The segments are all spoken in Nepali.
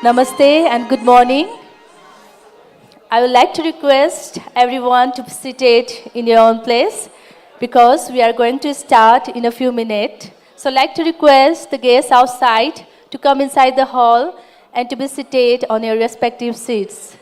Namaste and good morning. I would like to request everyone to be seated in your own place because we are going to start in a few minutes. So I'd like to request the guests outside to come inside the hall and to be seated on your respective seats.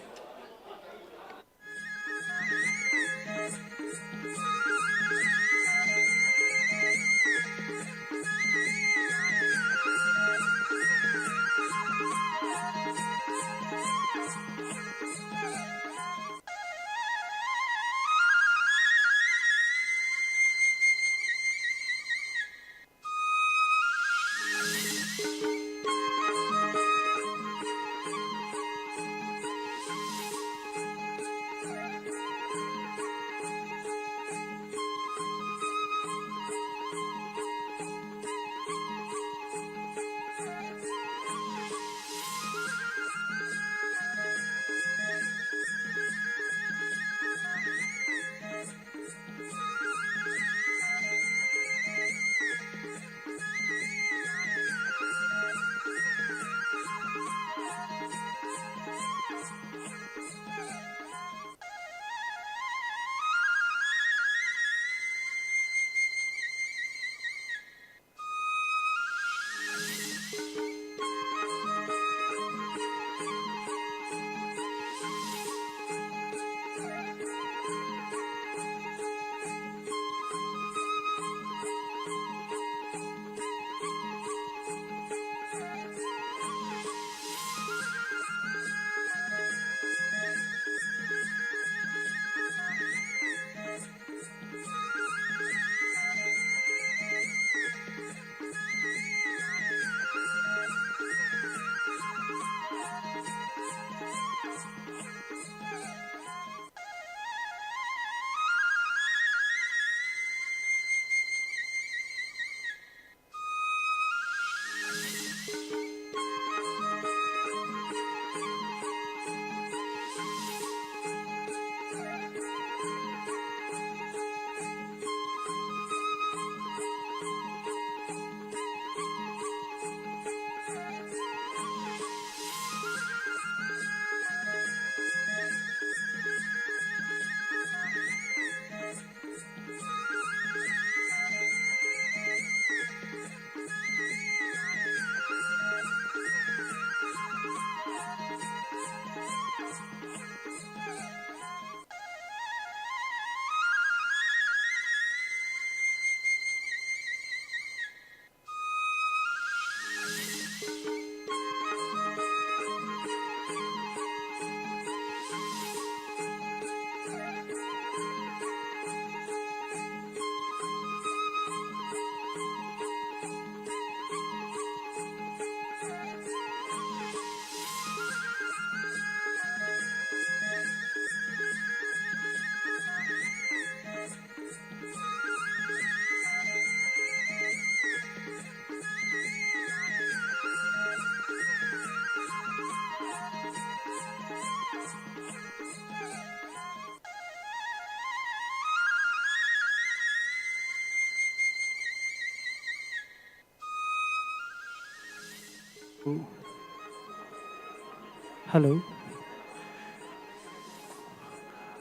Hello.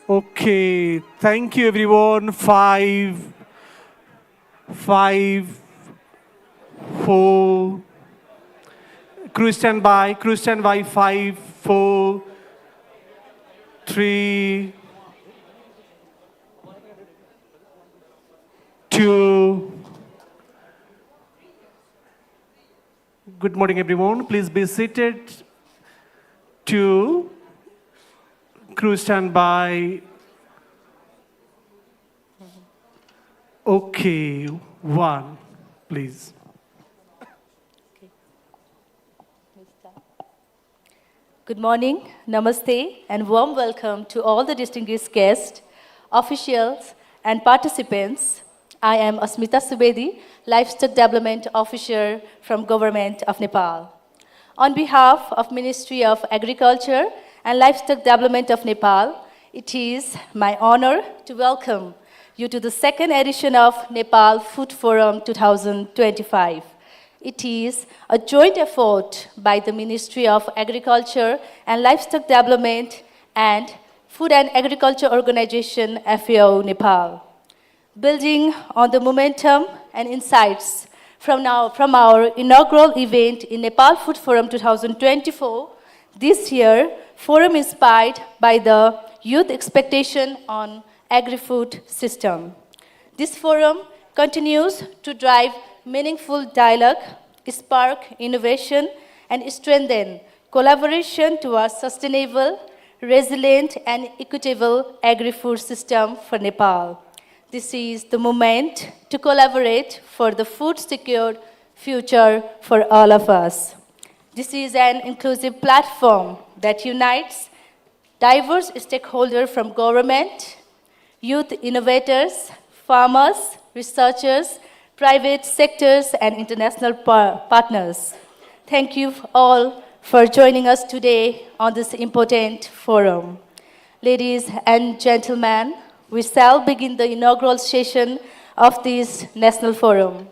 Okay, thank you everyone. Five, four. Crew stand by. Crew stand by. 5, 4, 3, 2. Good morning, everyone. Please be seated. 2. Crew stand by. Okay, 1, please. Good morning, namaste, and warm welcome to all the distinguished guests, officials, and participants. I am Asmita Subedi, Livestock Development Officer from Government of Nepal. On behalf of Ministry of Agriculture and Livestock Development of Nepal, it is my honor to welcome you to the second edition of Nepal Food Forum 2025. It is a joint effort by the Ministry of Agriculture and Livestock Development and Food and Agriculture Organization, FAO, Nepal. Building on the momentum and insights from our inaugural event in Nepal Food Forum 2024, this year, forum inspired by the youth expectation on agri-food system. This forum continues to drive meaningful dialogue, spark innovation, and strengthen collaboration towards sustainable, resilient, and equitable agri-food system for Nepal. This is the moment to collaborate for the food-secured future for all of us. This is an inclusive platform that unites diverse stakeholders from government, youth innovators, farmers, researchers, private sectors, and international partners. Thank you all for joining us today on this important forum. Ladies and gentlemen, we shall begin the inaugural session of this National Forum.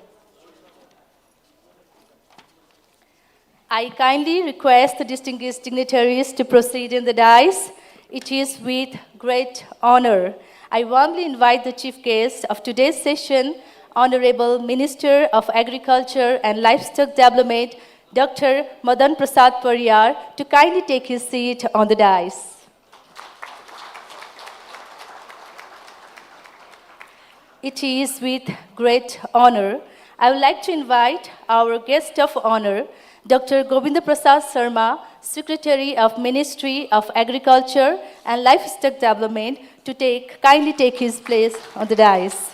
I kindly request the distinguished dignitaries to proceed in the dais. It is with great honor I warmly invite the chief guest of today's session, Honorable Minister of Agriculture and Livestock Development, Dr. Madan Prasad Pariyar, to kindly take his seat on the dais. It is with great honor I would like to invite our guest of honor, Dr. Govinda Prasad Sharma, Secretary of Ministry of Agriculture and Livestock Development, to kindly take his place on the dais.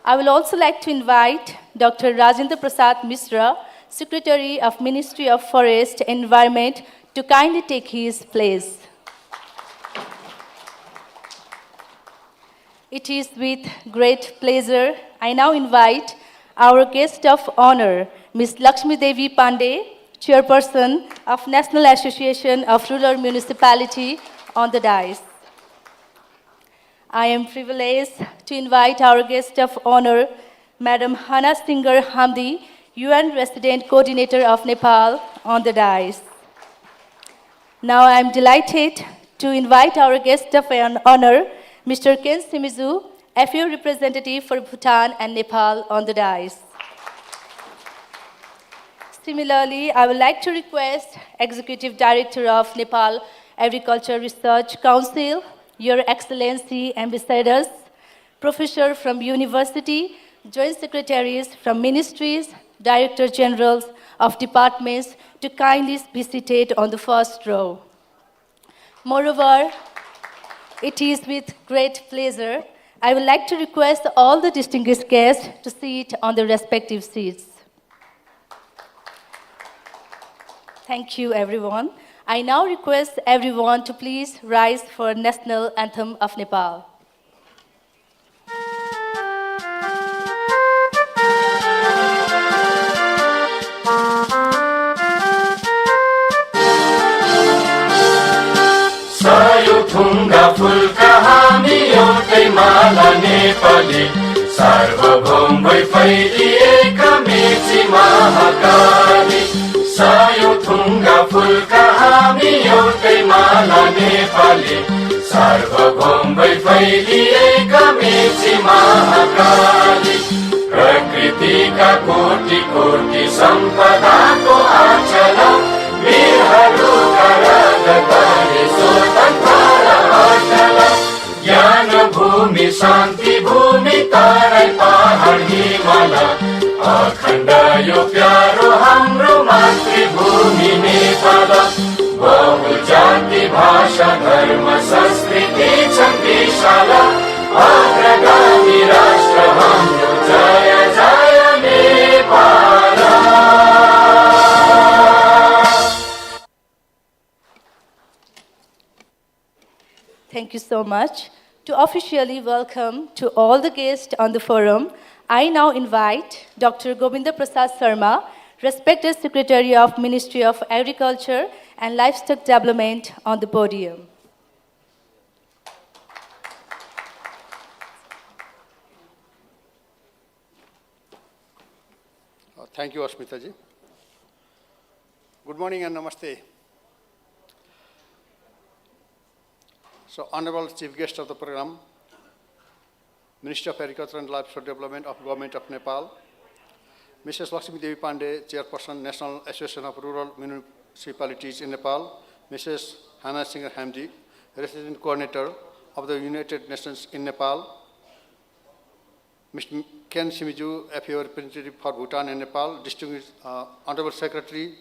I will also like to invite Dr. Rajendra Prasad Mishra, Secretary of Ministry of Forest and Environment, to kindly take his place. It is with great pleasure I now invite our guest of honor, Ms. Lakshmi Devi Pandey, Chairperson of National Association of Rural Municipality, on the dais. I am privileged to invite our guest of honor, Madam Hana Singer Hamdi, UN Resident Coordinator of Nepal, on the dais. Now I am delighted to invite our guest of honor, Mr. Ken Simizu, FAO representative for Bhutan and Nepal, on the dais. Similarly, I would like to request Executive Director of Nepal Agriculture Research Council, Your Excellency Ambassadors, Professor from University, Joint Secretaries from Ministries, Director Generals of Departments to kindly be seated on the first row. Moreover, it is with great pleasure I would like to request all the distinguished guests to sit on their respective seats. Thank you, everyone. I now request everyone to please rise for National Anthem of Nepal. थुङ्गा फुलका हामी एउटै माला नेपाली सार्वभौम भई फैलिएका मेची महाकाली सायो थुङ्गा फुलका हामी एउटै माला नेपाली सार्वभौम भई फैलिएका मेची महाकाली प्रकृतिका कोटि कोटि सम्पदाको आचल वीरहरूका राजधानी स्वतन्त्र अटल ज्ञान भूमि शान्ति भूमि तराई पहाड हिमाल अखण्ड यो प्यारो हाम्रो मातृभूमि नेपाल बहु जाति भाषा धर्म संस्कृति छन् विशाल अग्रगामी राष्ट्र हाम्रो जय जय Nepal. Thank you so much. To officially welcome to all the guests on the forum, I now invite Dr. Govinda Prasad Sharma, respected Secretary of Ministry of Agriculture and Livestock Development, on the podium. Thank you, Asmita ji. Good morning and namaste. So, Honorable Chief Guest of the program, Minister of Agriculture and Livestock Development of Government of Nepal, Mrs. Lakshmi Devi Pandey, Chairperson, National Association of Rural Municipalities in Nepal, Mrs. Hannah Singer Hamdi, Resident Coordinator of the United Nations in Nepal, Mr. Ken Simiju, FAO representative for Bhutan and Nepal, distinguished Honorable Secretary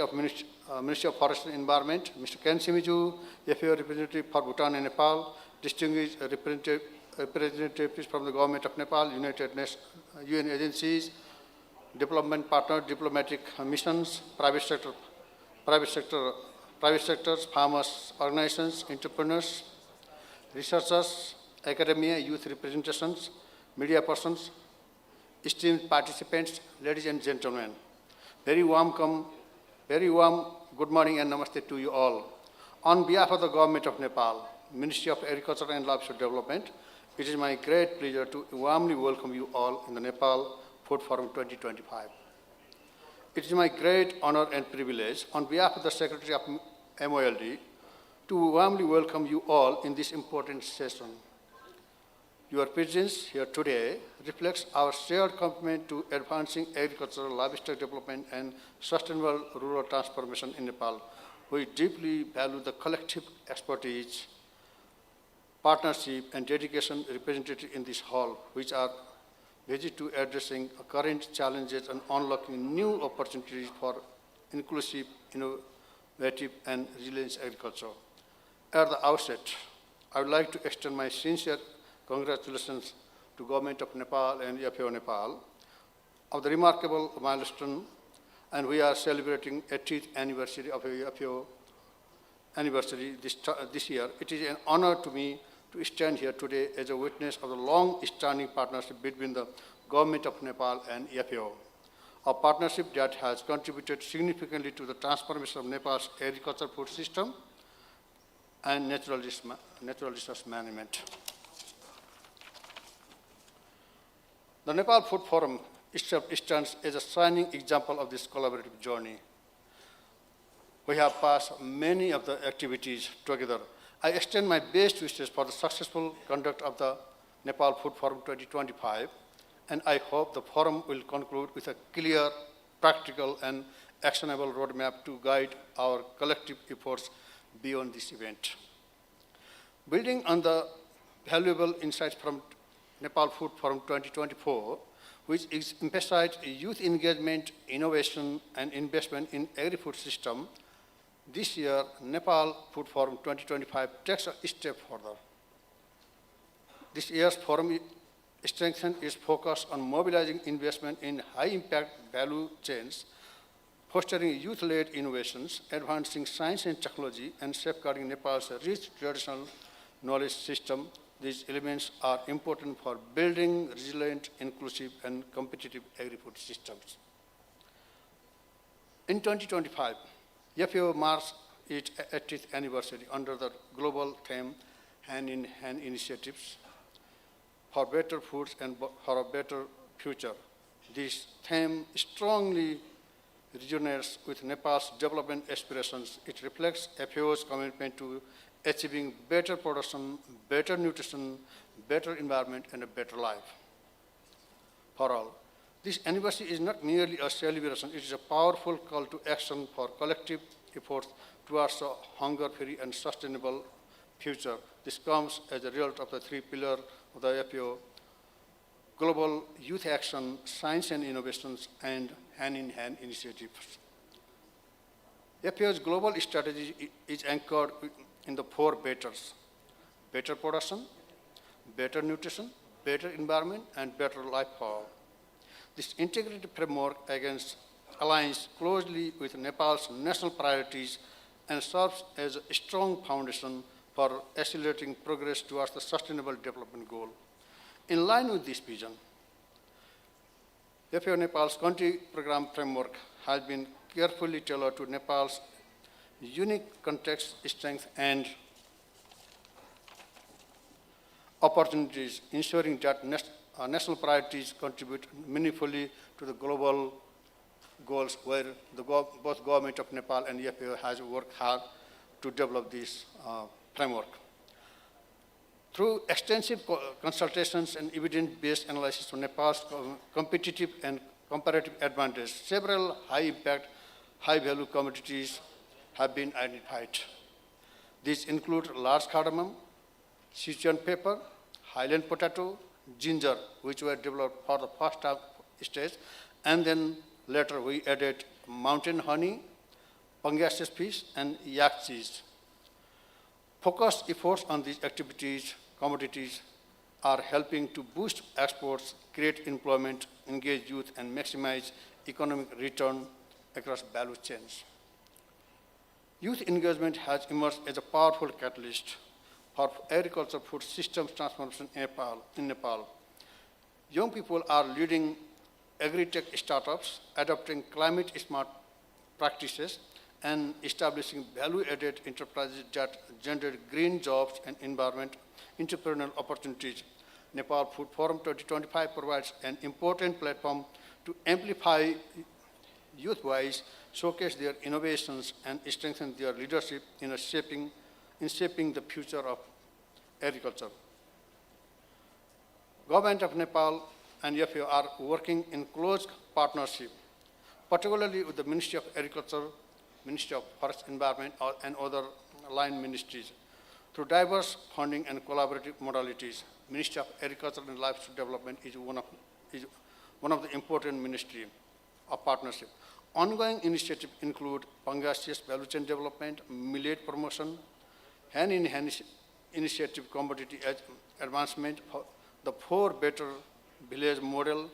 of Ministry of Forest and Environment, Mr. Ken Simiju, FAO representative for Bhutan and Nepal, distinguished representatives from the Government of Nepal, United Nations, UN agencies, development partners, diplomatic missions, private sectors, farmers, organizations, entrepreneurs, researchers, academia, youth representations, media persons, esteemed participants, ladies and gentlemen. Very warm good morning and namaste to you all. On behalf of the Government of Nepal, Ministry of Agriculture and Livestock Development, it is my great pleasure to warmly welcome you all in the Nepal Food Forum 2025. It is my great honor and privilege, on behalf of the Secretary of MOLD, to warmly welcome you all in this important session. Your presence here today reflects our shared commitment to advancing agricultural, livestock development, and sustainable rural transformation in Nepal. We deeply value the collective expertise, partnership, and dedication represented in this hall, which are busy to addressing current challenges and unlocking new opportunities for inclusive, innovative, and resilient agriculture. At the outset, I would like to extend my sincere congratulations to Government of Nepal and FAO Nepal of the remarkable milestone, and we are celebrating 80th anniversary of FAO anniversary this year. It is an honor to me to stand here today as a witness of the long-standing partnership between the Government of Nepal and FAO, a partnership that has contributed significantly to the transformation of Nepal's agricultural food system and natural resource management. The Nepal Food Forum stands as a shining example of this collaborative journey. We have passed many of the activities together. I extend my best wishes for the successful conduct of the Nepal Food Forum 2025, and I hope the forum will conclude with a clear, practical, and actionable roadmap to guide our collective efforts beyond this event. Building on the valuable insights from Nepal Food Forum 2024, which emphasized youth engagement, innovation, and investment in agri-food system, this year, Nepal Food Forum 2025 takes a step further. This year's forum strengthened its focus on mobilizing investment in high-impact value chains, fostering youth-led innovations, advancing science and technology, and safeguarding Nepal's rich traditional knowledge system. These elements are important for building resilient, inclusive, and competitive agri-food systems. In 2025, FAO marks its 80th anniversary under the global theme Hand-in-Hand Initiatives for Better Foods and for a Better Future. This theme strongly resonates with Nepal's development aspirations. It reflects FAO's commitment to achieving better production, better nutrition, better environment, and a better life for all. This anniversary is not merely a celebration, it is a powerful call to action for collective efforts towards a hunger-free and sustainable future. This comes as a result of the three pillars of the FAO: global youth action, science and innovations, and hand-in-hand initiatives. FAO's global strategy is anchored in the four betters: better production, better nutrition, better environment, and better life for all. This integrated framework aligns closely with Nepal's national priorities and serves as a strong foundation for accelerating progress towards the sustainable development goal. In line with this vision, FAO Nepal's country program framework has been carefully tailored to Nepal's unique context, strength, and opportunities, ensuring that national priorities contribute meaningfully to the global goals where both government of Nepal and FAO has worked hard to develop this framework. Through extensive consultations and evidence-based analysis of Nepal's competitive and comparative advantage, several high-impact, high-value commodities have been identified. These include large cardamom, Sichuan pepper, Highland potato, ginger, which were developed for the first stage, and then later we added mountain honey, pangasius fish, and yak cheese. Focused efforts on these commodities are helping to boost exports, create employment, engage youth, and maximize economic return across value chains. Youth engagement has emerged as a powerful catalyst for agriculture food systems transformation in Nepal. Young people are leading agri-tech startups, adopting climate-smart practices, and establishing value-added enterprises that generate green jobs and environment entrepreneurial opportunities. Nepal Food Forum 2025 provides an important platform to amplify youth voice, showcase their innovations, and strengthen their leadership in shaping the future of agriculture. Government of Nepal and FAO are working in close partnership, particularly with the Ministry of Agriculture, Ministry of Forest Environment, and other line ministries. Through diverse funding and collaborative modalities, Ministry of Agriculture and Livestock Development is one of the important ministry of partnership. Ongoing initiatives include pangasius value chain development, millet promotion, hand-in-hand initiative commodity advancement, the 4 Better Village model,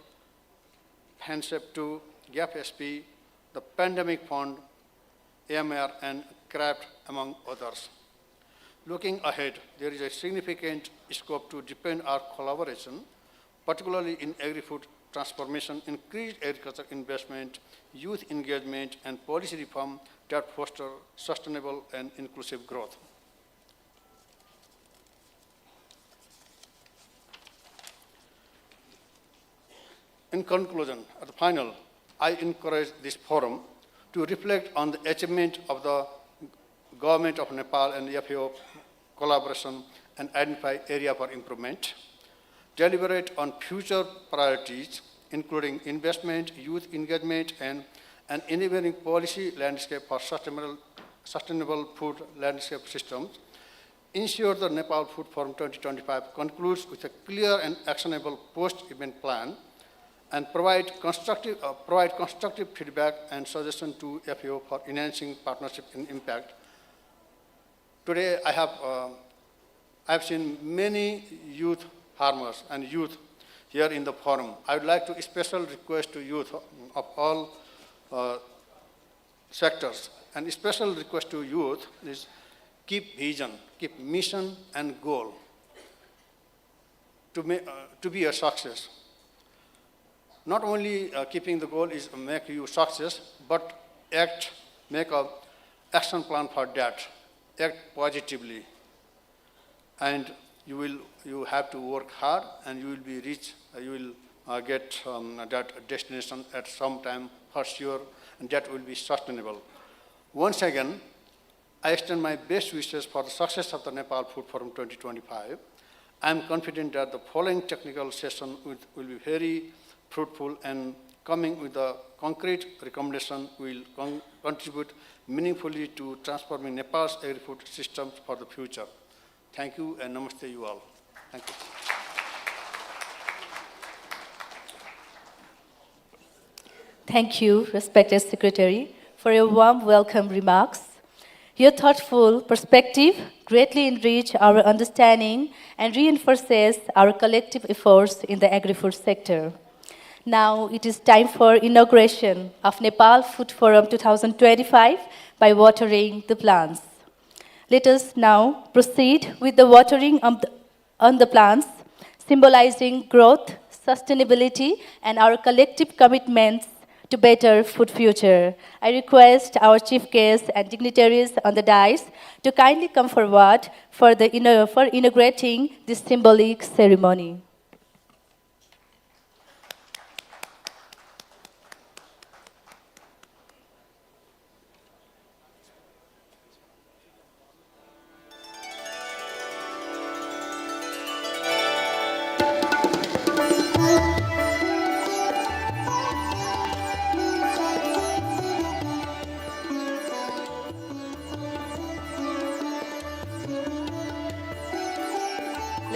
FANSEP 2, GAP SP, the Pandemic Fund, AMR, and CRAFT, among others. Looking ahead, there is a significant scope to deepen our collaboration, particularly in agri-food transformation, increased agriculture investment, youth engagement, and policy reform that foster sustainable and inclusive growth. In conclusion, at the final, I encourage this forum to reflect on the achievement of the Government of Nepal and FAO collaboration and identify area for improvement, deliberate on future priorities, including investment, youth engagement, and an enabling policy landscape for sustainable food landscape systems, ensure the Nepal Food Forum 2025 concludes with a clear and actionable post-event plan, and provide constructive feedback and suggestion to FAO for enhancing partnership and impact. Today, I have seen many youth farmers and youth here in the forum. I would like to special request to youth of all sectors, and special request to youth is keep vision, keep mission and goal to be a success. Not only keeping the goal is make you success, but make a action plan for that. Act positively, and you have to work hard, and you will get that destination at some time for sure, and that will be sustainable. Once again, I extend my best wishes for the success of the Nepal Food Forum 2025. I am confident that the following technical session will be very fruitful, and coming with a concrete recommendation will contribute meaningfully to transforming Nepal's agri-food systems for the future. Thank you, and namaste you all. Thank you. Thank you, respected Secretary, for your warm welcome remarks. Your thoughtful perspective greatly enriches our understanding and reinforces our collective efforts in the agri-food sector. Now it is time for inauguration of Nepal Food Forum 2025 by watering the plants. Let us now proceed with the watering on the plants, symbolizing growth, sustainability, and our collective commitments to better food future. I request our chief guests and dignitaries on the dais to kindly come forward for inaugurating this symbolic ceremony.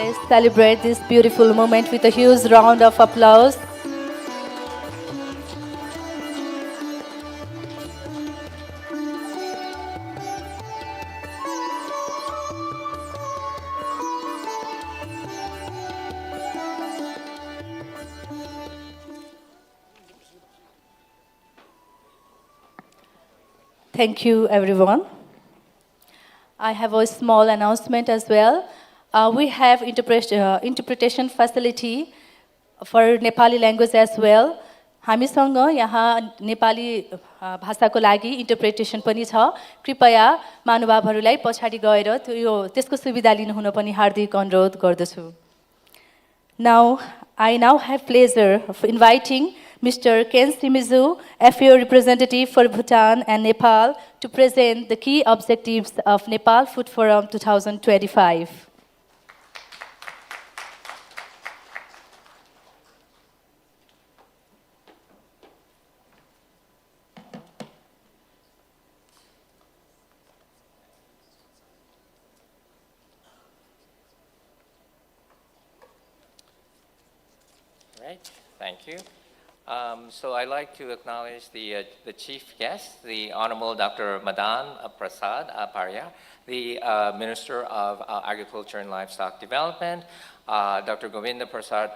Let's celebrate this beautiful moment with a huge round of applause. Thank you, everyone. I have a small announcement as well. We have interpretation facility for Nepali language as well. हामीसँग यहाँ नेपाली भाषाको लागि इन्टरप्रिटेसन पनि छ। कृपया महानुभावहरूलाई पछाडि गएर त्यसको सुविधा लिनुहुन पनि हार्दिक अनुरोध गर्दछु। Now, I now have pleasure of inviting Mr. Ken Simizu, FAO representative for Bhutan and Nepal, to present the key objectives of Nepal Food Forum 2025. Right, thank you. So I'd like to acknowledge the chief guest, the Honorable Dr. Madan Prasad Parya, the Minister of Agriculture and Livestock Development, Dr. Govinda Prasad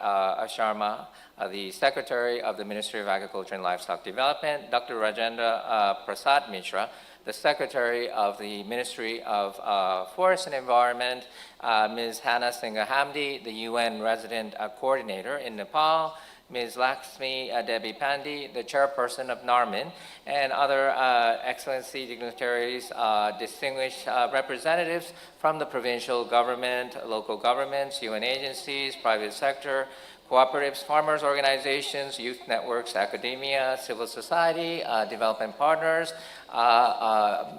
Sharma, the Secretary of the Ministry of Agriculture and Livestock Development, Dr. Rajendra Prasad Mishra, the Secretary of the Ministry of Forest and Environment, Ms. Hannah Singha Hamdi, the UN Resident Coordinator in Nepal, Ms. Lakshmi Devi Pandi, the Chairperson of NARMIN, and other Excellency dignitaries, distinguished representatives from the provincial government, local governments, UN agencies, private sector, cooperatives, farmers' organizations, youth networks, academia, civil society, development partners,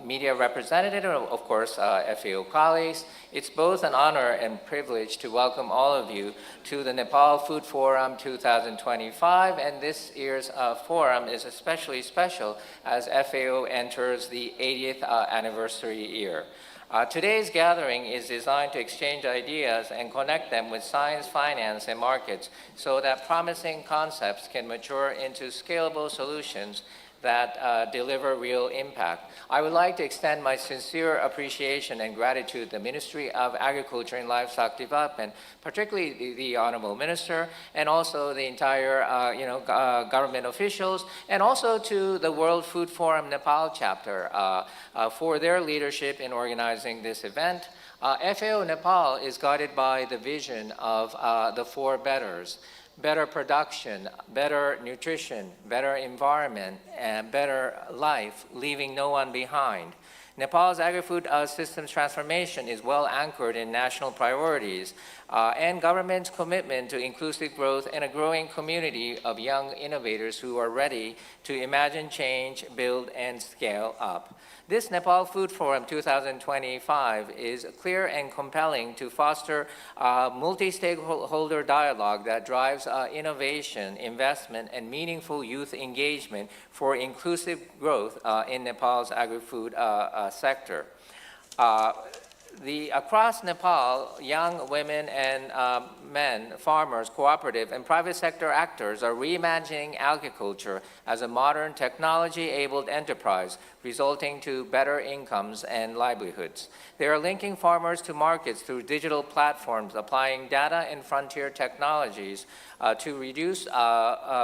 media representatives, of course, FAO colleagues. It's both an honor and privilege to welcome all of you to the Nepal Food Forum 2025, and this year's forum is especially special as FAO enters the 80th anniversary year. Today's gathering is designed to exchange ideas and connect them with science, finance, and markets so that promising concepts can mature into scalable solutions that deliver real impact. I would like to extend my sincere appreciation and gratitude to the Ministry of Agriculture and Livestock Development, particularly the Honorable Minister, and also the entire government officials, and also to the World Food Forum Nepal chapter for their leadership in organizing this event. FAO Nepal is guided by the vision of the four betters: better production, better nutrition, better environment, and better life, leaving no one behind. Nepal's agri-food systems transformation is well anchored in national priorities and government's commitment to inclusive growth and a growing community of young innovators who are ready to imagine change, build, and scale up. This Nepal Food Forum 2025 is clear and compelling to foster multi-stakeholder dialogue that drives innovation, investment, and meaningful youth engagement for inclusive growth in Nepal's agri-food sector. Across Nepal, young women and men, farmers, cooperative, and private sector actors are reimagining agriculture as a modern technology-enabled enterprise, resulting to better incomes and livelihoods. They are linking farmers to markets through digital platforms, applying data and frontier technologies to reduce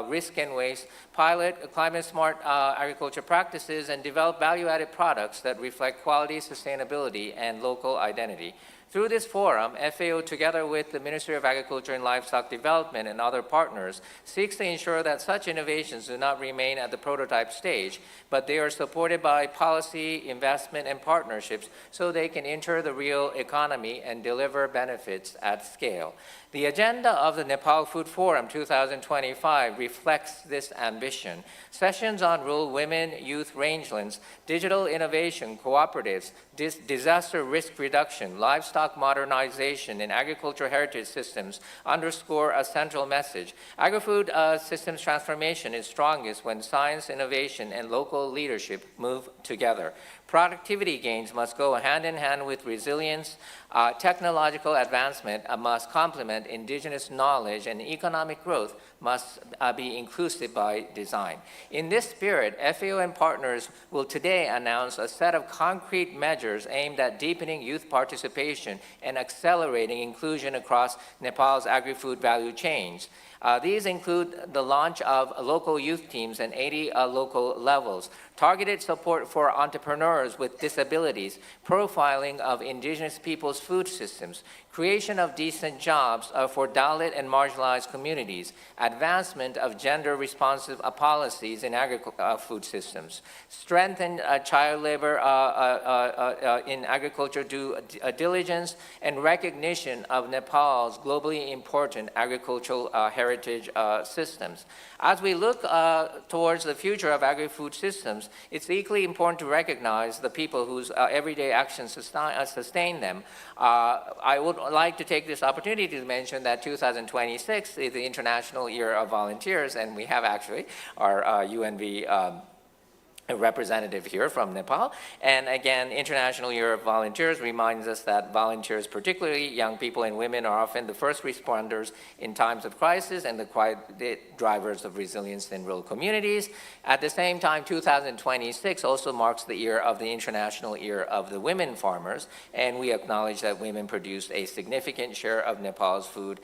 risk and waste, pilot climate-smart agriculture practices, and develop value-added products that reflect quality, sustainability, and local identity. Through this forum, FAO, together with the Ministry of Agriculture and Livestock Development and other partners, seeks to ensure that such innovations do not remain at the prototype stage, but they are supported by policy, investment, and partnerships so they can enter the real economy and deliver benefits at scale. The agenda of the Nepal Food Forum 2025 reflects this ambition. Sessions on rural women, youth rangelands, digital innovation, cooperatives, disaster risk reduction, livestock modernization, and agriculture heritage systems underscore a central message. Agri-food systems transformation is strongest when science, innovation, and local leadership move together. Productivity gains must go hand in hand with resilience. Technological advancement must complement indigenous knowledge, and economic growth must be inclusive by design. In this spirit, FAO and partners will today announce a set of concrete measures aimed at deepening youth participation and accelerating inclusion across Nepal's agri-food value chains. These include the launch of local youth teams and 80 local levels, targeted support for entrepreneurs with disabilities, profiling of indigenous people's food systems, creation of decent jobs for Dalit and marginalized communities, advancement of gender-responsive policies in food systems, strengthen child labor in agriculture due diligence, and recognition of Nepal's globally important agricultural heritage systems. As we look towards the future of agri-food systems, it's equally important to recognize the people whose everyday actions sustain them. I would like to take this opportunity to mention that 2026 is the International Year of Volunteers, and we have actually our UNV a representative here from Nepal. And again, International Year of Volunteers reminds us that volunteers, particularly young people and women, are often the first responders in times of crisis and the quiet drivers of resilience in rural communities. At the same time, 2026 also marks the year of the International Year of the Women Farmers, and we acknowledge that women produce a significant share of Nepal's food,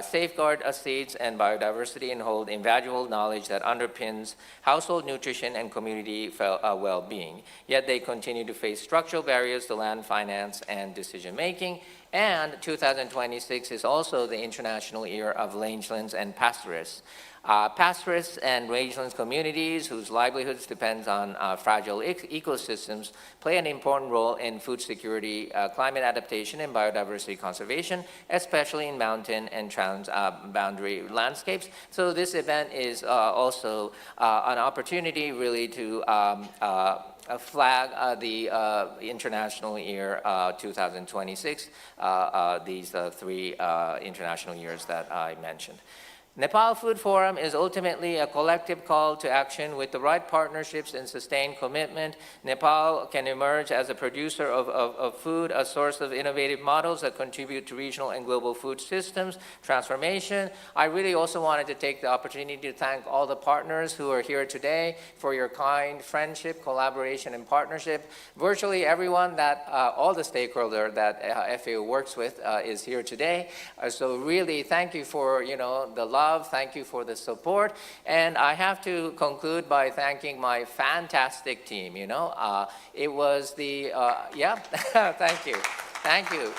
safeguard seeds and biodiversity, and hold invaluable knowledge that underpins household nutrition and community well-being. Yet they continue to face structural barriers to land finance and decision-making. And 2026 is also the International Year of Rangelands and Pastoralists. Pastoralists and rangelands communities whose livelihoods depend on fragile ecosystems play an important role in food security, climate adaptation, and biodiversity conservation, especially in mountain and trans-boundary landscapes. So this event is also an opportunity really to flag the International Year 2026, these three international years that I mentioned. Nepal Food Forum is ultimately a collective call to action. With the right partnerships and sustained commitment, Nepal can emerge as a producer of food, a source of innovative models that contribute to regional and global food systems transformation. I really also wanted to take the opportunity to thank all the partners who are here today for your kind friendship, collaboration, and partnership. Virtually everyone that, all the stakeholders that FAO works with is here today. So really, thank you for, the love. Thank you for the support. And I have to conclude by thanking my fantastic team. It was the, thank you. Thank you.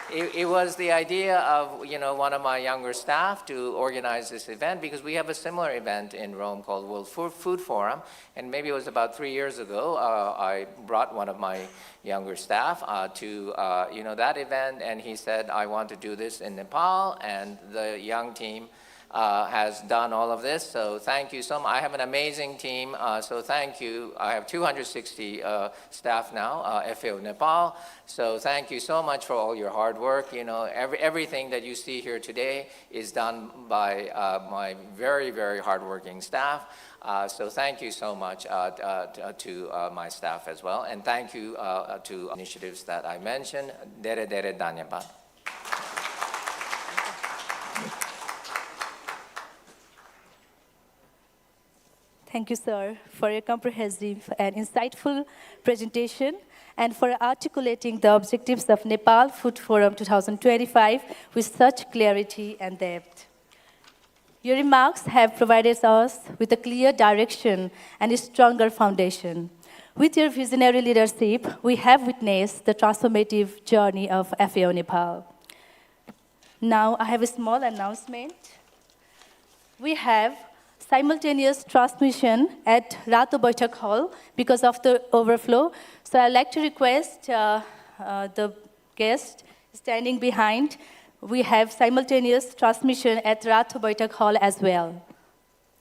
It was the idea of, one of my younger staff to organize this event, because we have a similar event in Rome called World Food Forum. And maybe it was about 3 years ago, I brought one of my younger staff to, that event. And he said, I want to do this in Nepal. And the young team has done all of this. So thank you so much. I have an amazing team. So thank you. I have 260 staff now, FAO Nepal. So thank you so much for all your hard work. Everything that you see here today is done by my very, very hardworking staff. So thank you so much to my staff as well. And thank you to initiatives that I mentioned. Dere dhanyabad. Thank you, sir, for a comprehensive and insightful presentation and for articulating the objectives of Nepal Food Forum 2025 with such clarity and depth. Your remarks have provided us with a clear direction and a stronger foundation. With your visionary leadership, we have witnessed the transformative journey of FAO Nepal. Now, I have a small announcement. We have simultaneous transmission at Rato Baitak Hall because of the overflow. So I'd like to request the guest standing behind. We have simultaneous transmission at Rato Baitak Hall as well.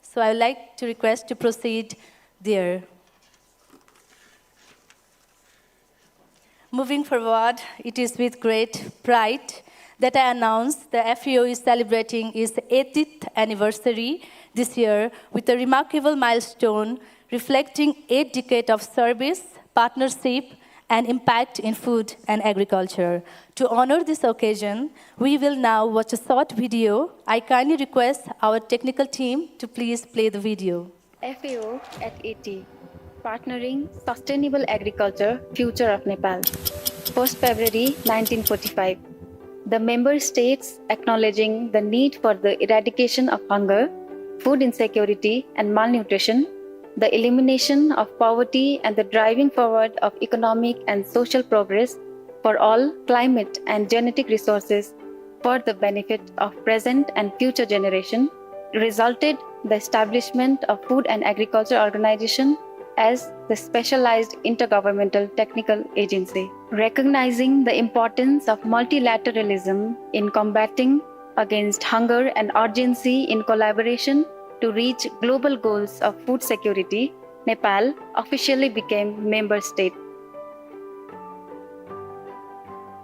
So I'd like to request to proceed there. Moving forward, it is with great pride that I announce the FAO is celebrating its 80th anniversary this year with a remarkable milestone reflecting 8 decades of service, partnership, and impact in food and agriculture. To honor this occasion, we will now watch a short video. I kindly request our technical team to please play the video. FAO at 80, Partnering Sustainable Agriculture, Future of Nepal. 1st February 1945. The member states acknowledging the need for the eradication of hunger, food insecurity and malnutrition, the elimination of poverty and the driving forward of economic and social progress for all climate and genetic resources for the benefit of present and future generation, resulted the establishment of Food and Agriculture Organization as the specialized intergovernmental technical agency. Recognizing the importance of multilateralism in combating against hunger and urgency in collaboration to reach global goals of food security, Nepal officially became member state.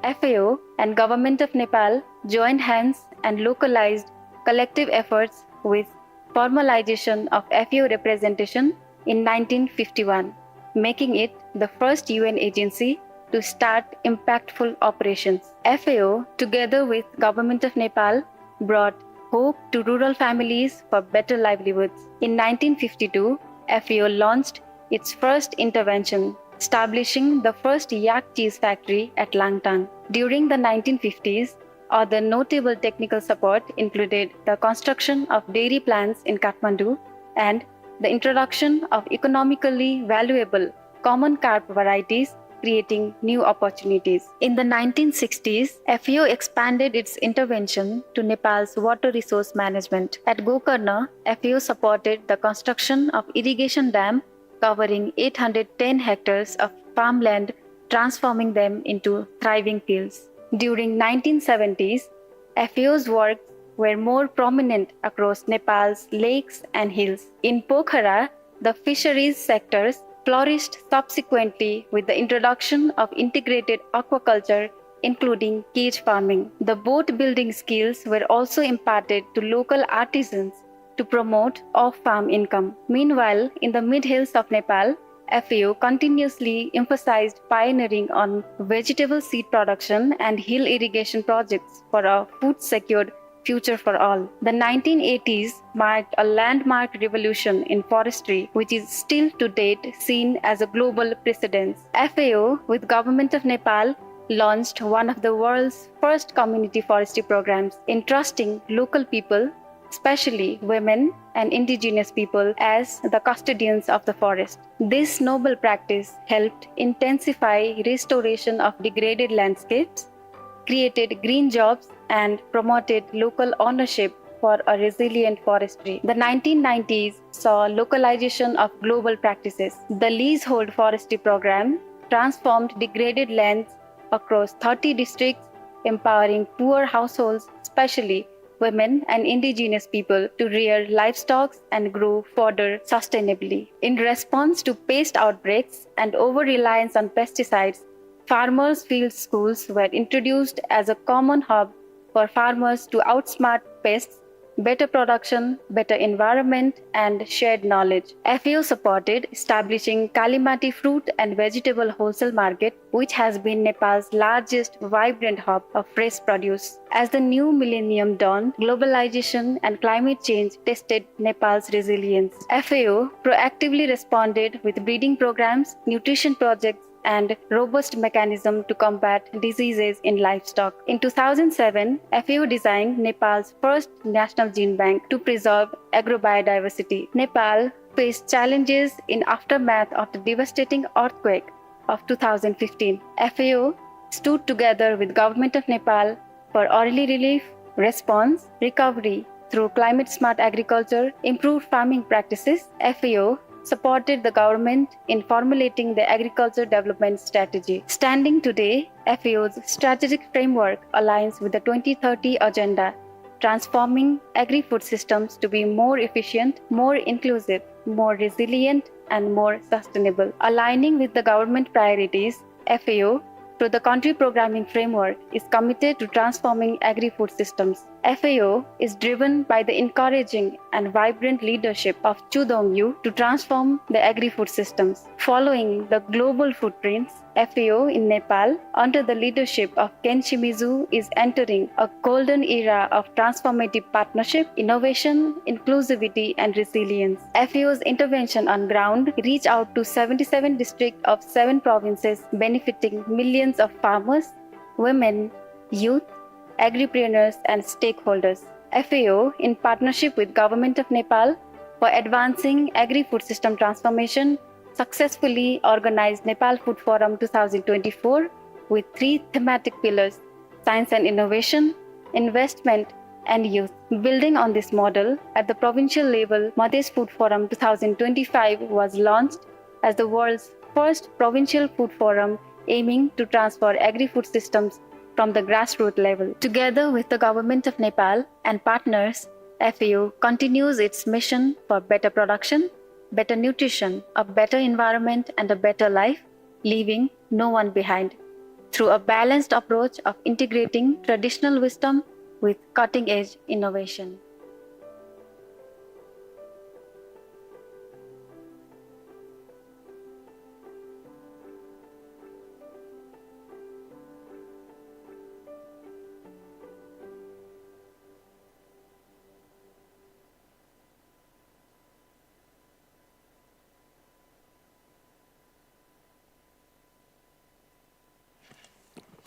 FAO and Government of Nepal joined hands and localized collective efforts with formalization of FAO representation in 1951, making it the first UN agency to start impactful operations. FAO, together with Government of Nepal, brought hope to rural families for better livelihoods. In 1952, FAO launched its first intervention, establishing the first yak cheese factory at Langtang. During the 1950s, other notable technical support included the construction of dairy plants in Kathmandu and the introduction of economically valuable common carp varieties, creating new opportunities. In the 1960s, FAO expanded its intervention to Nepal's water resource management. At Gokarna, FAO supported the construction of irrigation dam covering 810 hectares of farmland, transforming them into thriving fields. During 1970s, FAO's works were more prominent across Nepal's lakes and hills. In Pokhara, the fisheries sectors flourished subsequently with the introduction of integrated aquaculture, including cage farming. The boat building skills were also imparted to local artisans to promote off-farm income. Meanwhile, in the mid-hills of Nepal, FAO continuously emphasized pioneering on vegetable seed production and hill irrigation projects for a food-secured future for all. The 1980s marked a landmark revolution in forestry, which is still to date seen as a global precedent. FAO, with Government of Nepal, launched one of the world's first community forestry programs, entrusting local people, especially women and indigenous people, as the custodians of the forest. This noble practice helped intensify restoration of degraded landscapes, created green jobs, and promoted local ownership for a resilient forestry. The 1990s saw localization of global practices. The leasehold forestry program transformed degraded lands across 30 districts, empowering poor households, especially women and indigenous people, to rear livestock and grow fodder sustainably. In response to pest outbreaks and over-reliance on pesticides, farmers' field schools were introduced as a common hub for farmers to outsmart pests, better production, better environment, and shared knowledge. FAO supported establishing Kalimati fruit and vegetable wholesale market, which has been Nepal's largest vibrant hub of fresh produce. As the new millennium dawned, globalization and climate change tested Nepal's resilience. FAO proactively responded with breeding programs, nutrition projects, and robust mechanism to combat diseases in livestock. In 2007, FAO designed Nepal's first national gene bank to preserve agrobiodiversity. Nepal faced challenges in aftermath of the devastating earthquake of 2015. FAO stood together with Government of Nepal for early relief, response, recovery through climate-smart agriculture, improved farming practices. FAO supported the government in formulating the agriculture development strategy. Standing today, FAO's strategic framework aligns with the 2030 agenda, transforming agri-food systems to be more efficient, more inclusive, more resilient, and more sustainable. Aligning with the government priorities, FAO, through the country programming framework, is committed to transforming agri-food systems FAO is driven by the encouraging and vibrant leadership of Chu Dong-yu to transform the agri-food systems. Following the global footprints, FAO in Nepal, under the leadership of Ken Shimizu, is entering a golden era of transformative partnership, innovation, inclusivity, and resilience. FAO's intervention on ground reach out to 77 districts of 7 provinces, benefiting millions of farmers, women, youth, agripreneurs, and stakeholders. FAO, in partnership with Government of Nepal for advancing agri-food system transformation, successfully organized Nepal Food Forum 2024 with 3 thematic pillars: science and innovation, investment, and youth. Building on this model, at the provincial level, Madhesh Food Forum 2025 was launched as the world's first provincial food forum aiming to transfer agri-food systems from the grassroots level. Together with the Government of Nepal and partners, FAO continues its mission for better production, better nutrition, a better environment, and a better life, leaving no one behind, through a balanced approach of integrating traditional wisdom with cutting-edge innovation.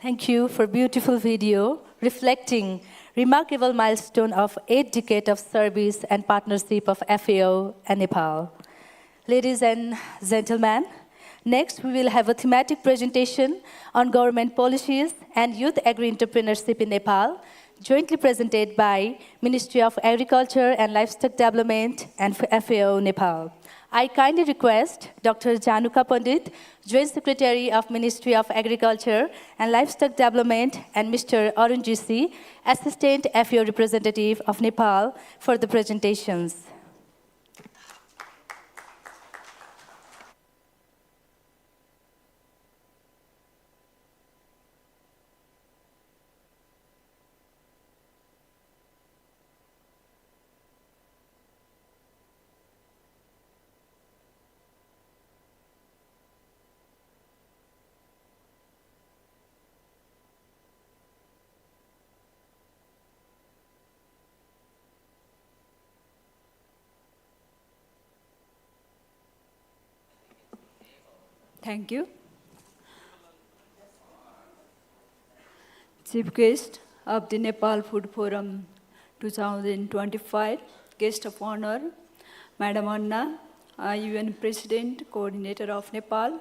Thank you for beautiful video reflecting remarkable milestone of 8 decades of service and partnership of FAO and Nepal. Ladies and gentlemen, next we will have a thematic presentation on government policies and youth agri-entrepreneurship in Nepal, jointly presented by Ministry of Agriculture and Livestock Development and FAO Nepal. I kindly request Dr. Januka Pandit, Joint Secretary of Ministry of Agriculture and Livestock Development, and Mr. Arun Jisi, Assistant FAO Representative of Nepal, for the presentations. Thank you. Chief Guest of the Nepal Food Forum 2025, Guest of Honor, Madam Anna, UN President, Coordinator of Nepal,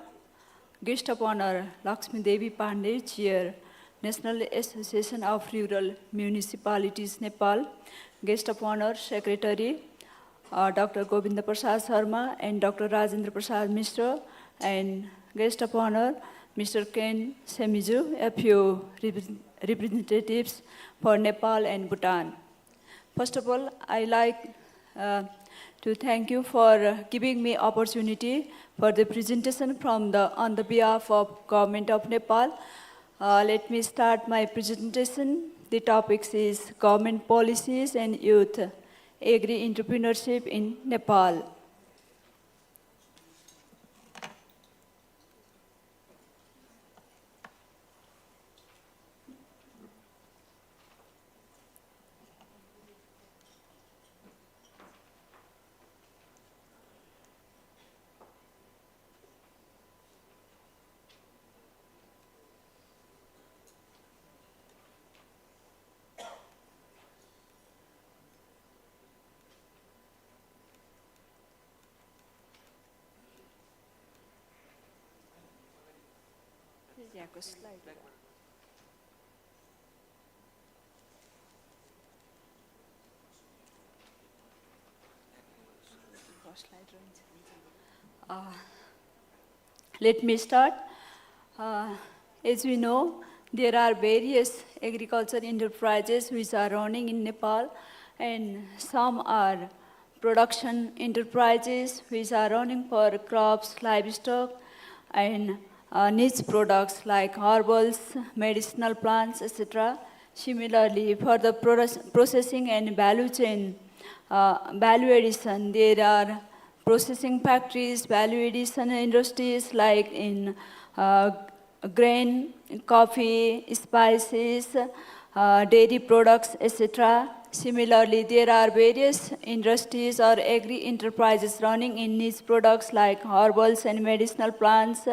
Guest of Honor, Lakshmi Devi Pandey, Chair, National Association of Rural Municipalities, Nepal, Guest of Honor, Secretary, Dr. Govinda Prasad Sharma and Dr. Rajendra Prasad Mishra, and Guest of Honor, Mr. Ken Shimizu, FAO representatives for Nepal and Bhutan. First of all, I like to thank you for giving me opportunity for the presentation on the behalf of Government of Nepal. Let me start my presentation. The topic is Government Policies and Youth Agri-Entrepreneurship in Nepal. Let me start. As we know, there are various agriculture enterprises which are running in Nepal, and some are production enterprises which are running for crops, livestock, and niche products like herbals, medicinal plants, etc. Similarly, for the processing and value chain, value addition, there are processing factories, value addition industries like in grain, coffee, spices, dairy products, etc. Similarly, there are various industries or agri-enterprises running in niche products like herbals and medicinal plants,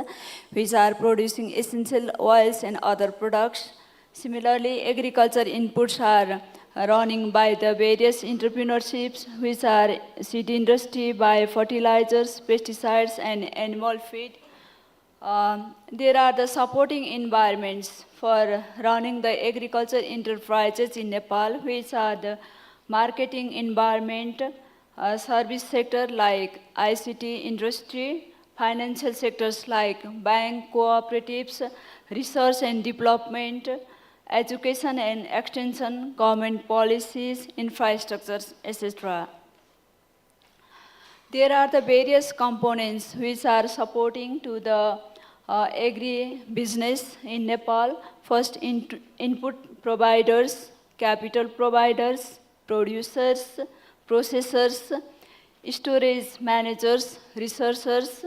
which are producing essential oils and other products. Similarly, agriculture inputs are running by the various entrepreneurships, which are seed industry, by fertilizers, pesticides, and animal feed. There are the supporting environments for running the agriculture enterprises in Nepal, which are the marketing environment, service sector like ICT industry, financial sectors like bank, cooperatives, research and development, education and extension, government policies, infrastructures, etc. There are the various components which are supporting to the agri-business in Nepal. First, input providers, capital providers, producers, processors, storage managers, researchers,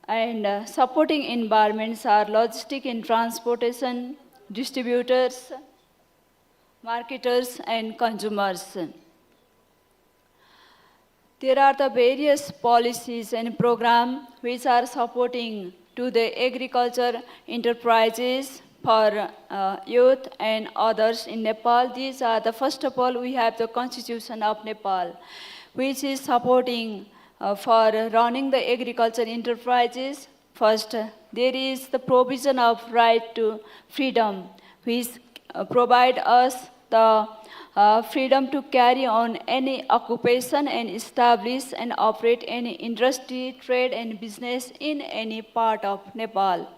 and supporting environments are logistic and transportation, distributors, marketers, and consumers. There are the various policies and programs which are supporting to the agriculture enterprises for youth and others in Nepal. These are the, first of all, we have the Constitution of Nepal, which is supporting for running the agriculture enterprises. First, there is the provision of right to freedom, which provide us the freedom to carry on any occupation and establish and operate any industry, trade and business in any part of Nepal.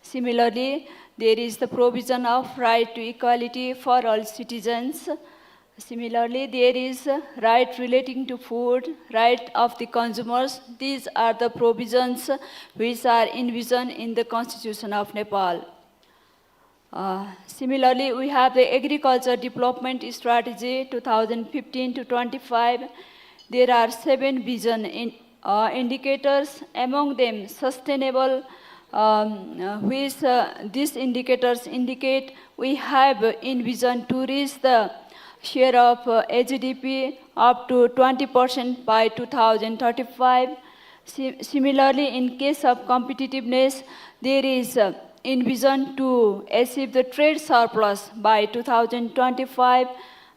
Similarly, there is the provision of right to equality for all citizens. Similarly, there is right relating to food, right of the consumers. These are the provisions which are envisioned in the Constitution of Nepal. Similarly, we have the Agriculture Development Strategy 2015 to 25. There are 7 vision indicators, among them sustainable, which these indicators indicate we have envisioned to reach the share of GDP up to 20% by 2035. Similarly, in case of competitiveness, there is envisioned to achieve the trade surplus by 2025,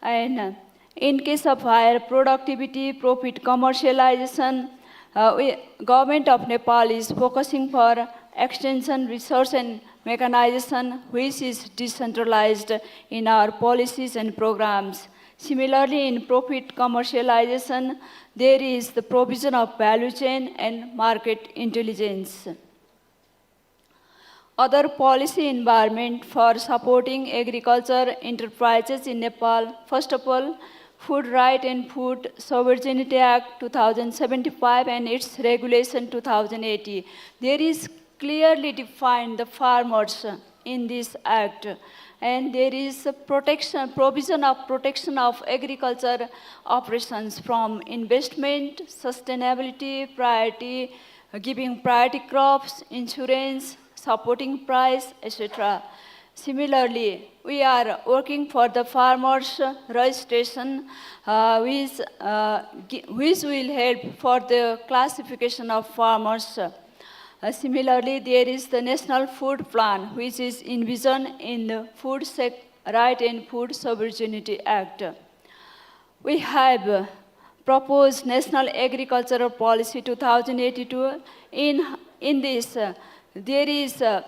and in case of higher productivity, profit commercialization, Government of Nepal is focusing for extension, research and mechanization, which is decentralized in our policies and programs. Similarly, in profit commercialization, there is the provision of value chain and market intelligence. Other policy environment for supporting agriculture enterprises in Nepal, first of all, Food Right and Food Sovereignty Act 2075 and its regulation 2080. There is clearly defined the farmers in this act, and there is a provision of protection of agriculture operations from investment, sustainability, priority, giving priority crops, insurance, supporting price, etc. Similarly, we are working for the farmers' registration, which will help for the classification of farmers. Similarly, there is the National Food Plan, which is envisioned in the Food Right and Food Sovereignty Act. We have proposed National Agricultural Policy 2082. In this, there is a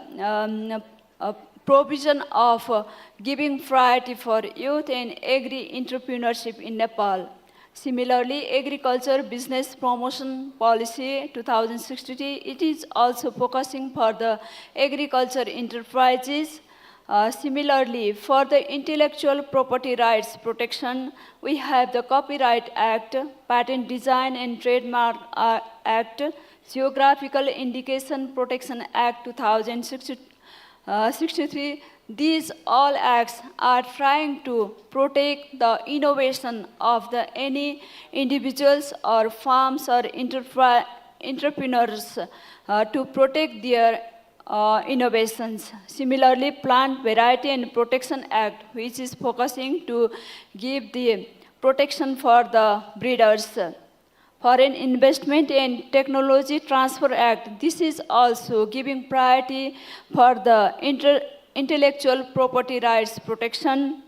provision of giving priority for youth and agri-entrepreneurship in Nepal. Similarly, Agriculture Business Promotion Policy 2063, it is also focusing for the agriculture enterprises. Similarly, for the intellectual property rights protection, we have the Copyright Act, Patent Design and Trademark Act, Geographical Indication Protection Act 2006, 63. These all acts are trying to protect the innovation of any individuals or farms or entrepreneurs to protect their innovations. Similarly, Plant Variety and Protection Act, which is focusing to give the protection for the breeders. Foreign Investment and Technology Transfer Act, this is also giving priority for the intellectual property rights protection.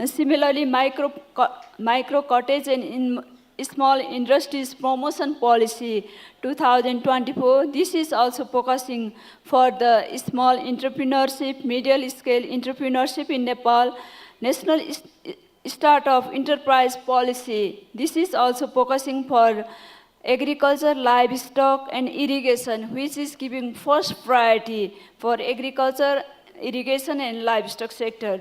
Similarly, micro cottage and small industries promotion policy 2024. This is also focusing for the small entrepreneurship, medium scale entrepreneurship in Nepal. National Startup Enterprise Policy. This is also focusing for agriculture, livestock, and irrigation, which is giving first priority for agriculture, irrigation, and livestock sector.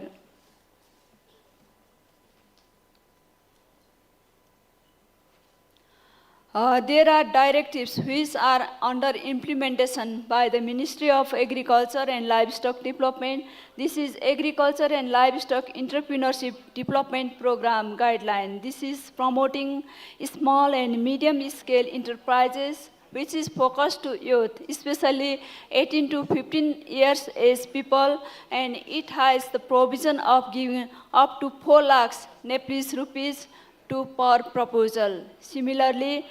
There are directives which are under implementation by the Ministry of Agriculture and Livestock Development. This is Agriculture and Livestock Entrepreneurship Development Program guideline. This is promoting small and medium scale enterprises which is focused to youth, especially 18 to 15 years age people, and it has the provision of giving up to 4 lakhs Nepalese rupees to per proposal. Similarly,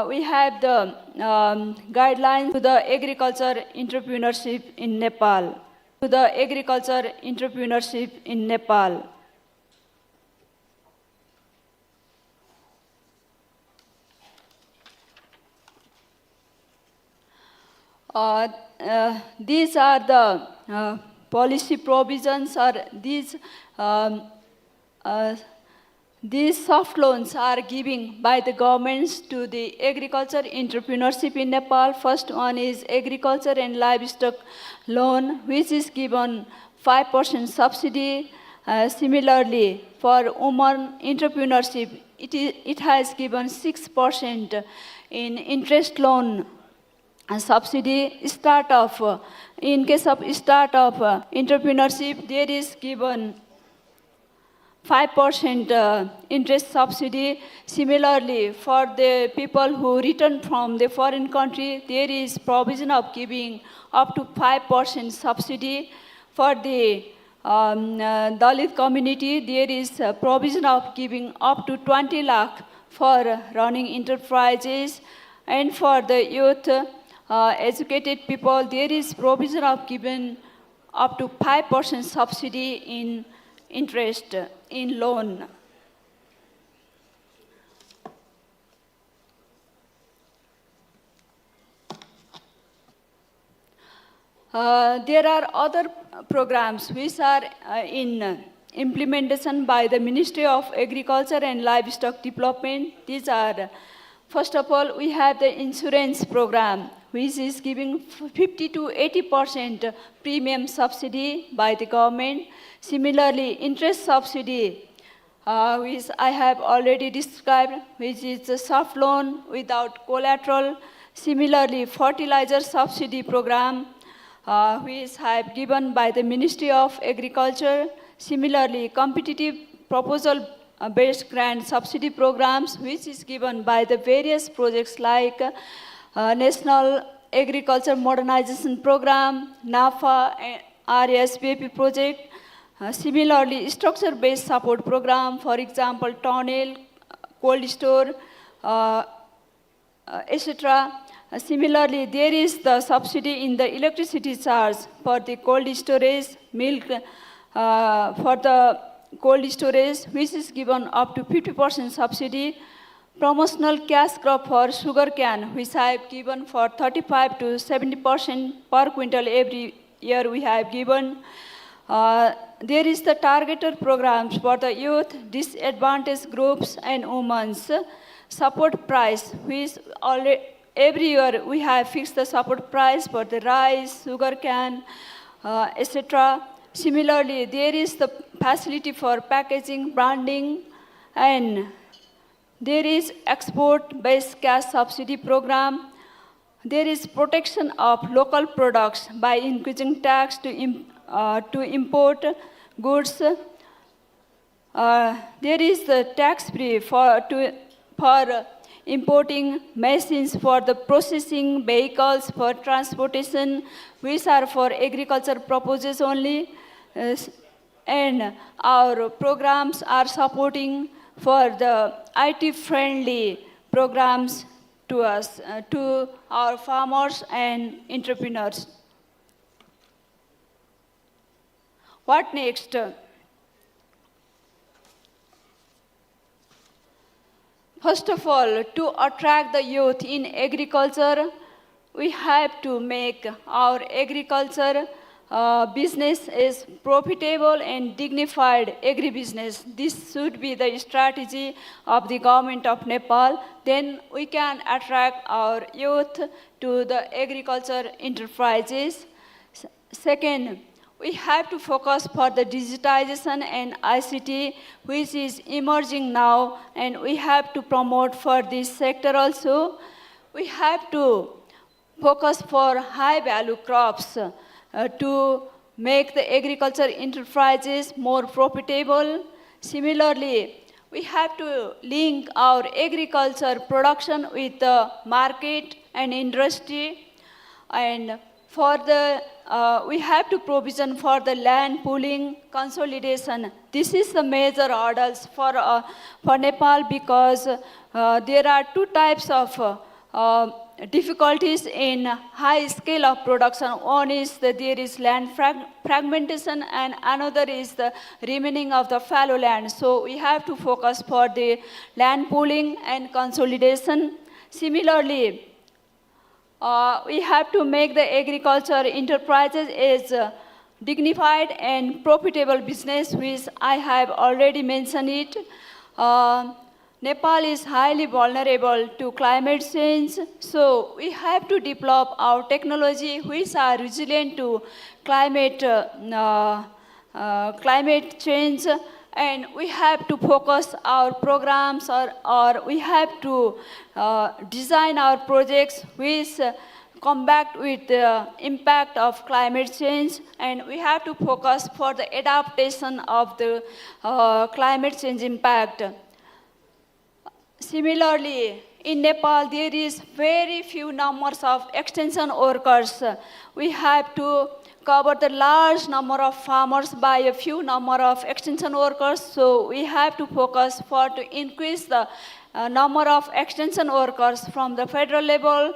we have the guidelines to the agriculture entrepreneurship in Nepal. To the agriculture entrepreneurship in Nepal. These are the policy provisions, or these soft loans are given by the governments to the agriculture entrepreneurship in Nepal. First one is agriculture and livestock loan, which is given 5% subsidy. Similarly, for women entrepreneurship, it has given 6% in interest loan subsidy. Startup, in case of startup entrepreneurship, there is given 5% interest subsidy. Similarly, for the people who return from the foreign country, there is provision of giving up to 5% subsidy. For the Dalit community, there is a provision of giving up to 20 lakh for running enterprises. And for the youth, educated people, there is provision of giving up to 5% subsidy in interest in loan. There are other programs which are in implementation by the Ministry of Agriculture and Livestock Development. These are, first of all, we have the insurance program, which is giving 50 to 80% premium subsidy by the government. Similarly, interest subsidy, which I have already described, which is a soft loan without collateral. Similarly, fertilizer subsidy program, which have given by the Ministry of Agriculture. Similarly, competitive proposal-based grant subsidy programs, which is given by the various projects like National Agriculture Modernization Program, NAFA, and RSPP project. Similarly, structure-based support program, for example, tunnel, cold store, etc. Similarly, there is the subsidy in the electricity charge for the cold storage, milk for the cold storage, which is given up to 50% subsidy. Promotional cash crop for sugar cane, which I have given for 35 to 70% per quintal every year we have given. There is the targeted programs for the youth, disadvantaged groups, and women's support price, which already every year we have fixed the support price for the rice, sugar cane, etc. Similarly, there is the facility for packaging, branding, and there is export-based cash subsidy program. There is protection of local products by increasing tax to import goods. There is the tax-free for importing machines for the processing, vehicles for transportation, which are for agriculture purposes only. And our programs are supporting for the IT-friendly programs to us, to our farmers and entrepreneurs. What next? First of all, to attract the youth in agriculture, we have to make our agriculture business is profitable and dignified agribusiness. This should be the strategy of the government of Nepal. Then we can attract our youth to the agriculture enterprises. Second, we have to focus for the digitization and ICT, which is emerging now, and we have to promote for this sector also. We have to focus for high-value crops to make the agriculture enterprises more profitable. Similarly, we have to link our agriculture production with the market and industry, and for the we have to provision for the land pooling consolidation. This is the major hurdles for Nepal, because there are two types of difficulties in high scale of production. One is that there is land fragmentation, and another is the remaining of the fallow land. So we have to focus for the land pooling and consolidation. Similarly, we have to make the agriculture enterprises as dignified and profitable business, which I have already mentioned it. Nepal is highly vulnerable to climate change, so we have to develop our technology which are resilient to climate change, and we have to focus our programs, or we have to design our projects which combat with the impact of climate change, and we have to focus for the adaptation of the climate change impact. Similarly, in Nepal, there is very few numbers of extension workers. We have to cover the large number of farmers by a few number of extension workers. So we have to focus to increase the number of extension workers from the federal level,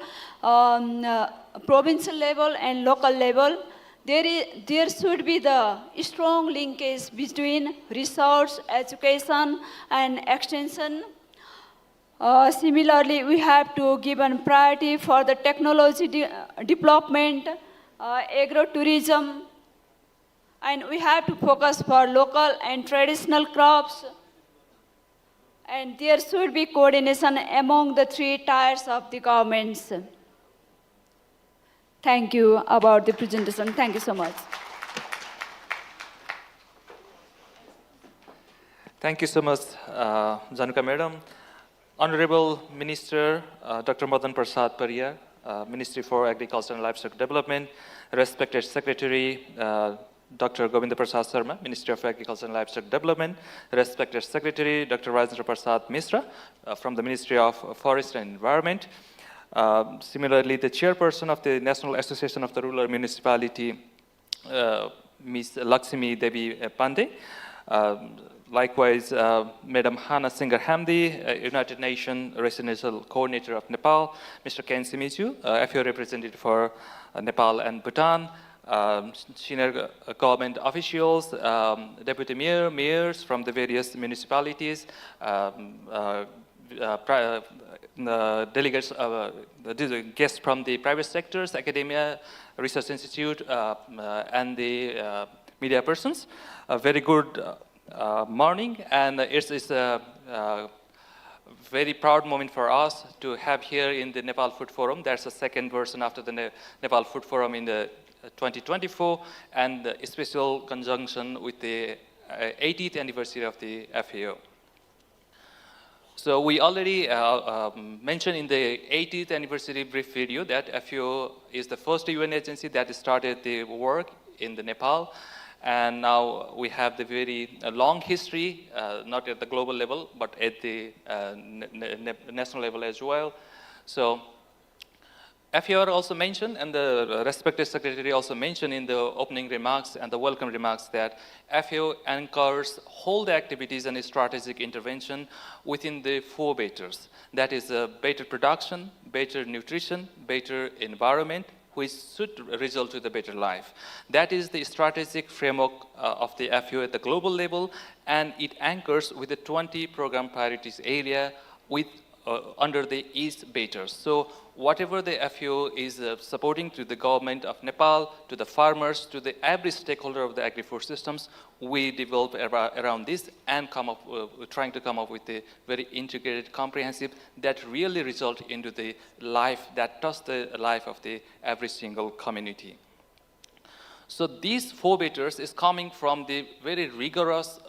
provincial level, and local level. There should be the strong linkage between research, education, and extension. Similarly, we have to give a priority for the technology development, agro-tourism, and we have to focus for local and traditional crops. And there should be coordination among the three tiers of the governments. Thank you about the presentation. Thank you so much. Thank you so much, Januka Madam. Honorable Minister Dr. Madan Prasad Pariyar, Ministry for Agriculture and Livestock Development, respected Secretary Dr. Govinda Prasad Sharma, Ministry of Agriculture and Livestock Development, respected Secretary Dr. Rajendra Prasad Misra from the Ministry of Forest and Environment. Similarly, the Chairperson of the National Association of the Rural Municipality, Ms. Lakshmi Devi Pandey. Likewise, Madam Hana Singer Hamdi, United Nations Residential Coordinator of Nepal, Mr. Ken Simichu, FAO representative for Nepal and Bhutan, senior government officials, deputy mayors from the various municipalities, delegates, guests from the private sectors, academia, research institute, and the media persons. A very good morning, and it's a very proud moment for us to have here in the Nepal Food Forum. There's a second version after the Nepal Food Forum in the 2024, and a special conjunction with the 80th anniversary of the FAO. So we already mentioned in the 80th anniversary brief video that FAO is the first UN agency that started the work in the Nepal. And now we have the very long history, not at the global level, but at the national level as well. So FAO also mentioned, and the respected secretary also mentioned in the opening remarks and the welcome remarks, that FAO anchors whole the activities and strategic intervention within the 4 betters. That is better production, better nutrition, better environment, which should result to the better life. That is the strategic framework of the FAO at the global level, and it anchors with the 20 program priorities area with under the each betters. So whatever the FAO is supporting to the government of Nepal, to the farmers, to the every stakeholder of the agri-food systems, we develop around this and trying to come up with a very integrated, comprehensive, that really result into the life, that touch the life of the every single community. So these 4 betters is coming from the very rigorous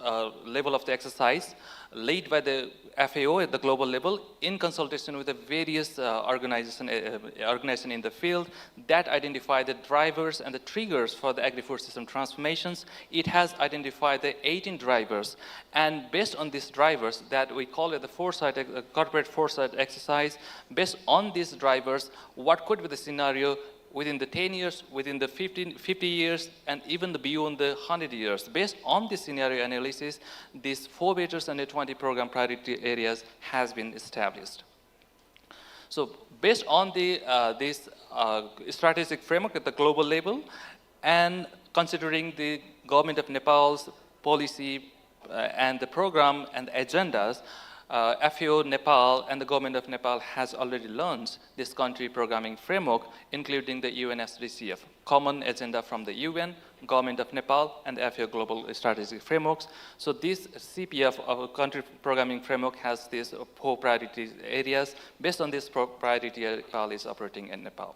level of the exercise led by the FAO at the global level in consultation with the various organizations in the field that identify the drivers and the triggers for the agri-food system transformations. It has identified the 18 drivers, and based on these drivers that we call it the foresight, corporate foresight exercise, based on these drivers, what could be the scenario within the 10 years, within the 50 years, and even beyond the 100 years. Based on this scenario analysis, these 4 betters and the 20 program priority areas has been established. So based on this strategic framework at the global level, and considering the government of Nepal's policy and the program and the agendas, FAO Nepal and the government of Nepal has already launched this country programming framework, including the UNSDCF, common agenda from the UN, government of Nepal, and the FAO global strategic frameworks. So this CPF, our country programming framework, has these 4 priority areas. Based on this priority area, Nepal is operating in Nepal.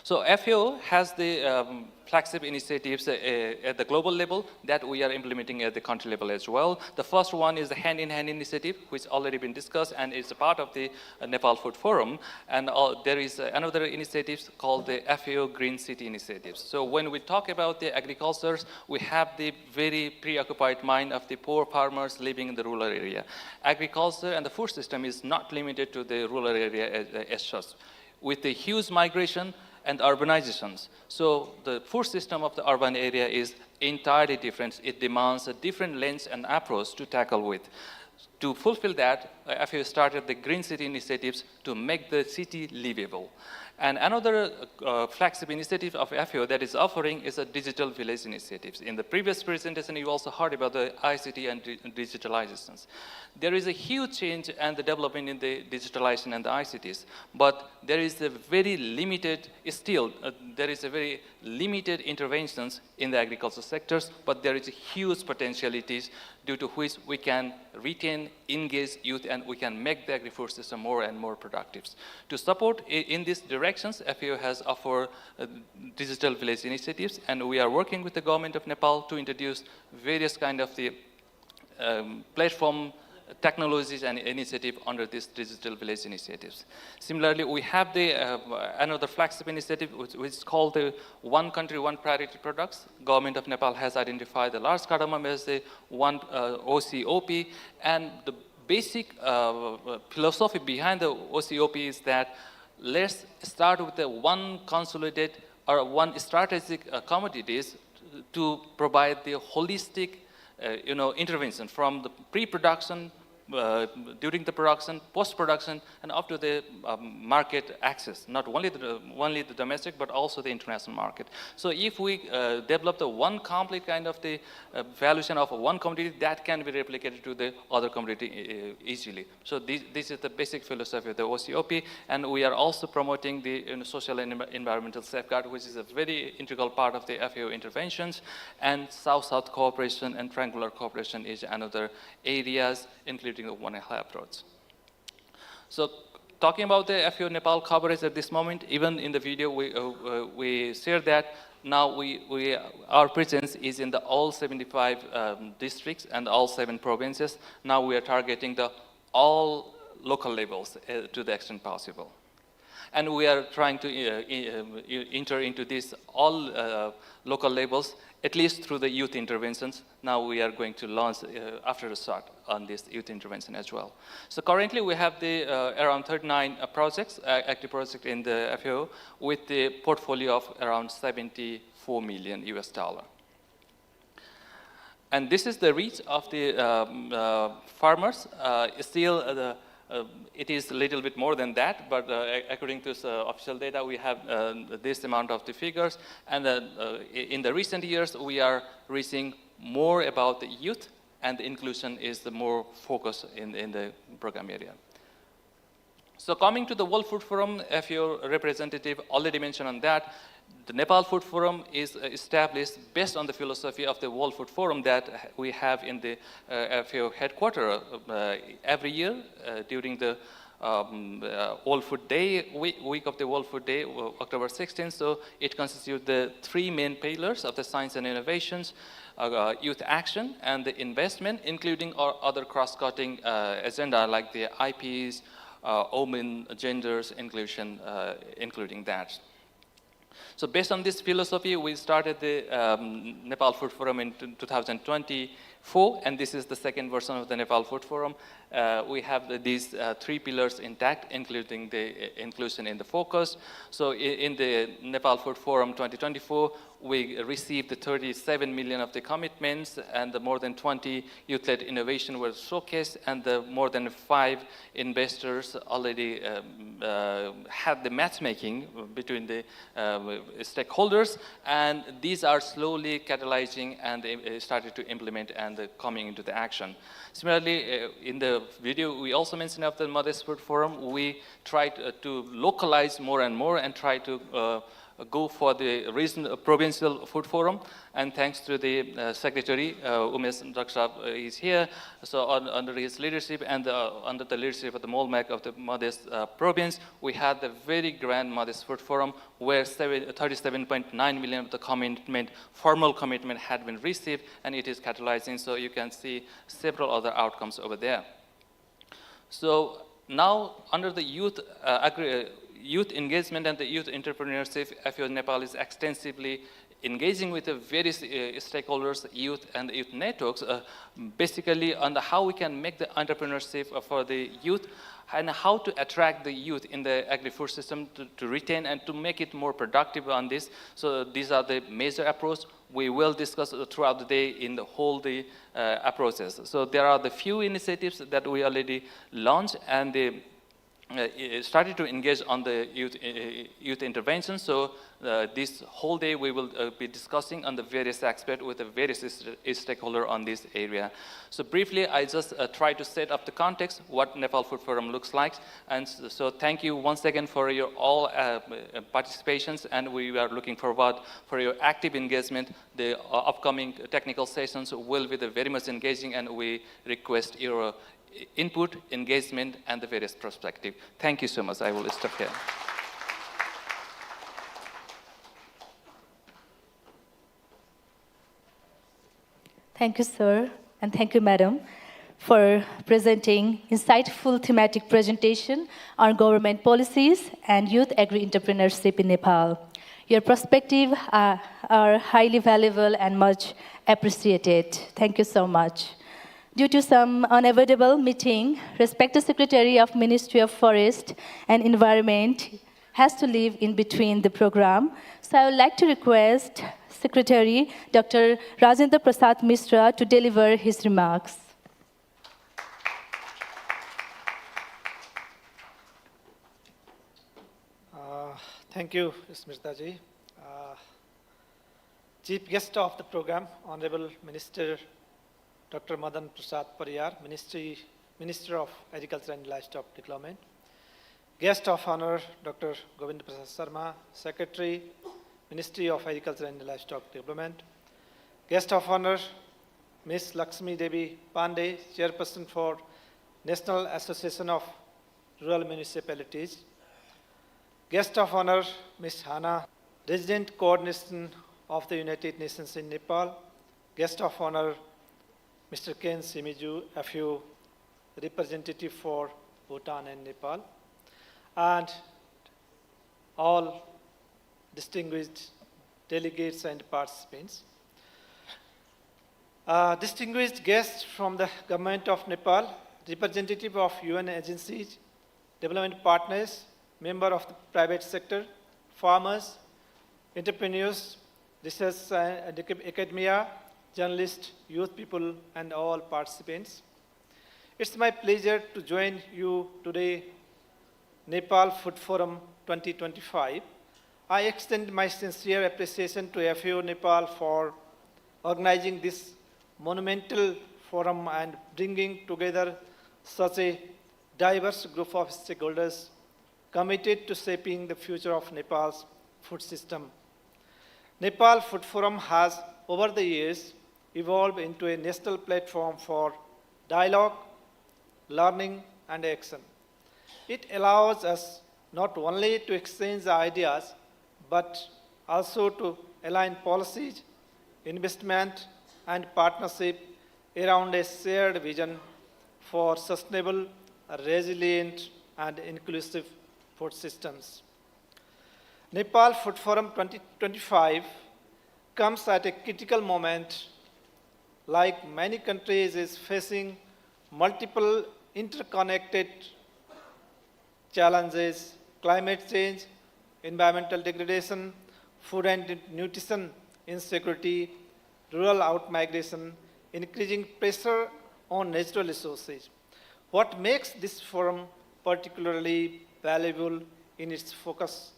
So FAO has the flagship initiatives at the global level that we are implementing at the country level as well. The first one is the hand-in-hand initiative, which already been discussed and is a part of the Nepal Food Forum. And there is another initiative called the FAO Green City Initiatives. So when we talk about the agricultures, we have the very preoccupied mind of the poor farmers living in the rural area. Agriculture and the food system is not limited to the rural area as such. With the huge migration and urbanizations. So the food system of the urban area is entirely different. It demands a different lens and approach to tackle with. To fulfill that, FAO started the Green City initiatives to make the city livable. And another flagship initiative of FAO that is offering is a digital village initiatives. In the previous presentation, you also heard about the ICT and digitalizations. There is a huge change and the development in the digitalization and the ICTs, but there is a very limited, there is a very limited interventions in the agricultural sectors, but there is huge potentialities due to which we can retain, engage youth, and we can make the agri-food system more and more productive. To support in these directions, FAO has offered digital village initiatives, and we are working with the government of Nepal to introduce various kind of the platform technologies and initiative under these digital village initiatives. Similarly, we have the another flagship initiative which is called the One Country, One Priority Products. Government of Nepal has identified the large cardamom as the one OCOP, and the basic philosophy behind the OCOP is that let's start with the one consolidated or one strategic commodities to provide the holistic intervention from the pre-production, during the production, post-production, and up to the market access, not only the domestic, but also the international market. So if we develop the one complete kind of the valuation of one commodity, that can be replicated to the other commodity easily. So this is the basic philosophy of the OCOP, and we are also promoting the social and environmental safeguard, which is a very integral part of the FAO interventions, and South-South cooperation and triangular cooperation is another areas, including the One Health approach. So talking about the FAO Nepal coverage at this moment, even in the video we shared that now our presence is in all 75 districts and all 7 provinces. Now we are targeting all local levels to the extent possible. And we are trying to enter into this all local levels, at least through the youth interventions. Now we are going to launch after a start on this youth intervention as well. So currently we have the around 39 projects, active projects in the FAO, with the portfolio of around $74 million US. And this is the reach of the farmers. Still, it is a little bit more than that, but according to official data, we have this amount of the figures. And in the recent years, we are reaching more about the youth, and the inclusion is the more focus in the program area. So coming to the World Food Forum, FAO representative already mentioned on that. The Nepal Food Forum is established based on the philosophy of the World Food Forum that we have in the FAO headquarters every year during the World Food Day, week of the World Food Day, October 16th. So it constitutes the 3 main pillars of the science and innovations, youth action, and the investment, including our other cross-cutting agenda like the IPs, women, genders, inclusion, including that. So based on this philosophy, we started the Nepal Food Forum in 2024, and this is the second version of the Nepal Food Forum. We have these 3 pillars intact, including the inclusion in the focus. So in the Nepal Food Forum 2024, we received the 37 million of the commitments, and the more than 20 youth-led innovation were showcased, and the more than 5 investors already had the matchmaking between the stakeholders, and these are slowly catalyzing and they started to implement and coming into the action. Similarly, in the video, we also mentioned of the Modest Food Forum, we tried to localize more and more and try to go for the provincial food forum, and thanks to the secretary, Umesh Daksha is here. So under his leadership and under the leadership of the MOLMAC of the Modest province, we had the very grand Modest Food Forum where 37.9 million of the commitment, formal commitment had been received, and it is catalyzing. So you can see several other outcomes over there. So now under the youth engagement and the youth entrepreneurship, FAO Nepal is extensively engaging with the various stakeholders, youth and youth networks, basically on how we can make the entrepreneurship for the youth and how to attract the youth in the agri-food system to retain and to make it more productive on this. So these are the major approach. We will discuss throughout the day in the whole day approaches. So there are the few initiatives that we already launched, and they started to engage on the youth intervention. So this whole day we will be discussing on the various aspects with the various stakeholders on this area. So briefly, I just try to set up the context, what Nepal Food Forum looks like. And so thank you once again for your all participations, and we are looking forward for your active engagement. The upcoming technical sessions will be very much engaging, and we request your input, engagement, and the various perspective. Thank you so much. I will stop here. Thank you, sir, and thank you, madam, for presenting insightful thematic presentation on government policies and youth agri-entrepreneurship in Nepal. Your perspective are highly valuable and much appreciated. Thank you so much. Due to some unavoidable meeting, respected Secretary of Ministry of Forest and Environment has to leave in between the program. So I would like to request Secretary Dr. Rajendra Prasad Mishra to deliver his remarks. Thank you, Smrita ji. Chief guest of the program, Honorable Minister Dr. Madan Prasad Pariyar, Minister of Agriculture and Livestock Development. Guest of Honor, Dr. Govind Prasad Sharma, Secretary, Ministry of Agriculture and Livestock Development. Guest of Honor, Ms. Lakshmi Devi Pandey, Chairperson for National Association of rural municipalities. Guest of honor, Ms. Hana, Resident Coordination of the United Nations in Nepal. Guest of honor, Mr. Ken Simiju, FAO representative for Bhutan and Nepal, and all distinguished delegates and participants. Distinguished guests from the Government of Nepal, representative of UN agencies, development partners, member of the private sector, farmers, entrepreneurs, research and academia, journalists, youth people, and all participants. It's my pleasure to join you today, Nepal Food Forum 2025. I extend my sincere appreciation to FAO Nepal for organizing this monumental forum and bringing together such a diverse group of stakeholders committed to shaping the future of Nepal's food system. Nepal Food Forum has, over the years, evolved into a national platform for dialogue, learning, and action. It allows us not only to exchange ideas, but also to align policies, investment, and partnership around a shared vision for sustainable, resilient, and inclusive food systems. Nepal Food Forum 2025 comes at a critical moment. Like many countries, is facing multiple interconnected challenges: climate change, environmental degradation, food and nutrition insecurity, rural outmigration, increasing pressure on natural resources. What makes this forum particularly valuable in its focus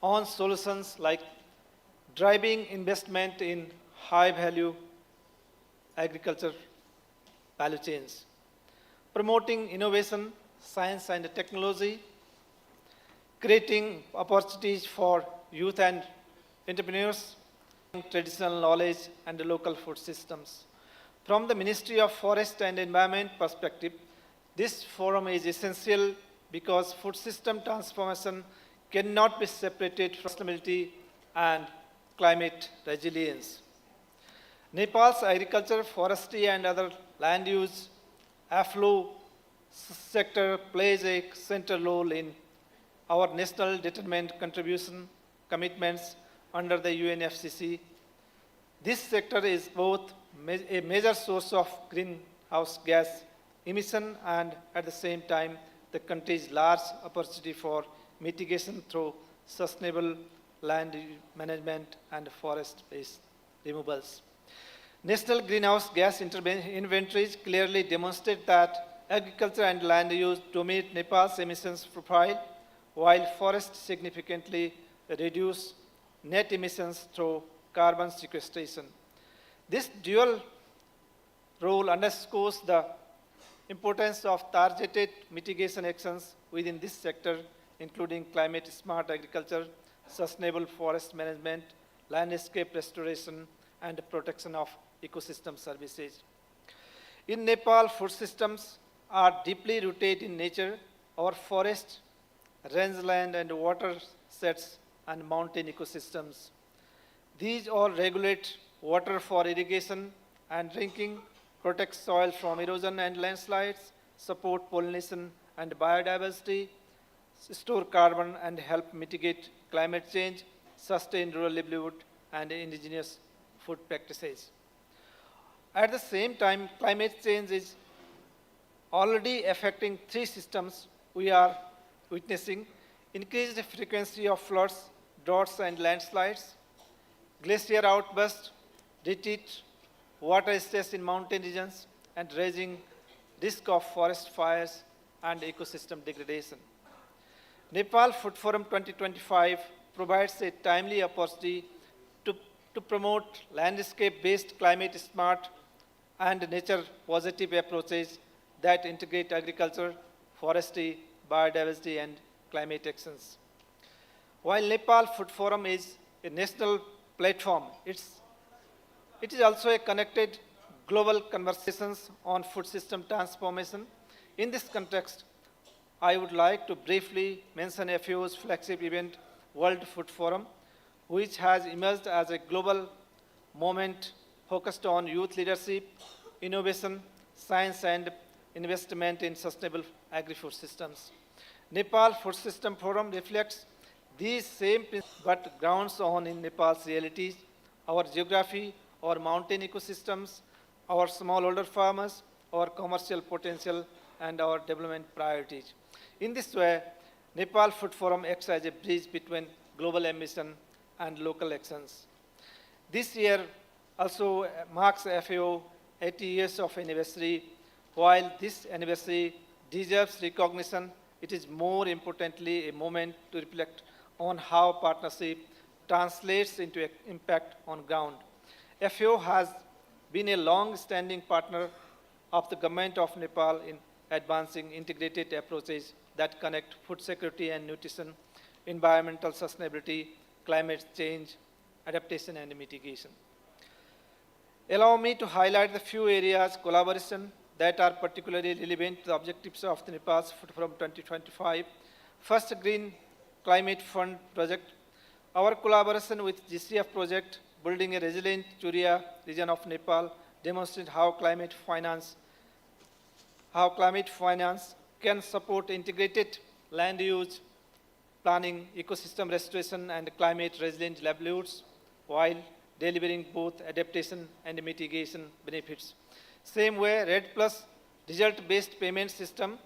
on solutions like driving investment in high-value agriculture value chains, promoting innovation, science and technology, creating opportunities for youth and entrepreneurs, traditional knowledge and local food systems. From the Ministry of Forest and Environment perspective, this forum is essential because food system transformation cannot be separated from sustainability and climate resilience. Nepal's agriculture, forestry, and other land use affluent sector plays a central role in our national determined contribution commitments under the UNFCCC. This sector is both a major source of greenhouse gas emission and at the same time the country's large opportunity for mitigation through sustainable land management and forest-based removals. National greenhouse gas inventories clearly demonstrate that agriculture and land use dominate Nepal's emissions profile, while forests significantly reduce net emissions through carbon sequestration. This dual role underscores the importance of targeted mitigation actions within this sector, including climate-smart agriculture, sustainable forest management, landscape restoration, and protection of ecosystem services. In Nepal, food systems are deeply rooted in nature. Our forests, rangeland, and watersheds and mountain ecosystems. These all regulate water for irrigation and drinking, protect soil from erosion and landslides, support pollination and biodiversity, store carbon and help mitigate climate change, sustain rural livelihood and indigenous food practices. At the same time, climate change is already affecting three systems we are witnessing: increased frequency of floods, droughts and landslides, glacier outbursts, retreat, water stress in mountain regions, and rising risk of forest fires and ecosystem degradation. Nepal Food Forum 2025 provides a timely opportunity to promote landscape-based climate-smart and nature-positive approaches that integrate agriculture, forestry, biodiversity, and climate actions. While Nepal Food Forum is a national platform, it is also a connected global conversations on food system transformation. In this context, I would like to briefly mention FAO's flagship event, World Food Forum, which has emerged as a global movement focused on youth leadership, innovation, science, and investment in sustainable agri-food systems. Nepal Food System Forum reflects these same principles but grounds on in Nepal's realities, our geography, our mountain ecosystems, our smallholder farmers, our commercial potential, and our development priorities. In this way, Nepal Food Forum acts as a bridge between global ambition and local actions. This year also marks FAO 80 years of anniversary. While this anniversary deserves recognition, it is more importantly a moment to reflect on how partnership translates into impact on ground. FAO has been a long-standing partner of the government of Nepal in advancing integrated approaches that connect food security and nutrition, environmental sustainability, climate change, adaptation, and mitigation. Allow me to highlight the few areas collaboration that are particularly relevant to the objectives of the Nepal's Food Forum 2025. First, Green Climate Fund project. Our collaboration with GCF project, building a resilient Churia region of Nepal, demonstrates how climate finance can support integrated land use, planning, ecosystem restoration, and climate resilient livelihoods, while delivering both adaptation and mitigation benefits. Same way, RED Plus result-based payment system.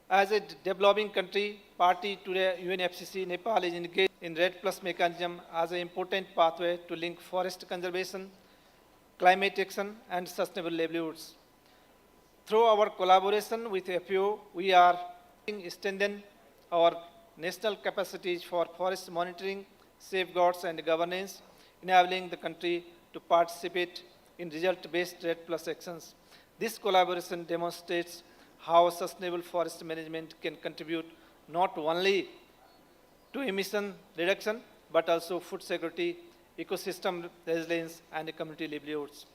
As a developing country, party to the UNFCCC, Nepal is engaged in RED Plus mechanism as an important pathway to link forest conservation, climate action, and sustainable livelihoods. Through our collaboration with FAO, we are extending our national capacities for forest monitoring, safeguards, and governance, enabling the country to participate in result-based RED Plus actions. This collaboration demonstrates how sustainable forest management can contribute not only to emission reduction, but also food security, ecosystem resilience, and community livelihoods.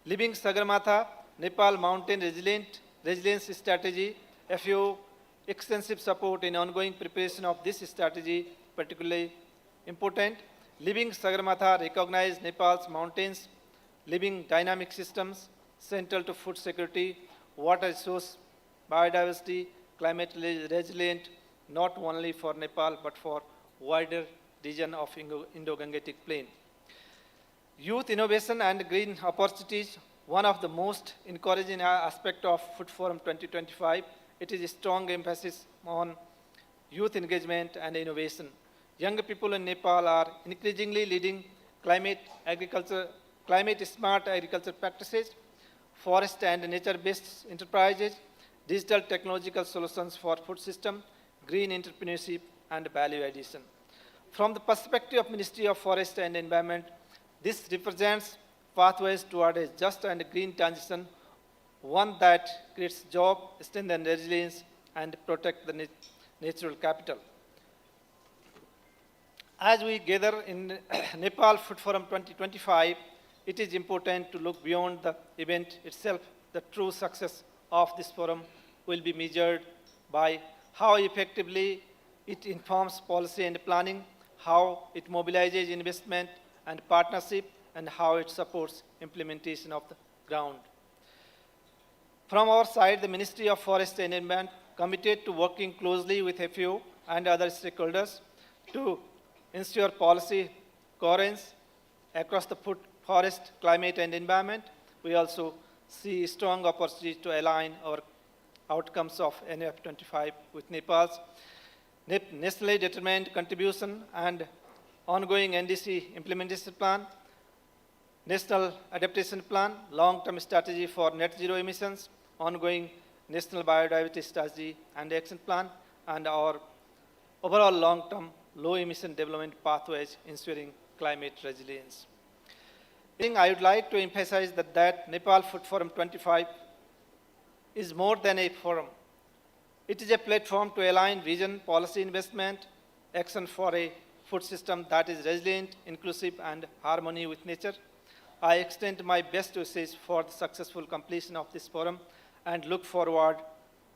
Living Sagarmatha, Nepal Mountain Resilience Strategy, FAO extensive support in ongoing preparation of this strategy, particularly important. Living Sagarmatha recognizes Nepal's mountains, living dynamic systems, central to food security, water resource, biodiversity, climate resilient, not only for Nepal, but for wider region of Indo-Gangetic Plain. Youth innovation and green opportunities, one of the most encouraging aspects of Food Forum 2025. It is a strong emphasis on youth engagement and innovation. Young people in Nepal are increasingly leading climate-smart agriculture practices, forest and nature-based enterprises, digital technological solutions for food system, green entrepreneurship, and value addition. From the perspective of Ministry of Forest and Environment, this represents pathways toward a just and green transition, one that creates jobs, strengthens resilience, and protects the natural capital. As we gather in Nepal Food Forum 2025, it is important to look beyond the event itself. The true success of this forum will be measured by how effectively it informs policy and planning, how it mobilizes investment and partnership, and how it supports implementation of the ground. From our side, the Ministry of Forest and Environment committed to working closely with FAO and other stakeholders to ensure policy coherence across the food, forest, climate, and environment. We also see strong opportunity to align our outcomes of NF25 with Nepal's nationally determined contribution and ongoing NDC implementation plan, national adaptation plan, long-term strategy for net zero emissions, ongoing national biodiversity strategy and action plan, and our overall long-term low-emission development pathways ensuring climate resilience. I would like to emphasize that Nepal Food Forum 25 is more than a forum. It is a platform to align vision, policy investment, action for a food system that is resilient, inclusive, and harmony with nature. I extend my best wishes for the successful completion of this forum and look forward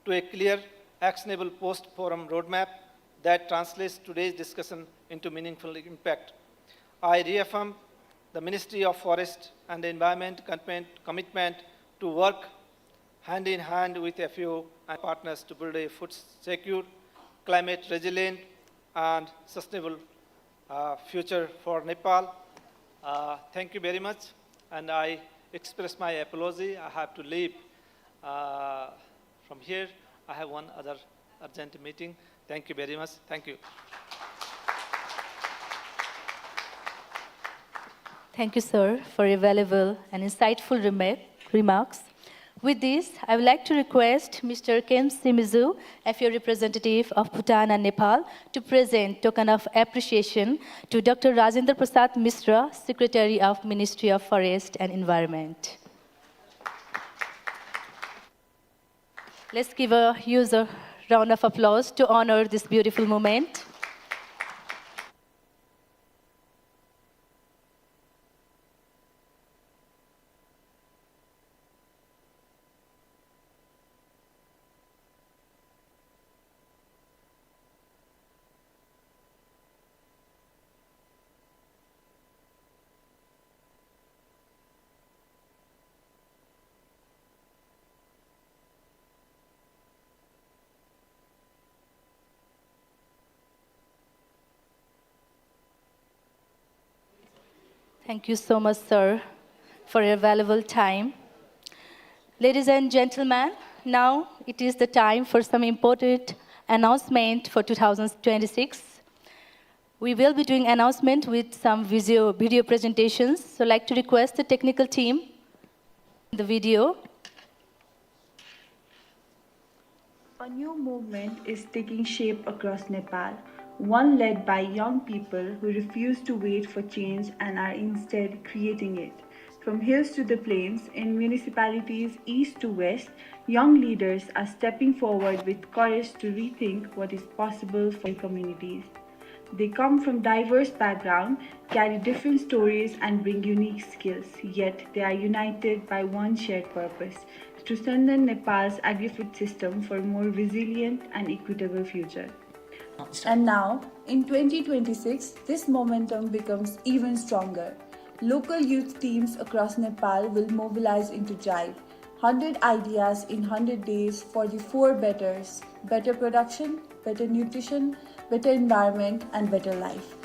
to a clear actionable post-forum roadmap that translates today's discussion into meaningful impact. I reaffirm the Ministry of Forest and the Environment commitment to work hand in hand with FAO and partners to build a food secure, climate resilient, and sustainable future for Nepal. Thank you very much, and I express my apology. I have to leave from here. I have one other urgent meeting. Thank you very much. Thank you. Thank you, sir, for your valuable and insightful remarks. With this, I would like to request Mr. Kem Simizu, FAO representative of Bhutan and Nepal, to present token of appreciation to Dr. Rajendra Prasad Misra, Secretary of Ministry of Forest and Environment. Let's give a huge round of applause to honor this beautiful moment. Thank you so much, sir, for your valuable time. Ladies and gentlemen, now it is the time for some important announcement for 2026. We will be doing announcement with some video presentations. So I'd like to request the technical team, the video. A new movement is taking shape across Nepal, one led by young people who refuse to wait for change and are instead creating it. From hills to the plains, in municipalities east to west, young leaders are stepping forward with courage to rethink what is possible for communities. They come from diverse backgrounds, carry different stories, and bring unique skills, yet they are united by one shared purpose: to strengthen Nepal's agri-food system for a more resilient and equitable future. And now, in 2026, this momentum becomes even stronger. Local youth teams across Nepal will mobilize into Drive. 100 ideas in 100 days for the 4 betters: better production, better nutrition, better environment, and better life.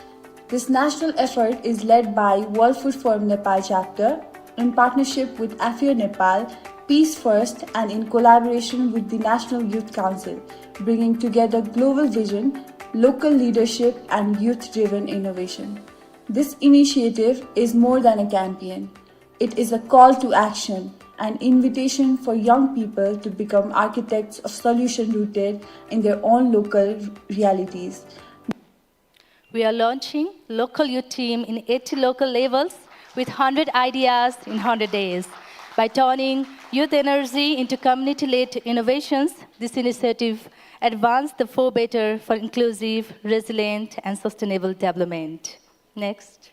This national effort is led by World Food Forum Nepal chapter in partnership with FAO Nepal, Peace First, and in collaboration with the National Youth Council, bringing together global vision, local leadership, and youth-driven innovation. This initiative is more than a campaign. It is a call to action, an invitation for young people to become architects of solutions rooted in their own local realities. We are launching local youth team in 80 local levels with 100 ideas in 100 days. By turning youth energy into community-led innovations, this initiative advanced the 4 better for inclusive, resilient, and sustainable development. Next.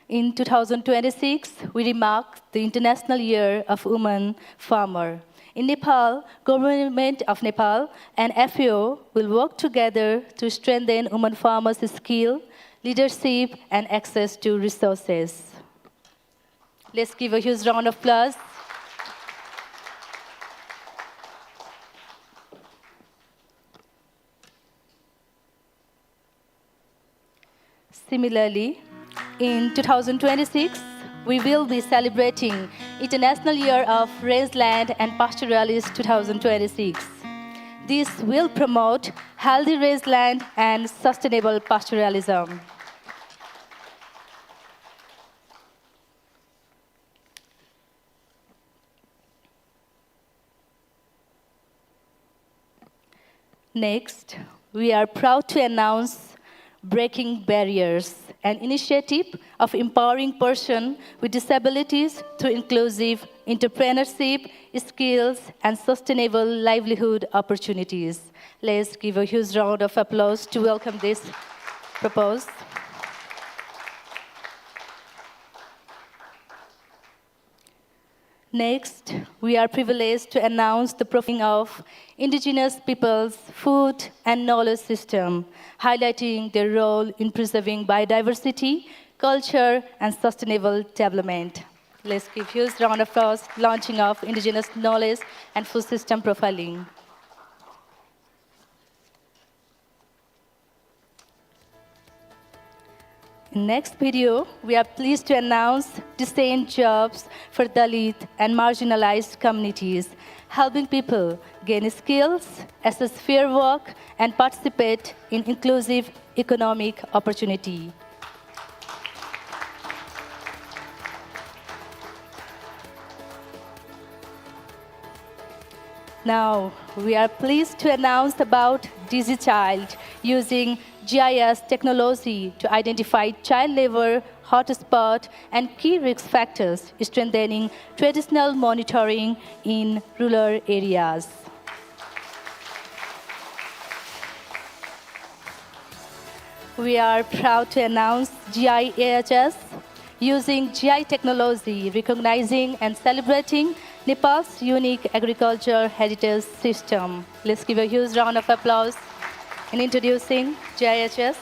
In 2026, we mark the International Year of Women Farmer. In Nepal, Government of Nepal and FAO will work together to strengthen women farmers' skill, leadership, and access to resources. Let's give a huge round of applause. Similarly, in 2026, we will be celebrating International Year of Rangeland and Pastoralist 2026. This will promote healthy rangeland and sustainable pastoralism. Next, we are proud to announce Breaking Barriers, an initiative of empowering persons with disabilities through inclusive entrepreneurship, skills, and sustainable livelihood opportunities. Let's give a huge round of applause to welcome this proposal. Next, we are privileged to announce the profiling of indigenous peoples' food and knowledge system, highlighting their role in preserving biodiversity, culture, and sustainable development. Let's give huge round of applause launching of indigenous knowledge and food system profiling. In next video, we are pleased to announce distinct jobs for Dalit and marginalized communities, helping people gain skills, assess fair work, and participate in inclusive economic opportunity. Now, we are pleased to announce about DigiChild using GIS technology to identify child labor, hotspot, and key risk factors, strengthening traditional monitoring in rural areas. We are proud to announce GIAHS using GI technology, recognizing and celebrating Nepal's unique agriculture heritage system. Let's give a huge round of applause in introducing GIHS.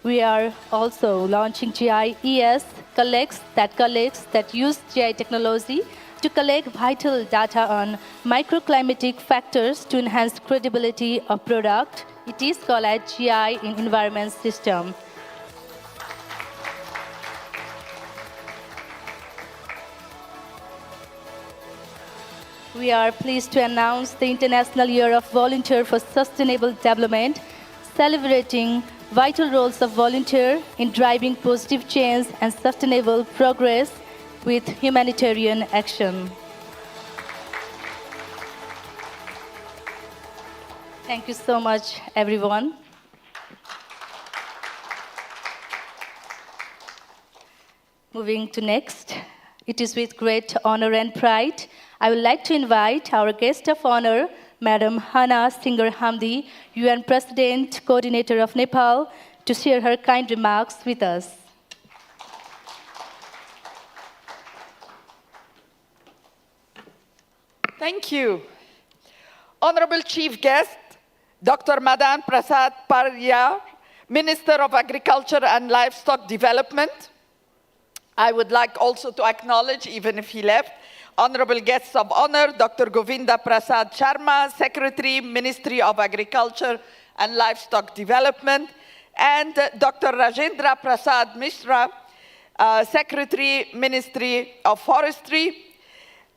We are also launching GIES that use GI technology to collect vital data on microclimatic factors to enhance credibility of product. It is called as GI in environment system. We are pleased to announce the International Year of Volunteer for Sustainable Development, celebrating vital roles of volunteer in driving positive change and sustainable progress with humanitarian action. Thank you so much, everyone. Moving to next, it is with great honor and pride I would like to invite our guest of honor, Madam Hana Singer Hamdi, UN President, Coordinator of Nepal, to share her kind remarks with us. Thank you. Honorable Chief Guest, Dr. Madan Prasad Pariyar, Minister of Agriculture and Livestock Development. I would like also to acknowledge, even if he left, honorable guests of honor, Dr. Govinda Prasad Sharma, Secretary, Ministry of Agriculture and Livestock Development, and Dr. Rajendra Prasad Mishra, Secretary, Ministry of Forestry.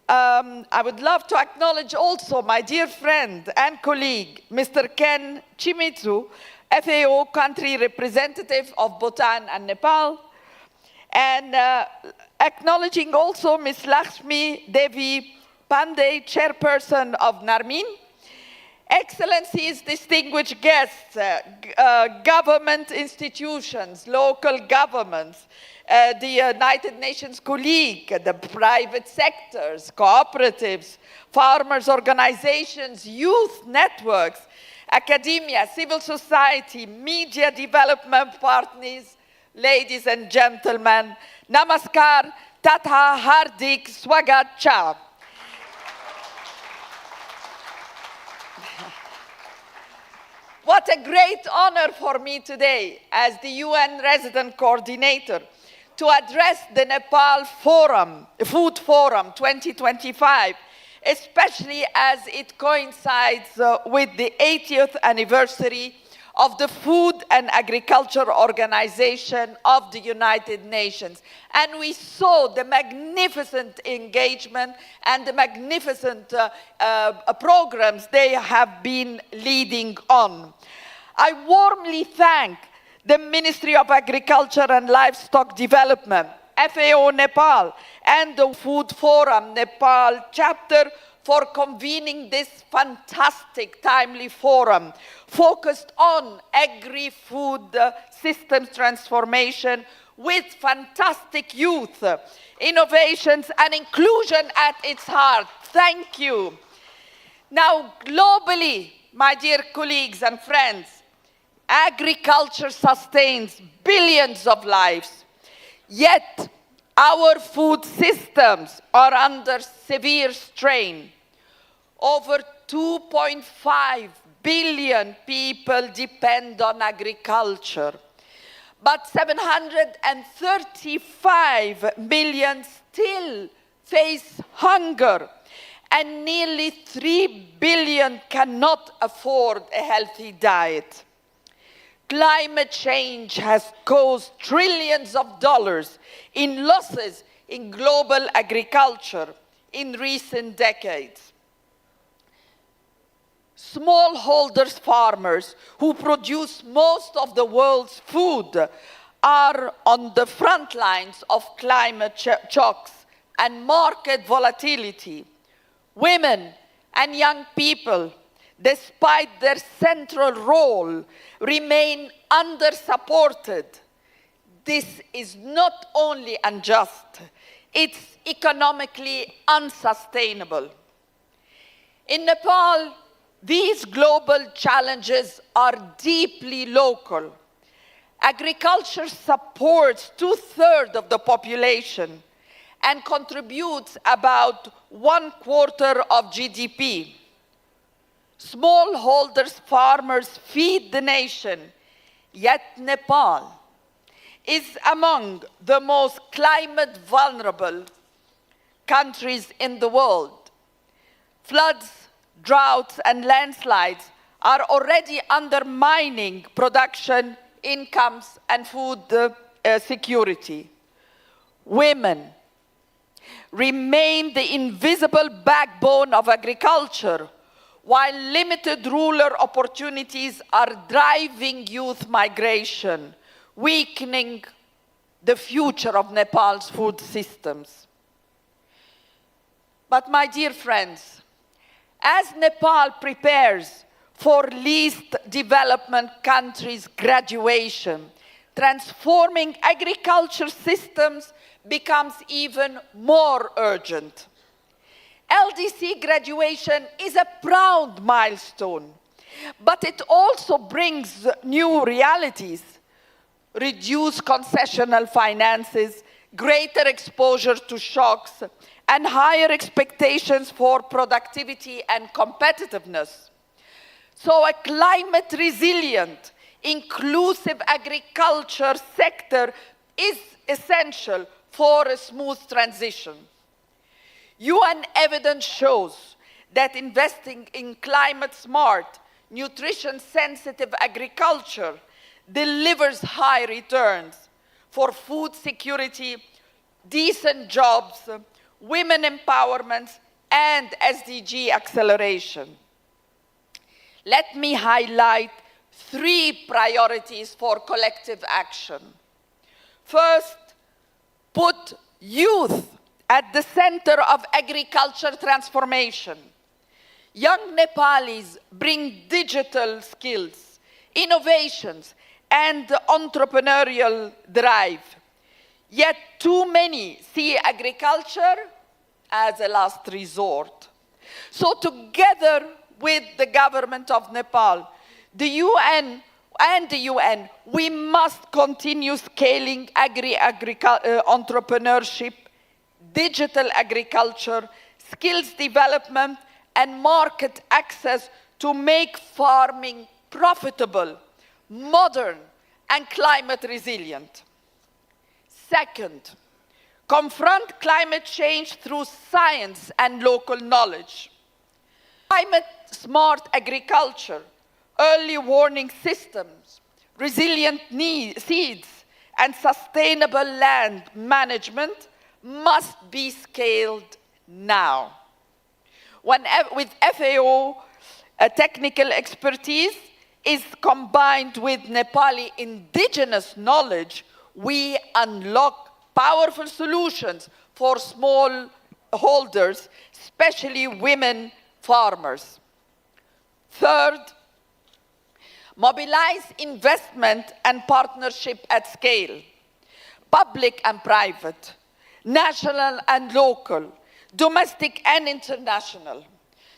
I would love to acknowledge also my dear friend and colleague, Mr. Ken Chimitsu, FAO Country Representative of Bhutan and Nepal, and acknowledging also Ms. Lakshmi Devi Pandey, Chairperson of Narmin, Excellencies, distinguished guests, government institutions, local governments, the United Nations colleague, the private sectors, cooperatives, farmers' organizations, youth networks, academia, civil society, media development partners, ladies and gentlemen, namaskar, tatha hardik swagat cha. What a great honor for me today as the UN Resident Coordinator to address the Nepal Food Forum 2025, especially as it coincides with the 80th anniversary of the Food and Agriculture Organization of the United Nations. And we saw the magnificent engagement and the magnificent programs they have been leading on. I warmly thank the Ministry of Agriculture and Livestock Development, FAO Nepal, and the Food Forum Nepal chapter for convening this fantastic, timely forum focused on agri-food systems transformation with fantastic youth, innovations and inclusion at its heart. Thank you. Now, globally, my dear colleagues and friends, Agriculture sustains billions of lives, yet our food systems are under severe strain. Over 2.5 billion people depend on agriculture, but 735 million still face hunger, and nearly 3 billion cannot afford a healthy diet. Climate change has caused trillions of dollars in losses in global agriculture in recent decades. Smallholders farmers who produce most of the world's food are on the front lines of climate shocks and market volatility. Women and young people, despite their central role, remain under-supported. This is not only unjust, it's economically unsustainable. In Nepal, these global challenges are deeply local. Agriculture supports 2/3 of the population and contributes about 1/4 of GDP. Smallholders farmers feed the nation, yet Nepal is among the most climate vulnerable countries in the world. Floods, droughts, and landslides are already undermining production, incomes, and food security. Women remain the invisible backbone of agriculture, while limited rural opportunities are driving youth migration, weakening the future of Nepal's food systems. But my dear friends, as Nepal prepares for least development countries' graduation, transforming agriculture systems becomes even more urgent. LDC graduation is a proud milestone, but it also brings new realities: reduced concessional finances, greater exposure to shocks, and higher expectations for productivity and competitiveness. So a climate resilient, inclusive agriculture sector is essential for a smooth transition. UN evidence shows that investing in climate-smart, nutrition-sensitive agriculture delivers high returns for food security, decent jobs, women empowerment, and SDG acceleration. Let me highlight 3 priorities for collective action. First, put youth at the center of agriculture transformation. Young Nepalis bring digital skills, innovations, and entrepreneurial drive. Yet too many see agriculture as a last resort. So together with the government of Nepal, the UN, we must continue scaling entrepreneurship, digital agriculture, skills development, and market access to make farming profitable, modern, and climate resilient. Second, confront climate change through science and local knowledge. Climate-smart agriculture, early warning systems, resilient seeds, and sustainable land management must be scaled now. With FAO, technical expertise is combined with Nepali indigenous knowledge, we unlock powerful solutions for smallholders, especially women farmers. Third, mobilize investment and partnership at scale, public and private, national and local, domestic and international.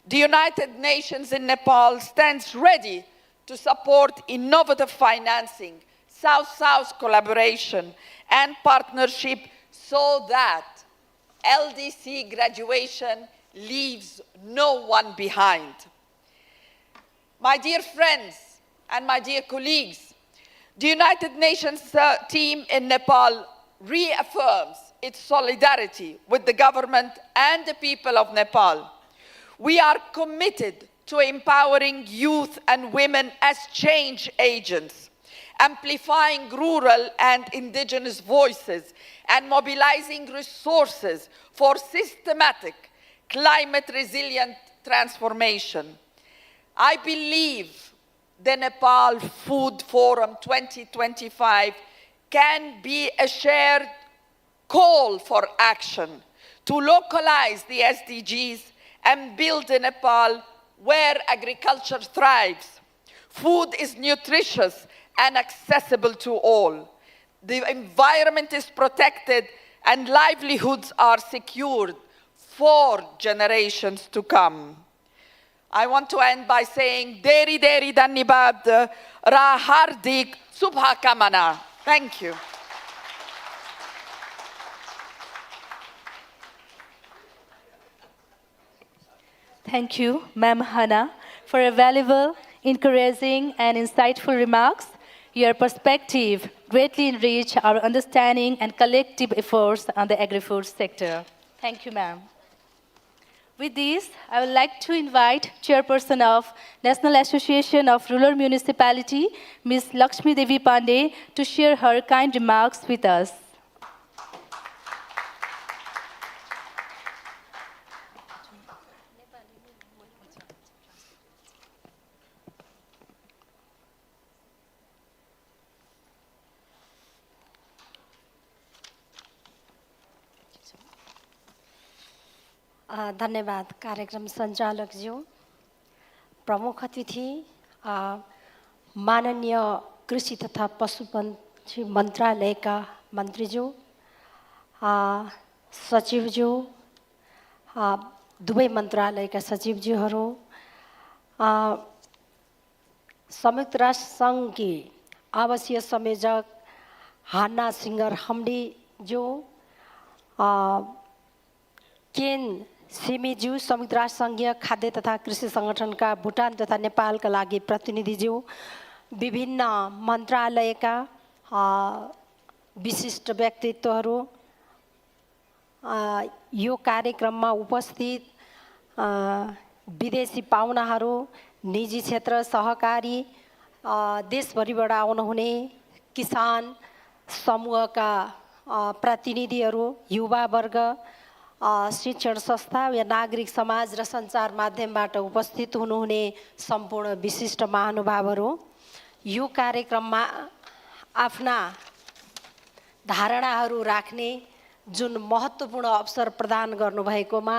The United Nations in Nepal stands ready to support innovative financing, South-South collaboration, and partnership so that LDC graduation leaves no one behind. My dear friends and my dear colleagues, the United Nations team in Nepal reaffirms its solidarity with the government and the people of Nepal. We are committed to empowering youth and women as change agents, amplifying rural and indigenous voices, and mobilizing resources for systematic climate-resilient transformation. I believe the Nepal Food Forum 2025 can be a shared call for action to localize the SDGs and build a Nepal where agriculture thrives. Food is nutritious and accessible to all. The environment is protected and livelihoods are secured for generations to come. I want to end by saying, Deri Deri Dhanyabad Ra Hardik Shubhakamana. Thank you. Thank you, Ma'am Hannah, for a valuable, encouraging, and insightful remarks. Your perspective greatly enrich our understanding and collective efforts on the agri-food sector. Thank you, ma'am. With this, I would like to invite Chairperson of National Association of Rural Municipality, Ms. Lakshmi Devi Pandey, to share her kind remarks with us. धन्यवाद कार्यक्रम सञ्चालक ज्यू, प्रमुख अतिथि, माननीय कृषि तथा पशुपन्छी मन्त्रालयका मन्त्रीज्यू, सचिवज्यू, दुवै मन्त्रालयका सचिवज्यूहरू, संयुक्त राष्ट्र सङ्घकी आवासीय संयोजक हान्ना सिंगर हम्डीज्यू, केन सिमीज्यू, संयुक्त राष्ट्र सङ्घीय खाद्य तथा कृषि सङ्गठनका भुटान तथा नेपालका लागि प्रतिनिधिज्यू, विभिन्न मन्त्रालयका विशिष्ट व्यक्तित्वहरू, यो कार्यक्रममा उपस्थित विदेशी पाहुनाहरू, निजी क्षेत्र सहकारी, देशभरिबाट आउनुहुने किसान समूहका प्रतिनिधिहरू, युवा वर्ग, शिक्षण संस्था या नागरिक समाज र सञ्चार माध्यमबाट उपस्थित हुनुहुने सम्पूर्ण विशिष्ट महानुभावहरू, यो कार्यक्रममा आफ्ना धारणाहरू राख्ने जुन महत्त्वपूर्ण अवसर प्रदान गर्नुभएकोमा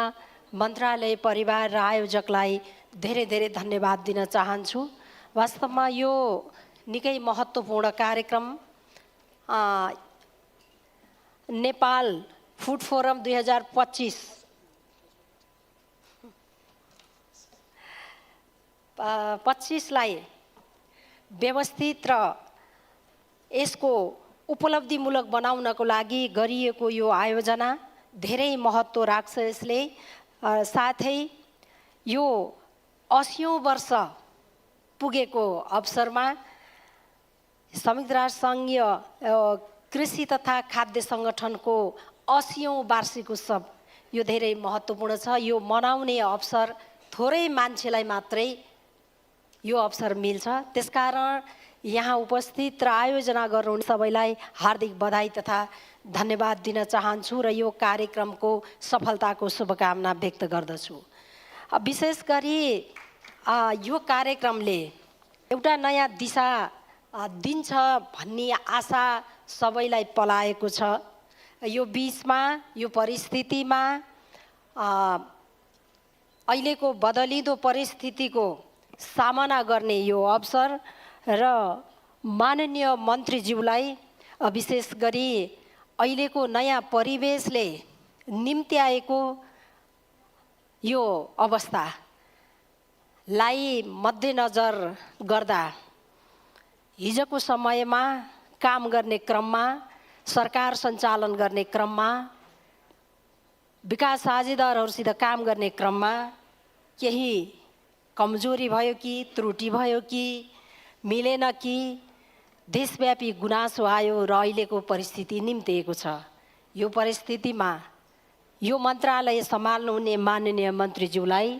मन्त्रालय परिवार र आयोजकलाई धेरै धेरै धन्यवाद दिन चाहन्छु। वास्तवमा यो निकै महत्त्वपूर्ण कार्यक्रम नेपाल फूड फोरम 2025 25लाई व्यवस्थित र यसको उपलब्धिमूलक बनाउनको लागि गरिएको यो आयोजना धेरै महत्त्व राख्छ। यसले साथै यो 80औं वर्ष पुगेको अवसरमा संयुक्त राष्ट्र सङ्घीय कृषि तथा खाद्य सङ्गठनको 80औं वार्षिक उत्सव यो धेरै महत्त्वपूर्ण छ। यो मनाउने अवसर थोरै मान्छेलाई मात्रै यो अवसर मिल्छ। त्यसकारण यहाँ उपस्थित र आयोजना गर्नुहुने सबैलाई हार्दिक बधाई तथा धन्यवाद दिन चाहन्छु र यो कार्यक्रमको सफलताको शुभकामना व्यक्त गर्दछु। विशेष गरी यो कार्यक्रमले एउटा नयाँ दिशा दिन्छ भन्ने आशा सबैलाई पलाएको छ। यो बीचमा यो परिस्थितिमा अहिलेको बदलिदो परिस्थितिको सामना गर्ने यो अवसर र माननीय मन्त्रीज्यूलाई विशेष गरी अहिलेको नयाँ परिवेशले निम्त्याएको यो अवस्था लाई मध्यनजर गर्दा हिजोको समयमा काम गर्ने क्रममा, सरकार सञ्चालन गर्ने क्रममा, विकास साझेदारहरूसित काम गर्ने क्रममा केही कमजोरी भयो कि, त्रुटि भयो कि, मिलेन कि, देशव्यापी गुनासो आयो र अहिलेको परिस्थिति निम्तिएको छ। यो परिस्थितिमा यो मन्त्रालय सम्हाल्नुहुने माननीय मन्त्रीज्यूलाई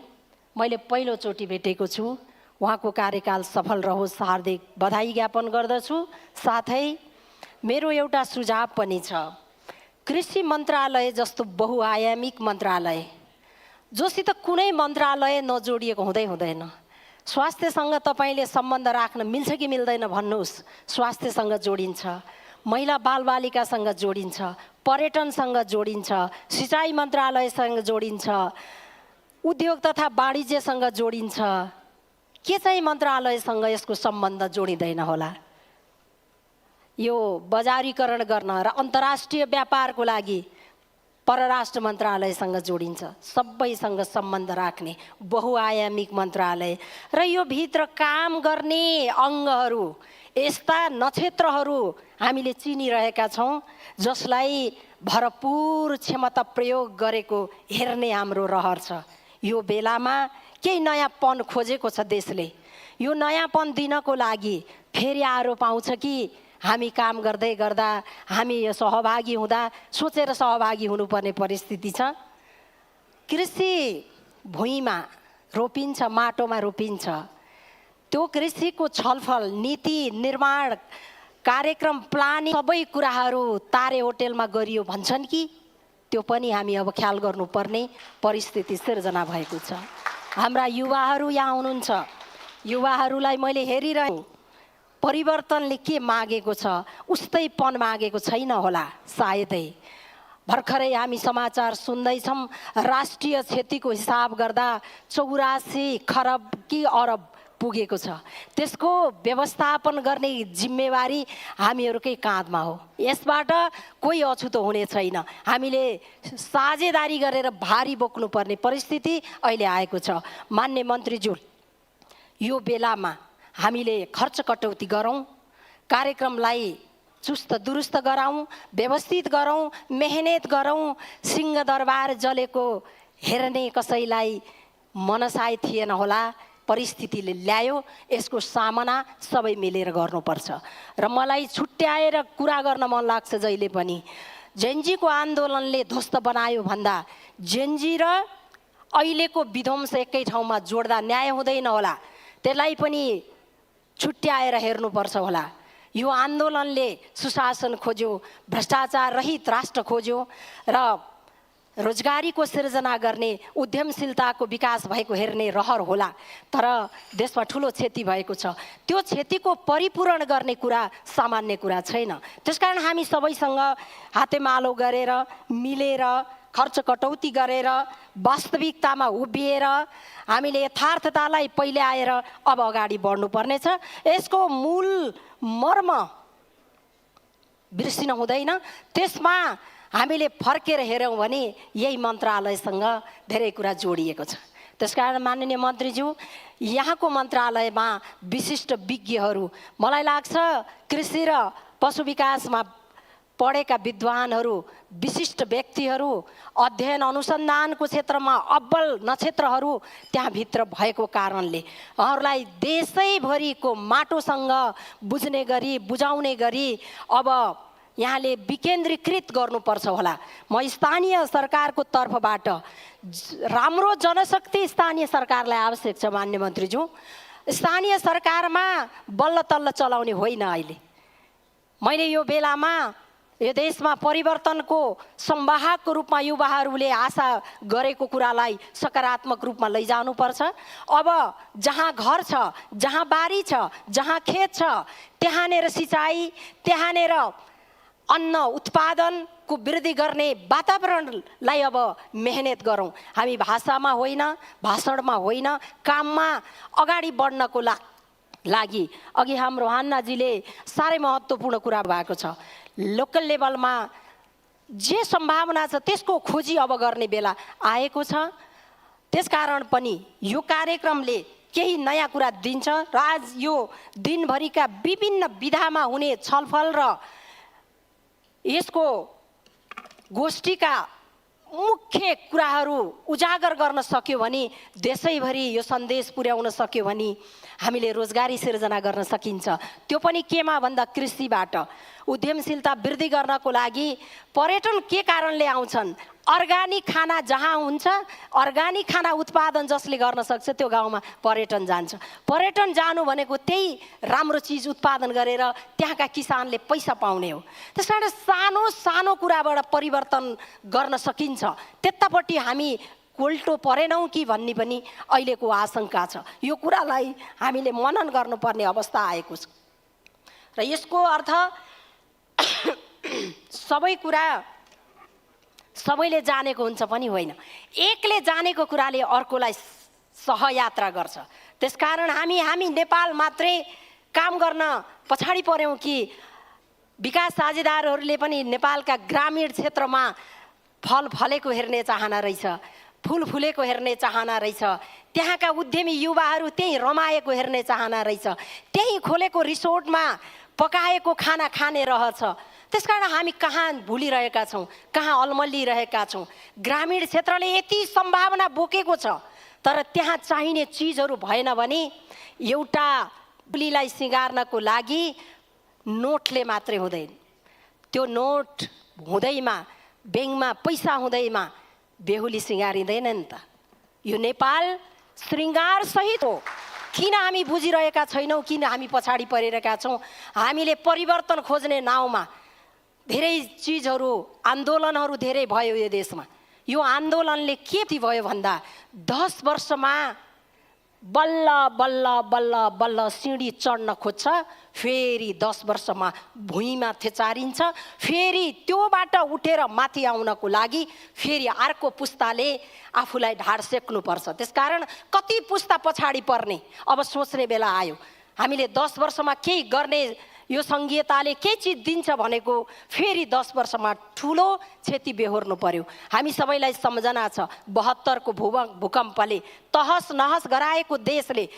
मैले पहिलोचोटि भेटेको छु। उहाँको कार्यकाल सफल रहोस्, हार्दिक बधाई ज्ञापन गर्दछु। साथै मेरो एउटा सुझाव पनि छ। कृषि मन्त्रालय जस्तो बहुआयामिक मन्त्रालय जोसित कुनै मन्त्रालय नजोडिएको हुँदैन। स्वास्थ्यसँग तपाईँले सम्बन्ध राख्न मिल्छ कि मिल्दैन भन्नुहोस्, स्वास्थ्यसँग जोडिन्छ, महिला बालबालिकासँग जोडिन्छ, पर्यटनसँग जोडिन्छ, सिँचाइ मन्त्रालयसँग जोडिन्छ, उद्योग तथा वाणिज्यसँग जोडिन्छ। के चाहिँ मन्त्रालयसँग यसको सम्बन्ध जोडिँदैन होला? यो बजारीकरण गर्न र अन्तर्राष्ट्रिय व्यापारको लागि परराष्ट्र मन्त्रालयसँग जोडिन्छ। सबैसँग सम्बन्ध राख्ने बहुआयामिक मन्त्रालय र यो भित्र काम गर्ने अङ्गहरू, यस्ता नक्षत्रहरू हामीले चिनिरहेका छौँ जसलाई भरपूर क्षमता प्रयोग गरेको हेर्ने हाम्रो रहर छ। यो बेलामा केही नयाँपन खोजेको छ देशले। यो नयाँपन दिनको लागि फेरि आरोप आउँछ कि हामी काम गर्दै गर्दा, हामी सहभागी हुँदा सोचेर सहभागी हुनुपर्ने परिस्थिति छ। कृषि भुइँमा रोपिन्छ, माटोमा रोपिन्छ। त्यो कृषिको छलफल, नीति निर्माण, कार्यक्रम, प्लानिङ सबै कुराहरू तारे होटेलमा गरियो भन्छन् कि त्यो पनि हामी अब ख्याल गर्नुपर्ने परिस्थिति सिर्जना भएको छ। हाम्रा युवाहरू यहाँ हुनुहुन्छ, युवाहरूलाई मैले हेरिरहेँ। परिवर्तनले के मागेको छ, उस्तैपन मागेको छैन होला सायदै। भर्खरै हामी समाचार सुन्दैछौँ, राष्ट्रिय क्षतिको हिसाब गर्दा 84 खरब कि अरब पुगेको छ। त्यसको व्यवस्थापन गर्ने जिम्मेवारी हामीहरूकै काँधमा हो। यसबाट कोही अछुतो हुने छैन। हामीले साझेदारी गरेर भारी बोक्नुपर्ने परिस्थिति अहिले आएको छ। मान्य मन्त्रीज्यू, यो बेलामा हामीले खर्च कटौती गरौँ, कार्यक्रमलाई चुस्त दुरुस्त गराउँ, व्यवस्थित गरौँ, मेहनत गरौँ। सिंहदरबार जलेको हेर्ने कसैलाई मनसाय थिएन होला, परिस्थितिले ल्यायो। यसको सामना सबै मिलेर गर्नुपर्छ। र मलाई छुट्याएर कुरा गर्न मन लाग्छ जहिले पनि। जेनजीको आन्दोलनले ध्वस्त बनायो भन्दा जेनजी र अहिलेको विध्वंस एकै ठाउँमा जोड्दा न्याय हुँदैन होला। त्यसलाई पनि छुट्याएर हेर्नुपर्छ होला। यो आन्दोलनले सुशासन खोज्यो, भ्रष्टाचार रहित राष्ट्र खोज्यो र रोजगारीको सिर्जना गर्ने, उद्यमशीलताको विकास भएको हेर्ने रहर होला। तर देशमा ठुलो क्षति भएको छ। त्यो क्षतिको परिपूरण गर्ने कुरा सामान्य कुरा छैन। त्यसकारण हामी सबैसँग हातेमालो गरेर, मिलेर, खर्च कटौती गरेर, वास्तविकतामा उभिएर हामीले यथार्थतालाई पहिले आएर अब अगाडि बढ्नुपर्नेछ। यसको मूल मर्म बिर्सिन हुँदैन। त्यसमा हामीले फर्केर हेऱ्यौँ भने यही मन्त्रालयसँग धेरै कुरा जोडिएको छ। त्यसकारण माननीय मन्त्रीज्यू, यहाँको मन्त्रालयमा विशिष्ट विज्ञहरू, मलाई लाग्छ कृषि र पशु विकासमा पढेका विद्वानहरू, विशिष्ट व्यक्तिहरू, अध्ययन अनुसन्धानको क्षेत्रमा अब्बल नक्षत्रहरू त्यहाँभित्र भएको कारणले उहाँहरूलाई देशैभरिको माटोसँग बुझ्ने गरी, बुझाउने गरी अब यहाँले विकेन्द्रीकृत गर्नुपर्छ होला। म स्थानीय सरकारको तर्फबाट राम्रो जनशक्ति स्थानीय सरकारलाई आवश्यक छ। मान्य मन्त्रीज्यू, स्थानीय सरकारमा बल्ल तल्ल चलाउने होइन। अहिले मैले यो बेलामा यो देशमा परिवर्तनको संवाहकको रूपमा युवाहरूले आशा गरेको कुरालाई सकारात्मक रूपमा लैजानुपर्छ। अब जहाँ घर छ, जहाँ बारी छ, जहाँ खेत छ, त्यहाँनिर सिँचाइ, त्यहाँनिर अन्न उत्पादनको वृद्धि गर्ने वातावरणलाई अब मेहनत गरौँ। हामी भाषामा होइन, भाषणमा होइन, काममा अगाडि बढ्नको लागि अघि हाम्रो हान्नाजीले साह्रै महत्त्वपूर्ण कुरा भएको छ। लोकल लेभलमा जे सम्भावना छ त्यसको खोजी अब गर्ने बेला आएको छ। त्यसकारण पनि यो कार्यक्रमले केही नयाँ कुरा दिन्छ र आज यो दिनभरिका विभिन्न विधामा हुने छलफल र यसको गोष्ठीका मुख्य कुराहरू उजागर गर्न सक्यो भने देशैभरि यो सन्देश पुर्याउन सक्यो भने हामीले रोजगारी सिर्जना गर्न सकिन्छ। त्यो पनि केमा भन्दा कृषिबाट। उद्यमशीलता वृद्धि गर्नको लागि पर्यटन के कारणले आउँछन्? अर्गानिक खाना जहाँ हुन्छ, अर्गानिक खाना उत्पादन जसले गर्न सक्छ त्यो गाउँमा पर्यटन जान्छ। पर्यटन जानु भनेको त्यही राम्रो चिज उत्पादन गरेर त्यहाँका किसानले पैसा पाउने हो। त्यसकारण सानो सानो कुराबाट परिवर्तन गर्न सकिन्छ। त्यतापट्टि हामी उल्टो परेनौँ कि भन्ने पनि अहिलेको आशंका छ। यो कुरालाई हामीले मनन गर्नुपर्ने अवस्था आएको छ र यसको अर्थ सबै कुरा सबैले जानेको हुन्छ पनि होइन। एकले जानेको कुराले अर्कोलाई सहयात्रा गर्छ। त्यसकारण हामी नेपाल मात्रै काम गर्न पछाडि पर्यौँ कि विकास साझेदारहरूले पनि नेपालका ग्रामीण क्षेत्रमा फल फलेको हेर्ने चाहना रहेछ, फुल फुलेको हेर्ने चाहना रहेछ, त्यहाँका उद्यमी युवाहरू त्यही रमाएको हेर्ने चाहना रहेछ, त्यही खोलेको रिसोर्टमा पकाएको खाना खाने रहछ। त्यसकारण हामी कहाँ भुलिरहेका छौँ, कहाँ अल्मलिरहेका छौँ। ग्रामीण क्षेत्रले यति सम्भावना बोकेको छ तर त्यहाँ चाहिने चिजहरू भएन भने एउटा बुलीलाई सिँगार्नको लागि नोटले मात्रै हुँदैन। त्यो नोट हुँदैमा, ब्याङ्कमा पैसा हुँदैमा बेहुली सिँगारिँदैन नि त। यो नेपाल श्रृङ्गार सहित हो। किन हामी बुझिरहेका छैनौँ? किन हामी पछाडि परिरहेका छौँ? हामीले परिवर्तन खोज्ने नाउँमा धेरै चिजहरू, आन्दोलनहरू धेरै भयो यो देशमा। यो आन्दोलनले के भयो भन्दा 10 वर्षमा बल्ल बल्ल बल्ल बल्ल सिँढी चढ्न खोज्छ, फेरि 10 वर्षमा भुइँमा थेचारिन्छ, फेरि त्योबाट उठेर माथि आउनको लागि फेरि अर्को पुस्ताले आफूलाई ढाड सेक्नुपर्छ। त्यसकारण कति पुस्ता पछाडि पर्ने अब सोच्ने बेला आयो। हामीले 10 वर्षमा केही गर्ने, यो सङ्घीयताले के चिज दिन्छ भनेको फेरि 10 वर्षमा ठुलो क्षति बेहोर्नु पर्यो। हामी सबैलाई सम्झना छ 72 को भूकम्पले तहस नहस गराएको देशले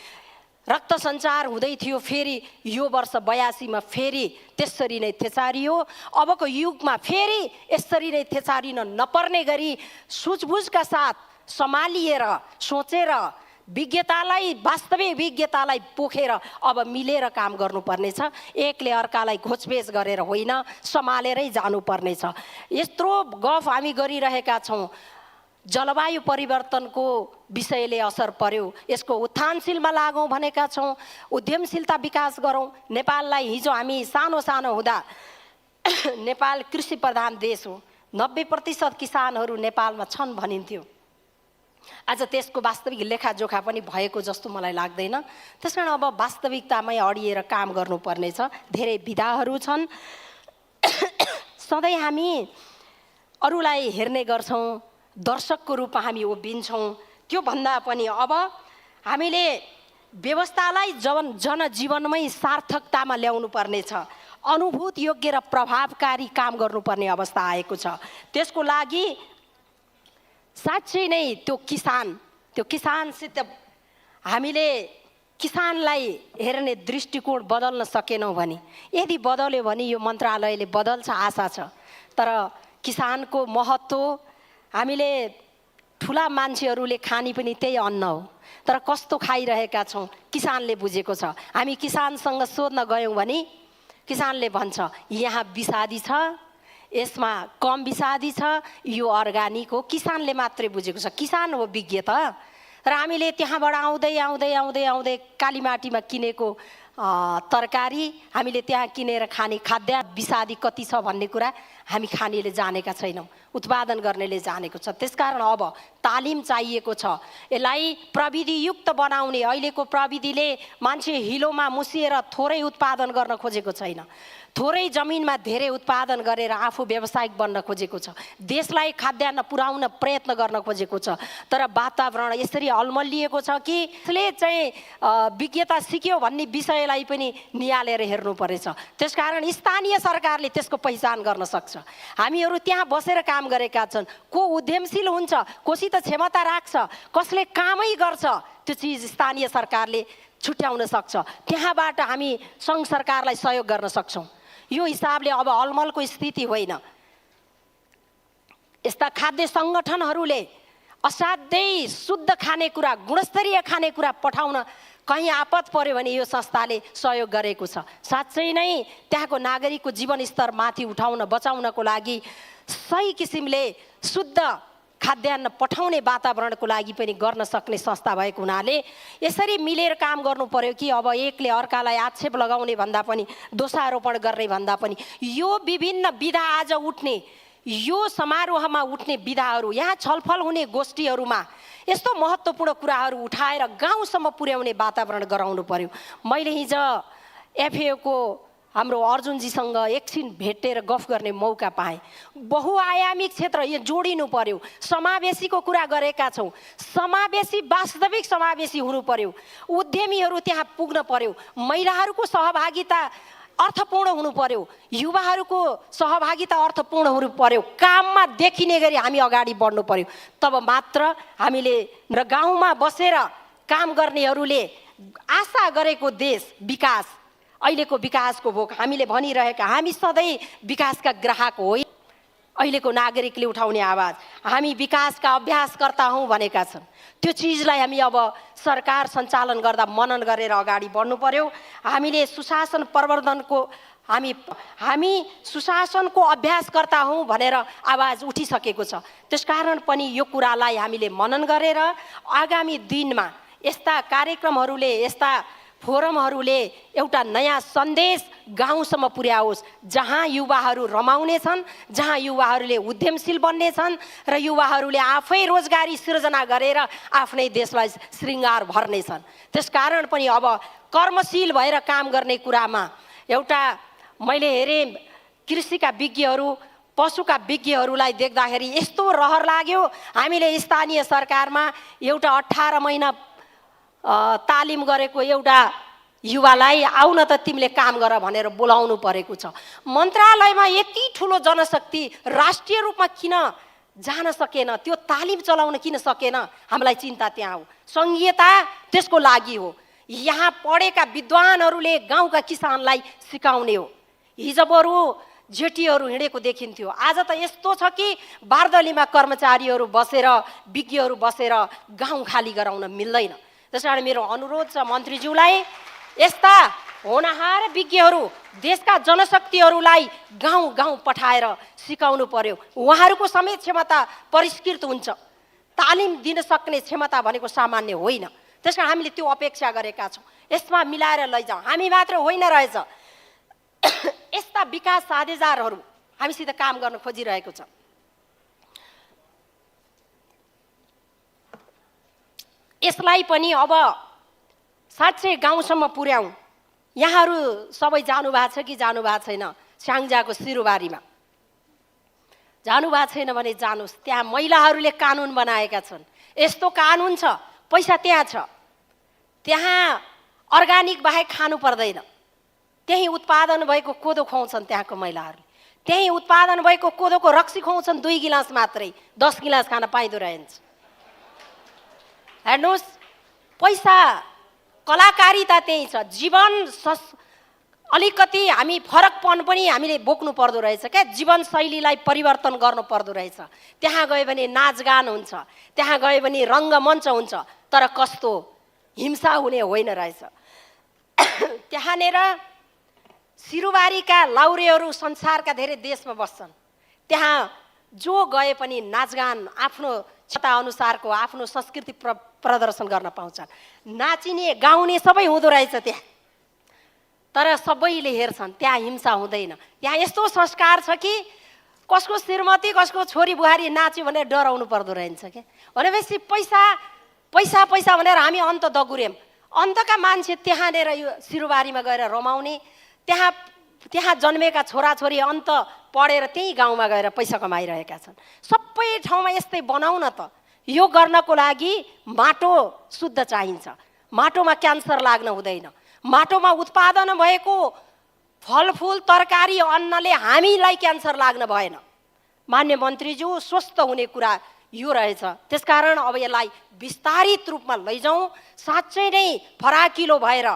रक्त सञ्चार हुँदै थियो, फेरि यो वर्ष 82 मा फेरि त्यसरी नै थेचारियो। अबको युगमा फेरि यसरी नै थेचारिन नपर्ने गरी सुझबुझका साथ सम्हालिएर सोचेर विज्ञतालाई, वास्तविक विज्ञतालाई पोखेर अब मिलेर काम गर्नुपर्नेछ। एकले अर्कालाई घोचपेच गरेर होइन, सम्हालेरै जानुपर्नेछ। यत्रो गफ हामी गरिरहेका छौँ। जलवायु परिवर्तनको विषयले असर पर्यो, यसको उत्थानशीलमा लागौँ भनेका छौँ, उद्यमशीलता विकास गरौँ। नेपाललाई हिजो हामी सानो सानो हुँदा नेपाल कृषि प्रधान देश हो, 90% किसानहरू नेपालमा छन् भनिन्थ्यो। आज त्यसको वास्तविक लेखाजोखा पनि भएको जस्तो मलाई लाग्दैन। त्यसकारण अब वास्तविकतामै अडिएर काम गर्नुपर्नेछ। धेरै विधाहरू छन्। सधैँ हामी अरूलाई हेर्ने गर्छौँ, दर्शकको रूपमा हामी उभिन्छौँ। त्यो भन्दा पनि अब हामीले व्यवस्थालाई जनजीवनमै सार्थकतामा ल्याउनु पर्नेछ। अनुभूत योग्य र प्रभावकारी काम गर्नुपर्ने अवस्था आएको छ। त्यसको लागि साँच्चै नै त्यो किसानसित हामीले किसानलाई हेर्ने दृष्टिकोण बदल्न सकेनौँ भने, यदि बदल्यो भने यो मन्त्रालयले बदल्छ आशा छ। तर किसानको महत्त्व हामीले ठुला मान्छेहरूले खाने पनि त्यही अन्न हो, तर कस्तो खाइरहेका छौँ किसानले बुझेको छ। हामी किसानसँग सोध्न गयौँ भने किसानले भन्छ यहाँ विषादी छ, यसमा कम विषादी छ, यो अर्गानिक हो। किसानले मात्रै बुझेको छ, किसान हो विज्ञ त। र हामीले त्यहाँबाट आउँदै आउँदै आउँदै आउँदै कालीमाटीमा किनेको तरकारी, हामीले त्यहाँ किनेर खाने खाद्य विषादी कति छ भन्ने कुरा हामी खानेले जानेका छैनौँ, उत्पादन गर्नेले जानेको छ। त्यसकारण अब तालिम चाहिएको छ। यसलाई प्रविधियुक्त बनाउने, अहिलेको प्रविधिले मान्छे हिलोमा मुसिएर थोरै उत्पादन गर्न खोजेको छैन, थोरै जमिनमा धेरै उत्पादन गरेर आफू व्यावसायिक बन्न खोजेको छ, देशलाई खाद्यान्न पुर्याउन प्रयत्न गर्न खोजेको छ। तर वातावरण यसरी अल्मलिएको छ कि यसले चाहिँ विज्ञता सिक्यो भन्ने विषयलाई पनि निहालेर हेर्नु परेछ। त्यसकारण स्थानीय सरकारले त्यसको पहिचान गर्न सक्छ। हामीहरू त्यहाँ बसेर काम गरेका छन्, को उद्यमशील हुन्छ, कोसित क्षमता राख्छ, कसले कामै गर्छ, त्यो चिज स्थानीय सरकारले छुट्याउन सक्छ, त्यहाँबाट हामी सङ्घ सरकारलाई सहयोग गर्न सक्छौँ। यो हिसाबले अब अलमलको स्थिति होइन। यस्ता खाद्य सङ्गठनहरूले असाध्यै शुद्ध खानेकुरा, गुणस्तरीय खानेकुरा पठाउन कहीँ आपत पर्यो भने यो संस्थाले सहयोग गरेको छ। साँच्चै नै त्यहाँको नागरिकको जीवनस्तर माथि उठाउन, बचाउनको लागि सही किसिमले शुद्ध खाद्यान्न पठाउने वातावरणको लागि पनि गर्न सक्ने संस्था भएको हुनाले यसरी मिलेर काम गर्नु पर्यो कि अब एकले अर्कालाई आक्षेप लगाउने भन्दा पनि, दोषारोपण गर्ने भन्दा पनि यो विभिन्न विधा आज उठ्ने, यो समारोहमा उठ्ने विधाहरू, यहाँ छलफल हुने गोष्ठीहरूमा यस्तो महत्त्वपूर्ण कुराहरू उठाएर गाउँसम्म पुर्याउने वातावरण गराउनु पर्यो। मैले हिजो एफएओको हाम्रो अर्जुनजीसँग एकछिन भेटेर गफ गर्ने मौका पाएँ। बहुआयामिक क्षेत्र यो जोडिनु पर्यो, समावेशीको कुरा गरेका छौँ। समावेशी, वास्तविक समावेशी हुनु पर्यो। उद्यमीहरू त्यहाँ पुग्न पर्यो, महिलाहरूको सहभागिता अर्थपूर्ण हुनु पर्यो, युवाहरूको सहभागिता अर्थपूर्ण हुनु पर्यो, काममा देखिने गरी हामी अगाडि बढ्नु पर्यो। तब मात्र हामीले र गाउँमा बसेर काम गर्नेहरूले आशा गरेको देश विकास, अहिलेको विकासको भोक हामीले भनिरहेका, हामी सधैँ विकासका ग्राहक होइन। अहिलेको नागरिकले उठाउने आवाज, हामी विकासका अभ्यासकर्ता हौँ भनेका छन्। त्यो चिजलाई हामी अब सरकार सञ्चालन गर्दा मनन गरेर अगाडि बढ्नु पर्यो। हामीले सुशासन प्रवर्धनको हामी सुशासनको अभ्यासकर्ता हौँ भनेर आवाज उठिसकेको छ। त्यसकारण पनि यो कुरालाई हामीले मनन गरेर आगामी दिनमा यस्ता कार्यक्रमहरूले, यस्ता फोरमहरूले एउटा नयाँ सन्देश गाउँसम्म पुर्याओस्, जहाँ युवाहरू रमाउनेछन्, जहाँ युवाहरूले उद्यमशील बन्नेछन् र युवाहरूले आफै रोजगारी सृजना गरेर आफ्नै देशलाई श्रृङ्गार भर्नेछन्। त्यसकारण पनि अब कर्मशील भएर काम गर्ने कुरामा एउटा मैले हेरेँ कृषिका विज्ञहरू, पशुका विज्ञहरूलाई देख्दाखेरि यस्तो रहर लाग्यो। हामीले स्थानीय सरकारमा एउटा 18 महिना तालिम गरेको एउटा युवालाई आउन त तिमीले काम गर भनेर बोलाउनु परेको छ। मन्त्रालयमा यति ठुलो जनशक्ति राष्ट्रिय रूपमा किन जान सकेन, त्यो तालिम चलाउन किन सकेन? हामीलाई चिन्ता त्यहाँ हो। सङ्घीयता त्यसको लागि हो। यहाँ पढेका विद्वानहरूले गाउँका किसानलाई सिकाउने हो। हिजो बरु जेटीहरू हिँडेको देखिन्थ्यो, आज त यस्तो छ कि बारदलीमा कर्मचारीहरू बसेर, विज्ञहरू बसेर गाउँ खाली गराउन मिल्दैन। त्यसकारण मेरो अनुरोध छ मन्त्रीज्यूलाई, यस्ता होनहार विज्ञहरू, देशका जनशक्तिहरूलाई गाउँ गाउँ पठाएर सिकाउनु पर्यो। उहाँहरूको समेत क्षमता परिष्कृत हुन्छ। तालिम दिन सक्ने क्षमता भनेको सामान्य होइन। त्यसकारण हामीले त्यो अपेक्षा गरेका छौँ। यसमा मिलाएर लैजाउँ। हामी मात्र होइन रहेछ, यस्ता विकास साझेदारहरू हामीसित काम गर्न खोजिरहेको छ। यसलाई पनि अब साँच्चै गाउँसम्म पुर्याउँ। यहाँहरू सबै जानुभएको छ कि जानु भएको छैन? स्याङ्जाको सिरुबारीमा जानुभएको छैन भने जानुहोस्। त्यहाँ महिलाहरूले कानुन बनाएका छन्। यस्तो कानुन छ, पैसा त्यहाँ छ, त्यहाँ अर्ग्यानिक बाहेक खानु पर्दैन। त्यही उत्पादन भएको कोदो खुवाउँछन् त्यहाँको महिलाहरूले। त्यही उत्पादन भएको कोदोको रक्सी खुवाउँछन् 2 गिलास मात्रै, 10 गिलास खान पाइँदो रहेछ। हेर्नुहोस्, पैसा, कलाकारिता त्यही छ। जीवन अलिकति हामी फरकपन पनि हामीले बोक्नु पर्दो रहेछ क्या। जीवनशैलीलाई परिवर्तन गर्नु पर्दो रहेछ। त्यहाँ गयो भने नाचगान हुन्छ, त्यहाँ गयो भने रङ्गमञ्च हुन्छ, तर कस्तो हिंसा हुने होइन रहेछ। त्यहाँनिर सिरुबारीका लाउरेहरू संसारका धेरै देशमा बस्छन्। त्यहाँ जो गए पनि नाचगान आफ्नो क्षमता अनुसारको आफ्नो संस्कृति प्रदर्शन गर्न पाउँछन्। नाचिने गाउने सबै हुँदो रहेछ त्यहाँ, तर सबैले हेर्छन्, त्यहाँ हिंसा हुँदैन। त्यहाँ यस्तो संस्कार छ कि कसको श्रीमती, कसको छोरी बुहारी नाच्यो भनेर डराउनु पर्दो रहेछ क्या। भनेपछि पैसा पैसा पैसा भनेर हामी अन्त दगुर्यौँ। अन्तका मान्छे त्यहाँनिर यो सिरुबारीमा गएर रमाउने, त्यहाँ जन्मेका छोराछोरी अन्त पढेर त्यही गाउँमा गएर पैसा कमाइरहेका छन्। सबै ठाउँमा यस्तै बनाउन त। यो गर्नको लागि माटो शुद्ध चाहिन्छ। माटोमा क्यान्सर लाग्न हुँदैन। माटोमा उत्पादन भएको फलफुल, तरकारी, अन्नले हामीलाई क्यान्सर लाग्न भएन। मान्य मन्त्रीज्यू स्वस्थ हुने कुरा यो रहेछ। त्यसकारण अब यसलाई विस्तारित रूपमा लैजाउँ, साँच्चै नै फराकिलो भएर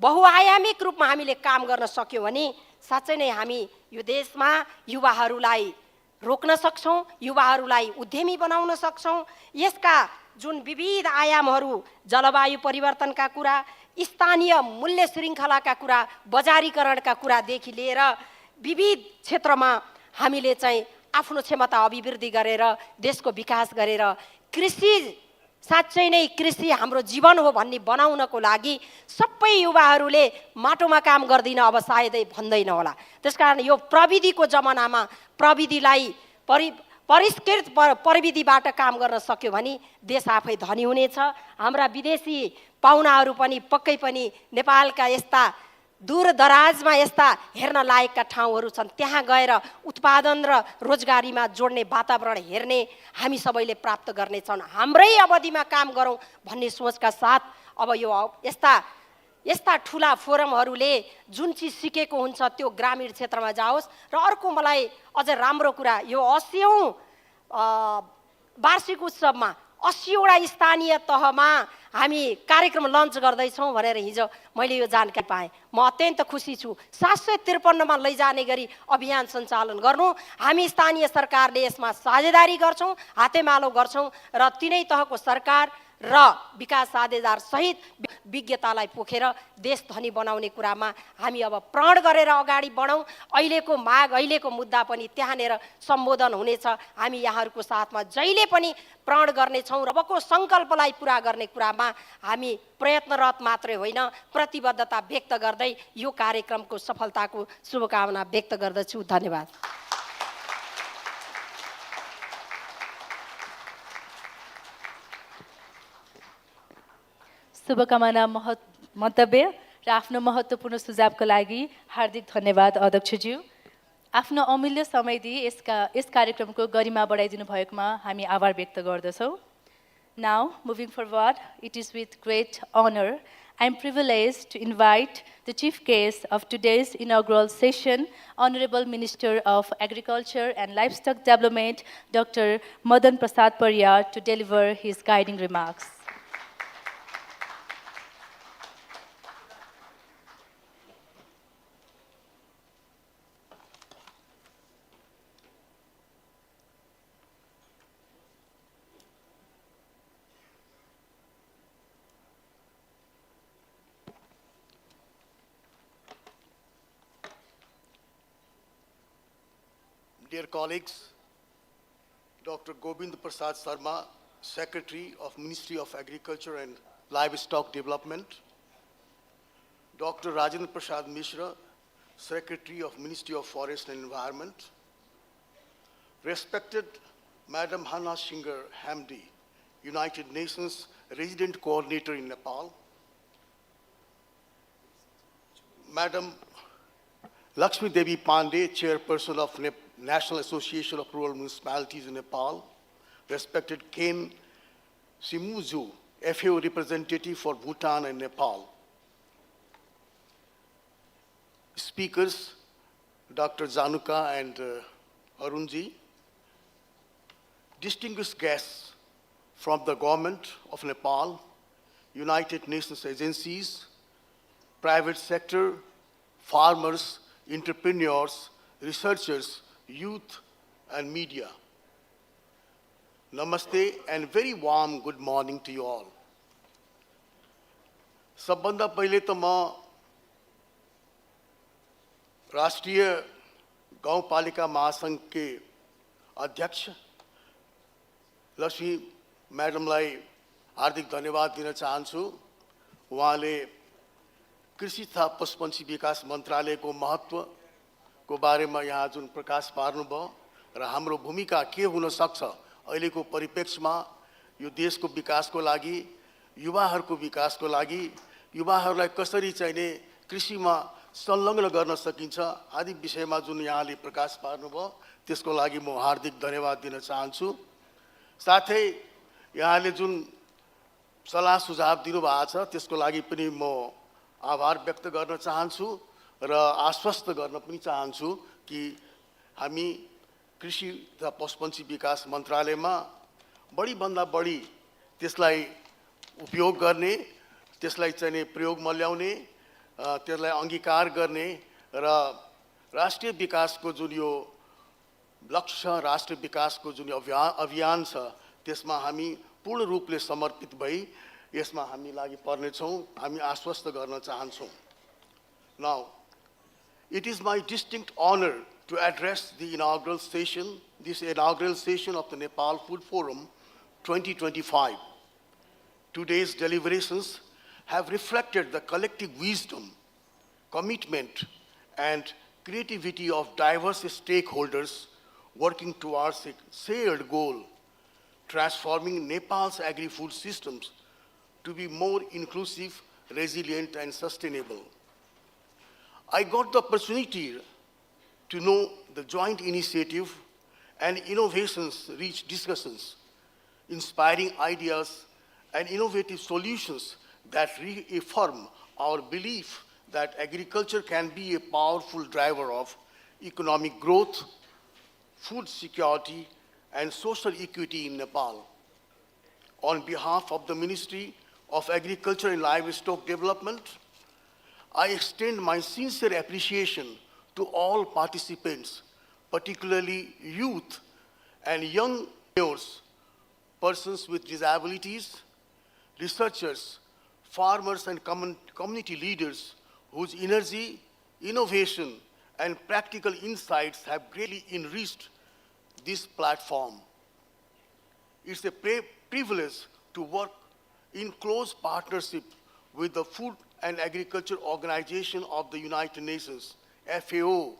बहुआयामिक रूपमा हामीले काम गर्न सक्यौँ भने साँच्चै नै हामी यो देशमा युवाहरूलाई रोक्न सक्छौँ, युवाहरूलाई उद्यमी बनाउन सक्छौँ। यसका जुन विविध आयामहरू, जलवायु परिवर्तनका कुरा, स्थानीय मूल्य श्रृङ्खलाका कुरा, बजारीकरणका कुरादेखि लिएर विविध क्षेत्रमा हामीले चाहिँ आफ्नो क्षमता अभिवृद्धि गरेर देशको विकास गरेर कृषि साँच्चै नै कृषि हाम्रो जीवन हो भन्ने बनाउनको लागि सबै युवाहरूले माटोमा काम गर्दिन अब सायदै भन्दैन होला। त्यसकारण यो प्रविधिको जमानामा प्रविधिलाई परिष्कृत प्रविधिबाट काम गर्न सक्यो भने देश आफै धनी हुनेछ। हाम्रा विदेशी पाहुनाहरू पनि पक्कै पनि नेपालका यस्ता दूरदराजमा यस्ता हेर्न लायकका ठाउँहरू छन्, त्यहाँ गएर उत्पादन र रोजगारीमा जोड्ने वातावरण हेर्ने हामी सबैले प्राप्त गर्नेछौँ। हाम्रै अवधिमा काम गरौँ भन्ने सोचका साथ अब यो यस्ता ठुला फोरमहरूले जुन चिज सिकेको हुन्छ त्यो ग्रामीण क्षेत्रमा जाओस्। र अर्को मलाई अझ राम्रो कुरा, यो 80औं वार्षिक उत्सवमा 80वटा स्थानीय तहमा हामी कार्यक्रम लन्च गर्दैछौँ भनेर हिजो मैले यो जानकारी पाएँ। म अत्यन्त खुसी छु। 753मा लैजाने गरी अभियान सञ्चालन गर्नु, हामी स्थानीय सरकारले यसमा साझेदारी गर्छौँ, हातेमालो गर्छौँ र तिनै तहको सरकार र विकास साझेदार सहित विज्ञतालाई पोखेर देश धनी बनाउने कुरामा हामी अब प्रण गरेर अगाडि बढौँ। अहिलेको माग, अहिलेको मुद्दा पनि त्यहाँनिर सम्बोधन हुनेछ। हामी यहाँहरूको साथमा जहिले पनि प्रण गर्नेछौँ र अबको सङ्कल्पलाई पुरा गर्ने कुरामा हामी प्रयत्नरत मात्रै होइन, प्रतिबद्धता व्यक्त गर्दै यो कार्यक्रमको सफलताको शुभकामना व्यक्त गर्दछु। धन्यवाद। शुभकामना मन्तव्य र आफ्नो महत्त्वपूर्ण सुझावको लागि हार्दिक धन्यवाद अध्यक्षज्यू। आफ्नो अमूल्य समय दिई यस कार्यक्रमको गरिमा बढाइदिनु भएकोमा हामी आभार व्यक्त गर्दछौँ। Now, moving forward, it is with great honor I am privileged to invite the chief guest of today's inaugural session, Honorable Minister of Agriculture and Livestock Development, Dr. Madan Prasad Pariyar, to deliver his guiding remarks. Dear colleagues, Dr. Gobind Prasad Sarma, Secretary of Ministry of Agriculture and Livestock Development, Dr. Rajendra Prasad Mishra, Secretary of Ministry of Forest and Environment, respected Madam Hana Singer Hamdi, United Nations Resident Coordinator in Nepal, Madam Lakshmi Devi Pandey, Chairperson of National Association of Rural Municipalities in Nepal, respected Ken Simuzu, FAO representative for Bhutan and Nepal. Speakers, Dr. Zanuka and Arunji, distinguished guests from the government of Nepal, United Nations agencies, private sector, farmers, entrepreneurs, researchers, youth, and media. Namaste and very warm good morning to you all. सबभन्दा पहिले त म राष्ट्रिय गाउँपालिका महासंघ के अध्यक्ष लक्ष्मी म्याडमलाई हार्दिक धन्यवाद दिन चाहन्छु। उहाँले कृषि तथा पशुपन्छी विकास मन्त्रालयको महत्व को बारेमा यहाँ जुन प्रकाश पार्नुभयो र हाम्रो भूमिका के हुन सक्छ अहिलेको परिप्रेक्ष्यमा यो देशको विकासको लागि, युवाहरूको विकासको लागि, युवाहरूलाई कसरी चाहिने कृषिमा संलग्न गर्न सकिन्छ आदि विषयमा जुन यहाँले प्रकाश पार्नुभयो त्यसको लागि म हार्दिक धन्यवाद दिन चाहन्छु। साथै यहाँले जुन सल्लाह सुझाव दिनुभएको छ त्यसको लागि पनि म आभार व्यक्त गर्न चाहन्छु र आश्वस्त गर्न पनि चाहन्छु कि हामी कृषि तथा पशुपन्छी विकास मन्त्रालयमा बढीभन्दा बढी त्यसलाई उपयोग गर्ने, त्यसलाई चाहिँ प्रयोगमा ल्याउने, त्यसलाई अङ्गीकार गर्ने र राष्ट्रिय विकासको जुन यो लक्ष्य छ, राष्ट्रिय विकासको जुन अभियान छ, त्यसमा हामी पूर्ण रूपले समर्पित भई यसमा हामी लागि पर्नेछौँ, हामी आश्वस्त गर्न चाहन्छौँ। Now, it is my distinct honor to address the inaugural session, of the Nepal Food Forum 2025. Today's deliberations have reflected the collective wisdom, commitment, and creativity of diverse stakeholders working towards a shared goal, transforming Nepal's agri-food systems to be more inclusive, resilient, and sustainable. I got the opportunity to know the joint initiative and innovations-rich discussions, inspiring ideas and innovative solutions that reaffirm our belief that agriculture can be a powerful driver of economic growth, food security, and social equity in Nepal. On behalf of the Ministry of Agriculture and Livestock Development, I extend my sincere appreciation to all participants, particularly youth and young entrepreneurs, persons with disabilities, researchers, farmers, and community leaders whose energy, innovation, and practical insights have greatly enriched this platform. It's a privilege to work in close partnership with the Food and Agriculture Organization of the United Nations, FAO,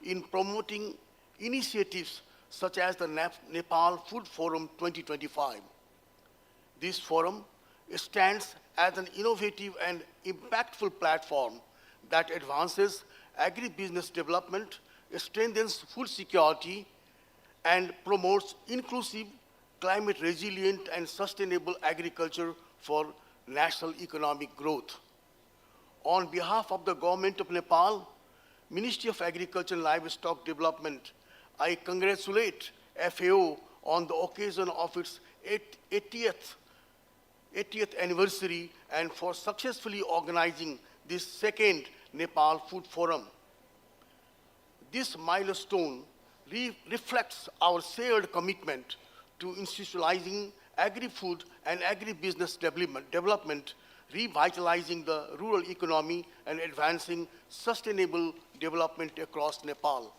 in promoting initiatives such as the Nepal Food Forum 2025. This forum stands as an innovative and impactful platform that advances agribusiness development, strengthens food security, and promotes inclusive, climate resilient, and sustainable agriculture for national economic growth. On behalf of the Government of Nepal, Ministry of Agriculture and Livestock Development, I congratulate FAO on the occasion of its 80th anniversary and for successfully organizing this second Nepal Food Forum. This milestone reflects our shared commitment to institutionalizing agri-food and agribusiness development, revitalizing the rural economy, and advancing sustainable development across Nepal.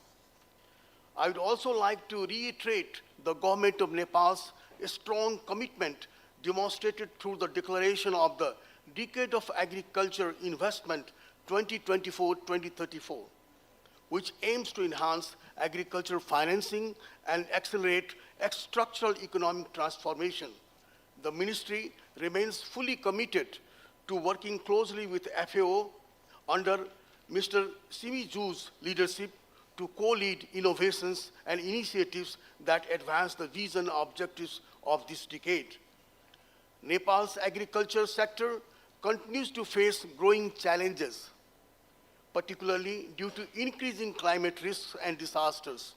I would also like to reiterate the Government of Nepal's strong commitment demonstrated through the declaration of the Decade of Agriculture Investment 2024-2034, which aims to enhance agriculture financing and accelerate structural economic transformation. The ministry remains fully committed to working closely with FAO under Mr. Simi Ju's leadership to co-lead innovations and initiatives that advance the vision and objectives of this decade. Nepal's agriculture sector continues to face growing challenges, particularly due to increasing climate risks and disasters.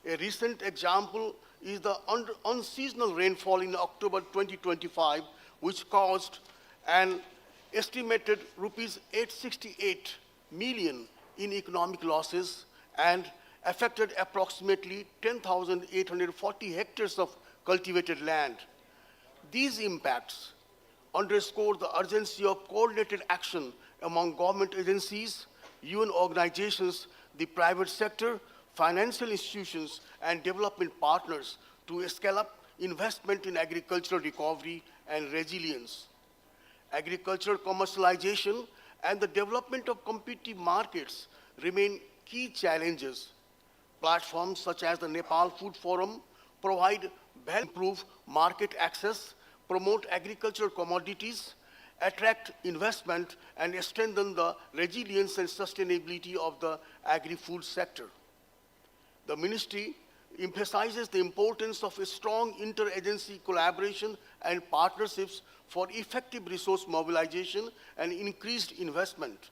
A recent example is the unseasonal rainfall in October 2025, which caused an estimated rupees 868 million in economic losses and affected approximately 10,840 hectares of cultivated land. These impacts underscore the urgency of coordinated action among government agencies, UN organizations, the private sector, financial institutions, and development partners to scale up investment in agricultural recovery and resilience. Agricultural commercialization and the development of competitive markets remain key challenges. Platforms such as the Nepal Food Forum provide improve market access, promote agricultural commodities, attract investment, and strengthen the resilience and sustainability of the agri-food sector. The ministry emphasizes the importance of a strong interagency collaboration and partnerships for effective resource mobilization and increased investment.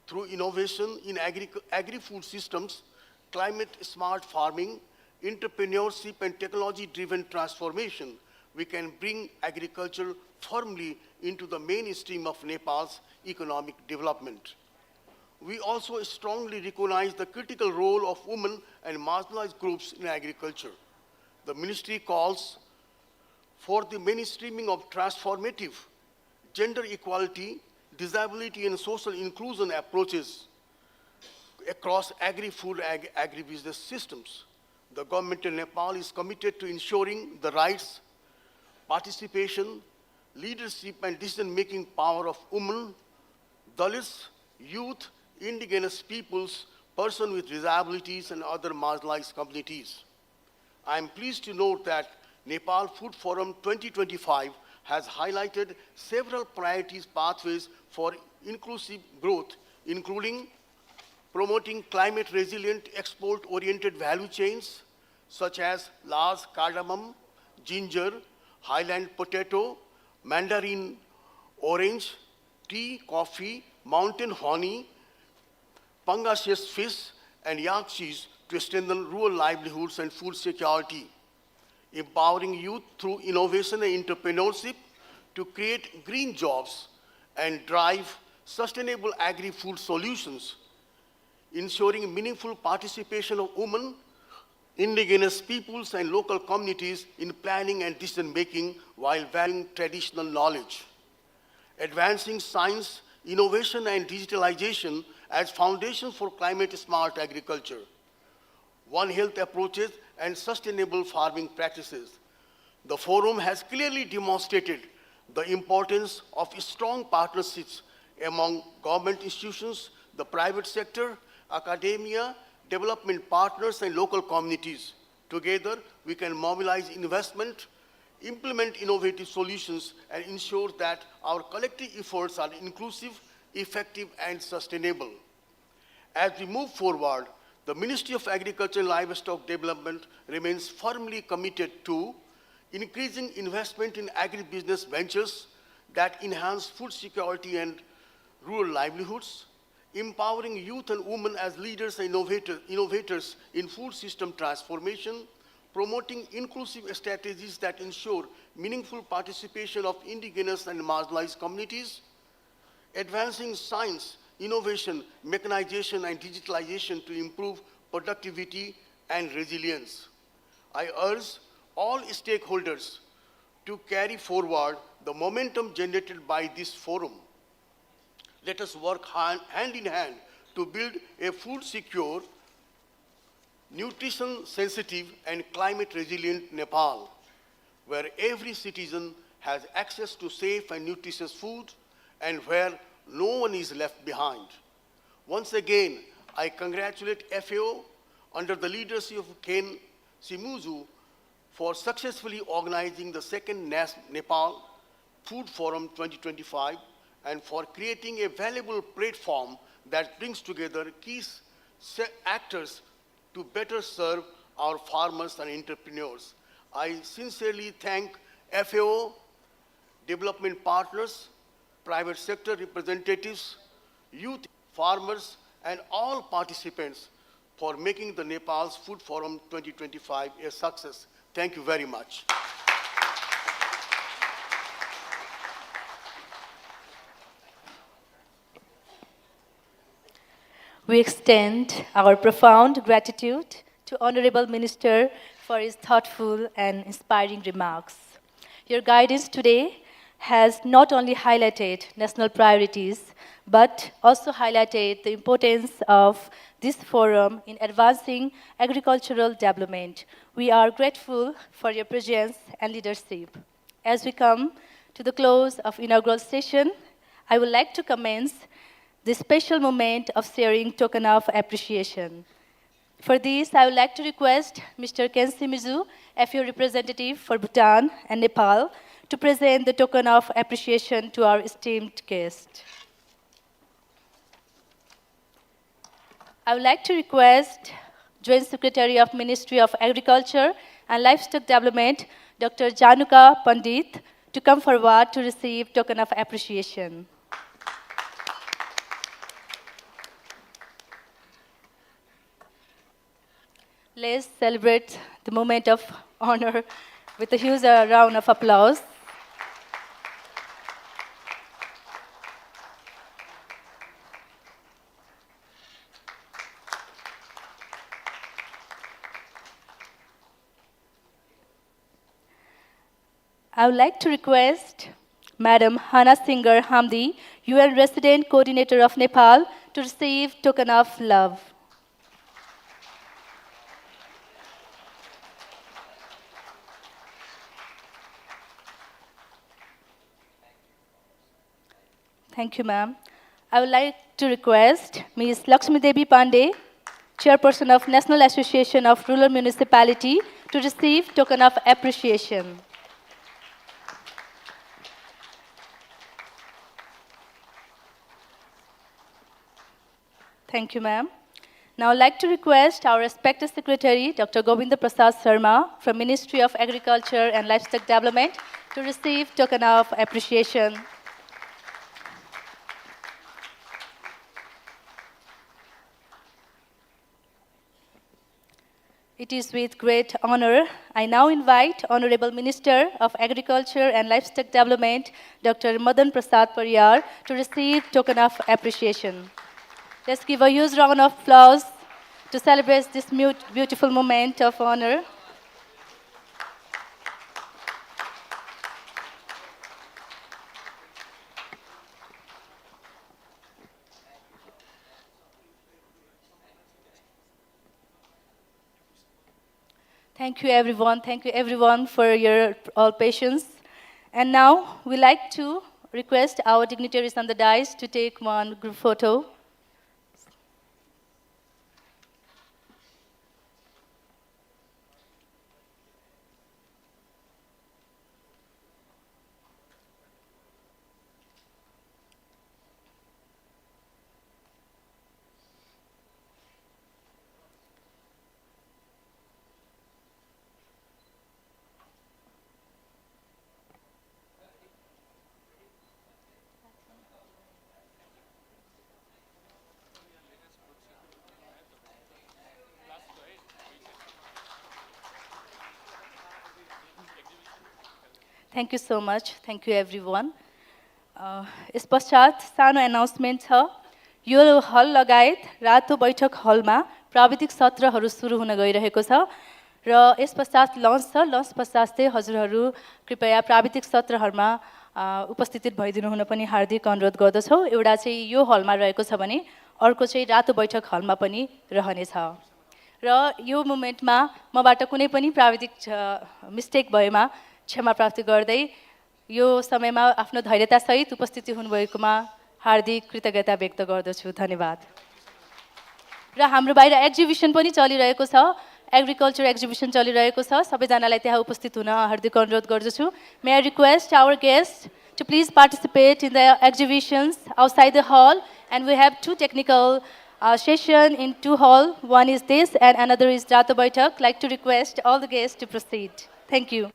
Through innovation in agri-food systems, climate-smart farming, entrepreneurship and technology-driven transformation, we can bring agriculture firmly into the mainstream of Nepal's economic development. We also strongly recognize the critical role of women and marginalized groups in agriculture. The ministry calls for the mainstreaming of transformative gender equality, disability, and social inclusion approaches across agri-food, agribusiness systems. The government of Nepal is committed to ensuring the rights, participation, leadership, and decision-making power of women, Dalits, youth, indigenous peoples, persons with disabilities, and other marginalized communities. I am pleased to note that Nepal Food Forum 2025 has highlighted several priorities pathways for inclusive growth, including promoting climate-resilient, export-oriented value chains, such as large cardamom, ginger, highland potato, mandarin orange, tea, coffee, mountain honey, pangasius fish, and yak cheese to strengthen rural livelihoods and food security. Empowering youth through innovation and entrepreneurship to create green jobs and drive sustainable agri-food solutions. Ensuring meaningful participation of women, indigenous peoples, and local communities in planning and decision-making while valuing traditional knowledge. Advancing science, innovation, and digitalization as foundations for climate-smart agriculture. One Health approaches and sustainable farming practices. The forum has clearly demonstrated the importance of strong partnerships among government institutions, the private sector, academia, development partners, and local communities. Together, we can mobilize investment, implement innovative solutions, and ensure that our collective efforts are inclusive, effective, and sustainable. As we move forward, the Ministry of Agriculture and Livestock Development remains firmly committed to increasing investment in agribusiness ventures that enhance food security and rural livelihoods, empowering youth and women as leaders and innovators in food system transformation, promoting inclusive strategies that ensure meaningful participation of indigenous and marginalized communities, advancing science, innovation, mechanization, and digitalization to improve productivity and resilience. I urge all stakeholders to carry forward the momentum generated by this forum. Let us work hand in hand to build a food-secure, nutrition-sensitive, and climate-resilient Nepal, where every citizen has access to safe and nutritious food, and where no one is left behind. Once again, I congratulate FAO under the leadership of Ken Simuzu for successfully organizing the second Nepal Food Forum 2025 and for creating a valuable platform that brings together key actors to better serve our farmers and entrepreneurs. I sincerely thank FAO, development partners, private sector representatives, youth, farmers, and all participants for making the Nepal's Food Forum 2025 a success. Thank you very much. We extend our profound gratitude to Honorable Minister for his thoughtful and inspiring remarks. Your guidance today has not only highlighted national priorities, but also highlighted the importance of this forum in advancing agricultural development. We are grateful for your presence and leadership. As we come to the close of inaugural session, I would like to commence this special moment of sharing token of appreciation. For this, I would like to request Mr. Ken Simuzu, FAO representative for Bhutan and Nepal, to present the token of appreciation to our esteemed guest. I would like to request Joint Secretary of Ministry of Agriculture and Livestock Development, Dr. Januka Pandit, to come forward to receive token of appreciation. Let's celebrate the moment of honor with a huge round of applause. I would like to request Madam Hana Singer Hamdi, UN Resident Coordinator of Nepal, to receive token of love. Thank you, ma'am. I would like to request Ms. Lakshmi Devi Pandey, Chairperson of National Association of Rural Municipality, to receive token of appreciation. Thank you, ma'am. Now I'd like to request our respected Secretary, Dr. Govinda Prasad Sharma, from Ministry of Agriculture and Livestock Development, to receive token of appreciation. It is with great honor I now invite Honorable Minister of Agriculture and Livestock Development, Dr. Madan Prasad Pariyar, to receive token of appreciation. Let's give a huge round of applause to celebrate this beautiful moment of honor. Thank you, everyone. Thank you, everyone, for your all patience. And now, we'd like to request our dignitaries on the dais to take one group photo. Thank you so much. Thank you, everyone. यस पश्चात सानो एनाउन्समेन्ट छ यो हल लगायत रातो बैठक हलमा प्राविधिक सत्रहरू सुरु हुन गइरहेको छ र यस पश्चात लन्च छ लन्च पश्चात चाहिँ हजुरहरू कृपया प्राविधिक सत्रहरूमा उपस्थित भइदिनु हुन पनि हार्दिक अनुरोध गर्दछौँ एउटा चाहिँ यो हलमा रहेको छ भने अर्को चाहिँ रातो बैठक हलमा पनि रहनेछ र यो मोमेन्टमा मबाट कुनै पनि प्राविधिक मिस्टेक भएमा क्षमा प्राप्ति गर्दै यो समयमा आफ्नो धैर्यतासहित उपस्थिति हुनुभएकोमा हार्दिक कृतज्ञता व्यक्त गर्दछु धन्यवाद र हाम्रो बाहिर एक्जिबिसन पनि चलिरहेको छ एग्रिकल्चर एक्जिबिसन चलिरहेको छ सबैजनालाई त्यहाँ उपस्थित हुन हार्दिक अनुरोध गर्दछु may I request our guest to please participate in the exhibitions outside the hall and we have two technical session in two hall one is this and another is Rato Baitak like to request all the guests to proceed thank you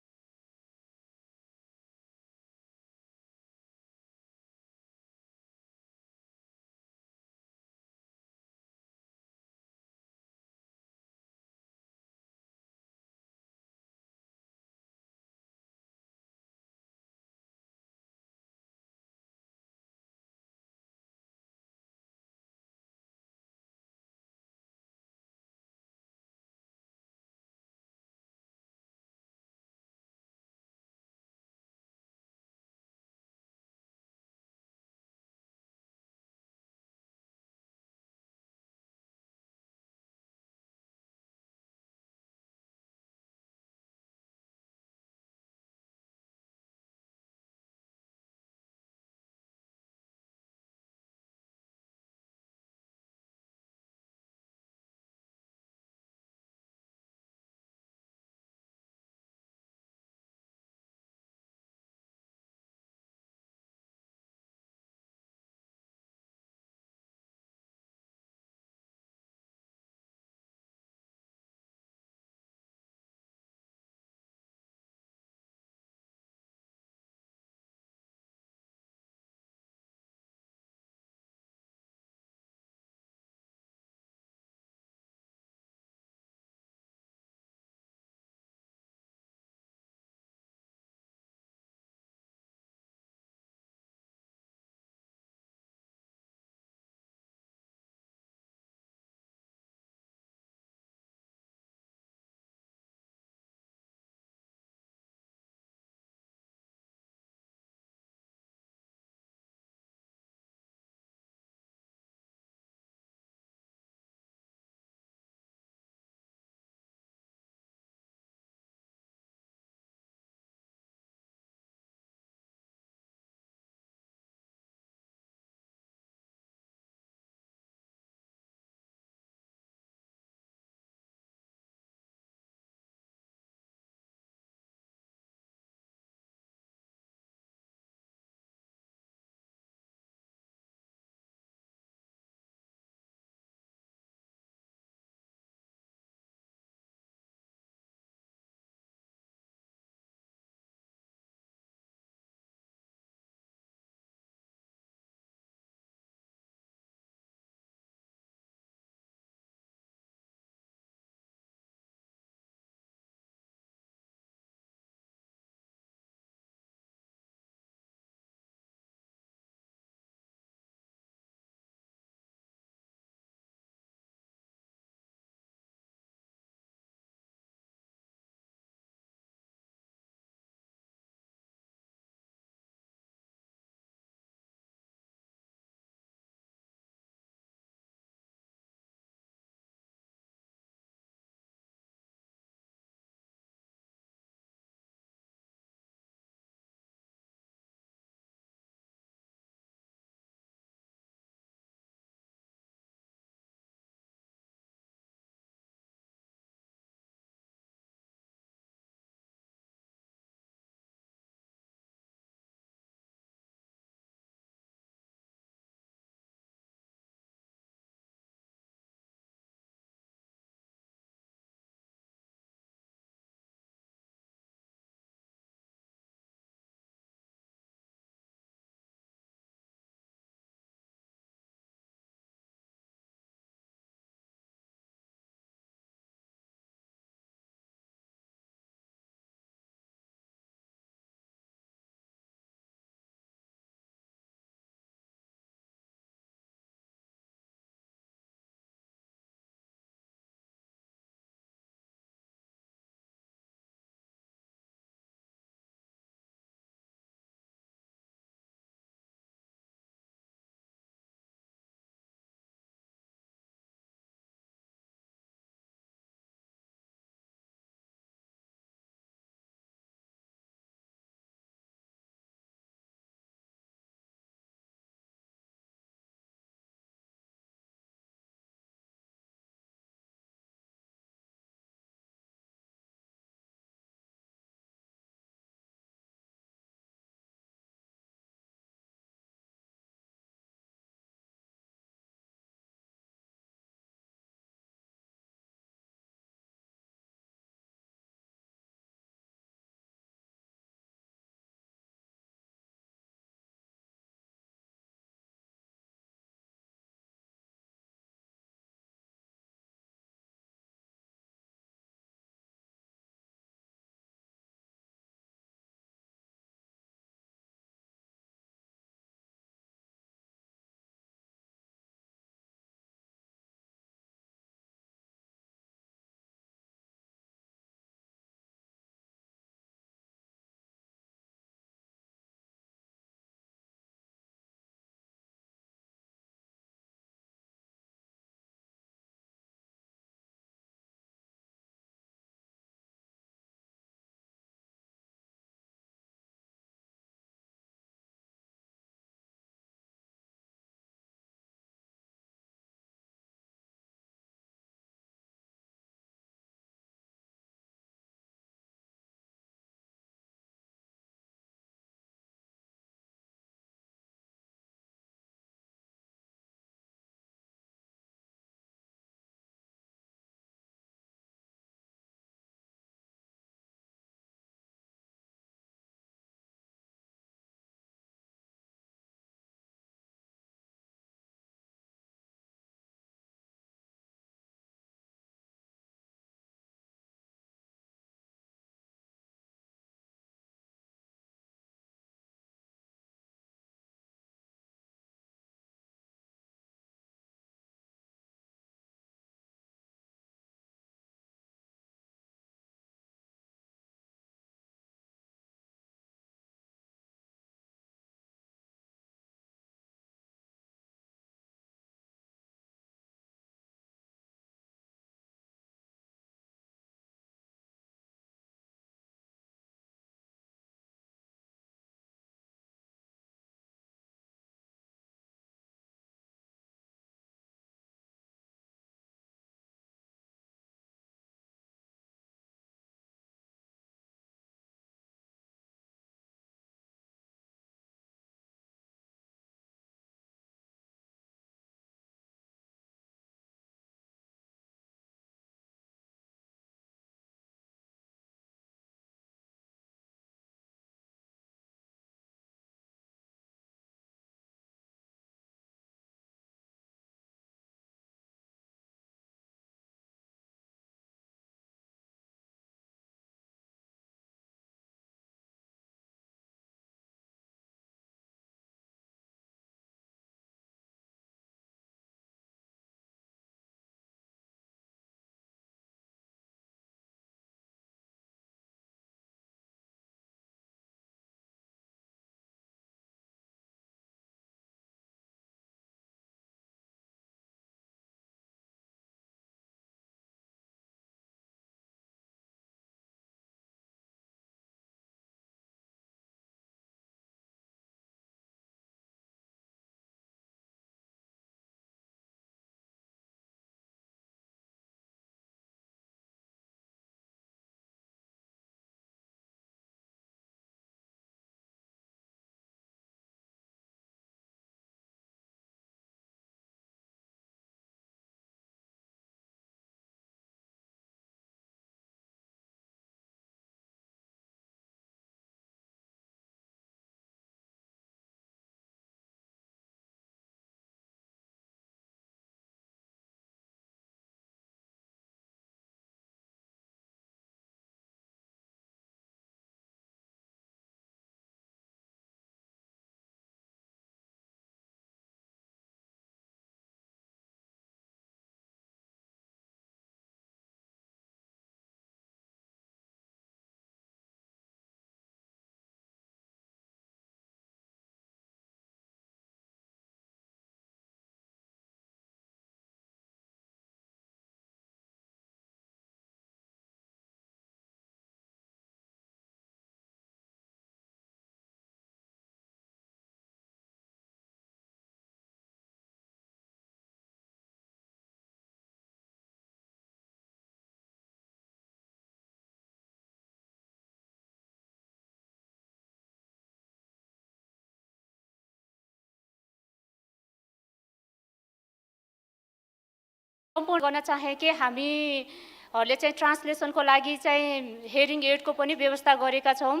सम्पूर्ण गर्न चाहे कि हामीहरूले चाहिँ ट्रान्सलेसनको लागि चाहिँ हेरिङ एडको पनि व्यवस्था गरेका छौँ।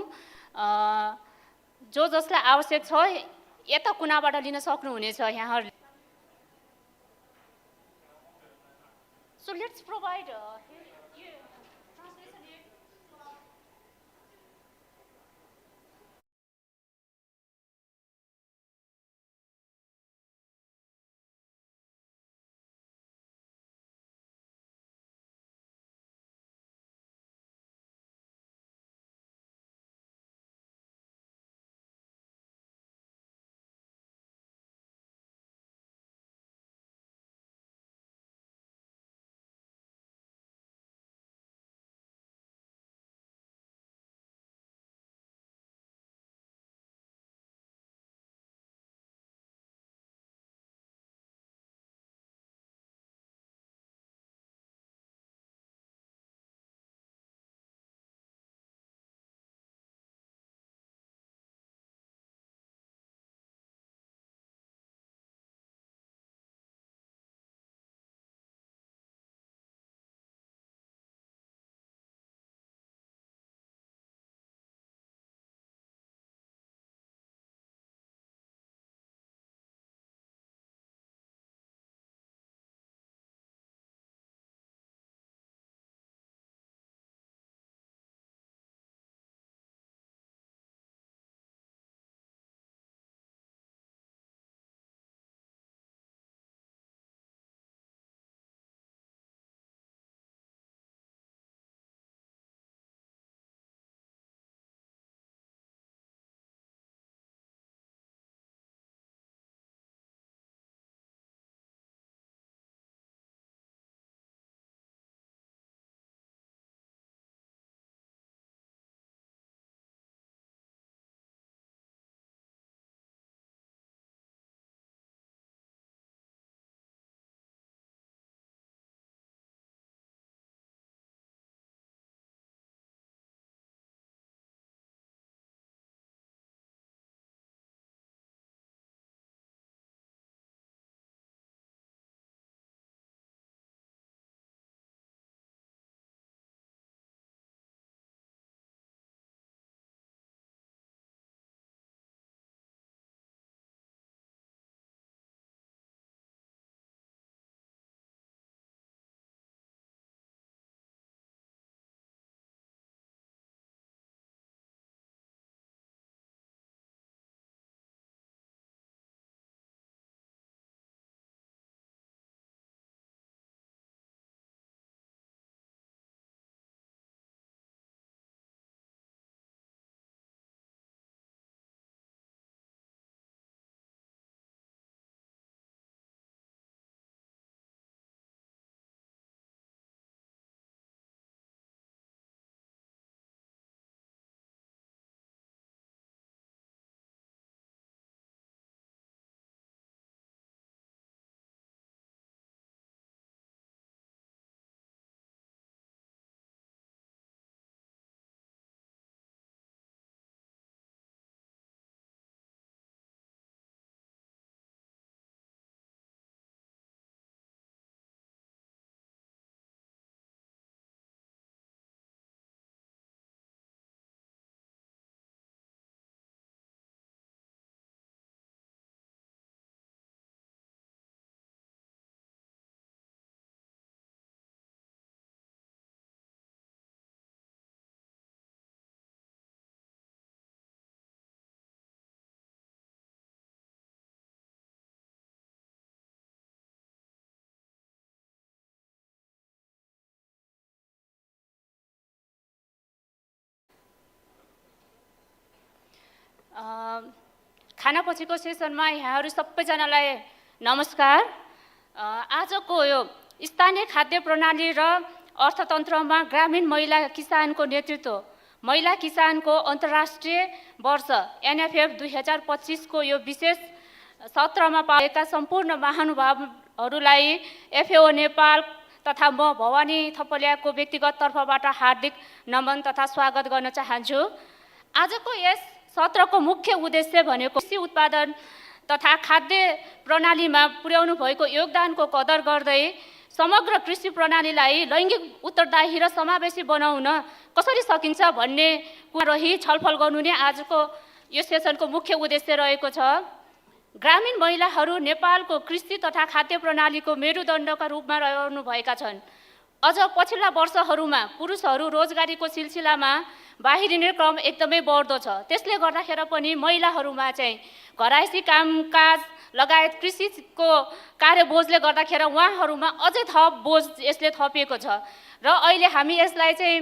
जो जसलाई आवश्यक छ यता कुनाबाट लिन सक्नुहुनेछ यहाँहरूले। So let's provide translation aid. खानापछिको सेसनमा यहाँहरू सबैजनालाई नमस्कार। आजको यो स्थानीय खाद्य प्रणाली र अर्थतन्त्रमा ग्रामीण महिला किसानको नेतृत्व महिला किसानको अन्तर्राष्ट्रिय वर्ष एनएफएफ 2025 को यो विशेष सत्रमा पाएका सम्पूर्ण महानुभावहरूलाई एफएओ नेपाल तथा म भवानी थपलियाको व्यक्तिगत तर्फबाट हार्दिक नमन तथा स्वागत गर्न चाहन्छु। आजको यस सत्रको मुख्य उद्देश्य भनेको कृषि उत्पादन तथा खाद्य प्रणालीमा पुर्याउनु भएको योगदानको कदर गर्दै समग्र कृषि प्रणालीलाई लैङ्गिक उत्तरदायी र समावेशी बनाउन कसरी सकिन्छ भन्ने कुरा रही छलफल गर्नु नै आजको यो सेसनको मुख्य उद्देश्य रहेको छ। ग्रामीण महिलाहरू नेपालको कृषि तथा खाद्य प्रणालीको मेरुदण्डका रूपमा रहनुभएका छन्। अझ पछिल्ला वर्षहरूमा पुरुषहरू रोजगारीको सिलसिलामा बाहिरिने क्रम एकदमै बढ्दो छ। त्यसले गर्दाखेरि पनि महिलाहरूमा चाहिँ घरायसी कामकाज लगायत कृषिको कार्यबोझले गर्दाखेरि उहाँहरूमा अझै थप बोझ यसले थपिएको छ र अहिले हामी यसलाई चाहिँ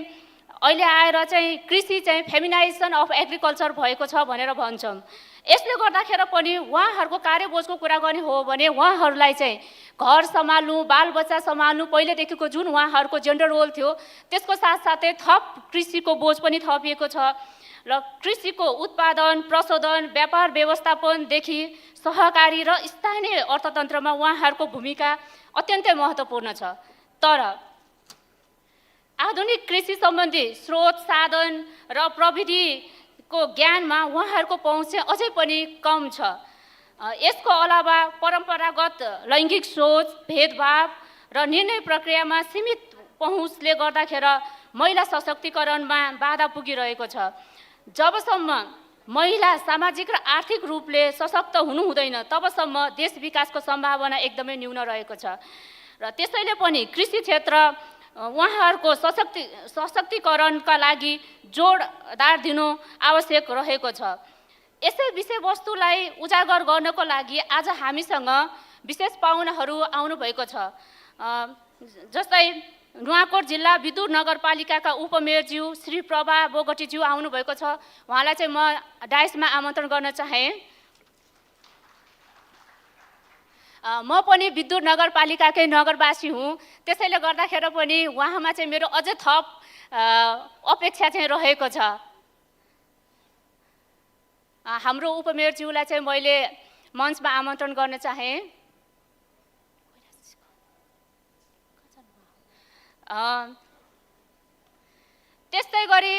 अहिले आएर चाहिँ कृषि चाहिँ फेमिनाइजेसन अफ एग्रिकल्चर भएको छ भनेर भन्छौँ। यसले गर्दाखेरि पनि उहाँहरूको कार्यबोझको कुरा गर्ने हो भने उहाँहरूलाई चाहिँ घर सम्हाल्नु, बालबच्चा सम्हाल्नु पहिलेदेखिको जुन उहाँहरूको जेन्डर रोल थियो त्यसको साथसाथै थप कृषिको बोझ पनि थपिएको छ र कृषिको उत्पादन, प्रशोधन, व्यापार व्यवस्थापनदेखि सहकारी र स्थानीय अर्थतन्त्रमा उहाँहरूको भूमिका अत्यन्तै महत्त्वपूर्ण छ। तर आधुनिक कृषि सम्बन्धी स्रोत, साधन र प्रविधिको ज्ञानमा उहाँहरूको पहुँच चाहिँ अझै पनि कम छ। यसको अलावा परम्परागत लैङ्गिक सोच, भेदभाव र निर्णय प्रक्रियामा सीमित पहुँचले गर्दाखेरि महिला सशक्तिकरणमा बाधा पुगिरहेको छ। जबसम्म महिला सामाजिक र आर्थिक रूपले सशक्त हुनु हुँदैन तबसम्म देश विकासको सम्भावना एकदमै न्यून रहेको छ र त्यसैले पनि कृषि क्षेत्र उहाँहरूको सशक्तिकरणका लागि जोडदार दिनु आवश्यक रहेको छ। यसै विषयवस्तुलाई उजागर गर्नको लागि आज हामीसँग विशेष पाहुनाहरू आउनुभएको छ। जस्तै नुवाकोट जिल्ला विदुर नगरपालिकाका उपमेयरज्यू श्री प्रभा बोगटीज्यू आउनुभएको छ। उहाँलाई चाहिँ म डाइसमा आमन्त्रण गर्न चाहे। म पनि विदुर नगरपालिकाकै नगरवासी हुँ, त्यसैले गर्दाखेरि पनि उहाँमा चाहिँ मेरो अझै थप अपेक्षा चाहिँ रहेको छ। हाम्रो उपमेयरज्यूलाई चाहिँ मैले मञ्चमा आमन्त्रण गर्न चाहे। त्यस्तै गरी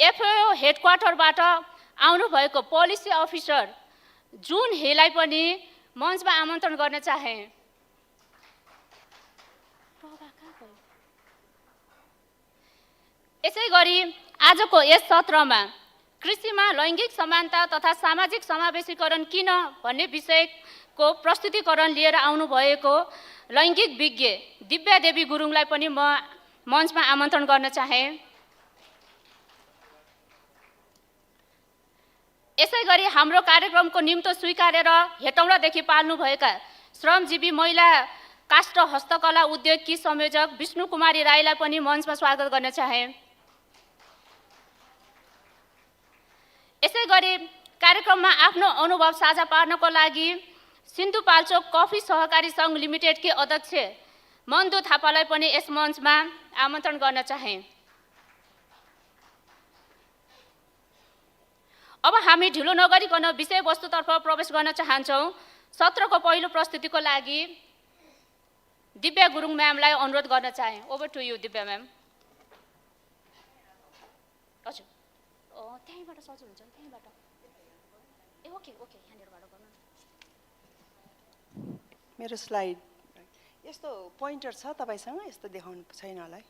एफएओ हेडक्वार्टरबाट आउनुभएको पोलिसी अफिसर जुन हेलाई पनि मञ्चमा आमन्त्रण गर्न चाहे। यसै गरी आजको यस सत्रमा कृषिमा लैङ्गिक समानता तथा सामाजिक समावेशीकरण किन भन्ने विषयको प्रस्तुतिकरण लिएर आउनुभएको लैङ्गिक विज्ञ दिव्या देवी गुरुङलाई पनि म मञ्चमा आमन्त्रण गर्न चाहे। यसै गरी हाम्रो कार्यक्रमको निम्तो स्वीकारेर हेटौँडादेखि पाल्नुभएका श्रमजीवी महिला काष्ठ हस्तकला उद्योगकी संयोजक विष्णु कुमारी राईलाई पनि मञ्चमा स्वागत गर्न चाहे। यसै गरी कार्यक्रममा आफ्नो अनुभव साझा पार्नको लागि सिन्धुपाल्चोक कफी सहकारी सङ्घ लिमिटेडकी अध्यक्ष मन्दु थापालाई पनि यस मञ्चमा आमन्त्रण गर्न चाहे। अब हामी ढिलो नगरिकन विषयवस्तुतर्फ प्रवेश गर्न चाहन्छौँ। सत्रको पहिलो प्रस्तुतिको लागि दिव्या गुरुङ म्यामलाई अनुरोध गर्न चाहे। Over to you Divya ma'am. हजुर त्यहीँबाट सजिलो हुन्छ, त्यहीँबाट। ए ओके ओके, यहाँनिरबाट गर्नु। मेरो स्लाइड यस्तो पोइन्टर छ तपाईसँग, यस्तो देखाउनु छैन होला है।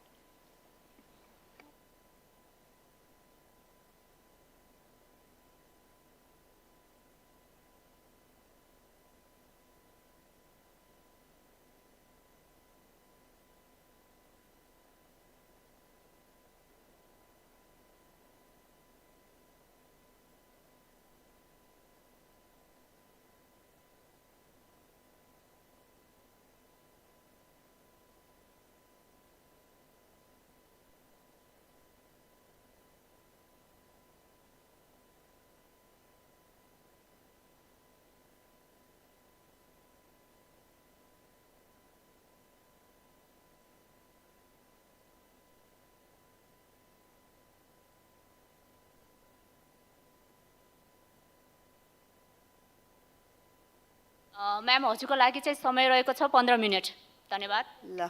म्याम हजुरको लागि चाहिँ समय रहेको छ 15 मिनट। धन्यवाद। ल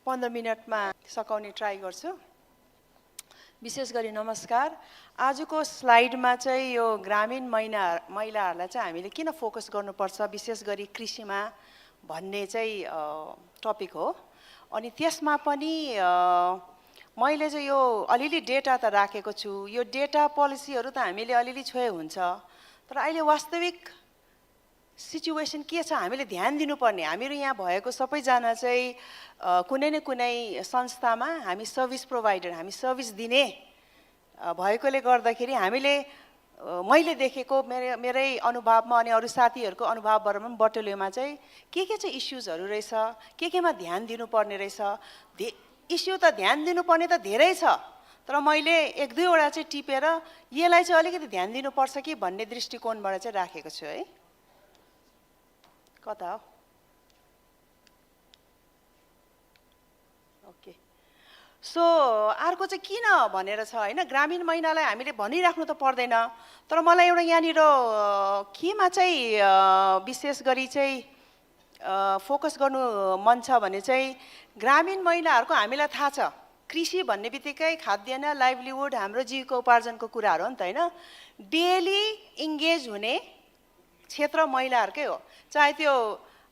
15 मिनटमा सकाउने ट्राई गर्छु। विशेष गरी नमस्कार। आजको स्लाइडमा चाहिँ यो ग्रामीण महिलाहरूलाई चाहिँ हामीले किन फोकस गर्नुपर्छ, विशेष गरी कृषिमा भन्ने चाहिँ टपिक हो। अनि त्यसमा पनि मैले चाहिँ यो अलिअलि डेटा त राखेको छु। यो डेटा पोलिसीहरू त हामीले अलिअलि छोए हुन्छ, तर अहिले वास्तविक सिचुएसन के छ हामीले ध्यान दिनुपर्ने। हामीहरू यहाँ भएको सबैजना चाहिँ कुनै न कुनै संस्थामा हामी सर्भिस प्रोभाइडर, हामी सर्भिस दिने भएकोले गर्दाखेरि हामीले मैले देखेको मेरै अनुभवमा अनि अरू साथीहरूको अनुभवबाट पनि बटुल्योमा चाहिँ चाहिँ इस्युजहरू रहेछ, केमा ध्यान दिनुपर्ने रहेछ। इस्यु त ध्यान दिनुपर्ने त धेरै छ, तर मैले एक दुईवटा चाहिँ टिपेर यसलाई चाहिँ अलिकति ध्यान दिनुपर्छ कि भन्ने दृष्टिकोणबाट चाहिँ राखेको छु है। कता हो? ओके। सो अर्को चाहिँ किन भनेर छ होइन, ग्रामीण महिलालाई हामीले भनिराख्नु त पर्दैन, तर मलाई एउटा यहाँनिर केमा चाहिँ विशेष गरी चाहिँ फोकस गर्नु मन छ भने चाहिँ ग्रामीण महिलाहरूको हामीलाई थाहा छ कृषि भन्ने बित्तिकै खाद्यान्न, लाइभलीहुड, हाम्रो जीविकोपार्जनको कुराहरू हो नि त होइन। डेली इङ्गेज हुने क्षेत्र महिलाहरूकै हो, चाहे त्यो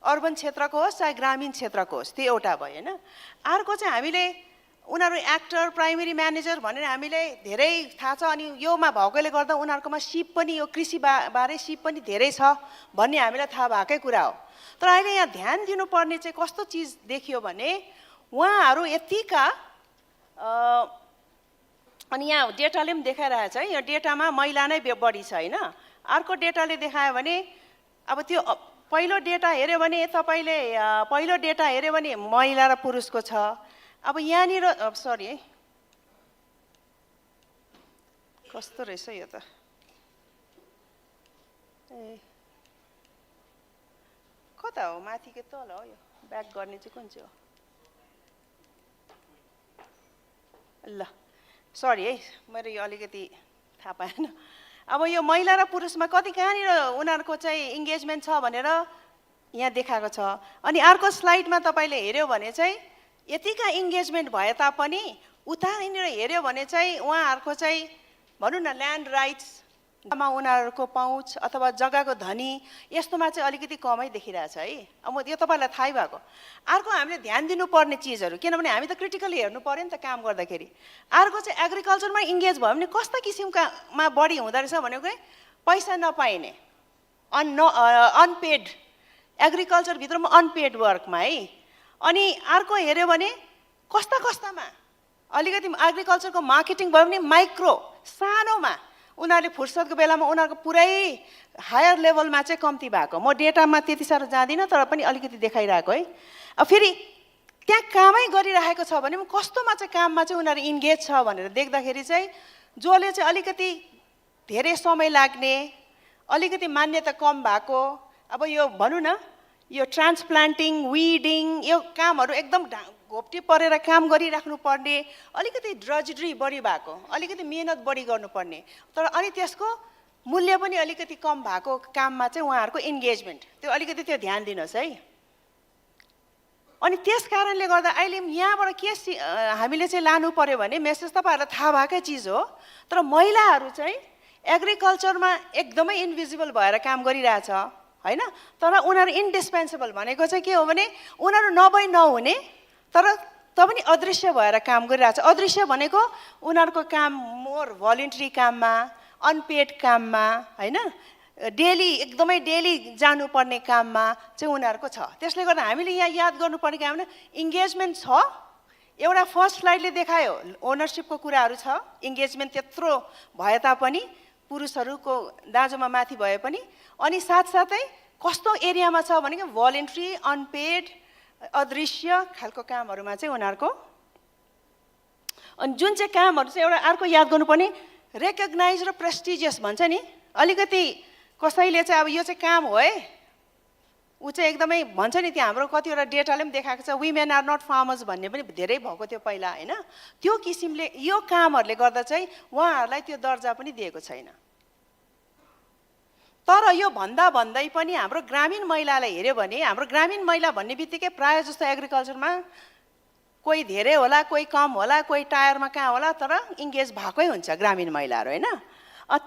अर्बन क्षेत्रको होस् चाहे ग्रामीण क्षेत्रको होस्, त्यो एउटा भयो होइन। अर्को चाहिँ हामीले उनीहरू एक्टर, प्राइमेरी म्यानेजर भनेर हामीले धेरै थाहा छ, अनि योमा भएकोले गर्दा उनीहरूकोमा सिप पनि, यो कृषि बारे सिप पनि धेरै छ भन्ने हामीलाई थाहा भएकै कुरा हो। तर अहिले यहाँ ध्यान दिनुपर्ने चाहिँ कस्तो चिज देखियो भने उहाँहरू यतिका अनि यहाँ डेटाले पनि देखाइरहेछ है, यो डेटामा महिला नै बढी छ होइन। अर्को डेटाले देखायो भने अब त्यो पहिलो डेटा हेऱ्यो भने तपाईँले पहिलो डेटा हेऱ्यो भने महिला र पुरुषको छ। अब यहाँनिर सरी है, कस्तो रहेछ यो त, ए कता हो, माथि के तल हो, यो ब्याक गर्ने चाहिँ कुन चाहिँ हो? ल सरी है, मेरो यो अलिकति थाहा पाएन। अब यो महिला र पुरुषमा कति कहाँनिर उनीहरूको चाहिँ इङ्गेजमेन्ट छ भनेर यहाँ देखाएको छ। अनि अर्को स्लाइडमा तपाईँले हेऱ्यो भने चाहिँ यतिका इङ्गेजमेन्ट भए तापनि उतानिर हेऱ्यो भने चाहिँ उहाँहरूको चाहिँ भनौँ न ल्यान्ड राइट्समा उनीहरूको पहुँच अथवा जग्गाको धनी यस्तोमा चाहिँ अलिकति कमै देखिरहेछ है। अब यो तपाईँलाई थाहै भएको। अर्को हामीले ध्यान दिनुपर्ने चिजहरू, किनभने हामी त क्रिटिकली हेर्नु पऱ्यो नि त काम गर्दाखेरि। अर्को चाहिँ एग्रिकल्चरमा इङ्गेज भयो भने कस्ता किसिमकामा बढी हुँदो रहेछ भनेको पैसा नपाइने, अनपेड, एग्रिकल्चरभित्रमा अनपेड वर्कमा है। अनि अर्को हेऱ्यो भने कस्तामा अलिकति एग्रिकल्चरको मार्केटिङ भयो भने माइक्रो सानोमा उनीहरूले फुर्सदको बेलामा उनीहरूको पुरै हायर लेभलमा चाहिँ कम्ती भएको। म डेटामा त्यति साह्रो जाँदिनँ, तर पनि अलिकति देखाइरहेको है। अब फेरि त्यहाँ कामै गरिरहेको छ भने कस्तोमा चाहिँ काममा चाहिँ उनीहरू इन्गेज छ भनेर देख्दाखेरि चाहिँ जसले चाहिँ अलिकति धेरै समय लाग्ने, अलिकति मान्यता कम भएको, अब यो भनौँ न यो ट्रान्सप्लान्टिङ, विडिङ, यो कामहरू एकदम घोप्टी परेर काम गरिराख्नु पर्ने, अलिकति ड्रजरी बढी भएको, अलिकति मेहनत बढी गर्नुपर्ने, तर अनि त्यसको मूल्य पनि अलिकति कम भएको काममा चाहिँ उहाँहरूको इन्गेजमेन्ट, त्यो अलिकति त्यो ध्यान दिनुहोस् है। अनि त्यस कारणले गर्दा अहिले यहाँबाट के हामीले चाहिँ लानु पर्यो भने मेसेज तपाईँहरूलाई थाहा भएकै चिज हो, तर महिलाहरू चाहिँ एग्रिकल्चरमा एकदमै इन्भिजिबल भएर काम गरिरहेछ होइन। तर उनीहरू इन्डिस्पेन्सेबल भनेको चाहिँ के हो भने उनीहरू नभई नहुने, तर पनि अदृश्य भएर काम गरिरहेछ। अदृश्य भनेको उनीहरूको काम मोर भलिन्ट्री काममा, अनपेड काममा होइन, डेली एकदमै डेली जानुपर्ने काममा चाहिँ उनीहरूको छ। त्यसले गर्दा हामीले यहाँ याद गर्नुपर्ने काम इङ्गेजमेन्ट छ। एउटा फर्स्ट स्लाइडले देखायो ओनरसिपको कुराहरू छ, इङ्गेजमेन्ट त्यत्रो भए तापनि पुरुषहरूको दाँजोमा माथि भए पनि। अनि साथसाथै कस्तो एरियामा छ भनेको भलिन्ट्री, अनपेड, अदृश्य खालको कामहरूमा चाहिँ उनीहरूको। अनि जुन चाहिँ कामहरू चाहिँ एउटा अर्को याद गर्नुपर्ने रेकग्नाइज र प्रेस्टिजियस भन्छ नि, अलिकति कसैले चाहिँ अब यो चाहिँ काम हो है, ऊ चाहिँ एकदमै भन्छ नि, त्यहाँ हाम्रो कतिवटा डेटाले पनि देखाएको छ वुमेन आर नट फार्मर्स भन्ने पनि धेरै भएको थियो पहिला होइन। त्यो किसिमले यो कामहरूले गर्दा चाहिँ उहाँहरूलाई त्यो दर्जा पनि दिएको छैन। तर यो भन्दै पनि हाम्रो ग्रामीण महिलालाई हेऱ्यो भने हाम्रो ग्रामीण महिला भन्ने बित्तिकै प्रायः जस्तो एग्रिकल्चरमा कोही धेरै होला, कोही कम होला, कोही टायरमा कहाँ होला, तर इङ्गेज भएकै हुन्छ ग्रामीण महिलाहरू होइन।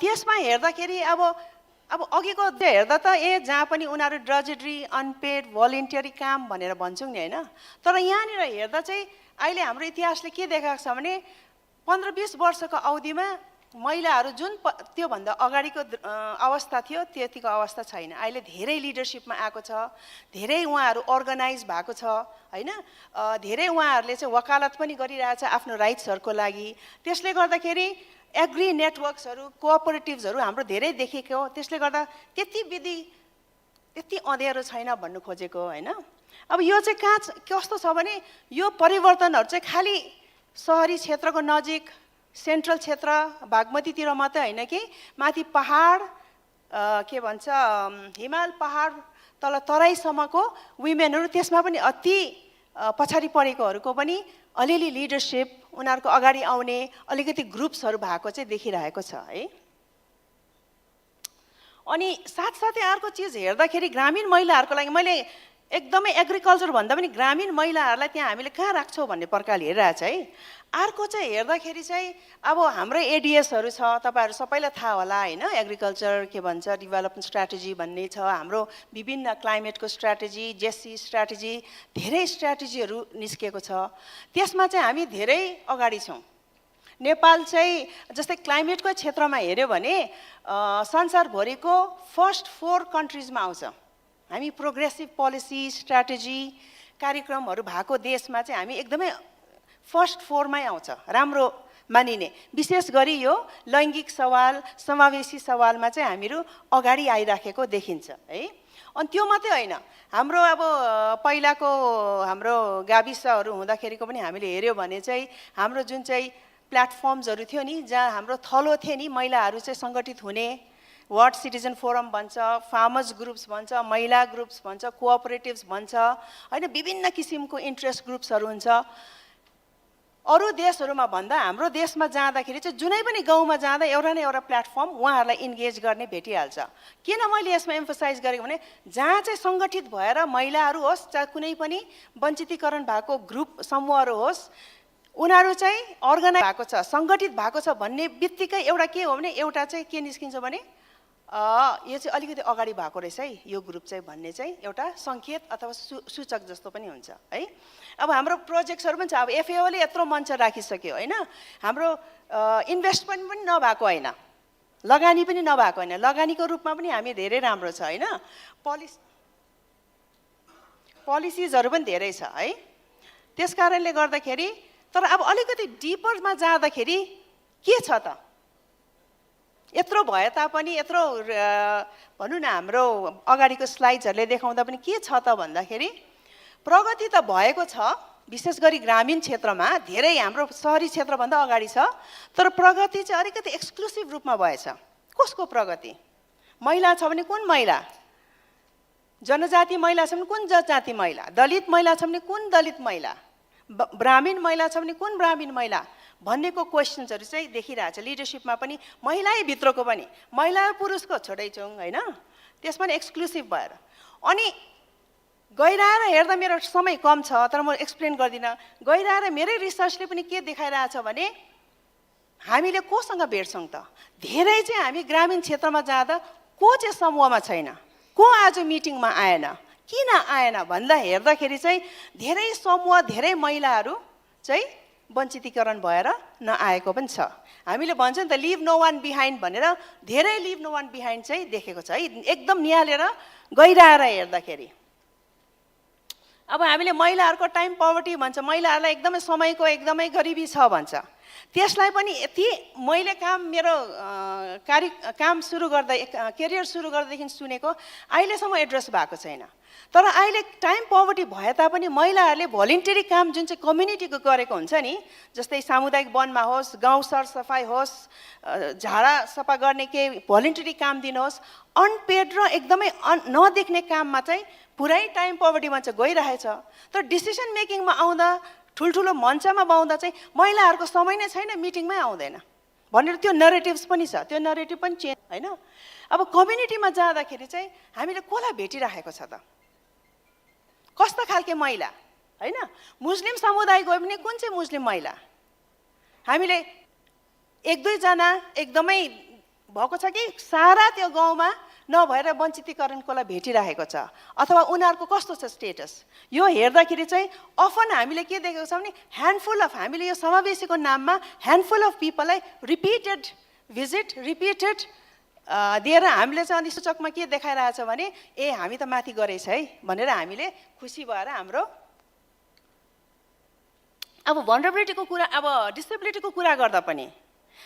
त्यसमा हेर्दाखेरि अब अब अघिको हेर्दा त जहाँ पनि उनीहरू ड्रजेटरी अनपेड भोलिन्टियरी काम भनेर भन्छौँ नि होइन, तर यहाँनिर हेर्दा चाहिँ अहिले हाम्रो इतिहासले के देखाएको छ भने 15-20 वर्षको अवधिमा महिलाहरू जुन त्योभन्दा अगाडिको अवस्था थियो त्यतिको अवस्था छैन। अहिले धेरै लिडरसिपमा आएको छ, धेरै उहाँहरू अर्गनाइज भएको छ होइन, धेरै उहाँहरूले चाहिँ वकालत पनि गरिरहेछ आफ्नो राइट्सहरूको लागि। त्यसले गर्दाखेरि एग्री नेटवर्क्सहरू कोअपरेटिभ्सहरू हाम्रो धेरै देखेको, त्यसले गर्दा त्यति अँध्यारो छैन भन्नु खोजेको होइन। अब यो चाहिँ कस्तो छ भने यो परिवर्तनहरू चाहिँ खालि सहरी क्षेत्रको नजिक सेन्ट्रल क्षेत्र बागमतीतिर मात्रै होइन कि माथि पहाड के भन्छ हिमाल पहाड तल तराईसम्मको वुमेनहरू त्यसमा पनि अति पछाडि परेकोहरूको पनि अलिअलि लिडरसिप उनीहरूको अगाडि आउने अलिकति ग्रुप्सहरू भएको चाहिँ देखिरहेको छ है। अनि साथसाथै अर्को चिज हेर्दाखेरि ग्रामीण महिलाहरूको लागि मैले एकदमै एग्रिकल्चर भन्दा पनि ग्रामीण महिलाहरूलाई त्यहाँ हामीले कहाँ राख्छौँ भन्ने प्रकारले हेरिरहेछ है। अर्को चाहिँ हेर्दाखेरि चाहिँ अब हाम्रो एडिएसहरू छ, तपाईँहरू सबैलाई थाहा होला होइन, एग्रिकल्चर के भन्छ डेभलपमेन्ट स्ट्राटेजी भन्ने छ, हाम्रो विभिन्न क्लाइमेटको स्ट्राटेजी जेसी स्ट्राटेजी धेरै स्ट्राटेजीहरू निस्किएको छ। त्यसमा चाहिँ हामी धेरै अगाडि छौँ। नेपाल चाहिँ जस्तै क्लाइमेटको क्षेत्रमा हेऱ्यो भने संसारभरिको फर्स्ट 4 कन्ट्रिजमा आउँछ। हामी प्रोग्रेसिभ पोलिसी स्ट्राटेजी कार्यक्रमहरू भएको देशमा चाहिँ हामी एकदमै फर्स्ट 4मै आउँछ, राम्रो मानिने। विशेष गरी यो लैङ्गिक सवाल समावेशी सवालमा चाहिँ हामीहरू अगाडि आइराखेको देखिन्छ है। अनि त्यो मात्रै होइन, हाम्रो अब पहिलाको हाम्रो गाविसहरू हुँदाखेरिको पनि हामीले हेऱ्यो भने चाहिँ हाम्रो जुन चाहिँ प्लेटफर्म्सहरू थियो नि, जहाँ हाम्रो थलो थियो नि महिलाहरू चाहिँ सङ्गठित हुने, वार्ड सिटिजन फोरम भन्छ, फार्मर्स ग्रुप्स भन्छ, महिला ग्रुप्स भन्छ, कोअपरेटिभ्स भन्छ होइन, विभिन्न किसिमको इन्ट्रेस्ट ग्रुप्सहरू हुन्छ। अरू देशहरूमा भन्दा हाम्रो देशमा जाँदाखेरि चाहिँ जुनै पनि गाउँमा जाँदा एउटा न एउटा प्लेटफर्म उहाँहरूलाई इन्गेज गर्ने भेटिहाल्छ। किन मैले यसमा एम्फसाइज गरेको भने जहाँ चाहिँ सङ्गठित भएर महिलाहरू होस् चाहे कुनै पनि वञ्चितीकरण भएको ग्रुप समूहहरू होस्, उनीहरू चाहिँ अर्गनाइज भएको छ, सङ्गठित भएको छ भन्ने बित्तिकै एउटा के हो भने एउटा चाहिँ के निस्किन्छ भने यो चाहिँ अलिकति अगाडि भएको रहेछ है यो ग्रुप चाहिँ भन्ने चाहिँ एउटा सङ्केत अथवा सूचक जस्तो पनि हुन्छ है। अब हाम्रो प्रोजेक्ट्सहरू पनि छ, अब एफएओले यत्रो मञ्च राखिसक्यो होइन, हाम्रो इन्भेस्टमेन्ट पनि नभएको होइन, लगानी पनि नभएको होइन, लगानीको रूपमा पनि हामी धेरै राम्रो छ होइन, पोलिसिजहरू पनि धेरै छ है। त्यस कारणले गर्दाखेरि तर अब अलिकति डिपरमा जाँदाखेरि के छ त, यत्रो भए तापनि यत्रो भनौँ न हाम्रो अगाडिको स्लाइड्सहरूले देखाउँदा पनि के छ त भन्दाखेरि प्रगति त भएको छ, विशेष गरी ग्रामीण क्षेत्रमा धेरै हाम्रो सहरी क्षेत्रभन्दा अगाडि छ, तर प्रगति चाहिँ अलिकति एक्सक्लुसिभ रूपमा भएछ। कसको प्रगति? महिला छ भने कुन महिला, जनजाति महिला छ भने कुन जनजाति महिला, दलित महिला छ भने कुन दलित महिला, ब्राह्मीण महिला छ भने कुन ब्राह्मीण महिला भन्नेको क्वेसन्सहरू चाहिँ देखिरहेछ। लिडरसिपमा पनि महिलै भित्रको पनि महिला पुरुषको छोडै छौँ होइन, त्यसमा पनि एक्सक्लुसिभ भएर। अनि गइरहेर हेर्दा मेरो समय कम छ तर म एक्सप्लेन गर्दिनँ, गइरहेर मेरै रिसर्चले पनि के देखाइरहेछ भने हामीले कोसँग भेट्छौँ त, धेरै चाहिँ हामी ग्रामीण क्षेत्रमा जाँदा को चाहिँ समूहमा छैन, को आज मिटिङमा आएन, किन आएन भन्दा हेर्दाखेरि चाहिँ धेरै समूह धेरै महिलाहरू चाहिँ वञ्चितीकरण भएर नआएको पनि छ। हामीले भन्छौँ नि त लिभ नो वान बिहाइन्ड भनेर, धेरै लिभ नो वान बिहाइन्ड चाहिँ देखेको छ है एकदम निहालेर गइरहेर हेर्दाखेरि। अब हामीले महिलाहरूको टाइम पवर्टी भन्छ, महिलाहरूलाई एकदमै समयको एकदमै गरिबी छ भन्छ, त्यसलाई पनि यति मैले मेरो काम सुरु गर्दा करियर सुरु गर्दादेखि सुनेको अहिलेसम्म एड्रेस भएको छैन। तर अहिले टाइम पवर्टी भए तापनि महिलाहरूले भोलिन्टियरी काम जुन चाहिँ कम्युनिटीको गरेको हुन्छ नि, जस्तै सामुदायिक वनमा होस्, गाउँ सरसफाइ होस्, झाडा सफा गर्ने केही भोलिन्टियरी काम दिनुहोस्, अनपेड र एकदमै नदेख्ने काममा चाहिँ पुरै टाइम पवर्टीमा चाहिँ गइरहेछ। तर डिसिसन मेकिङमा आउँदा ठुल्ठुलो मञ्चमा पाउँदा चाहिँ महिलाहरूको समय नै छैन, मिटिङमै आउँदैन भनेर त्यो नरेटिभ्स पनि छ, त्यो नरेटिभ पनि चेन्ज होइन। अब कम्युनिटीमा जाँदाखेरि चाहिँ हामीले कसलाई भेटिरहेको छ त, कस्ता खालके महिला होइन, मुस्लिम समुदाय गयो भने कुन चाहिँ मुस्लिम महिला, हामीले 1-2 जना एकदमै भएको छ कि सारा त्यो गाउँमा नभएर वञ्चितीकरणकोलाई भेटिरहेको छ अथवा उनीहरूको कस्तो छ स्टेटस, यो हेर्दाखेरि चाहिँ अफन हामीले के देखेको छ भने ह्यान्डफुल अफ हामीले यो समावेशीको नाममा ह्यान्डफुल अफ पिपललाई रिपिटेड भिजिट रिपिटेड दिएर हामीले चाहिँ अनि सूचकमा के देखाइरहेछ भने ए हामी त माथि गरेछ है भनेर हामीले खुसी भएर हाम्रो अब भनरेबिलिटीको कुरा अब डिसेबिलिटीको कुरा गर्दा पनि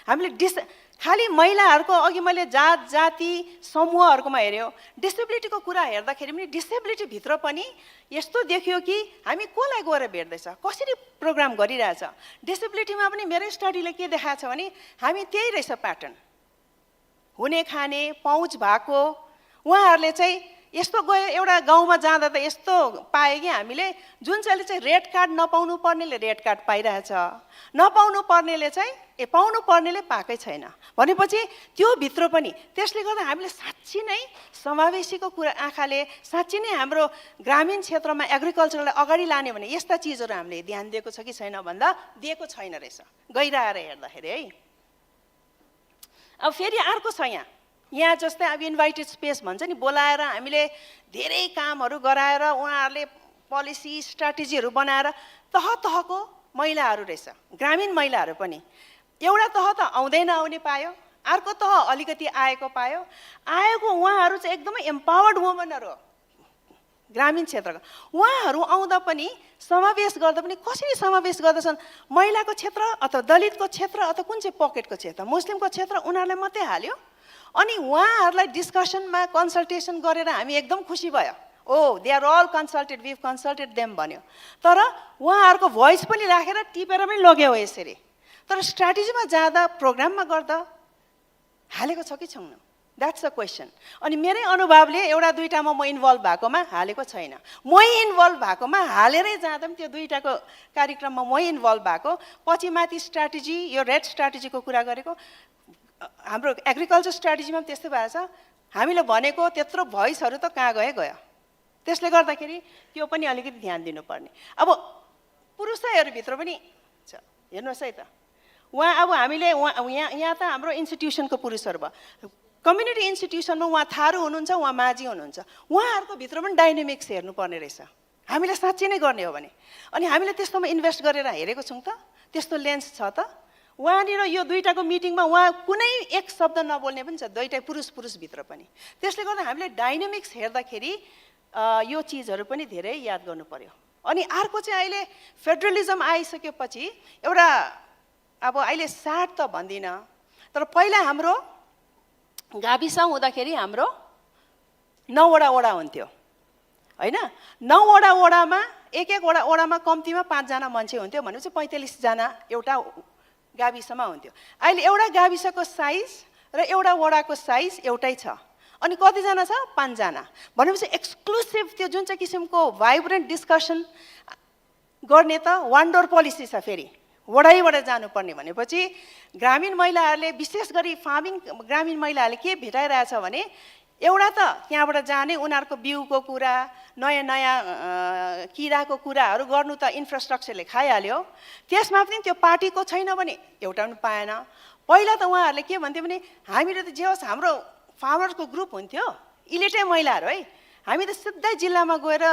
हामीले खालि महिलाहरूको अघि मैले जात जाति समूहहरूकोमा हेऱ्यो डिसेबिलिटीको कुरा हेर्दाखेरि पनि डिसेबिलिटीभित्र पनि यस्तो देखियो कि हामी कसलाई गएर भेट्दैछ कसरी प्रोग्राम गरिरहेछ डिसेबिलिटीमा पनि मेरै स्टडीले के देखाएको छ भने हामी त्यही रहेछ प्याटर्न हुने खाने पहुँच भएको उहाँहरूले चाहिँ यस्तो गयो एउटा गाउँमा जाँदा त यस्तो पाए कि हामीले जुन चाहिँले चाहिँ रेड कार्ड नपाउनु पर्नेले रेड कार्ड पाइरहेछ नपाउनु पर्नेले चाहिँ पाउनु पर्नेले पाएकै छैन भनेपछि त्यो भित्र पनि त्यसले गर्दा हामीले साँच्ची नै समावेशीको कुरा आँखाले साँच्ची नै हाम्रो ग्रामीण क्षेत्रमा एग्रिकल्चरलाई अगाडि लाने भने यस्ता चिजहरू हामीले ध्यान दिएको छ कि छैन भन्दा दिएको छैन रहेछ गइरहेर हेर्दाखेरि है। अब फेरि अर्को छ यहाँ जस्तै अब इन्भाइटेड स्पेस भन्छ नि बोलाएर हामीले धेरै कामहरू गराएर उहाँहरूले पोलिसी स्ट्राटेजीहरू बनाएर तह तहको महिलाहरू रहेछ ग्रामीण महिलाहरू पनि एउटा तह त आउँदै नआउने पायो अर्को तह अलिकति आएको पायो आएको उहाँहरू चाहिँ एकदमै एम्पावर्ड वुमनहरू हो ग्रामीण क्षेत्रका उहाँहरू आउँदा पनि समावेश गर्दा पनि कसरी समावेश गर्दछन् महिलाको क्षेत्र अथवा दलितको क्षेत्र अथवा कुन चाहिँ पकेटको क्षेत्र मुस्लिमको क्षेत्र उनीहरूले मात्रै हाल्यो अनि उहाँहरूलाई डिस्कसनमा कन्सल्टेसन गरेर हामी एकदम खुसी भयो oh they are all consulted we consulted them भन्यो तर उहाँहरूको भोइस पनि राखेर टिपेर पनि लग्यो यसरी तर स्ट्राटेजीमा जाँदा प्रोग्राममा गर्दा हालेको छ कि छैन द्याट्स अ क्वेसन अनि मेरै अनुभवले एउटा दुईटामा म इन्भल्भ भएकोमा हालेको छैन मै इन्भल्भ भएकोमा हालेरै जाँदा पनि त्यो दुईटाको कार्यक्रममा मै इन्भल्भ भएको पछि माथि स्ट्राटेजी यो रेड स्ट्राटेजीको कुरा गरेको हाम्रो एग्रिकल्चर स्ट्राटेजीमा पनि त्यस्तै भएछ हामीले भनेको त्यत्रो भोइसहरू त कहाँ गयो त्यसले गर्दाखेरि त्यो पनि अलिकति ध्यान दिनुपर्ने। अब पुरुषहरूभित्र पनि छ हेर्नुहोस् है त उहाँ अब हामीले यहाँ त हाम्रो इन्स्टिट्युसनको पुरुषहरू भयो कम्युनिटी इन्स्टिट्युसनमा उहाँ थारू हुनुहुन्छ उहाँ माझी हुनुहुन्छ उहाँहरूको भित्र पनि डाइनामिक्स हेर्नुपर्ने रहेछ हामीले साँच्चै नै गर्ने हो भने अनि हामीले त्यस्तोमा इन्भेस्ट गरेर हेरेको छौँ त त्यस्तो लेन्स छ त उहाँनिर यो दुईटाको मिटिङमा उहाँ कुनै एक शब्द नबोल्ने पनि छ दुईटा पुरुषभित्र पनि त्यसले गर्दा हामीले डाइनामिक्स हेर्दाखेरि यो चिजहरू पनि धेरै याद गर्नु पर्यो। अनि अर्को चाहिँ अहिले फेडरलिजम आइसकेपछि एउटा अब अहिले साट त भन्दिनँ तर पहिला हाम्रो गाविस हुँदाखेरि हाम्रो 9वटा वडा हुन्थ्यो होइन 9वटा वडामा एक वडामा कम्तीमा 5 जना मान्छे हुन्थ्यो भनेपछि 45 जना एउटा गाविसमा हुन्थ्यो अहिले एउटा गाविसको साइज र एउटा वडाको साइज एउटै छ अनि कतिजना छ 5 जना भनेपछि एक्सक्लुसिभ त्यो जुन चाहिँ किसिमको भाइब्रेन्ट डिस्कसन गर्ने त वान डोर पोलिसी छ फेरि वडाइबाट जानुपर्ने भनेपछि ग्रामीण महिलाहरूले विशेष गरी फार्मिङ ग्रामीण महिलाहरूले के भेटाइरहेछ भने एउटा त त्यहाँबाट जाने उनीहरूको बिउको कुरा नयाँ नयाँ किराको कुराहरू गर्नु त इन्फ्रास्ट्रक्चरले खाइहाल्यो त्यसमा पनि त्यो पार्टीको छैन भने एउटा पनि पाएन। पहिला त उहाँहरूले के भन्थ्यो भने हामीले त जे होस् हाम्रो फार्मर्सको ग्रुप हुन्थ्यो इलिटै महिलाहरू है हामी त सिधै जिल्लामा गएर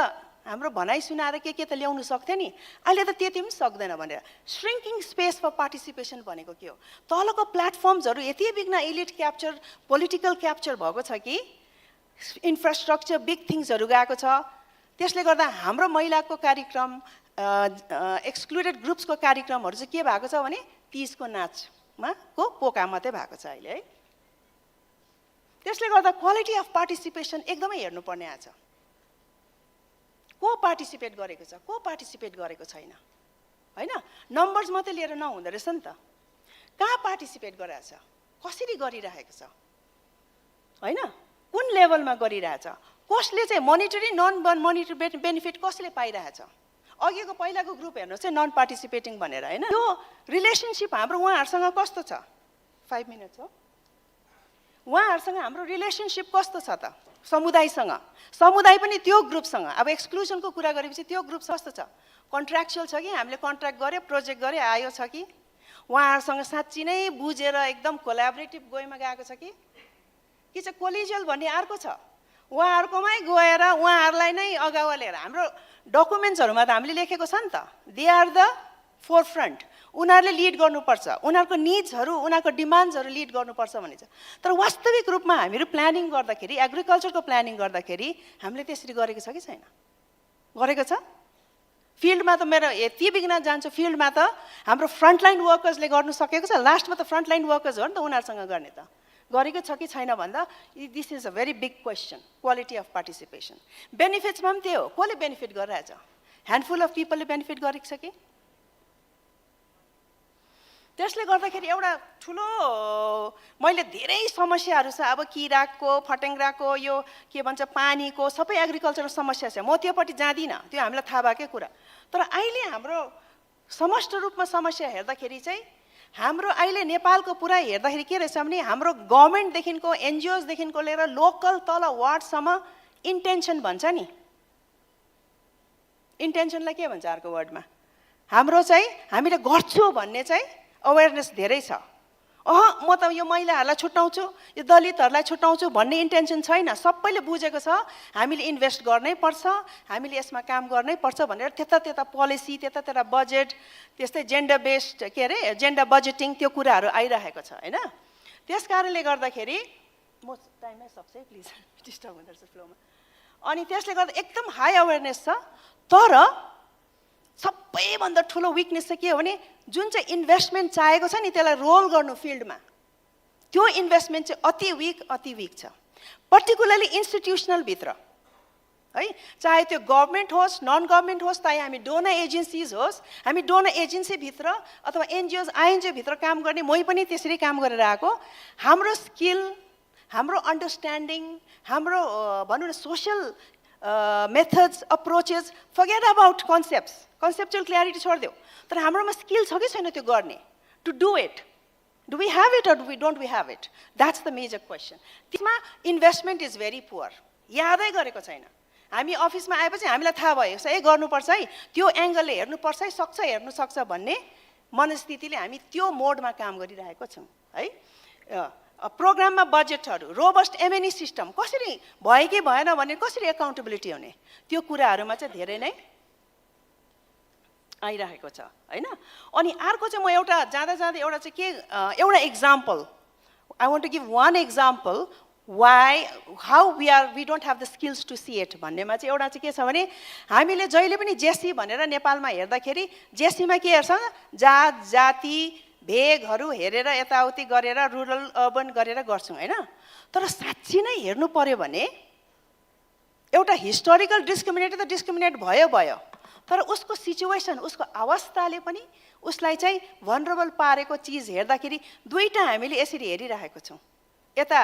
हाम्रो भनाइ सुनाएर के त ल्याउनु सक्थ्यो नि अहिले त त्यति पनि सक्दैन भनेर श्रिङ्किङ स्पेस फर पार्टिसिपेसन भनेको के हो तलको प्लेटफर्म्सहरू यति बिघ्न इलिट क्याप्चर पोलिटिकल क्याप्चर भएको छ कि इन्फ्रास्ट्रक्चर बिग थिङ्सहरू गएको छ त्यसले गर्दा हाम्रो महिलाको कार्यक्रम एक्सक्लुडेड ग्रुप्सको कार्यक्रमहरू चाहिँ के भएको छ भने 30 को नाचमा को पोका मात्रै भएको छ अहिले है त्यसले गर्दा क्वालिटी अफ पार्टिसिपेसन एकदमै हेर्नुपर्ने आछ को पार्टिसिपेट गरेको छ को पार्टिसिपेट गरेको छैन होइन नम्बर्स मात्रै लिएर नहुँदो रहेछ नि त कहाँ पार्टिसिपेट गरिरहेछ कसरी गरिरहेको छ होइन कुन लेभलमा गरिरहेछ कसले चाहिँ मोनिटरी नन मोनिटरी बेनिफिट कसले पाइरहेछ अघिको पहिलाको ग्रुप हेर्नुहोस् चाहिँ नन पार्टिसिपेटिङ भनेर होइन यो रिलेसनसिप हाम्रो उहाँहरूसँग कस्तो छ 5 मिनट हो उहाँहरूसँग हाम्रो रिलेसनसिप कस्तो छ त समुदायसँग समुदाय पनि त्यो ग्रुपसँग अब एक्सक्लुजनको कुरा गरेपछि त्यो ग्रुप कस्तो छ कन्ट्र्याक्चुअल छ कि हामीले कन्ट्र्याक्ट गऱ्यो प्रोजेक्ट गऱ्यो आयो छ कि उहाँहरूसँग साँच्ची नै बुझेर एकदम कोलाबोरेटिभ गोइमा गएको छ कि कि चाहिँ कोलिजियल भन्ने अर्को छ। उहाँहरूकोमै गएर उहाँहरूलाई नै अगावा लिएर हाम्रो डकुमेन्ट्सहरूमा त हामीले लेखेको छ नि त, दे आर द फोरफ्रन्ट, उनीहरूले लिड गर्नुपर्छ, उनीहरूको निड्सहरू उनीहरूको डिमान्ड्सहरू लिड गर्नुपर्छ भन्ने छ। तर वास्तविक रूपमा हामीहरू प्लानिङ गर्दाखेरि, एग्रिकल्चरको प्लानिङ गर्दाखेरि हामीले त्यसरी गरेको छ कि छैन? गरेको छ? फिल्डमा त मेरो यति बिघ्न जान्छु, फिल्डमा त हाम्रो फ्रन्टलाइन वर्कर्सले गर्नु सकेको छ, लास्टमा त फ्रन्टलाइन वर्कर्स हो नि त उनीहरूसँग गर्ने त। गरेको छ कि छैन भन्दा this is a very big question, quality of participation. बेनिफिट्समा पनि त्यही हो, कसले बेनिफिट गरिरहेछ? ह्यान्डफुल अफ पिपलले बेनिफिट गरेको छ कि? त्यसले गर्दाखेरि एउटा ठुलो मैले धेरै समस्याहरू छ, अब किराको, फटेङ्ग्राको, यो के भन्छ पानीको, सबै एग्रिकल्चरल समस्या छ। म त्योपट्टि जाँदिनँ, त्यो हामीलाई थाहा भएकै कुरा। तर अहिले हाम्रो समष्टि रूपमा समस्या हेर्दाखेरि चाहिँ हाम्रो अहिले नेपालको पुरा हेर्दाखेरि के रहेछ भने हाम्रो गभर्मेन्टदेखिको एनजिओसदेखिको लिएर लोकल तल वार्डसम्म इन्टेन्सन भन्छ नि, इन्टेन्सनलाई के भन्छ अर्को वर्डमा? हाम्रो चाहिँ हामीले गर्छु भन्ने चाहिँ अवेरनेस धेरै छ। म त यो महिलाहरूलाई छुट्याउँछु, यो दलितहरूलाई छुट्याउँछु भन्ने इन्टेन्सन छैन। सबैले बुझेको छ हामीले इन्भेस्ट गर्नै पर्छ, हामीले यसमा काम गर्नै पर्छ भनेर त्यता पोलिसी, त्यता बजेट, त्यस्तै जेन्डर बेस्ड के अरे जेन्डर बजेटिङ, त्यो कुराहरू आइरहेको छ होइन। त्यस कारणले गर्दाखेरि म टाइममै सक्छु है प्लिज, डिस्टर्ब हुँदो रहेछ फ्लोमा। अनि त्यसले गर्दा एकदम हाई अवेरनेस छ। तर सबैभन्दा ठुलो विकनेस चाहिँ के हो भने जुन चाहिँ इन्भेस्टमेन्ट चाहेको छ नि त्यसलाई रोल गर्नु फिल्डमा, त्यो इन्भेस्टमेन्ट चाहिँ अति विक छ। पर्टिकुलरली इन्स्टिट्युसनल भित्र है, चाहे त्यो गभर्मेन्ट होस्, नन गभर्मेन्ट होस्, चाहे हामी डोनर एजेन्सिज होस्, हामी डोनर एजेन्सीभित्र अथवा एनजिओज आइएनजिओभित्र काम गर्ने, मै पनि त्यसरी काम गरेर आएको। हाम्रो स्किल, हाम्रो अन्डरस्ट्यान्डिङ, हाम्रो भनौँ न social methods, approaches, forget about conceptual clarity छोडिदेऊ, तर हाम्रोमा स्किल छ कि छैन त्यो गर्ने, to do it? Do we have it or don't we have it? That's the major question. त्यसमा इन्भेस्टमेन्ट इज भेरी पुवर, यादै गरेको छैन। हामी अफिसमा आएपछि हामीलाई थाहा भयो सही गर्नुपर्छ है, त्यो एङ्गलले हेर्नुपर्छ है, हेर्नु सक्छ भन्ने मनस्थितिले हामी त्यो मोडमा काम गरिरहेको छौँ है। प्रोग्राममा बजेटहरू, रोबस्ट एमएनई सिस्टम कसरी भयो कि भएन भने कसरी एकाउन्टेबिलिटी हुने, त्यो कुराहरूमा चाहिँ धेरै नै आइरहेको छ होइन। अनि अर्को चाहिँ म एउटा जाँदा एउटा चाहिँ के एउटा example, I want to give one example how we don't have the skills to see it भन्नेमा चाहिँ एउटा चाहिँ के छ भने हामीले जहिले पनि जेसी भनेर नेपालमा हेर्दाखेरि जेसीमा के हेर्छ, जात जाति भेगहरू हेरेर यताउति गरेर रुरल अर्बन गरेर गर्छौँ होइन। तर साँच्ची नै हेर्नु पर्यो भने एउटा हिस्टोरिकल डिस्क्रिमिनेट त डिस्क्रिमिनेट भयो, तर उसको सिचुएसन, उसको अवस्थाले पनि उसलाई चाहिँ भनरेबल पारेको चिज हेर्दाखेरि दुईटा हामीले यसरी हेरिरहेको छौँ। यता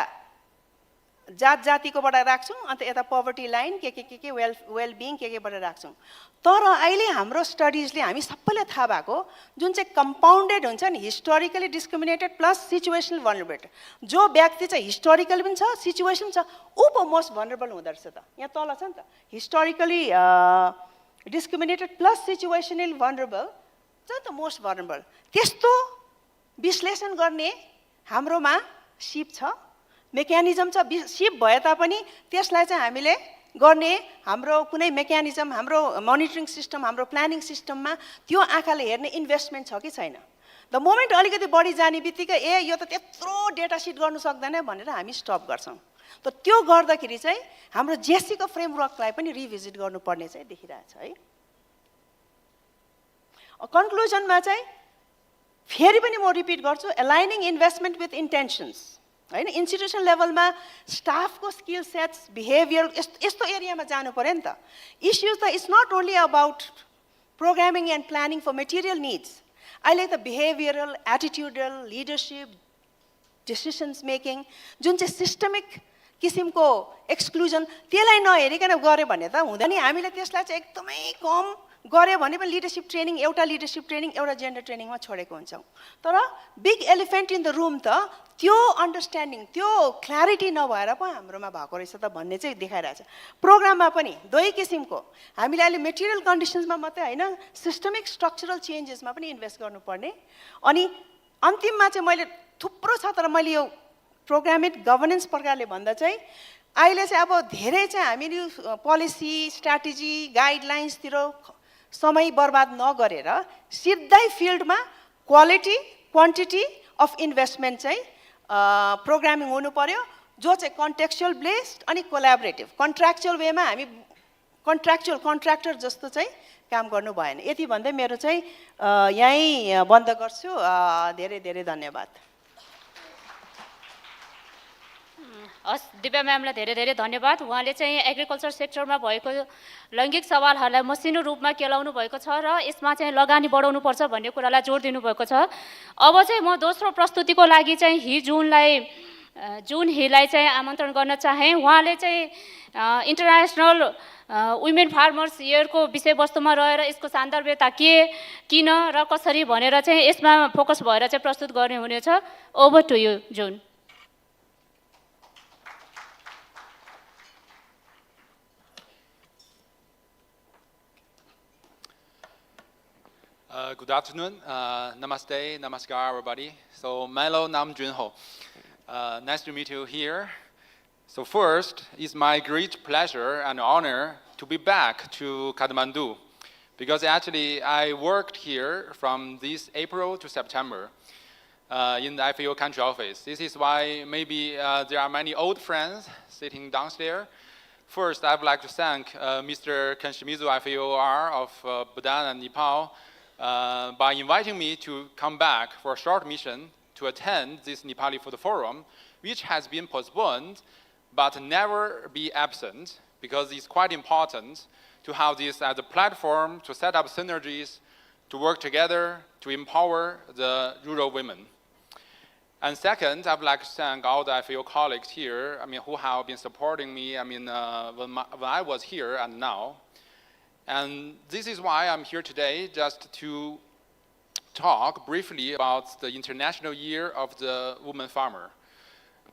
जात जातिकोबाट राख्छौँ, अन्त यता पोभर्टी लाइन के वेलबिङ केबाट राख्छौँ। तर अहिले हाम्रो स्टडिजले हामी सबैलाई थाहा भएको जुन चाहिँ कम्पाउन्डेड हुन्छ नि, historically discriminated plus situational vulnerability, जो व्यक्ति चाहिँ हिस्टोरिकल पनि छ सिचुएसन छ ऊ पो मोस्ट भनरेबल हुँदो रहेछ त। यहाँ तल छ नि त, historically discriminated plus situational vulnerable छ नि त मोस्ट भनरेबल। त्यस्तो विश्लेषण गर्ने हाम्रोमा सिप छ, मेकानिजम छ। सिप भए तापनि त्यसलाई चाहिँ हामीले गर्ने हाम्रो कुनै मेकानिजम, हाम्रो मोनिटरिङ सिस्टम, हाम्रो प्लानिङ सिस्टममा त्यो आँखाले हेर्ने इन्भेस्टमेन्ट छ कि छैन। द मोमेन्ट अलिकति बढी जाने बित्तिकै यो त त्यत्रो डेटा सिट गर्नु सक्दैन भनेर हामी स्टप गर्छौँ। त त्यो गर्दाखेरि चाहिँ हाम्रो जेसीको फ्रेमवर्कलाई पनि रिभिजिट गर्नुपर्ने चाहिँ देखिरहेछ है। कन्क्लुजनमा चाहिँ फेरि पनि म रिपिट गर्छु, एलाइनिङ इन्भेस्टमेन्ट विथ इन्टेन्सन्स होइन। इन्स्टिट्युसन लेभलमा स्टाफको स्किल सेट्स, बिहेभियर यस्तो एरियामा जानु पऱ्यो नि त। इस्युज त it's not only about programming and planning for material needs. अहिले त behavioural, attitudinal, leadership, decisions making जुन चाहिँ सिस्टमिक किसिमको एक्सक्लुजन, त्यसलाई नहेरिकन गऱ्यो भने त हुँदैन। हामीले त्यसलाई चाहिँ एकदमै कम गऱ्यो भने पनि लिडरसिप ट्रेनिङ, एउटा लिडरसिप ट्रेनिङ, एउटा जेन्डर ट्रेनिङमा छोडेको हुन्छौँ। तर big elephant in the room त त्यो अन्डरस्ट्यान्डिङ, त्यो क्ल्यारिटी नभएर पो हाम्रोमा भएको रहेछ त भन्ने चाहिँ देखाइरहेछ। प्रोग्राममा पनि दुई किसिमको हामीले अहिले मेटेरियल कन्डिसन्समा मात्रै होइन, सिस्टमिक स्ट्रक्चरल चेन्जेसमा पनि इन्भेस्ट गर्नुपर्ने। अनि अन्तिममा चाहिँ मैले थुप्रो छ, तर मैले यो प्रोग्रामेड गभर्नेन्स प्रकारले भन्दा चाहिँ अहिले चाहिँ अब धेरै चाहिँ हामीले यो पोलिसी स्ट्र्याटेजी गाइडलाइन्सतिर समय बर्बाद नगरेर सिधै फिल्डमा क्वालिटी क्वान्टिटी अफ इन्भेस्टमेन्ट चाहिँ प्रोग्रामिङ हुनु पर्यो, जो चाहिँ कन्टेक्चुअल बेस्ड अनि कोलाबोरेटिभ कन्ट्र्याक्चुअल वेमा हामी कन्ट्र्याक्टर जस्तो चाहिँ काम गर्नु भएन। यति भन्दै मेरो चाहिँ यहीँ बन्द गर्छु। धेरै धेरै धन्यवाद। हस्, दिव्या म्यामलाई धेरै धेरै धन्यवाद। उहाँले चाहिँ एग्रिकल्चर सेक्टरमा भएको लैङ्गिक सवालहरूलाई मसिनो रूपमा केलाउनु भएको छ र यसमा चाहिँ लगानी बढाउनुपर्छ भन्ने कुरालाई जोड दिनुभएको छ। अब चाहिँ म दोस्रो प्रस्तुतिको लागि चाहिँ जुन हीलाई चाहिँ आमन्त्रण गर्न चाहेँ। उहाँले चाहिँ इन्टरनेसनल वुमेन फार्मर्स इयरको विषयवस्तुमा रहेर यसको सान्दर्भिकता के, किन र कसरी भनेर चाहिँ यसमा फोकस भएर चाहिँ प्रस्तुत गर्ने हुनेछ। ओभर टु यु जुन। Good afternoon. Namaste, namaskar, everybody. So, Milo Nam Junho. Nice to meet you here. So first, it's my great pleasure and honor to be back to Kathmandu, because actually I worked here from this April to September in the FAO country office. This is why maybe there are many old friends sitting downstairs. First, I would like to thank Mr. Kanshimizu FAOR of Bhutan and Nepal by inviting me to come back for a short mission to attend this Nepali Food Forum, which has been postponed but never be absent, because it's quite important to have this as a platform to set up synergies, to work together, to empower the rural women. And second, I would like to thank all the FAO colleagues here, who have been supporting me, when I was here and now. And this is why I'm here today, just to talk briefly about the International Year of the Woman Farmer.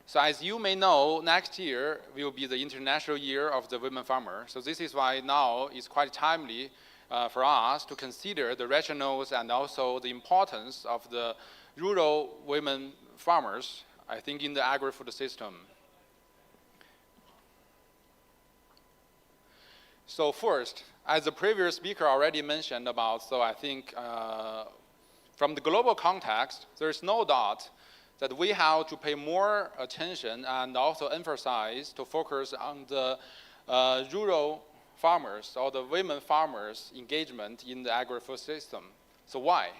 So as you may know, next year will be the International Year of the Women Farmer. So this is why now it's quite timely for us to consider the rationales and also the importance of the rural women farmers, I think, in the agri-food system. So first, as the previous speaker already mentioned about, so I think from the global context, there's no doubt that we have to pay more attention and also emphasize to focus on the rural farmers or the women farmers' engagement in the agri-food system. So why?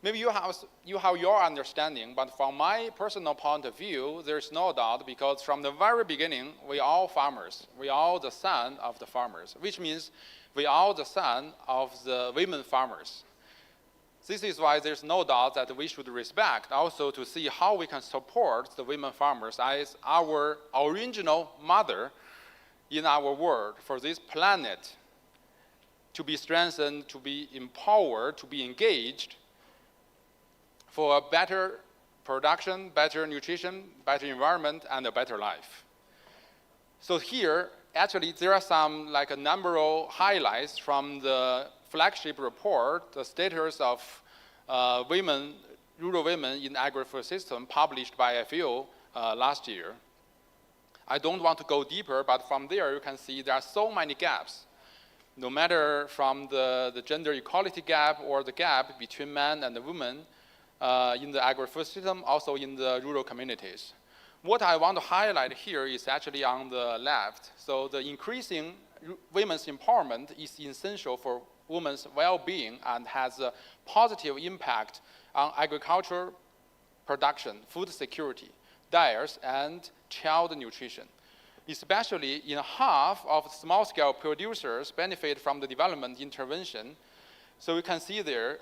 Maybe you have your understanding, but from my personal point of view, there's no doubt, because from the very beginning, we all farmers. We all the son of the farmers, which means we all the son of the women farmers. This is why there's no doubt that we should respect also to see how we can support the women farmers as our original mother in our world, for this planet to be strengthened, to be empowered, to be engaged for a better production, better nutrition, better environment, and a better life. So here, actually, there are some, like a number of highlights from the flagship report, the status of rural women in agri-food system, published by FAO last year. I don't want to go deeper, but from there you can see there are so many gaps, no matter from the gender equality gap or the gap between men and the women in the agri-food system, also in the rural communities. What I want to highlight here is actually on the left. So the increasing women's empowerment is essential for women's well-being and has a positive impact on agriculture production, food security, diets, and child nutrition. Especially in half of small-scale producers benefit from the development intervention. So you can see there,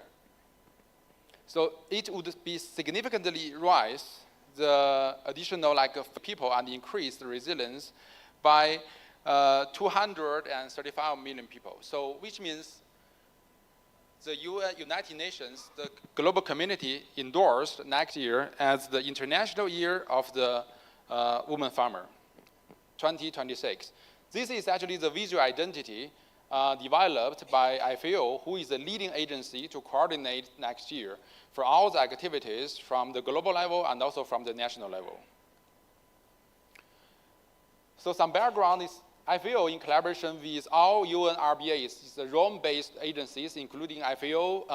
so it would be significantly rise the additional people and increase the resilience by 235 million people. So which means the United Nations, the global community, endorsed next year as the International Year of the Woman Farmer, 2026. This is actually the visual identity developed by FAO, who is the leading agency to coordinate next year for all the activities from the global level and also from the national level. So some background is FAO, in collaboration with all UN RBAs, the Rome-based agencies, including FAO,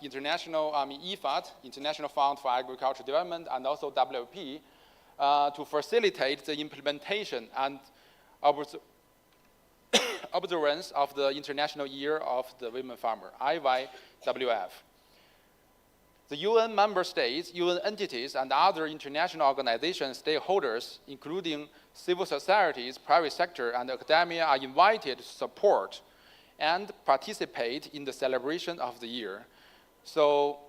IFAD, International Fund for Agricultural Development, and also WFP, to facilitate the implementation and observance of the International Year of the Women Farmer, IYWF. The UN member states, UN entities, and other international organizations, stakeholders, including civil societies, private sector, and academia, are invited to support and participate in the celebration of the year. So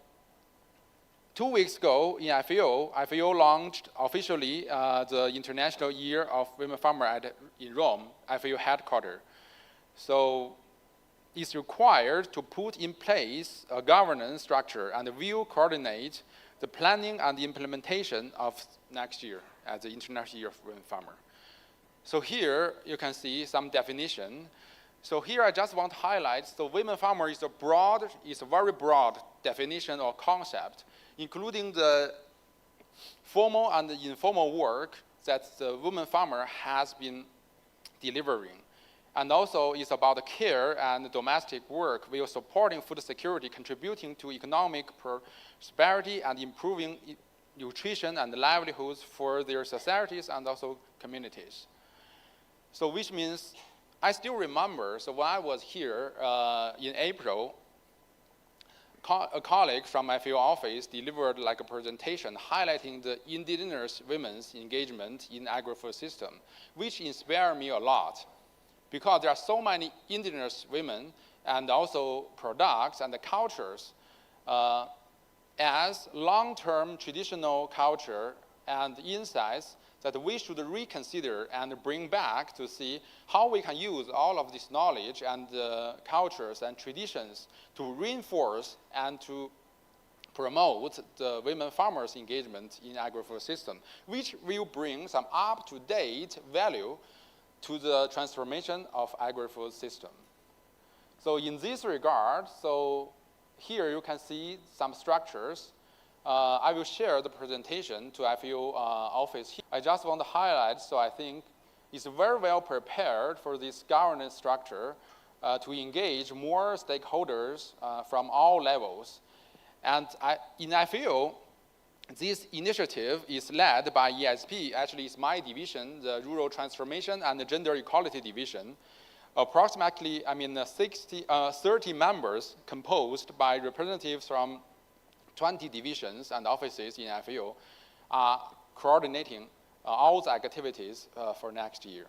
2 weeks ago in FAO launched officially the International Year of Women Farmer in Rome, FAO headquarters. So it's required to put in place a governance structure and will coordinate the planning and the implementation of next year as the International Year of Women Farmer. So here you can see some definition. So here I just want to highlight, so women farmer is a very broad definition or concept, including the formal and the informal work that the woman farmer has been delivering. And also it's about the care and domestic work while supporting food security, contributing to economic prosperity and improving nutrition and livelihoods for their societies and also communities. So which means, I still remember, so when I was here in April, a colleague from my FAO office delivered like a presentation highlighting the indigenous women's engagement in agri-food system, which inspired me a lot. Because there are so many indigenous women and also products and the cultures as long-term traditional culture and insights that we should reconsider and bring back to see how we can use all of this knowledge and cultures and traditions to reinforce and to promote the women farmers' engagement in agri-food system, which will bring some up-to-date value to the transformation of agri-food system. So in this regard, so here you can see some structures. I will share the presentation to FAO office. I just want to highlight, so I think it's very well prepared for this governance structure to engage more stakeholders from all levels. And in FAO, this initiative is led by ESP. Actually, it's my division, the Rural Transformation and the Gender Equality Division. Approximately, 30 members composed by representatives from 20 divisions and offices in FAO are coordinating all the activities for next year.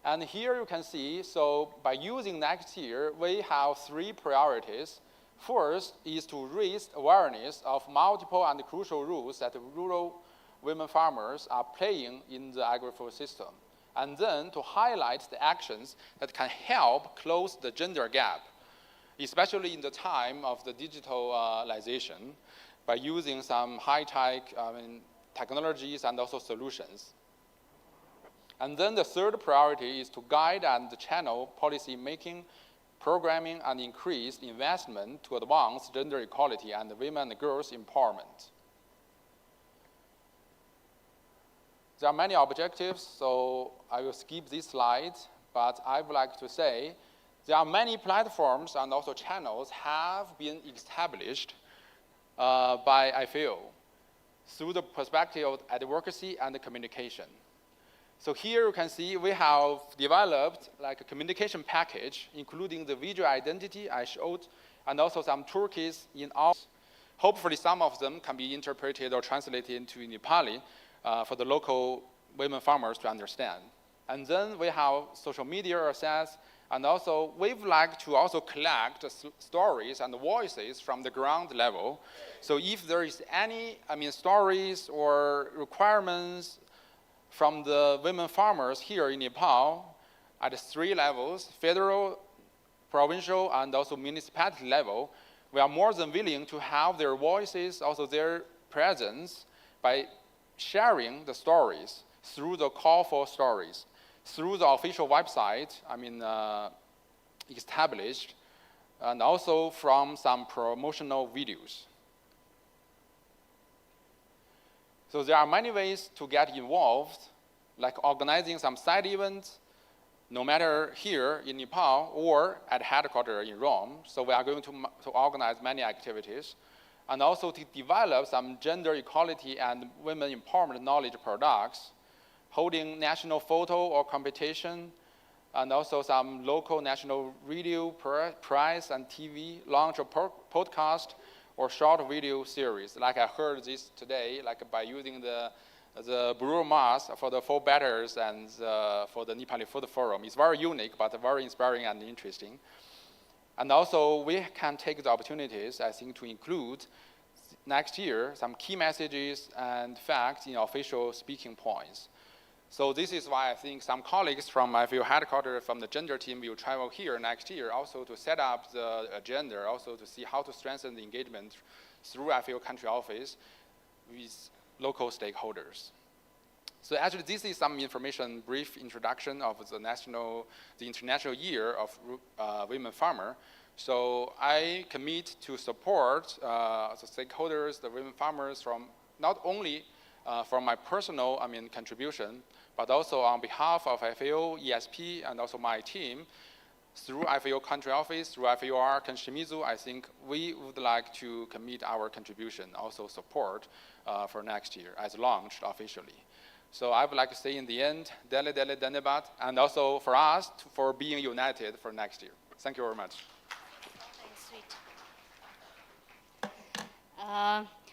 And here you can see, so by using next year, we have 3 priorities. First is to raise awareness of multiple and crucial roles that rural women farmers are playing in the agri-food system. And then to highlight the actions that can help close the gender gap, especially in the time of the digitalization, by using some high-tech technologies and also solutions. And then the third priority is to guide and channel policy making, programming, and increased investment to advance gender equality and women and girls' empowerment. There are many objectives, so I will skip this slide, but I would like to say there are many platforms and also channels have been established by FAO through the perspective of advocacy and communication. So here you can see we have developed like a communication package, including the visual identity I showed, and also some toolkits in all. Hopefully some of them can be interpreted or translated into Nepali for the local women farmers to understand. And then we have social media access, and also we'd like to also collect stories and voices from the ground level. So if there is any, stories or requirements from the women farmers here in Nepal at 3 levels, federal, provincial, and also municipality level, we are more than willing to have their voices, also their presence, by sharing the stories through the call for stories, through the official website, established, and also from some promotional videos. So there are many ways to get involved. like organizing some side events, no matter here in Nepal or at headquarters in Rome. So we are going to organize many activities, and also to develop some gender equality and women empowerment knowledge products, holding national photo or competition, and also some local national radio, press, and TV, launch a podcast or short video series. Like I heard this today, like by using the Brewer Mass for the 4 batters and for the Nepal Food Forum. It's very unique, but very inspiring and interesting. And also, we can take the opportunities, I think, to include next year some key messages and facts in official speaking points. So this is why I think some colleagues from my FAO headquarters, from the gender team, will travel here next year also to set up the agenda, also to see how to strengthen the engagement through FAO country office with local stakeholders. So actually, this is some information, brief introduction of the International Year of Women Farmer. So I commit to support the stakeholders, the women farmers, from not only from my personal, contribution, but also on behalf of FAO, ESP, and also my team, through FAO country office, through FAOR Kanshimizu, I think we would like to commit our contribution, also support for next year as launched officially. So I would like to say in the end, Dele Dele Danebat, and also for us for being united for next year. Thank you very much.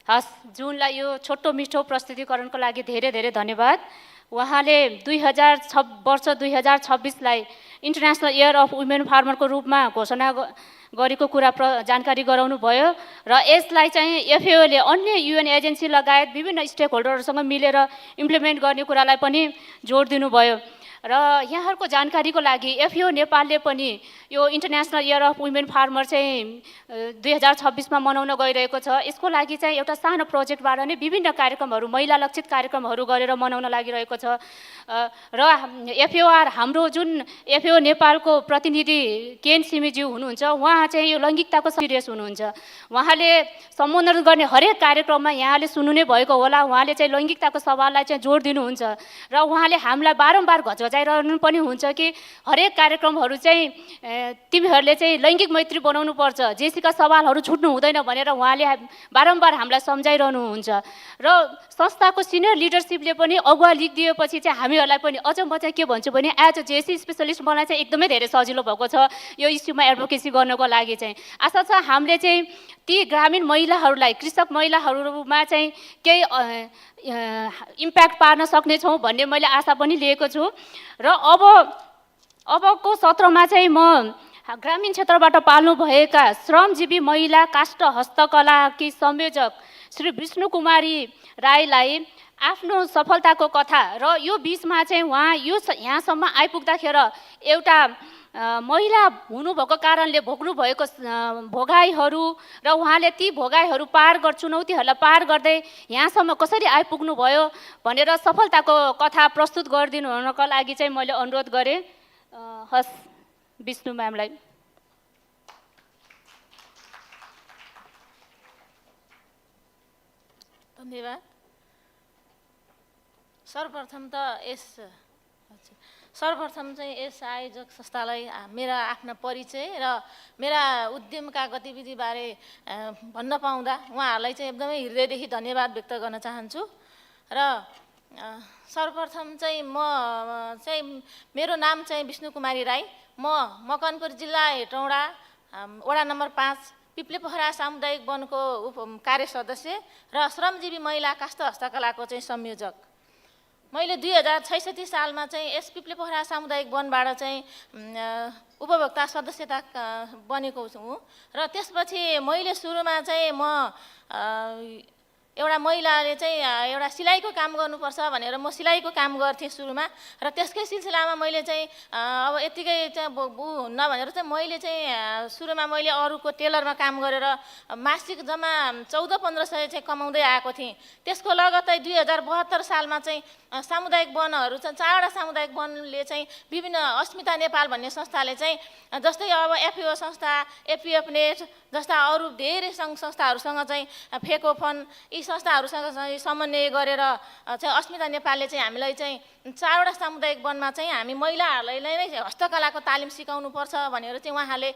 हस् जुनलाई यो छोटो मिठो प्रस्तुतिकरणको लागि धेरै धेरै धन्यवाद। उहाँले 2026लाई इन्टरनेसनल इयर अफ वुमेन फार्मरको रूपमा घोषणा गरेको कुरा जानकारी गराउनु भयो र यसलाई चाहिँ एफएओले अन्य युएन एजेन्सी लगायत विभिन्न स्टेक होल्डरहरूसँग मिलेर इम्प्लिमेन्ट गर्ने कुरालाई पनि जोड दिनुभयो र यहाँहरूको जानकारीको लागि एफएओ नेपालले पनि यो international year of women farmer चाहिँ 2026मा मनाउन गइरहेको छ। यसको लागि चाहिँ एउटा सानो प्रोजेक्टबाट नै विभिन्न कार्यक्रमहरू, महिला लक्षित कार्यक्रमहरू गरेर मनाउन लागिरहेको छ र एफएओआर हाम्रो जुन एफएओ नेपालको प्रतिनिधि केन सिमीज्यू हुनुहुन्छ, उहाँ चाहिँ यो लैङ्गिकताको सिरियस हुनुहुन्छ। उहाँले सम्बोधन गर्ने हरेक कार्यक्रममा यहाँले सुन्नु नै भएको होला, उहाँले चाहिँ लैङ्गिकताको सवाललाई चाहिँ जोड दिनुहुन्छ र उहाँले हामीलाई बारम्बार घचघचाइरहनु पनि हुन्छ कि हरेक कार्यक्रमहरू चाहिँ तिमीहरूले चाहिँ लैङ्गिक मैत्री बनाउनु पर्छ, जेसीका सवालहरू छुट्नु हुँदैन भनेर उहाँले बारम्बार हामीलाई सम्झाइरहनुहुन्छ र संस्थाको सिनियर लिडरसिपले पनि अगुवा लिखिदिएपछि चाहिँ हामीहरूलाई पनि अझ म चाहिँ के भन्छु भने एज अ जेसी स्पेसलिस्ट मलाई चाहिँ एकदमै धेरै सजिलो भएको छ यो इस्युमा एडभोकेसी गर्नको लागि चाहिँ। आशा छ हामीले चाहिँ ती ग्रामीण महिलाहरूलाई, कृषक महिलाहरूमा चाहिँ केही इम्प्याक्ट पार्न सक्नेछौँ भन्ने मैले आशा पनि लिएको छु र अबको सत्रमा चाहिँ म ग्रामीण क्षेत्रबाट पाल्नु भएका श्रमजीवी महिला काष्ठ हस्तकलाकी संयोजक श्री विष्णु कुमारी राईलाई आफ्नो सफलताको कथा र यो बिचमा चाहिँ उहाँ यहाँसम्म आइपुग्दाखेरि एउटा महिला हुनुभएको कारणले भोग्नु भएको भोगाइहरू र उहाँले ती भोगाइहरू चुनौतीहरूलाई पार गर्दै यहाँसम्म कसरी आइपुग्नु भयो भनेर सफलताको कथा प्रस्तुत गरिदिनु हुनको लागि चाहिँ मैले अनुरोध गरेँ। हस् विष्णु म्यामलाई। धन्यवाद। सर्वप्रथम चाहिँ यस आयोजक संस्थालाई मेरा आफ्ना परिचय र मेरा उद्यमका गतिविधिबारे भन्न पाउँदा उहाँहरूलाई चाहिँ एकदमै हृदयदेखि धन्यवाद व्यक्त गर्न चाहन्छु र सर्वप्रथम चाहिँ मेरो नाम चाहिँ विष्णु कुमारी राई। म मकवानपुर जिल्ला हेटौँडा वडा नम्बर 5 पिप्लेपोखरा सामुदायिक वनको कार्य सदस्य र श्रमजीवी महिला काष्ठ हस्तकलाको चाहिँ संयोजक। मैले 2066 सालमा चाहिँ यस पिप्लेपोखरा सामुदायिक वनबाट चाहिँ उपभोक्ता सदस्यता बनेको छु र त्यसपछि मैले सुरुमा चाहिँ म एउटा महिलाले चाहिँ एउटा सिलाइको काम गर्नुपर्छ भनेर म सिलाइको काम गर्थेँ सुरुमा र त्यसकै सिलसिलामा मैले चाहिँ अब यतिकै चाहिँ हुन्न भनेर चाहिँ मैले चाहिँ सुरुमा मैले अरूको टेलरमा काम गरेर मासिक जम्मा 14-1500 चाहिँ कमाउँदै आएको थिएँ। त्यसको लगत्तै 2072 सालमा चाहिँ सामुदायिक वनहरू चाहिँ 4वटा सामुदायिक वनले चाहिँ विभिन्न अस्मिता नेपाल भन्ने संस्थाले चाहिँ जस्तै अब एफएओ संस्था, एपिएफ नेट जस्ता अरू धेरै सङ्घ संस्थाहरूसँग चाहिँ फेको फन्ड यी यी संस्थाहरूसँग चाहिँ समन्वय गरेर चाहिँ अस्मिता नेपालले चाहिँ हामीलाई चाहिँ 4वटा सामुदायिक वनमा चाहिँ हामी महिलाहरूलाई नै हस्तकलाको तालिम सिकाउनुपर्छ भनेर चाहिँ उहाँले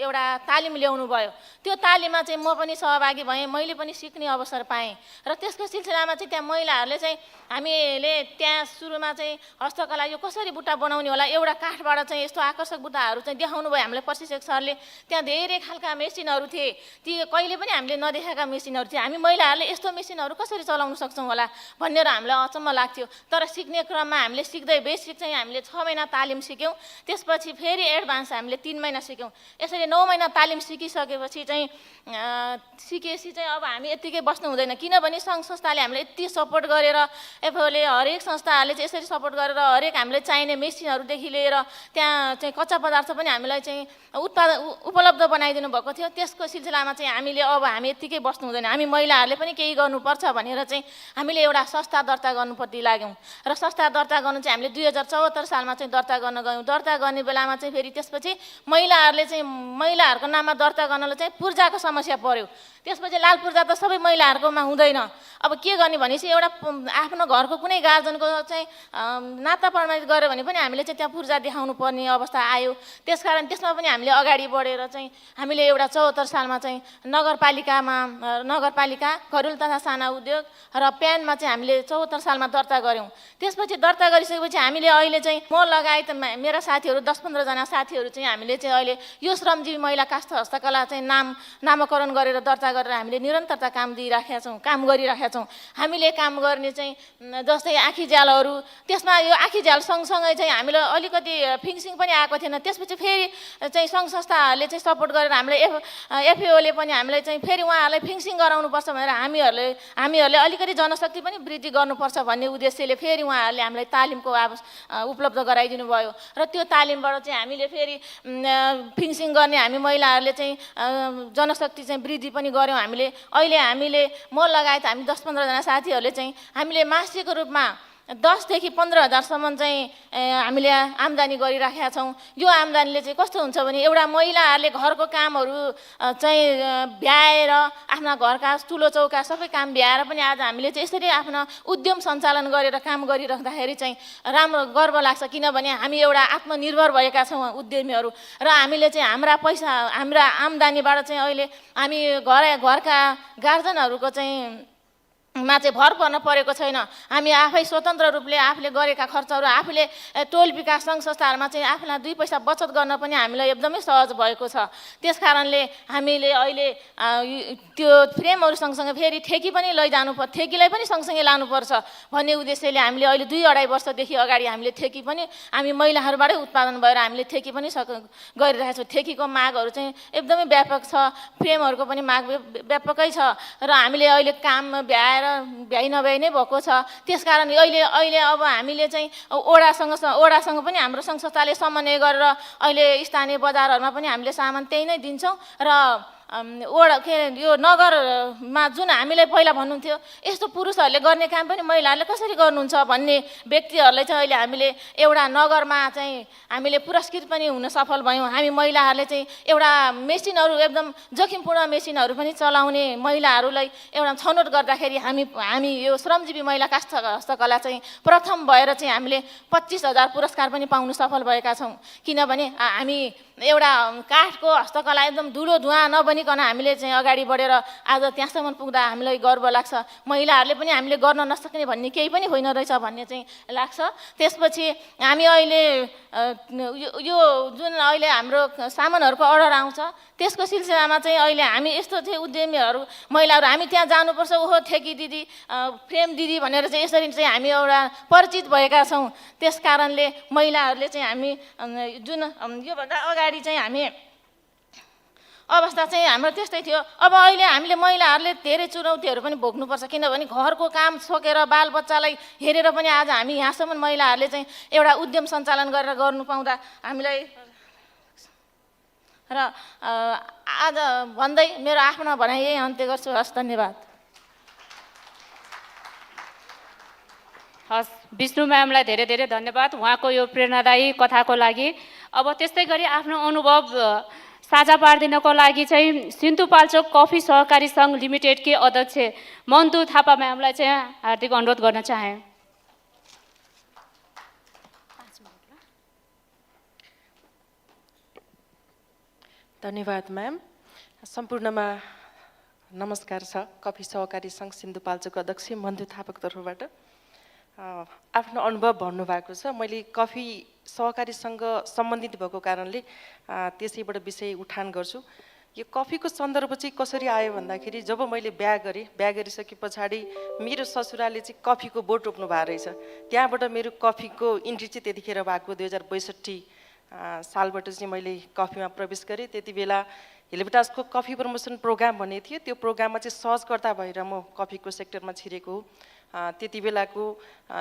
एउटा तालिम ल्याउनु भयो। त्यो तालिममा चाहिँ म पनि सहभागी भएँ, मैले पनि सिक्ने अवसर पाएँ र त्यसको सिलसिलामा चाहिँ त्यहाँ महिलाहरूले चाहिँ हामीले त्यहाँ सुरुमा चाहिँ हस्तकला यो कसरी बुट्टा बनाउने होला, एउटा काठबाट चाहिँ यस्तो आकर्षक बुट्टाहरू चाहिँ देखाउनु भयो हामीलाई प्रशिक्षक सरले। त्यहाँ धेरै खालका मेसिनहरू थिए, ती कहिले पनि हामीले नदेखेका मेसिनहरू थिए। हामी महिलाहरूले यस्तो मेसिनहरू कसरी चलाउन सक्छौँ होला भनेर हामीलाई अचम्म लाग्थ्यो। तर सिक्ने क्रममा हामीले सिक्दै बेसिक चाहिँ हामीले 6 महिना तालिम सिक्यौँ, त्यसपछि फेरि एडभान्स हामीले 3 महिना सिक्यौँ। यसरी 9 महिना तालिम सिकिसकेपछि चाहिँ अब हामी यत्तिकै बस्नु हुँदैन, किनभने सङ्घ संस्थाले हामीलाई यति सपोर्ट गरेर एफओले हरेक संस्थाहरूले चाहिँ यसरी सपोर्ट गरेर हरेक हामीले चाहिने मेसिनहरूदेखि लिएर त्यहाँ चाहिँ कच्चा पदार्थ पनि हामीलाई चाहिँ उपलब्ध बनाइदिनु भएको थियो। त्यसको सिलसिलामा चाहिँ हामी यत्तिकै बस्नु हुँदैन, हामी महिलाहरूले पनि केही गर्नुपर्छ भनेर चाहिँ हामीले एउटा संस्था दर्ता गर्नुपर्ने लाग्यौँ र संस्था दर्ता गर्नु चाहिँ हामीले 2074 सालमा चाहिँ दर्ता गर्न गयौँ। दर्ता गर्ने बेलामा चाहिँ फेरि त्यसपछि महिलाहरूको नाममा दर्ता गर्नलाई चाहिँ पूर्जाको समस्या पर्यो। त्यसपछि लाल पूर्जा त सबै महिलाहरूकोमा हुँदैन। अब के गर्ने भनेपछि एउटा आफ्नो घरको कुनै गार्जनको चाहिँ नाता प्रमाणित गर्यो भने पनि हामीले चाहिँ त्यहाँ पूर्जा देखाउनु पर्ने अवस्था आयो। त्यसकारण त्यसमा पनि हामीले अगाडि बढेर चाहिँ हामीले एउटा 74 सालमा चाहिँ नगरपालिका घरेलु तथा साना उद्योग र प्यानमा चाहिँ हामीले 74 सालमा दर्ता गऱ्यौँ। त्यसपछि दर्ता गरिसकेपछि हामीले अहिले चाहिँ म लगायत मेरा साथीहरू 10-15 जना साथीहरू चाहिँ हामीले चाहिँ अहिले यो श्रमजीवी महिला काष्ठ हस्तकला चाहिँ नामकरण गरेर दर्ता गरेर हामीले निरन्तरता काम गरिराखेका छौँ। हामीले काम गर्ने चाहिँ जस्तै आँखी झ्यालहरू, त्यसमा यो आँखी झ्याल सँगसँगै चाहिँ हामीले अलिकति फिक्सिङ पनि आएको थिएन। त्यसपछि फेरि चाहिँ सङ्घ संस्थाहरूले चाहिँ सपोर्ट गरेर हामीलाई एफएओले पनि हामीलाई चाहिँ फेरि उहाँहरूलाई फिक्सिङ गराउनुपर्छ भनेर हामीहरूले अलिकति जनशक्ति पनि वृद्धि गर्नुपर्छ भन्ने उद्देश्यले फेरि उहाँहरूले हामीलाई तालिमको उपलब्ध गराइदिनु भयो र त्यो तालिमबाट चाहिँ हामीले फेरि फिक्सिङ गर्ने हामी महिलाहरूले चाहिँ जनशक्ति चाहिँ वृद्धि पनि गऱ्यौँ। अहिले म लगायत हामी 10-15 जना साथीहरूले चाहिँ हामीले मासिक रूपमा 10,000 देखि 15,000सम्म चाहिँ हामीले आम्दानी गरिराखेका छौँ। यो आम्दानीले चाहिँ कस्तो हुन्छ भने एउटा महिलाहरूले घरको कामहरू चाहिँ भ्याएर आफ्ना घरका चुलो चौका सबै काम भ्याएर पनि आज हामीले चाहिँ यसरी आफ्नो उद्यम सञ्चालन गरेर काम गरिराख्दाखेरि चाहिँ राम्रो गर्व लाग्छ। किनभने हामी एउटा आत्मनिर्भर भएका छौँ उद्यमीहरू र हामीले चाहिँ हाम्रा आम्दानीबाट चाहिँ अहिले हामी घरका गार्जनहरूको चाहिँ चाहिँ भर पर्न परेको छैन। हामी आफै स्वतन्त्र रूपले आफूले गरेका खर्चहरू आफूले टोल विकास सङ्घ संस्थाहरूमा चाहिँ आफूलाई 2 पैसा बचत गर्न पनि हामीलाई एकदमै सहज भएको छ। त्यसकारणले हामीले अहिले त्यो फ्रेमहरू सँगसँगै फेरि ठेकी पनि ठेकीलाई पनि सँगसँगै लानुपर्छ भन्ने उद्देश्यले हामीले अहिले 2-2.5 वर्षदेखि अगाडि हामीले ठेकी पनि हामी महिलाहरूबाटै उत्पादन भएर हामीले ठेकी पनि गरिरहेका छौँ। ठेकीको मागहरू चाहिँ एकदमै व्यापक छ, फ्रेमहरूको पनि माग व्यापकै छ र हामीले अहिले काम भ्याइ नभ्याइ नै भएको छ। त्यसकारण अहिले अब हामीले चाहिँ ओडासँग पनि हाम्रो सङ्घ संस्थाले समन्वय गरेर अहिले स्थानीय बजारहरूमा पनि हामीले सामान त्यही नै दिन्छौँ र यो नगरमा जुन हामीलाई पहिला भन्नुहुन्थ्यो यस्तो पुरुषहरूले गर्ने काम पनि महिलाहरूले कसरी गर्नुहुन्छ भन्ने व्यक्तिहरूलाई चाहिँ अहिले हामीले एउटा नगरमा चाहिँ हामीले पुरस्कृत पनि हुन सफल भयौँ। हामी महिलाहरूले चाहिँ एउटा मेसिनहरू एकदम जोखिमपूर्ण मेसिनहरू पनि चलाउने महिलाहरूलाई एउटा छनौट गर्दाखेरि हामी यो श्रमजीवी महिला काष्ठ हस्तकला चाहिँ प्रथम भएर चाहिँ हामीले 25,000 पुरस्कार पनि पाउन सफल भएका छौँ। किनभने हामी एउटा काठको हस्तकला एकदम धुलो धुवा नबनिकन हामीले चाहिँ अगाडि बढेर आज त्यहाँसम्म पुग्दा हामीलाई गर्व लाग्छ। महिलाहरूले पनि हामीले गर्न नसक्ने भन्ने केही पनि होइन रहेछ भन्ने चाहिँ लाग्छ। त्यसपछि हामी अहिले यो जुन अहिले हाम्रो सामानहरूको अर्डर आउँछ त्यसको सिलसिलामा चाहिँ अहिले हामी यस्तो चाहिँ उद्यमीहरू महिलाहरू हामी त्यहाँ जानुपर्छ, ओहो ठेकी दिदी फ्रेम दिदी भनेर चाहिँ यसरी चाहिँ हामी एउटा परिचित भएका छौँ। त्यसकारणले महिलाहरूले चाहिँ हामी जुन योभन्दा अगाडि चाहिँ हामी अवस्था चाहिँ हाम्रो त्यस्तै थियो। अब अहिले हामीले महिलाहरूले धेरै चुनौतीहरू पनि भोग्नुपर्छ, किनभने घरको काम सकेर बालबच्चालाई हेरेर पनि आज हामी यहाँसम्म महिलाहरूले चाहिँ एउटा उद्यम सञ्चालन गरेर गर्नु पाउँदा हामीलाई र आज भन्दै मेरो आफ्नो भनाइ यही अन्त्य गर्छु। हस्, धन्यवाद। हस्, विष्णु म्यामलाई धेरै धेरै धन्यवाद उहाँको यो प्रेरणादायी कथाको लागि। अब त्यस्तै गरी आफ्नो अनुभव साझा पारिदिनको लागि चाहिँ सिन्धुपाल्चोक कफी सहकारी सङ्घ लिमिटेडकी अध्यक्ष मन्तु थापा म्यामलाई चाहिँ हार्दिक अनुरोध गर्न चाहे। धन्यवाद म्याम। सम्पूर्णमा नमस्कार छ। कफी सहकारी सङ्घ सिन्धुपाल्चोक अध्यक्ष मन्तु थापाको तर्फबाट आफ्नो अनुभव भन्नुभएको छ। मैले कफी सहकारीसँग सम्बन्धित भएको कारणले त्यसैबाट विषय उठान गर्छु। यो कफीको सन्दर्भ चाहिँ कसरी आयो भन्दाखेरि जब मैले बिहा गरिसके पछाडि मेरो ससुराले चाहिँ कफीको बोट रोप्नु भएको रहेछ। त्यहाँबाट मेरो कफीको इन्ट्री चाहिँ त्यतिखेर भएको 2062 सालबाट चाहिँ मैले कफीमा प्रवेश गरेँ। त्यति बेला हेलिभिटासको कफी प्रमोसन प्रोग्राम भन्ने थियो। त्यो प्रोग्राममा चाहिँ सहजकर्ता भएर म कफीको सेक्टरमा छिरेको हो। त्यति बेलाको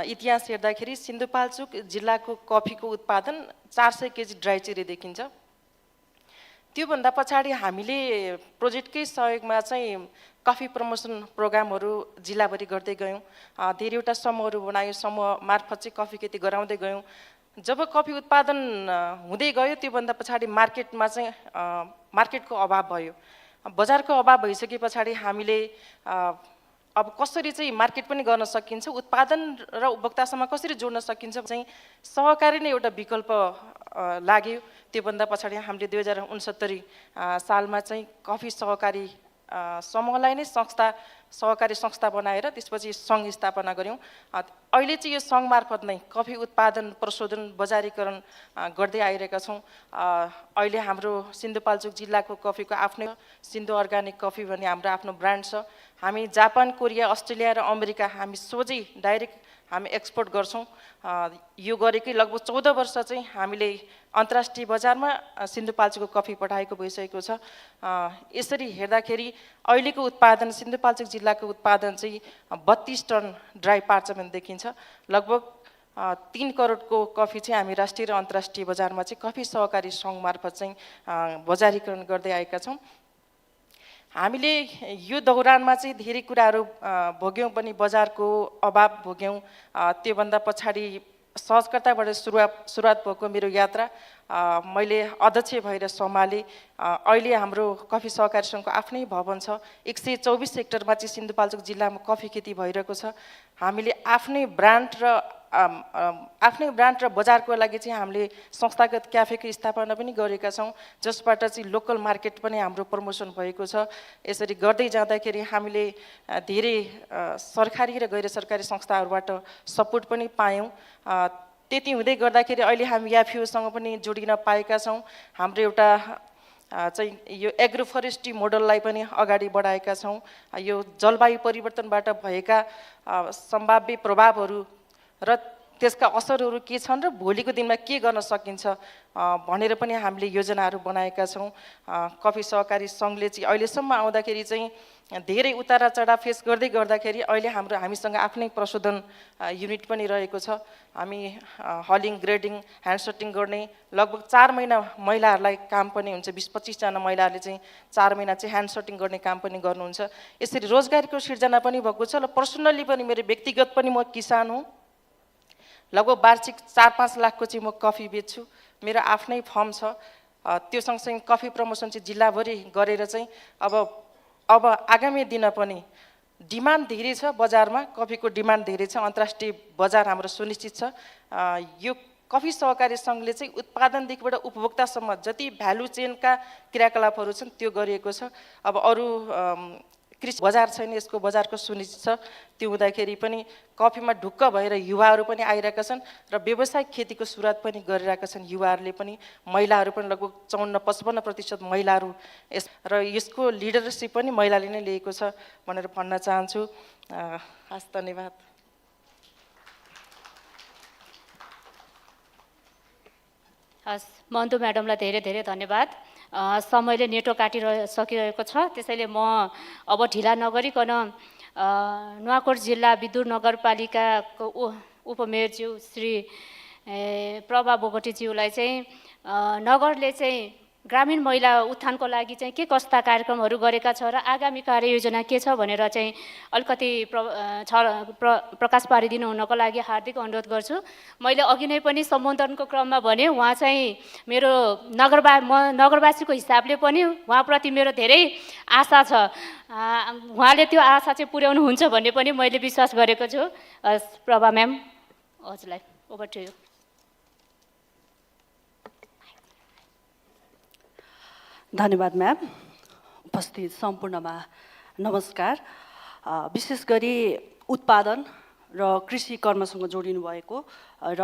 इतिहास हेर्दाखेरि सिन्धुपाल्चोक जिल्लाको कफीको उत्पादन 400 केजी ड्राई चेरी देखिन्छ। त्योभन्दा पछाडि हामीले प्रोजेक्टकै सहयोगमा चाहिँ कफी प्रमोसन प्रोग्रामहरू जिल्लाभरि गर्दै गयौँ। धेरैवटा समूहहरू बनायौँ। समूह मार्फत चाहिँ कफी खेती गराउँदै गयौँ। जब कफी उत्पादन हुँदै गयो त्योभन्दा पछाडि मार्केटमा चाहिँ मार्केटको अभाव भयो। बजारको अभाव भइसके पछाडि हामीले अब कसरी चाहिँ मार्केट पनि गर्न सकिन्छ, उत्पादन र उपभोक्तासम्म कसरी जोड्न सकिन्छ चाहिँ सहकारी नै एउटा विकल्प लाग्यो। त्योभन्दा पछाडि हामीले 2069 सालमा चाहिँ कफी सहकारी समूहलाई नै सहकारी संस्था बनाएर त्यसपछि सङ्घ स्थापना गऱ्यौँ। अहिले चाहिँ यो सङ्घ मार्फत नै कफी उत्पादन प्रशोधन बजारीकरण गर्दै आइरहेका छौँ। अहिले हाम्रो सिन्धुपाल्चोक जिल्लाको कफीको आफ्नै सिन्धु अर्ग्यानिक कफी भन्ने हाम्रो आफ्नो ब्रान्ड छ। हामी जापान, कोरिया, अस्ट्रेलिया र अमेरिका हामी सोझै डाइरेक्ट हामी एक्सपोर्ट गर्छौँ। यो गरेकै लगभग 14 वर्ष चाहिँ हामीले अन्तर्राष्ट्रिय बजारमा सिन्धुपाल्चोकको कफी पठाएको भइसकेको छ। यसरी हेर्दाखेरि अहिलेको उत्पादन सिन्धुपाल्चोक जिल्लाको उत्पादन चाहिँ 32 टन ड्राई पार्चमेन्ट देखिन्छ। लगभग 3 करोडको कफी चाहिँ हामी राष्ट्रिय र अन्तर्राष्ट्रिय बजारमा चाहिँ कफी सहकारी सङ्घ मार्फत चाहिँ बजारीकरण गर्दै आएका छौँ। हामीले यो दौरानमा चाहिँ धेरै कुराहरू भोग्यौँ पनि, बजारको अभाव भोग्यौँ। त्योभन्दा पछाडि सहजकर्ताबाट सुरुवात भएको मेरो यात्रा मैले अध्यक्ष भएर सम्हालेँ। अहिले हाम्रो कफी सहकारी सङ्घको आफ्नै भवन छ। 124 हेक्टरमा चाहिँ सिन्धुपाल्चोक जिल्लामा कफी खेती भइरहेको छ। हामीले आफ्नै ब्रान्ड र बजारको लागि चाहिँ हामीले संस्थागत क्याफेको स्थापना पनि गरेका छौँ, जसबाट चाहिँ लोकल मार्केट पनि हाम्रो प्रमोसन भएको छ। यसरी गर्दै जाँदाखेरि हामीले धेरै सरकारी र गैर सरकारी संस्थाहरूबाट सपोर्ट पनि पायौँ। त्यति हुँदै गर्दाखेरि अहिले हामी एफएओसँग पनि जोडिन पाएका छौँ। हाम्रो एउटा चाहिँ यो एग्रो फरेस्ट्री मोडललाई पनि अगाडि बढाएका छौँ। यो जलवायु परिवर्तनबाट भएका सम्भाव्य प्रभावहरू र त्यसका असरहरू के छन् र भोलिको दिनमा के गर्न सकिन्छ भनेर पनि हामीले योजनाहरू बनाएका छौँ। कफी सहकारी सङ्घले चाहिँ अहिलेसम्म आउँदाखेरि चाहिँ धेरै उतार चढाव फेस गर्दै गर्दाखेरि अहिले हामीसँग आफ्नै प्रशोधन युनिट पनि रहेको छ। हामी हलिङ, ग्रेडिङ, ह्यान्ड सटिङ गर्ने लगभग 4 महिना महिलाहरूलाई काम पनि हुन्छ। 20-25 जना महिलाहरूले चाहिँ 4 महिना चाहिँ ह्यान्ड सटिङ गर्ने काम पनि गर्नुहुन्छ। यसरी रोजगारीको सिर्जना पनि भएको छ। र पर्सनल्ली पनि मेरो व्यक्तिगत पनि म किसान हुँ। लगभग वार्षिक 4-5 लाखको चाहिँ म कफी बेच्छु। मेरो आफ्नै फर्म छ। त्यो सँगसँगै कफी प्रमोसन चाहिँ जिल्लाभरि गरेर चाहिँ अब आगामी दिन पनि डिमान्ड धेरै छ। बजारमा कफीको डिमान्ड धेरै छ। अन्तर्राष्ट्रिय बजार हाम्रो सुनिश्चित छ। यो कफी सहकारी सङ्घले चाहिँ उत्पादनदेखिबाट उपभोक्तासम्म जति भ्यालु चेनका क्रियाकलापहरू छन् त्यो गरिएको छ। अब अरू कृषि बजार छैन, यसको बजारको सुनिश्चित छ। त्यो हुँदाखेरि पनि कफीमा ढुक्क भएर युवाहरू पनि आइरहेका छन् र व्यावसायिक खेतीको सुरुवात पनि गरिरहेका छन् युवाहरूले पनि। महिलाहरू पनि लगभग 54-55% महिलाहरू र यसको लिडरसिप पनि महिलाले नै लिएको छ भनेर भन्न चाहन्छु। हस्, धन्यवाद। हस्, मन्तु म्याडमलाई धेरै धेरै धन्यवाद। समयले नेटो काटिसकिरहेको छ, त्यसैले म अब ढिला नगरिकन नुवाकोट जिल्ला विदुर नगरपालिकाको उपमेयरज्यू श्री प्रभा बोगटीज्यूलाई चाहिँ नगरले चाहिँ ग्रामीण महिला उत्थानको लागि चाहिँ के कस्ता कार्यक्रमहरू गरेका छ र आगामी कार्ययोजना के छ भनेर चाहिँ अलिकति प्रकाश पारिदिनु हुनको लागि हार्दिक अनुरोध गर्छु। मैले अघि नै पनि सम्बोधनको क्रममा भने उहाँ चाहिँ मेरो नगरवासीको हिसाबले पनि उहाँप्रति मेरो धेरै आशा छ। उहाँले त्यो आशा चाहिँ पुर्याउनु हुन्छ भन्ने पनि मैले विश्वास गरेको छु। प्रभा म्याम, हजुरलाई ओभर टु यू। धन्यवाद म्याम। उपस्थित सम्पूर्णमा नमस्कार। विशेष गरी उत्पादन र कृषि कर्मसँग जोडिनु भएको र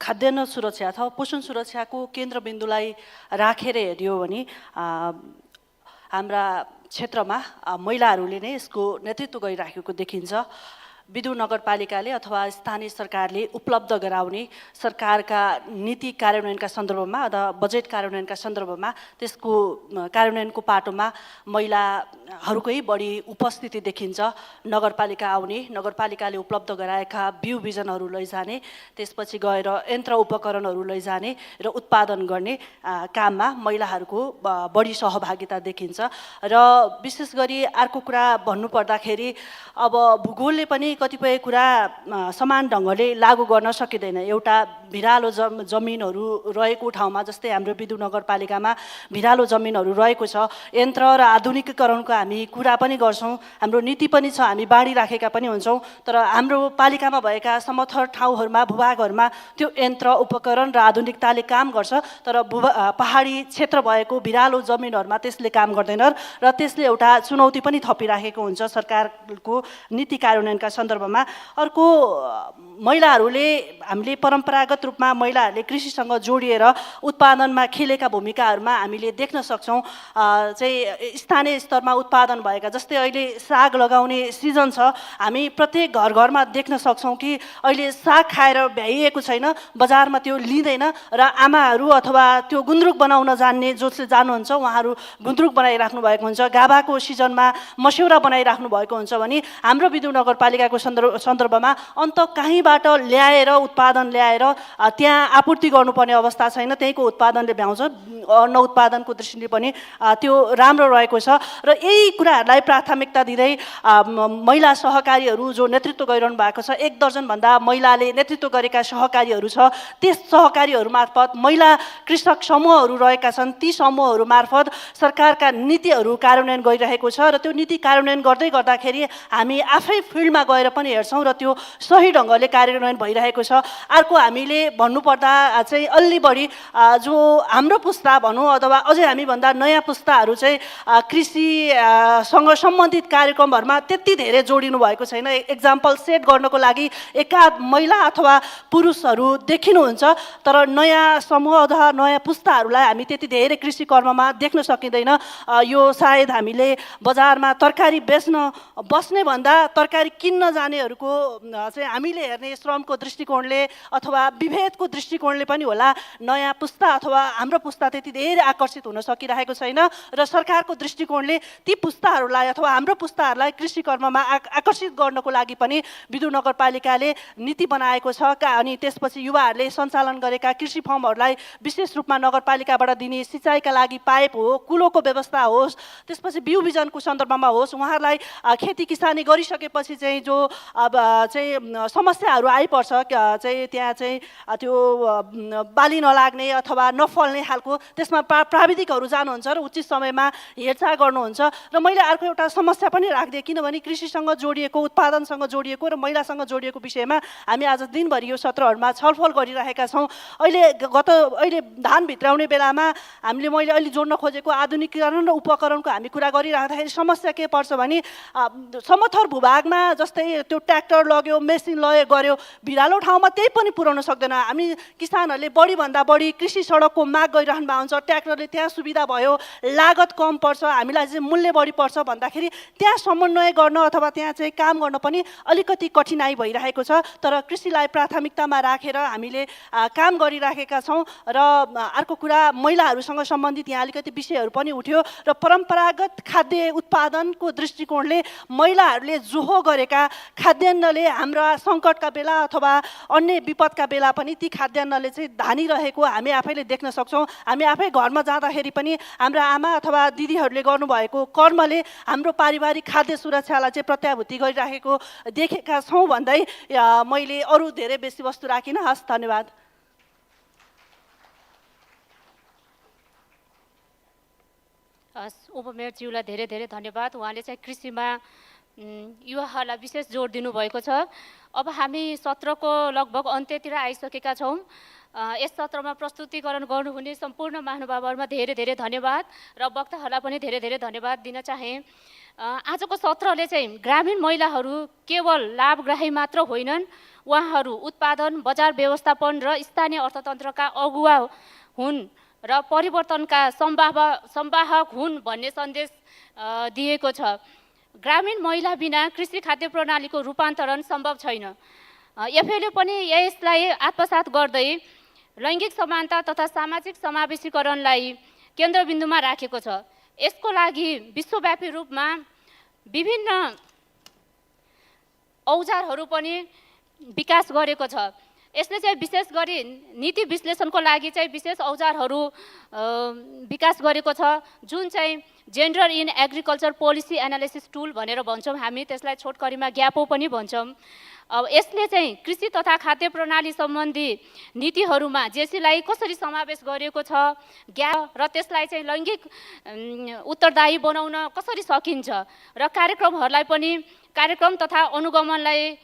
खाद्यान्न सुरक्षा अथवा पोषण सुरक्षाको केन्द्रबिन्दुलाई राखेर हेऱ्यो भने हाम्रा क्षेत्रमा महिलाहरूले नै यसको नेतृत्व गरिराखेको देखिन्छ। विदुर नगरपालिकाले अथवा स्थानीय सरकारले उपलब्ध गराउने सरकारका नीति कार्यान्वयनका सन्दर्भमा अथवा बजेट कार्यान्वयनका सन्दर्भमा त्यसको कार्यान्वयनको पाटोमा महिलाहरूकै बढी उपस्थिति देखिन्छ। नगरपालिका आउने, नगरपालिकाले उपलब्ध गराएका बिउ बिजनहरू लैजाने, त्यसपछि गएर यन्त्र उपकरणहरू लैजाने र उत्पादन गर्ने काममा महिलाहरूको बढी सहभागिता देखिन्छ। र विशेष गरी अर्को कुरा भन्नुपर्दाखेरि अब भूगोलले पनि कतिपय कुरा समान ढङ्गले लागू गर्न सकिँदैन। एउटा भिरालो जमिनहरू रहेको ठाउँमा, जस्तै हाम्रो विदुर नगरपालिकामा भिरालो जमिनहरू रहेको छ, यन्त्र र आधुनिकीकरणको हामी कुरा पनि गर्छौँ, हाम्रो नीति पनि छ, हामी बाँडिराखेका पनि हुन्छौँ। तर हाम्रो पालिकामा भएका समथर ठाउँहरूमा, भूभागहरूमा त्यो यन्त्र उपकरण र आधुनिकताले काम गर्छ, तर पहाडी क्षेत्र भएको भिरालो जमिनहरूमा त्यसले काम गर्दैन र त्यसले एउटा चुनौती पनि थपिराखेको हुन्छ सरकारको नीति कार्यान्वयनका सन्दर्भमा। अर्को, महिलाहरूले, हामीले परम्परागत रूपमा महिलाहरूले कृषिसँग जोडिएर उत्पादनमा खेलेका भूमिकाहरूमा हामीले देख्न सक्छौँ। चाहिँ स्थानीय स्तरमा उत्पादन भएका, जस्तै अहिले साग लगाउने सिजन छ, हामी प्रत्येक घर घरमा देख्न सक्छौँ कि अहिले साग खाएर भ्याइएको छैन, बजारमा त्यो लिँदैन र आमाहरू अथवा त्यो गुन्द्रुक बनाउन जान्ने जसले जान्नुहुन्छ उहाँहरू गुन्द्रुक बनाइराख्नु भएको हुन्छ, गाभाको सिजनमा मस्यौरा बनाइराख्नु भएको हुन्छ भने हाम्रो विदुर नगरपालिकाको सन्दर्भमा अन्त कहीँबाट ल्याएर उत्पादन ल्याएर त्यहाँ आपूर्ति गर्नुपर्ने अवस्था छैन, त्यहीँको उत्पादनले भ्याउँछ। अन्न उत्पादनको दृष्टिले पनि त्यो राम्रो रहेको छ र यही कुराहरूलाई प्राथमिकता दिँदै महिला सहकारीहरू जो नेतृत्व गरिरहनु भएको छ, 1 दर्जनभन्दा महिलाले नेतृत्व गरेका सहकारीहरू छ, त्यस सहकारीहरू मार्फत महिला कृषक समूहहरू रहेका छन्, ती समूहहरू मार्फत सरकारका नीतिहरू कार्यान्वयन गरिरहेको छ र त्यो नीति कार्यान्वयन गर्दै गर्दाखेरि हामी आफै फिल्डमा गएर पनि हेर्छौँ र त्यो सही ढङ्गले कार्यान्वयन भइरहेको छ। अर्को, हामीले भन्नुपर्दा चाहिँ अलि बढी जो हाम्रो पुस्ता भनौँ अथवा अझै हामीभन्दा नयाँ पुस्ताहरू चाहिँ कृषिसँग सम्बन्धित कार्यक्रमहरूमा त्यति धेरै जोडिनु भएको छैन। एक्जाम्पल सेट गर्नको लागि एकाध महिला अथवा पुरुषहरू देखिनुहुन्छ, तर नयाँ समूह अथवा नयाँ पुस्ताहरूलाई हामी त्यति धेरै कृषि कर्ममा देख्न सकिँदैन। यो सायद हामीले बजारमा तरकारी बस्ने भन्दा तरकारी किन्न जानेहरूको चाहिँ हामीले हेर्ने श्रमको दृष्टिकोणले अथवा विभेदको दृष्टिकोणले पनि होला, नयाँ पुस्ता अथवा हाम्रो पुस्ता त्यति धेरै आकर्षित हुन सकिरहेको छैन र सरकारको दृष्टिकोणले ती पुस्ताहरूलाई अथवा हाम्रो पुस्ताहरूलाई कृषि कर्ममा आकर्षित गर्नको लागि पनि विदुर नगरपालिकाले नीति बनाएको छ। अनि त्यसपछि युवाहरूले सञ्चालन गरेका कृषि फर्महरूलाई विशेष रूपमा नगरपालिकाबाट दिने सिँचाइका लागि पाइप हो, कुलोको व्यवस्था होस्, त्यसपछि बिउ बिजनको सन्दर्भमा होस्, उहाँहरूलाई खेती किसानी गरिसकेपछि चाहिँ जो अब चाहिँ समस्याहरू आइपर्छ, चाहिँ त्यहाँ चाहिँ त्यो बाली नलाग्ने अथवा नफल्ने खालको, त्यसमा प्राविधिकहरू जानुहुन्छ र उचित समयमा हेरचाह गर्नुहुन्छ। र मैले अर्को एउटा समस्या पनि राख्दिएँ, किनभने कृषिसँग जोडिएको, उत्पादनसँग जोडिएको र महिलासँग जोडिएको विषयमा हामी आज दिनभरि यो सत्रहरूमा छलफल गरिरहेका छौँ। अहिले धान भित्राउने बेलामा मैले अहिले जोड्न खोजेको आधुनिकीकरण र उपकरणको हामी कुरा गरिराख्दाखेरि समस्या के पर्छ भने समथर भूभागमा जस्तै त्यो ट्र्याक्टर लग्यो, मेसिन गऱ्यो, भिरालो ठाउँमा त्यही पनि पुर्याउन सक्दैन। हामी किसानहरूले बढीभन्दा बढी कृषि सडकको माग गरिरहनु भएको हुन्छ, ट्र्याक्टरले त्यहाँ सुविधा भयो, लागत कम पर्छ, हामीलाई चाहिँ मूल्य बढी पर्छ भन्दाखेरि त्यहाँ समन्वय गर्न अथवा त्यहाँ चाहिँ काम गर्न पनि अलिकति कठिनाइ भइरहेको छ। तर कृषिलाई प्राथमिकतामा राखेर हामीले काम गरिराखेका छौँ। र अर्को कुरा, महिलाहरूसँग सम्बन्धित यहाँ अलिकति विषयहरू पनि उठ्यो र परम्परागत खाद्य उत्पादनको दृष्टिकोणले महिलाहरूले जोहो गरेका खाद्यान्नले हाम्रा सङ्कटका बेला अथवा अन्य विपदका बेला पनि ती खाद्यान्नले चाहिँ धानिरहेको हामी आफैले देख्न सक्छौँ। हामी आफै घरमा जाँदाखेरि पनि हाम्रा आमा अथवा दिदीहरूले गर्नुभएको कर्मले हाम्रो पारिवारिक खाद्य सुरक्षालाई चाहिँ प्रत्याभूति गरिराखेको देखेका छौँ भन्दै मैले अरू धेरै बेसी वस्तु राखिनँ। हस्, धन्यवाद। उपमेयरज्यूलाई धेरै धेरै धन्यवाद। उहाँले चाहिँ कृषिमा युवाहरूलाई विशेष जोड दिनुभएको छ। अब हामी सत्रको लगभग अन्त्यतिर आइसकेका छौँ। यस सत्रमा प्रस्तुतिकरण गर्नुहुने सम्पूर्ण महानुभावहरूमा धेरै धेरै धन्यवाद र वक्ताहरूलाई पनि धेरै धेरै धन्यवाद दिन चाहे। आजको सत्रले चाहिँ ग्रामीण महिलाहरू केवल लाभग्राही मात्र होइनन्, उहाँहरू उत्पादन, बजार व्यवस्थापन र स्थानीय अर्थतन्त्रका अगुवा हुन् र परिवर्तनका संवाहक हुन् भन्ने सन्देश दिएको छ। ग्रामीण महिला बिना कृषि खाद्य प्रणालीको रूपान्तरण सम्भव छैन। एफएले पनि यसलाई आत्मसात गर्दै लैङ्गिक समानता तथा सामाजिक समावेशीकरणलाई केन्द्रबिन्दुमा राखेको छ। यसको लागि विश्वव्यापी रूपमा विभिन्न औजारहरू पनि विकास गरेको छ। यसले चाहिँ विशेष गरी नीति विश्लेषणको लागि चाहिँ विशेष औजारहरू विकास गरेको छ, जुन चाहिँ gender in agriculture policy analysis tool भनेर भन्छौँ हामी, त्यसलाई छोटकरीमा ग्यापो पनि भन्छौँ। अब यसले चाहिँ कृषि तथा खाद्य प्रणाली सम्बन्धी नीतिहरूमा जेसीलाई कसरी समावेश गरिएको छ, ग्याप र त्यसलाई चाहिँ लैङ्गिक उत्तरदायी बनाउन कसरी सकिन्छ र कार्यक्रमहरूलाई पनि कार्यक्रम तथा अनुगमनलाई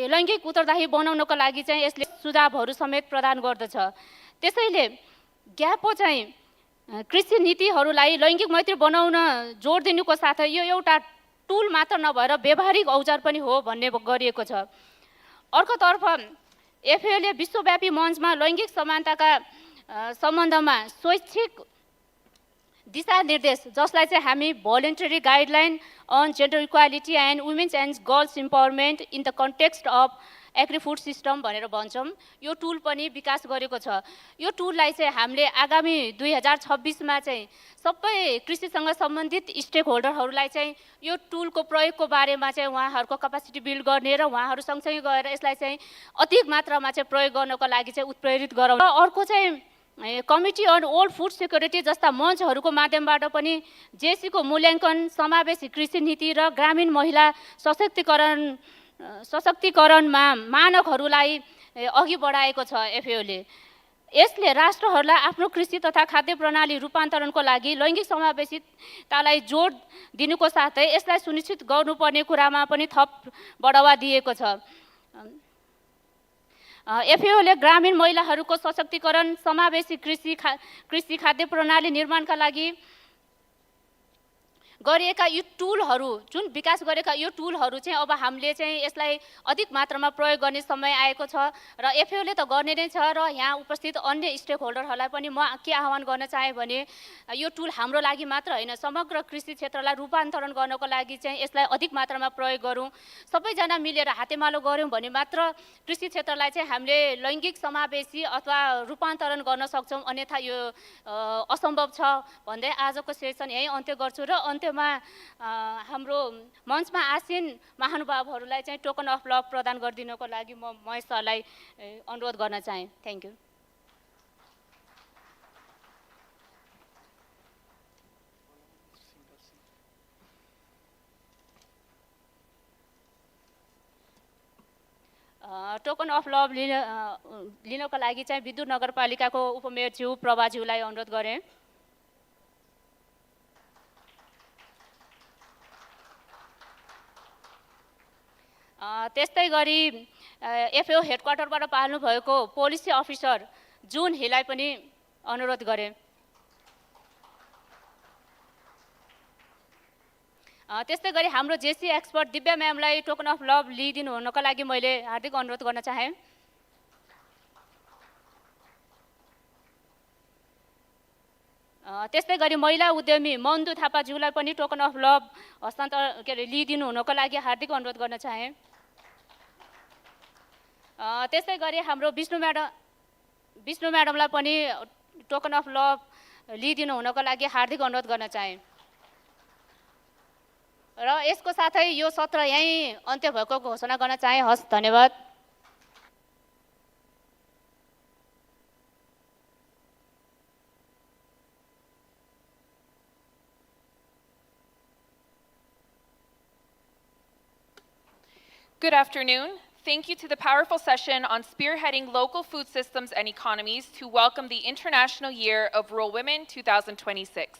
लैङ्गिक उत्तरदायी बनाउनको लागि चाहिँ यसले सुझावहरू समेत प्रदान गर्दछ। त्यसैले ग्यापो चाहिँ कृषि नीतिहरूलाई लैङ्गिक मैत्री बनाउन जोड दिनुको साथै यो एउटा टुल मात्र नभएर व्यवहारिक औजार पनि हो भन्ने गरिएको छ। अर्कोतर्फ एफएले विश्वव्यापी मञ्चमा लैङ्गिक समानताका सम्बन्धमा स्वैच्छिक दिशानिर्देश, जसलाई चाहिँ हामी voluntary guideline on gender equality and women's and girls empowerment in the context of agri food system भनेर भन्छौँ, यो टुल पनि विकास गरेको छ। यो टुललाई चाहिँ हामीले आगामी 2026मा चाहिँ सबै कृषिसँग सम्बन्धित स्टेक होल्डरहरूलाई चाहिँ यो टुलको प्रयोगको बारेमा चाहिँ उहाँहरूको क्यापासिटी बिल्ड गर्ने र उहाँहरू सँगसँगै गएर यसलाई चाहिँ अधिक मात्रामा चाहिँ प्रयोग गर्नको लागि चाहिँ उत्प्रेरित गराउनु। अर्को चाहिँ committee on world food security जस्ता मञ्चहरूको माध्यमबाट पनि जेसीको मूल्याङ्कन, समावेशी कृषि नीति र ग्रामीण महिला सशक्तिकरणमा मानकहरूलाई अघि बढाएको छ एफएओले। यसले राष्ट्रहरूलाई आफ्नो कृषि तथा खाद्य प्रणाली रूपान्तरणको लागि लैङ्गिक समावेशितालाई जोड दिनुको साथै यसलाई सुनिश्चित गर्नुपर्ने कुरामा पनि थप बढावा दिएको छ। एफएओले ग्रामीण महिलाहरूको सशक्तिकरण, समावेशी कृषि खाद्य प्रणाली निर्माणका लागि गरिएका यो टुलहरू, जुन विकास गरेका यो टुलहरू चाहिँ अब हामीले चाहिँ यसलाई अधिक मात्रामा प्रयोग गर्ने समय आएको छ र एफएओले त गर्ने नै छ र यहाँ उपस्थित अन्य स्टेक होल्डरहरूलाई पनि म के आह्वान गर्न चाहेँ भने यो टुल हाम्रो लागि मात्र होइन, समग्र कृषि क्षेत्रलाई रूपान्तरण गर्नको लागि चाहिँ यसलाई अधिक मात्रामा प्रयोग गरौँ। सबैजना मिलेर हातेमालो गऱ्यौँ भने मात्र कृषि क्षेत्रलाई चाहिँ हामीले लैङ्गिक समावेशी अथवा रूपान्तरण गर्न सक्छौँ, अन्यथा यो असम्भव छ भन्दै आजको सेसन यहीँ अन्त्य गर्छु र अन्त्यमा हाम्रो मञ्चमा आसीन महानुभावहरूलाई चाहिँ टोकन अफ लभ प्रदान गरिदिनको लागि म महेश सरलाई अनुरोध गर्न चाहेँ। Thank you. Token of love लिनको लागि चाहिँ विद्युत नगरपालिकाको उपमेयरज्यू प्रभाज्यूलाई अनुरोध गरेँ। त्यस्तै गरी एफएओ हेडक्वार्टरबाट पाल्नु भएको पोलिसी अफिसर जुन हिलाई पनि अनुरोध गरेँ। त्यस्तै गरी हाम्रो जेसी एक्सपर्ट दिव्या म्यामलाई टोकन अफ लभ लिइदिनु हुनको लागि मैले हार्दिक अनुरोध गर्न चाहेँ। त्यस्तै गरी महिला उद्यमी मन्दु थापाज्यूलाई पनि टोकन अफ लभ हस्तान्तरण लिइदिनु हुनको लागि हार्दिक अनुरोध गर्न चाहेँ। त्यस्तै गरी हाम्रो विष्णु म्याडमलाई पनि टोकन अफ लभ लिइदिनु हुनको लागि हार्दिक अनुरोध गर्न चाहेँ। र यसको साथै यो सत्र यहीँ अन्त्य भएको घोषणा गर्न चाहे। हस्, धन्यवाद। Good afternoon. Thank you to the powerful session on spearheading local food systems and economies to welcome the International Year of Rural Women 2026.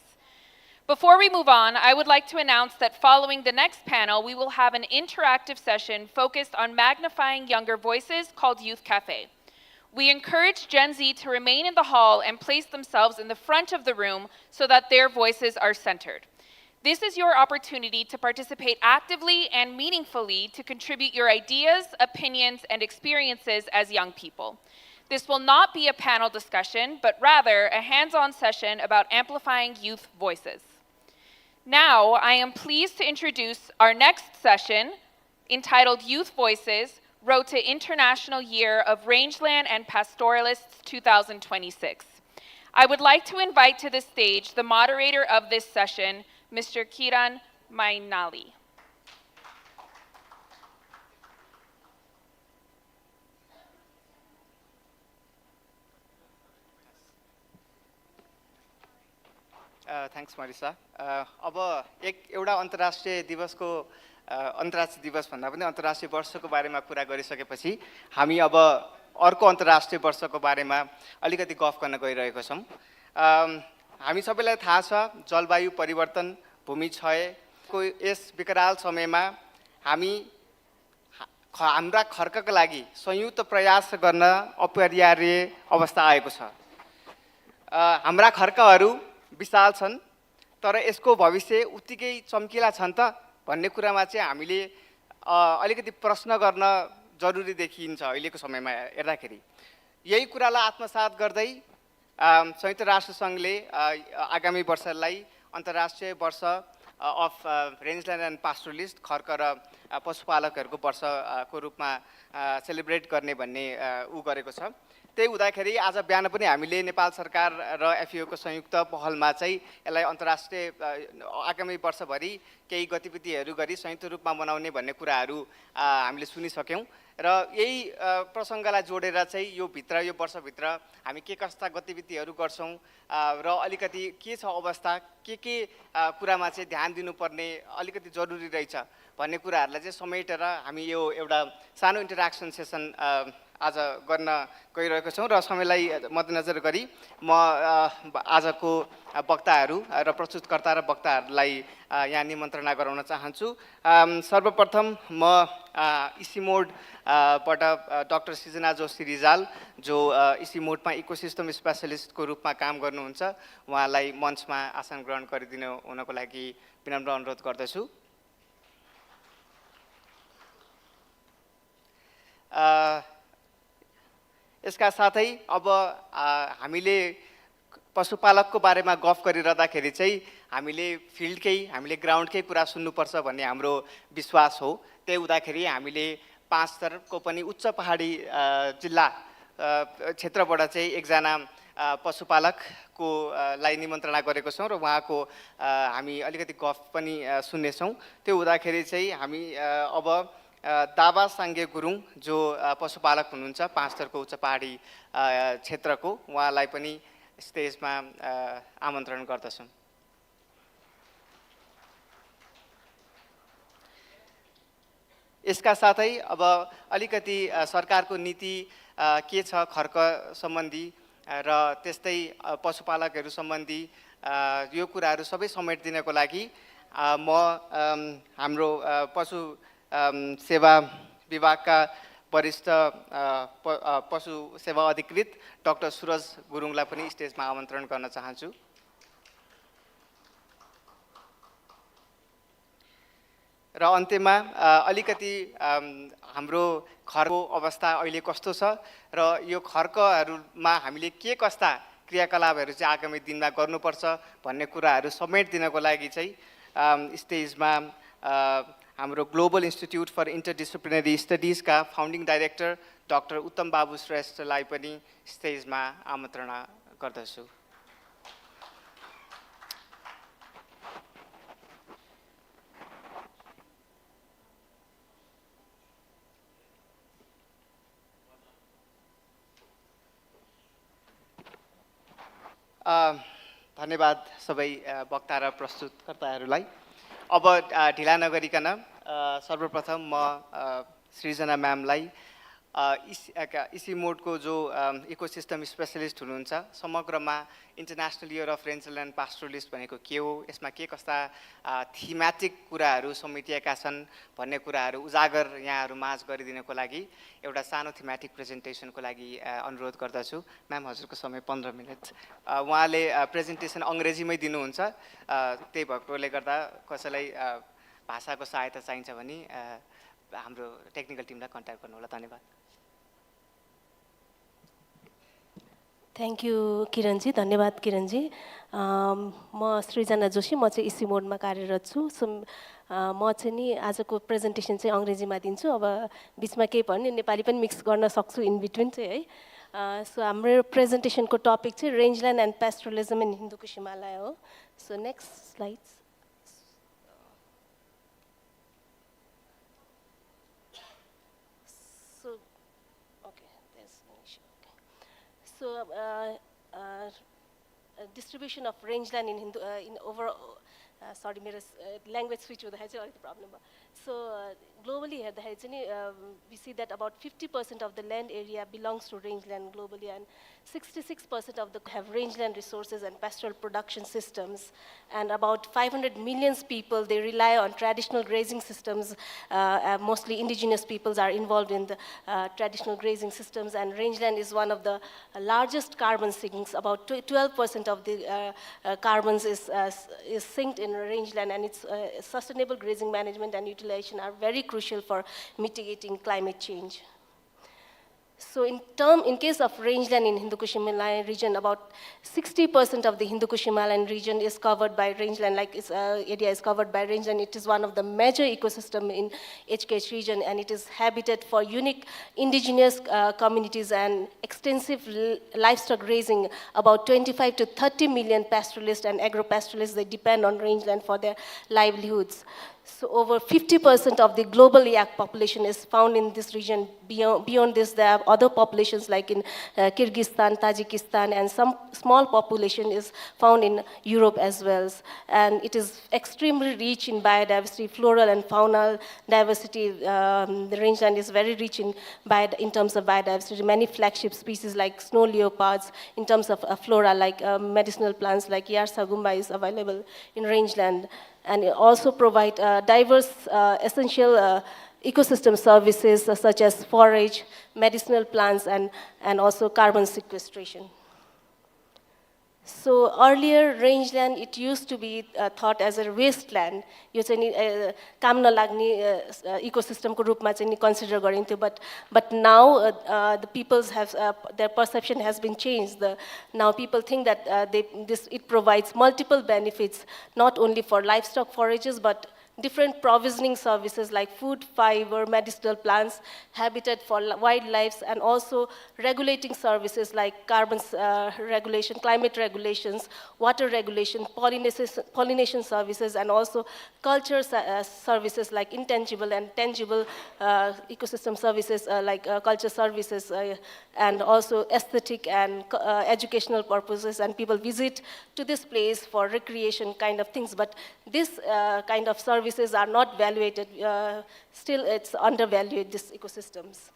Before we move on, I would like to announce that following the next panel, we will have an interactive session focused on magnifying younger voices called Youth Cafe. We encourage Gen Z to remain in the hall and place themselves in the front of the room so that their voices are centered. This is your opportunity to participate actively and meaningfully to contribute your ideas, opinions, and experiences as young people. This will not be a panel discussion, but rather a hands-on session about amplifying youth voices. Now, I am pleased to introduce our next session, entitled Youth Voices, Road to International Year of Rangeland and Pastoralists 2026. I would like to invite to the stage the moderator of this session, Mr. Kiran Mainali. Thanks Marissa. अब एउटा अन्तर्राष्ट्रिय दिवसको अन्तर्राष्ट्रिय दिवस भन्दा पनि अन्तर्राष्ट्रिय वर्षको बारेमा कुरा गरिसकेपछि हामी अब अर्को अन्तर्राष्ट्रिय वर्षको बारेमा अलिकति गफ गर्न गइरहेको छौँ। हामी सबैलाई थाहा छ जलवायु परिवर्तन, भूमि क्षयको यस विकराल समयमा हाम्रा खर्कका लागि संयुक्त प्रयास गर्न अपरिहार्य अवस्था आएको छ। हाम्रा खर्कहरू विशाल छन्, तर यसको भविष्य उत्तिकै चम्किला छन् त भन्ने कुरामा चाहिँ हामीले अलिकति प्रश्न गर्न जरुरी देखिन्छ अहिलेको समयमा हेर्दाखेरि। यही कुरालाई आत्मसात गर्दै संयुक्त राष्ट्र सङ्घले आगामी वर्षलाई अन्तर्राष्ट्रिय वर्ष अफ रेन्जल्यान्ड एन्ड पास्टोरलिस्ट, खर्क र पशुपालकहरूको वर्षको रूपमा सेलिब्रेट गर्ने भन्ने गरेको छ। त्यही हुँदाखेरि आज बिहान पनि हामीले नेपाल सरकार र एफएओको संयुक्त पहलमा चाहिँ यसलाई अन्तर्राष्ट्रिय आगामी वर्षभरि केही गतिविधिहरू गरी संयुक्त रूपमा मनाउने भन्ने कुराहरू हामीले सुनिसक्यौँ र यही प्रसङ्गलाई जोडेर चाहिँ यो वर्षभित्र हामी के कस्ता गतिविधिहरू गर्छौँ र अलिकति के छ अवस्था, के कुरामा चाहिँ ध्यान दिनुपर्ने अलिकति जरुरी रहेछ भन्ने कुराहरूलाई चाहिँ समेटेर हामी यो एउटा सानो इन्टरेक्सन सेसन आज गर्न गइरहेको छौँ र समयलाई मध्यनजर गरी म आजको वक्ताहरू र प्रस्तुतकर्ता र वक्ताहरूलाई यहाँ निमन्त्रणा गराउन चाहन्छु। सर्वप्रथम म इसिमोडबाट डाक्टर सृजना जोशी रिजाल, जो इसिमोडमा इकोसिस्टम स्पेशलिस्टको रूपमा काम गर्नुहुन्छ, उहाँलाई मञ्चमा आसन ग्रहण गरिदिनु हुनको लागि विनम्र अनुरोध गर्दछु। यसका साथै अब हामीले पशुपालकको बारेमा गफ गरिरहँदाखेरि चाहिँ हामीले हामीले ग्राउन्डकै कुरा सुन्नुपर्छ भन्ने हाम्रो विश्वास हो। त्यही हुँदाखेरि हामीले 5 स्तरको पनि उच्च पहाडी जिल्ला क्षेत्रबाट चाहिँ एकजना पशुपालकको लाई निमन्त्रणा गरेको छौँ र उहाँको हामी अलिकति गफ पनि सुन्नेछौँ। त्यो हुँदाखेरि चाहिँ हामी अब दावा साङ्गे गुरुङ, जो पशुपालक हुनुहुन्छ 5 स्तरको उच्च पहाडी क्षेत्रको, उहाँलाई पनि स्टेजमा आमन्त्रण गर्दछौँ। यसका साथै अब अलिकति सरकारको नीति के छ खर्क सम्बन्धी र त्यस्तै पशुपालकहरू सम्बन्धी यो कुराहरू सबै समेटिदिनको लागि म हाम्रो पशु सेवा विभागका वरिष्ठ पशु सेवा अधिकृत डाक्टर सुरज गुरुङलाई पनि स्टेजमा आमन्त्रण गर्न चाहन्छु। र अन्त्यमा अलिकति हाम्रो खर्कको अवस्था अहिले कस्तो छ र यो खर्कहरूमा हामीले के कस्ता क्रियाकलापहरू चाहिँ आगामी दिनमा गर्नुपर्छ भन्ने कुराहरू समेटिदिनको लागि चाहिँ स्टेजमा हाम्रो ग्लोबल इन्स्टिट्युट फर इन्टरडिसिप्लिनरी स्टडिजका founding director doctor Uttam Babu श्रेष्ठलाई पनि स्टेजमा आमन्त्रणा गर्दछु। धन्यवाद सबै वक्ता र प्रस्तुतकर्ताहरूलाई। अब ढिला नगरिकन सर्वप्रथम म सृजना म्यामलाई इसी मोडको जो इकोसिस्टम स्पेशलिस्ट हुनुहुन्छ, समग्रमा इन्टरनेसनल इयर अफ रेन्जल एन्ड पास्टोरलिस्ट भनेको के हो, यसमा के कस्ता थिमेटिक कुराहरू समेटिएका छन् भन्ने कुराहरू उजागर यहाँहरू माझ गरिदिनको लागि एउटा सानो थिमेटिक प्रेजेन्टेसनको लागि अनुरोध गर्दछु। म्याम, हजुरको समय 15 मिनट। उहाँले प्रेजेन्टेसन अङ्ग्रेजीमै दिनुहुन्छ, त्यही भएकोले गर्दा कसैलाई भाषाको सहायता चाहिन्छ भने हाम्रो टेक्निकल टिमलाई कन्ट्याक्ट गर्नु होला। धन्यवाद। थ्याङ्क यू किरणजी, धन्यवाद किरणजी। म सृजना जोशी, म चाहिँ इसी मोडमा कार्यरत छु। सो म चाहिँ नि आजको प्रेजेन्टेसन चाहिँ अङ्ग्रेजीमा दिन्छु। अब बिचमा केही भयो भने नेपाली पनि मिक्स गर्न सक्छु इन बिट्विन चाहिँ है। सो हाम्रो प्रेजेन्टेसनको टपिक चाहिँ रेन्जल्यान्ड एन्ड पेस्टरलिजम इन हिन्दू कुश हिमालय हो। So next slides. So, distribution of rangeland in Hindu, in overall, sorry, my language switch was a problem. So, globally, we see that about 50% of the land area belongs to rangeland globally, and 66% of the have rangeland resources and pastoral production systems, and about 500 million people, they rely on traditional grazing systems. Mostly indigenous peoples are involved in the traditional grazing systems, and rangeland is one of the largest carbon sinks. About 12% of the carbons is sinked in rangeland, and its sustainable grazing management and utilization are very crucial for mitigating climate change. So in case of rangeland in Hindu Kush Himalayan region, about 60% of the Hindu Kush Himalayan region is covered by rangeland, like its area is covered by rangeland. It is one of the major ecosystem in HKH region, and it is habitat for unique indigenous communities and extensive livestock grazing. About 25 to 30 million pastoralists and agro-pastoralists, they depend on rangeland for their livelihoods. So over 50% of the global yak population is found in this region. Beyond this, there are other populations like in Kyrgyzstan, Tajikistan, and some small population is found in Europe as well. And it is extremely rich in biodiversity, floral and faunal diversity. The rangeland is very rich in terms of biodiversity. Many flagship species like snow leopards, in terms of flora like medicinal plants like Yarsagumba is available in rangeland. And also provide diverse essential ecosystem services such as forage, medicinal plants, and also carbon sequestration. So earlier, rangeland, it used to be thought as a wasteland. यो चाहिँ काम नलाग्ने ecosystem को रूपमा चाहिँ consider गरिन्थ्यो, but now the people's have their perception has been changed. Now people think that it provides multiple benefits, not only for livestock forages, but different provisioning services like food, fiber, medicinal plants, habitat for wildlife, and also regulating services like carbon regulation, climate regulations, water regulation, pollination services, and also culture services like intangible and tangible ecosystem services like culture services, and also aesthetic and educational purposes. And people visit to this place for recreation kind of things. But this kind of services are not valuated. Still, it's undervalued, these ecosystems.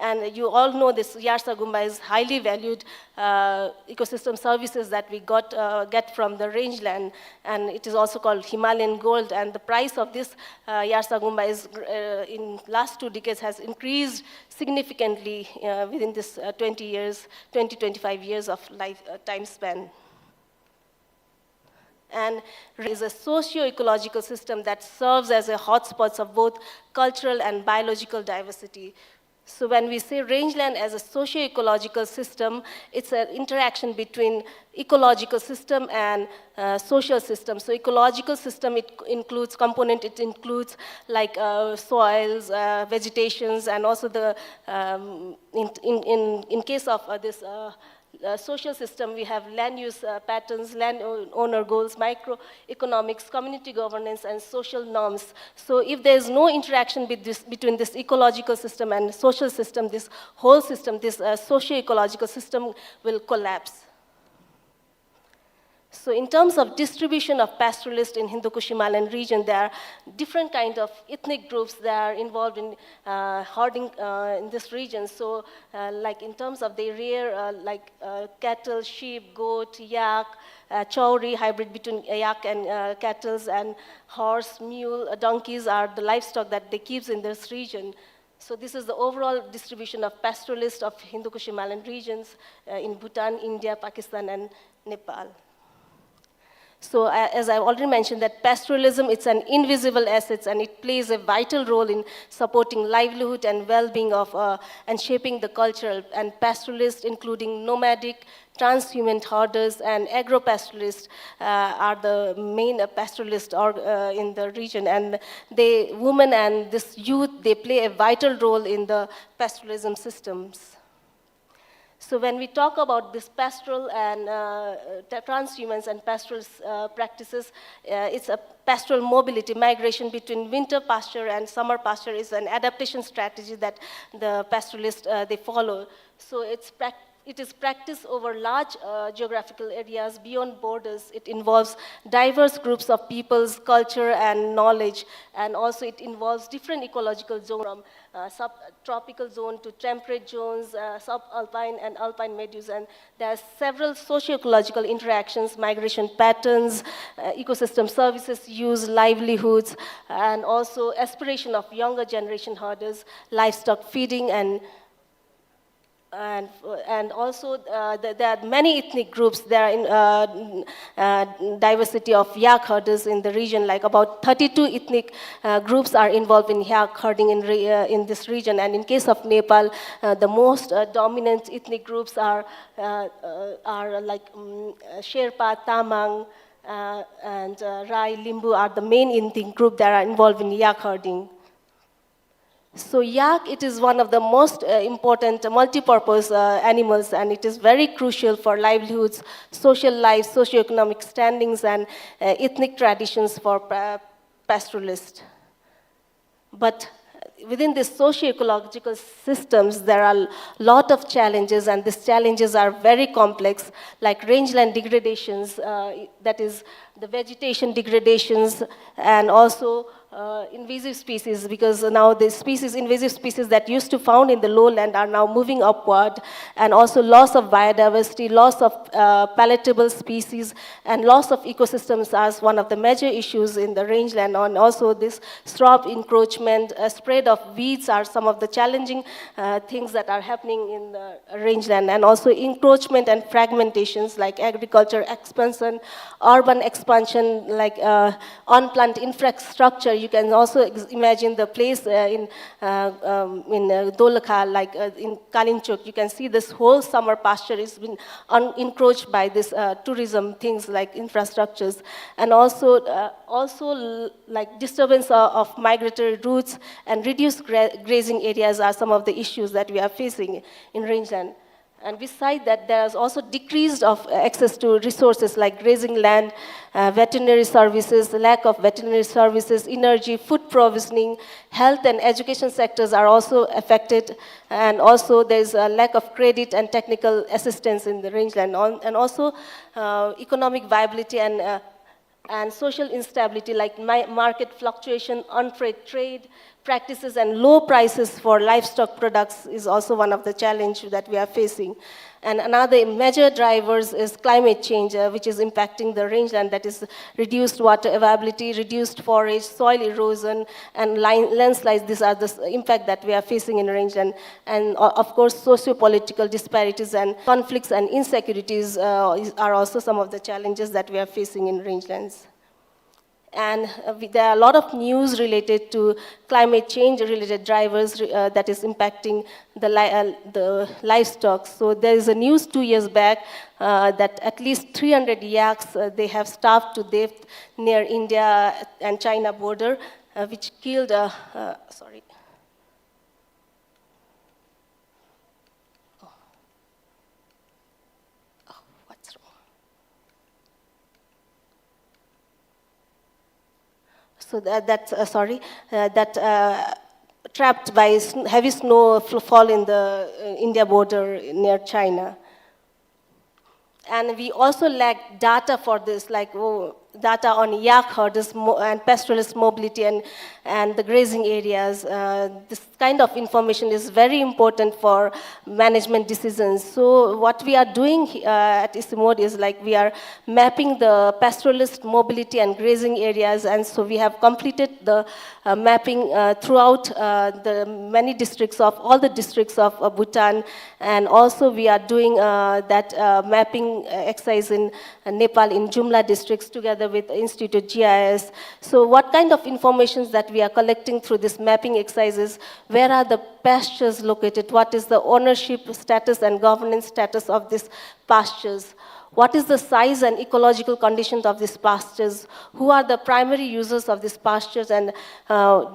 And you all know this Yarsagumba is highly valued ecosystem services that we get from the rangeland, and it is also called Himalayan gold. And the price of this Yarsagumba is in last 2 decades has increased significantly within this 25 years of time span. And is a socio-ecological system that serves as a hotspot of both cultural and biological diversity. So when we say rangeland as a socio-ecological system, it's an interaction between ecological system and social system. So ecological system, it includes like soils, vegetations, and also the, in case of this social system, we have land use patterns, land owner goals, microeconomics, community governance, and social norms. So if there is no interaction between this ecological system and social system, this whole system, this socio-ecological system will collapse. So in terms of distribution of pastoralists in Hindu Kush Himalayan region, there are different kind of ethnic groups that are involved in herding in this region. So like in terms of they rear cattle, sheep, goat, yak, chauri, hybrid between yak and cattle, and horse, mule, donkeys are the livestock that they keep in this region. So this is the overall distribution of pastoralists of Hindu Kush Himalayan regions in Bhutan, India, Pakistan, and Nepal. So as I've already mentioned, that pastoralism, it's an invisible asset, and it plays a vital role in supporting livelihood and well-being of and shaping the culture. And pastoralists, including nomadic, transhuman herders, and agro-pastoralists are the main pastoralists in the region. And women and this youth, they play a vital role in the pastoralism systems. So when we talk about this pastoral and transhumance and pastoral practices, it's a pastoral mobility, migration between winter pasture and summer pasture is an adaptation strategy that the pastoralists, they follow. So it is practiced over large geographical areas beyond borders. It involves diverse groups of peoples, culture, and knowledge. And also it involves different ecological zones, from subtropical zone to temperate zones, subalpine and alpine meadows. And there are several socio-ecological interactions, migration patterns, ecosystem services use, livelihoods, and also aspiration of younger generation herders, livestock feeding, and also there are many ethnic groups. There are diversity of yak herders in the region, like about 32 ethnic groups are involved in yak herding in this region. And in case of Nepal, the most dominant ethnic groups are like Sherpa, Tamang, and Rai, Limbu are the main ethnic group that are involved in yak herding. So yak, it is one of the most important multi-purpose animals, and it is very crucial for livelihoods, social life, socioeconomic standings, and ethnic traditions for pastoralists. But within these socio-ecological systems, there are a lot of challenges, and these challenges are very complex, like rangeland degradations, that is the vegetation degradations, and also invasive species, because now the invasive species that used to found in the lowland are now moving upward, and also loss of biodiversity, loss of palatable species, and loss of ecosystems as one of the major issues in the rangeland. And also this shrub encroachment, spread of weeds are some of the challenging things that are happening in the rangeland, and also encroachment and fragmentations like agriculture expansion, urban expansion, like on-plant infrastructure. You can also imagine the place in Dolakha, like in Kalinchok. You can see this whole summer pasture has been encroached by this tourism things like infrastructures, and also like disturbance of migratory routes and reduced grazing areas are some of the issues that we are facing in rangeland. And besides that, there is also decreased of access to resources like grazing land, veterinary services, lack of veterinary services, energy, food provisioning, health and education sectors are also affected. And also there is a lack of credit and technical assistance in the rangeland. And also economic viability and social instability like market fluctuation, unfair trade practices, and low prices for livestock products is also one of the challenges that we are facing. And another major drivers is climate change, which is impacting the rangeland, that is reduced water availability, reduced forage, soil erosion, and landslides. These are the impact that we are facing in rangeland. And of course, socio-political disparities and conflicts and insecurities are also some of the challenges that we are facing in rangelands. And there are a lot of news related to climate change related drivers that is impacting the livestock. So there is a news 2 years back that at least 300 yaks, they have starved to death near India and China border, which killed, sorry. So trapped by heavy snow fall in the India border near China. And we also lack data for this, like data on yak herders and pastoralist mobility and the grazing areas. This kind of information is very important for management decisions. So what we are doing at ISIMOD is like we are mapping the pastoralist mobility and grazing areas, and so we have completed the mapping throughout the many districts of all the districts of Bhutan, and also we are doing that mapping exercise in Nepal in Jumla districts together with Institute GIS. So what kind of information that we are collecting through this mapping exercises? Where are the pastures located? What is the ownership status and governance status of these pastures? What is the size and ecological conditions of these pastures? Who are the primary users of these pastures, and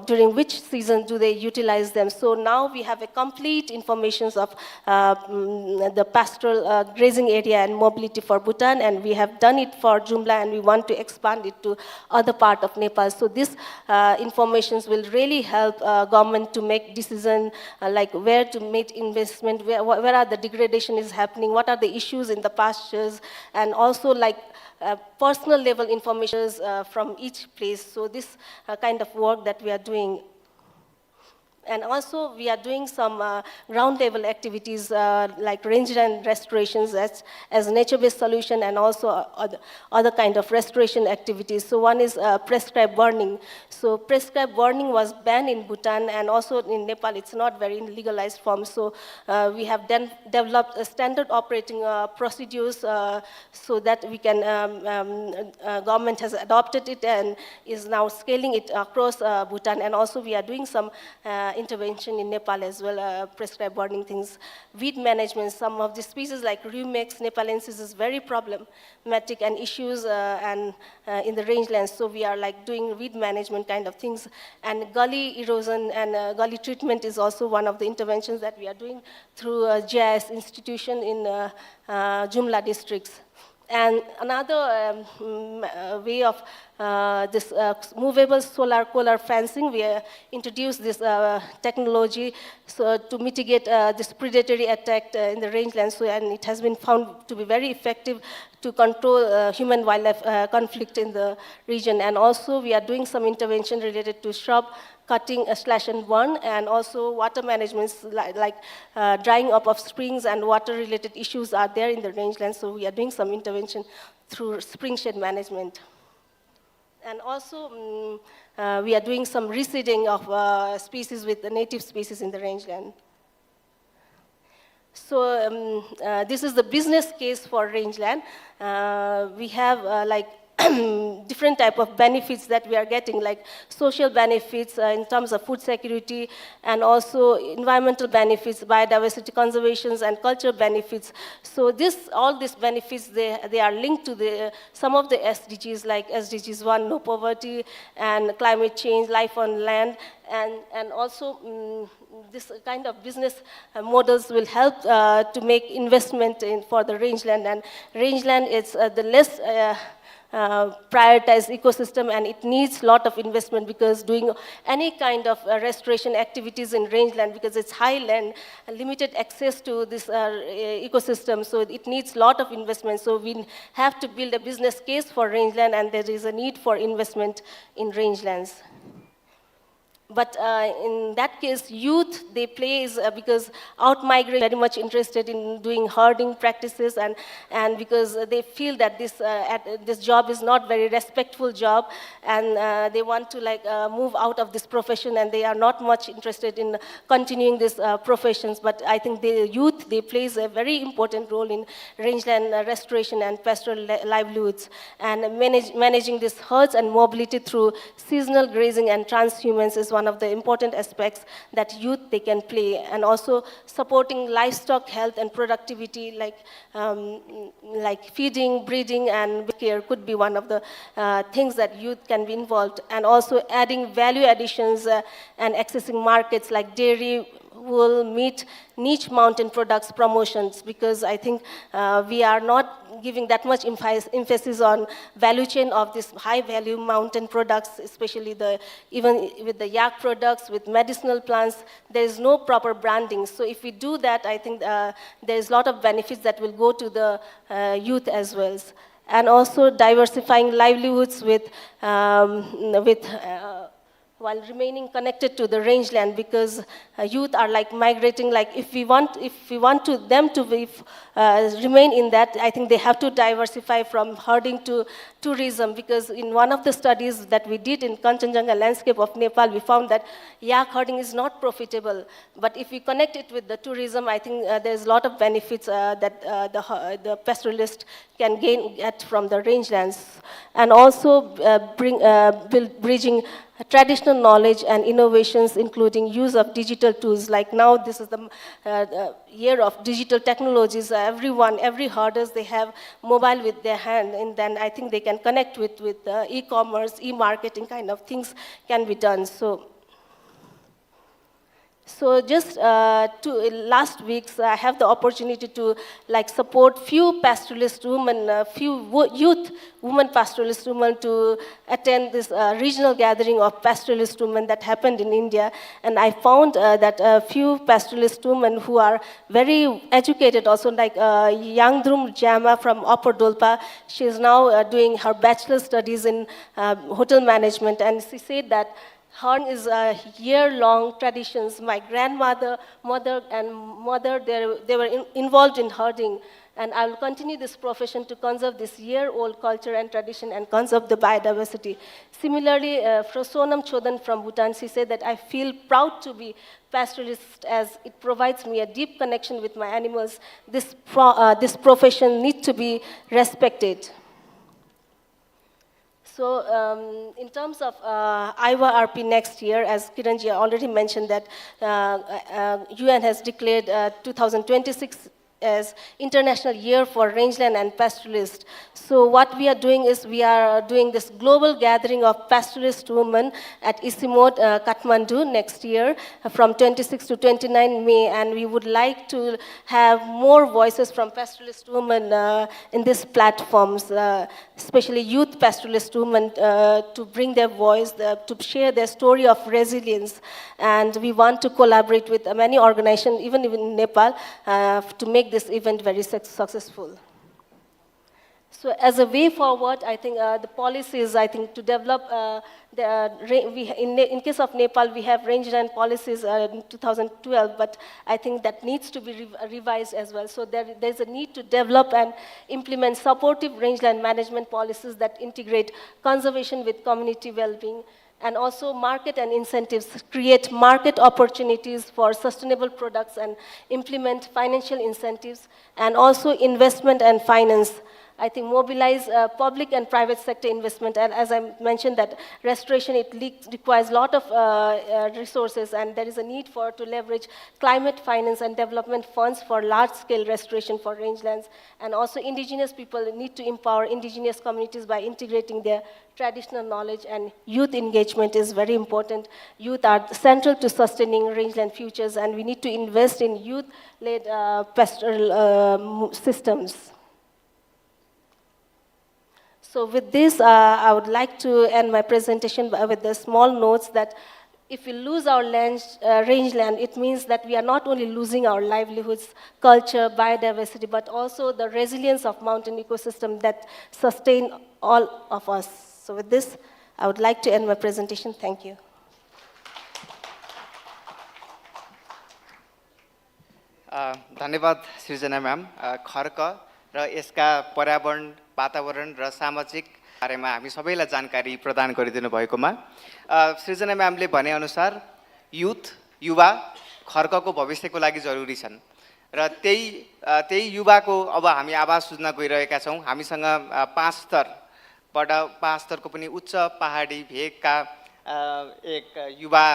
during which season do they utilize them? So now we have a complete information of the pastoral grazing area and mobility for Bhutan, and we have done it for Jumla, and we want to expand it to other part of Nepal. So this information will really help government to make decision like where to make investment, where are the degradation is happening, what are the issues in the pastures, and also like personal level information from each place. So this kind of work that we are doing. And also, we are doing some ground-level activities like rangeland restorations as nature-based solution, and also other kind of restoration activities. So one is prescribed burning. So prescribed burning was banned in Bhutan, and also in Nepal, it's not very in legalized form. So we have then developed a standard operating procedures so that we can, government has adopted it and is now scaling it across Bhutan. And also, we are doing some intervention in Nepal as well, prescribed burning things. Weed management, some of the species like Rumex nepalensis is very problematic and issues and in the rangelands. So we are like doing weed management kind of things. And gully erosion and gully treatment is also one of the interventions that we are doing through a GIS institution in Jumla districts. And another way of this movable solar collar fencing, we introduced this technology so to mitigate this predatory attack in the rangelands. So, and it has been found to be very effective to control human-wildlife conflict in the region. And also, we are doing some intervention related to shrub cutting slash and burn, and also water management, like drying up of springs and water-related issues are there in the rangelands. So we are doing some intervention through spring shade management. And also, we are doing some reseeding of species with the native species in the rangeland. So this is the business case for rangeland. We have like different type of benefits that we are getting, like social benefits in terms of food security, and also environmental benefits, biodiversity conservations, and cultural benefits. So all these benefits, they are linked to some of the SDGs, like SDGs 1, no poverty, and climate change, life on land, and also this kind of business models will help to make investment for the rangeland. And rangeland is the less prioritized ecosystem, and it needs a lot of investment, because doing any kind of restoration activities in rangeland, because it's high land, limited access to this ecosystem, so it needs a lot of investment. So we have to build a business case for rangeland, and there is a need for investment in rangelands. But in that case, youth, they play because out-migrate very much interested in doing herding practices, and because they feel that this job is not very respectful job, and they want to like move out of this profession, and they are not much interested in continuing these professions. But I think the youth, they plays a very important role in rangeland restoration and pastoral livelihoods, and managing these herds and mobility through seasonal grazing and transhumance is one of the important aspects that youth, they can play. And also supporting livestock health and productivity, like feeding, breeding, and care could be one of the things that youth can be involved. And also adding value additions and accessing markets like dairy, will meet niche mountain products promotions, because I think we are not giving that much emphasis on value chain of this high value mountain products, especially even with the yak products, with medicinal plants, there is no proper branding. So if we do that, I think there is a lot of benefits that will go to the youth as well. And also diversifying livelihoods while remaining connected to the rangeland, because youth are like migrating. Like if we want them to remain in that, I think they have to diversify from herding to tourism, because in one of the studies that we did in Kanchenjunga landscape of Nepal, we found that yak herding is not profitable. But if we connect it with the tourism, I think there's a lot of benefits that the pastoralist can get from the rangelands. And also bridging traditional knowledge and innovations, including use of digital tools. Like now, this is the year of digital technologies. Every herders, they have mobile with their hand, and then I think they can connect with e-commerce, e-marketing kind of things can be done. So just last week, I have the opportunity to support few pastoralist women, few youth women pastoralist women to attend this regional gathering of pastoralist women that happened in India. And I found that a few pastoralist women who are very educated also, like Yangdrum Jama from Upper Dolpa, she is now doing her bachelor's studies in hotel management, and she said that herding is a year-long traditions. My grandmother, mother, they were involved in herding, and I will continue this profession to conserve this year-old culture and tradition and conserve the biodiversity. Similarly, Sonam Chodan from Bhutan, she said that I feel proud to be pastoralist as it provides me a deep connection with my animals. This profession needs to be respected. So in terms of Iowa RP next year, as Kiranji already mentioned, that UN has declared 2026 as International Year for Rangeland and Pastoralist. So what we are doing is we are doing this global gathering of pastoralist women at Isimot, Kathmandu next year from 26 to 29 May, and we would like to have more voices from pastoralist women in these platforms, especially youth pastoralist women, to bring their voice, to share their story of resilience. And we want to collaborate with many organizations, even in Nepal, to make this event very successful. So as a way forward, I think the policies, I think, to develop, in case of Nepal, we have rangeland policies in 2012, but I think that needs to be revised as well. So there's a need to develop and implement supportive rangeland management policies that integrate conservation with community well-being, and also market and incentives, create market opportunities for sustainable products and implement financial incentives, and also investment and finance. I think mobilize public and private sector investment. And as I mentioned, that restoration, it requires a lot of resources, and there is a need to leverage climate finance and development funds for large-scale restoration for rangelands. And also indigenous people need to empower indigenous communities by integrating their traditional knowledge, and youth engagement is very important. Youth are central to sustaining rangeland futures, and we need to invest in youth-led pastoral systems. So with this, I would like to end my presentation with the small notes that if we lose our rangeland, it means that we are not only losing our livelihoods, culture, biodiversity, but also the resilience of mountain ecosystem that sustain all of us. So with this, I would like to end my presentation. Thank you. धन्यवाद सृजना म्याम। खर्क र यसका पर्यावरण, वातावरण र सामाजिक बारेमा हामी सबैलाई जानकारी प्रदान गरिदिनु भएकोमा सृजना म्यामले भनेअनुसार युवा खर्कको भविष्यको लागि जरुरी छन् र त्यही युवाको अब हामी आवाज सुन्न गइरहेका छौँ। हामीसँग 5 स्तरको पनि उच्च पहाडी भेगका एक युवा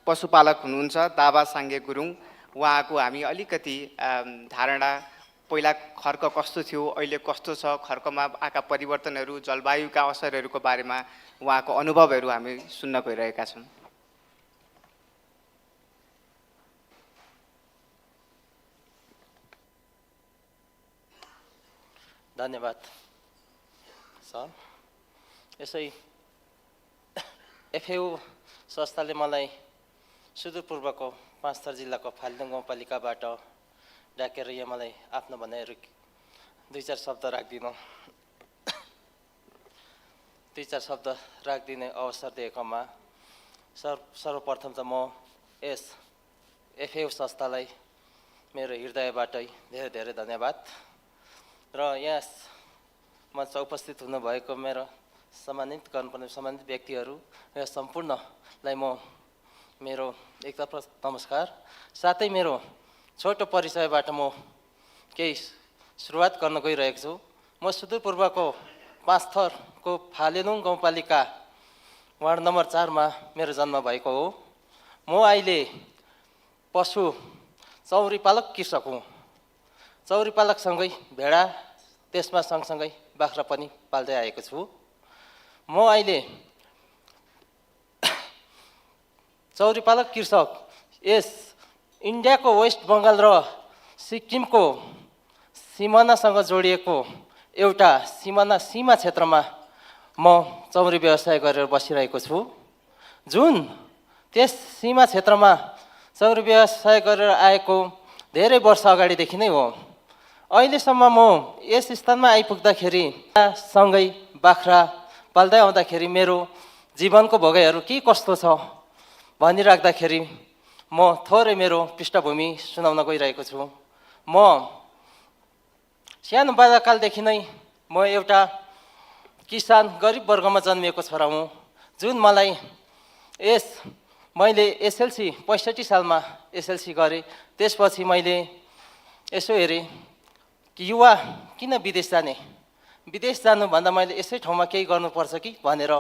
पशुपालक हुनुहुन्छ दावा साङ्गे गुरुङ। उहाँको हामी अलिकति धारणा पहिला खर्क कस्तो थियो, अहिले कस्तो छ, खर्कमा आएका परिवर्तनहरू, जलवायुका असरहरूको बारेमा उहाँको अनुभवहरू हामी सुन्न गइरहेका छौँ। धन्यवाद सर। यसै एफएओ संस्थाले मलाई सुदूरपूर्वको 5 थर जिल्लाको फाल्टुङ गाउँपालिकाबाट डाकेर यहाँ मलाई आफ्नो भनाइहरू 2-4 शब्द राखिदिने अवसर दिएकोमा सर्वप्रथम त म यस एफएओ संस्थालाई मेरो हृदयबाटै धेरै धेरै धन्यवाद र यहाँ मञ्चमा उपस्थित हुनुभएको मेरो सम्मानित गर्नुपर्ने सम्मानित व्यक्तिहरू र सम्पूर्णलाई म मेरो एकतर्फ नमस्कार। साथै मेरो छोटो परिचयबाट म केही सुरुवात गर्न गइरहेको छु। म सुदूरपूर्वको 5 थरको फालेनुङ गाउँपालिका वार्ड नम्बर 4 मा मेरो जन्म भएको हो। म अहिले पशु चौरी पालक कृषक हुँ। चौरी पालकसँगै भेडा त्यसमा सँगसँगै बाख्रा पनि पाल्दै आएको छु। म अहिले चौरी पालक कृषक यस इन्डियाको वेस्ट बङ्गाल र सिक्किमको सिमानासँग जोडिएको एउटा सीमा क्षेत्रमा म चौरी व्यवसाय गरेर बसिरहेको छु। जुन त्यस सीमा क्षेत्रमा चौरी व्यवसाय गरेर आएको धेरै वर्ष अगाडिदेखि नै हो। अहिलेसम्म म यस स्थानमा आइपुग्दाखेरि सँगै बाख्रा पाल्दै आउँदाखेरि मेरो जीवनको भोगाइहरू के कस्तो छ भनिराख्दाखेरि म थोरै मेरो पृष्ठभूमि सुनाउन गइरहेको छु। म सानो बाल्यकालदेखि नै म एउटा किसान गरिब वर्गमा जन्मिएको छोरा हुँ। जुन मैले एसएलसी 65 सालमा एसएलसी गरेँ। त्यसपछि मैले यसो हेरेँ कि युवा किन विदेश जाने, विदेश जानुभन्दा मैले यसै ठाउँमा केही गर्नुपर्छ कि भनेर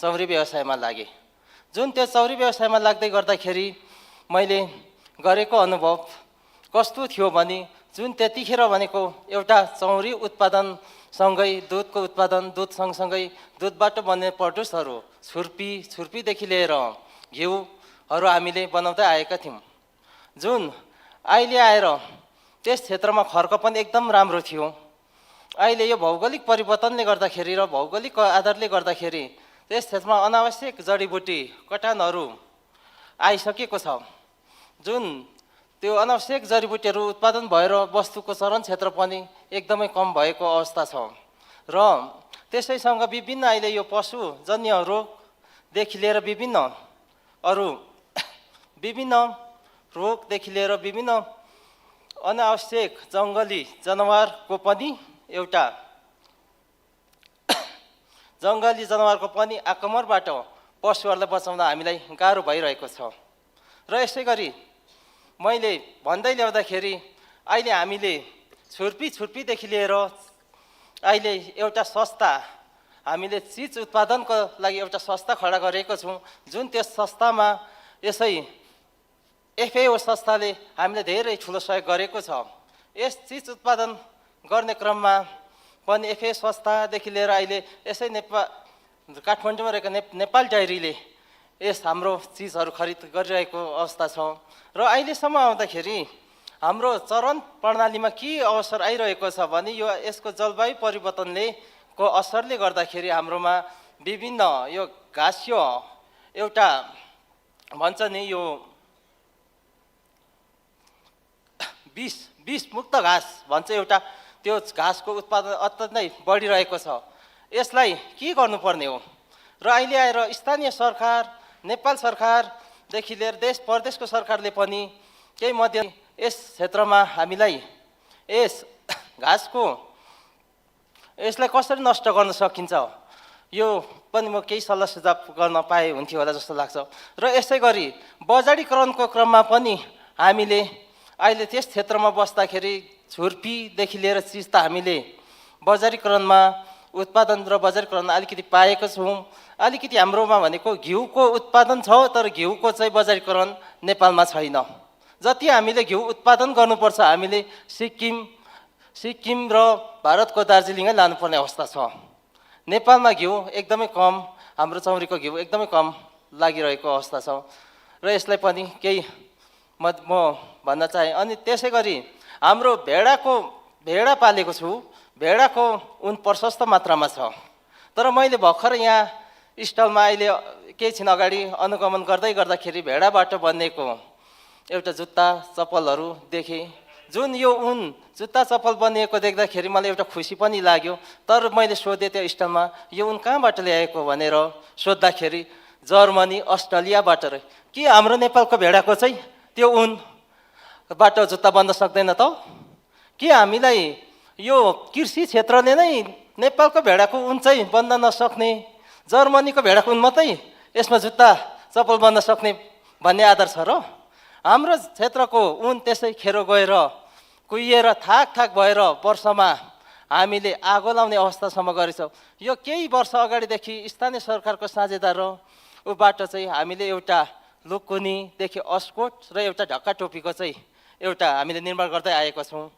चौरी व्यवसायमा लागेँ। जुन त्यो चौरी व्यवसायमा लाग्दै गर्दाखेरि मैले गरेको अनुभव कस्तो थियो भने जुन त्यतिखेर भनेको एउटा चौरी उत्पादनसँगै दुधको उत्पादन, दुध सँगसँगै दुधबाट बन्ने प्रड्युसहरू छुर्पीदेखि लिएर घिउहरू हामीले बनाउँदै आएका थियौँ। जुन अहिले आएर त्यस क्षेत्रमा खर्च पनि एकदम राम्रो थियो। अहिले यो भौगोलिक परिवर्तनले गर्दाखेरि र भौगोलिक आधारले गर्दाखेरि त्यस क्षेत्रमा अनावश्यक जडीबुटी कटानहरू आइसकेको छ। जुन त्यो अनावश्यक जडीबुटीहरू उत्पादन भएर वस्तुको चरण क्षेत्र पनि एकदमै कम भएको अवस्था छ र त्यसैसँग विभिन्न अहिले यो पशुजन्य रोगदेखि लिएर विभिन्न रोगदेखि लिएर विभिन्न अनावश्यक जङ्गली जनावरको पनि आक्रमणबाट पशुहरूलाई बचाउन हामीलाई गाह्रो भइरहेको छ। र यसै गरी मैले भन्दै ल्याउँदाखेरि अहिले हामीले छुर्पीदेखि लिएर अहिले एउटा संस्था हामीले चिज उत्पादनको लागि एउटा संस्था खडा गरेको छौँ। जुन त्यस संस्थामा यसै एफएओ संस्थाले हामीले धेरै ठुलो सहयोग गरेको छ। यस चिज उत्पादन गर्ने क्रममा पनि एफएओ संस्थादेखि लिएर अहिले यसै काठमाडौँमा रहेको नेपाल डायरीले यस हाम्रो चिजहरू खरिद गरिरहेको अवस्था छ। र अहिलेसम्म आउँदाखेरि हाम्रो चरण प्रणालीमा के अवसर आइरहेको छ भने यसको जलवायु परिवर्तनले को असरले गर्दाखेरि हाम्रोमा विभिन्न यो घाँसियो एउटा भन्छ नि यो विष मुक्त घाँस भन्छ एउटा त्यो घाँसको उत्पादन अत्यन्तै बढिरहेको छ। यसलाई के गर्नुपर्ने हो र अहिले आएर स्थानीय सरकार, नेपाल सरकारदेखि लिएर देश प्रदेशको सरकारले पनि केही मध्य यस क्षेत्रमा हामीलाई यसलाई कसरी नष्ट गर्न सकिन्छ यो पनि म केही सल्लाह सुझाव गर्न पाए हुन्थ्यो होला जस्तो लाग्छ। र यसै गरी बजारीकरणको क्रममा पनि हामीले अहिले त्यस क्षेत्रमा बस्दाखेरि छुर्पीदेखि लिएर चिज त हामीले बजारीकरणमा उत्पादन र बजारीकरणमा अलिकति पाएको छौँ। अलिकति हाम्रोमा भनेको घिउको उत्पादन छ, तर घिउको चाहिँ बजारीकरण नेपालमा छैन। जति हामीले घिउ उत्पादन गर्नुपर्छ हामीले सिक्किम र भारतको दार्जिलिङै लानुपर्ने अवस्था छ। नेपालमा घिउ एकदमै कम, हाम्रो चौरीको घिउ एकदमै कम लागिरहेको अवस्था छ र यसलाई पनि केही म भन्न चाहे। अनि त्यसै गरी हाम्रो भेडा पालेको छु। भेडाको उन प्रशस्त मात्रामा छ। तर मैले भर्खर यहाँ स्टलमा अहिले केही छिन अगाडि अनुगमन गर्दाखेरि भेडाबाट बनिएको एउटा जुत्ता चप्पलहरू देखेँ, जुन यो उन जुत्ता चप्पल बनिएको देख्दाखेरि मलाई एउटा खुसी पनि लाग्यो। तर मैले सोधेँ त्यो स्टलमा यो उन कहाँबाट ल्याएको भनेर सोद्धाखेरि जर्मनी अस्ट्रेलियाबाट रहे। के हाम्रो नेपालको भेडाको चाहिँ त्यो उनबाट जुत्ता बन्न सक्दैन त? के हामीलाई यो कृषि क्षेत्रले नै नेपालको भेडाको उन चाहिँ बन्न नसक्ने, जर्मनीको भेडाको उन मात्रै यसमा जुत्ता चप्पल बन्न सक्ने भन्ने आधार छ र? हाम्रो क्षेत्रको उन त्यसै खेरो गएर कुहिएर थाक भएर वर्षमा हामीले आगो लाउने अवस्थासम्म गरेछौँ। यो केही वर्ष अगाडिदेखि स्थानीय सरकारको साझेदार ऊबाट चाहिँ हामीले एउटा लुकुनीदेखि अस्कोट र एउटा ढक्का टोपीको चाहिँ एउटा हामीले निर्माण गर्दै आएको छौँ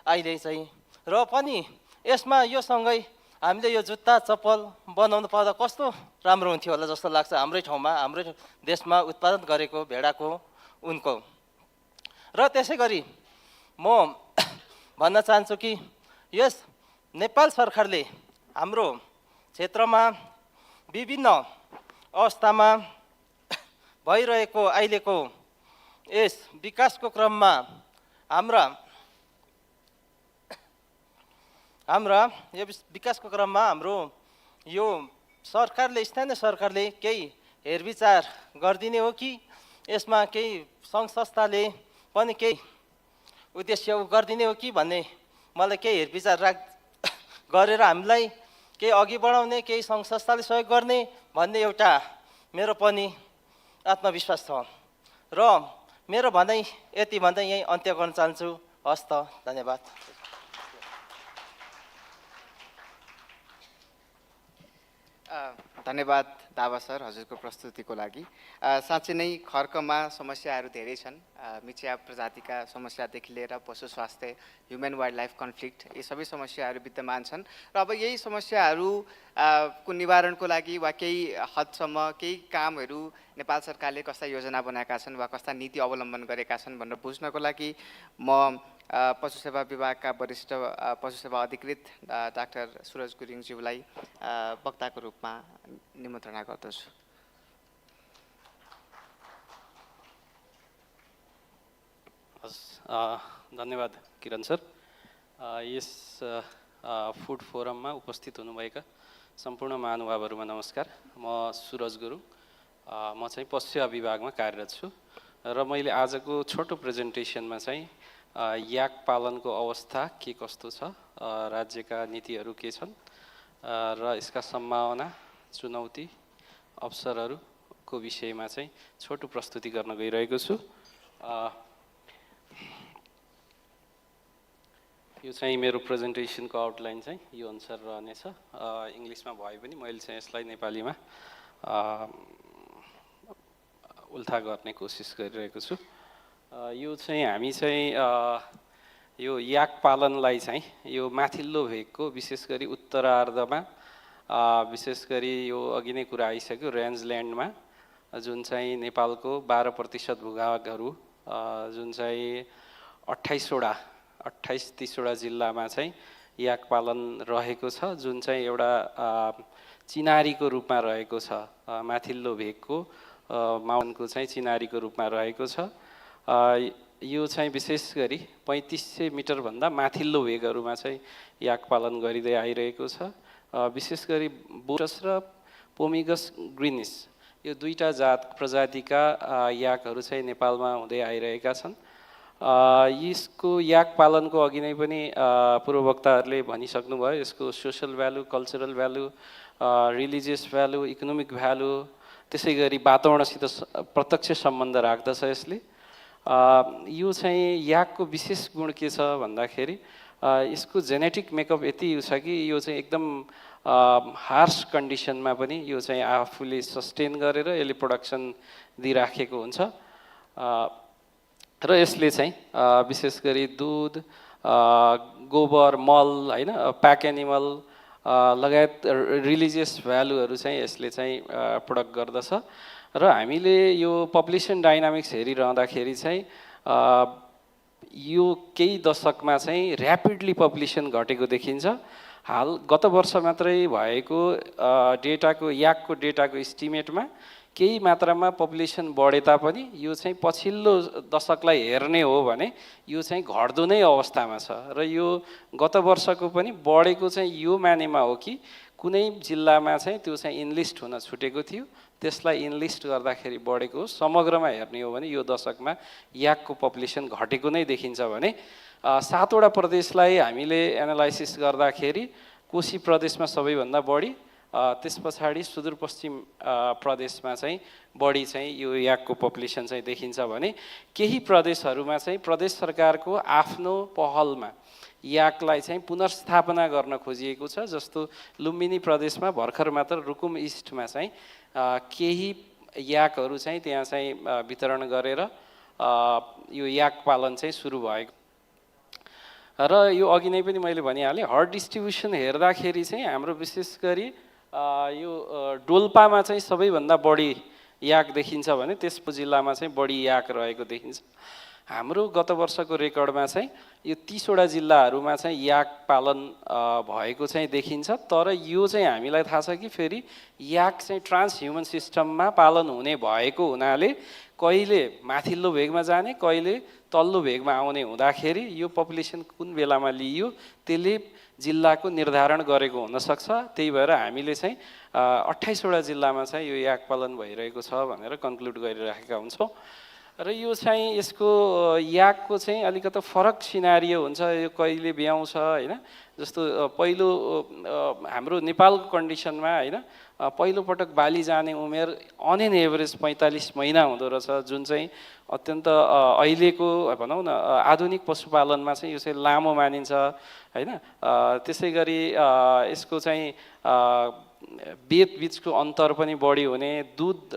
अहिले चाहिँ। र पनि यसमा यो सँगै हामीले यो जुत्ता चप्पल बनाउनु पर्दा कस्तो राम्रो हुन्थ्यो होला जस्तो लाग्छ हाम्रै ठाउँमा, हाम्रै देशमा उत्पादन गरेको भेडाको उनको। र त्यसै गरी म भन्न चाहन्छु कि यस नेपाल सरकारले हाम्रो क्षेत्रमा विभिन्न अवस्थामा भइरहेको अहिलेको यस विकासको क्रममा यो विकासको क्रममा हाम्रो यो सरकारले, स्थानीय सरकारले केही हेरविचार गरिदिने हो कि यसमा केही सङ्घ संस्थाले पनि केही उद्देश्य गरिदिने हो कि भन्ने मलाई केही हेरविचार गरेर हामीलाई केही अघि बढाउने, केही सङ्घ संस्थाले सहयोग गर्ने भन्ने एउटा मेरो पनि आत्मविश्वास छ। र मेरो भनाइ यति भन्दै यहीँ अन्त्य गर्न चाहन्छु। हस् त, धन्यवाद। धन्यवाद दावा सर हजुरको प्रस्तुतिको लागि। साँच्चै नै खर्कमा समस्याहरू धेरै छन्। मिचिया प्रजातिका समस्यादेखि लिएर पशु स्वास्थ्य, ह्युमन वाइल्ड लाइफ कन्फ्लिक्ट, यी सबै समस्याहरू विद्यमान छन्। र अब यही समस्याहरूको निवारणको लागि वा केही हदसम्म केही कामहरू नेपाल सरकारले कस्ता योजना बनाएका छन् वा कस्ता नीति अवलम्बन गरेका छन् भनेर बुझ्नको लागि म पशु सेवा विभागका वरिष्ठ पशु सेवा अधिकृत डाक्टर सुरज गुरुङज्यूलाई वक्ताको रूपमा निमन्त्रणा गर्दछु। धन्यवाद किरण सर। यस फुड फोरममा उपस्थित हुनुभएका सम्पूर्ण महानुभावहरूमा नमस्कार। म सुरज गुरुङ, म चाहिँ पशु सेवा विभागमा कार्यरत छु र मैले आजको छोटो प्रेजेन्टेसनमा चाहिँ याक पालनको अवस्था के कस्तो छ, राज्यका नीतिहरू के छन् र यसका सम्भावना, चुनौती, अवसरहरूको विषयमा चाहिँ छोटो प्रस्तुति गर्न गइरहेको छु। यो चाहिँ मेरो प्रेजेन्टेसनको आउटलाइन चाहिँ यो अनुसार रहनेछ। इङ्ग्लिसमा भए पनि मैले चाहिँ यसलाई नेपालीमा उल्था गर्ने कोसिस गरिरहेको छु। यो चाहिँ हामी चाहिँ यो याक पालनलाई चाहिँ यो माथिल्लो भेगको विशेष गरी उत्तरार्धमा विशेष गरी यो अघि नै कुरा आइसक्यो रेन्जल्यान्डमा जुन चाहिँ नेपालको 12% भूभागहरू जुन चाहिँ 28-30वटा जिल्लामा चाहिँ याक पालन रहेको छ, जुन चाहिँ एउटा चिनारीको रूपमा रहेको छ। माथिल्लो भेगको माउनको चाहिँ चिनारीको रूपमा रहेको छ। यो चाहिँ विशेष गरी 3500 मिटरभन्दा माथिल्लो भेगहरूमा चाहिँ याक पालन गरिँदै आइरहेको छ। विशेष गरी बोटस र पोमिगस ग्रिनिस यो दुईटा प्रजातिका याकहरू चाहिँ नेपालमा हुँदै आइरहेका छन्। यसको याक पालनको अघि नै पनि पूर्ववक्ताहरूले भनिसक्नुभयो। यसको social value, cultural value, religious value, economic value, त्यसै गरी वातावरणसित प्रत्यक्ष सम्बन्ध राख्दछ यसले। यो चाहिँ याकको विशेष गुण के छ भन्दाखेरि यसको जेनेटिक मेकअप यति छ कि यो चाहिँ एकदम हार्स कन्डिसनमा पनि यो चाहिँ आफूले सस्टेन गरेर यसले प्रोडक्सन दिइराखेको हुन्छ। र यसले चाहिँ विशेष गरी दुध, गोबर, मल हैन, प्याक एनिमल लगायत रिलिजियस भ्यालुहरू चाहिँ यसले चाहिँ प्रडक्ट गर्दछ। र हामीले यो पपुलेसन डाइनामिक्स हेरिरहँदाखेरि चाहिँ यो केही दशकमा चाहिँ ऱ्यापिडली पपुलेसन घटेको देखिन्छ। हाल गत वर्ष मात्रै भएको डेटाको याकको डेटाको इस्टिमेटमा केही मात्रामा पपुलेसन बढे तापनि यो चाहिँ पछिल्लो दशकलाई हेर्ने हो भने यो चाहिँ घट्दो नै अवस्थामा छ र यो गत वर्षको पनि बढेको चाहिँ यो मानेमा हो कि कुनै जिल्लामा चाहिँ त्यो चाहिँ इनलिस्ट हुन छुटेको थियो, त्यसलाई इनलिस्ट गर्दाखेरि बढेको हो। समग्रमा हेर्ने हो भने यो दशकमा याकको पपुलेसन घटेको नै देखिन्छ भने 7 वटा प्रदेशलाई हामीले एनालाइसिस गर्दाखेरि कोशी प्रदेशमा सबैभन्दा बढी, त्यस पछाडि सुदूरपश्चिम प्रदेशमा चाहिँ बढी चाहिँ यो याकको पपुलेसन चाहिँ देखिन्छ भने केही प्रदेशहरूमा चाहिँ प्रदेश सरकारको आफ्नो पहलमा याकलाई चाहिँ पुनर्स्थापना गर्न खोजिएको छ। जस्तो लुम्बिनी प्रदेशमा भर्खर मात्र रुकुम इस्टमा चाहिँ केही याकहरू चाहिँ त्यहाँ चाहिँ वितरण गरेर यो याक पालन चाहिँ सुरु भएको र यो अघि नै पनि मैले भनिहालेँ। हर्ड डिस्ट्रिब्युसन हेर्दाखेरि चाहिँ हाम्रो विशेष गरी यो डोल्पामा चाहिँ सबैभन्दा बढी याक देखिन्छ भने त्यसको जिल्लामा चाहिँ बढी याक रहेको देखिन्छ। हाम्रो गत वर्षको रेकर्डमा चाहिँ यो 30 वटा जिल्लाहरूमा चाहिँ याक पालन भएको चाहिँ देखिन्छ। तर यो चाहिँ हामीलाई थाहा छ कि फेरि याक चाहिँ ट्रान्स ह्युमन सिस्टममा पालन हुने भएको हुनाले कहिले माथिल्लो भेगमा जाने कहिले तल्लो भेगमा आउने हुँदाखेरि यो पपुलेसन कुन बेलामा लिइयो त्यसले जिल्लाको निर्धारण गरेको हुनसक्छ। त्यही भएर हामीले चाहिँ 28 वटा जिल्लामा चाहिँ यो याक पालन भइरहेको छ भनेर कन्क्लुड गरिराखेका हुन्छौँ। र यो चाहिँ यसको याकको चाहिँ अलिकति फरक सिनारियो हुन्छ, यो कहिले ब्याउँछ होइन। जस्तो पहिलो हाम्रो नेपालको कन्डिसनमा होइन पहिलो पटक बाली जाने उमेर अन एन एभरेज 45 महिना हुँदो रहेछ, जुन चाहिँ अत्यन्त अहिलेको भनौँ न आधुनिक पशुपालनमा चाहिँ यो चाहिँ लामो मानिन्छ होइन। त्यसै गरी यसको चाहिँ बेत बिचको अन्तर पनि बढी हुने, दुध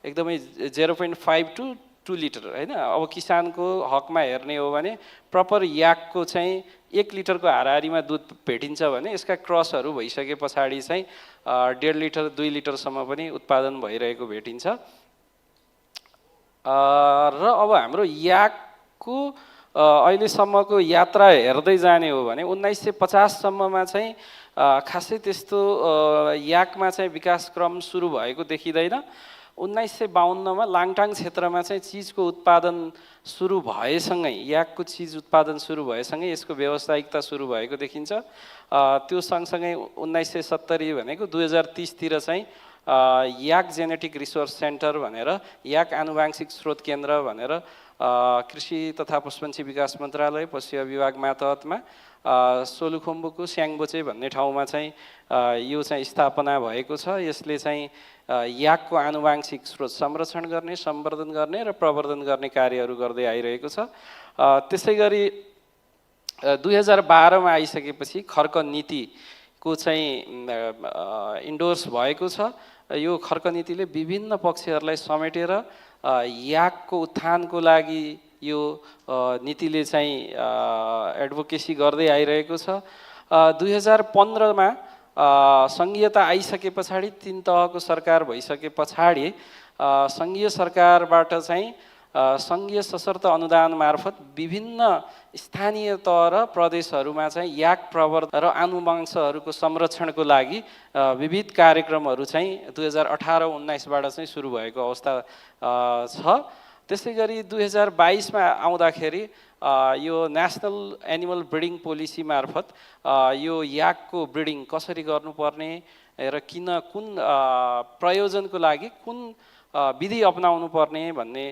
एकदमै 0.5 to 2 लिटर होइन। अब किसानको हकमा हेर्ने हो भने प्रपर याकको चाहिँ 1 लिटरको हाराहारीमा दुध भेटिन्छ भने यसका क्रसहरू भइसके पछाडि चाहिँ 1.5 लिटर 2 लिटरसम्म पनि उत्पादन भइरहेको भेटिन्छ। र अब हाम्रो याकको अहिलेसम्मको यात्रा हेर्दै जाने हो भने 1950 सम्ममा चाहिँ खासै त्यस्तो याकमा चाहिँ विकासक्रम सुरु भएको देखिँदैन। 1952 मा लाङटाङ क्षेत्रमा चाहिँ चिजको उत्पादन सुरु भएसँगै याकको चिज उत्पादन सुरु भएसँगै यसको व्यावसायिकता सुरु भएको देखिन्छ। त्यो सँगसँगै 1970 भनेको 2030 तिर चाहिँ याक जेनेटिक रिसोर्स सेन्टर भनेर याक आनुवांशिक स्रोत केन्द्र भनेर कृषि तथा पशुपन्छी विकास मन्त्रालय पशु विभाग मातहतमा सोलुखुम्बुको स्याङबोचे भन्ने ठाउँमा चाहिँ यो चाहिँ स्थापना भएको छ। यसले चाहिँ याकको आनुवांशिक स्रोत संरक्षण गर्ने, सम्वर्धन गर्ने र प्रवर्धन गर्ने कार्यहरू गर्दै आइरहेको छ। त्यसै गरी 2012 मा आइसकेपछि खर्क नीतिको चाहिँ इन्डोर्स भएको छ। यो खर्क नीतिले विभिन्न पक्षहरूलाई समेटेर याकको उत्थानको लागि यो नीतिले चाहिँ एडभोकेसी गर्दै आइरहेको छ। 2015 मा सङ्घीयता आइसके पछाडि 3 तहको सरकार भइसके पछाडि सङ्घीय सरकारबाट चाहिँ सङ्घीय सशर्त अनुदान मार्फत विभिन्न स्थानीय तह र प्रदेशहरूमा चाहिँ याक प्रवर्धन र आनुवंशहरूको संरक्षणको लागि विविध कार्यक्रमहरू चाहिँ 2018-19 बाट चाहिँ सुरु भएको अवस्था छ। त्यसै गरी 2022 मा आउँदाखेरि यो नेसनल एनिमल ब्रिडिङ पोलिसी मार्फत यो याकको ब्रिडिङ कसरी गर्नुपर्ने र कुन प्रयोजनको लागि कुन विधि अपनाउनु पर्ने भन्ने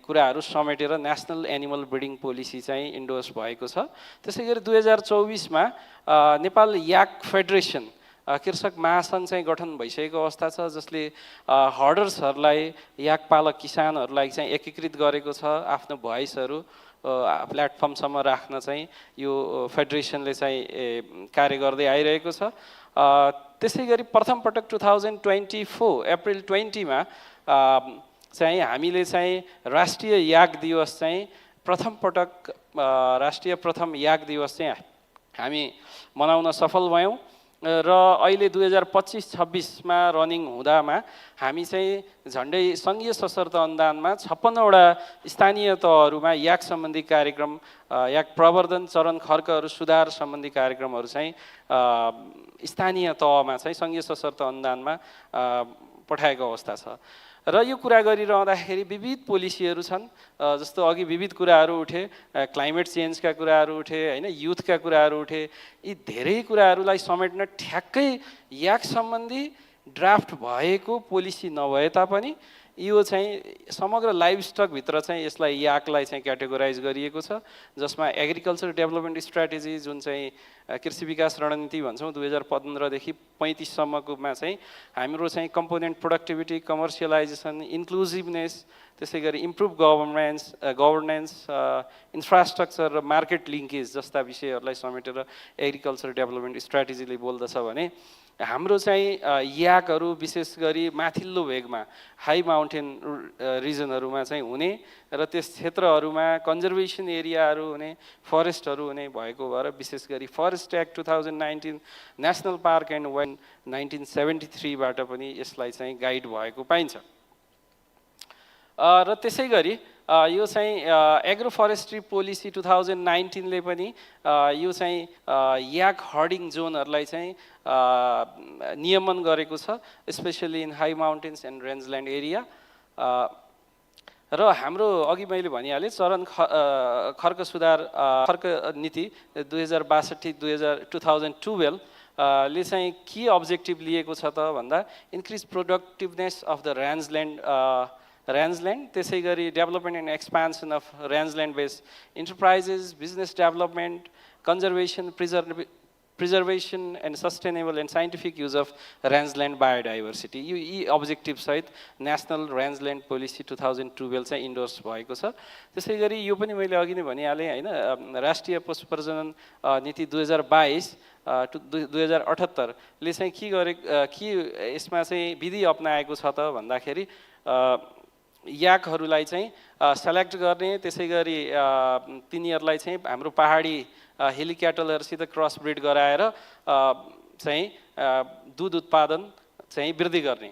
कुराहरू समेटेर नेसनल एनिमल ब्रिडिङ पोलिसी चाहिँ इन्डोर्स भएको छ। त्यसै गरी 2024 मा नेपाल याक फेडरेसन कृषक महासङ्घ चाहिँ गठन भइसकेको अवस्था छ, जसले हर्डर्सहरूलाई याक पालक किसानहरूलाई चाहिँ एकीकृत गरेको छ। आफ्नो भोइसहरू प्लेटफर्मसम्म राख्न चाहिँ यो फेडरेसनले चाहिँ कार्य गर्दै आइरहेको छ। त्यसै गरी प्रथम पटक 2024 अप्रिल 20 मा चाहिँ हामीले चाहिँ राष्ट्रिय याक दिवस चाहिँ प्रथम पटक राष्ट्रिय प्रथम याक दिवस चाहिँ हामी मनाउन सफल भयौँ र अहिले 2025-26मा रनिङ हुँदामा हामी चाहिँ झन्डै सङ्घीय सशर्त अनुदानमा 56वटा स्थानीय तहहरूमा याक सम्बन्धी कार्यक्रम, याक प्रवर्धन, चरण खर्कहरू सुधार सम्बन्धी कार्यक्रमहरू चाहिँ स्थानीय तहमा चाहिँ सङ्घीय सशर्त अनुदानमा पठाएको अवस्था छ। र यो कुरा गरिरहँदाखेरि विविध पोलिसीहरू छन्, जस्तो अघि विविध कुराहरू उठे, क्लाइमेट चेन्जका कुराहरू उठे होइन, युथका कुराहरू उठे। यी धेरै कुराहरूलाई समेट्न ठ्याक्कै याक सम्बन्धी ड्राफ्ट भएको पोलिसी नभए तापनि यो चाहिँ समग्र लाइभस्टकभित्र चाहिँ यसलाई याकलाई चाहिँ क्याटेगोराइज गरिएको छ, जसमा एग्रिकल्चर डेभलपमेन्ट स्ट्राटेजी जुन चाहिँ कृषि विकास रणनीति भन्छौँ 2015देखि 35सम्मकोमा चाहिँ हाम्रो चाहिँ कम्पोनेन्ट प्रोडक्टिभिटी, कमर्सियलाइजेसन, इन्क्लुजिभनेस, त्यसै गरी इम्प्रुभ गभर्नेन्स, इन्फ्रास्ट्रक्चर र मार्केट लिङ्केज जस्ता विषयहरूलाई समेटेर एग्रिकल्चर डेभलपमेन्ट स्ट्राटेजीले बोल्दछ भने हाम्रो चाहिँ याकहरू विशेष गरी माथिल्लो भेगमा हाई माउन्टेन रिजनहरूमा चाहिँ हुने र त्यस क्षेत्रहरूमा कन्जर्भेसन एरियाहरू हुने, फरेस्टहरू हुने भएको भएर विशेष गरी forest act 2019, national park and wild 1973बाट पनि यसलाई चाहिँ गाइड भएको पाइन्छ। र त्यसै गरी यो चाहिँ एग्रो फरेस्ट्री पोलिसी 2019ले पनि यो चाहिँ याक हर्डिङ जोनहरूलाई चाहिँ नियमन गरेको छ, specially in high mountains and rangeland area. र हाम्रो अघि मैले भनिहालेँ चरण खर्क सुधार खर्क नीति 2012 ले चाहिँ के अब्जेक्टिभ लिएको छ त भन्दा increase productiveness of the rangeland, त्यसै गरी development and expansion of rangeland based enterprises, business development, conservation, preservation and sustainable and scientific use of rangeland biodiversity. यी अब्जेक्टिभ सहित नेसनल रेन्जल्यान्ड पोलिसी 2012 चाहिँ इन्डोर्स भएको छ। त्यसै गरी यो पनि मैले अघि नै भनिहालेँ होइन, राष्ट्रिय पशु प्रजनन नीति 2022-2078ले चाहिँ के यसमा चाहिँ विधि अपनाएको छ त भन्दाखेरि याकहरूलाई चाहिँ सेलेक्ट गर्ने, त्यसै गरी तिनीहरूलाई चाहिँ हाम्रो पहाडी हिली क्याटलहरूसित क्रस ब्रिड गराएर चाहिँ दुध उत्पादन चाहिँ वृद्धि गर्ने।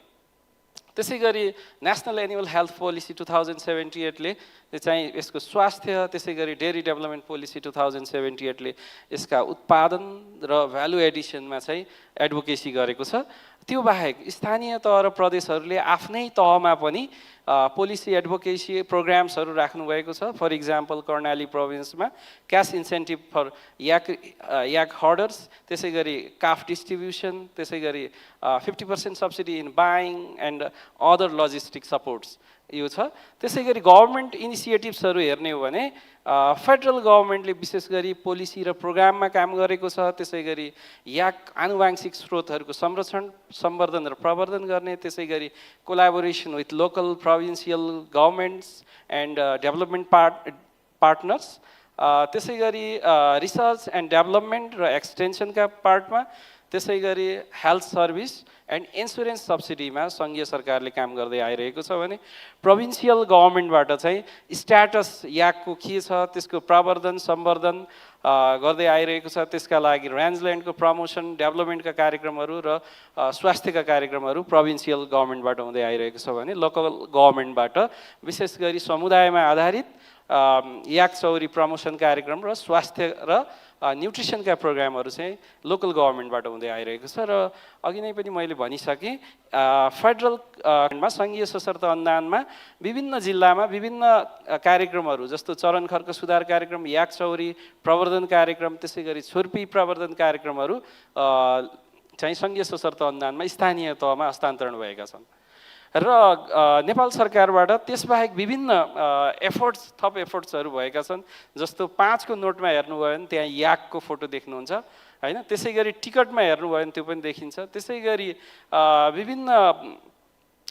त्यसै गरी नेसनल एनिमल हेल्थ पोलिसी 2078ले चाहिँ यसको स्वास्थ्य, त्यसै गरी डेरी डेभलपमेन्ट पोलिसी 2078ले यसका उत्पादन र भ्यालु एडिसनमा चाहिँ एडभोकेसी गरेको छ। त्यो बाहेक स्थानीय तह र प्रदेशहरूले आफ्नै तहमा पनि पोलिसी एडभोकेसी प्रोग्राम्सहरू राख्नुभएको छ। फर इक्जाम्पल कर्णाली प्रोभिन्समा cash incentive for yak herders, त्यसै गरी काफ डिस्ट्रिब्युसन, त्यसै गरी 50% subsidy in buying and other logistic supports यो छ। त्यसै गरी गभर्मेन्ट इनिसिएटिभ्सहरू हेर्ने हो भने फेडरल गभर्मेन्टले विशेष गरी पोलिसी र प्रोग्राममा काम गरेको छ। त्यसै गरी याक आनुवांशिक स्रोतहरूको संरक्षण, सम्वर्धन र प्रवर्धन गर्ने, त्यसै गरी collaboration with local provincial governments and development partners, त्यसै गरी रिसर्च एन्ड डेभलपमेन्ट र एक्सटेन्सनका पार्टमा, त्यसै गरी हेल्थ सर्भिस एन्ड इन्सुरेन्स सब्सिडीमा सङ्घीय सरकारले काम गर्दै आइरहेको छ भने प्रोभिन्सियल गभर्मेन्टबाट चाहिँ स्ट्याटस याकको के छ त्यसको प्रवर्धन सम्वर्धन गर्दै आइरहेको छ। त्यसका लागि रेन्जल्यान्डको प्रमोसन, डेभलपमेन्टका कार्यक्रमहरू र स्वास्थ्यका कार्यक्रमहरू प्रोभिन्सियल गभर्मेन्टबाट हुँदै आइरहेको छ भने लोकल गभर्मेन्टबाट विशेष गरी समुदायमा आधारित याक चौरी प्रमोसन कार्यक्रम र स्वास्थ्य र न्युट्रिसनका प्रोग्रामहरू चाहिँ लोकल गभर्मेन्टबाट हुँदै आइरहेको छ। र अघि नै पनि मैले भनिसकेँ फेडरलमा सङ्घीय सशर्त अनुदानमा विभिन्न जिल्लामा विभिन्न कार्यक्रमहरू जस्तो चरण खर्क सुधार कार्यक्रम, याक चौरी प्रवर्धन कार्यक्रम, त्यसै गरी छुर्पी प्रवर्धन कार्यक्रमहरू चाहिँ सङ्घीय सशर्त अनुदानमा स्थानीय तहमा हस्तान्तरण भएका छन्। र नेपाल सरकारबाट त्यसबाहेक विभिन्न थप एफोर्ट्सहरू भएका छन्। जस्तो 5को नोटमा हेर्नुभयो भने त्यहाँ याकको फोटो देख्नुहुन्छ होइन, त्यसै गरी टिकटमा हेर्नुभयो भने त्यो पनि देखिन्छ। त्यसै गरी विभिन्न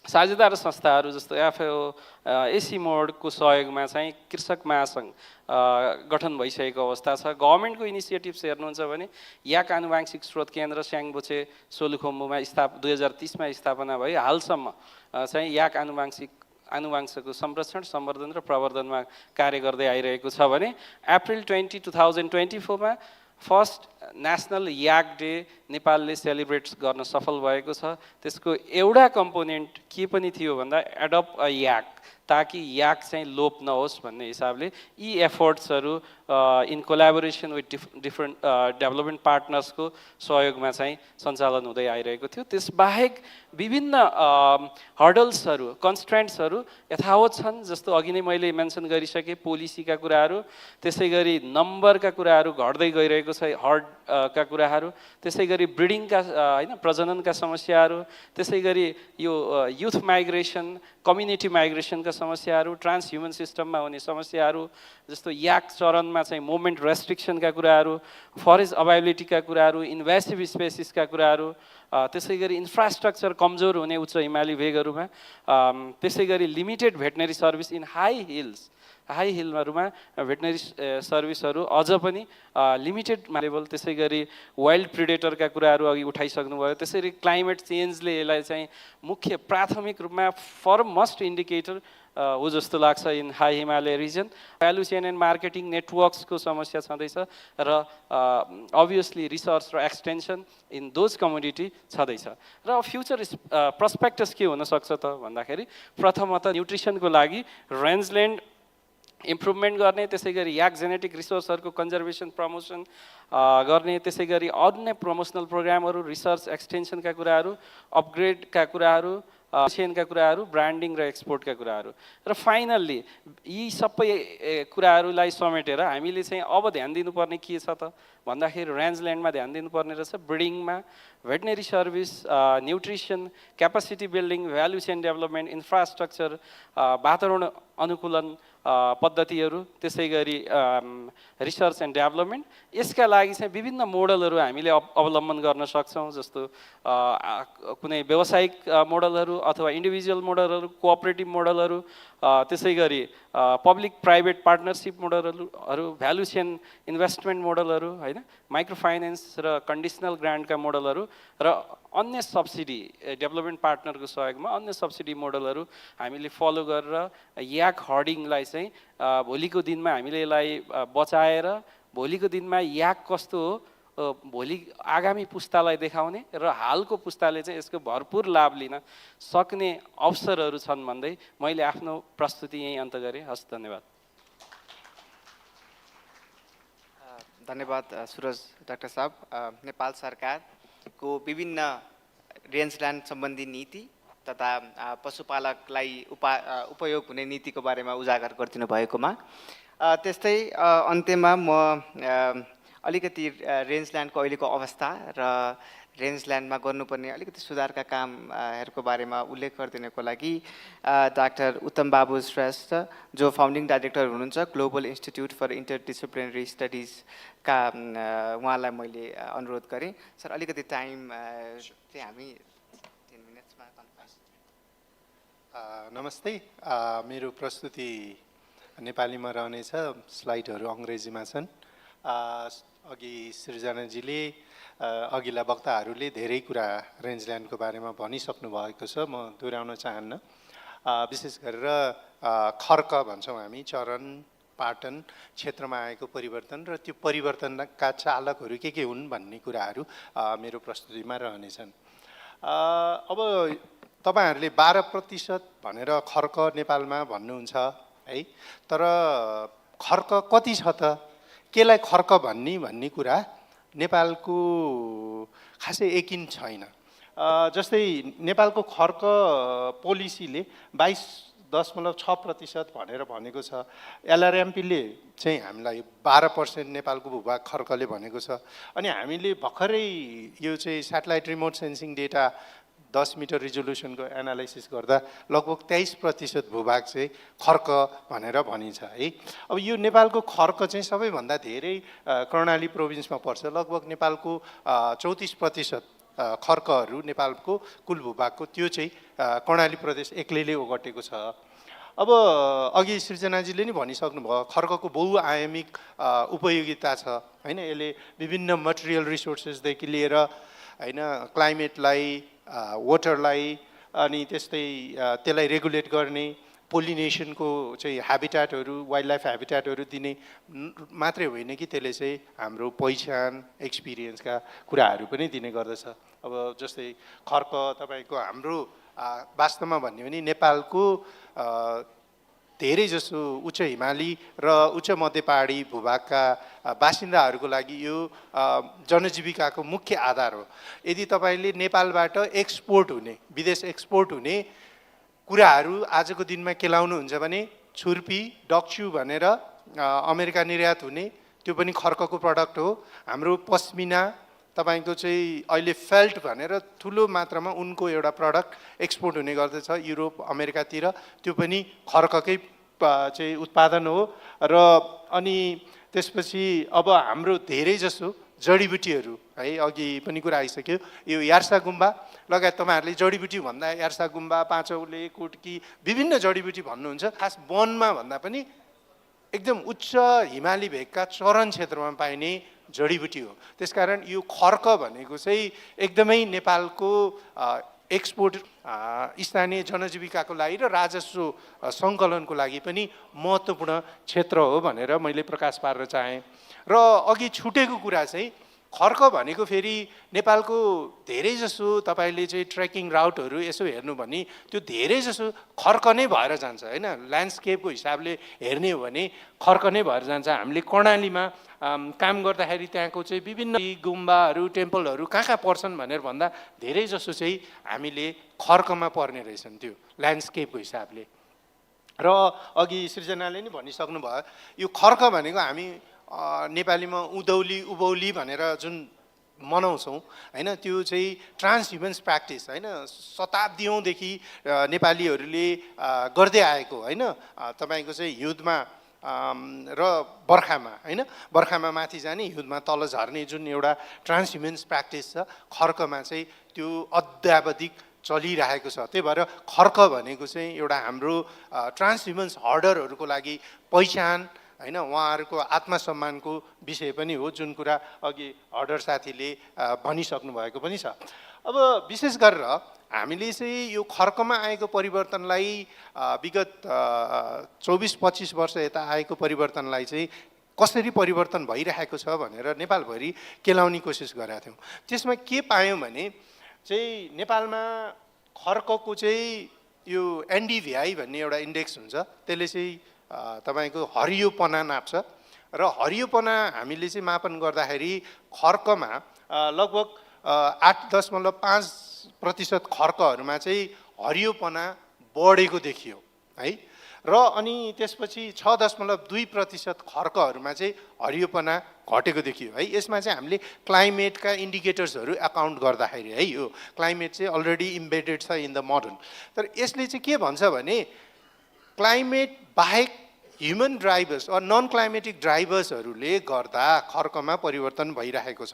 साझेदार संस्थाहरू जस्तो एफएओ, एसी मोडको सहयोगमा चाहिँ कृषक महासङ्घ गठन भइसकेको अवस्था छ। गभर्मेन्टको इनिसिएटिभ्स हेर्नुहुन्छ भने याक आनुवांशिक स्रोत केन्द्र स्याङबुछे सोलुखुम्बुमा 2030मा स्थापना भयो। हालसम्म चाहिँ याक आनुवांशको संरक्षण, सम्वर्धन र प्रवर्धनमा कार्य गर्दै आइरहेको छ भने अप्रिल 20, 2024मा फर्स्ट नेसनल याक डे नेपालले सेलिब्रेट गर्न सफल भएको छ। त्यसको एउटा कम्पोनेन्ट के पनि थियो भन्दा एडप्ट अ याक, ताकि याक चाहिँ लोप नहोस् भन्ने हिसाबले यी एफर्ट्सहरू in collaboration with different development पार्टनर्सको सहयोगमा चाहिँ सञ्चालन हुँदै आइरहेको थियो। त्यसबाहेक विभिन्न हर्डल्सहरू, कन्स्ट्रेन्ट्सहरू यथावत छन्, जस्तो अघि नै मैले मेन्सन गरिसकेँ, पोलिसीका कुराहरू, त्यसै गरी नम्बरका कुराहरू घट्दै गइरहेको छ, हर्डका कुराहरू, त्यसै गरी ब्रिडिङका होइन प्रजननका समस्याहरू, त्यसै गरी यो युथ माइग्रेसन, कम्युनिटी माइग्रेसनका समस्याहरू, ट्रान्स ह्युमन सिस्टममा हुने समस्याहरू, जस्तो याक चरणमा चाहिँ मुभमेन्ट रेस्ट्रिक्सनका कुराहरू, फरेस्ट अभाइबिलिटीका कुराहरू, इन्भेसिभ स्पेसिसका कुराहरू, त्यसै गरी इन्फ्रास्ट्रक्चर कमजोर हुने उच्च हिमाली भेगहरूमा, त्यसै गरी limited veterinary service in high हिलहरूमा भेटनरी सर्भिसहरू अझ पनि लिमिटेड लेभल, त्यसै गरी वाइल्ड प्रिडेटरका कुराहरू अघि उठाइसक्नुभयो। त्यसरी क्लाइमेट चेन्जले यसलाई चाहिँ मुख्य प्राथमिक रूपमा फरमोस्ट इन्डिकेटर हो जस्तो लाग्छ in high Himalaya region. Value chain and marketing नेटवर्क्सको समस्या छँदैछ र अभियसली रिसर्च र एक्सटेन्सन इन दोज कमोडिटी छँदैछ। र फ्युचर प्रस्पेक्टस के हुनसक्छ त भन्दाखेरि प्रथमतः न्युट्रिसनको लागि रेन्जल्यान्ड इम्प्रुभमेन्ट गर्ने, त्यसै गरी याक जेनेटिक रिसोर्सहरूको कन्जर्भेसन प्रमोसन गर्ने, त्यसै गरी अन्य प्रमोसनल प्रोग्रामहरू, रिसर्च एक्सटेन्सनका कुराहरू, अपग्रेडका कुराहरू, चेनका कुराहरू, ब्रान्डिङ र एक्सपोर्टका कुराहरू। र फाइनल्ली यी सबै कुराहरूलाई समेटेर हामीले चाहिँ अब ध्यान दिनुपर्ने के छ त भन्दाखेरि रेन्जल्यान्डमा ध्यान दिनुपर्ने रहेछ, ब्रिडिङमा, veterinary service, nutrition, capacity building, value chain development, infrastructure, वातावरण अनुकूलन पद्धतिहरू, त्यसै गरी रिसर्च एन्ड डेभलपमेन्ट। यसका लागि चाहिँ विभिन्न मोडलहरू हामीले अवलम्बन गर्न सक्छौँ, जस्तो कुनै व्यावसायिक मोडलहरू अथवा इन्डिभिजुअल मोडलहरू, कोअपरेटिभ मोडलहरू, त्यसै गरी पब्लिक प्राइभेट पार्टनरसिप मोडलहरू, भ्यालु चेन इन्भेस्टमेन्ट मोडलहरू, होइन, माइक्रो फाइनेन्स र कन्डिसनल ग्रान्टका मोडलहरू र अन्य सब्सिडी डेभलपमेन्ट पार्टनरको सहयोगमा अन्य सब्सिडी मोडलहरू हामीले फलो गरेर याक हर्डिङलाई चाहिँ भोलिको दिनमा हामीले यसलाई बचाएर भोलिको दिनमा याक कस्तो हो भोलि आगामी पुस्तालाई देखाउने र हालको पुस्ताले चाहिँ यसको भरपुर लाभ लिन सक्ने अवसरहरू छन् भन्दै मैले आफ्नो प्रस्तुति यहीँ अन्त गरेँ। हस्, धन्यवाद। धन्यवाद सुरज डाक्टर साहब। नेपाल सरकारको विभिन्न रेन्जल्यान्ड सम्बन्धी नीति तथा पशुपालकलाई उपयोग हुने नीतिको बारेमा उजागर गरिदिनु भएकोमा, त्यस्तै अन्त्यमा म अलिकति रेन्जल्यान्डको अहिलेको अवस्था र रेन्जल्यान्डमा गर्नुपर्ने अलिकति सुधारका कामहरूको बारेमा उल्लेख गरिदिनको लागि डाक्टर उत्तम बाबु श्रेष्ठ, जो फाउन्डिङ डाइरेक्टर हुनुहुन्छ ग्लोबल इन्स्टिट्युट फर इन्टरडिसिप्लिनरी स्टडिजका, उहाँलाई मैले अनुरोध गरेँ। सर, अलिकति टाइम चाहिँ हामी 10 मिनट्समा कन्फरेन्स। नमस्ते। मेरो प्रस्तुति नेपालीमा रहनेछ, स्लाइडहरू अङ्ग्रेजीमा छन्। अघि सृजनाजीले अघिल्ला वक्ताहरूले धेरै कुरा रेन्जल्यान्डको बारेमा भनिसक्नु भएको छ, म दोहोऱ्याउन चाहन्न। विशेष गरेर खर्क भन्छौँ हामी, चरण पाटन क्षेत्रमा आएको परिवर्तन र त्यो परिवर्तनका चालकहरू के हुन् भन्ने कुराहरू मेरो प्रस्तुतिमा रहनेछन्। अब तपाईहरूले 12% भनेर खर्क नेपालमा भन्नुहुन्छ है, तर खर्क कति छ त, केलाई खर्क भन्ने कुरा नेपालको खासै यकिन छैन। जस्तै नेपालको खर्क पोलिसीले 22.6% भनेर भनेको छ। एलआरएमपीले चाहिँ हामीलाई 12% नेपालको भूभाग खर्कले भनेको छ। अनि हामीले भर्खरै यो चाहिँ satellite remote sensing data 10 meter रिजोल्युसनको एनालाइसिस गर्दा लगभग 23% भूभाग चाहिँ खर्क भनेर भनिन्छ है। अब यो नेपालको खर्क चाहिँ सबैभन्दा धेरै कर्णाली प्रोभिन्समा पर्छ। लगभग नेपालको 34% खर्कहरू नेपालको कुल भूभागको त्यो चाहिँ कर्णाली प्रदेश एक्लैले ओगटेको छ। अब अघि सृजनाजीले नि भनिसक्नु भयो, खर्कको बहुआयामिक उपयोगिता छ होइन। यसले विभिन्न मटेरियल रिसोर्सेसदेखि लिएर होइन, क्लाइमेटलाई, वाटरलाई, अनि त्यस्तै त्यसलाई रेगुलेट गर्ने, पोलिनेसनको चाहिँ ह्याबिट्याटहरू वाइल्ड लाइफ ह्याबिट्याटहरू दिने मात्रै होइन कि त्यसले चाहिँ हाम्रो पहिचान एक्सपिरियन्सका कुराहरू पनि दिने गर्दछ। अब जस्तै खर्क तपाईँको हाम्रो वास्तवमा भन्यो भने नेपालको धेरै जसो उच्च हिमाली र उच्च मध्य पहाडी भूभागका बासिन्दाहरूको लागि यो जनजीविकाको मुख्य आधार हो। यदि तपाईँले नेपालबाट एक्सपोर्ट हुने विदेश एक्सपोर्ट हुने कुराहरू आजको दिनमा केलाउनुहुन्छ भने छुर्पी डक्चु भनेर अमेरिका निर्यात हुने त्यो पनि खर्कको प्रडक्ट हो। हाम्रो पस्मिना तपाईँको चाहिँ अहिले फेल्ट भनेर ठुलो मात्रामा उनको एउटा प्रडक्ट एक्सपोर्ट हुने गर्दछ युरोप अमेरिकातिर, त्यो पनि खर्ककै चाहिँ उत्पादन हो। र अनि त्यसपछि अब हाम्रो धेरै जसो जडीबुटीहरू है, अघि पनि कुरा आइसक्यो, यो यार्सा गुम्बा लगायत तपाईँहरूले जडीबुटी भन्दा यार्सा गुम्बा पाँचौले कुटकी विभिन्न जडीबुटी भन्नुहुन्छ। खास वनमा भन्दा पनि एकदम उच्च हिमाली भेगका चरन क्षेत्रमा पाइने जडीबुटी हो। त्यसकारण यो खर्क भनेको चाहिँ एकदमै नेपालको एक्सपोर्ट स्थानीय जनजीविकाको लागि र राजस्व सङ्कलनको लागि पनि महत्त्वपूर्ण क्षेत्र हो भनेर मैले प्रकाश पार्न चाहेँ। र अघि छुटेको कुरा चाहिँ खर्क भनेको फेरि नेपालको धेरै जसो तपाईँले चाहिँ ट्रेकिङ राउटहरू यसो हेर्नु भने त्यो धेरै जसो खर्क नै भएर जान्छ होइन। ल्यान्डस्केपको हिसाबले हेर्ने हो भने खर्क नै भएर जान्छ। हामीले कर्णालीमा काम गर्दाखेरि त्यहाँको चाहिँ विभिन्न गुम्बाहरू टेम्पलहरू कहाँ पर्छन् भनेर भन्दा धेरै जसो चाहिँ हामीले खर्कमा पर्ने रहेछन् त्यो ल्यान्डस्केपको हिसाबले। र अघि सृजनाले नि भनिसक्नु भयो, यो खर्क भनेको हामी नेपालीमा उधौली उभौली भनेर जुन मनाउँछौँ होइन, त्यो चाहिँ ट्रान्सह्युमन्स प्र्याक्टिस होइन, शताब्दीौँदेखि नेपालीहरूले गर्दै आएको होइन। तपाईँको चाहिँ हिउँदमा र बर्खामा होइन, बर्खामा माथि जाने हिउँदमा तल झर्ने जुन एउटा ट्रान्सह्युमन्स प्र्याक्टिस छ, खर्कमा चाहिँ त्यो अद्यावधिक चलिरहेको छ। त्यही भएर खर्क भनेको चाहिँ एउटा हाम्रो ट्रान्सह्युमन्स हर्डरहरूको लागि पहिचान होइन, उहाँहरूको आत्मसम्मानको विषय पनि हो, जुन कुरा अघि हर्डर साथीले भनिसक्नु भएको पनि छ। अब विशेष गरेर हामीले चाहिँ यो खर्कमा आएको परिवर्तनलाई विगत 24-25 वर्ष यता आएको परिवर्तनलाई चाहिँ कसरी परिवर्तन भइरहेको छ भनेर नेपालभरि केलाउने कोसिस गरेका थियौँ। त्यसमा के पायौँ भने चाहिँ नेपालमा खर्कको चाहिँ यो एनडिभिआई भन्ने एउटा इन्डेक्स हुन्छ, त्यसले चाहिँ तपाईँको हरियोपना नाप्छ र हरियोपना हामीले चाहिँ मापन गर्दाखेरि खर्कमा लगभग 8.5% खर्कहरूमा चाहिँ हरियोपना बढेको देखियो है। र अनि त्यसपछि 6.2% खर्कहरूमा चाहिँ हरियोपना घटेको देखियो है। यसमा चाहिँ हामीले क्लाइमेटका इन्डिकेटर्सहरू एकाउन्ट गर्दाखेरि है, यो क्लाइमेट चाहिँ अलरेडी इम्बेडेड छ इन द मोडर्न। तर यसले चाहिँ के भन्छ भने क्लाइमेट बाहेक human drivers or non climatic ड्राइभर्सहरूले गर्दा खर्कमा परिवर्तन भइरहेको छ।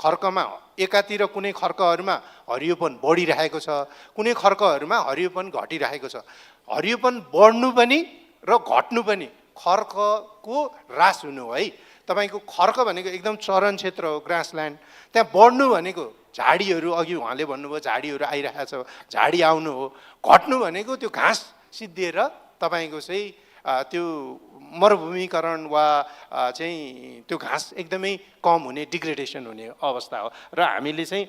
खर्कमा एकातिर कुनै खर्कहरूमा हरियोपन बढिरहेको छ, कुनै खर्कहरूमा हरियोपन घटिरहेको छ। हरियोपन बढ्नु पनि र घट्नु पनि खर्कको ह्रास हुनु है। तपाईँको खर्क भनेको एकदम चरन क्षेत्र हो, ग्रासल्यान्ड। त्यहाँ बढ्नु भनेको झाडीहरू, अघि उहाँले भन्नुभयो झाडीहरू आइरहेको छ, झाडी आउनु हो। घट्नु भनेको त्यो घाँस सिद्धिएर तपाईँको चाहिँ त्यो मरुभूमिकरण वा चाहिँ त्यो घाँस एकदमै कम हुने, डिग्रेडेसन हुने अवस्था हो। र हामीले चाहिँ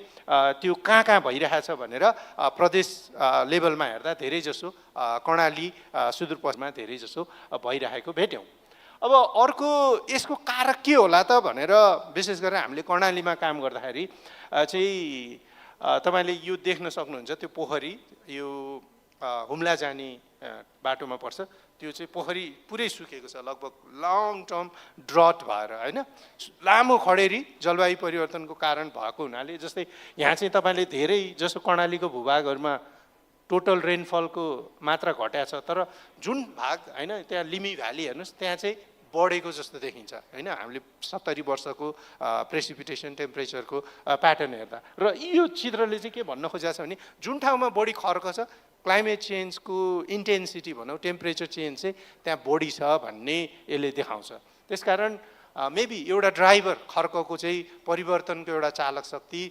त्यो कहाँ कहाँ भइरहेछ भनेर प्रदेश लेभलमा हेर्दा धेरै जसो कर्णाली सुदूरपश्चिममा धेरै जसो भइरहेको भेट्यौँ। अब अर्को यसको कारक के होला त भनेर विशेष गरेर हामीले कर्णालीमा काम गर्दाखेरि चाहिँ तपाईँले यो देख्न सक्नुहुन्छ, त्यो पोखरी यो हुम्ला जाने बाटोमा पर्छ, त्यो चाहिँ पोखरी पुरै सुकेको छ, लगभग लङ टर्म ड्रट भएर होइन, लामो खडेरी जलवायु परिवर्तनको कारण भएको हुनाले। जस्तै यहाँ चाहिँ तपाईँले धेरै जसो कर्णालीको भूभागहरूमा टोटल रेनफलको मात्रा घट्या छ, तर जुन भाग होइन त्यहाँ लिमी भ्याली हेर्नुहोस्, त्यहाँ चाहिँ बढेको जस्तो देखिन्छ होइन, हामीले 70 वर्षको प्रेसिपिटेसन टेम्परेचरको प्याटर्न हेर्दा। र यो चित्रले चाहिँ के भन्न खोजेको छ भने जुन ठाउँमा बढी खर्क छ, क्लाइमेट चेन्जको इन्टेन्सिटी भनौँ, टेम्परेचर चेन्ज चाहिँ त्यहाँ बढी छ भन्ने यसले देखाउँछ। त्यसकारण मेबी एउटा ड्राइभर खर्कको चाहिँ परिवर्तनको एउटा चालक शक्ति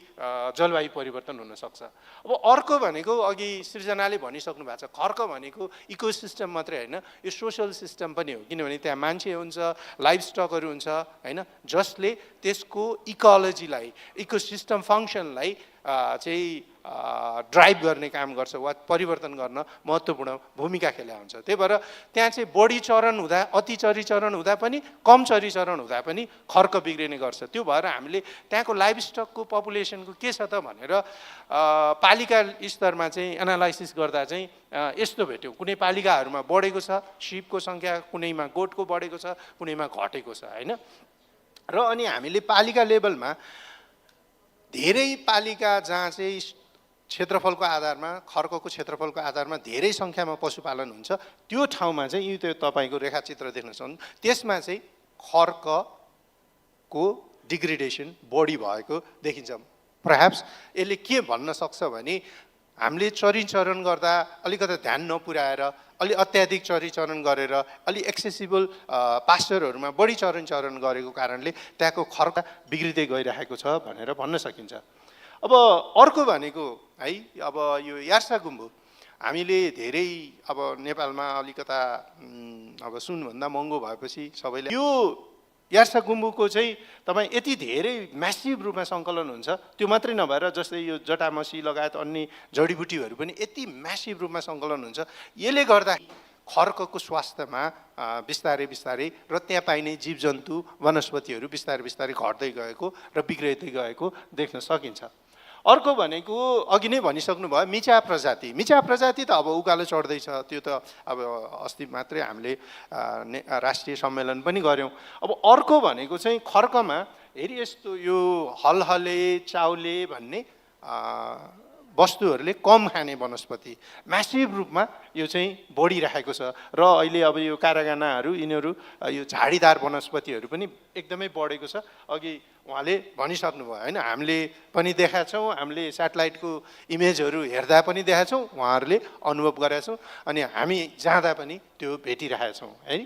जलवायु परिवर्तन हुनसक्छ। अब अर्को भनेको अघि सृजनाले भनिसक्नु भएको छ, खर्क भनेको इकोसिस्टम मात्रै होइन, यो सोसल सिस्टम पनि हो। किनभने त्यहाँ मान्छे हुन्छ, लाइफ स्टकहरू हुन्छ होइन, जसले त्यसको इकोलोजीलाई, इकोसिस्टम फङ्सनलाई चाहिँ ड्राइभ गर्ने काम गर्छ वा परिवर्तन गर्न महत्त्वपूर्ण भूमिका खेला हुन्छ। त्यही भएर त्यहाँ चाहिँ बढी चरण हुँदा, अति चरीचरण हुँदा पनि, कम चरीचरण हुँदा पनि खर्क बिग्रिने गर्छ। त्यो भएर हामीले त्यहाँको लाइफ स्टकको पपुलेसनको के छ त भनेर पालिका स्तरमा चाहिँ एनालाइसिस गर्दा चाहिँ यस्तो भेट्यो, कुनै पालिकाहरूमा बढेको छ सिपको सङ्ख्या, कुनैमा गोठको बढेको छ, कुनैमा घटेको छ होइन। र अनि हामीले पालिका लेभलमा धेरै पालिका जहाँ चाहिँ क्षेत्रफलको आधारमा, खर्कको क्षेत्रफलको आधारमा धेरै सङ्ख्यामा पशुपालन हुन्छ, त्यो ठाउँमा चाहिँ यो त्यो तपाईँको रेखाचित्र देख्न सक्नु, त्यसमा चाहिँ खर्कको डिग्रेडेसन बढी भएको देखिन्छ। परह्याप्स यसले के भन्न सक्छ भने हामीले चरीचरण गर्दा अलिकति ध्यान नपुर्याएर, अलि अत्याधिक चरीचरण गरेर, अलि एक्सेसिबल पास्चरहरूमा बढी चरीचरण गरेको कारणले त्यहाँको खर्क बिग्रिँदै गइरहेको छ भनेर भन्न सकिन्छ। अब अर्को भनेको है, अब यो यार्सा गुम्बु हामीले धेरै अब नेपालमा अलिकता अब सुनभन्दा महँगो भएपछि सबैले यो यार्सा गुम्बुको चाहिँ तपाईँ यति धेरै म्यासिभ रूपमा सङ्कलन हुन्छ, त्यो मात्रै नभएर जस्तै यो जटामसी लगायत अन्य जडीबुटीहरू पनि यति म्यासिभ रूपमा सङ्कलन हुन्छ। यसले गर्दा खर्कको स्वास्थ्यमा बिस्तारै बिस्तारै र त्यहाँ पाइने जीवजन्तु वनस्पतिहरू बिस्तारै बिस्तारै घट्दै गएको र बिग्रिँदै गएको देख्न सकिन्छ। अर्को भनेको अघि नै भनिसक्नु भयो मिचा प्रजाति। मिचा प्रजाति त अब उकालो चढ्दैछ, त्यो त अब अस्ति मात्रै हामीले राष्ट्रिय सम्मेलन पनि गऱ्यौँ। अब अर्को भनेको चाहिँ खर्कमा हेरी यस्तो यो हलहले चाउले भन्ने वस्तुहरूले कम खाने वनस्पति म्यासिभ रूपमा यो चाहिँ बढिरहेको छ। र अहिले अब यो कारागानाहरू यिनीहरू यो झाडीदार वनस्पतिहरू पनि एकदमै बढेको छ। अघि उहाँले भनिसक्नु भयो होइन, हामीले पनि देखाएको छौँ, हामीले सेटेलाइटको इमेजहरू हेर्दा पनि देखाएको छौँ, उहाँहरूले अनुभव गरेका छौँ, अनि हामी जाँदा पनि त्यो भेटिरहेका छौँ है।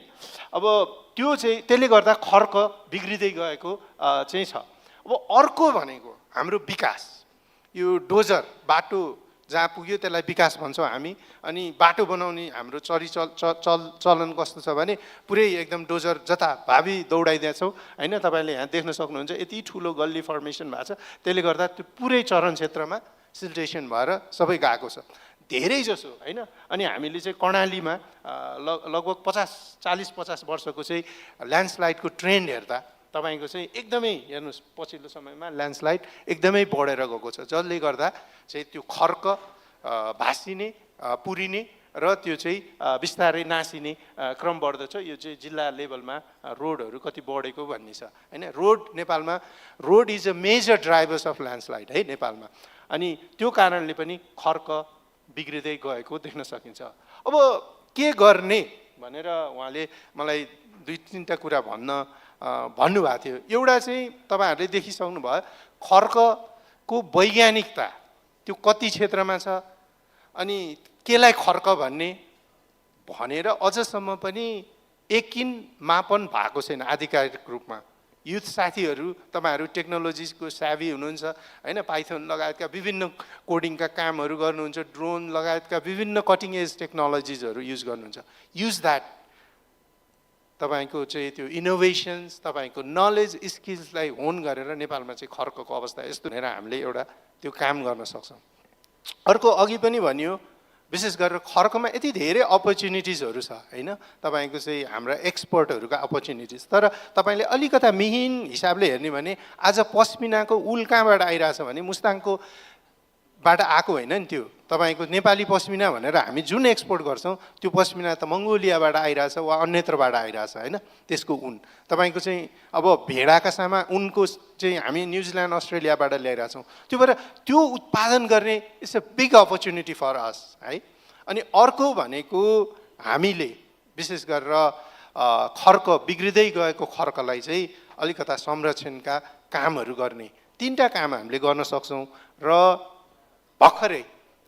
अब त्यो चाहिँ त्यसले गर्दा खर्क बिग्रिँदै गएको चाहिँ छ। अब अर्को भनेको हाम्रो विकास, यो डोजर बाटो जहाँ पुग्यो त्यसलाई विकास भन्छौँ हामी, अनि बाटो बनाउने हाम्रो चलन कस्तो छ भने पुरै एकदम डोजर जताभावी दौडाइदिएछौँ होइन। तपाईँले यहाँ देख्न सक्नुहुन्छ यति ठुलो गल्ली फर्मेसन भएको छ, त्यसले गर्दा त्यो पुरै चरण क्षेत्रमा सिल्टेसन भएर सबै गएको छ धेरै जसो होइन। अनि हामीले चाहिँ कर्णालीमा लगभग 40-50 वर्षको चाहिँ ल्यान्डस्लाइडको ट्रेन्ड हेर्दा तपाईँको चाहिँ एकदमै हेर्नुहोस् पछिल्लो समयमा ल्यान्डस्लाइड एकदमै बढेर गएको छ, जसले गर्दा चाहिँ त्यो खर्क भाँसिने, पुरिने र त्यो चाहिँ बिस्तारै नासिने क्रम बढ्दछ। यो चाहिँ जिल्ला लेभलमा रोडहरू कति बढेको भन्ने छ होइन। रोड नेपालमा, road is a major drivers of landslide है नेपालमा, अनि त्यो कारणले पनि खर्क बिग्रिँदै गएको देख्न सकिन्छ। अब के गर्ने भनेर उहाँले मलाई 2-3टा कुरा भन्नुभएको थियो। एउटा चाहिँ तपाईँहरूले देखिसक्नु भयो खर्कको वैज्ञानिकता त्यो कति क्षेत्रमा छ, अनि केलाई खर्क भन्ने भनेर अझसम्म पनि एकिन मापन भएको छैन आधिकारिक रूपमा। युथ साथीहरू तपाईँहरू टेक्नोलोजीको सेभी हुनुहुन्छ होइन, पाइथन लगायतका विभिन्न कोडिङका कामहरू गर्नुहुन्छ, ड्रोन लगायतका विभिन्न कटिङ एज टेक्नोलोजिजहरू युज गर्नुहुन्छ। युज द्याट, तपाईँको चाहिँ त्यो इनोभेसन्स, तपाईँको नलेज स्किल्सलाई होन गरेर नेपालमा चाहिँ खर्कको अवस्था यस्तो भनेर हामीले एउटा त्यो काम गर्न सक्छौँ। अर्को अघि पनि भनियो, विशेष गरेर खर्कमा यति धेरै अपर्च्युनिटिजहरू छ होइन, तपाईँको चाहिँ हाम्रा एक्सपर्टहरूका अपर्च्युनिटिज। तर तपाईँले अलिकता मिहिन हिसाबले हेर्ने भने आज पस्मिनाको उल कहाँबाट आइरहेछ भने मुस्ताङको बाट आएको होइन नि, त्यो तपाईँको नेपाली पस्मिना भनेर हामी जुन एक्सपोर्ट गर्छौँ त्यो पस्मिना त मङ्गोलियाबाट आइरहेछ वा अन्यत्रबाट आइरहेछ होइन। त्यसको उन तपाईँको चाहिँ अब भेडाका सामा उनको चाहिँ हामी न्युजिल्यान्ड अस्ट्रेलियाबाट ल्याइरहेछौँ। त्यो भएर त्यो उत्पादन गर्ने it's a big opportunity for us है। अनि अर्को भनेको हामीले विशेष गरेर खर्क बिग्रिँदै गएको खर्कलाई चाहिँ अलिकता संरक्षणका कामहरू गर्ने 3टा काम हामीले गर्न सक्छौँ। र भर्खरै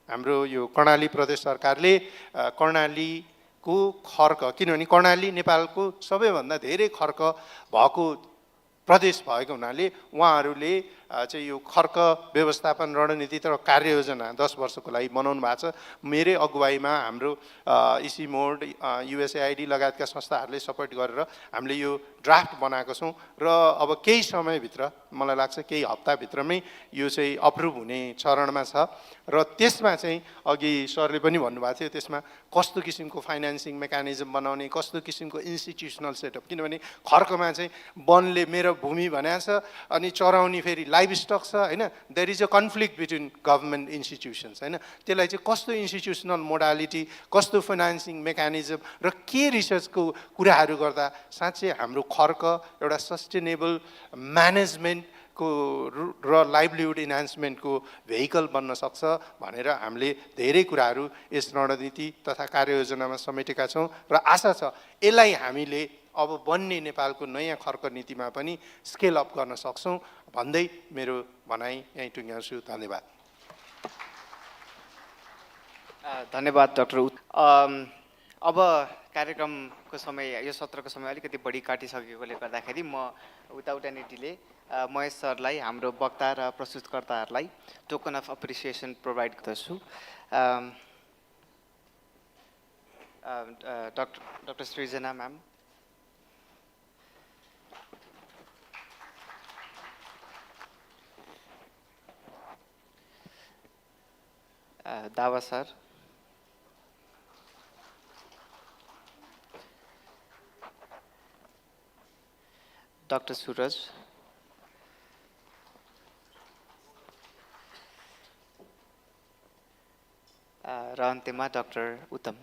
हाम्रो यो कर्णाली प्रदेश सरकारले कर्णालीको खर्क, किनभने कर्णाली नेपालको सबैभन्दा धेरै खर्क भएको प्रदेश भएको हुनाले उहाँहरूले चाहिँ यो खर्च व्यवस्थापन रणनीति र कार्ययोजना 10 वर्षको लागि बनाउनु भएको छ। मेरै अगुवाईमा हाम्रो इसी मोड युएसएआइडी लगायतका संस्थाहरूले सपोर्ट गरेर हामीले यो ड्राफ्ट बनाएको छौँ र अब केही समयभित्र मलाई लाग्छ केही हप्ताभित्रमै यो चाहिँ अप्रुभ हुने चरणमा छ र त्यसमा चाहिँ अघि सरले पनि भन्नुभएको थियो त्यसमा कस्तो किसिमको फाइनेन्सिङ मेकानिजम बनाउने, कस्तो किसिमको इन्स्टिट्युसनल सेटअप, किनभने खर्कमा चाहिँ वनले मेरो भूमि भनेको छ अनि चराउने फेरि लाइभ स्टक छ होइन, there is a conflict between government institutions होइन, त्यसलाई चाहिँ कस्तो इन्स्टिट्युसनल मोडालिटी, कस्तो फाइनेन्सिङ मेकानिजम र के रिसर्चको कुराहरू गर्दा साँच्चै हाम्रो खर्क एउटा सस्टेनेबल म्यानेजमेन्ट र लाइभलीहुड इन्हान्समेन्टको भेहिकल बन्न सक्छ भनेर हामीले धेरै कुराहरू यस रणनीति तथा कार्ययोजनामा समेटेका छौँ र आशा छ यसलाई हामीले अब बन्ने नेपालको नयाँ खर्क नीतिमा पनि स्केल अप गर्न सक्छौँ भन्दै मेरो भनाइ यहीँ टुङ्ग्याउँछु। धन्यवाद। धन्यवाद डाक्टर। अब कार्यक्रमको समय, यो सत्रको समय अलिकति बढी काटिसकेकोले गर्दाखेरि म विदाउट एनी डिले महेश सरलाई, हाम्रो वक्ता र प्रस्तुतकर्ताहरूलाई टोकन अफ एप्रिसिएसन प्रोभाइड गर्दछु। डाक्टर सृजना म्याम, दावा सर, डाक्टर सूरज, र अन्त्यमा डाक्टर उत्तम।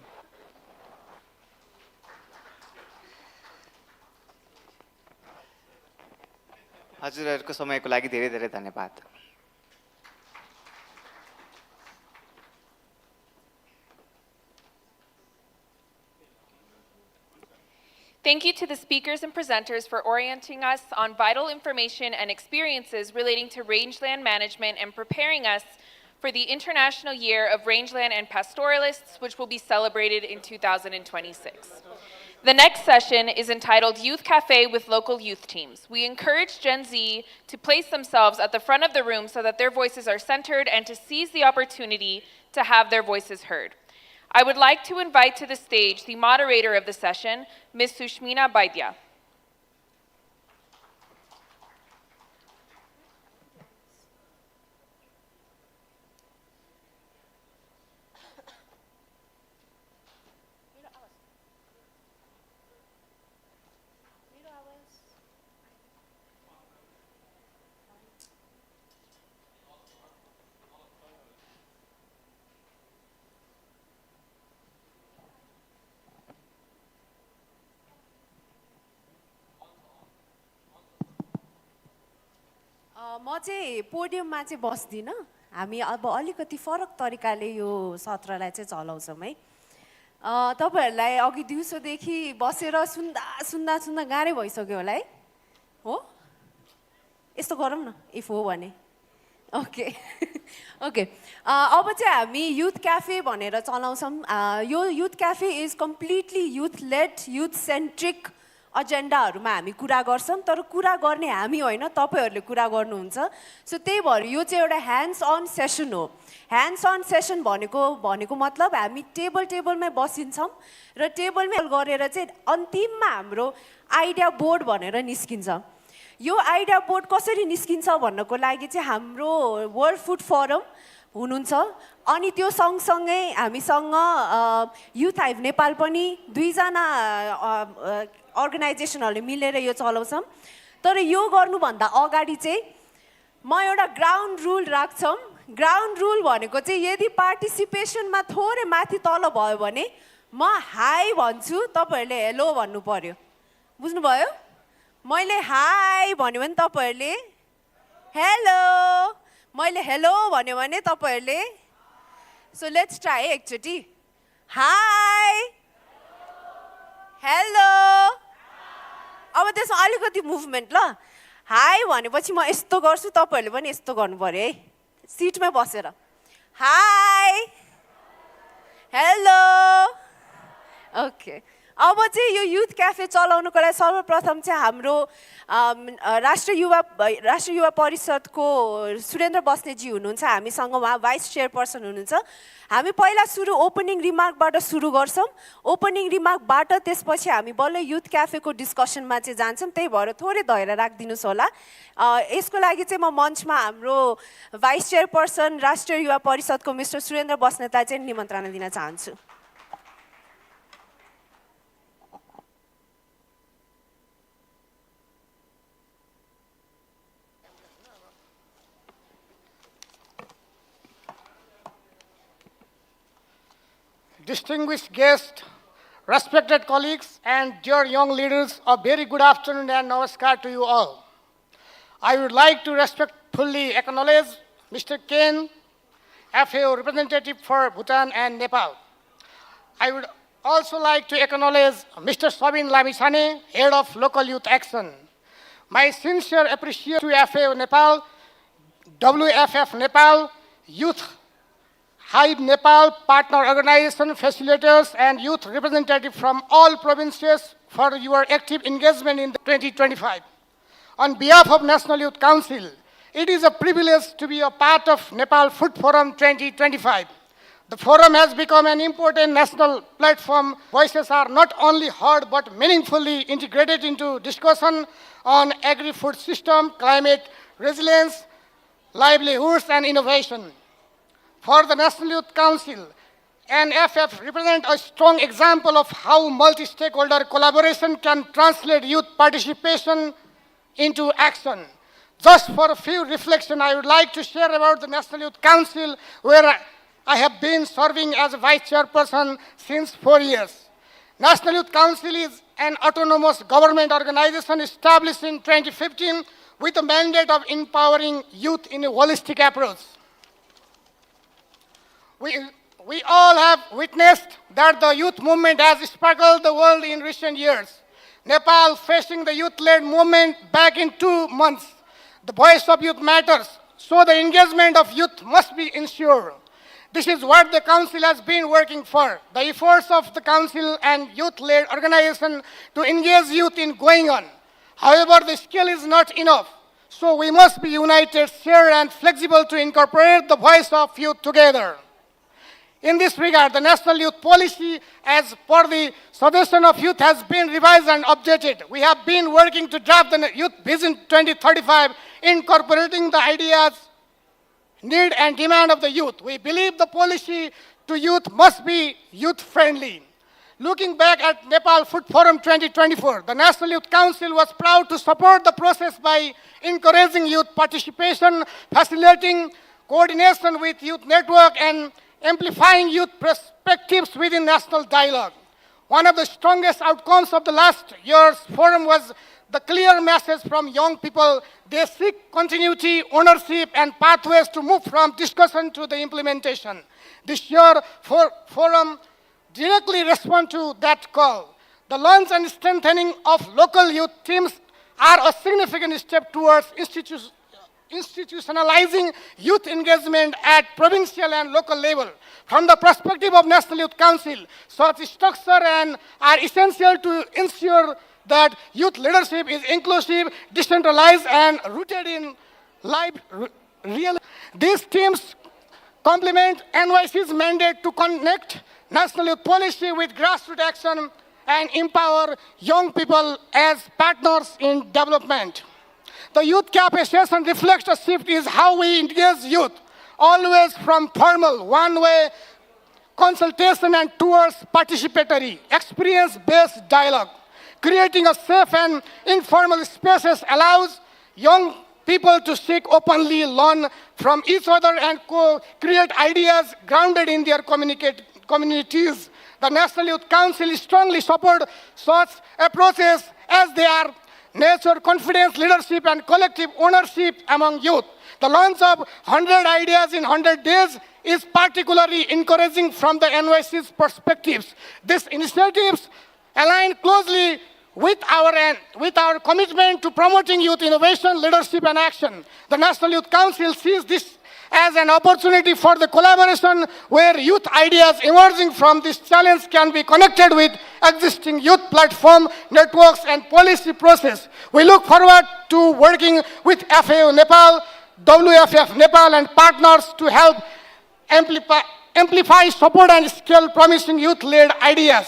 हजुरहरूको समयको लागि धेरै धेरै धन्यवाद। Thank you to the speakers and presenters for orienting us on vital information and experiences relating to rangeland management and preparing us for the International Year of Rangeland and Pastoralists, which will be celebrated in 2026. The next session is entitled Youth Cafe with Local Youth Teams. We encourage Gen Z to place themselves at the front of the room so that their voices are centered and to seize the opportunity to have their voices heard. I would like to invite to the stage the moderator of the session, Ms. Sushmina Baidya. म चाहिँ पोडियममा चाहिँ बस्दिनँ, हामी अब अलिकति फरक तरिकाले यो सत्रलाई चाहिँ चलाउँछौँ है। तपाईँहरूलाई अघि दिउँसोदेखि बसेर सुन्दा सुन्दा सुन्दा गाह्रै भइसक्यो होला है, हो? यस्तो गरौँ न, इफ हो भने। ओके ओके, अब चाहिँ हामी युथ क्याफे भनेर चलाउँछौँ। यो youth cafe is completely youth led, youth centric एजेन्डाहरूमा हामी कुरा गर्छौँ, तर कुरा गर्ने हामी होइन, तपाईँहरूले कुरा गर्नुहुन्छ। सो त्यही भएर यो चाहिँ एउटा ह्यान्ड्स अन सेसन हो। ह्यान्ड्स अन सेसन भनेको मतलब हामी टेबलमै बसिन्छौँ र टेबलमै गरेर चाहिँ अन्तिममा हाम्रो आइडिया बोर्ड भनेर निस्किन्छ। यो आइडिया बोर्ड कसरी निस्किन्छ भन्नको लागि चाहिँ हाम्रो वर्ल्ड फुड फोरम हुनुहुन्छ, अनि त्यो सँगसँगै हामीसँग युथ हाइभ नेपाल पनि, दुईजना अर्गनाइजेसनहरूले मिलेर यो चलाउँछौँ। तर यो गर्नुभन्दा अगाडि चाहिँ म एउटा ग्राउन्ड रुल राख्छौँ। ग्राउन्ड रुल भनेको चाहिँ यदि पार्टिसिपेसनमा थोरै माथि तल भयो भने म हाई भन्छु, तपाईँहरूले हेलो भन्नु पर्यो। बुझ्नुभयो? मैले हाई भन्यो भने तपाईँहरूले हेलो, मैले हेलो भन्यो भने तपाईँहरूले, सो लेट्स ट्राई एकचोटि। हाई, हेलो, अब त्यसमा अलिकति मुभमेन्ट ल। हाई भनेपछि म यस्तो गर्छु, तपाईँहरूले पनि यस्तो गर्नु पर्यो है, सिटमै बसेर। हाई, हेलो, ओके अब चाहिँ यो युथ क्याफे चलाउनुको लागि सर्वप्रथम चाहिँ हाम्रो राष्ट्रिय युवा परिषदको सुरेन्द्र बस्नेतजी हुनुहुन्छ, हामीसँग उहाँ भाइस चेयरपर्सन हुनुहुन्छ। हामी पहिला सुरु ओपनिङ रिमार्कबाट सुरु गर्छौँ। ओपनिङ रिमार्कबाट त्यसपछि हामी बल्ल युथ क्याफेको डिस्कसनमा चाहिँ जान्छौँ, त्यही भएर थोरै धैर्य राखिदिनुहोस् होला। यसको लागि चाहिँ म मञ्चमा हाम्रो भाइस चेयरपर्सन राष्ट्रिय युवा परिषदको मिस्टर सुरेन्द्र बस्नेतलाई चाहिँ निमन्त्रणा दिन चाहन्छु। Distinguished guests, respected colleagues, and dear young leaders, a very good afternoon and namaskar to you all. I would like to respectfully acknowledge Mr. Ken, FAO representative for Bhutan and Nepal. I would also like to acknowledge Mr. Sabin Lamisane, head of Local Youth Action. My sincere appreciation to FAO Nepal, WFF Nepal, Youth Hive Nepal, partner organization, facilitators, and youth representatives from all provinces for your active engagement in 2025. On behalf of National Youth Council, it is a privilege to be a part of Nepal Food Forum 2025. The forum has become an important national platform. Voices are not only heard but meaningfully integrated into discussion on agri-food system, climate resilience, livelihoods, and innovation. For the National Youth Council, NFF represents a strong example of how multi-stakeholder collaboration can translate youth participation into action. Just for a few reflections, I would like to share about the National Youth Council, where I have been serving as a vice chairperson since 4 years. National Youth Council is an autonomous government organization established in 2015 with a mandate of empowering youth in a holistic approach. We all have witnessed that the youth movement has sparkled the world in recent years. Nepal facing the youth-led movement back in 2 months. The voice of youth matters, so the engagement of youth must be ensured. This is what the Council has been working for. The efforts of the Council and youth-led organization to engage youth in going on. However, the scale is not enough. So we must be united, shared, and flexible to incorporate the voice of youth together. In this regard, the National Youth Policy, as per the suggestion of youth, has been revised and updated. We have been working to draft the Youth Vision 2035, incorporating the ideas, need, and demand of the youth. We believe the policy to youth must be youth-friendly. Looking back at Nepal Food Forum 2024, the National Youth Council was proud to support the process by encouraging youth participation, facilitating coordination with youth network, and amplifying youth perspectives within national dialogue. One of the strongest outcomes of the last year's forum was the clear message from young people. They seek continuity, ownership, and pathways to move from discussion to the implementation. This year's forum directly responds to that call. The launch and strengthening of local youth teams are a significant step towards institutionalizing youth engagement at provincial and local level. From the perspective of National Youth Council, such structure are essential to ensure that youth leadership is inclusive, decentralized, and rooted in real. These teams complement NYC's mandate to connect national youth policy with grassroots action and empower young people as partners in development. The Youth Cafe session reflects a shift in how we engage youth, always from formal, one-way consultation and towards participatory, experience-based dialogue. Creating a safe and informal spaces allows young people to seek openly, learn from each other, and create ideas grounded in their communities. The National Youth Council strongly supports such approaches as they are nature, confidence, leadership, and collective ownership among youth. The launch of 100 ideas in 100 days is particularly encouraging from the NYC's perspectives. These initiatives align closely with our commitment to promoting youth innovation, leadership, and action. The National Youth Council sees this as an opportunity for the collaboration where youth ideas emerging from this challenge can be connected with existing youth platform, networks, and policy process. We look forward to working with FAO Nepal, WFF Nepal, and partners to help amplify, support, and scale promising youth-led ideas.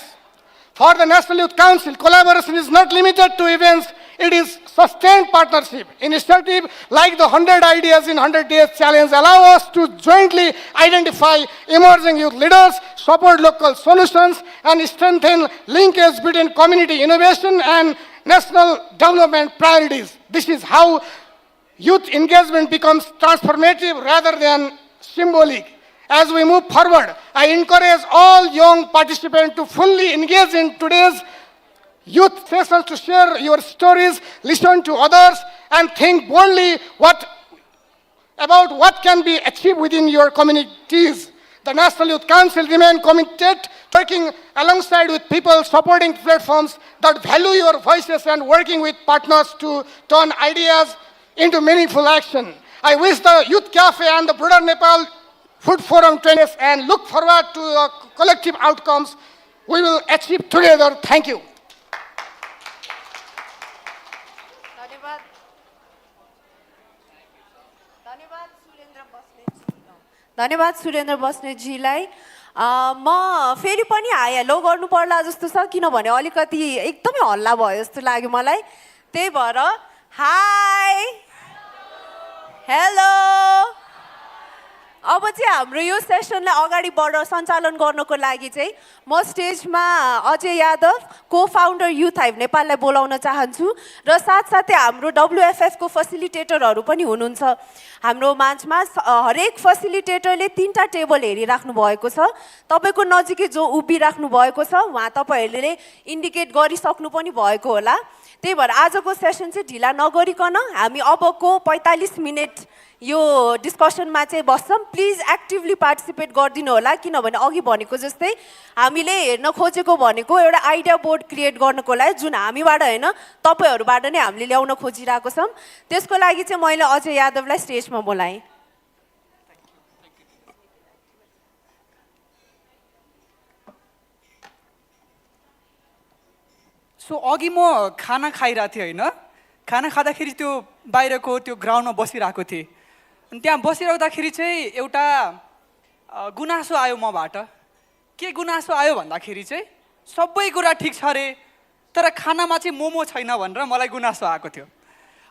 For the National Youth Council, collaboration is not limited to events, it is sustained partnership. Initiative like the 100 Ideas in 100 Days Challenge allow us to jointly identify emerging youth leaders, support local solutions, and strengthen linkage between community innovation and national development priorities. This is how youth engagement becomes transformative rather than symbolic. As we move forward, I encourage all young participants to fully engage in today's youth sessions, to share your stories, listen to others, and think boldly about what can be achieved within your communities. The National Youth Council remains committed, working alongside with people, supporting platforms that value your voices, and working with partners to turn ideas into meaningful action. I wish the Youth Cafe and the broader Nepal Food Forum 20 and look forward to the collective outcomes we will achieve together. Thank you. धन्यवाद सुरेन्द्र बस्नेतजीलाई। म फेरि पनि हाई हेलो गर्नु पर्ला जस्तो छ, किनभने अलिकति एकदमै हल्ला भयो जस्तो लाग्यो मलाई। त्यही भएर हाई हेलो। अब चाहिँ हाम्रो यो सेसनलाई अगाडि सञ्चालन गर्नको लागि चाहिँ म स्टेजमा अजय यादव, को फाउन्डर युथ हाइभ नेपाललाई बोलाउन चाहन्छु, र साथसाथै हाम्रो WFF को फेसिलिटेटरहरू पनि हुनुहुन्छ। हाम्रो माझमा हरेक फेसिलिटेटरले 3टा टेबल हेरिराख्नु भएको छ। तपाईको नजिकै जो उभिराख्नु भएको छ उहाँ तपाईहरूले इन्डिकेट गरिसक्नु पनि भएको होला। त्यही भएर आजको सेसन चाहिँ ढिला नगरिकन हामी अबको 45 मिनट यो डिस्कसनमा चाहिँ बस्छौँ। प्लिज एक्टिभली पार्टिसिपेट गरिदिनु होला, किनभने अघि भनेको जस्तै हामीले हेर्न खोजेको भनेको एउटा आइडिया बोर्ड क्रिएट गर्नको लागि, जुन हामीबाट होइन तपाईँहरूबाट नै हामीले ल्याउन खोजिरहेको छौँ। त्यसको लागि चाहिँ मैले अजय यादवलाई स्टेजमा बोलाएँ। सो अघि म खाना खाइरहेको थिएँ होइन, खाना खाँदाखेरि त्यो बाहिरको त्यो ग्राउन्डमा बसिरहेको थिएँ। अनि त्यहाँ बसिरहँदाखेरि चाहिँ एउटा गुनासो आयो मबाट। के गुनासो आयो भन्दाखेरि चाहिँ सबै कुरा ठिक छ अरे, तर खानामा चाहिँ मोमो छैन भनेर मलाई गुनासो आएको थियो।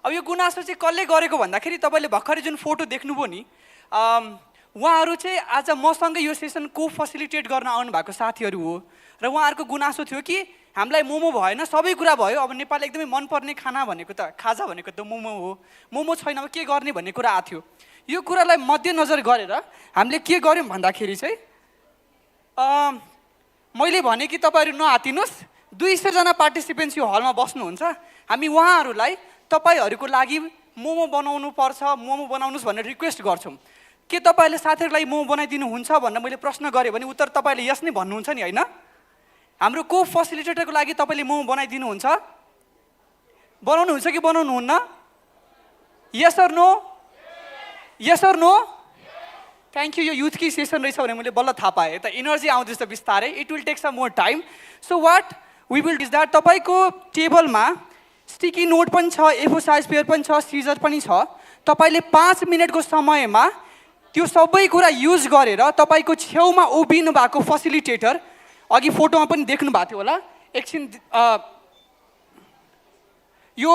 अब यो गुनासो चाहिँ कसले गरेको भन्दाखेरि तपाईँले भर्खरै जुन फोटो देख्नुभयो नि, उहाँहरू चाहिँ आज मसँगै यो सेसन को फेसिलिटेट गर्न आउनु भएको साथीहरू हो। र उहाँहरूको गुनासो थियो कि हामीलाई मोमो भएन, सबै कुरा भयो, अब नेपाल एकदमै मनपर्ने खाना भनेको त खाजा भनेको त मोमो हो, मोमो छैन अब के गर्ने भन्ने कुरा आएको थियो। यो कुरालाई मध्यनजर गरेर हामीले के गर्यौँ भन्दाखेरि चाहिँ मैले भने कि तपाईँहरू नआतिनुहोस्, 200 जना पार्टिसिपेन्ट्स यो हलमा बस्नुहुन्छ, हामी उहाँहरूलाई तपाईँहरूको लागि मोमो बनाउनु पर्छ, मोमो बनाउनुहोस् भनेर रिक्वेस्ट गर्छौँ। के तपाईँहरूले साथीहरूलाई मोमो बनाइदिनुहुन्छ भनेर मैले प्रश्न गरेँ भने उत्तर तपाईँले यस नै भन्नुहुन्छ नि होइन। हाम्रो को फेसिलिटेटरको लागि तपाईँले मोमो बनाइदिनुहुन्छ, बनाउनुहुन्छ कि बनाउनुहुन्न? Yes or no? Yes or no? Thank you. यो युथकी सेसन रहेछ भने मैले बल्ल थाहा पाएँ। त इनर्जी आउँदैछ बिस्तारै, it will take some more time. So what we will is that तपाईँको टेबलमा स्टिकी नोट पनि छ, A4 साइज पेपर पनि छ, सिजर पनि छ। तपाईँले 5 मिनटको समयमा त्यो सबै कुरा युज गरेर तपाईँको छेउमा उभिनु भएको फेसिलिटेटर, अघि फोटोमा पनि देख्नु भएको थियो होला, एकछिन यो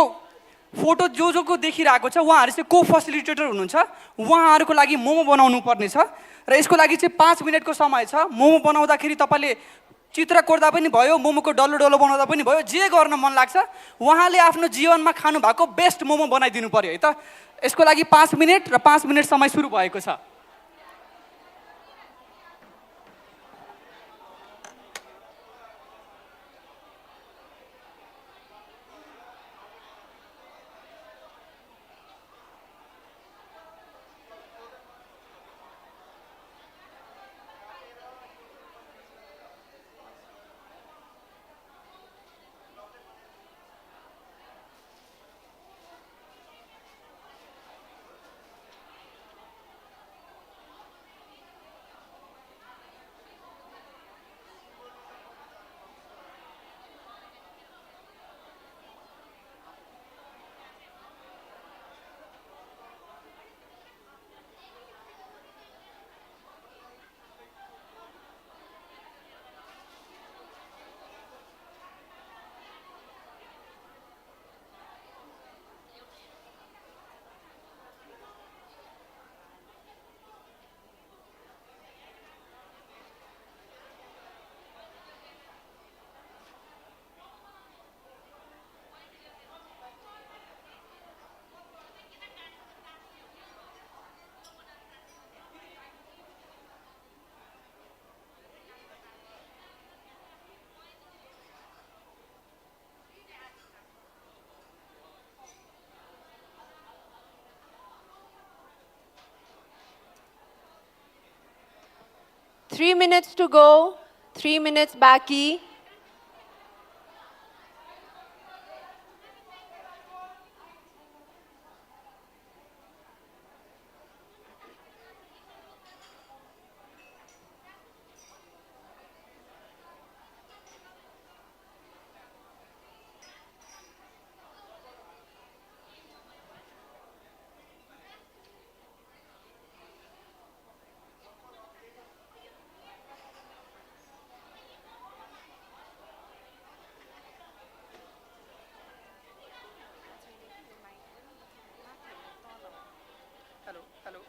फोटो जो देखिरहेको छ उहाँहरू चाहिँ को फेसिलिटेटर हुनुहुन्छ, उहाँहरूको लागि मोमो बनाउनु पर्ने छ। र यसको लागि चाहिँ 5 मिनटको समय छ। मोमो बनाउँदाखेरि तपाईँले चित्र कोर्दा पनि भयो, मोमोको डल्लो डल्लो बनाउँदा पनि भयो, जे गर्न मन लाग्छ उहाँले आफ्नो जीवनमा खानु भएको बेस्ट मोमो बनाइदिनु पर्यो है त। यसको लागि 5 मिनट र 5 मिनट समय सुरु भएको छ। 3 minutes to go. 3 minutes बाँकी. Hello.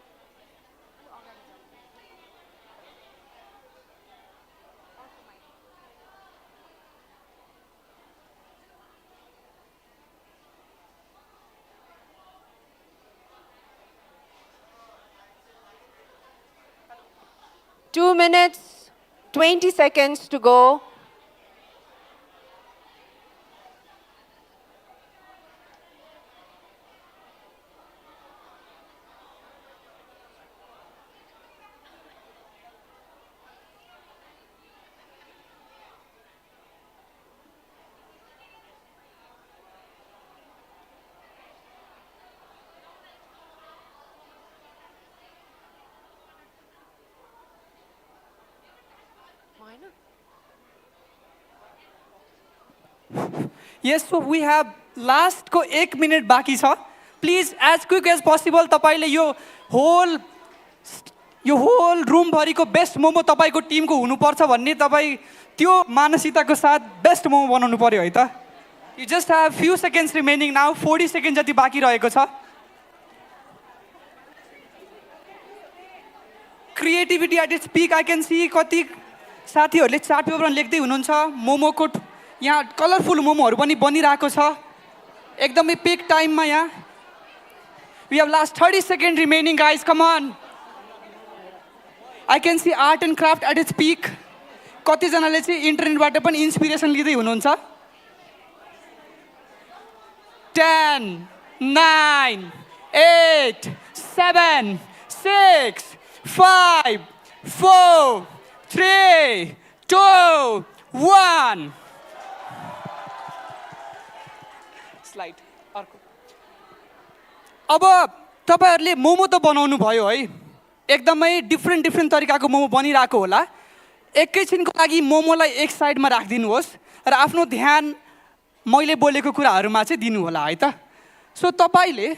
2 minutes, 20 seconds to go. Yes, so we have last को 1 minute बाँकी छ. Please, as quick as possible, तपाईले यो whole room भरिको best मोमो तपाईको टिमको हुनुपर्छ भन्ने तपाई त्यो मानसिकताको साथ best मोमो बनाउनु पर्यो है त. You just have few seconds remaining now. 40 seconds जति बाँकी रहेको छ. Creativity at its peak. I can see कति साथीहरूले चार्ट पेपरमा लेख्दै हुनुहुन्छ. मोमोको यहाँ कलरफुल मोमोहरू पनि बनिरहेको छ. एकदमै पिक टाइममा यहाँ. We have last 30 seconds remaining, guys. Come on. I can see art and craft at its peak. कतिजनाले चाहिँ इन्टरनेटबाट पनि इन्स्पिरेसन लिँदै हुनुहुन्छ. 10, 9, 8, 7, 6, 5, 4, 3, 2, 1. Slide. अर्को. अब तपाईहरुले मोमो त बनाउनु भयो है. एकदमै डिफरेन्ट तरिकाको मोमो बनिरहेको होला. एकैछिनको लागि मोमोलाई एक साइडमा राखिदिनुहोस् र आफ्नो ध्यान मैले बोलेको कुराहरुमा चाहिँ दिनु होला है त. सो तपाईले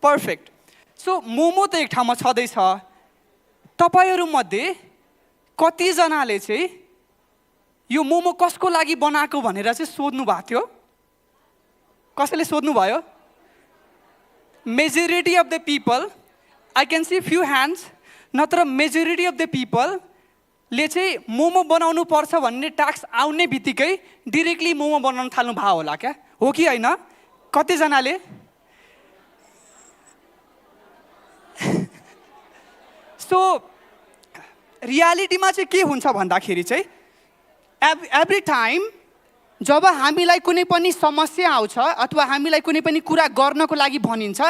पर्फेक्ट. सो मोमो त एक ठाउँमा छँदै छ. तपाईहरु मध्ये कति जनाले चाहिँ यो मोमो कसको लागि बनाएको भनेर चाहिँ सोध्नु भएको थियो? कसैले सोध्नु भयो? Majority of the people, I can see few hands. नत्र majority of the people ले चाहिँ मोमो बनाउनु पर्छ भन्ने टास्क आउने बित्तिकै डाइरेक्टली मोमो बनाउन थाल्नु भयो होला क्या? हो कि हैन? कति जनाले? सो रियालिटीमा चाहिँ के हुन्छ भन्दाखेरि चाहिँ एभ्री टाइम जब हामीलाई कुनै पनि समस्या आउँछ अथवा हामीलाई कुनै पनि कुरा गर्नको लागि भनिन्छ,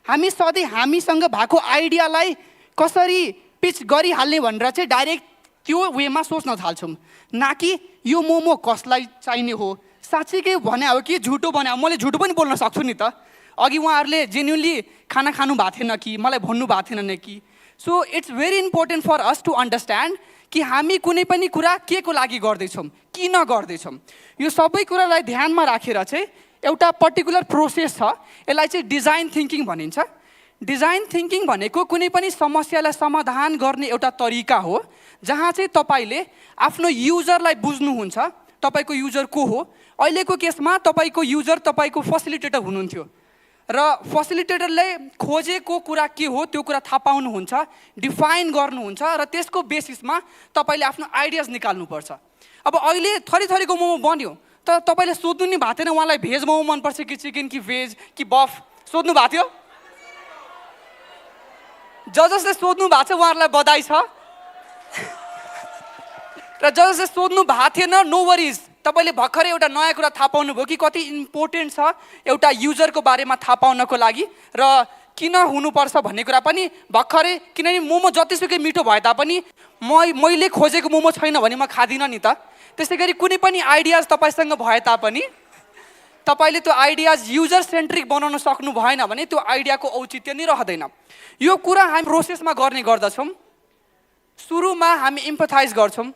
हामी सधैँ हामीसँग भएको आइडियालाई कसरी पिच गरिहाल्ने भनेर चाहिँ डाइरेक्ट त्यो वेमा सोच्न थाल्छौँ. ना कि यो मोमो कसलाई चाहिने हो, साँच्चीकै भने हो कि झुटो भने हो. मैले झुटो पनि बोल्न सक्छु नि त. अघि उहाँहरूले जेन्युनली खाना खानु भएको थिएन कि मलाई भन्नु भएको थिएन कि. So it's very important for us to understand कि हामी कुनै पनि कुरा के को लागि गर्दैछौँ, किन गर्दैछौँ. यो सबै कुरालाई ध्यानमा राखेर चाहिँ एउटा पर्टिकुलर प्रोसेस छ. यसलाई चाहिँ डिजाइन थिङ्किङ भनिन्छ. डिजाइन थिङ्किङ भनेको कुनै पनि समस्यालाई समाधान गर्ने एउटा तरिका हो जहाँ चाहिँ तपाईले आफ्नो युजरलाई बुझ्नुहुन्छ. तपाईको युजर को हो? अहिलेको केसमा तपाईको युजर तपाईको फेसिलिटेटर हुनुहुन्थ्यो र फेसिलिटेटरले खोजेको कुरा के हो त्यो कुरा थाहा पाउनुहुन्छ, डिफाइन गर्नुहुन्छ र त्यसको बेसिसमा तपाईले आफ्नो आइडियाज निकाल्नुपर्छ. अब अहिले थरीको मोमो बन्यो तर तपाईले सोध्नु नि भएको थिएन उहाँलाई भेज मोमो मनपर्छ कि चिकन कि भेज कि बफ सोध्नु भएको थियो? जसले सोध्नु भएको छ उहाँहरूलाई बधाई छ र जसले सोध्नु भएको थिएन नो वरिज. तपाईले भर्खरै एउटा नयाँ कुरा थाहा पाउनुभयो कि कति इम्पोर्टेन्ट छ एउटा युजरको बारेमा थाहा पाउनको लागि र किन हुनुपर्छ भन्ने कुरा पनि भर्खरै, किनभने मोमो जतिसुकै मिठो भए तापनि मैले खोजेको मोमो छैन भने म खादिनँ नि त। त्यसै गरी कुनै पनि आइडियाज तपाईँसँग भए तापनि तपाईँले त्यो आइडियाज युजर सेन्ट्रिक बनाउन सक्नु भएन भने त्यो आइडियाको औचित्य नै रहँदैन। यो कुरा हामी प्रोसेसमा गर्ने गर्दछौँ। सुरुमा हामी इम्पथाइज गर्छौँ,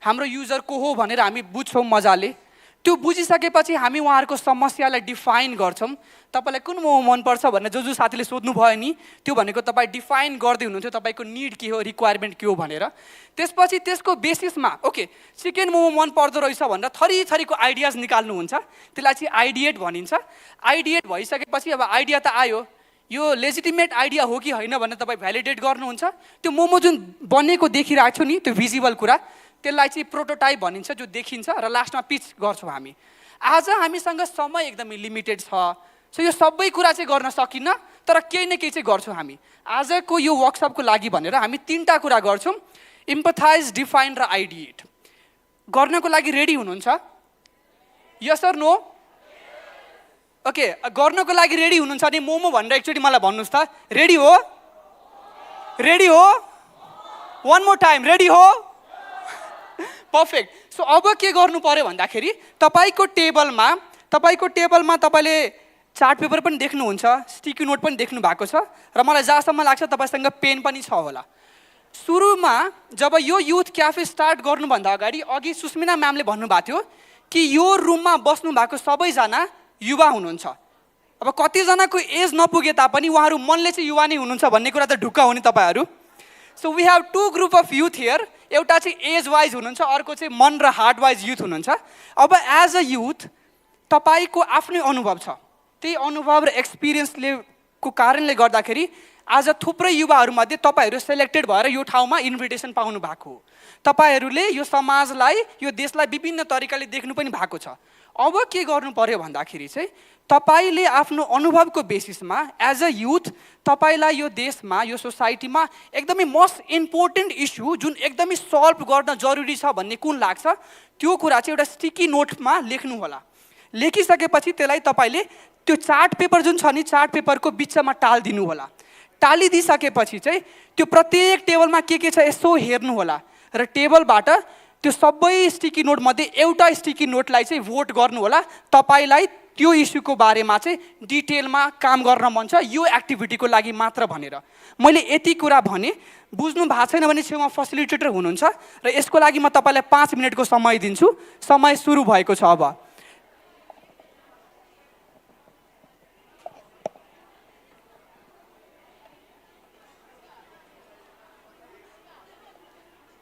हाम्रो युजर को हो भनेर हामी बुझ्छौँ मजाले। त्यो बुझिसकेपछि हामी उहाँहरूको समस्यालाई डिफाइन गर्छौँ। तपाईँलाई कुन मोमो मनपर्छ भनेर जो साथीले सोध्नु भयो नि, त्यो भनेको तपाईँ डिफाइन गर्दै हुनुहुन्थ्यो तपाईँको निड के हो, रिक्वायरमेन्ट के हो भनेर। त्यसपछि त्यसको बेसिसमा ओके चिकन मोमो मन पर्दो रहेछ भनेर थरी थरीको आइडियाज निकाल्नुहुन्छ, त्यसलाई चाहिँ आइडिएट भनिन्छ। आइडिएट भइसकेपछि अब आइडिया त आयो, यो लेजिटिमेट आइडिया हो कि होइन भनेर तपाईँ भ्यालिडेट गर्नुहुन्छ। त्यो मोमो जुन बनेको देखिरहेको छु नि, त्यो भिजिबल कुरा, त्यसलाई चाहिँ प्रोटोटाइप भनिन्छ, जो देखिन्छ र लास्टमा पिच गर्छौँ हामी। आज हामीसँग समय एकदमै लिमिटेड छ, सो यो सबै कुरा चाहिँ गर्न सकिन्न, तर केही न केही चाहिँ गर्छौँ हामी। आजको यो वर्कसपको लागि भनेर हामी 3टा कुरा गर्छौँ, इम्पथाइज, डिफाइन र आइडिएट। गर्नको लागि रेडी हुनुहुन्छ? यस अर नो? ओके, गर्नको लागि रेडी हुनुहुन्छ नि मोमो भनेर एकचोटि मलाई भन्नुहोस् त, रेडी हो? रेडी हो? वान मोर टाइम, रेडी हो? पर्फेक्ट। सो अब के गर्नु पर्यो भन्दाखेरि तपाईँको टेबलमा तपाईँले चार्ट पेपर पनि देख्नुहुन्छ, स्टिकी नोट पनि देख्नु भएको छ, र मलाई जहाँसम्म लाग्छ तपाईँसँग पेन पनि छ होला। सुरुमा जब यो युथ क्याफे स्टार्ट गर्नुभन्दा अगाडि अघि सुस्मिना म्यामले भन्नुभएको थियो कि यो रुममा बस्नु भएको सबैजना युवा हुनुहुन्छ। अब कतिजनाको एज नपुगे तापनि उहाँहरू मनले चाहिँ युवा नै हुनुहुन्छ भन्ने कुरा त ढुक्क हो नि तपाईँहरू। So we have 2 group of youth here, एउटा चाहिँ एज वाइज हुनुहुन्छ, अर्को चाहिँ मन र हार्ट वाइज युथ हुनुहुन्छ। अब एज अ युथ तपाईँको आफ्नै अनुभव छ, त्यही अनुभव र एक्सपिरियन्सले को कारणले गर्दाखेरि आज थुप्रै युवाहरूमध्ये तपाईँहरू सेलेक्टेड भएर यो ठाउँमा इन्भिटेसन पाउनु भएको हो। तपाईँहरूले यो समाजलाई, यो देशलाई विभिन्न तरिकाले देख्नु पनि भएको छ। अब के गर्नु पर्यो भन्दाखेरि चाहिँ तपाईँले आफ्नो अनुभवको बेसिसमा एज अ युथ तपाईँलाई यो देशमा, यो सोसाइटीमा एकदमै मोस्ट इम्पोर्टेन्ट इस्यु जुन एकदमै सल्भ गर्न जरुरी छ भन्ने कुन लाग्छ, त्यो कुरा चाहिँ एउटा स्टिकी नोटमा लेख्नु होला। लेखिसकेपछि त्यसलाई तपाईँले त्यो चार्ट पेपर जुन छ नि, चार्ट पेपरको बिचमा टालिदिनु होला। टालिदिइसकेपछि चाहिँ त्यो प्रत्येक टेबलमा के छ यसो हेर्नु होला, र टेबलबाट त्यो सबै स्टिकी नोटमध्ये एउटा स्टिकी नोटलाई चाहिँ भोट गर्नु होला। तपाईँलाई त्यो इस्युको बारेमा चाहिँ डिटेलमा काम गर्न मन छ यो एक्टिभिटीको लागि मात्र भनेर। मैले यति कुरा भने, बुझ्नु भएको छैन भने छेउमा फेसिलिटेटर हुनुहुन्छ, र यसको लागि म तपाईँलाई 5 मिनटको समय दिन्छु। समय सुरु भएको छ अब।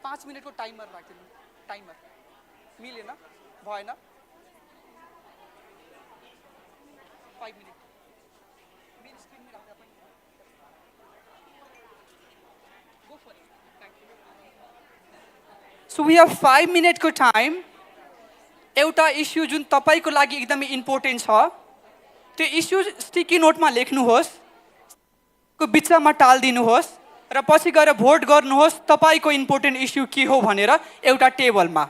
पाँच मिनटको टाइमर राखिदिनु। टाइमर मिलेन, भएन, 5 मिनट। मेरो स्क्रिनमै राख्दा पनि go for it. Thank you. So we have 5 मिनटको टाइम। एउटा इस्यु जुन तपाईँको लागि एकदमै इम्पोर्टेन्ट छ, त्यो इस्यु स्टिकी नोटमा लेख्नुहोस्, को बिचमा टालिदिनुहोस्, र पछि गएर भोट गर्नुहोस् तपाईँको इम्पोर्टेन्ट इस्यु के हो भनेर एउटा टेबलमा।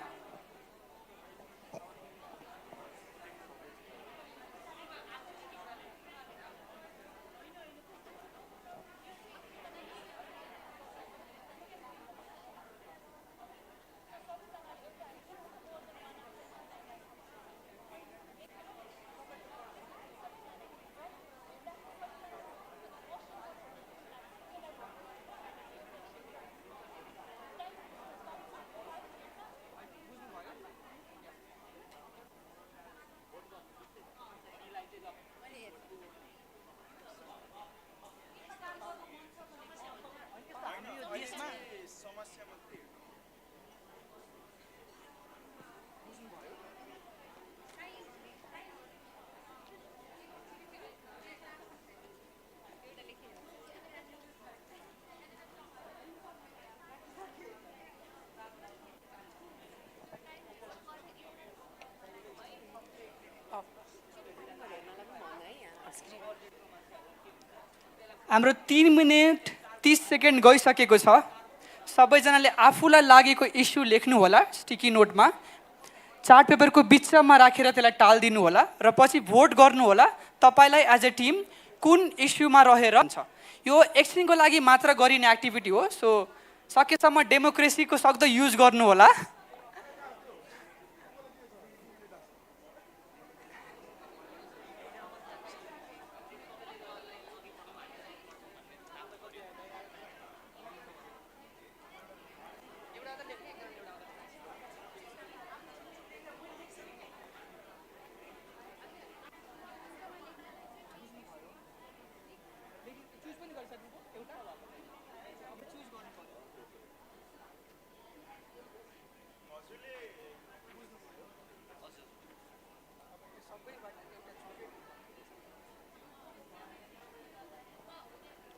हाम्रो 3 मिनट 30 सेकेन्ड गइसकेको छ। सबैजनाले आफूलाई लागेको इस्यु लेख्नु होला स्टिकी नोटमा, चार्ट पेपरको बिचमा राखेर त्यसलाई टालिदिनु होला, र पछि भोट गर्नु होला तपाईँलाई एज अ टिम कुन इस्युमा रहेर हुन्छ। यो एकछिनको लागि मात्र गरिने एक्टिभिटी हो, सो सकेसम्म डेमोक्रेसीको सक्दो युज गर्नु होला।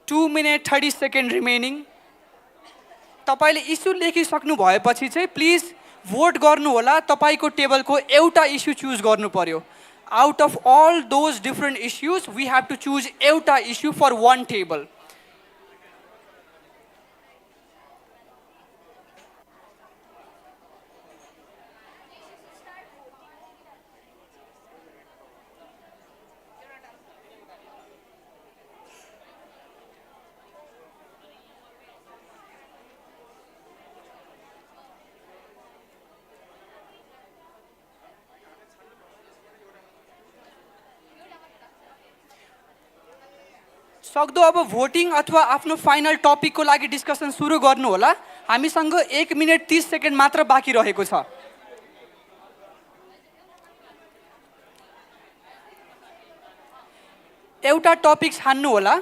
Two minute 30 second remaining. तपाईँले इस्यु लेखिसक्नु भएपछि चाहिँ प्लिज भोट गर्नु होला। तपाईँको टेबलको एउटा इस्यु चुज गर्नु पर्यो। Out of all those different issues we have to choose एउटा इस्यु फर वान टेबल। सक्दो अब भोटिङ अथवा आफ्नो फाइनल टपिकको लागि डिस्कसन सुरु गर्नु होला। हामीसँग 1 मिनट 30 सेकेन्ड मात्र बाँकी रहेको छ। एउटा टपिक छान्नु होला।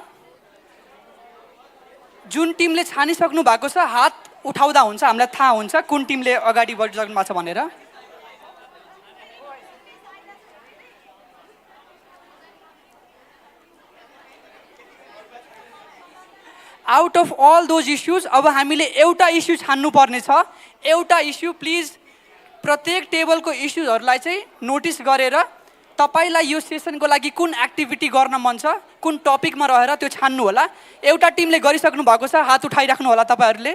जुन टिमले छानिसक्नु भएको छ हात उठाउँदा हुन्छ, हामीलाई थाहा हुन्छ कुन टिमले अगाडि बढिसक्नु भएको छ भनेर। Out of all those issues अब हामीले एउटा इस्यु छान्नु पर्ने छ। एउटा इस्यु प्लिज प्रत्येक टेबलको इस्युजहरूलाई चाहिँ नोटिस गरेर तपाईँलाई यो सेसनको लागि कुन एक्टिभिटी गर्न मन छ, कुन टपिकमा रहेर त्यो छान्नु होला। एउटा टिमले गरिसक्नु भएको छ, हात उठाइराख्नु होला तपाईँहरूले।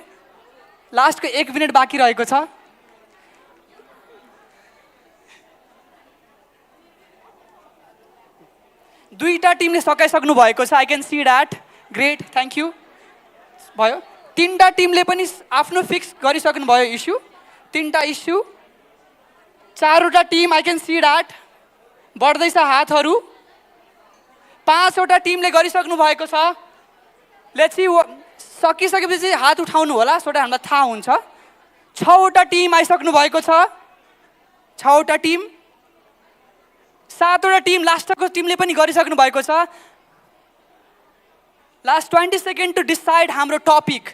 लास्टको 1 मिनट बाँकी रहेको छ। दुईटा टिमले सकाइसक्नु भएको छ। I can see that. Great, thank you. भयो। 3टा टिमले पनि आफ्नो फिक्स गरिसक्नु भयो इस्यु। 3टा इस्यु। 4वटा team, I can see that. बढ्दैछ हातहरू। 5वटा टिमले गरिसक्नु भएको छ। लेट्स सी, सकिसकेपछि हात उठाउनु होला सो द्याट हामीलाई थाहा हुन्छ। 6वटा टिम आइसक्नु भएको छ। 6वटा टिम। 7वटा टिम, लास्टको टिमले पनि गरिसक्नु भएको छ। लास्ट 20 सेकेन्ड टु डिसाइड हाम्रो topic.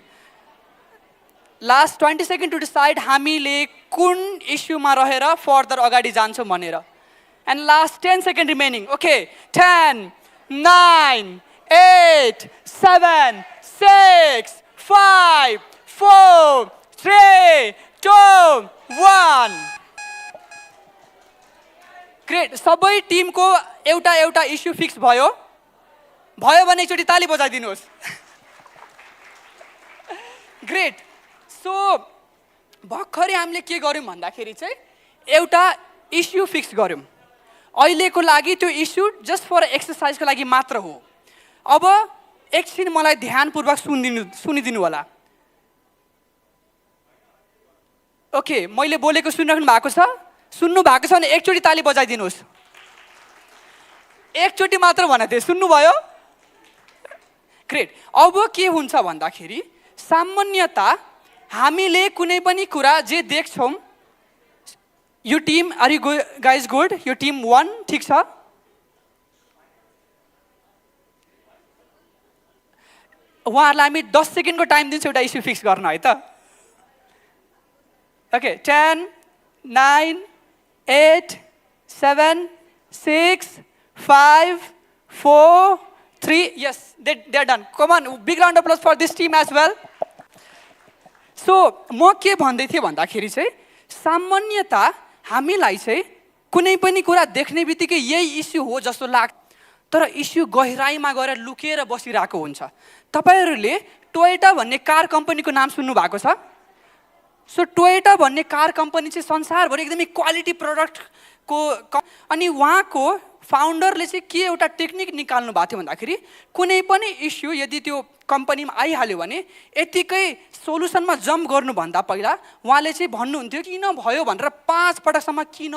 Last 20 second to decide हामीले कुन इस्युमा रहेर फर्दर अगाडि जान्छौँ भनेर। And last 10 second remaining. Okay, 10, 9, 8, 7, 6, 5, 4, 3, 2, 1। Great. सबै टिमको एउटा एउटा इस्यु फिक्स भयो। भयो भने एकचोटि ताली बजाइदिनुहोस्। ग्रेट। सो भर्खरै हामीले के गर्यौँ भन्दाखेरि चाहिँ एउटा इस्यु फिक्स गर्यौँ। अहिलेको लागि त्यो इस्यु जस्ट फर एक्सर्साइजको लागि मात्र हो। अब एकछिन मलाई ध्यानपूर्वक सुनिदिनु होला। ओके, मैले बोलेको सुनिराख्नु भएको छ? सुन्नु भएको छ भने एकचोटि ताली बजाइदिनुहोस्। एकचोटि मात्र भनेको थिएँ, सुन्नुभयो? ग्रेट। अब के हुन्छ भन्दाखेरि सामान्यतः हामीले कुनै पनि कुरा जे देख्छौँ, यो team, are you guys good? यो टिम 1 ठिक छ? उहाँहरूलाई हामी 10 सेकेन्डको टाइम दिन्छौँ एउटा इस्यु फिक्स गर्न, है त? Okay, 10, 9, 8, 7, 6, 5, 4, 3. Yes, they are done. Come on, big round of applause for this team as well. So, म के भन्दै थिएँ भन्दाखेरि चाहिँ सामान्यतः हामीलाई चाहिँ कुनै पनि कुरा देख्ने बित्तिकै यही इस्यु हो जस्तो लाग्छ, तर इस्यु गहिराईमा गएर लुकेर बसिरहेको हुन्छ। तपाईहरूले टोयोटा भन्ने कार कम्पनीको नाम सुन्नु भएको छ? सो टोयोटा भन्ने कार कम्पनी चाहिँ संसारभरि एकदमै क्वालिटी प्रडक्टको, अनि उहाँको फाउन्डरले चाहिँ के एउटा टेक्निक निकाल्नु भएको थियो भन्दाखेरि कुनै पनि इस्यु यदि त्यो कम्पनीमा आइहाल्यो भने यतिकै सोलुसनमा जम्प गर्नुभन्दा पहिला उहाँले चाहिँ भन्नुहुन्थ्यो किन भयो भनेर 5 पटकसम्म किन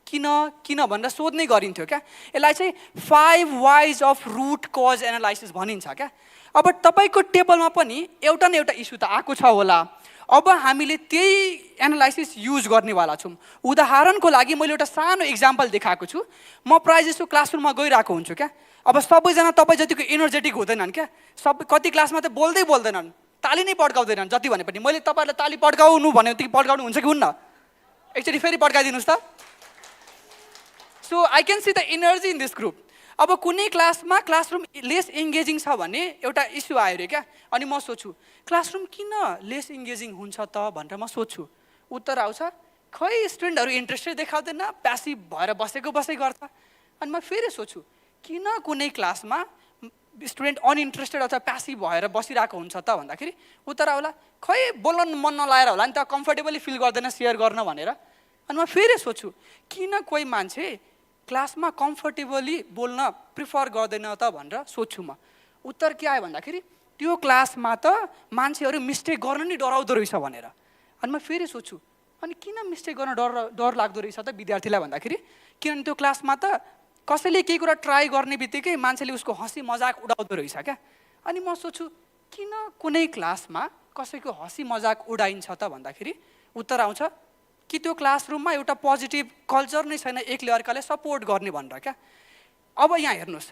किन किन भनेर सोध्ने गरिन्थ्यो क्या। यसलाई चाहिँ 5 whys of root cause analysis भनिन्छ क्या। अब तपाईँको टेबलमा पनि एउटा न एउटा इस्यु त आएको छ होला, अब हामीले त्यही एनालाइसिस युज गर्नेवाला छौँ। उदाहरणको लागि मैले एउटा सानो इक्जाम्पल देखाएको छु। म प्रायः जस्तो क्लासरुममा गइरहेको हुन्छु क्या। अब सबैजना तपाईँ जतिको एनर्जेटिक हुँदैनन् क्या, कति क्लासमा त बोल्दैनन्, ताली नै पड्काउँदैनन् जति भने पनि। मैले तपाईँहरूलाई ताली पड्काउनु भन्यो भने पड्काउनु हुन्छ कि हुन्न? एकचोटि फेरि पड्काइदिनुहोस् त। So I can see the energy in this group. अब कुनै क्लासमा क्लासरुम लेस इङ्गेजिङ छ भने एउटा इस्यु आयो अरे क्या, अनि म सोच्छु क्लासरुम किन लेस इङ्गेजिङ हुन्छ त भनेर म सोच्छु। उत्तर आउँछ खै स्टुडेन्टहरू इन्ट्रेस्टेड देखाउँदैन, प्यासिभ भएर बसेको गर्छ। अनि म फेरि सोच्छु किन कुनै क्लासमा स्टुडेन्ट अनइन्ट्रेस्टेड अथवा प्यासिभ भएर बसिरहेको हुन्छ त भन्दाखेरि उत्तर आउला खै बोल्न मन नलाएर होला नि त, कम्फर्टेबली फिल गर्दैन सेयर गर्न भनेर। अनि म फेरि सोच्छु किन कोही मान्छे क्लासमा कम्फर्टेबली बोल्न प्रिफर गर्दैन त भनेर सोध्छु म। उत्तर के आयो भन्दाखेरि त्यो क्लासमा त मान्छेहरू मिस्टेक गर्न नि डराउँदो रहेछ भनेर। अनि म फेरि सोध्छु अनि किन मिस्टेक गर्न डर लाग्दो रहेछ त विद्यार्थीलाई भन्दाखेरि किनभने त्यो क्लासमा त कसैले केही कुरा ट्राई गर्ने बित्तिकै मान्छेले उसको हँसी मजाक उडाउँदो रहेछ क्या। अनि म सोच्छु किन कुनै क्लासमा कसैको हँसी मजाक उडाइन्छ त भन्दाखेरि उत्तर आउँछ कि त्यो क्लासरुममा एउटा पोजिटिभ कल्चर नै छैन, एकले अर्काले सपोर्ट गर्ने भनेर क्या। अब यहाँ हेर्नुहोस्,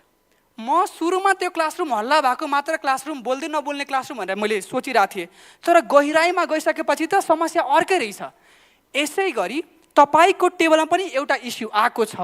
म सुरुमा त्यो क्लासरुम हल्ला भएको मात्र क्लासरुम, बोल्दै नबोल्ने क्लासरुम भनेर मैले सोचिरहेको थिएँ, तर गहिराइमा गइसकेपछि त समस्या अर्कै रहेछ। यसै गरी तपाईँको टेबलमा पनि एउटा इस्यु आएको छ।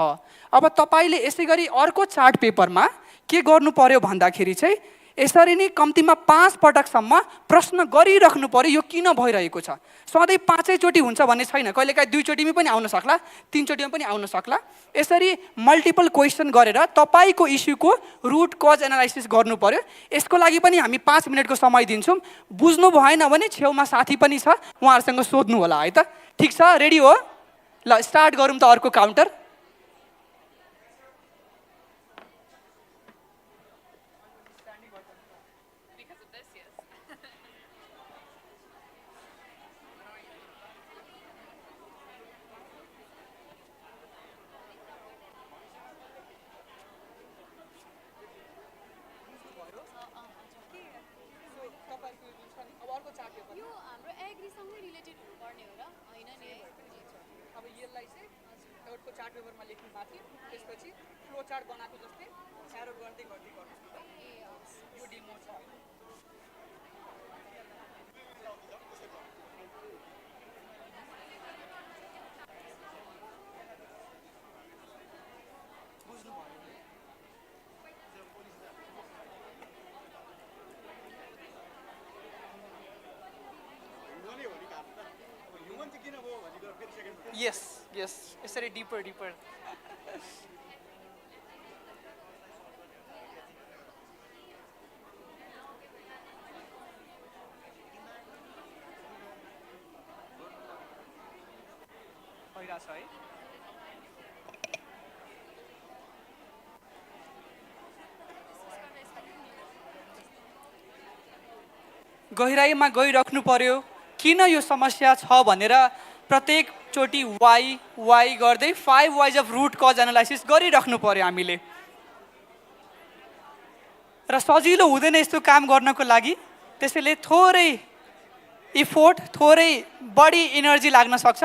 अब तपाईँले यसै गरी अर्को चार्ट पेपरमा के गर्नु पर्यो भन्दाखेरि चाहिँ यसरी नै कम्तीमा 5 पटकसम्म प्रश्न गरिराख्नु पर्यो यो किन भइरहेको छ। सधैँ 5 चोटि हुन्छ भन्ने छैन, कहिलेकाहीँ 2 चोटिमै पनि आउन सक्ला, 3 चोटिमा पनि आउन सक्ला। यसरी मल्टिपल क्वेसन गरेर तपाईँको इस्युको रुट कज एनालाइसिस गर्नु पर्यो। यसको लागि पनि हामी 5 मिनटको समय दिन्छौँ। बुझ्नु भएन भने छेउमा साथी पनि छ, उहाँहरूसँग सोध्नु होला है त। ठिक छ, रेडी हो? ल स्टार्ट गरौँ त अर्को काउन्टर। अब यसलाई चाहिँ एउटा चार्ट पेपरमा लेख्नु माथि, त्यसपछि फ्लो चार्ट बनाएको जस्तै एरो गर्दै गर्नुहोस् न त। यो डेमो छ। Yes, yes. यसरी deeper. भइरहेछ है। गहिराइमा गइराख्नु पर्यो किन यो समस्या छ भनेर प्रत्येक चोटि वाइ गर्दै 5 whys of root cause analysis गरिराख्नु पर्यो हामीले। र सजिलो हुँदैन यस्तो काम गर्नको लागि, त्यसैले थोरै इफोर्ट, थोरै बढी एनर्जी लाग्न सक्छ।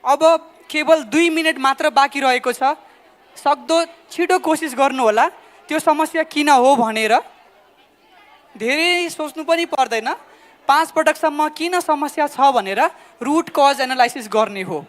अब केवल 2 मिनट मात्र बाँकी रहेको छ, सक्दो छिटो कोसिस गर्नु होला त्यो समस्या किन हो भनेर। धेरै सोच्नु पनि पर्दैन, 5 पटकसम्म किन समस्या छ भनेर रुट कज एनालाइसिस गर्ने हो।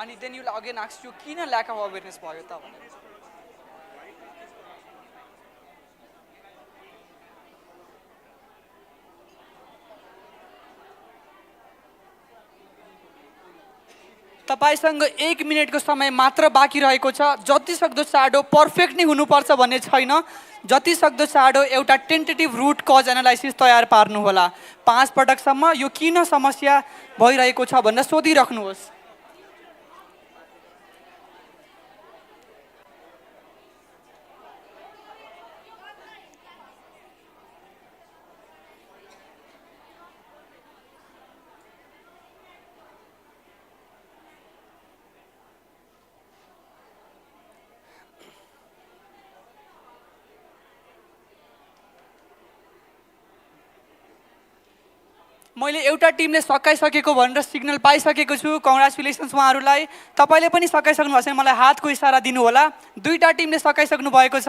अनि then you again ask you किन ल्याक अफ अवेरनेस भयो त भनेर। तपाईसँग 1 मिनटको समय मात्र बाँकी रहेको छ। जति सक्दो चाँडो पर्फेक्ट नै हुनुपर्छ भन्ने छैन, जति सक्दो चाँडो एउटा टेन्टेटिभ रुट कज एनालाइसिस तयार पार्नु होला। 5 पटकसम्म यो किन समस्या भइरहेको छ भनेर सोधिराख्नुहोस्। मैले एउटा टिमले सकाइसकेको भनेर सिग्नल पाइसकेको छु। कङ्ग्रेचुलेसन्स उहाँहरूलाई। तपाईँले पनि सकाइसक्नु भएको छ, मलाई हातको इसारा दिनु होला। 2टा टिमले सकाइसक्नु भएको छ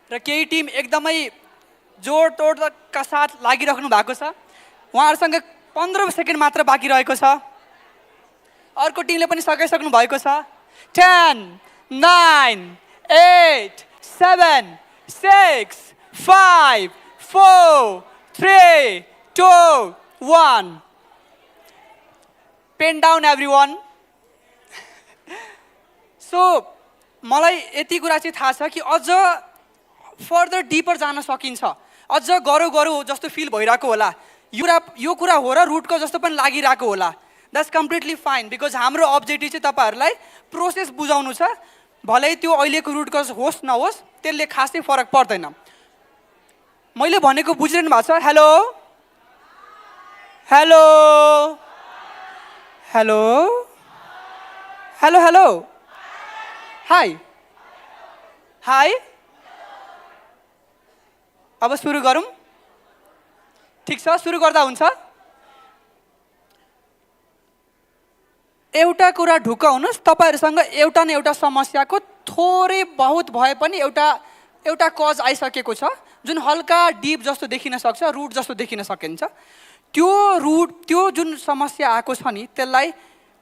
र केही टिम एकदमै जोडतोडका साथ लागिराख्नु भएको छ। उहाँहरूसँग 15 सेकेन्ड मात्र बाँकी रहेको छ। अर्को टिमले पनि सकाइसक्नु भएको छ। 10 9 8 7 6 5 4 3 2 1 पेन डाउन एभ्रीवन। सो मलाई यति कुरा चाहिँ थाहा छ कि अझ फर्दर डिपर जान सकिन्छ, अझ गरौँ गरौँ जस्तो फिल भइरहेको होला। यो कुरा हो र रुटको जस्तो पनि लागिरहेको होला। द्याट्स कम्प्लिटली फाइन, बिकज हाम्रो अब्जेक्टिभ चाहिँ तपाईँहरूलाई प्रोसेस बुझाउनु छ। भलै त्यो अहिलेको रुट कज होस् नहोस् त्यसले खासै फरक पर्दैन। मैले भनेको बुझिरहनु भएको छ? Hello hello hello hello hello hi high. अब सुरु गरौँ? ठिक छ, सुरु गर्दा हुन्छ। एउटा कुरा ढुक्क हुनुहोस्, तपाईँहरूसँग एउटा न एउटा समस्याको थोरै बहुत भए पनि एउटा कज आइसकेको छ, जुन हल्का डिप जस्तो देखिन सक्छ, रुट जस्तो देखिन सकिन्छ। त्यो जुन समस्या आएको छ नि त्यसलाई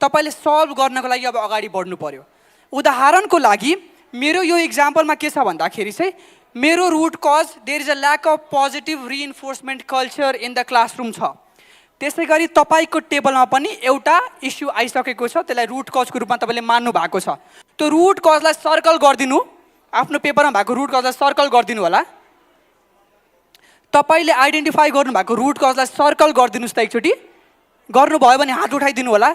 तपाईँले सल्भ गर्नको लागि अब अगाडि बढ्नु पर्यो। उदाहरणको लागि मेरो यो इक्जाम्पलमा के छ भन्दाखेरि चाहिँ मेरो root cause there is a lack of positive reinforcement culture in the classroom छ। त्यसै गरी तपाईँको टेबलमा पनि एउटा इस्यु आइसकेको छ, त्यसलाई रुट कजको रूपमा तपाईँले मान्नु भएको छ। त्यो रुट कजलाई सर्कल गरिदिनु, आफ्नो पेपरमा भएको रुट कजलाई सर्कल गरिदिनु होला। तपाईँले आइडेन्टिफाई गर्नुभएको रुट कजलाई सर्कल गरिदिनुहोस् त एकचोटि। गर्नुभयो भने हात उठाइदिनु होला।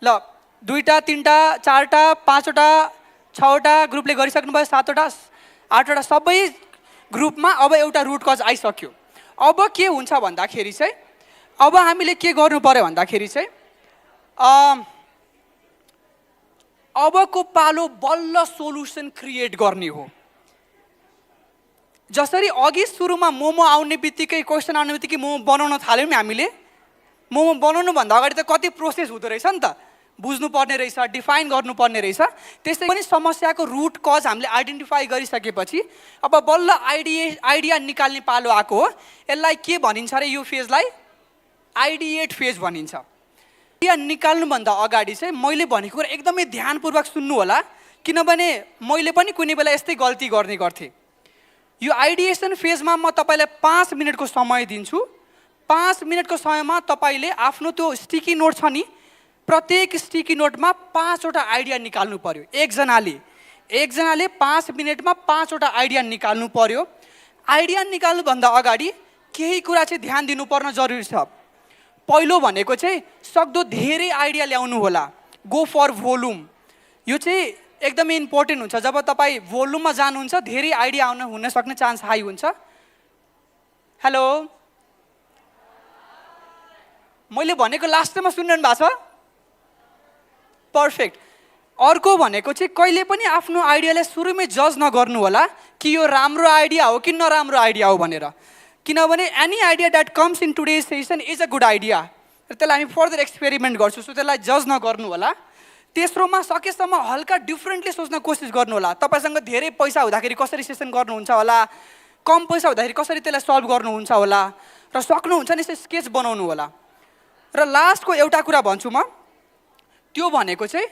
ल 2टा 3टा 4टा 5वटा 6वटा ग्रुपले गरिसक्नुभयो, 7वटा 8वटा सबै ग्रुपमा अब एउटा रुट कज आइसक्यो। अब के हुन्छ भन्दाखेरि चाहिँ अब हामीले के गर्नु पर्यो भन्दाखेरि चाहिँ अबको पालो बल्ल सोल्युसन क्रिएट गर्ने हो। जसरी अघि सुरुमा मोमो आउने बित्तिकै क्वेसन आउने बित्तिकै मोमो बनाउन थाल्यौँ नि हामीले, मोमो बनाउनुभन्दा अगाडि त कति प्रोसेस हुँदो रहेछ नि त, बुझ्नुपर्ने रहेछ, डिफाइन गर्नुपर्ने रहेछ। त्यसै पनि समस्याको रुट कज हामीले आइडेन्टिफाई गरिसकेपछि अब बल्ल आइडिया निकाल्ने पालो आएको हो। यसलाई के भनिन्छ अरे, यो फेजलाई आइडिएट फेज भनिन्छ। आइडिया निकाल्नुभन्दा अगाडि चाहिँ मैले भनेको कुरा एकदमै ध्यानपूर्वक सुन्नु होला, किनभने मैले पनि कुनै बेला यस्तै गल्ती गर्ने गर्थेँ। यो आइडिएसन फेजमा म तपाईँलाई 5 मिनटको समय दिन्छु। 5 मिनटको समयमा तपाईँले आफ्नो त्यो स्टिकी नोट छ नि, प्रत्येक स्टिकी नोटमा 5वटा आइडिया निकाल्नु पर्यो। एकजनाले 5 मिनटमा 5वटा आइडिया निकाल्नु पर्यो। आइडिया निकाल्नुभन्दा अगाडि केही कुरा चाहिँ ध्यान दिनुपर्न जरुरी छ। पहिलो भनेको चाहिँ सक्दो धेरै आइडिया ल्याउनु होला, गो फर भोल्युम। यो चाहिँ एकदमै इम्पोर्टेन्ट हुन्छ। जब तपाईँ भोल्युममा जानुहुन्छ धेरै आइडिया हुन सक्ने चान्स हाई हुन्छ। हेलो, मैले भनेको लास्टमा सुनिरहनु भएको छ? पर्फेक्ट। अर्को भनेको चाहिँ कहिले पनि आफ्नो आइडियालाई सुरुमै जज नगर्नु होला कि यो राम्रो आइडिया हो कि नराम्रो आइडिया हो भनेर, किनभने any idea that comes in today's session is a good idea. र त्यसलाई हामी फर्दर एक्सपेरिमेन्ट गर्छौँ, सो त्यसलाई जज नगर्नु होला। तेस्रोमा सकेसम्म हल्का डिफ्रेन्टली सोच्न कोसिस गर्नु होला। तपाईँसँग धेरै पैसा हुँदाखेरि कसरी सेसन गर्नुहुन्छ होला, कम पैसा हुँदाखेरि कसरी त्यसलाई सल्भ गर्नुहुन्छ होला, र सक्नुहुन्छ नि यसरी स्केच बनाउनु होला। र लास्टको एउटा कुरा भन्छु म, त्यो भनेको चाहिँ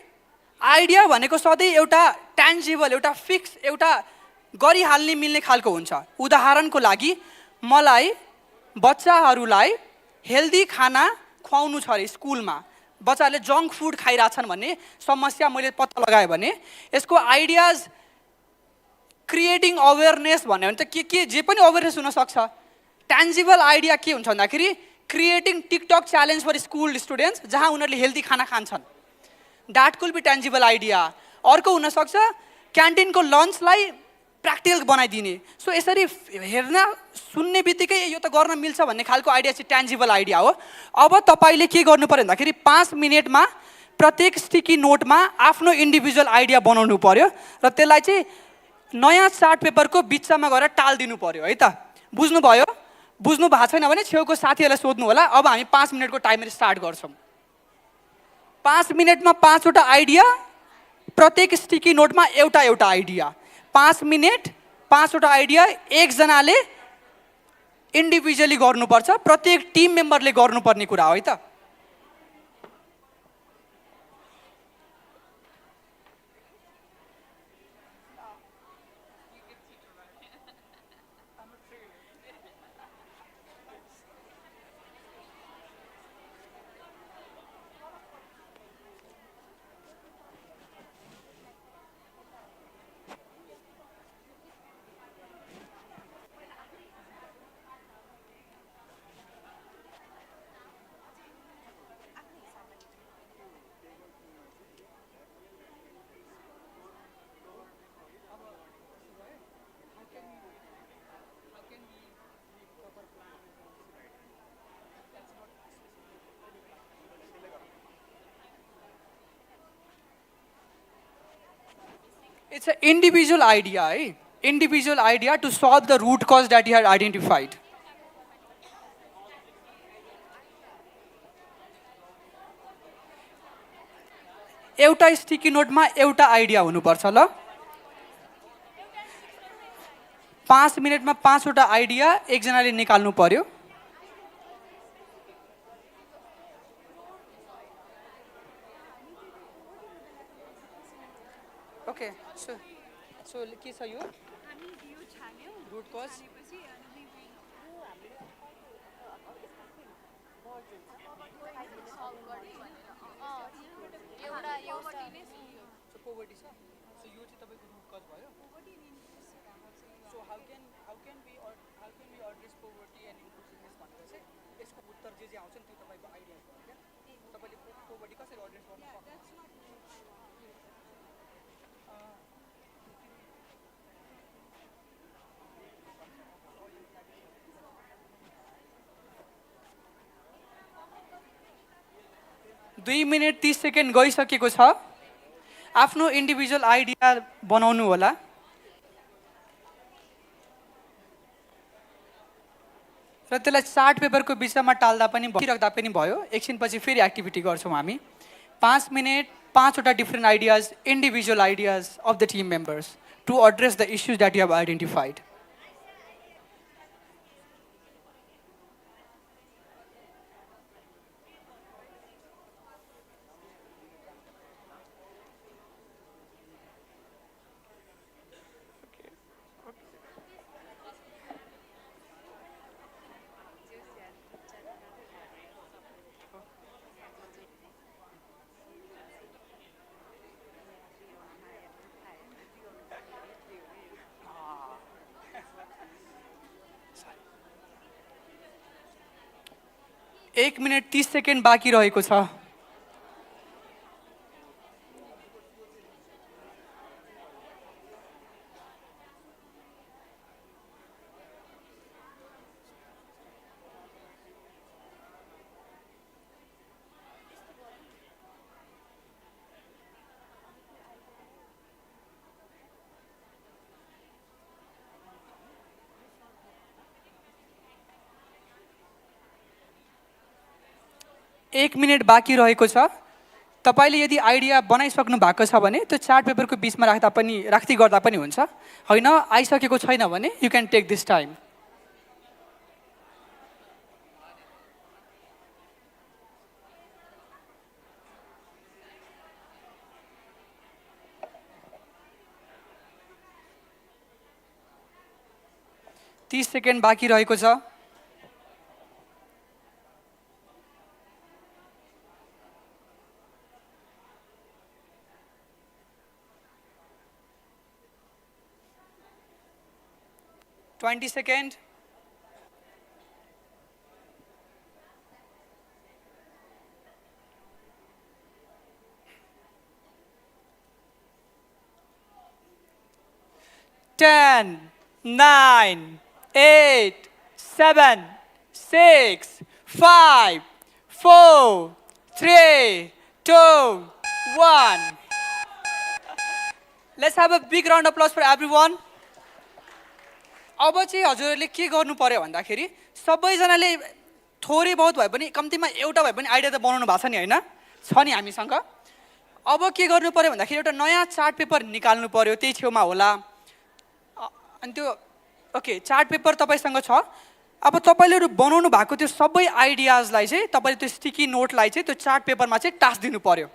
आइडिया भनेको सधैँ एउटा ट्यान्जिबल, एउटा फिक्स, एउटा गरिहाल्ने मिल्ने खालको हुन्छ। उदाहरणको लागि मलाई बच्चाहरूलाई हेल्दी खाना खुवाउनु छ अरे स्कुलमा, बच्चाहरूले जङ्क फुड खाइरहेछन् भन्ने समस्या मैले पत्ता लगाएँ भने यसको आइडियाज क्रिएटिङ अवेरनेस भन्यो भने त के जे पनि अवेरनेस हुनसक्छ। ट्यान्जिबल आइडिया के हुन्छ भन्दाखेरि creating TikTok challenge for school students जहाँ उनीहरूले हेल्दी खाना खान्छन्, that could be tangible idea. अर्को हुनसक्छ क्यान्टिनको लन्चलाई प्र्याक्टिकल बनाइदिने। सो यसरी हेर्न सुन्ने बित्तिकै यो त गर्न मिल्छ भन्ने खालको आइडिया चाहिँ ट्यान्जिबल आइडिया हो। अब तपाईँले के गर्नु पऱ्यो भन्दाखेरि 5 मिनटमा प्रत्येक स्टिकी नोटमा आफ्नो इन्डिभिजुअल आइडिया बनाउनु पऱ्यो र त्यसलाई चाहिँ नयाँ चार्ट पेपरको बिचमा गएर टालिदिनु पऱ्यो है त। बुझ्नुभयो? बुझ्नु भएको छैन भने छेउको साथीहरूलाई सोध्नु होला। अब हामी 5 मिनटको टाइमर स्टार्ट गर्छौँ। 5 मिनटमा 5 वटा आइडिया, प्रत्येक स्टिकी नोटमा एउटा एउटा आइडिया। 5 मिनट 5 वटा आइडिया एकजनाले इन्डिभिजुअली गर्नुपर्छ, प्रत्येक टिम मेम्बरले गर्नुपर्ने कुरा हो है त। It's an individual idea, eh? Individual idea to solve the root cause that you had identified. एउटा स्टिकी नोटमा एउटा आइडिया हुनुपर्छ ल। 5 मिनटमा 5 वटा आइडिया एकजनाले निकाल्नु पर्यो। ओके, सो के छ यो रुट कज? पोभर्टी छ, सो यो चाहिँ तपाईँको रुट कज भयो। So how can be address poverty and inclusiveness भनेर चाहिँ यसको उत्तर जे आउँछ नि त्यो तपाईँको आइडिया हो क्या। तपाईँले पोभर्टी कसरी एड्रेस गर्नु सक्नुहुन्छ? दुई मिनट 30 सेकेन्ड गइसकेको छ। आफ्नो इन्डिभिजुअल आइडिया बनाउनु होला। र त्यसलाई चार्ट पेपरको बिचमा टाल्दा पनि राख्दा पनि भयो। एकछिनपछि फेरि एक्टिभिटी गर्छौँ हामी। 5 मिनट 5 वटा different ideas, individual ideas of the team members to address the issues that you have identified. 1 minute 30 second बाँकी रहेको छ। एक मिनट बाँकी रहेको छ। तपाईँले यदि आइडिया बनाइसक्नु भएको छ भने त्यो चार्ट पेपरको बिचमा राख्दै गर्दा पनि हुन्छ। होइन आइसकेको छैन भने you can take this time. तीस सेकेन्ड बाँकी रहेको छ। Twenty second. Ten, 9, 8, 7, 6, 5, 4, 3, 2, 1. Let's have a big round of applause for everyone. अब चाहिँ हजुरहरूले के गर्नु पर्यो भन्दाखेरि सबैजनाले थोरै बहुत भए पनि कम्तीमा एउटा भए पनि आइडिया त बनाउनु भएको छ नि हैन? छ नि हामीसँग। अब के गर्नु पर्यो भन्दाखेरि एउटा नयाँ चार्ट पेपर निकाल्नु पर्यो, त्यही छेउमा होला। अनि त्यो ओके चार्ट पेपर तपाईसँग छ। अब तपाईले बनाउनु भएको त्यो सबै आइडियाजलाई चाहिँ तपाईले त्यो स्टिकी नोटलाई चाहिँ त्यो चार्ट पेपरमा चाहिँ टास्दिनु पर्यो।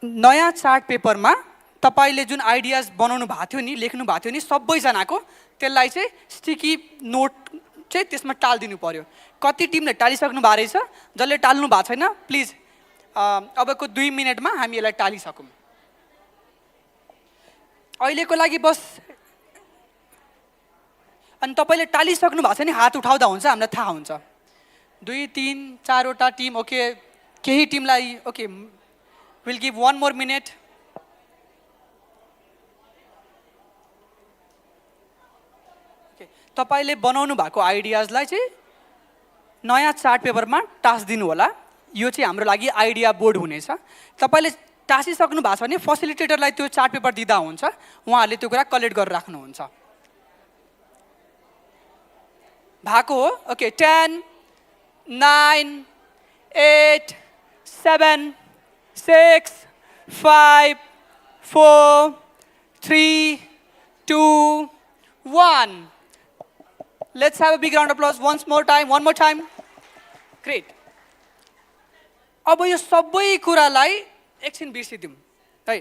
नयाँ चार्ट पेपरमा तपाईले जुन आइडियाज बनाउनु भएको थियो नि, लेख्नु भएको थियो नि सबैजनाको, त्यसलाई चाहिँ स्टिकी नोट चाहिँ त्यसमा टाल्दिनु पर्यो। कति टिमले टालिसक्नु भएको रहेछ? जसले टाल्नु भएको छैन प्लिज अबको 2 मिनेटमा हामी यसलाई टालिसकौँ। अहिलेको लागि बस अनि तपाईले टालिसक्नु भएको छ नि हात उठाउँदा हुन्छ, हामीलाई थाहा हुन्छ। 2, 3, 4 वटा टिम ओके। केही टिमलाई okay will give 1 more minute. तपाईले बनाउनु भएको आइडियाजलाई चाहिँ नयाँ चार्ट पेपरमा टास्दिनु होला। यो चाहिँ हाम्रो लागि आइडिया बोर्ड हुनेछ। तपाईले टाँसिसक्नु भएको छ भने फेसिलिटेटरलाई त्यो चार्ट पेपर दिँदा हुन्छ, उहाँहरूले त्यो कुरा कलेक्ट गरेर राख्नुहुन्छ। भएको हो? Okay 10, 9, 8, 7, 6, 5, 4, 3, 2, 1. Let's have a big round of applause once more time, one more time. Great. अब यो सबै कुरालाई एकछिन बिर्सिदिउँ है।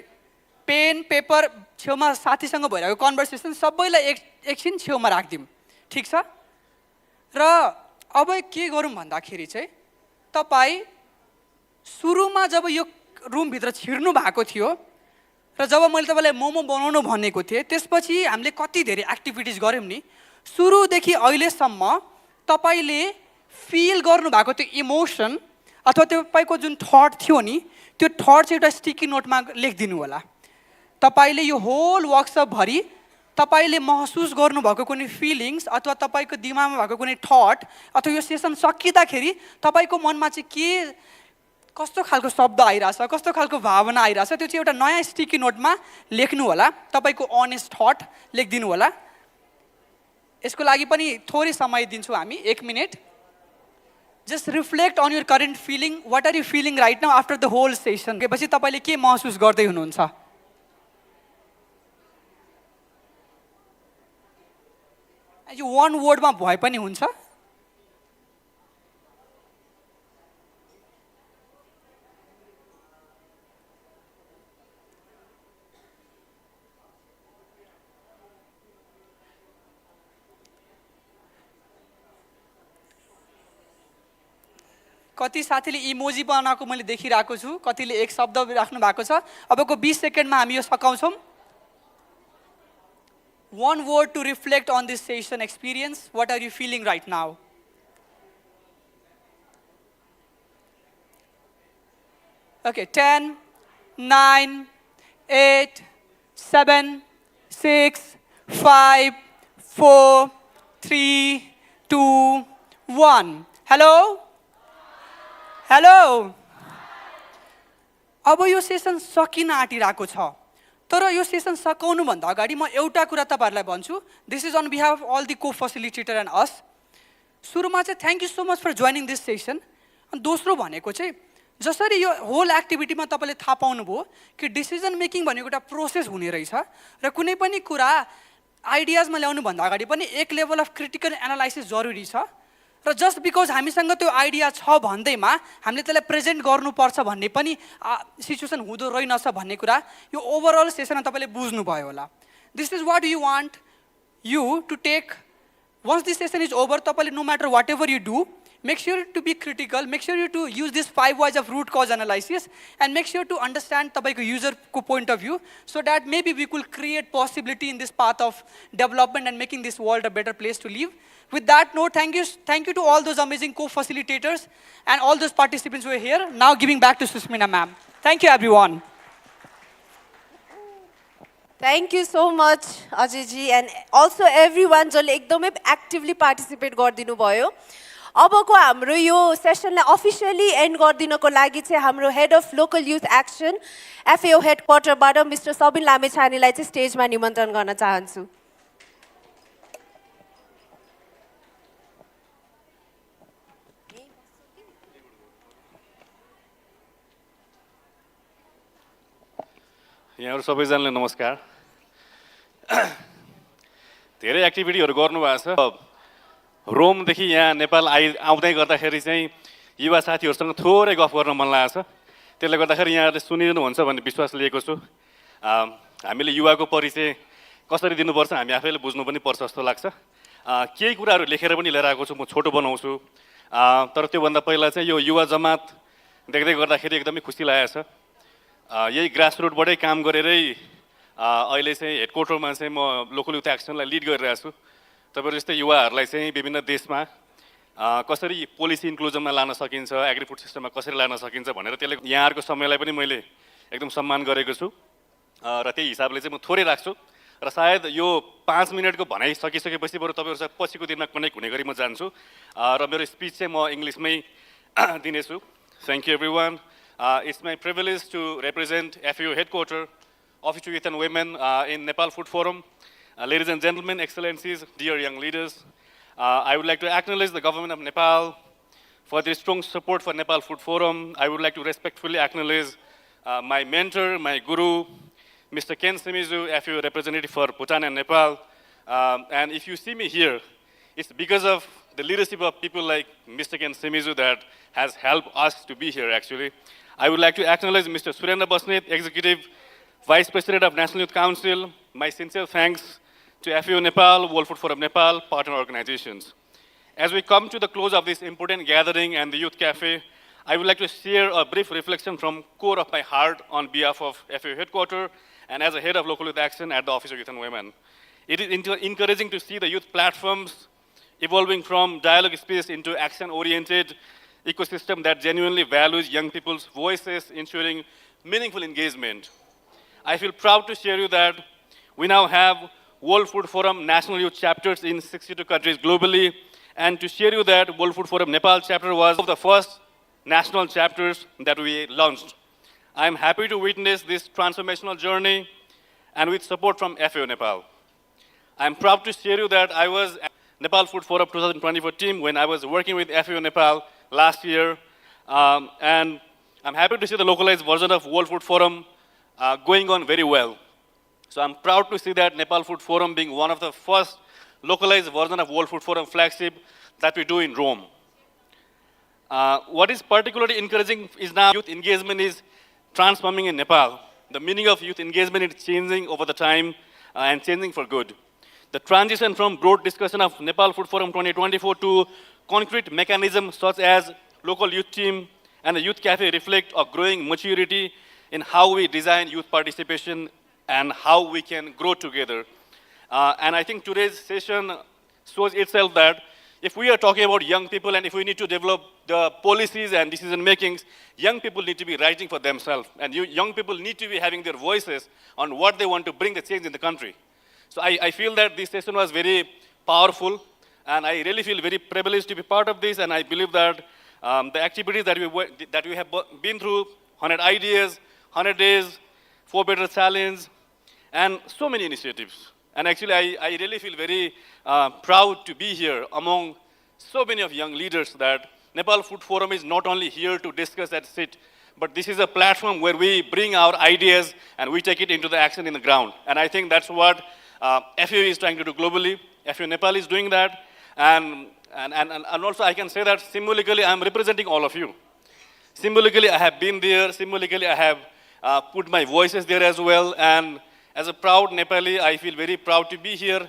पेन पेपर छेउमा साथीसँग भइरहेको कन्भर्सेसन सबैलाई एकछिन छेउमा राखिदिउँ, ठिक छ? र अब के गरौँ भन्दाखेरि चाहिँ तपाईँ सुरुमा जब यो रुमभित्र छिर्नु भएको थियो र जब मैले तपाईँलाई मोमो बनाउनु भनेको थिएँ त्यसपछि हामीले कति धेरै एक्टिभिटिज गऱ्यौँ नि। सुरुदेखि अहिलेसम्म तपाईले फिल गर्नुभएको त्यो इमोसन अथवा तपाईँको जुन थट थियो नि त्यो थट चाहिँ एउटा स्टिकी नोटमा लेखिदिनु होला। तपाईले यो होल वर्कसपभरि तपाईले महसुस गर्नुभएको कुनै फिलिङ्स अथवा तपाईँको दिमागमा भएको कुनै थट अथवा यो सेसन सकिँदाखेरि तपाईँको मनमा चाहिँ के कस्तो खालको शब्द आइरहेछ, कस्तो खालको भावना आइरहेछ त्यो चाहिँ एउटा नयाँ स्टिकी नोटमा लेख्नु होला। तपाईँको अनेस्ट थट लेखिदिनु होला। यसको लागि पनि थोरै समय दिन्छौँ हामी, 1 minute. Just reflect on your current feeling. What are you feeling right now after the whole session? त्यसपछि तपाईँले के महसुस गर्दै हुनुहुन्छ? यो 1 वर्डमा भए पनि हुन्छ। कति साथीले इमोजी बनाएको मैले देखिरहेको छु, कतिले एक शब्द राख्नु भएको छ। अबको 20 सेकेन्डमा हामी यो सकाउँछौँ। 1 word to reflect on this session experience. What are you feeling right now? Okay, 10, 9, 8, 7, 6, 5, 4, 3, 2, 1. Hello? Hello? अब यो सेसन सकिन आँटिरहेको छ तर यो सेसन सकाउनुभन्दा अगाडि म एउटा कुरा तपाईँहरूलाई भन्छु this is on behalf of all the co facilitator and us सुरुमा चाहिँ thank you so much for joining this session अनि दोस्रो भनेको चाहिँ जसरी यो होल एक्टिभिटीमा तपाईँले थाहा पाउनुभयो कि डिसिजन मेकिङ भनेको एउटा प्रोसेस हुने रहेछ र कुनै पनि कुरा आइडियाजमा ल्याउनुभन्दा अगाडि पनि एक लेभल अफ क्रिटिकल एनालाइसिस जरुरी छ र जस्ट बिकज हामीसँग त्यो आइडिया छ भन्दैमा हामीले त्यसलाई प्रेजेन्ट गर्नुपर्छ भन्ने पनि सिचुएसन हुँदो रहेनछ भन्ने कुरा यो ओभरअल सेसनमा तपाईँले बुझ्नुभयो होला this is what you want you to take once this session is over तपाईँले no matter whatever you do make sure to be critical, make sure you to use this 5 whys of root cause analysis and make sure to understand the user point of view so that maybe we could create possibility in this path of development and making this world a better place to live. With that note, thank you to all those amazing co-facilitators and all those participants who are here. Now giving back to Susmina ma'am. Thank you everyone. Thank you so much Ajay ji and also everyone जसले एकदमै actively participate गरिदिनु भयो अबको हाम्रो यो सेसनलाई अफिसियली एन्ड गरिदिनको लागि चाहिँ हाम्रो head of local youth action FAO head क्वार्टरबाट मिस्टर सबिन लामेछानेलाई चाहिँ स्टेजमा निमन्त्रण गर्न चाहन्छु यहाँहरु सबैजनालाई नमस्कार धेरै एक्टिभिटीहरु गर्नुभएको छ रोमदेखि यहाँ नेपाल आउँदै गर्दाखेरि चाहिँ युवा साथीहरुसँग थोरै गफ गर्न मन लागेको छ त्यसले गर्दाखेरि यहाँहरुले सुनिदिनुहुन्छ भन्ने विश्वास लिएको छु हामीले युवाको परिचय कसरी दिनुपर्छ हामी आफैले बुझ्नु पनि पर्छ जस्तो लाग्छ केही कुराहरु लेखेर पनि लिएर आएको छु म छोटो बनाउँछु तर त्यो भन्दा पहिला चाहिँ यो युवा जमात देख्दै गर्दाखेरि एकदमै खुसी लागेको छ यही ग्रासरुटबाटै काम गरेरै अहिले चाहिँ हेडक्वार्टरमा चाहिँ म लोकल युथ एक्सनलाई लिड गरिरहेको छु तपाईहरु जस्तै युवाहरुलाई चाहिँ विभिन्न देशमा कसरी पोलिसी इन्क्लुजनमा लान सकिन्छ एग्री फुड सिस्टममा कसरी लान सकिन्छ भनेर त्यसले यहाँहरुको समयलाई पनि मैले एकदम सम्मान गरेको छु र त्यही हिसाबले चाहिँ म थोरै राख्छु र सायद यो 5 मिनेटको भनाइ सकिसकेपछि बरु तपाईहरुसँग पछिको दिनमा कनेक्ट हुने गरी म जान्छु र मेरो स्पिच चाहिँ म इंग्लिशमै दिनेछु thank you everyone it's my privilege to represent FAO headquarter Office to Youth and Women in Nepal Food Forum. Ladies and gentlemen, excellencies, dear young leaders, I would like to acknowledge the government of Nepal for their strong support for Nepal Food Forum. I would like to respectfully acknowledge my mentor, my guru, Mr. Ken Simizu, FAO representative for Bhutan and Nepal. And if you see me here, it's because of the leadership of people like Mr. Ken Simizu that has helped us to be here, actually. I would like to acknowledge Mr. Surendra Basnet, Executive Vice President of National Youth Council. My sincere thanks to FAO Nepal, World Food Forum Nepal, partner organizations. As we come to the close of this important gathering and the Youth Cafe, I would like to share a brief reflection from core of my heart on behalf of FAO Headquarters and as a head of Local Youth Action at the Office of Youth and Women. It is encouraging to see the youth platforms evolving from dialogue space into action-oriented ecosystem that genuinely values young people's voices, ensuring meaningful engagement. I feel proud to share you that we now have World Food Forum National Youth Chapters in 62 countries globally, and to share you that World Food Forum Nepal chapter was one of the first national chapters that we launched. I am happy to witness this transformational journey and with support from FAO Nepal. I am proud to share you that I was at Nepal Food Forum 2024 team when I was working with FAO Nepal last year, and I'm happy to see the localized version of World Food Forum going on very well. So I'm proud to see that Nepal Food Forum being one of the first localized version of World Food Forum flagship that we do in Rome. What is particularly encouraging is now youth engagement is transforming in Nepal. The meaning of youth engagement is changing over the time and changing for good. The transition from broad discussion of Nepal Food Forum 2024 to concrete mechanisms such as local youth team and the youth cafe reflect a growing maturity in how we design youth participation and how we can grow together. And I think today's session shows itself that If we are talking about young people and if we need to develop the policies and decision makings, young people need to be writing for themselves. And young people need to be having their voices on what they want to bring the change in the country. So I feel that this session was very powerful, and I really feel very privileged to be part of this, and I believe that the activities that we have been through, 100 ideas, 100 days, 4 Better Challenge, and so many initiatives. And actually, I really feel very proud to be here among so many of young leaders that Nepal Food Forum is not only here to discuss and sit, but this is a platform where we bring our ideas and we take it into the action in the ground. And I think that's what FAO is trying to do globally. FAO Nepal is doing that. And also I can say that symbolically I'm representing all of you. Symbolically I have been there. Symbolically I have put my voices there as well. And as a proud Nepali, I feel very proud to be here,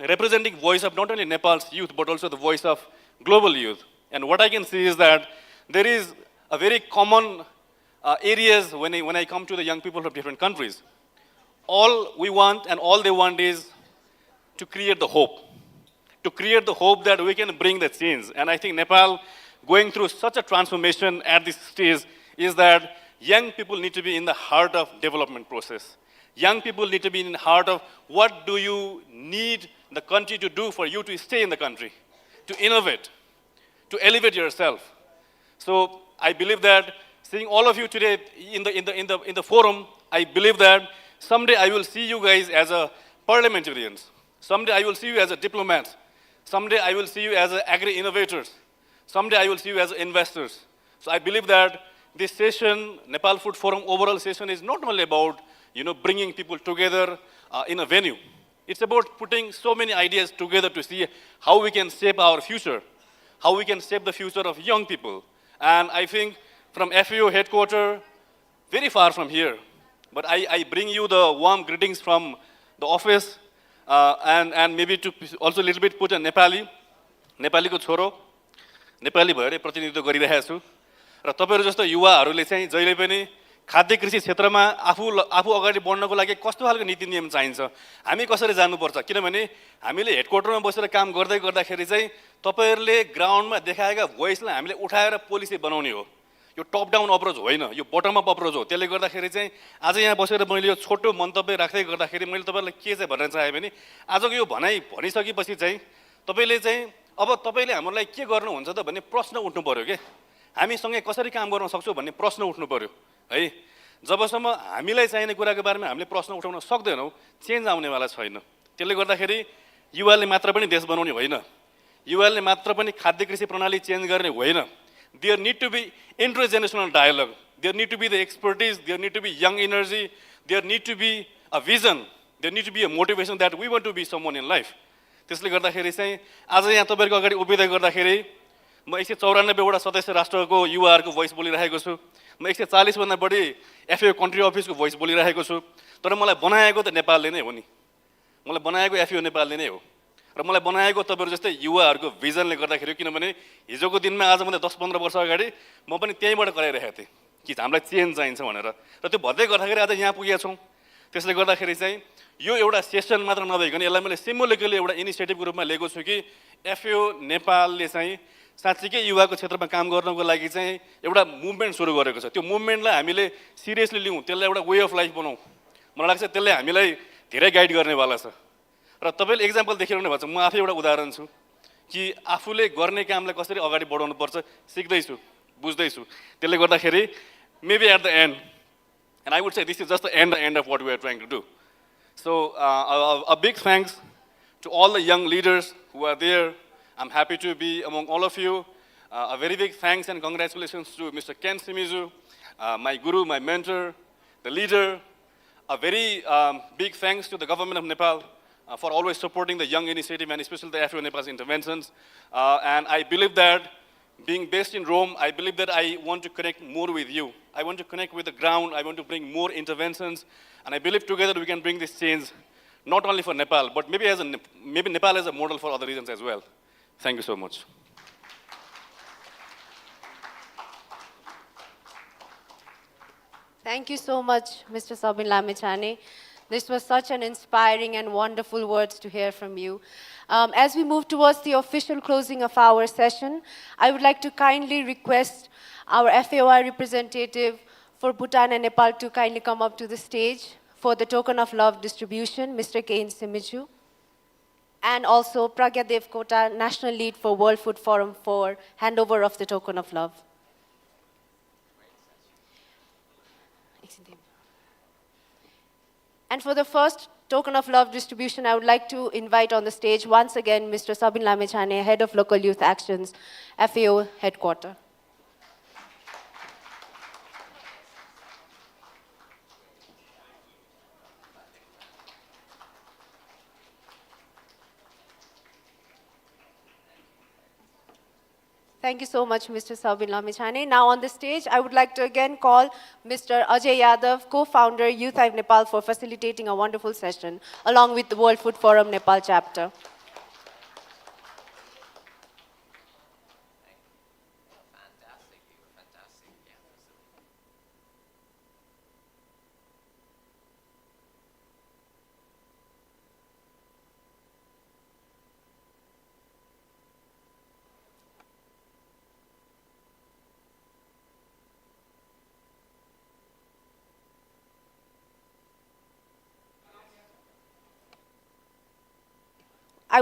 representing voice of not only Nepal's youth, but also the voice of global youth. And what I can see is that there is a very common areas when I come to the young people from different countries. All we want and all they want is to create the hope. To create the hope that we can bring the change. And I think Nepal, going through such a transformation at this stage, is that young people need to be in the heart of development process. Young people need to be in the heart of what do you need the country to do for you to stay in the country, to innovate, to elevate yourself. So I believe that seeing all of you today in the forum, I believe that someday I will see you guys as a parliamentarians. Someday I will see you as a diplomats. Someday I will see you as agri-innovators. Someday I will see you as investors. So I believe that this session, Nepal Food Forum overall session, is not only about bringing people together in a venue. It's about putting so many ideas together to see how we can shape our future, how we can shape the future of young people. And I think from FAO headquarters, very far from here, but I bring you the warm greetings from the office, and maybe to also a little bit put a नेपालीको छोरो, नेपाली भएर प्रतिनिधित्व गरिरहेको छु र तपाईहरु जस्तो युवाहरूले चाहिँ जहिले पनि खाद्य कृषि क्षेत्रमा आफू अगाडि बढ्नको लागि कस्तो खालको नीति नियम चाहिन्छ, हामी कसरी जानुपर्छ, किनभने हामीले हेडक्वार्टरमा बसेर काम गर्दाखेरि चाहिँ तपाईहरुले ग्राउन्डमा देखाएका भोइसलाई हामीले उठाएर पोलिसी बनाउने हो। यो टप डाउन अप्रोच होइन, यो बटम अप अप्रोच हो। त्यसले गर्दाखेरि चाहिँ आज यहाँ बसेर मैले यो छोटो मन्तव्य राख्दै गर्दाखेरि मैले तपाईहरुलाई के चाहिँ भन्न चाहे भने आजको यो भनाइ भनिसकेपछि चाहिँ तपाईले चाहिँ अब तपाईले हामीलाई के गर्नुहुन्छ त भन्ने प्रश्न उठ्नु पर्यो के, हामीसँगै कसरी काम गर्न सक्छौ भन्ने प्रश्न उठ्नु पर्यो है। जबसम्म हामीलाई चाहिने कुराको बारेमा हामीले प्रश्न उठाउन सक्दैनौं, चेन्ज आउनेवाला छैन। त्यसले गर्दाखेरि युवाले मात्र पनि देश बनाउने होइन, युवाले मात्र पनि खाद्य कृषि प्रणाली चेन्ज गर्ने होइन। There need to be intergenerational dialogue. There need to be the expertise. There need to be young energy. There need to be a vision. There need to be a motivation that we want to be someone in life. त्यसले गर्दाखेरि चाहिँ आज यहाँ तपाईहरुको अगाडि उभिँदै गर्दाखेरि म 194 वटा सदस्य राष्ट्रको युवाहरुको भोइस बोलिरहेको छु। म 140 भन्दा बढी FAO कन्ट्री अफिसको भोइस बोलिरहेको छु। तर मलाई बनाएको त नेपालले नै हो नि, मलाई बनाएको FAO नेपालले नै हो र मलाई बनाएको तपाईहरु जस्तै युवाहरुको भिजनले गर्दाखेरि, किनभने हिजोको दिनमा आज भन्दा 10-15 वर्ष अगाडि म पनि त्यहीबाट कराइरहेको थिएँ कि हामीलाई चेन्ज चाहिन्छ भनेर, र त्यो भन्दै गर्दाखेरि आज यहाँ पुगेका छौं। त्यसले गर्दाखेरि चाहिँ यो एउटा सेसन मात्र नभइकन यसलाई मैले सिम्बोलिकली एउटा इनिसिएटिभको रूपमा लिएको छु कि FAO नेपालले चाहिँ साच्चै युवाको क्षेत्रमा काम गर्नको लागि चाहिँ एउटा मुभमेन्ट सुरु गरेको छ। त्यो मुभमेन्टलाई हामीले सिरियसली लिउँ, त्यसलाई एउटा वे अफ लाइफ बनाऊ। मलाई लाग्छ त्यसले हामीलाई धेरै गाइड गर्नेवाला छ। र तपाईले एक्जाम्पल देखिरहनु भएको छ, म आफै एउटा उदाहरण छु कि आफूले गर्ने कामलाई कसरी अगाडि बढाउनु पर्छ सिक्दैछु, बुझ्दैछु। त्यसले गर्दाखेरि maybe at the end, and I would say this is just the end of what we are trying to do. So a big thanks to all the young leaders who are there. I'm happy to be among all of you. A very big thanks and congratulations to Mr. Ken Simizu, my guru, my mentor, the leader. A very big thanks to the government of Nepal for always supporting the young initiative and especially the FAO Nepal's interventions. And I believe that being based in Rome, I believe that I want to connect more with you. I want to connect with the ground. I want to bring more interventions. And I believe together we can bring this change, not only for Nepal, but maybe Nepal as a model for other regions as well. Thank you so much. Thank you so much, Mr. Sabin Lamechane. This was such an inspiring and wonderful words to hear from you. As we move towards the official closing of our session, I would like to kindly request our FAOI representative for Bhutan and Nepal to kindly come up to the stage for the token of love distribution, Mr. Kane Simichu, and also Pragya Devkota, National Lead for World Food Forum, for handover of the token of love. And for the first token of love distribution, I would like to invite on the stage once again Mr. Sabin Lamechane, Head of Local Youth Actions, FAO Headquarters. Thank you so much, Mr. Sabin Lamechane. Now on the stage, I would like to again call Mr. Ajay Yadav, co-founder, Youth Hive Nepal, for facilitating a wonderful session, along with the World Food Forum Nepal chapter.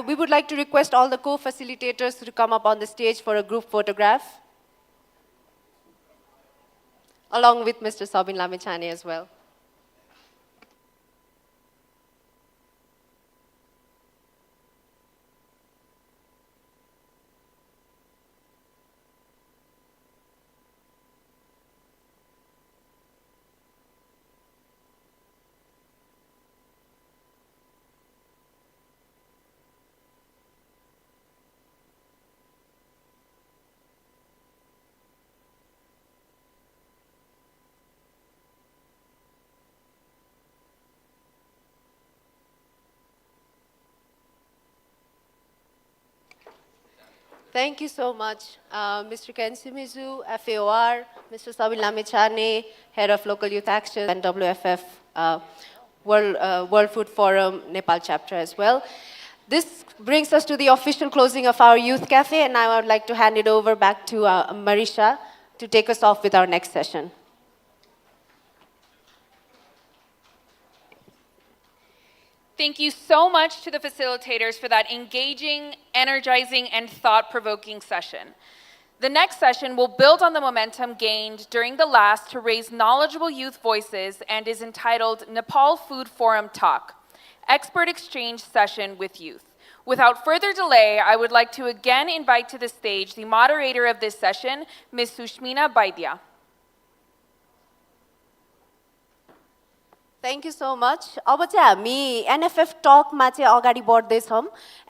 We would like to request all the co-facilitators to come up on the stage for a group photograph, along with Mr. Sabin Lamechane as well. Thank you so much, Mr. Ken Simizu, FAOR, Mr. Sabin Lamechane, Head of Local Youth Action, and WFF, World Food Forum Nepal chapter as well. This brings us to the official closing of our Youth Cafe, and now I would like to hand it over back to Marisha to take us off with our next session. Thank you so much to the facilitators for that engaging, energizing, and thought-provoking session. The next session will build on the momentum gained during the last to raise knowledgeable youth voices and is entitled Nepal Food Forum Talk, Expert Exchange Session with Youth. Without further delay, I would like to again invite to the stage the moderator of this session, Ms. Sushmina Baidia. Thank you so much. अब चाहिँ हामी NFF टकमा चाहिँ अगाडि बढ्दैछौँ.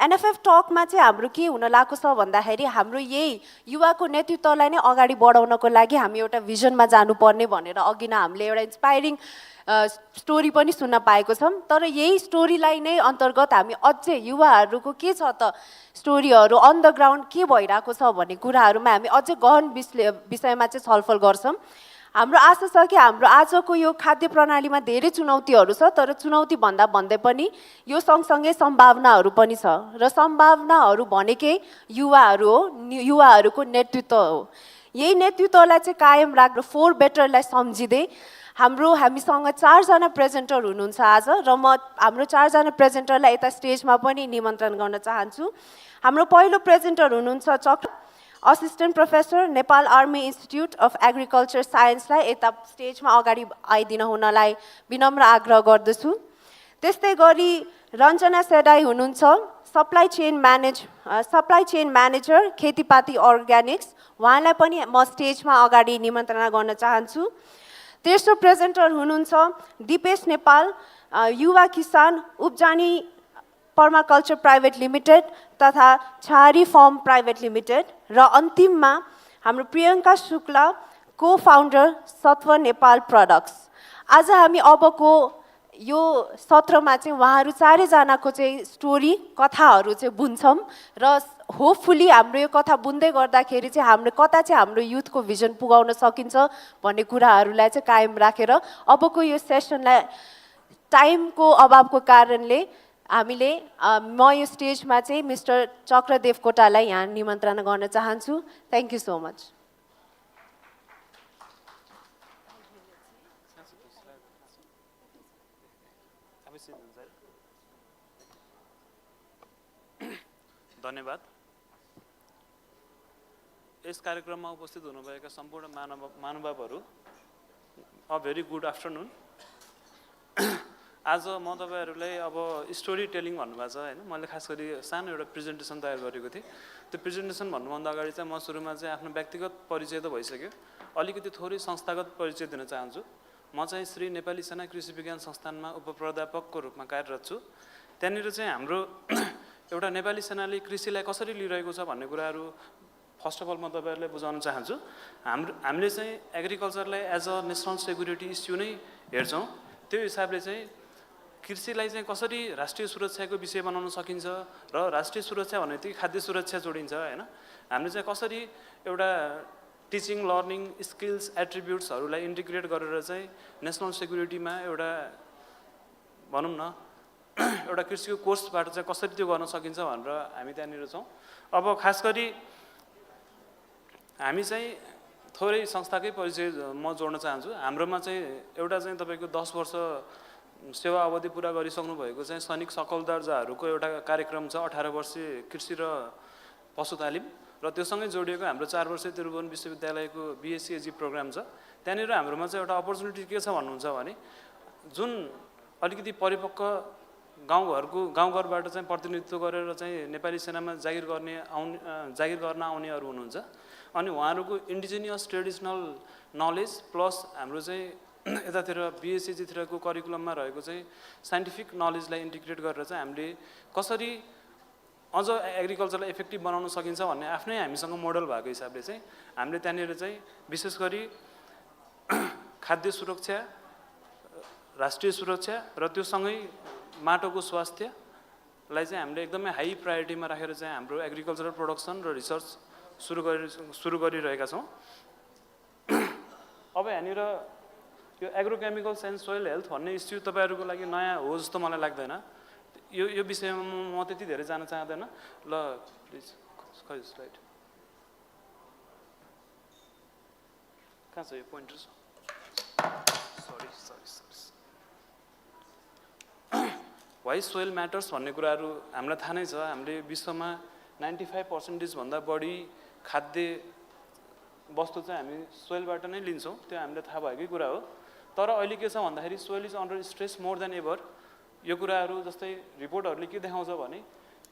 NFF टकमा चाहिँ हाम्रो के हुन लागेको छ भन्दाखेरि हाम्रो यही युवाको नेतृत्वलाई नै अगाडि बढाउनको लागि हामी एउटा भिजनमा जानुपर्ने भनेर अघि नै हामीले एउटा इन्स्पायरिङ स्टोरी पनि सुन्न पाएको छौँ. तर यही स्टोरीलाई नै अन्तर्गत हामी अझै युवाहरूको के छ त स्टोरीहरू अन द ग्राउन्ड के भइरहेको छ भन्ने कुराहरूमा हामी अझै गहन विषयमा चाहिँ छलफल गर्छौँ. हाम्रो आशा छ कि हाम्रो आजको यो खाद्य प्रणालीमा धेरै चुनौतीहरू छ, तर चुनौती भन्दै पनि यो सँगसँगै सम्भावनाहरू पनि छ र सम्भावनाहरू भनेकै युवाहरू हो, युवाहरूको नेतृत्व हो. यही नेतृत्वलाई चाहिँ कायम राखेर फोर बेटरलाई सम्झिँदै हामीसँग 4 जना प्रेजेन्टर हुनुहुन्छ आज र म हाम्रो 4 जना प्रेजेन्टरलाई यता स्टेजमा पनि निमन्त्रण गर्न चाहन्छु. हाम्रो पहिलो प्रेजेन्टर हुनुहुन्छ Chakra assistant professor Nepal army institute of agriculture साइन्सलाई यता स्टेजमा अगाडि आइदिन हुनलाई विनम्र आग्रह गर्दछु. त्यस्तै गरी रञ्जना सेडाई हुनुहुन्छ सप्लाई चेन म्यानेजर खेतीपाती अर्ग्यानिक्स, उहाँलाई पनि म स्टेजमा अगाडि निमन्त्रणा गर्न चाहन्छु. तेस्रो प्रेजेन्टर हुनुहुन्छ दिपेश नेपाल, युवा किसान उब्जानी पर्माकल्चर प्राइभेट लिमिटेड तथा छारी फर्म प्राइभेट लिमिटेड र अन्तिममा हाम्रो प्रियङ्का शुक्ला को-फाउन्डर सत्व नेपाल प्रोडक्ट्स. आज हामी अबको यो सत्रमा चाहिँ उहाँहरू 4 जनाको चाहिँ स्टोरी कथाहरू चाहिँ बुन्छौँ र होपफुली हाम्रो यो कथा बुन्दै गर्दाखेरि चाहिँ हाम्रो कता चाहिँ हाम्रो युथको भिजन पुगाउन सकिन्छ भन्ने कुराहरूलाई चाहिँ कायम राखेर अबको यो सेसनलाई टाइमको अभावको कारणले हामीले म यो स्टेजमा चाहिँ मिस्टर चक्रदेव कोटालाई यहाँ निमन्त्रणा गर्न चाहन्छु। Thank you so much. धन्यवाद। यस कार्यक्रममा उपस्थित हुनुभएका सम्पूर्ण महानुभावहरू, अ भेरी गुड आफ्टरनुन। आज म तपाईहरुलाई अब स्टोरी टेलिङ भन्नुभएको छ हैन, मैले खास गरी सानो एउटा प्रेजेन्टेसन तयार गरेको थिएँ। त्यो प्रेजेन्टेसन भन्नुभन्दा अगाडि चाहिँ म सुरुमा चाहिँ आफ्नो व्यक्तिगत परिचय त भइसक्यो, अलिकति थोरै संस्थागत परिचय दिन चाहन्छु। म चाहिँ श्री नेपाली सेना कृषि विज्ञान संस्थानमा उपप्राध्यापकको रूपमा कार्यरत छु। त्यहाँनिर चाहिँ हाम्रो एउटा नेपाली सेनाले कृषिलाई कसरी लिइरहेको छ भन्ने कुराहरू फर्स्ट अफ अल म तपाईहरुलाई बुझाउन चाहन्छु। हामीले चाहिँ एग्रिकल्चरलाई as a national security issue नै हेर्छौँ। त्यो हिसाबले चाहिँ कृषिलाई चाहिँ कसरी राष्ट्रिय सुरक्षाको विषय बनाउन सकिन्छ र राष्ट्रिय सुरक्षा भनेदेखि खाद्य सुरक्षा जोडिन्छ हैन। हामीले चाहिँ कसरी एउटा टिचिङ लर्निङ स्किल्स एट्रिब्युट्सहरूलाई इन्टिग्रेट गरेर चाहिँ नेसनल सेक्युरिटीमा एउटा भनौँ न एउटा कृषिको कोर्सबाट चाहिँ कसरी त्यो गर्न सकिन्छ भनेर हामी त्यहाँनिर छौँ। अब खास गरी हामी चाहिँ थोरै संस्थाकै परिचय म जोड्न चाहन्छु। हाम्रोमा चाहिँ एउटा चाहिँ तपाईँको 10 वर्ष सेवा अवधि पुरा गरिसक्नु भएको चाहिँ सैनिक सकल दर्जाहरूको एउटा कार्यक्रम छ, 18 वर्षीय कृषि र पशु तालिम, र त्योसँगै जोडिएको हाम्रो 4 वर्षीय त्रिभुवन विश्वविद्यालयको बिएससीएजी प्रोग्राम छ। त्यहाँनिर हाम्रोमा चाहिँ एउटा अपर्च्युनिटी के छ भन्नुहुन्छ भने जुन अलिकति परिपक्व गाउँघरबाट चाहिँ प्रतिनिधित्व गरेर चाहिँ नेपाली सेनामा जागिर गर्न आउनेहरू हुनुहुन्छ, अनि उहाँहरूको इन्डिजिनियस ट्रेडिसनल नलेज प्लस हाम्रो चाहिँ यतातिर बिएससीजीतिरको करिकुलममा रहेको चाहिँ साइन्टिफिक नलेजलाई इन्टिग्रेट गरेर चाहिँ हामीले कसरी अझ एग्रिकल्चरलाई इफेक्टिभ बनाउन सकिन्छ भन्ने आफ्नै हामीसँग मोडल भएको हिसाबले चाहिँ हामीले त्यहाँनिर चाहिँ विशेष गरी खाद्य सुरक्षा, राष्ट्रिय सुरक्षा र त्यो सँगै माटोको स्वास्थ्यलाई चाहिँ हामीले एकदमै हाई प्रायोरिटीमा राखेर चाहिँ हाम्रो एग्रिकल्चरल प्रोडक्सन र रिसर्च सुरु गरिरहेका छौँ। अब यहाँनिर यो एग्रोकेमिकल्स एन्ड सोइल हेल्थ भन्ने इस्यु तपाईँहरूको लागि नयाँ हो जस्तो मलाई लाग्दैन। यो विषयमा म त्यति धेरै जान चाहँदैन। ल प्लिज खै स्लाइड कहाँ छ यो pointer? Sorry why soil matters भन्ने कुराहरू हामीलाई थाहा नै छ। हामीले विश्वमा 95% भन्दा बढी खाद्य वस्तु चाहिँ हामी सोइलबाट नै लिन्छौँ, त्यो हामीलाई थाहा भएकै कुरा हो। तर अहिले के छ भन्दाखेरि soil is under stress more than ever. यो कुराहरू जस्तै रिपोर्टहरूले के देखाउँछ भने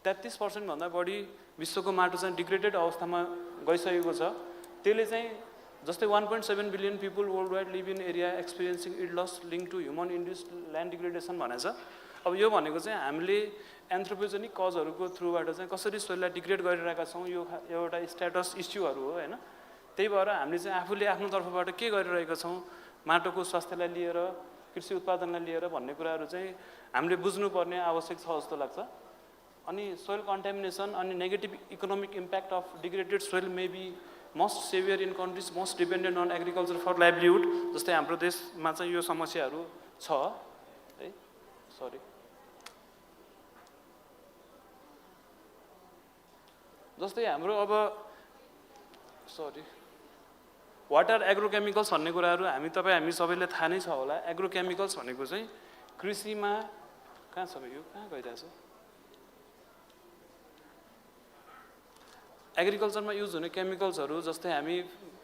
33% भन्दा बढी विश्वको माटो चाहिँ डिग्रेडेड अवस्थामा गइसकेको छ। त्यसले चाहिँ जस्तै 1.7 billion people worldwide live in area experiencing yield loss link to human induced land degradation भनेको छ। अब यो भनेको चाहिँ हामीले एन्थ्रोपोजेनिक कजहरूको थ्रुबाट चाहिँ कसरी सोइललाई डिग्रेड गरिरहेका छौँ, यो एउटा स्ट्याटस इस्युहरू हो हैन। त्यही भएर हामीले चाहिँ आफूले आफ्नो तर्फबाट के गरिरहेका छौँ माटोको स्वास्थ्यलाई लिएर, कृषि उत्पादनलाई लिएर भन्ने कुराहरू चाहिँ हामीले बुझ्नुपर्ने आवश्यक छ जस्तो लाग्छ। अनि सोइल कन्टामिनेसन अनि negative economic impact of degraded soil may be most severe in countries most dependent on agriculture for livelihood. जस्तै हाम्रो देशमा चाहिँ यो समस्याहरू छ है। सरी जस्तै हाम्रो अब वाट आर एग्रोकेमिकल्स भन्ने कुराहरू हामी सबैले थाहा नै छ होला। एग्रोकेमिकल्स भनेको चाहिँ कृषिमा कहाँ छ यो, कहाँ गइरहेछ? एग्रिकल्चरमा युज हुने केमिकल्सहरू जस्तै हामी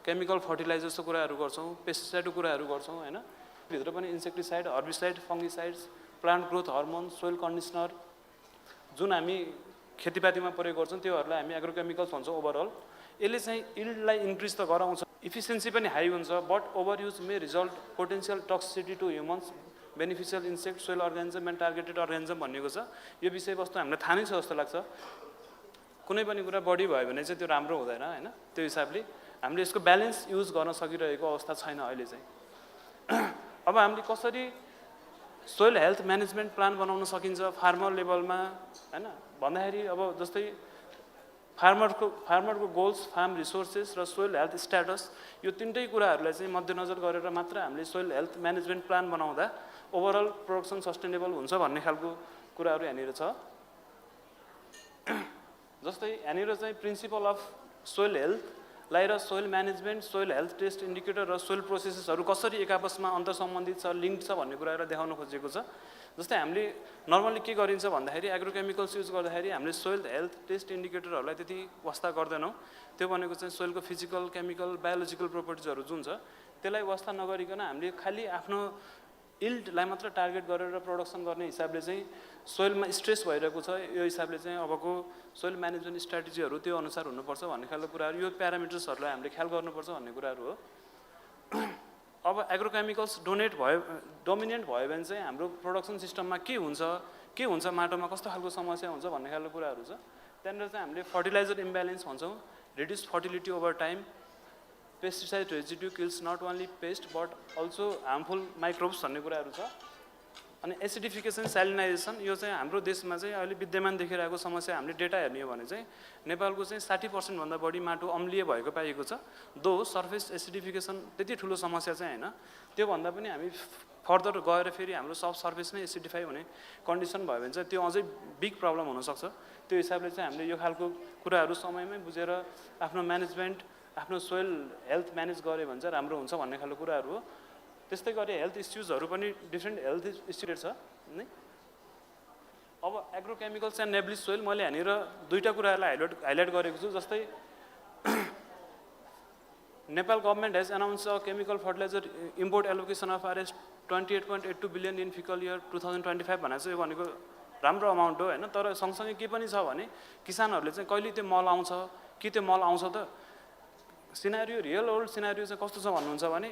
केमिकल फर्टिलाइजर्सको कुराहरू गर्छौँ, पेस्टिसाइडको कुराहरू गर्छौँ हैन। भित्र पनि insecticide, herbicide, fungicides, plant growth hormone, soil conditioner जुन हामी खेतीपातीमा प्रयोग गर्छौँ त्योहरूलाई हामी एग्रोकेमिकल्स भन्छौँ ओभरअल। यसले चाहिँ इल्डलाई इन्क्रिज त गराउँछ, इफिसियन्सी पनि हाई हुन्छ, but over use may result potential toxicity to humans, beneficial insect, soil organism and targeted organism भनेको छ। यो विषयवस्तु हामीलाई थाहा नै छ जस्तो लाग्छ। कुनै पनि कुरा बढी भयो भने चाहिँ त्यो राम्रो हुँदैन हैन। त्यो हिसाबले हामीले यसको ब्यालेन्स युज गर्न सकिरहेको अवस्था छैन अहिले चाहिँ। अब हामीले कसरी सोइल हेल्थ म्यानेजमेन्ट प्लान बनाउन सकिन्छ फार्मर लेभलमा हैन भन्दाखेरि, अब जस्तै फार्मरको गोल्स, फार्म रिसोर्सेस र सोइल हेल्थ स्ट्याटस, यो तिनटै कुराहरूलाई चाहिँ मध्यनजर गरेर मात्र हामीले सोइल हेल्थ म्यानेजमेन्ट प्लान बनाउँदा ओभरअल प्रोडक्सन सस्टेनेबल हुन्छ भन्ने खालको कुराहरू यहाँनिर छ। जस्तै यहाँनिर चाहिँ प्रिन्सिपल अफ सोइल हेल्थलाई र soil management, soil health test indicator र सोइल प्रोसेसेसहरू कसरी एक आपसमा अन्तर्सम्बन्धित छ, लिङ्क छ भन्ने कुराहरू देखाउन खोजेको छ। जस्तै हामीले नर्मली के गरिन्छ भन्दाखेरि एग्रोकेमिकल्स युज गर्दाखेरि हामीले सोइल हेल्थ टेस्ट इन्डिकेटरहरूलाई त्यति वास्ता गर्दैनौँ। त्यो भनेको चाहिँ सोइलको फिजिकल, केमिकल, बायोलोजिकल प्रोपर्टिजहरू जुन छ त्यसलाई वास्ता नगरिकन हामीले खालि आफ्नो इल्डलाई मात्र टार्गेट गरेर प्रोडक्सन गर्ने हिसाबले चाहिँ सोइलमा स्ट्रेस भइरहेको छ। यो हिसाबले चाहिँ अबको सोइल म्यानेजमेन्ट स्ट्राटेजीहरू त्यो अनुसार हुनुपर्छ भन्ने खालको कुराहरू, यो प्यारामिटर्सहरूलाई हामीले ख्याल गर्नुपर्छ भन्ने कुराहरू हो। अब एग्रोकेमिकल्स डोमिनेन्ट भयो भने चाहिँ हाम्रो प्रोडक्सन सिस्टममा के हुन्छ माटोमा कस्तो खालको समस्या हुन्छ भन्ने खालको कुराहरू छ। त्यहाँनिर चाहिँ हामीले फर्टिलाइजर इम्ब्यालेन्स भन्छौँ, reduce fertility over time, pesticide residue kills not only pest but also harmful microbes भन्ने कुराहरू छ। अनि एसिडिफिकेसन, स्यालिनाइजेसन, यो चाहिँ हाम्रो देशमा चाहिँ अहिले विद्यमान देखिरहेको समस्या हामीले डेटा हेर्ने हो भने चाहिँ नेपालको चाहिँ 60% भन्दा बढी माटो अम्लीय भएको पाइएको छ। दो सर्फेस एसिडिफिकेसन त्यति ठुलो समस्या चाहिँ होइन, त्योभन्दा पनि हामी फर्दर गएर फेरि हाम्रो सब सर्फेस नै एसिडिफाई हुने कन्डिसन भयो भने चाहिँ त्यो अझै बिग प्रब्लम हुनसक्छ। त्यो हिसाबले चाहिँ हामीले यो खालको कुराहरू समयमै बुझेर आफ्नो म्यानेजमेन्ट, आफ्नो सोइल हेल्थ म्यानेज गऱ्यो भने चाहिँ राम्रो हुन्छ भन्ने खालको कुराहरू हो। त्यस्तै गरी हेल्थ इस्युजहरू पनि डिफ्रेन्ट हेल्थ इस्युज छ नि। अब एग्रोकेमिकल्स एन्ड नेब्लिस सोइल मैले यहाँनिर दुईवटा कुराहरूलाई हाइलाइट गरेको छु। जस्तै Nepal government has announce a chemical fertiliser import allocation of Rs 28.82 billion in fiscal year 2025 भनेको चाहिँ यो भनेको राम्रो अमाउन्ट हो होइन। तर सँगसँगै के पनि छ भने किसानहरूले चाहिँ कहिले त्यो मल आउँछ कि त्यो मल आउँछ त, सिनारियो रियल वर्ल्ड सिनारियो चाहिँ कस्तो छ भन्नुहुन्छ भने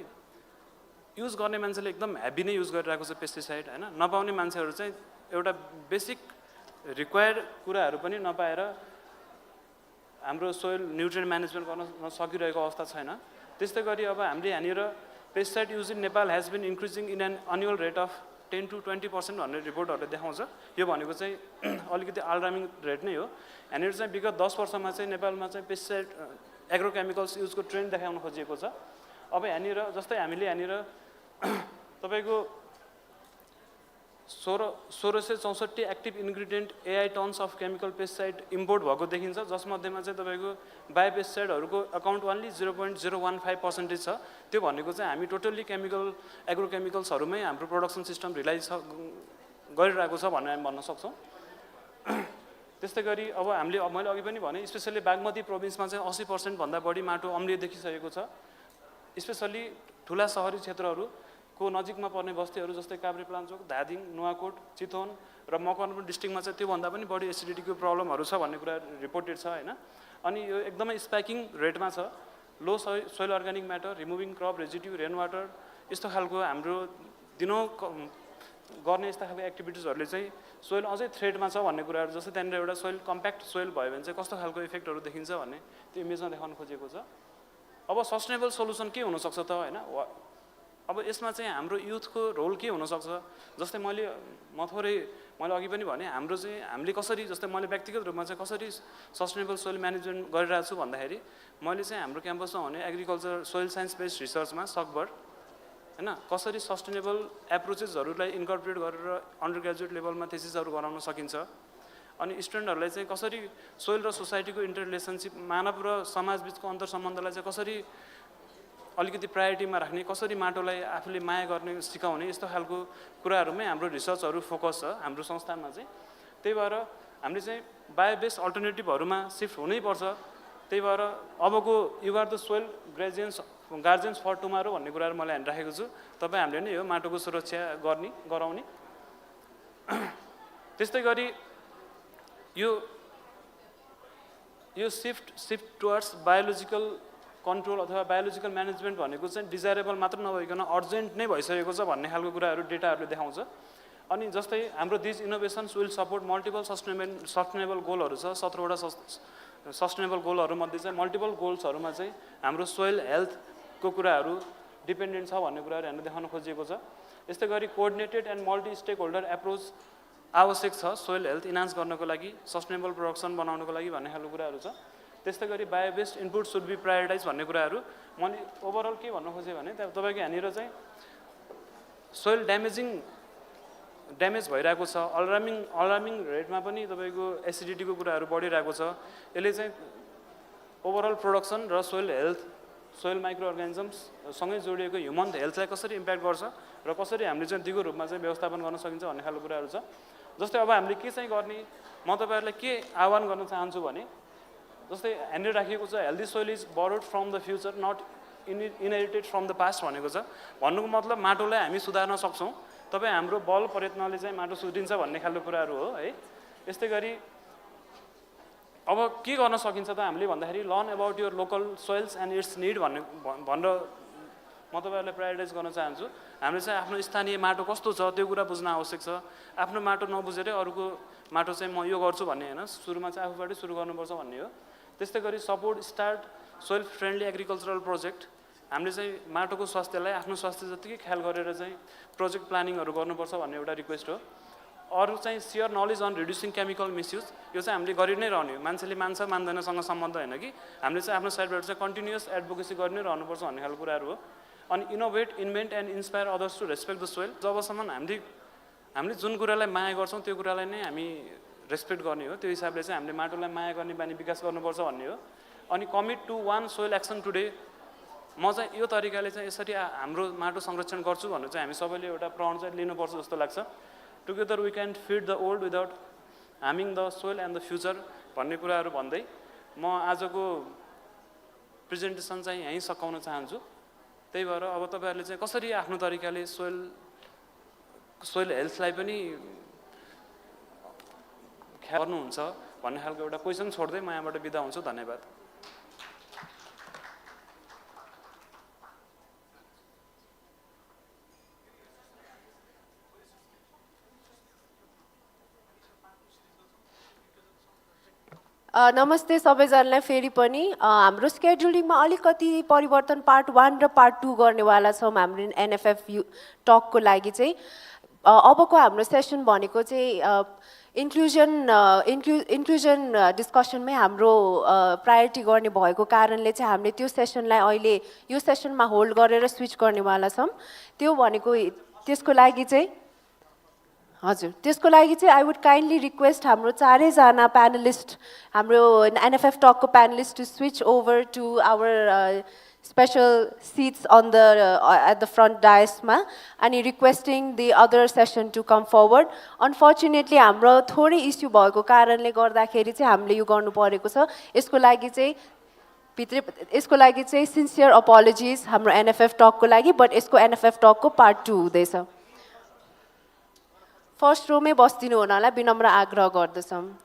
युज गर्ने मान्छेले एकदम हेभी नै युज गरिरहेको छ पेस्टिसाइड होइन। नपाउने मान्छेहरू चाहिँ एउटा बेसिक रिक्वायर्ड कुराहरू पनि नपाएर हाम्रो सोइल न्युट्रिएन्ट म्यानेजमेन्ट गर्न नसकिरहेको अवस्था छैन। त्यस्तै गरी अब हामीले यहाँनिर pesticide use in Nepal has been increasing in an annual rate of 10 to 20% भन्ने रिपोर्टहरूले देखाउँछ। यो भनेको चाहिँ अलिकति अलार्मिङ रेट नै हो। यहाँनिर चाहिँ विगत 10 वर्षमा चाहिँ नेपालमा चाहिँ पेस्टिसाइड एग्रोकेमिकल्स युजको ट्रेन्ड देखाउन खोजिएको छ। अब यहाँनिर जस्तै हामीले यहाँनिर तपाईँको 1664 active ingredient AI tons of chemical pesticide import भएको देखिन्छ, जसमध्येमा चाहिँ तपाईँको बायोपेस्टिसाइडहरूको अकाउन्ट ओन्ली 0.015% छ। त्यो भनेको चाहिँ हामी टोटल्ली एग्रोकेमिकल्सहरूमै हाम्रो प्रोडक्सन सिस्टम रिलाइज गरिरहेको छ भन्ने हामी भन्न सक्छौँ। त्यस्तै गरी अब हामीले मैले अघि पनि भने स्पेसल्ली बागमती प्रोभिन्समा चाहिँ 80% भन्दा बढी माटो अम्लीय देखिसकेको छ। स्पेसल्ली ठुला सहरी क्षेत्रहरूको नजिकमा पर्ने बस्तीहरू जस्तै काभ्रेपलाञ्चोक, धादिङ, नुवाकोट, चितवन र मकवानपुर डिस्ट्रिक्टमा चाहिँ त्योभन्दा पनि बढी एसिडिटीको प्रब्लमहरू छ भन्ने कुरा रिपोर्टेड छ होइन। अनि यो एकदमै स्पाइकिङ रेटमा छ। Low soil organic matter, removing crop residue, rain water, यस्तो खालको हाम्रो दिनौँ गर्ने यस्ता खालको एक्टिभिटिजहरूले चाहिँ सोइल अझै थ्रेडमा छ भन्ने कुराहरू, जस्तै त्यहाँनिर एउटा सोइल कम्प्याक्ट सोइल भयो भने चाहिँ कस्तो खालको इफेक्टहरू देखिन्छ भन्ने त्यो इमेजमा देखाउन खोजेको छ। अब सस्टेनेबल सल्युसन के हुनसक्छ त होइन। अब यसमा चाहिँ हाम्रो युथको रोल के हुनसक्छ। जस्तै मैले अघि पनि भने हाम्रो चाहिँ हामीले कसरी, जस्तै मैले व्यक्तिगत रूपमा चाहिँ कसरी सस्टेनेबल सोइल म्यानेजमेन्ट गरिरहेको छु भन्दाखेरि मैले चाहिँ हाम्रो क्याम्पसमा हुने एग्रिकल्चर सोइल साइन्स बेस्ड रिसर्चमा सकभर होइन कसरी सस्टेनेबल एप्रोचेसहरूलाई इन्कर्पोरेट गरेर अन्डर ग्रेजुएट लेभलमा थेसिसहरू गराउन सकिन्छ। अनि स्टुडेन्टहरूलाई चाहिँ कसरी सोइल र सोसाइटीको इन्टररिलेसनसिप, मानव र समाजबिचको अन्तर्सम्बन्धलाई चाहिँ कसरी अलिकति प्रायोरिटीमा राख्ने, कसरी माटोलाई आफूले माया गर्ने सिकाउने, यस्तो खालको कुराहरूमै हाम्रो रिसर्चहरू फोकस छ हाम्रो संस्थानमा चाहिँ। त्यही भएर हामीले चाहिँ बायोबेस्ड अल्टरनेटिभहरूमा सिफ्ट हुनैपर्छ। त्यही भएर अबको you are the soil guardians for tomorrow भन्ने कुराहरू मैले राखेको छु। तपाईँ हामीले नै हो माटोको सुरक्षा गराउने। त्यस्तै गरी यो सिफ्ट टुवर्ड्स बायोलोजिकल कन्ट्रोल अथवा बायोलोजिकल म्यानेजमेन्ट भनेको चाहिँ डिजायरेबल मात्र नभइकन अर्जेन्ट नै भइसकेको छ भन्ने खालको कुराहरू डेटाहरूले देखाउँछ। अनि जस्तै हाम्रो this innovations will support multiple sustainable गोलहरू छ। 17वटा सस्टेनेबल गोलहरूमध्ये चाहिँ मल्टिपल गोल्सहरूमा चाहिँ हाम्रो सोइल हेल्थको कुराहरू डिपेन्डेन्ट छ भन्ने कुराहरू हामीले देखाउन खोजिएको छ। यस्तै गरी coordinated and multi stakeholder approach आवश्यक छ सोइल हेल्थ इन्हान्स गर्नको लागि, सस्टेनेबल प्रोडक्सन बनाउनको लागि भन्ने खालको कुराहरू छ। त्यस्तै गरी बायोबेस्ड इनपुट सुड बी प्रायोरिटाइज भन्ने कुराहरू मैले ओभरअल के भन्न खोजेँ भने तपाईँको यहाँनिर चाहिँ सोइल ड्यामेजिङ ड्यामेज भइरहेको छ, अलार्मिङ रेटमा पनि तपाईँको एसिडिटीको कुराहरू बढिरहेको छ। यसले चाहिँ ओभरअल प्रोडक्सन र सोइल हेल्थ, सोइल माइक्रो अर्गानिजम्ससँगै जोडिएको ह्युमन हेल्थलाई कसरी इम्प्याक्ट गर्छ र कसरी हामीले चाहिँ दिगो रूपमा चाहिँ व्यवस्थापन गर्न सकिन्छ भन्ने खालको कुराहरू छ। जस्तै अब हामीले के चाहिँ गर्ने, म तपाईँहरूलाई के आह्वान गर्न चाहन्छु भने, जस्तै यहाँनिर राखिएको छ healthy soil is borrowed from the future not inherited from the past भनेको छ। भन्नुको मतलब माटोलाई हामी सुधार्न सक्छौँ, तपाईँ हाम्रो बल प्रयत्नले चाहिँ माटो सुध्रिन्छ भन्ने खालको कुराहरू हो है। यस्तै गरी अब के गर्न सकिन्छ त हामीले भन्दाखेरि learn about your local soils and it's need भनेर म तपाईँहरूलाई प्रायोरिटाइज गर्न चाहन्छु। हामीले चाहिँ आफ्नो स्थानीय माटो कस्तो छ त्यो कुरा बुझ्न आवश्यक छ। आफ्नो माटो नबुझेरै अरूको माटो चाहिँ म यो गर्छु भन्ने होइन, सुरुमा चाहिँ आफूबाटै सुरु गर्नुपर्छ भन्ने हो। त्यस्तै गरी support start soil friendly agricultural project, हामीले चाहिँ माटोको स्वास्थ्यलाई आफ्नो स्वास्थ्य जतिकै ख्याल गरेर चाहिँ प्रोजेक्ट प्लानिङहरू गर्नुपर्छ भन्ने एउटा रिक्वेस्ट हो। अरू चाहिँ share knowledge on reducing chemical misuse, यो चाहिँ हामीले गरि नै रहने हो, मान्छेले मान्छ मान्दैनसँग सम्बन्ध होइन कि हामीले चाहिँ आफ्नो साइडबाट चाहिँ कन्टिन्युअस एडभोकेसी गरि नै रहनुपर्छ भन्ने खालको कुराहरू हो। अनि innovate, invent and inspire others to respect the soil, जबसम्म हामीले जुन कुरालाई माया गर्छौँ त्यो कुरालाई नै हामी रेस्पेक्ट गर्ने हो, त्यो हिसाबले चाहिँ हामीले माटोलाई माया गर्ने बानी विकास गर्नुपर्छ भन्ने हो। अनि commit to one soil action today, म चाहिँ यो तरिकाले चाहिँ यसरी हाम्रो माटो संरक्षण गर्छु भन्नु चाहिँ हामी सबैले एउटा प्रण चाहिँ लिनुपर्छ जस्तो लाग्छ। Together we can feed the world without harming the soil and the future भन्ने कुराहरू भन्दै म आजको प्रेजेन्टेसन चाहिँ यहीँ सकाउन चाहन्छु। त्यही भएर अब तपाईँहरूले चाहिँ कसरी आफ्नो तरिकाले सोइल हेल्थलाई पनि ख्याल गर्नुहुन्छ भन्ने खालको एउटा क्वेसन छोड्दै म यहाँबाट बिदा हुन्छु। धन्यवाद। नमस्ते सबैजनालाई फेरि पनि हाम्रो स्केड्युलिङमा अलिकति परिवर्तन पार्ट 1 र पार्ट 2 गर्नेवाला छौँ हाम्रो एनएफएफ टकको लागि चाहिँ। अबको हाम्रो सेसन भनेको चाहिँ इन्क्लुजन डिस्कसनमै हाम्रो प्रायोरिटी गर्ने भएको कारणले चाहिँ हामीले त्यो सेसनलाई अहिले यो सेसनमा होल्ड गरेर स्विच गर्नेवाला छौँ। त्यो भनेको त्यसको लागि चाहिँ हजुर, त्यसको लागि चाहिँ आई वुड काइन्डली रिक्वेस्ट हाम्रो चारैजना प्यानलिस्ट, हाम्रो एनएफएफ टकको panelist to switch over to our special seats on the at the front डायसमा अनि requesting the other session to come forward. Unfortunately हाम्रो थोरै इस्यु भएको कारणले गर्दाखेरि चाहिँ हामीले यो गर्नु परेको छ। यसको लागि चाहिँ सिन्सियर अपोलोजिज हाम्रो एनएफएफ टकको लागि, बट यसको एनएफएफ टकको पार्ट 2 हुँदैछ। फर्स्ट रोमै बस्दिनु हुनलाई विनम्र आग्रह गर्दछौँ।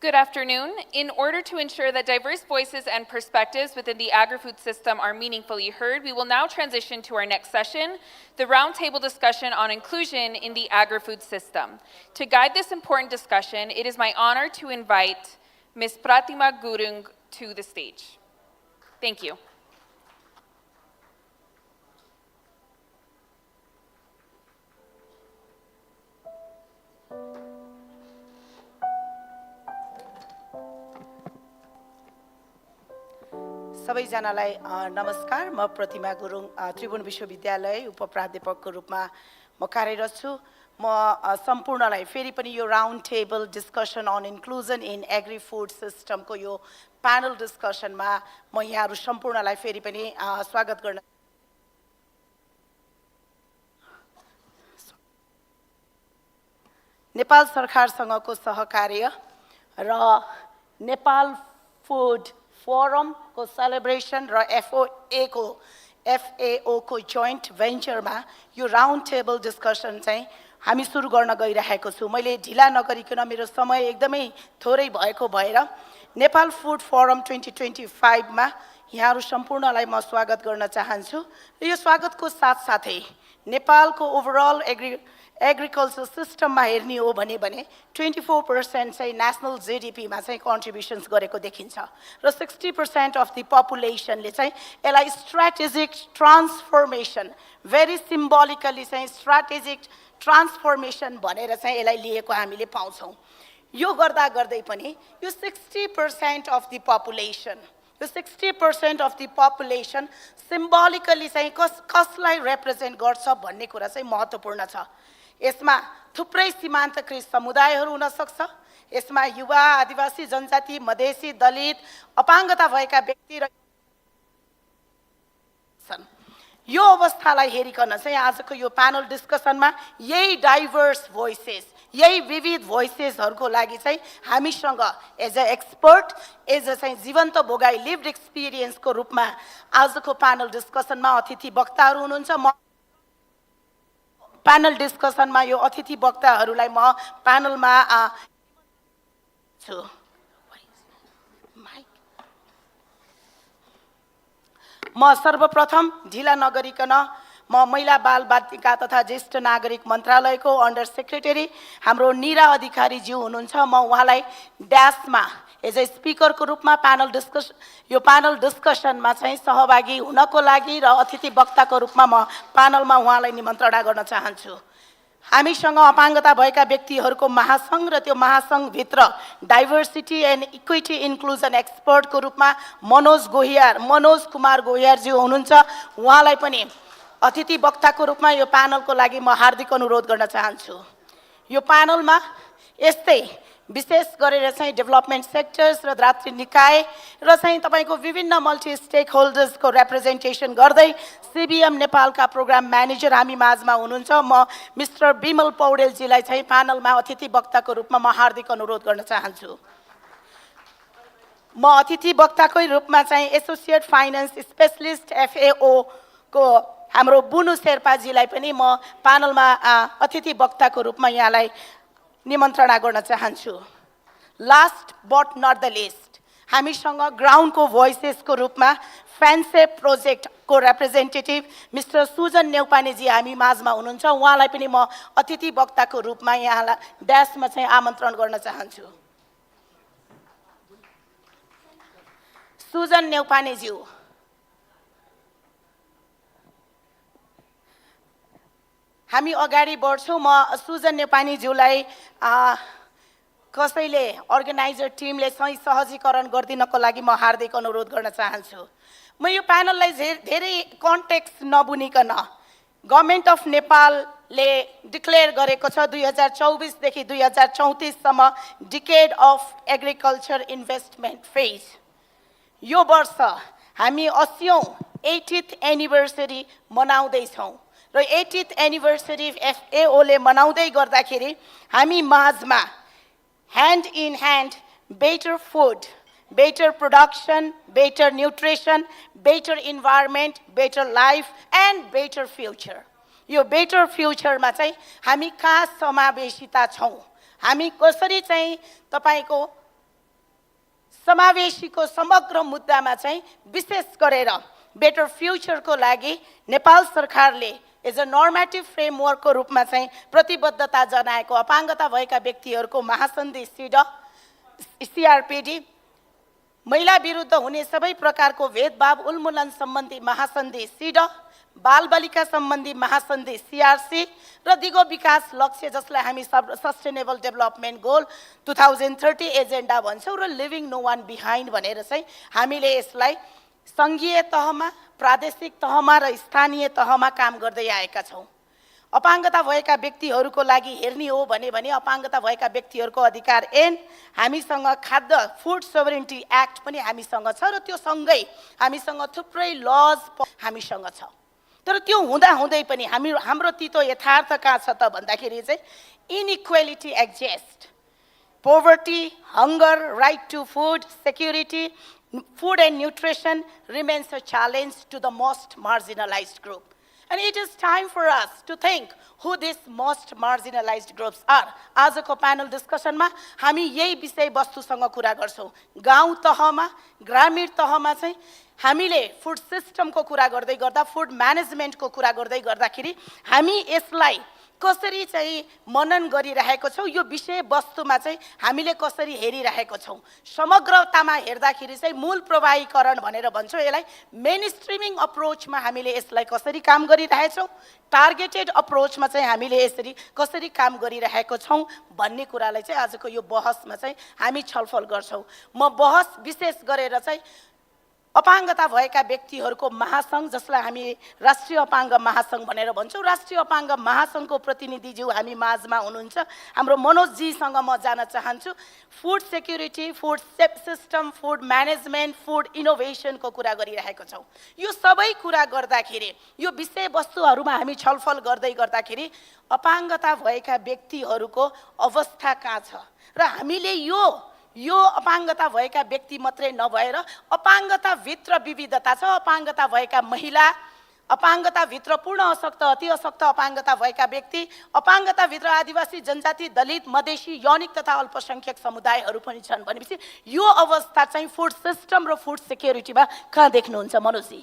Good afternoon. In order to ensure that diverse voices and perspectives within the agri-food system are meaningfully heard, we will now transition to our next session, the roundtable discussion on inclusion in the agri-food system. To guide this important discussion, it is my honor to invite Ms. Pratima Gurung to the stage. Thank you. सबैजनालाई नमस्कार। म प्रतिमा गुरुङ त्रिभुवन विश्वविद्यालय उपप्राध्यापकको रूपमा म कार्यरत छु। म सम्पूर्णलाई फेरि पनि यो round table discussion on inclusion in agri food सिस्टमको यो प्यानल डिस्कसनमा म यहाँहरू सम्पूर्णलाई फेरि पनि स्वागत गर्न नेपाल सरकारसँगको सहकार्य र नेपाल फुड फोरम को सेलिब्रेसन र FAO को जोइन्ट भेन्चरमा यो राउन्ड टेबल डिस्कसन चाहिँ हामी सुरु गर्न गइरहेको छु। मैले ढिला नगरिकन मेरो समय एकदमै थोरै भएको भएर नेपाल फुड फोरम 2025 मा यहाँहरू सम्पूर्णलाई म स्वागत गर्न चाहन्छु। र यो स्वागतको साथसाथै नेपालको ओभरअल एग्रिकल्चर सिस्टममा हेर्ने हो भने 24% चाहिँ नेसनल जीडीपीमा चाहिँ कन्ट्रिब्युसन्स गरेको देखिन्छ र 60% अफ द पपुलेसनले चाहिँ यसलाई स्ट्राटेजिक ट्रान्सफर्मेसन, भेरी सिम्बोलिकली चाहिँ स्ट्राटेजिक ट्रान्सफर्मेसन भनेर चाहिँ यसलाई लिएको हामीले पाउँछौँ। यो गर्दा गर्दै पनि यो 60% अफ द पपुलेसन, यो 60% अफ द पपुलेसन सिम्बोलिकली चाहिँ कसलाई रिप्रेजेन्ट गर्छ भन्ने कुरा चाहिँ महत्त्वपूर्ण छ। यसमा थुप्रै सीमान्तकृत समुदायहरू हुन सक्छ, यसमा युवा, आदिवासी जनजाति, मधेसी, दलित, अपाङ्गता भएका व्यक्ति र छन्। यो अवस्थालाई हेरिकन चाहिँ आजको यो प्यानल डिस्कसनमा यही डाइभर्स भोइसेस, यही विविध भोइसेसहरूको लागि चाहिँ हामीसँग as a expert, as a चाहिँ जीवन्त भोगाई लिभड एक्सपिरियन्सको रूपमा आजको प्यानल डिस्कसनमा अतिथि वक्ताहरू हुनुहुन्छ। म प्यानल डिस्कसनमा यो अतिथि वक्ताहरूलाई म प्यानलमा छु। म सर्वप्रथम ढिला नगरिकन म महिला बाल बालिका तथा ज्येष्ठ नागरिक मन्त्रालयको अन्डर सेक्रेटरी हाम्रो निरा अधिकारीज्यू हुनुहुन्छ, म उहाँलाई ड्यासमा एज अ स्पिकरको रूपमा यो प्यानल डिस्कसनमा चाहिँ सहभागी हुनको लागि र अतिथि वक्ताको रूपमा म प्यानलमा उहाँलाई निमन्त्रणा गर्न चाहन्छु। हामीसँग अपाङ्गता भएका व्यक्तिहरूको महासङ्घ र त्यो महासङ्घभित्र डाइभर्सिटी एन्ड इक्विटी इन्क्लुजन एक्सपर्टको रूपमा मनोज कुमार गोहियारज्यू हुनुहुन्छ। उहाँलाई पनि अतिथि वक्ताको रूपमा यो प्यानलको लागि म हार्दिक अनुरोध गर्न चाहन्छु। यो प्यानलमा यस्तै विशेष गरेर चाहिँ डेभलपमेन्ट सेक्टर्स र दात्री निकाय र चाहिँ तपाईँको विभिन्न मल्टी स्टेक होल्डर्सको रिप्रेजेन्टेसन गर्दै CBM नेपालका प्रोग्राम म्यानेजर हामी माझमा हुनुहुन्छ। म मिस्टर बिमल पौडेलजीलाई चाहिँ प्यानलमा अतिथि वक्ताको रूपमा म हार्दिक अनुरोध गर्न चाहन्छु। म अतिथि वक्ताकै रूपमा चाहिँ एसोसिएट फाइनेन्स स्पेशलिस्ट FAO को हाम्रो बुनु शेर्पाजीलाई पनि म प्यानलमा अतिथि वक्ताको रूपमा यहाँलाई निमन्त्रणा गर्न चाहन्छु। Last but not the list, हामीसँग ग्राउन्डको भोइसेसको रूपमा फ्यान्से प्रोजेक्टको रिप्रेजेन्टेटिभ मिस्टर सुजन नेउपानेजी हामी माझमा हुनुहुन्छ। उहाँलाई पनि म अतिथि वक्ताको रूपमा यहाँलाई ड्यासमा चाहिँ आमन्त्रण गर्न चाहन्छु। सुजन नेउपानेज्यू, हामी अगाडि बढ्छौँ। म सुजन नेउपानेज्यूलाई कसैले अर्गनाइजर टिमले सही सहजीकरण गरिदिनको लागि म हार्दिक अनुरोध गर्न चाहन्छु। म यो प्यानललाई धेरै कन्टेक्स्ट नबुनिकन गभर्मेन्ट अफ नेपालले डिक्लेयर गरेको छ 2024 देखि 2034 सम्म decade of agriculture investment phase. यो वर्ष हामी 80th एनिभर्सरी मनाउँदैछौँ र 80th एनिभर्सरी FAO ले मनाउँदै गर्दाखेरि हामी माझमा hand in hand better food, better production, better nutrition, better environment, better life and better future, यो बेटर फ्युचरमा चाहिँ हामी कहाँ समावेशिता छौँ, हामी कसरी चाहिँ तपाईँको समावेशीको समग्र मुद्दामा चाहिँ विशेष गरेर बेटर फ्युचरको लागि नेपाल सरकारले एज अ नर्मेटिभ फ्रेमवर्कको रूपमा चाहिँ प्रतिबद्धता जनाएको अपाङ्गता भएका व्यक्तिहरूको महासन्धि CRPD, महिला विरुद्ध हुने सबै प्रकारको भेदभाव उन्मूलन सम्बन्धी महासन्धि CEDAW, बालबालिका सम्बन्धी महासन्धि CRC र दिगो विकास लक्ष्य जसलाई हामी सस्टेनेबल डेभलपमेन्ट गोल 2030 एजेन्डा भन्छौँ र लिभिङ नो वान बिहाइन्ड भनेर चाहिँ हामीले यसलाई सङ्घीय तहमा, प्रादेशिक तहमा र स्थानीय तहमा काम गर्दै आएका छौँ। अपाङ्गता भएका व्यक्तिहरूको लागि हेर्ने हो भने अपाङ्गता भएका व्यक्तिहरूको अधिकार ऐन हामीसँग, खाद्य फुड सोभरेन्टी एक्ट पनि हामीसँग छ र त्यो सँगै हामीसँग थुप्रै लज हामीसँग छ। तर त्यो हुँदाहुँदै पनि हाम्रो तितो यथार्थ कहाँ छ त भन्दाखेरि चाहिँ inequality exist, poverty, hunger, right to food, security, food and nutrition remains a challenge to the most marginalized group. And it is time for us to think who these most marginalized groups are. आजको प्यानल डिस्कसनमा हामी यही विषय वस्तुसँग कुरा गर्छौँ। गाउँ तहमा, ग्रामीण तहमा चाहिँ हामीले फुड सिस्टमको कुरा गर्दै गर्दा, फुड म्यानेजमेन्टको कुरा गर्दै गर्दाखेरि हामी यसलाई कसरी चाहिँ मनन गरिरहेको छौँ, यो विषयवस्तुमा चाहिँ हामीले कसरी हेरिरहेको छौँ। समग्रतामा हेर्दाखेरि चाहिँ मूल प्रवाहीकरण भनेर भन्छौँ यसलाई। मेन स्ट्रिमिङ अप्रोचमा हामीले यसलाई कसरी काम गरिरहेछौँ, टार्गेटेड अप्रोचमा चाहिँ हामीले यसरी कसरी काम गरिरहेको छौँ भन्ने कुरालाई चाहिँ आजको यो बहसमा चाहिँ हामी छलफल गर्छौँ। म बहस विशेष गरेर चाहिँ अपाङ्गता भएका व्यक्तिहरूको महासङ्घ, जसलाई हामी राष्ट्रिय अपाङ्ग महासङ्घ भनेर भन्छौँ, राष्ट्रिय अपाङ्ग महासङ्घको प्रतिनिधिज्यू हामी माझमा हुनुहुन्छ। हाम्रो मनोजजीसँग म जान चाहन्छु। Food security, food system, food management, food इनोभेसनको कुरा गरिरहेको छौँ। यो सबै कुरा गर्दाखेरि, यो विषयवस्तुहरूमा हामी छलफल गर्दै गर्दाखेरि अपाङ्गता भएका व्यक्तिहरूको अवस्था कहाँ छ र हामीले यो अपाङ्गता भएका व्यक्ति मात्रै नभएर अपाङ्गताभित्र विविधता छ। अपाङ्गता भएका महिला, अपाङ्गताभित्र पूर्ण अशक्त, अति अशक्त अपाङ्गता भएका व्यक्ति, अपाङ्गताभित्र आदिवासी, जनजाति, दलित, मधेसी, यौनिक तथा अल्पसङ्ख्यक समुदायहरू पनि छन् भनेपछि यो अवस्था चाहिँ फुड सिस्टम र फुड सेक्युरिटीमा कहाँ देख्नुहुन्छ मनोजजी?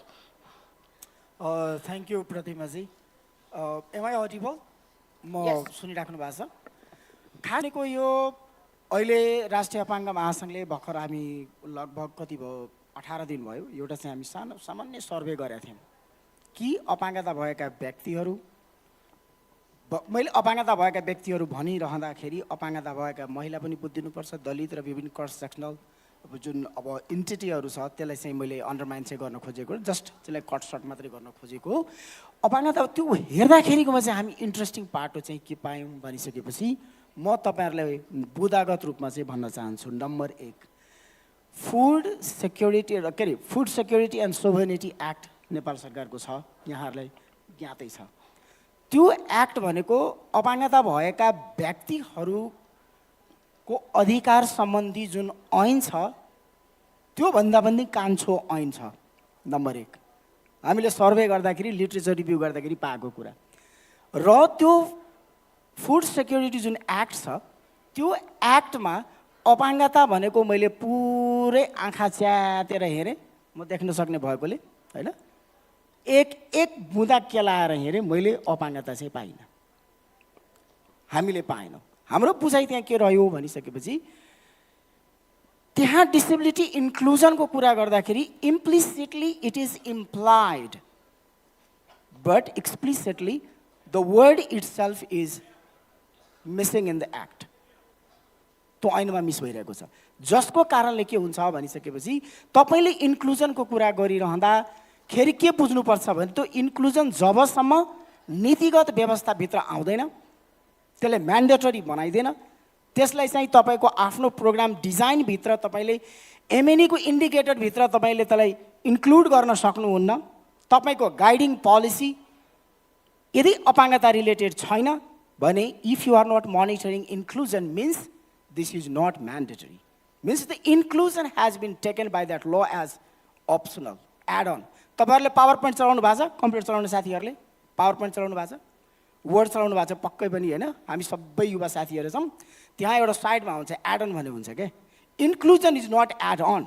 थ्याङ्क यू प्रतिमाजी। Am I audible? म सुनिराख्नु भएको छ। खानेको यो अहिले राष्ट्रिय अपाङ्ग महासङ्घले भर्खर हामी लगभग कति भयो 18 दिन भयो एउटा चाहिँ हामी सामान्य सर्वे गरेका थियौँ कि अपाङ्गता भएका व्यक्तिहरू, मैले अपाङ्गता भएका व्यक्तिहरू भनिरहँदाखेरि अपाङ्गता भएका महिला पनि बुझिदिनुपर्छ, दलित र विभिन्न क्रस सेक्सनल जुन इन्टिटीहरू छ त्यसलाई चाहिँ मैले अन्डरमाइन चाहिँ गर्न खोजेको, जस्ट त्यसलाई कट सर्ट मात्रै गर्न खोजेको। अपाङ्गता त्यो हेर्दाखेरिकोमा चाहिँ हामी इन्ट्रेस्टिङ पाटो चाहिँ के पायौँ भनिसकेपछि म तपाईँहरूलाई बुदागत रूपमा चाहिँ भन्न चाहन्छु। Number 1, food security food security and sovereignty act Nepal सरकारको छ, यहाँहरूलाई ज्ञातै छ। त्यो एक्ट भनेको अपाङ्गता भएका व्यक्तिहरूको अधिकार सम्बन्धी जुन ऐन छ त्योभन्दा पनि कान्छो ऐन छ। नम्बर 1 हामीले सर्वे गर्दाखेरि, लिट्रेचर रिभ्यू गर्दाखेरि पाएको कुरा। र त्यो फुड सेक्युरिटी जुन एक्ट छ त्यो एक्टमा अपाङ्गता भनेको मैले पुरै आँखा च्यातेर हेरेँ, म देख्न सक्ने भएकोले होइन, एक बुँदा केलाएर हेरेँ, मैले अपाङ्गता चाहिँ पाइनँ, हामीले पाएनौँ। हाम्रो बुझाइ त्यहाँ के रह्यो भनिसकेपछि त्यहाँ डिसेबिलिटी इन्क्लुजनको कुरा गर्दाखेरि implicitly it is implied but explicitly the word itself is missing in the act. त्यो ऐनमा मिस भइरहेको छ, जसको कारणले के हुन्छ भनिसकेपछि तपाईँले इन्क्लुजनको कुरा गरिरहँदाखेरि के बुझ्नुपर्छ भने त्यो इन्क्लुजन जबसम्म नीतिगत व्यवस्थाभित्र आउँदैन, त्यसले म्यान्डेटरी बनाइदिएन, त्यसलाई चाहिँ तपाईँको आफ्नो प्रोग्राम डिजाइनभित्र तपाईँले एमएनईको इन्डिकेटरभित्र तपाईँले त्यसलाई इन्क्लुड गर्न सक्नुहुन्न। तपाईँको गाइडिङ पोलिसी यदि अपाङ्गता रिलेटेड छैन भने if you are not monitoring inclusion means this is not mandatory, means the inclusion has been taken by that law as optional add on. तपाईँहरूले पावर पोइन्ट चलाउनु भएको छ, कम्प्युटर चलाउने साथीहरूले पावर पोइन्ट चलाउनु भएको छ, वर्ड चलाउनु भएको छ पक्कै पनि होइन, हामी सबै युवा साथीहरू छौँ। त्यहाँ एउटा साइडमा हुन्छ एड अन भन्ने हुन्छ क्या। Inclusion is not add on,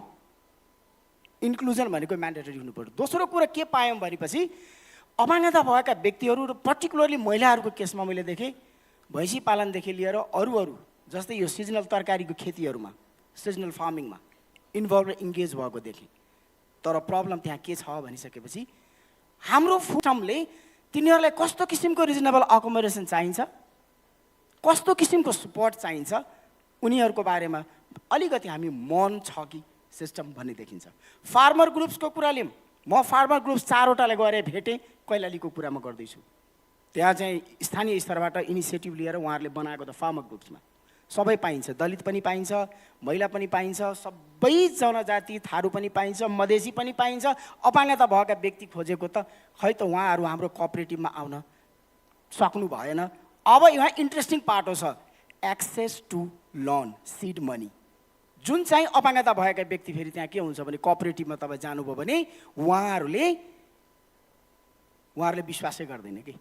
inclusion भनेको म्यान्डेटरी हुनुपर्छ। दोस्रो कुरा के पायौँ भनेपछि अपाङ्गता भएका व्यक्तिहरू र पर्टिकुलरली महिलाहरूको केसमा मैले देखेँ भैँसी पालनदेखि लिएर अरू जस्तै यो सिजनल तरकारीको खेतीहरूमा, सिजनल फार्मिङमा इन्भल्भ र इङ्गेज भएको देखेँ। तर प्रब्लम त्यहाँ के छ भनिसकेपछि हाम्रो फुडले तिनीहरूलाई कस्तो किसिमको रिजनेबल अकोमोडेसन चाहिन्छ, कस्तो किसिमको सपोर्ट चाहिन्छ, उनीहरूको बारेमा अलिकति हामी मन छ कि सिस्टम भन्ने देखिन्छ। फार्मर ग्रुप्सको कुरा लिउँ, म फार्मर ग्रुप्स 4वटालाई गएर भेटेँ, कैलालीको कुरा म गर्दैछु। त्यहाँ चाहिँ स्थानीय स्तरबाट इनिसिएटिभ लिएर उहाँहरूले बनाएको त फार्मर ग्रुप्समा सबै पाइन्छ, दलित पनि पाइन्छ, महिला पनि पाइन्छ, सबै जनजाति, थारू पनि पाइन्छ, मधेसी पनि पाइन्छ। अपाङ्गता भएका व्यक्ति खोजेको त खै त उहाँहरू हाम्रो कोअपरेटिभमा आउन सक्नु भएन। अब यहाँ इन्ट्रेस्टिङ पाटो छ access to loan, seed money, जुन चाहिँ अपाङ्गता भएका व्यक्ति फेरि त्यहाँ के हुन्छ भने कोअपरेटिभमा तपाईँ जानुभयो भने उहाँहरूले विश्वासै गर्दैन कि।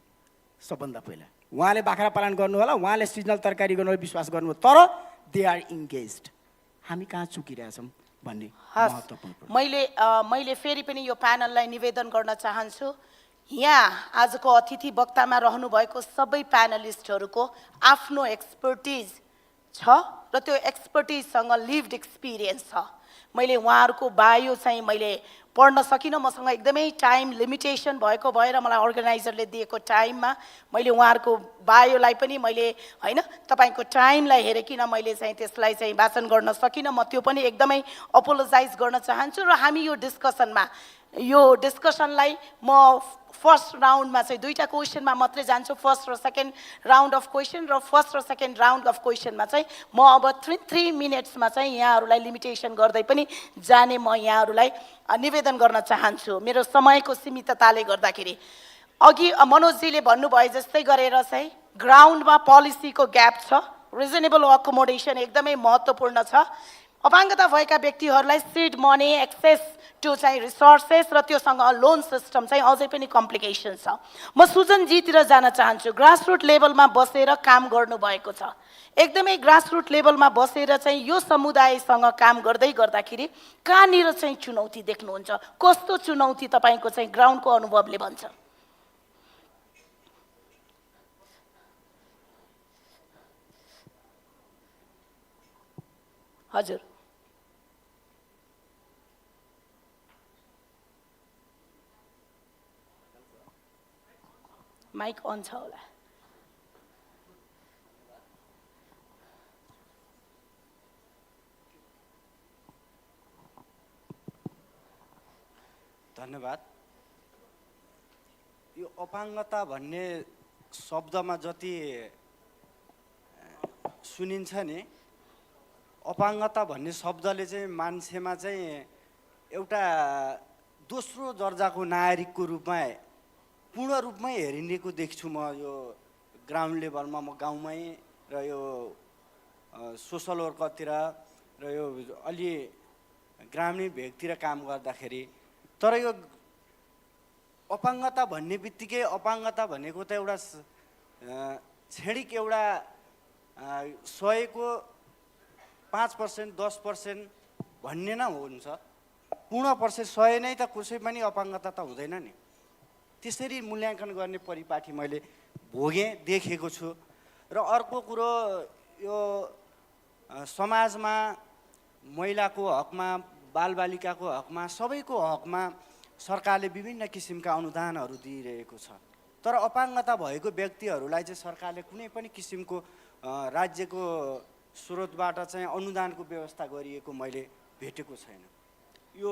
सबभन्दा पहिला उहाँले बाख्रा पालन गर्नु होला, उहाँले सिजनल तरकारी गर्नु विश्वास गर्नु, तर दे आर इङ्गेज्ड। हामी कहाँ चुकिरहेछौँ भन्ने महत्त्वपूर्ण। मैले फेरि पनि यो प्यानललाई निवेदन गर्न चाहन्छु, यहाँ आजको अतिथि वक्तामा रहनुभएको सबै प्यानलिस्टहरूको आफ्नो एक्सपर्टिज छ र त्यो एक्सपर्टिजसँग लिभड एक्सपिरियन्स छ। मैले उहाँहरूको बायो चाहिँ मैले पढ्न सकिनँ, मसँग एकदमै टाइम लिमिटेसन भएको भएर मलाई अर्गनाइजरले दिएको टाइममा मैले उहाँहरूको बायोलाई पनि मैले होइन तपाईँको टाइमलाई हेरिकन मैले चाहिँ त्यसलाई चाहिँ वाचन गर्न सकिनँ। म त्यो पनि एकदमै अपोलोजाइज गर्न चाहन्छु र हामी यो डिस्कसनलाई म फर्स्ट राउन्डमा चाहिँ दुईटा क्वेसनमा मात्रै जान्छु, फर्स्ट र सेकेन्ड राउन्ड अफ क्वेसन र फर्स्ट र सेकेन्ड राउन्ड अफ क्वेसनमा चाहिँ म अब 3 मिनट्समा चाहिँ यहाँहरूलाई लिमिटेसन गर्दै पनि जाने म यहाँहरूलाई निवेदन गर्न चाहन्छु मेरो समयको सीमितताले गर्दाखेरि। अघि मनोजजीले भन्नुभए जस्तै गरेर चाहिँ ग्राउन्डमा पोलिसीको ग्याप छ, रिजनेबल अकोमोडेसन एकदमै महत्त्वपूर्ण छ। अपाङ्गता भएका व्यक्तिहरूलाई सिड मनी एक्सेस टु चाहिँ रिसोर्सेस र त्योसँग लोन सिस्टम चाहिँ अझै पनि कम्प्लिकेसन छ। म सुजनजीतिर जान चाहन्छु। ग्रासरुट लेभलमा बसेर काम गर्नुभएको छ, एकदमै ग्रासरुट लेभलमा बसेर चाहिँ यो समुदायसँग काम गर्दै गर्दाखेरि कहाँनिर चाहिँ चुनौती देख्नुहुन्छ, कस्तो चुनौती तपाईँको चाहिँ ग्राउन्डको अनुभवले भन्छ? हजुर माइक अन छ होला। धन्यवाद। यो अपाङ्गता भन्ने शब्दमा जति सुनिन्छ नि, अपाङ्गता भन्ने शब्दले चाहिँ मान्छेमा चाहिँ एउटा दोस्रो दर्जाको नागरिकको रूपमा पूर्ण रूपमै हेरिनेको देख्छु म यो ग्राउन्ड लेभलमा, म गाउँमै र यो सोसल वर्कतिर र यो अलि ग्रामीण भेगतिर काम गर्दाखेरि। तर यो अपाङ्गता भन्ने बित्तिकै अपाङ्गता भनेको त एउटा क्षणिक एउटा 100को 5% 10% भन्ने नै हुन्छ, पूर्ण पर्सेन्ट 100 नै त कसै पनि अपाङ्गता त हुँदैन नि। त्यसरी मूल्याङ्कन गर्ने परिपाटी मैले भोगेँ, देखेको छु। र अर्को कुरो यो समाजमा महिलाको हकमा, बालबालिकाको हकमा, सबैको हकमा सरकारले विभिन्न किसिमका अनुदानहरू दिइरहेको छ। तर अपाङ्गता भएको व्यक्तिहरूलाई चाहिँ सरकारले कुनै पनि किसिमको राज्यको स्रोतबाट चाहिँ अनुदानको व्यवस्था गरिएको मैले भेटेको छैन। यो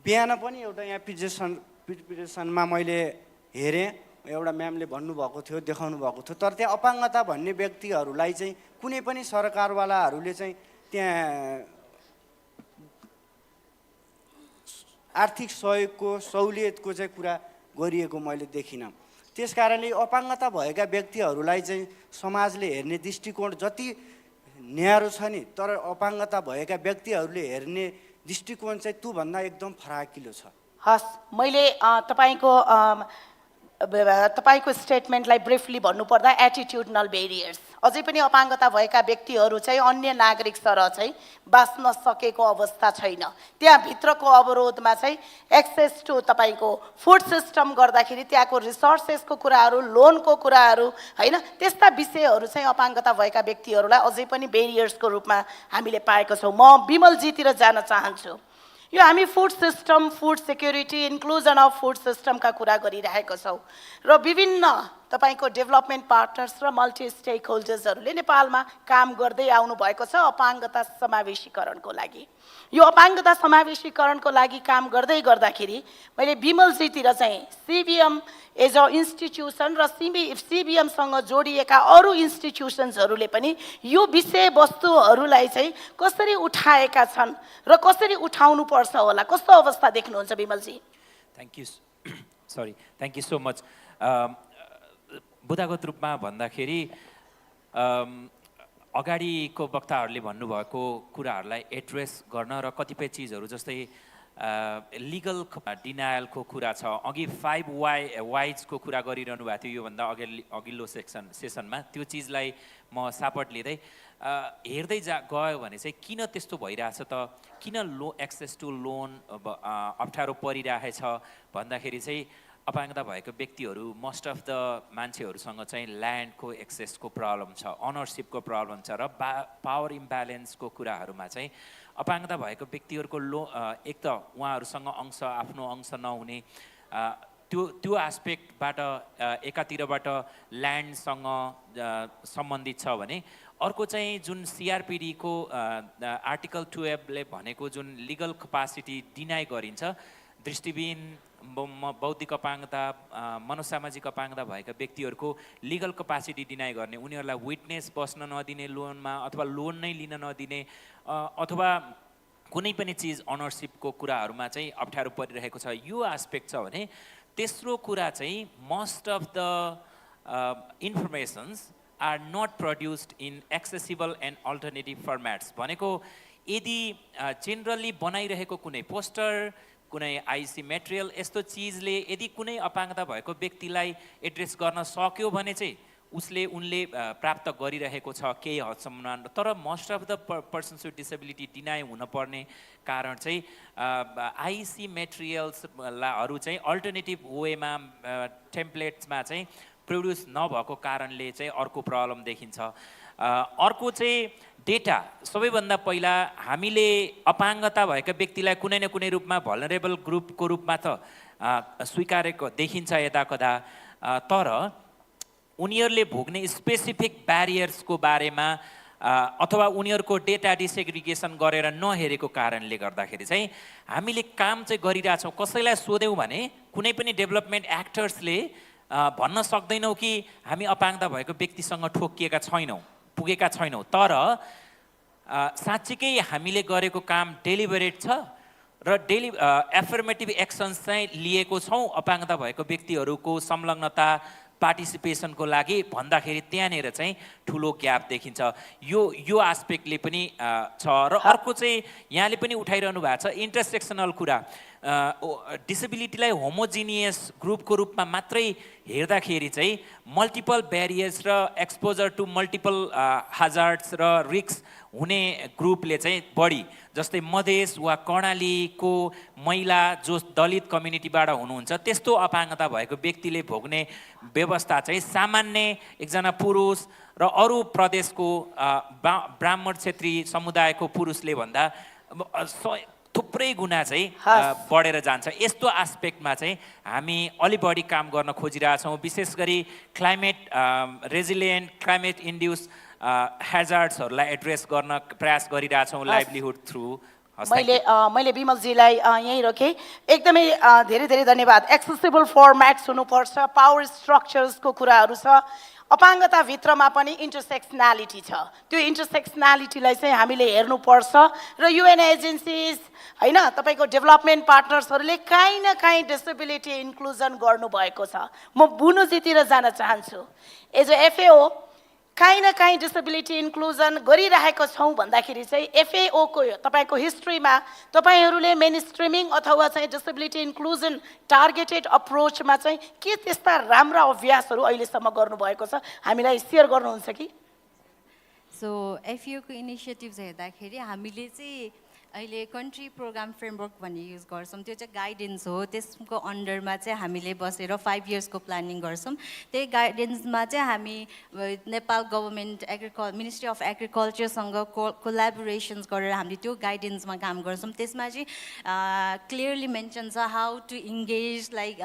बिहान पनि एउटा यहाँ प्रिजेन्टेसनमा मैले हेरेँ, एउटा म्यामले भन्नुभएको थियो, देखाउनु भएको थियो। तर त्यहाँ अपाङ्गता भन्ने व्यक्तिहरूलाई चाहिँ कुनै पनि सरकारवालाहरूले चाहिँ त्यहाँ आर्थिक सहयोगको सहुलियतको चाहिँ कुरा गरिएको मैले देखिनँ। त्यस कारणले अपाङ्गता भएका व्यक्तिहरूलाई चाहिँ समाजले हेर्ने दृष्टिकोण जति न्यारो छ नि, तर अपाङ्गता भएका व्यक्तिहरूले हेर्ने दृष्टिकोण चाहिँ त्योभन्दा एकदम फराकिलो छ। हस्, मैले तपाईँको स्टेटमेन्टलाई ब्रिफली भन्नुपर्दा एटिट्युडनल बेरियर्स, अझै पनि अपाङ्गता भएका व्यक्तिहरू चाहिँ अन्य नागरिक सरह चाहिँ बाँच्न सकेको अवस्था छैन। त्यहाँभित्रको अवरोधमा चाहिँ एक्सेस टु तपाईँको फुड सिस्टम गर्दाखेरि त्यहाँको रिसोर्सेसको कुराहरू, लोनको कुराहरू होइन, त्यस्ता विषयहरू चाहिँ अपाङ्गता भएका व्यक्तिहरूलाई अझै पनि बेरियर्सको रूपमा हामीले पाएको छौँ। म बिमलजीतिर जान चाहन्छु। यो हामी food system, food security, inclusion of food सिस्टमका कुरा गरिरहेका छौँ र विभिन्न तपाईँको डेभलपमेन्ट पार्टनर्स र मल्टी स्टेक होल्डर्सहरूले नेपालमा काम गर्दै आउनु भएको छ अपाङ्गता समावेशीकरणको लागि। यो अपाङ्गता समावेशीकरणको लागि काम गर्दै गर्दाखेरि मैले बिमलजीतिर चाहिँ सिबिएम एज अ इन्स्टिट्युसन र सिबिएमसँग जोडिएका अरू इन्स्टिट्युसन्सहरूले पनि यो विषयवस्तुहरूलाई चाहिँ कसरी उठाएका छन् र कसरी उठाउनु पर्छ होला, कस्तो अवस्था देख्नुहुन्छ बिमलजी? Thank you so much. बुदागत रूपमा भन्दाखेरि अगाडिको वक्ताहरूले भन्नुभएको कुराहरूलाई एड्रेस गर्न र कतिपय चिजहरू जस्तै लिगल डिनायलको कुरा छ, अघि 5 वाइजको कुरा गरिरहनु भएको थियो योभन्दा अघिल्लो सेसनमा, त्यो चिजलाई म सापट लिँदै हेर्दै गयो भने चाहिँ किन त्यस्तो भइरहेछ त, किन एक्सेस टु लोन अप्ठ्यारो परिरहेछ भन्दाखेरि चाहिँ अपाङ्गता भएको व्यक्तिहरू मोस्ट अफ द मान्छेहरूसँग चाहिँ ल्यान्डको एक्सेसको प्रब्लम छ, अनरसिपको प्रब्लम छ र पावर इम्ब्यालेन्सको कुराहरूमा चाहिँ अपाङ्गता भएको व्यक्तिहरूको एक त उहाँहरूसँग आफ्नो अंश नहुने त्यो एस्पेक्टबाट एकातिरबाट ल्यान्डसँग सम्बन्धित छ भने अर्को चाहिँ जुन सिआरपिडीको आर्टिकल 12ले भनेको जुन लिगल क्यापासिटी डिनाइ गरिन्छ दृष्टिविहीन बौद्धिक अपाङ्गता मनोसामाजिक अपाङ्गता भएका व्यक्तिहरूको लिगल क्यापासिटी डिनाइ गर्ने, उनीहरूलाई विटनेस बस्न नदिने लोनमा अथवा लोन नै लिन नदिने अथवा कुनै पनि चिज अनरसिपको कुराहरूमा चाहिँ अप्ठ्यारो परिरहेको छ, यो एस्पेक्ट छ भने तेस्रो कुरा चाहिँ most of the informations are not produced in accessible and alternative formats भनेको यदि जेनरली बनाइरहेको कुनै पोस्टर कुनै आइसी मेटेरियल यस्तो चिजले यदि कुनै अपाङ्गता भएको व्यक्तिलाई एड्रेस गर्न सक्यो भने चाहिँ उनले प्राप्त गरिरहेको छ केही हदसम्म, तर most of the persons with disability deny हुनपर्ने कारण चाहिँ आइसी मेटेरियल्सहरू चाहिँ अल्टरनेटिभ वेमा टेम्प्लेट्समा चाहिँ प्रड्युस नभएको कारणले चाहिँ अर्को प्रब्लम देखिन्छ। अर्को चाहिँ डेटा, सबैभन्दा पहिला हामीले अपाङ्गता भएका व्यक्तिलाई कुनै न कुनै रूपमा भलनरेबल ग्रुपको रूपमा त स्वीकारेको देखिन्छ यदाकदा, तर उनीहरूले भोग्ने स्पेसिफिक ब्यारियर्सको बारेमा अथवा उनीहरूको डेटा डिसेग्रिगेसन गरेर नहेरेको कारणले गर्दाखेरि चाहिँ हामीले काम चाहिँ गरिरहेछौँ। कसैलाई सोध्यौँ भने कुनै पनि डेभलपमेन्ट एक्टर्सले भन्न सक्दैनौँ कि हामी अपाङ्गता भएको व्यक्तिसँग पुगेका छैनौँ, तर साँच्चीकै हामीले गरेको काम डेलिबरेट छ र एफर्मेटिभ एक्सन्स चाहिँ लिएको छौँ अपाङ्गता भएको व्यक्तिहरूको संलग्नता पार्टिसिपेसनको लागि भन्दाखेरि त्यहाँनिर चाहिँ ठुलो ग्याप देखिन्छ। यो एस्पेक्टले पनि छ र अर्को चाहिँ यहाँले पनि उठाइरहनु भएको छ इन्टरसेक्सनल कुरा, डिसेबिलिटीलाई होमोजिनियस ग्रुपको रूपमा मात्रै हेर्दाखेरि चाहिँ मल्टिपल ब्यारियर्स र एक्सपोजर टु मल्टिपल हाजार्ड्स र रिस्क हुने ग्रुपले चाहिँ बढी, जस्तै मधेस वा कर्णालीको महिला जो दलित कम्युनिटीबाट हुनुहुन्छ त्यस्तो अपाङ्गता भएको व्यक्तिले भोग्ने व्यवस्था चाहिँ सामान्य एकजना पुरुष र अरू प्रदेशको ब्राह्मण क्षेत्री समुदायको पुरुषले भन्दा थुप्रै गुणा चाहिँ बढेर जान्छ। यस्तो एस्पेक्टमा चाहिँ हामी अलि बढी काम गर्न खोजिरहेछौँ, विशेष गरी क्लाइमेट रेजिलियन्ट क्लाइमेट इन्ड्युस हेजार्ड्सहरूलाई एड्रेस गर्न प्रयास गरिरहेछौँ लाइभलीहुड थ्रु। मैले विमलजीलाई यहीँ रोकेँ, एकदमै धेरै धेरै धन्यवाद। एक्सेसिबल फर्म्याट्स हुनुपर्छ, पावर स्ट्रक्चर्सको कुराहरू छ, अपाङ्गताभित्रमा पनि इन्टरसेक्सनालिटी छ, त्यो इन्टरसेक्सनालिटीलाई चाहिँ हामीले हेर्नुपर्छ र युएन एजेन्सिज होइन तपाईँको डेभलपमेन्ट पार्टनर्सहरूले काहीँ न काहीँ डिसेबिलिटी इन्क्लुजन गर्नुभएको छ। म बुनुजीतिर जान चाहन्छु, एज अ एफएओ काहीँ न काहीँ डिसेबिलिटी इन्क्लुजन गरिरहेको छौँ भन्दाखेरि चाहिँ एफएओको तपाईँको हिस्ट्रीमा तपाईँहरूले मेन स्ट्रिमिङ अथवा चाहिँ डिसेबिलिटी इन्क्लुजन टार्गेटेड अप्रोचमा चाहिँ के त्यस्ता राम्रा अभ्यासहरू अहिलेसम्म गर्नुभएको छ, हामीलाई सेयर गर्नुहुन्छ कि? सो एफएओको इनिसिएटिभ्स हेर्दाखेरि हामीले चाहिँ अहिले कन्ट्री प्रोग्राम फ्रेमवर्क भन्ने युज गर्छौँ, त्यो चाहिँ गाइडेन्स हो, त्यसको अन्डरमा चाहिँ हामीले बसेर 5 इयर्सको प्लानिङ गर्छौँ। त्यही गाइडेन्समा चाहिँ हामी नेपाल गभर्मेन्ट मिनिस्ट्री अफ एग्रिकल्चरसँग कोलाबोरेसन्स गरेर हामीले त्यो गाइडेन्समा काम गर्छौँ। त्यसमा चाहिँ क्लियरली मेन्सन छ हाउ टु इङ्गेज लाइक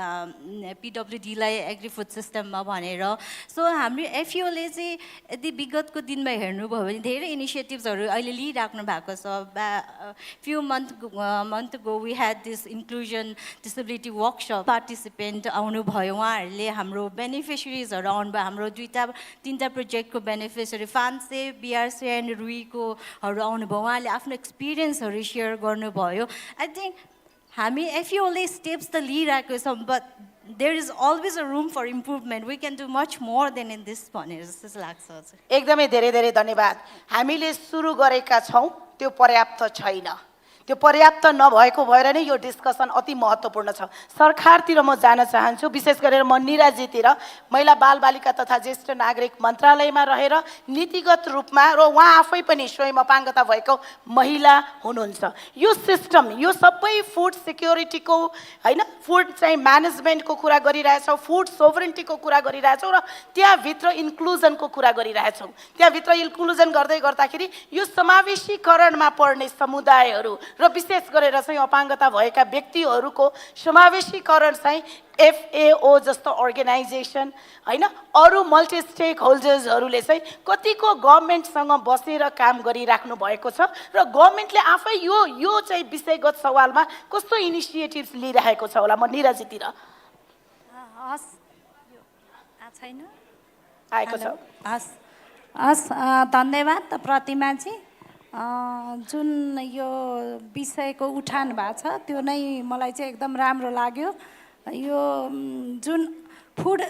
पिडब्ल्युडीलाई एग्री फुड सिस्टममा भनेर। सो हाम्रो एफएओले चाहिँ यदि विगतको दिनमा हेर्नुभयो भने धेरै इनिसिएटिभ्सहरू अहिले लिइराख्नु भएको छ। Few month ago we had this inclusion disability workshop. Participant आउनु भयो, उहाँहरूले हाम्रो बेनिफिसियरिजहरू आउनुभयो, हाम्रो 2-3 प्रोजेक्टको बेनिफिसियरी फान्से बिआरसी एन्ड रुईकोहरू आउनुभयो, उहाँहरूले आफ्नो एक्सपिरियन्सहरू सेयर गर्नुभयो। आई थिङ्क हामी एफएओले स्टेप्स त लिइरहेको छौँ, but there is always a room for improvement. We can do much more than in this भनेर जस्तो लाग्छ। एकदमै धेरै धेरै धन्यवाद। हामीले सुरु गरेका छौँ, त्यो पर्याप्त छैन, त्यो पर्याप्त नभएको भएर नै यो डिस्कसन अति महत्त्वपूर्ण छ। सरकारतिर म जान चाहन्छु, विशेष गरेर म निराजीतिर महिला बालबालिका तथा ज्येष्ठ नागरिक मन्त्रालयमा रहेर नीतिगत रूपमा र उहाँ आफै पनि स्वयं अपाङ्गता भएको महिला हुनुहुन्छ। यो सिस्टम, यो सबै फुड सिक्योरिटीको हैन, फुड चाहिँ म्यानेजमेन्टको कुरा गरिरहेछौँ, फुड सोभरेन्टीको कुरा गरिरहेछौँ र त्यहाँभित्र इन्क्लुजनको कुरा गरिरहेछौँ। त्यहाँभित्र इन्क्लुजन गर्दै गर्दाखेरि यो समावेशीकरणमा पर्ने समुदायहरू र विशेष गरेर चाहिँ अपाङ्गता भएका व्यक्तिहरूको समावेशीकरण चाहिँ FAO जस्तो अर्गनाइजेसन हैन, अरू मल्टी स्टेक होल्डर्सहरूले चाहिँ कतिको गभर्मेन्टसँग बसेर काम गरिराख्नु भएको छ र गभर्मेन्टले आफै यो चाहिँ विषयगत सवालमा कस्तो इनिसिएटिभ्स लिइरहेको छ होला। म निराजीतिर छैन आएको छ। हस् धन्यवाद प्रतिमाजी। जुन यो विषयको उठान भएको छ त्यो नै मलाई चाहिँ एकदम राम्रो लाग्यो। यो जुन फुड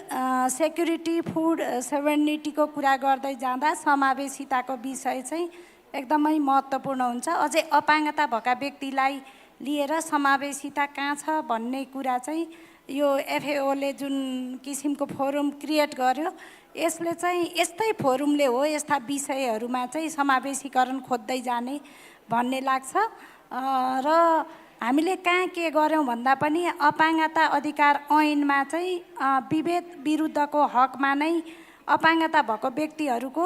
सेक्युरिटी, फुड सोभरेनिटीको कुरा गर्दै जाँदा समावेशिताको विषय चाहिँ एकदमै महत्त्वपूर्ण हुन्छ। अझै अपाङ्गता भएका व्यक्तिलाई लिएर समावेशिता कहाँ छ भन्ने कुरा चाहिँ यो FAOले जुन किसिमको फोरम क्रिएट गर्यो, यसले चाहिँ यस्तै फोरमले हो यस्ता विषयहरूमा चाहिँ समावेशीकरण खोज्दै जाने भन्ने लाग्छ। र हामीले कहाँ के गर्यौँ भन्दा पनि अपाङ्गता अधिकार ऐनमा चाहिँ विभेद विरुद्धको हकमा नै अपाङ्गता भएको व्यक्तिहरूको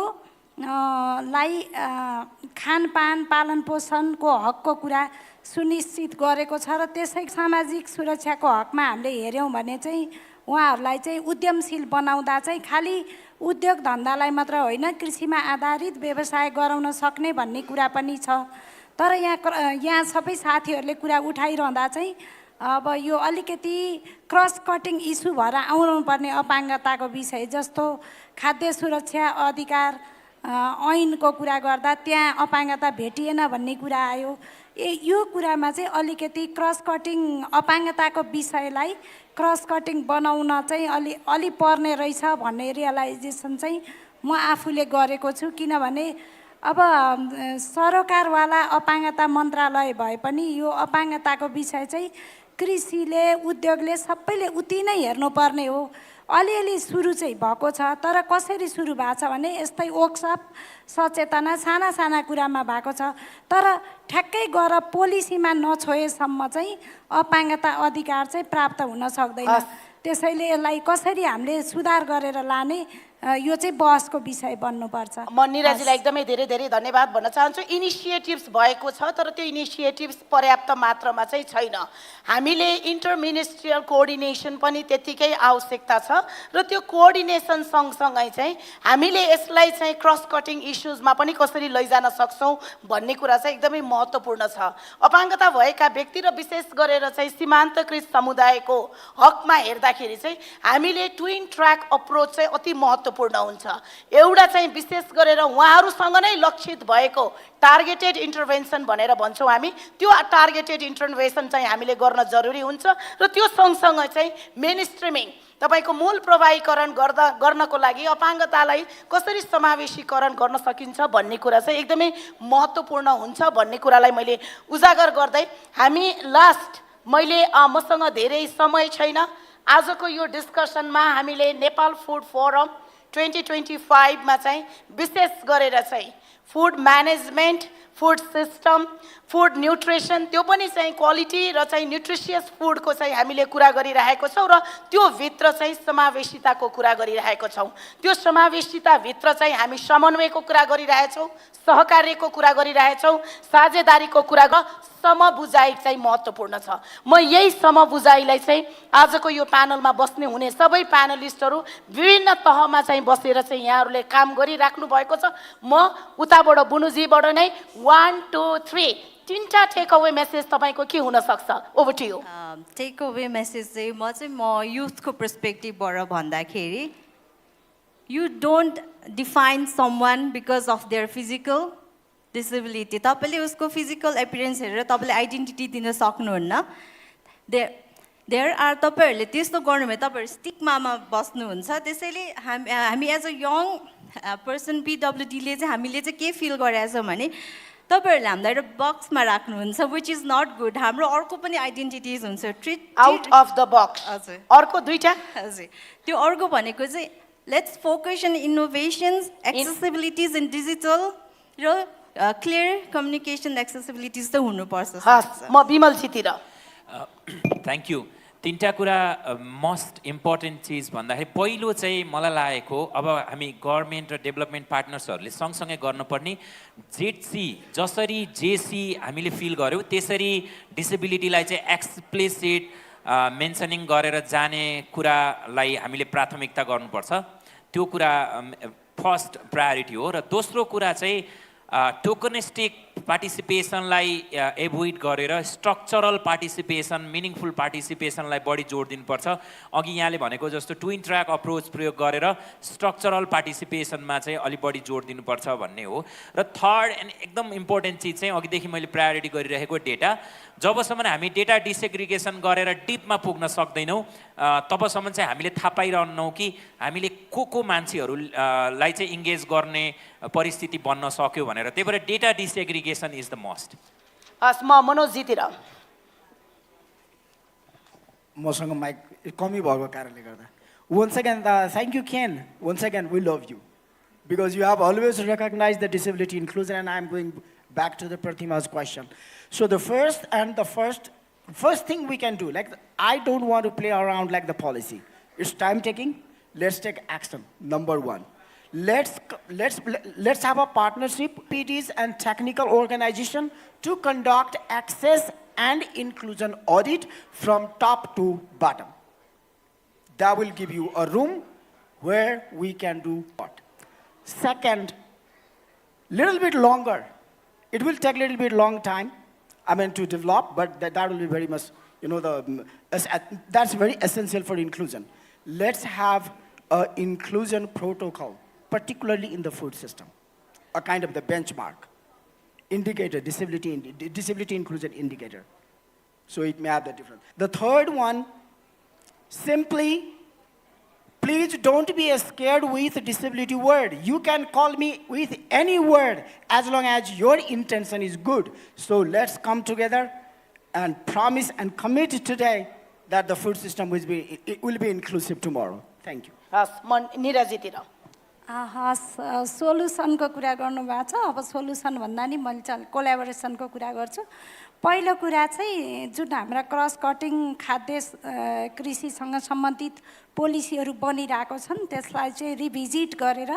लाई खानपान पालनपोषणको हकको कुरा सुनिश्चित गरेको छ र त्यसै सामाजिक सुरक्षाको हकमा हामीले हेऱ्यौँ भने चाहिँ उहाँहरूलाई चाहिँ उद्यमशील बनाउँदा चाहिँ खालि उद्योग धन्दालाई मात्र होइन, कृषिमा आधारित व्यवसाय गराउन सक्ने भन्ने कुरा पनि छ। तर यहाँ सबै साथीहरूले कुरा उठाइरहँदा चाहिँ अब यो अलिकति क्रस कटिङ इस्यु भएर आउनुपर्ने अपाङ्गताको विषय जस्तो खाद्य सुरक्षा अधिकार ऐनको कुरा गर्दा त्यहाँ अपाङ्गता भेटिएन भन्ने कुरा आयो। यो कुरामा चाहिँ अलिकति क्रस कटिङ अपाङ्गताको विषयलाई क्रस कटिङ बनाउन चाहिँ अलि पर्ने रहेछ भन्ने रियलाइजेसन चाहिँ म आफूले गरेको छु। किनभने अब सरकारवाला अपाङ्गता मन्त्रालय भए पनि यो अपाङ्गताको विषय चाहिँ कृषिले, उद्योगले सबैले उति नै हेर्नुपर्ने हो। अलिअलि सुरु चाहिँ भएको छ, तर कसरी सुरु भएको छ भने यस्तै वर्कसप सचेतना साना साना कुरामा भएको छ। तर ठ्याक्कै गएर पोलिसीमा नछोएसम्म चाहिँ अपाङ्गता अधिकार चाहिँ प्राप्त हुन सक्दैन। त्यसैले यसलाई कसरी हामीले सुधार गरेर लाने यो चाहिँ बहसको विषय बन्नुपर्छ। म निराजीलाई एकदमै धेरै धेरै धन्यवाद भन्न चाहन्छु। इनिसिएटिभ्स भएको छ, तर त्यो इनिसिएटिभ्स पर्याप्त मात्रामा चाहिँ छैन। हामीले इन्टरमिनिस्ट्रियल कोअर्डिनेसन पनि त्यत्तिकै आवश्यकता छ र त्यो कोअर्डिनेसन सँगसँगै चाहिँ हामीले यसलाई चाहिँ क्रस कटिङ इस्युजमा पनि कसरी लैजान सक्छौँ भन्ने कुरा चाहिँ एकदमै महत्त्वपूर्ण छ। अपाङ्गता भएका व्यक्ति र विशेष गरेर चाहिँ सीमान्तकृत समुदायको हकमा हेर्दाखेरि चाहिँ हामीले ट्विन ट्र्याक अप्रोच चाहिँ अति महत्त्वपूर्ण हुन्छ। एउटा चाहिँ विशेष गरेर उहाँहरूसँग नै लक्षित भएको टार्गेटेड इन्टरभेन्सन भनेर भन्छौँ हामी, त्यो टार्गेटेड इन्टरभेन्सन चाहिँ हामीले गर्न जरुरी हुन्छ र त्यो सँगसँगै चाहिँ मेन स्ट्रिमिङ तपाईको मूल प्रवाहीकरण गर्नको लागि अपाङ्गतालाई कसरी समावेशीकरण गर्न सकिन्छ भन्ने कुरा चाहिँ एकदमै महत्त्वपूर्ण हुन्छ भन्ने कुरालाई मैले उजागर गर्दै हामी मसँग धेरै समय छैन। आजको यो डिस्कसनमा हामीले नेपाल फुड फोरम 2025 मा चाहिँ विशेष गरेर चाहिँ food management, food system, food nutrition, त्यो पनि चाहिँ क्वालिटी र चाहिँ न्युट्रिसियस फुडको चाहिँ हामीले कुरा गरिरहेको छौँ र त्यो भित्र चाहिँ समावेशिताको कुरा गरिरहेको छौँ। त्यो समावेशिताभित्र चाहिँ हामी समन्वयको कुरा गरिरहेछौँ, सहकार्यको कुरा गरिरहेछौँ, साझेदारीको कुरा समबुझाइ चाहिँ महत्त्वपूर्ण छ। म यही समबुझाइलाई चाहिँ आजको यो प्यानलमा बस्ने हुने सबै प्यानलिस्टहरू विभिन्न तहमा चाहिँ बसेर चाहिँ यहाँहरूले काम गरिराख्नु भएको छ। म उताबाट बुनुजीबाट नै 1 2 3 तीनटा टेक अवे मेसेज तपाईको के हुन सक्छ? Over to you. Take away message चाहिँ म युथको पर्सपेक्टिभबाट भन्दाखेरि you don't define someone because of their physical disability. तपाईँले उसको फिजिकल एपियरेन्स हेरेर तपाईँले आइडेन्टिटी दिन सक्नुहुन्न। देयर आर तपाईँहरूले त्यस्तो गर्नु भने तपाईँहरू स्टिग्मामा बस्नुहुन्छ। त्यसैले हामी एज अ यङ पर्सन PWDले चाहिँ हामीले चाहिँ के फिल गरेका छौँ भने तपाईँहरूले हामीलाई एउटा बक्समा राख्नुहुन्छ विच इज नट गुड हाम्रो अर्को पनि आइडेन्टिटिज हुन्छ आउट अफ द बक्स हजुर अर्को दुईटा हजुर त्यो अर्को भनेको चाहिँ let's focus in innovations accessibilities in digital र क्लियर कम्युनिकेसन एक्सेसिबिलिटिज त हुनुपर्छ हस् म विमलजीतिर थ्याङ्क यू तिनवटा कुरा मोस्ट इम्पोर्टेन्ट चिज भन्दाखेरि पहिलो चाहिँ मलाई लागेको अब हामी गभर्मेन्ट र डेभलपमेन्ट पार्टनर्सहरूले सँगसँगै गर्नुपर्ने जेडसी जसरी जेसी हामीले फिल गऱ्यौँ त्यसरी डिसेबिलिटीलाई चाहिँ एक्सप्लिसिट मेन्सनिङ गरेर जाने कुरालाई हामीले प्राथमिकता गर्नुपर्छ त्यो कुरा फर्स्ट प्रायोरिटी हो र दोस्रो कुरा चाहिँ टोकनिस्टिक पार्टिसिपेसनलाई एभोइड गरेर स्ट्रक्चरल पार्टिसिपेसन मिनिङफुल पार्टिसिपेसनलाई बढी जोड दिनुपर्छ अघि यहाँले भनेको जस्तो ट्विन ट्र्याक अप्रोच प्रयोग गरेर स्ट्रक्चरल पार्टिसिपेसनमा चाहिँ अलिक बढी जोड दिनुपर्छ भन्ने हो र थर्ड एन्ड एकदम इम्पोर्टेन्ट चिज चाहिँ अघिदेखि मैले प्रायोरिटी गरिरहेको डेटा जबसम्म हामी डेटा डिसेग्रिगेसन गरेर डिपमा पुग्न सक्दैनौँ तबसम्म चाहिँ हामीले थाहा पाइरहन्नौँ कि हामीले को मान्छेहरूलाई चाहिँ इङ्गेज गर्ने परिस्थिति बन्न सक्यो भनेर त्यही भएर डेटा डिसेग्रिगेसन इज द मस्ट हस् म मनोजजीतिर मसँग माइक कमी भएको कारणले गर्दा once again thank you Ken once again we love you because you have always recognized the disability inclusion and I'm going back to the Pratima's question. So the first thing we can do, like I don't want to play around like the policy. It's time taking. Let's take action. Number one, let's have a partnership, PDs and technical organization to conduct access and inclusion audit from top to bottom. That will give you a room where we can do what. Second, little bit longer. It will take a little bit long time, to develop, but that will be very much, that's very essential for inclusion. Let's have an inclusion protocol, particularly in the food system, a kind of the benchmark indicator, disability inclusion indicator. So it may have the difference. The third one, simply, please don't be scared with disability word. You can call me with any word as long as your intention is good. So let's come together and promise and commit today that the food system will be inclusive tomorrow. Thank you. निरजीतिर सोल्युसनको कुरा गर्नुभएको छ अब सोल्युसन भन्दा नि मैले चाहिँ कोल्याबोरेसनको कुरा गर्छु पहिलो कुरा चाहिँ जुन हाम्रा क्रस कटिङ खाद्य कृषिसँग सम्बन्धित पोलिसीहरू बनिरहेको छन् त्यसलाई चाहिँ रिभिजिट गरेर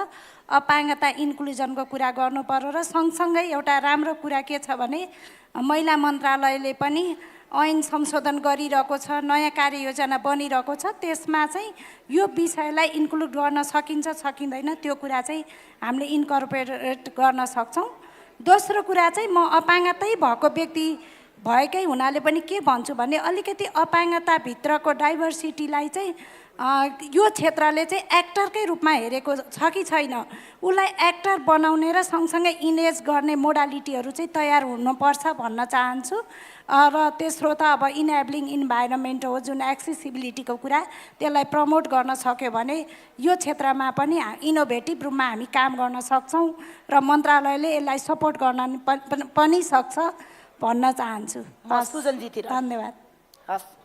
अपाङ्गता इन्क्लुजनको कुरा गर्नु पर्यो र सँगसँगै एउटा राम्रो कुरा के छ भने महिला मन्त्रालयले पनि ऐन संशोधन गरिरहेको छ नयाँ कार्ययोजना बनिरहेको छ त्यसमा चाहिँ यो विषयलाई इन्क्लुड गर्न सकिन्छ सकिँदैन त्यो कुरा चाहिँ हामीले इन्कर्पोरेट गर्न सक्छौँ दोस्रो कुरा चाहिँ म अपाङ्गतै भएको व्यक्ति भएकै हुनाले पनि के भन्छु भने अलिकति अपाङ्गताभित्रको डाइभर्सिटीलाई चाहिँ यो क्षेत्रले चाहिँ एक्टरकै रूपमा हेरेको छ कि छैन उसलाई एक्टर बनाउने र सँगसँगै इनेज गर्ने मोडालिटीहरू चाहिँ तयार हुनुपर्छ भन्न चाहन्छु र तेस्रो त अब इनेबलिङ इन्भाइरोमेन्ट हो जुन एक्सेसिबिलिटीको कुरा त्यसलाई प्रमोट गर्न सक्यो भने यो क्षेत्रमा पनि इनोभेटिभ रूपमा हामी काम गर्न सक्छौँ र मन्त्रालयले यसलाई सपोर्ट गर्न पनि सक्छ भन्न चाहन्छु सुजनजीतिर धन्यवाद हस्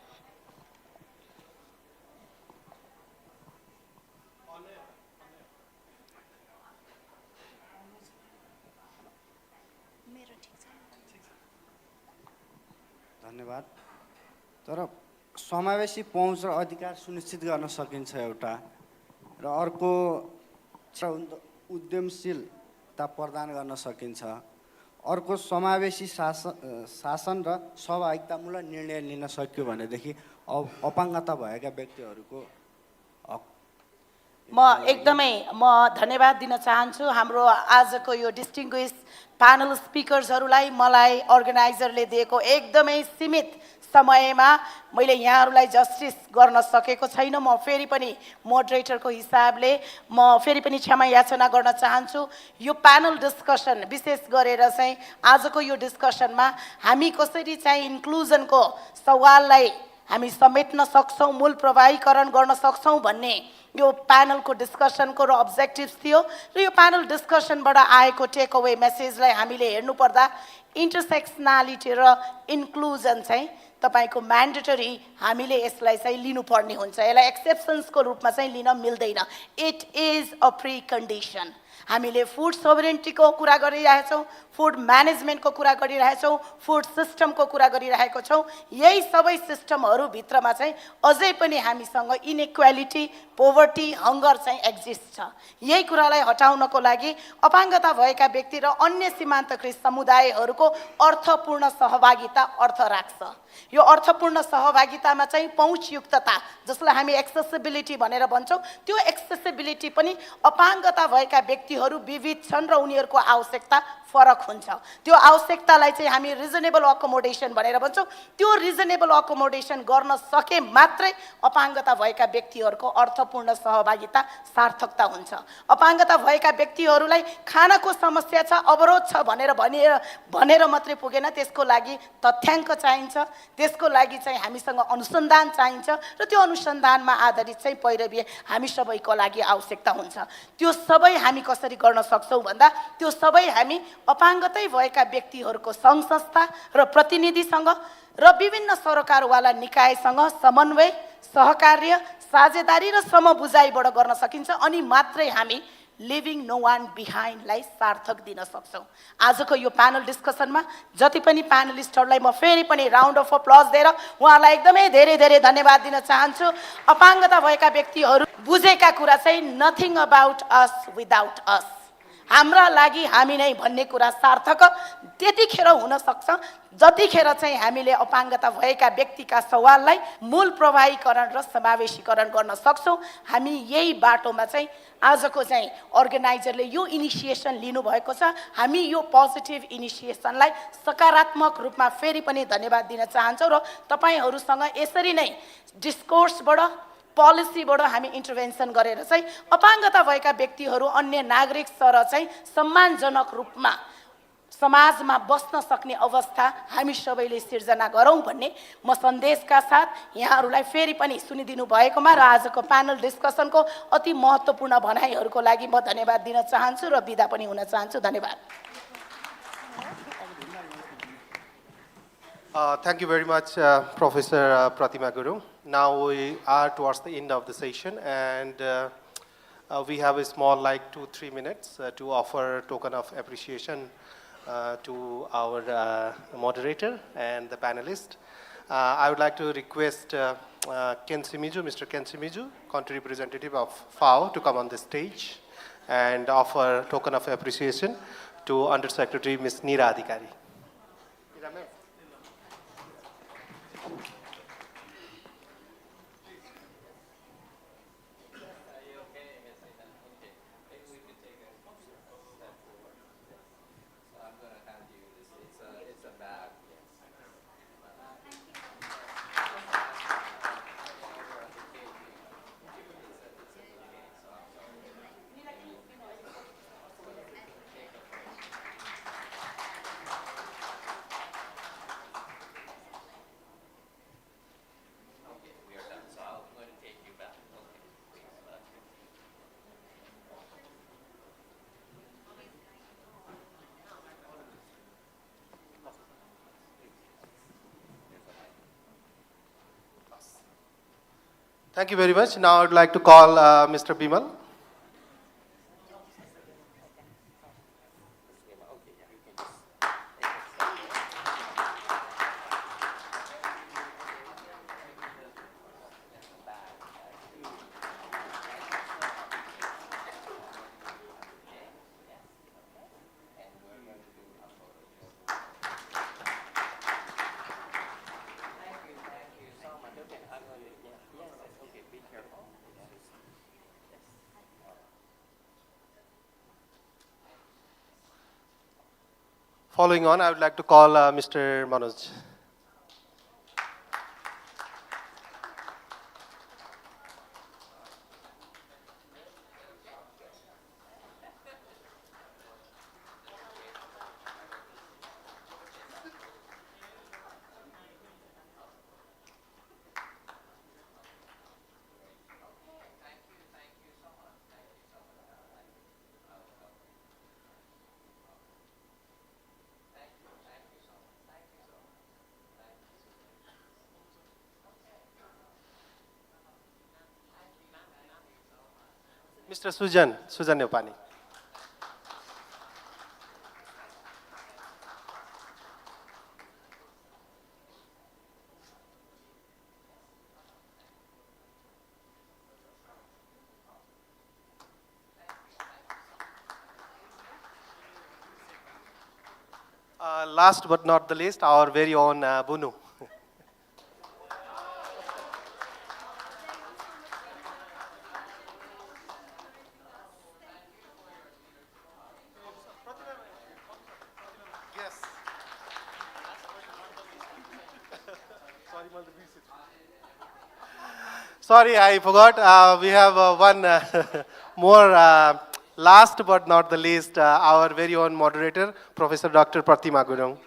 धन्यवाद तर समावेशी पहुँच र अधिकार सुनिश्चित गर्न सकिन्छ एउटा र अर्को उद्यमशीलता प्रदान गर्न सकिन्छ अर्को समावेशी शासन र सहभागितामूलक निर्णय लिन सक्यो भनेदेखि अपाङ्गता भएका व्यक्तिहरूको म एकदमै धन्यवाद दिन चाहन्छु हाम्रो आजको यो डिस्टिङ्ग्विस प्यानल स्पिकर्सहरूलाई मलाई अर्गनाइजरले दिएको एकदमै सीमित समयमा मैले यहाँहरूलाई जस्टिस गर्न सकेको छैन म फेरि पनि मोडरेटरको हिसाबले म फेरि पनि क्षमा याचना गर्न चाहन्छु यो प्यानल डिस्कसन विशेष गरेर चाहिँ आजको यो डिस्कसनमा हामी कसरी चाहिँ इन्क्लुजनको सवाललाई हामी समेट्न सक्छौँ मूल प्रवाहीकरण गर्न सक्छौँ भन्ने यो प्यानलको डिस्कसनको र अब्जेक्टिभ्स थियो र यो प्यानल डिस्कसनबाट आएको टेक अवे मेसेजलाई हामीले हेर्नुपर्दा इन्टरसेक्सनालिटी र इन्क्लुजन चाहिँ तपाईको म्यान्डेटरी हामीले यसलाई चाहिँ लिनुपर्ने हुन्छ यसलाई एक्सेप्सन्सको रूपमा चाहिँ लिन मिल्दैन it is a pre condition हामीले फुड सोभरेन्टीको कुरा गरिरहेछौँ फुड म्यानेजमेन्टको कुरा गरिरहेछौँ फुड सिस्टमको कुरा गरिरहेको छौँ यही सबै सिस्टमहरूभित्रमा चाहिँ अझै पनि हामीसँग इनइक्वालिटी पोभर्टी हङ्गर चाहिँ एक्जिस्ट छ यही कुरालाई हटाउनको लागि अपाङ्गता भएका व्यक्ति र अन्य सीमान्तकृत समुदायहरूको अर्थपूर्ण सहभागिता अर्थ राख्छ यो अर्थपूर्ण सहभागितामा चाहिँ पहुँचयुक्तता जसलाई हामी एक्सेसिबिलिटी भनेर भन्छौँ त्यो एक्सेसिबिलिटी पनि अपाङ्गता भएका व्यक्तिहरू विविध छन् र उनीहरूको आवश्यकता फरक हुन्छ त्यो आवश्यकतालाई चाहिँ हामी रिजनेबल अकोमोडेसन भनेर भन्छौँ त्यो रिजनेबल अकोमोडेसन गर्न सके मात्रै अपाङ्गता भएका व्यक्तिहरूको अर्थपूर्ण सहभागिता सार्थकता हुन्छ अपाङ्गता भएका व्यक्तिहरूलाई खानको समस्या छ अवरोध छ भनेर मात्रै पुगेन त्यसको लागि तथ्याङ्क चाहिन्छ त्यसको लागि चाहिँ हामीसँग अनुसन्धान चाहिन्छ र त्यो अनुसन्धानमा आधारित चाहिँ पैरवी हामी सबैको लागि आवश्यकता हुन्छ त्यो सबै हामी कसरी गर्न सक्छौँ भन्दा त्यो सबै हामी अपाङ्गतै भएका व्यक्तिहरूको सङ्घ संस्था र प्रतिनिधिसँग र विभिन्न सरकारवाला निकायसँग समन्वय सहकार्य साझेदारी र समबुझाइबाट गर्न सकिन्छ अनि मात्रै हामी लिभिङ नो वान बिहाइन्डलाई सार्थक दिन सक्छौँ आजको यो प्यानल डिस्कसनमा जति पनि प्यानलिस्टहरूलाई म फेरि पनि राउन्ड अफ अप्लज दिएर उहाँलाई एकदमै धेरै धेरै धन्यवाद दिन चाहन्छु अपाङ्गता भएका व्यक्तिहरू बुझेका कुरा चाहिँ नथिङ अबाउट अस विदाउट अस हाम्रा लागि हामी नै भन्ने कुरा सार्थक त्यतिखेर हुन सक्छ जतिखेर चाहिँ हामीले अपाङ्गता भएका व्यक्तिका सवाललाई मूल प्रवाहीकरण र समावेशीकरण गर्न सक्छौँ हामी यही बाटोमा चाहिँ आजको चाहिँ अर्गनाइजरले यो इनिसिएसन लिनुभएको छ हामी यो पोजिटिभ इनिसिएसनलाई सकारात्मक रूपमा फेरि पनि धन्यवाद दिन चाहन्छौँ र तपाईहरूसँग यसरी नै डिस्कोर्सबाट पोलिसीबाट हामी इन्टरभेन्सन गरेर चाहिँ अपाङ्गता भएका व्यक्तिहरू अन्य नागरिक सर चाहिँ सम्मानजनक रूपमा समाजमा बस्न सक्ने अवस्था हामी सबैले सिर्जना गरौँ भन्ने म सन्देशका साथ यहाँहरूलाई फेरि पनि सुनिदिनु भएकोमा र आजको प्यानल डिस्कसनको अति महत्त्वपूर्ण भनाइहरूको लागि म धन्यवाद दिन चाहन्छु र बिदा पनि हुन चाहन्छु धन्यवाद Thank you very much, Professor Pratima Guru. Now we are towards the end of the session, and we have a small, like 2-3 minutes to offer token of appreciation to our moderator and the panelists. I would like to request Ken Simiju, Mr. Ken Simiju, country representative of FAO, to come on the stage and offer token of appreciation to Undersecretary Ms. Neera Adhikari. Thank you very much. Now I would like to call Mr. Bimal. Following on, I would like to call Mr. Manoj. Mr. Sujan Nepani. Last but not the least, our very own Bunu. Sorry, I forgot. We have one more, last but not the least, our very own moderator, Professor Dr. Pratima Gurung.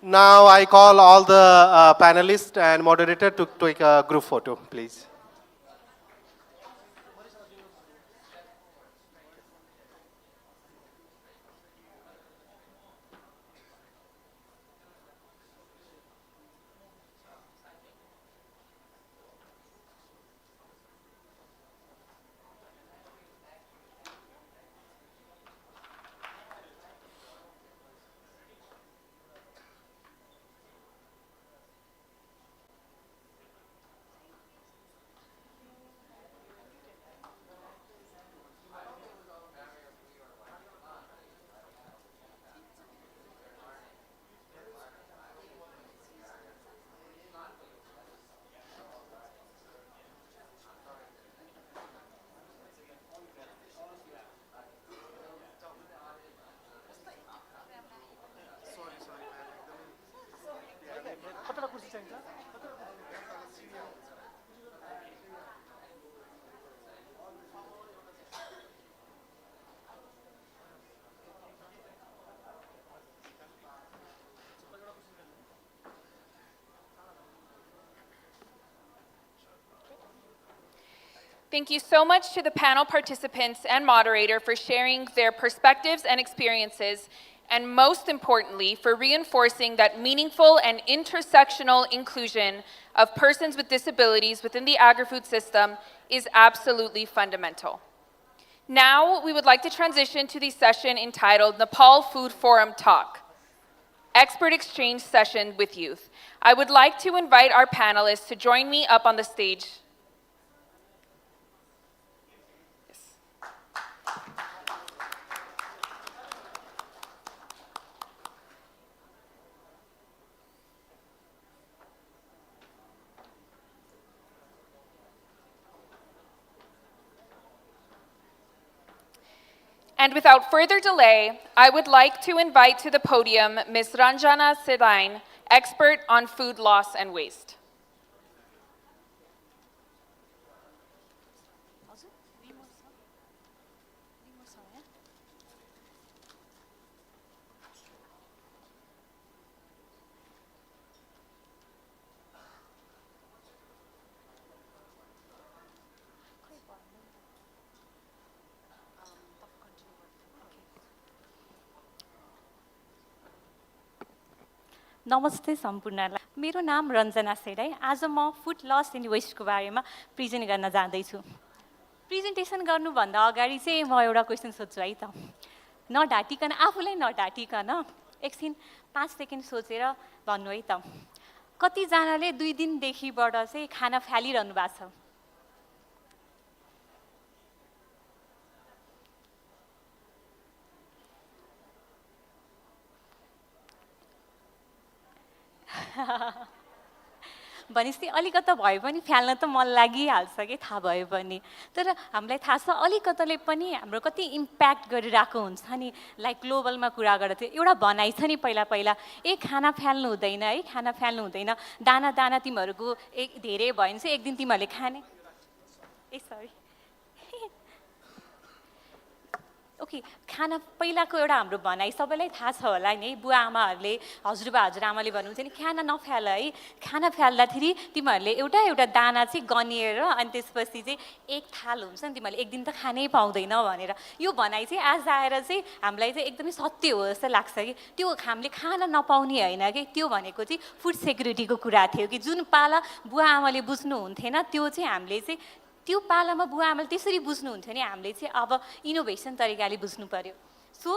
Now I call all the panelists and moderator to take a group photo, please. Thank you so much to the panel participants and moderator for sharing their perspectives and experiences, and most importantly, for reinforcing that meaningful and intersectional inclusion of persons with disabilities within the agri-food system is absolutely fundamental. Now, we would like to transition to the session entitled Nepal Food Forum Talk, Expert Exchange Session with Youth. I would like to invite our panelists to join me up on the stage. And without further delay, I would like to invite to the podium Ms. Ranjana Sedain, expert on food loss and waste. नमस्ते सम्पूर्णलाई मेरो नाम रञ्जना सेडाई आज म फुड लस एन्ड वेस्टको बारेमा प्रेजेन्ट गर्न जाँदैछु प्रेजेन्टेसन गर्नुभन्दा अगाडि चाहिँ म एउटा क्वेसन सोध्छु है त नढाँटिकन आफूलाई नढाँटिकन एकछिन 5 सेकेन्ड सोचेर भन्नु है त कतिजनाले 2 दिनदेखिबाट चाहिँ खाना फालिरहनु भएको छ भनेपछि अलिकति भए पनि फ्याल्न त मन लागिहाल्छ कि थाहा भयो भने तर हामीलाई थाहा छ अलिकतिले पनि हाम्रो कति इम्प्याक्ट गरिरहेको हुन्छ नि लाइक ग्लोबलमा कुरा गर्दै थियो एउटा भनाइ छ नि पहिला पहिला खाना फ्याल्नु हुँदैन है खाना फ्याल्नु हुँदैन दाना दाना तिमीहरूको धेरै भयो भने चाहिँ एक दिन तिमीहरूले खाने सरी ओके खाना पहिलाको एउटा हाम्रो भनाइ सबैलाई थाहा छ होला नि बुवा आमाहरूले हजुरबा हजुरआमाले भन्नुहुन्छ नि खाना नफ्याल है खाना फ्याल्दाखेरि तिमीहरूले एउटा एउटा दाना चाहिँ गनिएर अनि त्यसपछि चाहिँ एक थाल हुन्छ नि तिमीहरूले एक दिन त खानै पाउँदैन भनेर यो भनाइ चाहिँ आज आएर चाहिँ हामीलाई चाहिँ एकदमै सत्य हो जस्तो लाग्छ कि त्यो हामीले खाना नपाउने होइन कि त्यो भनेको चाहिँ फुड सेक्युरिटीको कुरा थियो कि जुन पाला बुवा आमाले बुझ्नुहुन्थेन त्यो चाहिँ हामीले चाहिँ त्यो पालामा बुवा आमाले त्यसरी बुझ्नुहुन्थ्यो नि हामीले चाहिँ अब इनोभेसन तरिकाले बुझ्नु पर्यो सो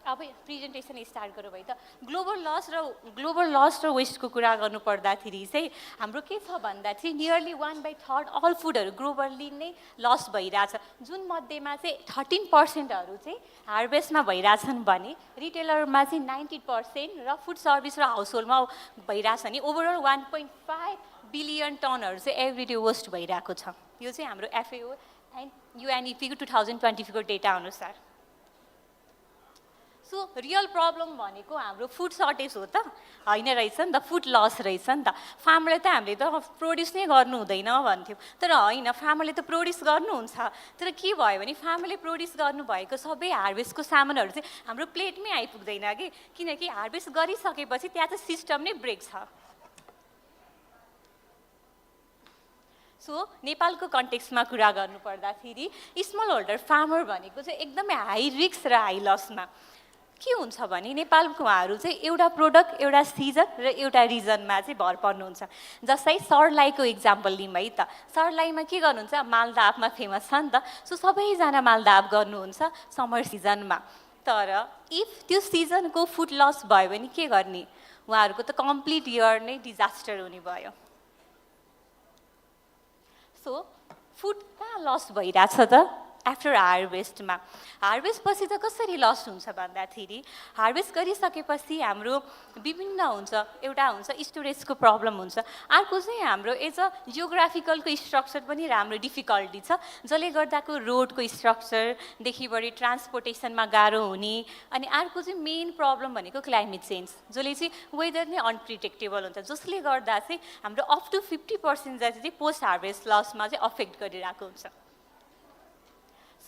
अब प्रेजेन्टेसन स्टार्ट गरौँ है त ग्लोबल लस र वेस्टको कुरा गर्नु पर्दाखेरि चाहिँ हाम्रो के छ भन्दा चाहिँ नियरली 1/3 अल फुडहरू ग्लोबली नै लस भइरहेछ जुन मध्येमा चाहिँ 13%हरू चाहिँ हार्भेस्टमा भइरहेछन् भने रिटेलरमा चाहिँ 90% र फुड सर्भिस र हाउस होल्डमा भइरहेछ नि ओभरअल 1.5 बिलियन टनहरू चाहिँ एभ्री डे वेस्ट भइरहेको छ यो चाहिँ हाम्रो FAO एन्ड UNEPको 2024 को डेटा अनुसार सो रियल प्रब्लम भनेको हाम्रो फुड सर्टेज हो त होइन रहेछ नि त फुड लस रहेछ नि त फार्मरले त हामीले त प्रोड्युस नै गर्नु हुँदैन भन्थ्यौँ तर होइन फार्मरले त प्रोड्युस गर्नुहुन्छ तर के भयो भने फार्मरले प्रोड्युस गर्नुभएको सबै हार्भेस्टको सामानहरू चाहिँ हाम्रो प्लेटमै आइपुग्दैन कि किनकि हार्भेस्ट गरिसकेपछि त्यहाँ चाहिँ सिस्टम नै ब्रेक छ सो नेपालको कन्टेक्स्टमा कुरा गर्नुपर्दाखेरि स्मल होल्डर फार्मर भनेको चाहिँ एकदमै हाई रिस्क र हाई लसमा के हुन्छ भने नेपालको उहाँहरू चाहिँ एउटा प्रोडक्ट एउटा सिजन र एउटा रिजनमा चाहिँ भर पर्नुहुन्छ जस्तै सर्लाईको इक्जाम्पल लिउँ है त सर्लाईमा के गर्नुहुन्छ मालदा आफमा फेमस छ नि त सो सबैजना मालदा आफ गर्नुहुन्छ समर सिजनमा तर इफ त्यो सिजनको फुड लस भयो भने के गर्ने उहाँहरूको त कम्प्लिट इयर नै डिजास्टर हुने भयो सो फुड कहाँ लस भइरहेछ त आफ्टर हार्भेस्टमा हार्भेस्ट पछि त कसरी लस हुन्छ भन्दाखेरि हार्भेस्ट गरिसकेपछि हाम्रो विभिन्न हुन्छ एउटा हुन्छ स्टोरेजको प्रब्लम हुन्छ अर्को चाहिँ हाम्रो एज अ जियोग्राफिकलको स्ट्रक्चर पनि राम्रो डिफिकल्टी छ जसले गर्दाको रोडको स्ट्रक्चरदेखि बढी ट्रान्सपोर्टेसनमा गाह्रो हुने अनि अर्को चाहिँ मेन प्रब्लम भनेको क्लाइमेट चेन्ज जसले चाहिँ वेदर नै अनप्रिडिक्टेबल हुन्छ जसले गर्दा चाहिँ हाम्रो अप टु 50% जति चाहिँ पोस्ट हार्भेस्ट लसमा चाहिँ अफेक्ट गरिरहेको हुन्छ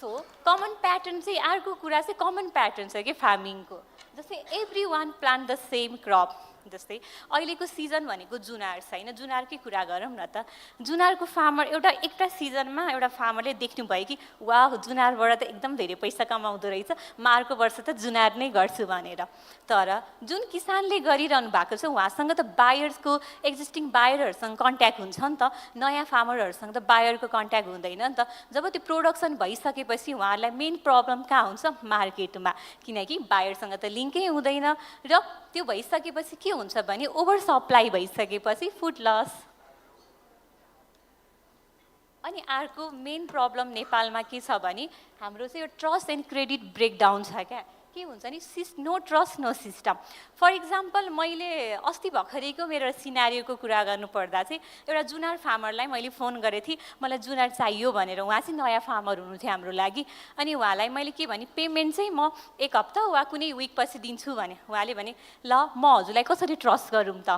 सो कमन प्याटर्न चाहिँ अर्को कुरा चाहिँ कमन प्याटर्न छ कि फार्मिङको जस्तै every one plant the same crop जस्तै अहिलेको सिजन भनेको जुनार छ होइन जुनारकै कुरा गरौँ न त जुनारको फार्मर एउटा सिजनमा एउटा फार्मरले देख्नुभयो कि वाह जुनारबाट त एकदम धेरै पैसा कमाउँदो रहेछ म अर्को वर्ष त जुनार नै गर्छु भनेर तर जुन किसानले गरिरहनु भएको छ उहाँसँग त बायर्सको एक्जिस्टिङ बायरहरूसँग कन्ट्याक्ट हुन्छ नि त नयाँ फार्मरहरूसँग त बायरको कन्ट्याक्ट हुँदैन नि त जब त्यो प्रोडक्सन भइसकेपछि उहाँहरूलाई मेन प्रब्लम कहाँ हुन्छ मार्केटमा किनकि बायरसँग त लिङ्कै हुँदैन र त्यो भइसकेपछि के हुन्छ भने ओभर सप्लाई भइसकेपछि फुड लस अनि अर्को मेन प्रब्लम नेपालमा के छ भने हाम्रो चाहिँ यो ट्रस्ट एन्ड क्रेडिट ब्रेकडाउन छ क्या के हुन्छ नि no trust no system for example मैले अस्ति भर्खरैको मेरो सिनारियोको कुरा गर्नुपर्दा चाहिँ एउटा जुनार फार्मरलाई मैले फोन गरेको थिएँ मलाई जुनार चाहियो भनेर उहाँ चाहिँ नयाँ फार्मर हुनुहुन्थ्यो हाम्रो लागि अनि उहाँलाई मैले के भने पेमेन्ट चाहिँ म एक हप्ता वा कुनै विक पछि दिन्छु भने उहाँले भने ल म हजुरलाई कसरी ट्रस्ट गरौँ त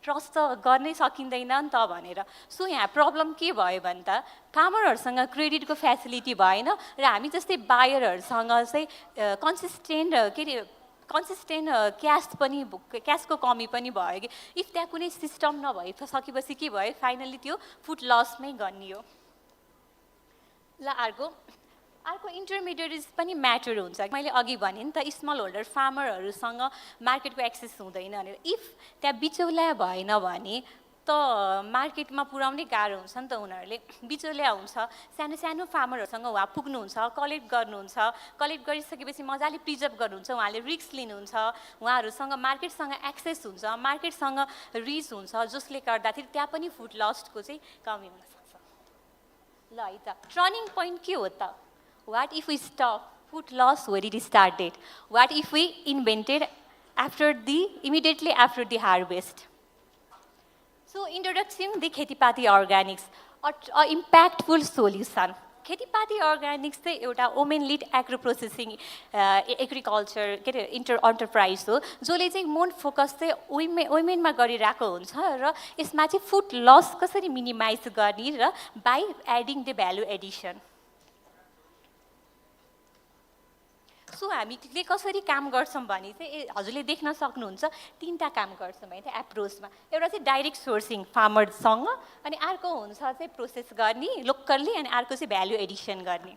ट्रस्ट त गर्नै सकिँदैन नि त भनेर सो यहाँ प्रब्लम के भयो भने त फार्मरहरूसँग क्रेडिटको फेसिलिटी भएन र हामी जस्तै बायरहरूसँग चाहिँ कन्सिस्टेन्ट क्यासको कमी पनि भयो कि इफ त्यहाँ कुनै सिस्टम नभए सकेपछि के भयो फाइनली त्यो फुड लसमै गनियो ल अर्को इन्टरमिडिएट्स पनि म्याटर हुन्छ मैले अघि भने नि त स्मल होल्डर फार्मरहरूसँग मार्केटको एक्सेस हुँदैन भनेर इफ त्यहाँ बिचौलिया भएन भने त मार्केटमा पुर्याउनै गाह्रो हुन्छ नि त उनीहरूले बिचौलिया हुन्छ सानो सानो फार्मरहरूसँग उहाँ पुग्नुहुन्छ कलेक्ट गर्नुहुन्छ कलेक्ट गरिसकेपछि मजाले प्रिजर्भ गर्नुहुन्छ उहाँले रिस्क लिनुहुन्छ उहाँहरूसँग मार्केटसँग एक्सेस हुन्छ मार्केटसँग रिच हुन्छ जसले गर्दाखेरि त्यहाँ पनि फुड लस्टको चाहिँ कमी हुनसक्छ ल है त टर्निङ पोइन्ट के हो त What if we stop food loss where it started? What if we invented immediately after the harvest? So introducing the Khetipati Organics, an impactful solution. Khetipati Organics चाहिँ एउटा women led agro processing agriculture के अरे एन्टरप्राइज हो जसले चाहिँ मोर फोकस चाहिँ वुमेनमा गरिरहेको हुन्छ र यसमा चाहिँ फुड लस कसरी मिनिमाइज गर्ने र by adding the value Edison so हामीले कसरी काम गर्छौँ भने चाहिँ हजुरले देख्न सक्नुहुन्छ 3टा काम गर्छौँ है त्यो एप्रोचमा। एउटा चाहिँ डाइरेक्ट सोर्सिङ फार्मरसँग, अनि अर्को हुन्छ चाहिँ प्रोसेस गर्ने लोकल्ली, अनि अर्को चाहिँ भ्यालु एडिसन गर्ने।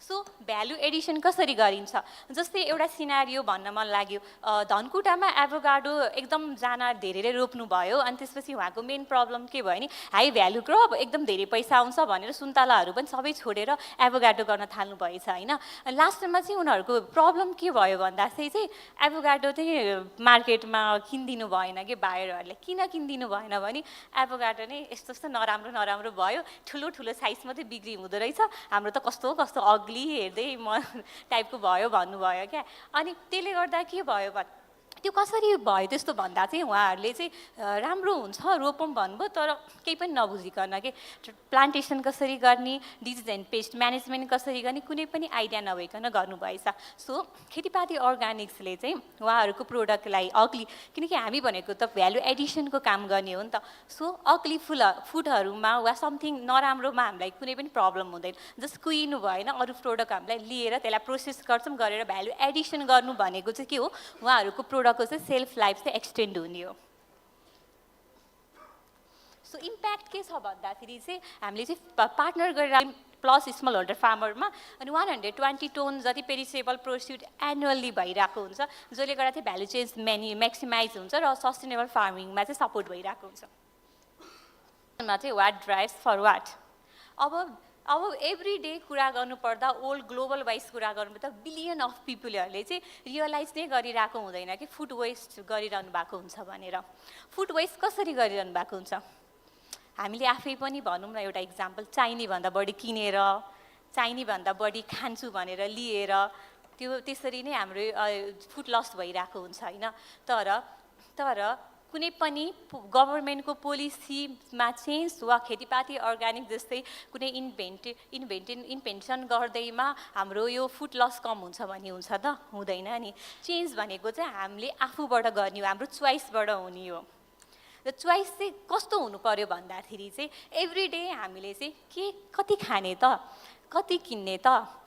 सो भ्यालु एडिसन कसरी गरिन्छ, जस्तै एउटा सिनारियो भन्न मन लाग्यो, धनकुटामा एभोकाडो एकदम जान धेरैले रोप्नु भयो, अनि त्यसपछि उहाँको मेन प्रब्लम के भयो नि हाई भ्यालु क्रप एकदम धेरै पैसा आउँछ भनेर सुन्तलाहरू पनि सबै छोडेर एभोकाडो गर्न थाल्नु भएछ होइन। लास्टमा चाहिँ उनीहरूको प्रब्लम के भयो भन्दाखेरि चाहिँ एभोकाडो चाहिँ मार्केटमा किनिदिनु भएन कि बायरहरूले। किन किनिदिनु भएन भने एभोकाडो नै यस्तो यस्तो नराम्रो भयो, ठुलो ठुलो साइज मात्रै बिक्री हुँदो रहेछ, हाम्रो त कस्तो कस्तो अग्ली हेर्दै म टाइपको भयो भन्नुभयो क्या। अनि त्यसले गर्दा के भयो भने त्यो कसरी भयो त्यस्तो भन्दा चाहिँ उहाँहरूले चाहिँ राम्रो हुन्छ रोपौँ भन्नुभयो, तर केही पनि नबुझिकन के प्लान्टेसन कसरी गर्ने, डिजिज एन्ड पेस्ट म्यानेजमेन्ट कसरी गर्ने कुनै पनि आइडिया नभइकन गर्नुभएछ। सो खेतीपाती अर्ग्यानिक्सले चाहिँ उहाँहरूको प्रोडक्टलाई अग्ली, किनकि हामी भनेको त भ्यालु एडिसनको काम गर्ने हो नि त। सो अग्ली फुडहरूमा वा समथिङ नराम्रोमा हामीलाई कुनै पनि प्रब्लम हुँदैन, जस्ट कुहिनु भएन, अरू प्रोडक्ट हामीलाई लिएर त्यसलाई प्रोसेस गर्छौँ, गरेर भ्यालु एडिसन गर्नु भनेको चाहिँ के हो, उहाँहरूको प्रोडक्टको चाहिँ सेल्फ लाइफ चाहिँ एक्सटेन्ड हुने हो। सो इम्प्याक्ट के छ भन्दाखेरि चाहिँ हामीले चाहिँ पार्टनर गरेर प्लस स्मल होल्डर फार्मरमा अनि 120 टन जति पेरिसेबल प्रोड्युस एनुअल्ली भइरहेको हुन्छ, जसले गर्दा चाहिँ भ्यालु चेन्ज म्याक्सिमाइज हुन्छ र सस्टेनेबल फार्मिङमा चाहिँ सपोर्ट भइरहेको हुन्छ। चाहिँ वाट ड्राइभ्स फर वाट। अब एभ्री डे कुरा गर्नुपर्दा ओल्ड ग्लोबल वाइज कुरा गर्नुपर्दा बिलियन अफ पिपुलहरूले चाहिँ रियलाइज नै गरिरहेको हुँदैन कि फुड वेस्ट गरिरहनु भएको हुन्छ भनेर। फुड वेस्ट कसरी गरिरहनु भएको हुन्छ, हामीले आफै पनि भनौँ न एउटा इक्जाम्पल, चाहिने भन्दा बढी किनेर, चाहिने भन्दा बढी खान्छु भनेर लिएर त्यो त्यसरी नै हाम्रो फुड लस भइरहेको हुन्छ होइन। तर कुनै पनि गभर्मेन्टको पोलिसीमा चेन्ज वा खेतीपाती अर्ग्यानिक जस्तै कुनै इन्भेन्सन गर्दैमा हाम्रो यो फुड लस कम हुन्छ भने हुन्छ त, हुँदैन नि। चेन्ज भनेको चाहिँ हामीले आफूबाट गर्ने हो, हाम्रो चोइसबाट हुने हो। र चोइस चाहिँ कस्तो हुनु पर्यो भन्दाखेरि चाहिँ एभ्री डे हामीले चाहिँ कति खाने त, कति किन्ने त,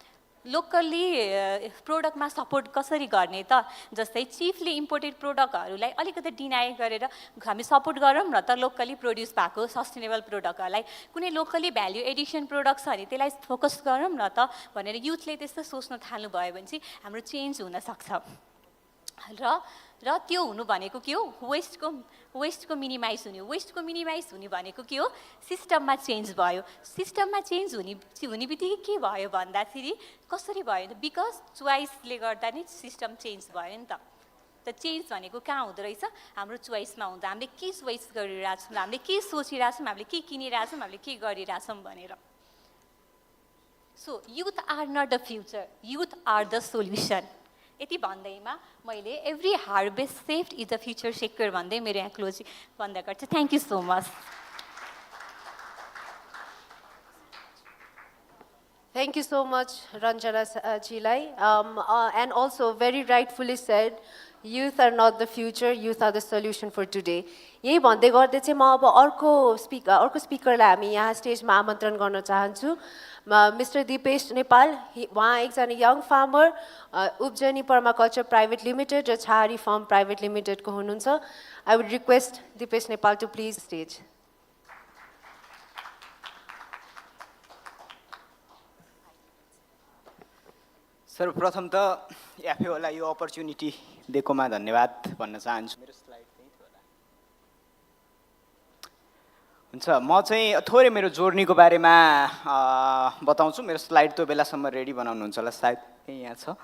लोकल्ली प्रोडक्टमा सपोर्ट कसरी गर्ने त, जस्तै चिफली इम्पोर्टेड प्रोडक्टहरूलाई अलिकति डिनाइ गरेर हामी सपोर्ट गरौँ न त लोकल्ली प्रड्युस भएको सस्टेनेबल प्रोडक्टहरूलाई। कुनै लोकल्ली भ्याल्यु एडिसन प्रोडक्ट छ भने त्यसलाई फोकस गरौँ न त भनेर युथले त्यस्तो सोच्न थाल्नुभयो भने चाहिँ हाम्रो चेन्ज हुनसक्छ। र त्यो हुनु भनेको के हो, वेस्टको मिनिमाइज हुने हो। वेस्टको मिनिमाइज हुने भनेको के हो, सिस्टममा चेन्ज भयो। सिस्टममा चेन्ज हुने बित्तिकै के भयो भन्दाखेरि कसरी भयो त, बिकज चोइसले गर्दा नै सिस्टम चेन्ज भयो नि त। त चेन्ज भनेको कहाँ हुँदो रहेछ, हाम्रो चोइसमा हुन्छ। हामीले के चोइस गरिरहेछौँ, हामीले के सोचिरहेछौँ, हामीले के किनिरहेछौँ, हामीले के गरिरहेछौँ भनेर। So youth are not the future, youth are the solution. यति भन्दैमा मैले every harvest saved is the future sector भन्दै मेरो यहाँ क्लोज बन्द गर्छु। Thank you so much. Thank you so much, Ranjana Jilai. And also, very rightfully said, youth are not the future, youth are the solution for today. यही भन्दै गर्दै चाहिँ म अब अर्को स्पिकरलाई हामी यहाँ स्टेजमा आमन्त्रण गर्न चाहन्छु। मिस्टर दिपेश नेपाल, उहाँ एकजना young farmer, Ubjani permaculture private limited र छहारी फार्म प्राइभेट लिमिटेडको हुनुहुन्छ। I would request Dipesh Nepal to please stage. सर्वप्रथम त एफएओलाई यो अपर्च्युनिटी दिएकोमा धन्यवाद भन्न चाहन्छु। मेरो स्लाइड त्यही थियो होला। हुन्छ, म चाहिँ थोरै मेरो जोर्नीको बारेमा बताउँछु। मेरो स्लाइड त्यो बेलासम्म रेडी बनाउनुहुन्छ होला, सायद यहाँ छ।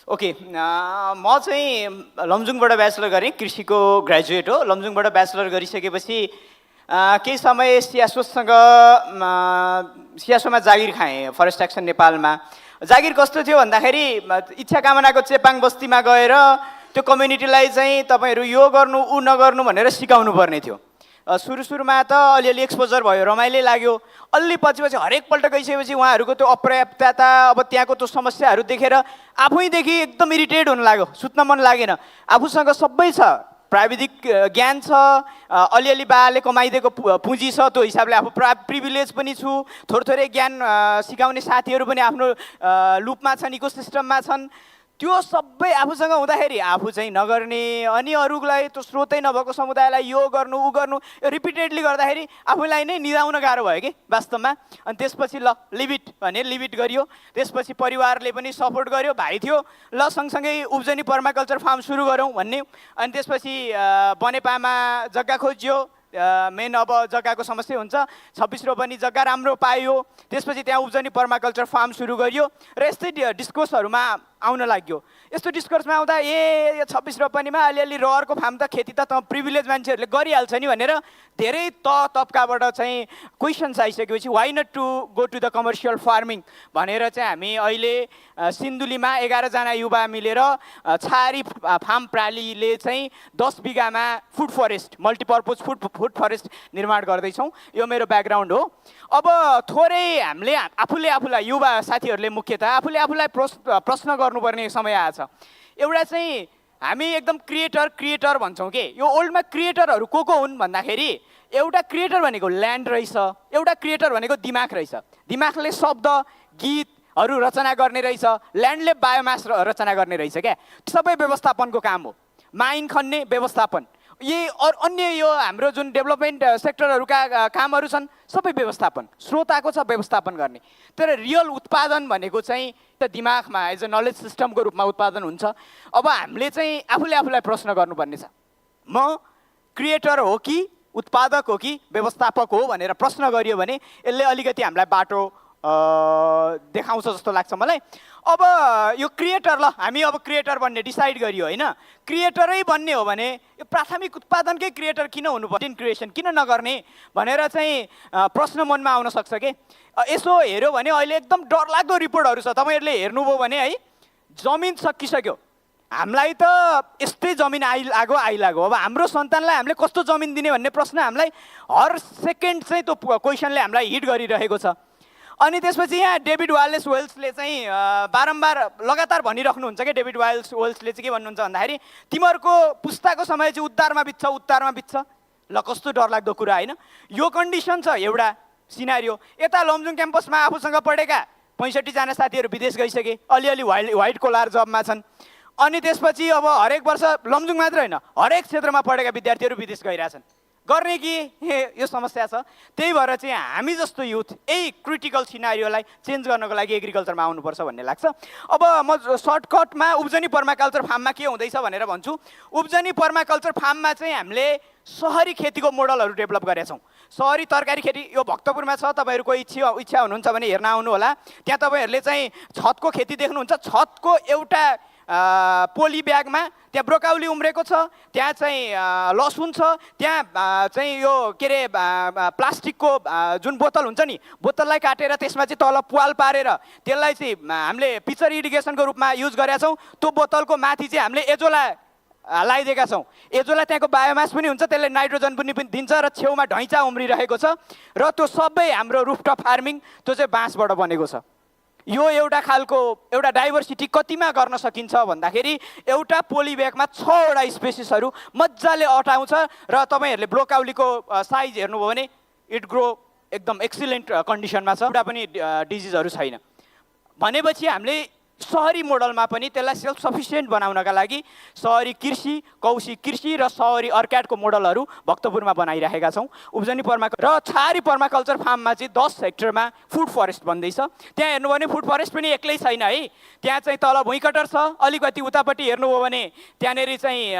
ओके, म चाहिँ लमजुङबाट ब्याचलर गरेँ, कृषिको ग्रेजुएट हो। लमजुङबाट ब्याचलर गरिसकेपछि केही समय सियासोमा जागिर खाएँ, फरेस्ट एक्सन नेपालमा। जागिर कस्तो थियो भन्दाखेरि इच्छा कामनाको चेपाङ बस्तीमा गएर त्यो कम्युनिटीलाई चाहिँ तपाईँहरू यो गर्नु ऊ नगर्नु भनेर सिकाउनु पर्ने थियो। सुरुमा त अलिअलि एक्सपोजर भयो, रमाइलो लाग्यो। अलि पछि हरेकपल्ट गइसकेपछि उहाँहरूको त्यो अपर्याप्तता, अब त्यहाँको त्यो समस्याहरू देखेर आफैदेखि एकदम इरिटेट हुन लाग्यो, सुत्न मन लागेन। आफूसँग सबै छ, प्राविधिक ज्ञान छ, अलिअलि बाले कमाइदिएको पुँजी छ, त्यो हिसाबले आफू प्रिभिलेज पनि छु, थोरै ज्ञान सिकाउने साथीहरू पनि आफ्नो लुपमा छन्, इकोसिस्टममा छन्। त्यो सबै आफूसँग हुँदाखेरि आफू चाहिँ नगर्ने अनि अरूलाई त्यो स्रोतै नभएको समुदायलाई यो गर्नु ऊ गर्नु रिपिटेडली गर्दाखेरि आफूलाई नै निदाउन गाह्रो भयो कि वास्तवमा। अनि त्यसपछि ल लिमिट भने लिमिट गरियो, त्यसपछि परिवारले पनि सपोर्ट गर्यो, भाइ थियो ल सँगसँगै उब्जनी पर्माकल्चर फार्म सुरु गरौँ भन्ने। अनि त्यसपछि बनेपामा जग्गा खोजियो, मेन अब जग्गाको समस्या हुन्छ, 26 रोपनी जग्गा राम्रो पाइयो, त्यसपछि त्यहाँ उब्जनी पर्माकल्चर फार्म सुरु गरियो र यस्तै डिस्कोर्सहरूमा आउन लाग्यो। यस्तो डिस्कोर्समा आउँदा यो 26 रोपनीमा अलिअलि रहरको फार्म त खेती त प्रिभिलेज मान्छेहरूले गरिहाल्छ नि भनेर धेरै तबकाबाट चाहिँ क्वेसन्स आइसकेपछि why not to go to the commercial farming भनेर चाहिँ हामी अहिले सिन्धुलीमा 11 जना युवा मिलेर छारी फार्म प्रणालीले चाहिँ 10 बिघामा food forest multipurpose food forest निर्माण गर्दैछौँ। यो मेरो ब्याकग्राउन्ड हो। अब थोरै हामीले आफूलाई युवा साथीहरूले मुख्यतः आफूलाई प्रश्न गर्नुपर्ने समय आएछ। एउटा चाहिँ हामी एकदम क्रिएटर भन्छौँ कि यो ओल्डमा क्रिएटरहरू को हुन् भन्दाखेरि एउटा क्रिएटर भनेको ल्यान्ड रहेछ, एउटा क्रिएटर भनेको दिमाग रहेछ। दिमागले शब्द गीतहरू रचना गर्ने रहेछ, ल्यान्डले बायोमास रचना गर्ने रहेछ क्या। सबै व्यवस्थापनको काम हो, माइन खन्ने व्यवस्थापन, यही अन्य यो हाम्रो जुन डेभलपमेन्ट सेक्टरहरूका कामहरू छन् सबै व्यवस्थापन, स्रोताको छ व्यवस्थापन गर्ने। तर रियल उत्पादन भनेको चाहिँ त दिमागमा एज अ नलेज सिस्टमको रूपमा उत्पादन हुन्छ। अब हामीले चाहिँ आफूलाई प्रश्न गर्नुपर्ने छ, म क्रिएटर हो कि उत्पादक हो कि व्यवस्थापक हो भनेर प्रश्न गरियो भने यसले अलिकति हामीलाई बाटो देखाउँछ जस्तो लाग्छ मलाई। अब यो क्रिएटर ल हामी अब क्रिएटर बन्ने डिसाइड गरियो होइन, क्रिएटरै बन्ने हो भने यो प्राथमिक उत्पादनकै क्रिएटर किन हुनुपर्छ, क्रिएसन किन नगर्ने भनेर चाहिँ प्रश्न मनमा आउन सक्छ कि। यसो हेऱ्यो भने अहिले एकदम डरलाग्दो रिपोर्टहरू छ, तपाईँहरूले हेर्नुभयो भने है, जमिन सकिसक्यो, हामीलाई त यस्तै जमिन आइलाग्यो। अब हाम्रो सन्तानलाई हामीले कस्तो जमिन दिने भन्ने प्रश्न हामीलाई हर सेकेन्ड चाहिँ त्यो क्वेसनले हामीलाई हिट गरिरहेको छ। अनि त्यसपछि यहाँ डेभिड वालेस वेल्सले चाहिँ बारम्बार लगातार भनिराख्नुहुन्छ कि डेभिड वेल्सले चाहिँ के भन्नुहुन्छ भन्दाखेरि तिमीहरूको पुस्ताको समय चाहिँ उत्तारमा बित्छ। ल कस्तो डरलाग्दो कुरा होइन। यो कन्डिसन छ एउटा सिनारियो। यता लमजुङ क्याम्पसमा आफूसँग पढेका 65 जना साथीहरू विदेश गइसके, अलिअलि व्हाइट कोलार जबमा छन्। अनि त्यसपछि अब हरेक वर्ष लमजुङ मात्र होइन हरेक क्षेत्रमा पढेका विद्यार्थीहरू विदेश गइरहेछन्। गर्ने कि यो समस्या छ। त्यही भएर चाहिँ हामी जस्तो युथ यही क्रिटिकल सिनारियोलाई चेन्ज गर्नको लागि एग्रिकल्चरमा आउनुपर्छ भन्ने लाग्छ। अब म सर्टकटमा उब्जनी पर्माकल्चर फार्ममा के हुँदैछ भनेर भन्छु। उब्जनी पर्माकल्चर फार्ममा चाहिँ हामीले सहरी खेतीको मोडलहरू डेभलप गरेका छौँ। सहरी तरकारी खेती यो भक्तपुरमा छ, तपाईँहरूको इच्छा हुनुहुन्छ भने हेर्न आउनु होला। त्यहाँ तपाईँहरूले चाहिँ छतको खेती देख्नुहुन्छ। छतको एउटा पोली ब्यागमा त्यहाँ ब्रोकाउली उम्रेको छ, त्यहाँ चाहिँ लसुन छ, त्यहाँ चाहिँ यो के अरे प्लास्टिकको जुन बोतल हुन्छ नि, बोतललाई काटेर त्यसमा चाहिँ तल पुवाल पारेर त्यसलाई चाहिँ हामीले पिचर इरिगेसनको रूपमा युज गरेका छौँ। त्यो बोतलको माथि चाहिँ हामीले एजोला लगाइदिएका छौँ। एजोला त्यहाँको बायोमास पनि हुन्छ, त्यसले नाइट्रोजन पनि दिन्छ र छेउमा ढैँचा उम्रिरहेको छ। र त्यो सबै हाम्रो रुफटप फार्मिङ त्यो चाहिँ बाँसबाट बनेको छ। यो एउटा खालको एउटा डाइभर्सिटी कतिमा गर्न सकिन्छ भन्दाखेरि एउटा पोली ब्यागमा 6 वटा स्पेसिसहरू मजाले अटाउँछ र तपाईँहरूले ब्रोकाउलीको साइज हेर्नुभयो भने इट ग्रो एकदम एक्सिलेन्ट कन्डिसनमा छ, एउटा पनि डिजिजहरू छैन। भनेपछि हामीले सहरी मोडलमा पनि त्यसलाई सेल्फ सफिसियन्ट बनाउनका लागि सहरी कृषि, कौशी कृषि र सहरी अर्क्याडको मोडलहरू भक्तपुरमा बनाइरहेका छौँ। उब्जनी पर्माकल्चर र छारी पर्माकल्चर फार्ममा चाहिँ 10 हेक्टरमा फुड फरेस्ट बन्दैछ। त्यहाँ हेर्नुभयो भने फुड फरेस्ट पनि एक्लै छैन है, त्यहाँ चाहिँ तल भुइँकटर छ, अलिकति उतापट्टि हेर्नुभयो भने त्यहाँनिर चाहिँ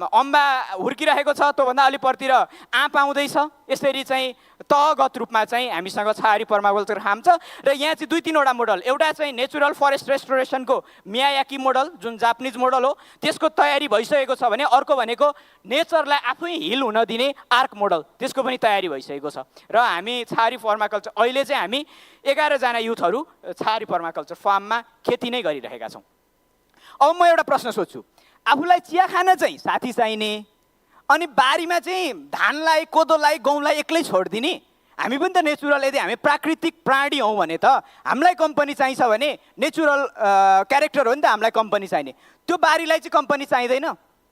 अम्बा हुर्किरहेको छ, त्योभन्दा अलिपट्टितिर आँप आउँदैछ। यसरी चाहिँ तहगत रूपमा चाहिँ हामीसँग छारी पर्माकल्चर फार्म छ। र यहाँ चाहिँ 2-3 वटा मोडल, एउटा चाहिँ नेचुरल फरेस्ट रेस्टोरेसनको मियायाकी मोडल जुन जापानिज मोडल हो, त्यसको तयारी भइसकेको छ भने अर्को भनेको नेचरलाई आफै हिल हुन दिने आर्क मोडल, त्यसको पनि तयारी भइसकेको छ। र हामी छारी पर्माकल्चर अहिले चाहिँ हामी 11 जना युथहरू छारी पर्माकल्चर फार्ममा खेती नै गरिरहेका छौँ। अब म एउटा प्रश्न सोध्छु, आफूलाई चिया खान चाहिँ साथी चाहिने अनि बारीमा चाहिँ धानलाई कोदोलाई गहुँलाई एक्लै छोडिदिने, हामी पनि त नेचुरल, यदि हामी प्राकृतिक प्राणी हौँ भने त हामीलाई कम्पनी चाहिन्छ भने नेचुरल क्यारेक्टर हो नि त हामीलाई कम्पनी चाहिने। त्यो बारीलाई चाहिँ कम्पनी चाहिँदैन,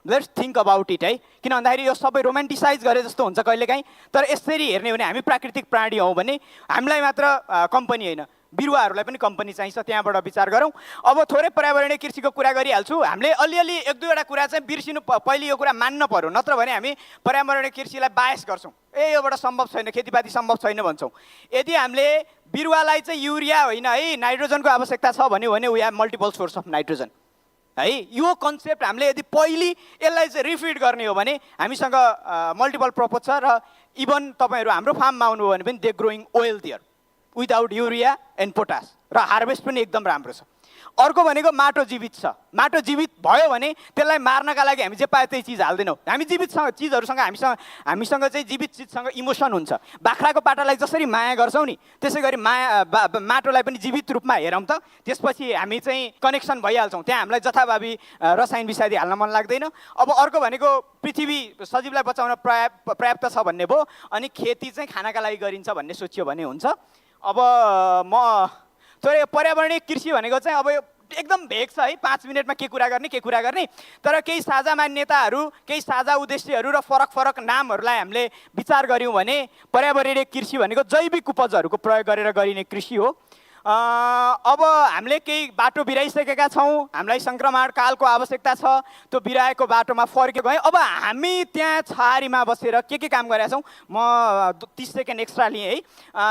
लेट्स थिङ्क अबाउट इट है, किन भन्दाखेरि यो सबै रोमान्टिसाइज गरे जस्तो हुन्छ कहिलेकाहीँ। तर यसरी हेर्ने हो भने हामी प्राकृतिक प्राणी हौँ भने हामीलाई मात्र कम्पनी होइन, बिरुवाहरूलाई पनि कम्पनी चाहिन्छ, त्यहाँबाट विचार गरौँ। अब थोरै पर्यावरणीय कृषिको कुरा गरिहाल्छु। हामीले अलिअलि एक दुईवटा कुरा चाहिँ बिर्सिनु, पहिले यो कुरा मान्न पर्यो, नत्र भने हामी पर्यावरणीय कृषिलाई बायस गर्छौँ, योबाट सम्भव छैन, खेतीपाती सम्भव छैन भन्छौँ। यदि हामीले बिरुवालाई चाहिँ युरिया होइन है नाइट्रोजनको आवश्यकता छ भन्यो भने we have multiple source of nitrogen है। यो कन्सेप्ट हामीले यदि पहिले यसलाई चाहिँ रिफिड गर्ने हो भने हामीसँग मल्टिपल पर्पज छ। र इभन तपाईँहरू हाम्रो फार्ममा आउनुभयो भने पनि they growing oil there without urea and potash, र हार्भेस्ट पनि एकदम राम्रो छ। अर्को भनेको माटो जीवित छ। माटो जीवित भयो भने त्यसलाई मार्नका लागि हामी जे पाए त्यही चिज हाल्दैनौँ। हामी जीवित चिजहरूसँग हामीसँग चाहिँ जीवित चिजसँग इमोसन हुन्छ। बाख्राको पाटालाई जसरी माया गर्छौँ नि त्यसै गरी माटोलाई पनि जीवित रूपमा हेरौँ त, त्यसपछि हामी चाहिँ कनेक्सन भइहाल्छौँ। त्यहाँ हामीलाई जथाभावी रसायन विषादी हाल्न मन लाग्दैन। अब अर्को भनेको पृथ्वी सजीवलाई बचाउन पर्याप्त छ भन्ने भयो, अनि खेती चाहिँ खानाका लागि गरिन्छ भन्ने सोचियो भने हुन्छ। अब म थोरै पर्यावरणीय कृषि भनेको चाहिँ अब यो एकदम भेग छ है, 5 मिनटमा के कुरा गर्ने, तर केही साझा मान्यताहरू, केही साझा उद्देश्यहरू र फरक नामहरूलाई हामीले विचार गऱ्यौँ भने पर्यावरणीय कृषि भनेको जैविक उपजहरूको प्रयोग गरेर गरिने कृषि हो। अब हामीले केही बाटो बिराइसकेका छौँ, हामीलाई सङ्क्रमण कालको आवश्यकता छ, त्यो बिराएको बाटोमा फर्केको है। अब हामी त्यहाँ छहारीमा बसेर के काम गरेका छौँ, म 30 सेकेन्ड एक्स्ट्रा लिएँ है।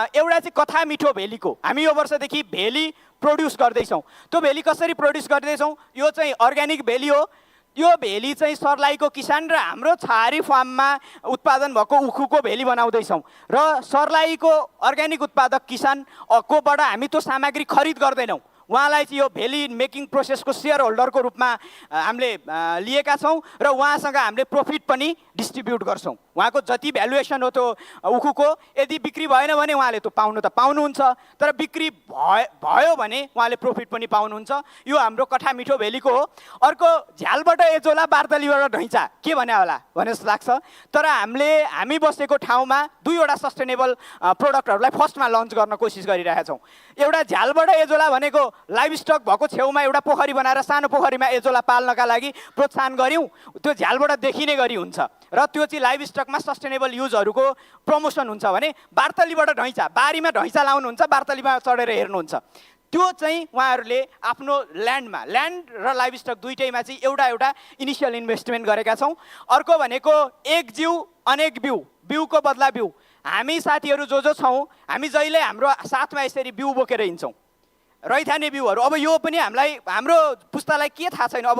एउटा चाहिँ कथा मिठो भेलीको, हामी यो वर्षदेखि भेली प्रोड्युस गर्दैछौँ। त्यो भेली कसरी प्रोड्युस गर्दैछौँ, यो चाहिँ अर्ग्यानिक भेली हो। यो भेली चाहिँ सर्लाहीको किसान र हाम्रो छहारी फार्ममा उत्पादन भएको उखुको भेली बनाउँदैछौँ, र सर्लाहीको अर्ग्यानिक उत्पादक किसान कोबाट हामी त्यो सामग्री खरिद गर्दैनौँ। उहाँलाई चाहिँ यो भेली मेकिङ प्रोसेसको सेयर होल्डरको रूपमा हामीले लिएका छौँ, र उहाँसँग हामीले प्रफिट पनि डिस्ट्रिब्युट गर्छौँ। उहाँको जति भ्यालुएसन हो त्यो उखुको, यदि बिक्री भएन भने उहाँले त्यो पाउनुहुन्छ, तर बिक्री भयो भने उहाँले प्रफिट पनि पाउनुहुन्छ। यो हाम्रो कथा मिठो भेलीको हो। अर्को झ्यालबाट एजोला, बार्दलीबाट ढैँचा, के भने होला भन्ने जस्तो लाग्छ, तर हामी बसेको ठाउँमा 2वटा सस्टेनेबल प्रोडक्टहरूलाई फर्स्टमा लन्च गर्न कोसिस गरिरहेका छौँ। एउटा झ्यालबाट एजोला भनेको लाइभ स्टक भएको छेउमा एउटा पोखरी बनाएर सानो पोखरीमा एजोला पाल्नका लागि प्रोत्साहन गऱ्यौँ, त्यो झ्यालबाट देखिने गरी हुन्छ, र त्यो चाहिँ लाइभ स्टकमा सस्टेनेबल युजहरूको प्रमोसन हुन्छ। भने बार्तलीबाट ढैँचा, बारीमा ढैँचा लाउनुहुन्छ, बार्तलीमा चढेर हेर्नुहुन्छ, त्यो चाहिँ उहाँहरूले आफ्नो ल्यान्ड र लाइभ स्टक दुइटैमा चाहिँ एउटा इनिसियल इन्भेस्टमेन्ट गरेका छौँ। अर्को भनेको एक जिउ अनेक बिउ, बिउको बदला बिउ। हामी साथीहरू जो छौँ, हामी जहिले हाम्रो साथमा यसरी बिउ बोकेर हिँड्छौँ, रैथाने बिउहरू। अब यो पनि हाम्रो पुस्तालाई के थाहा छैन। अब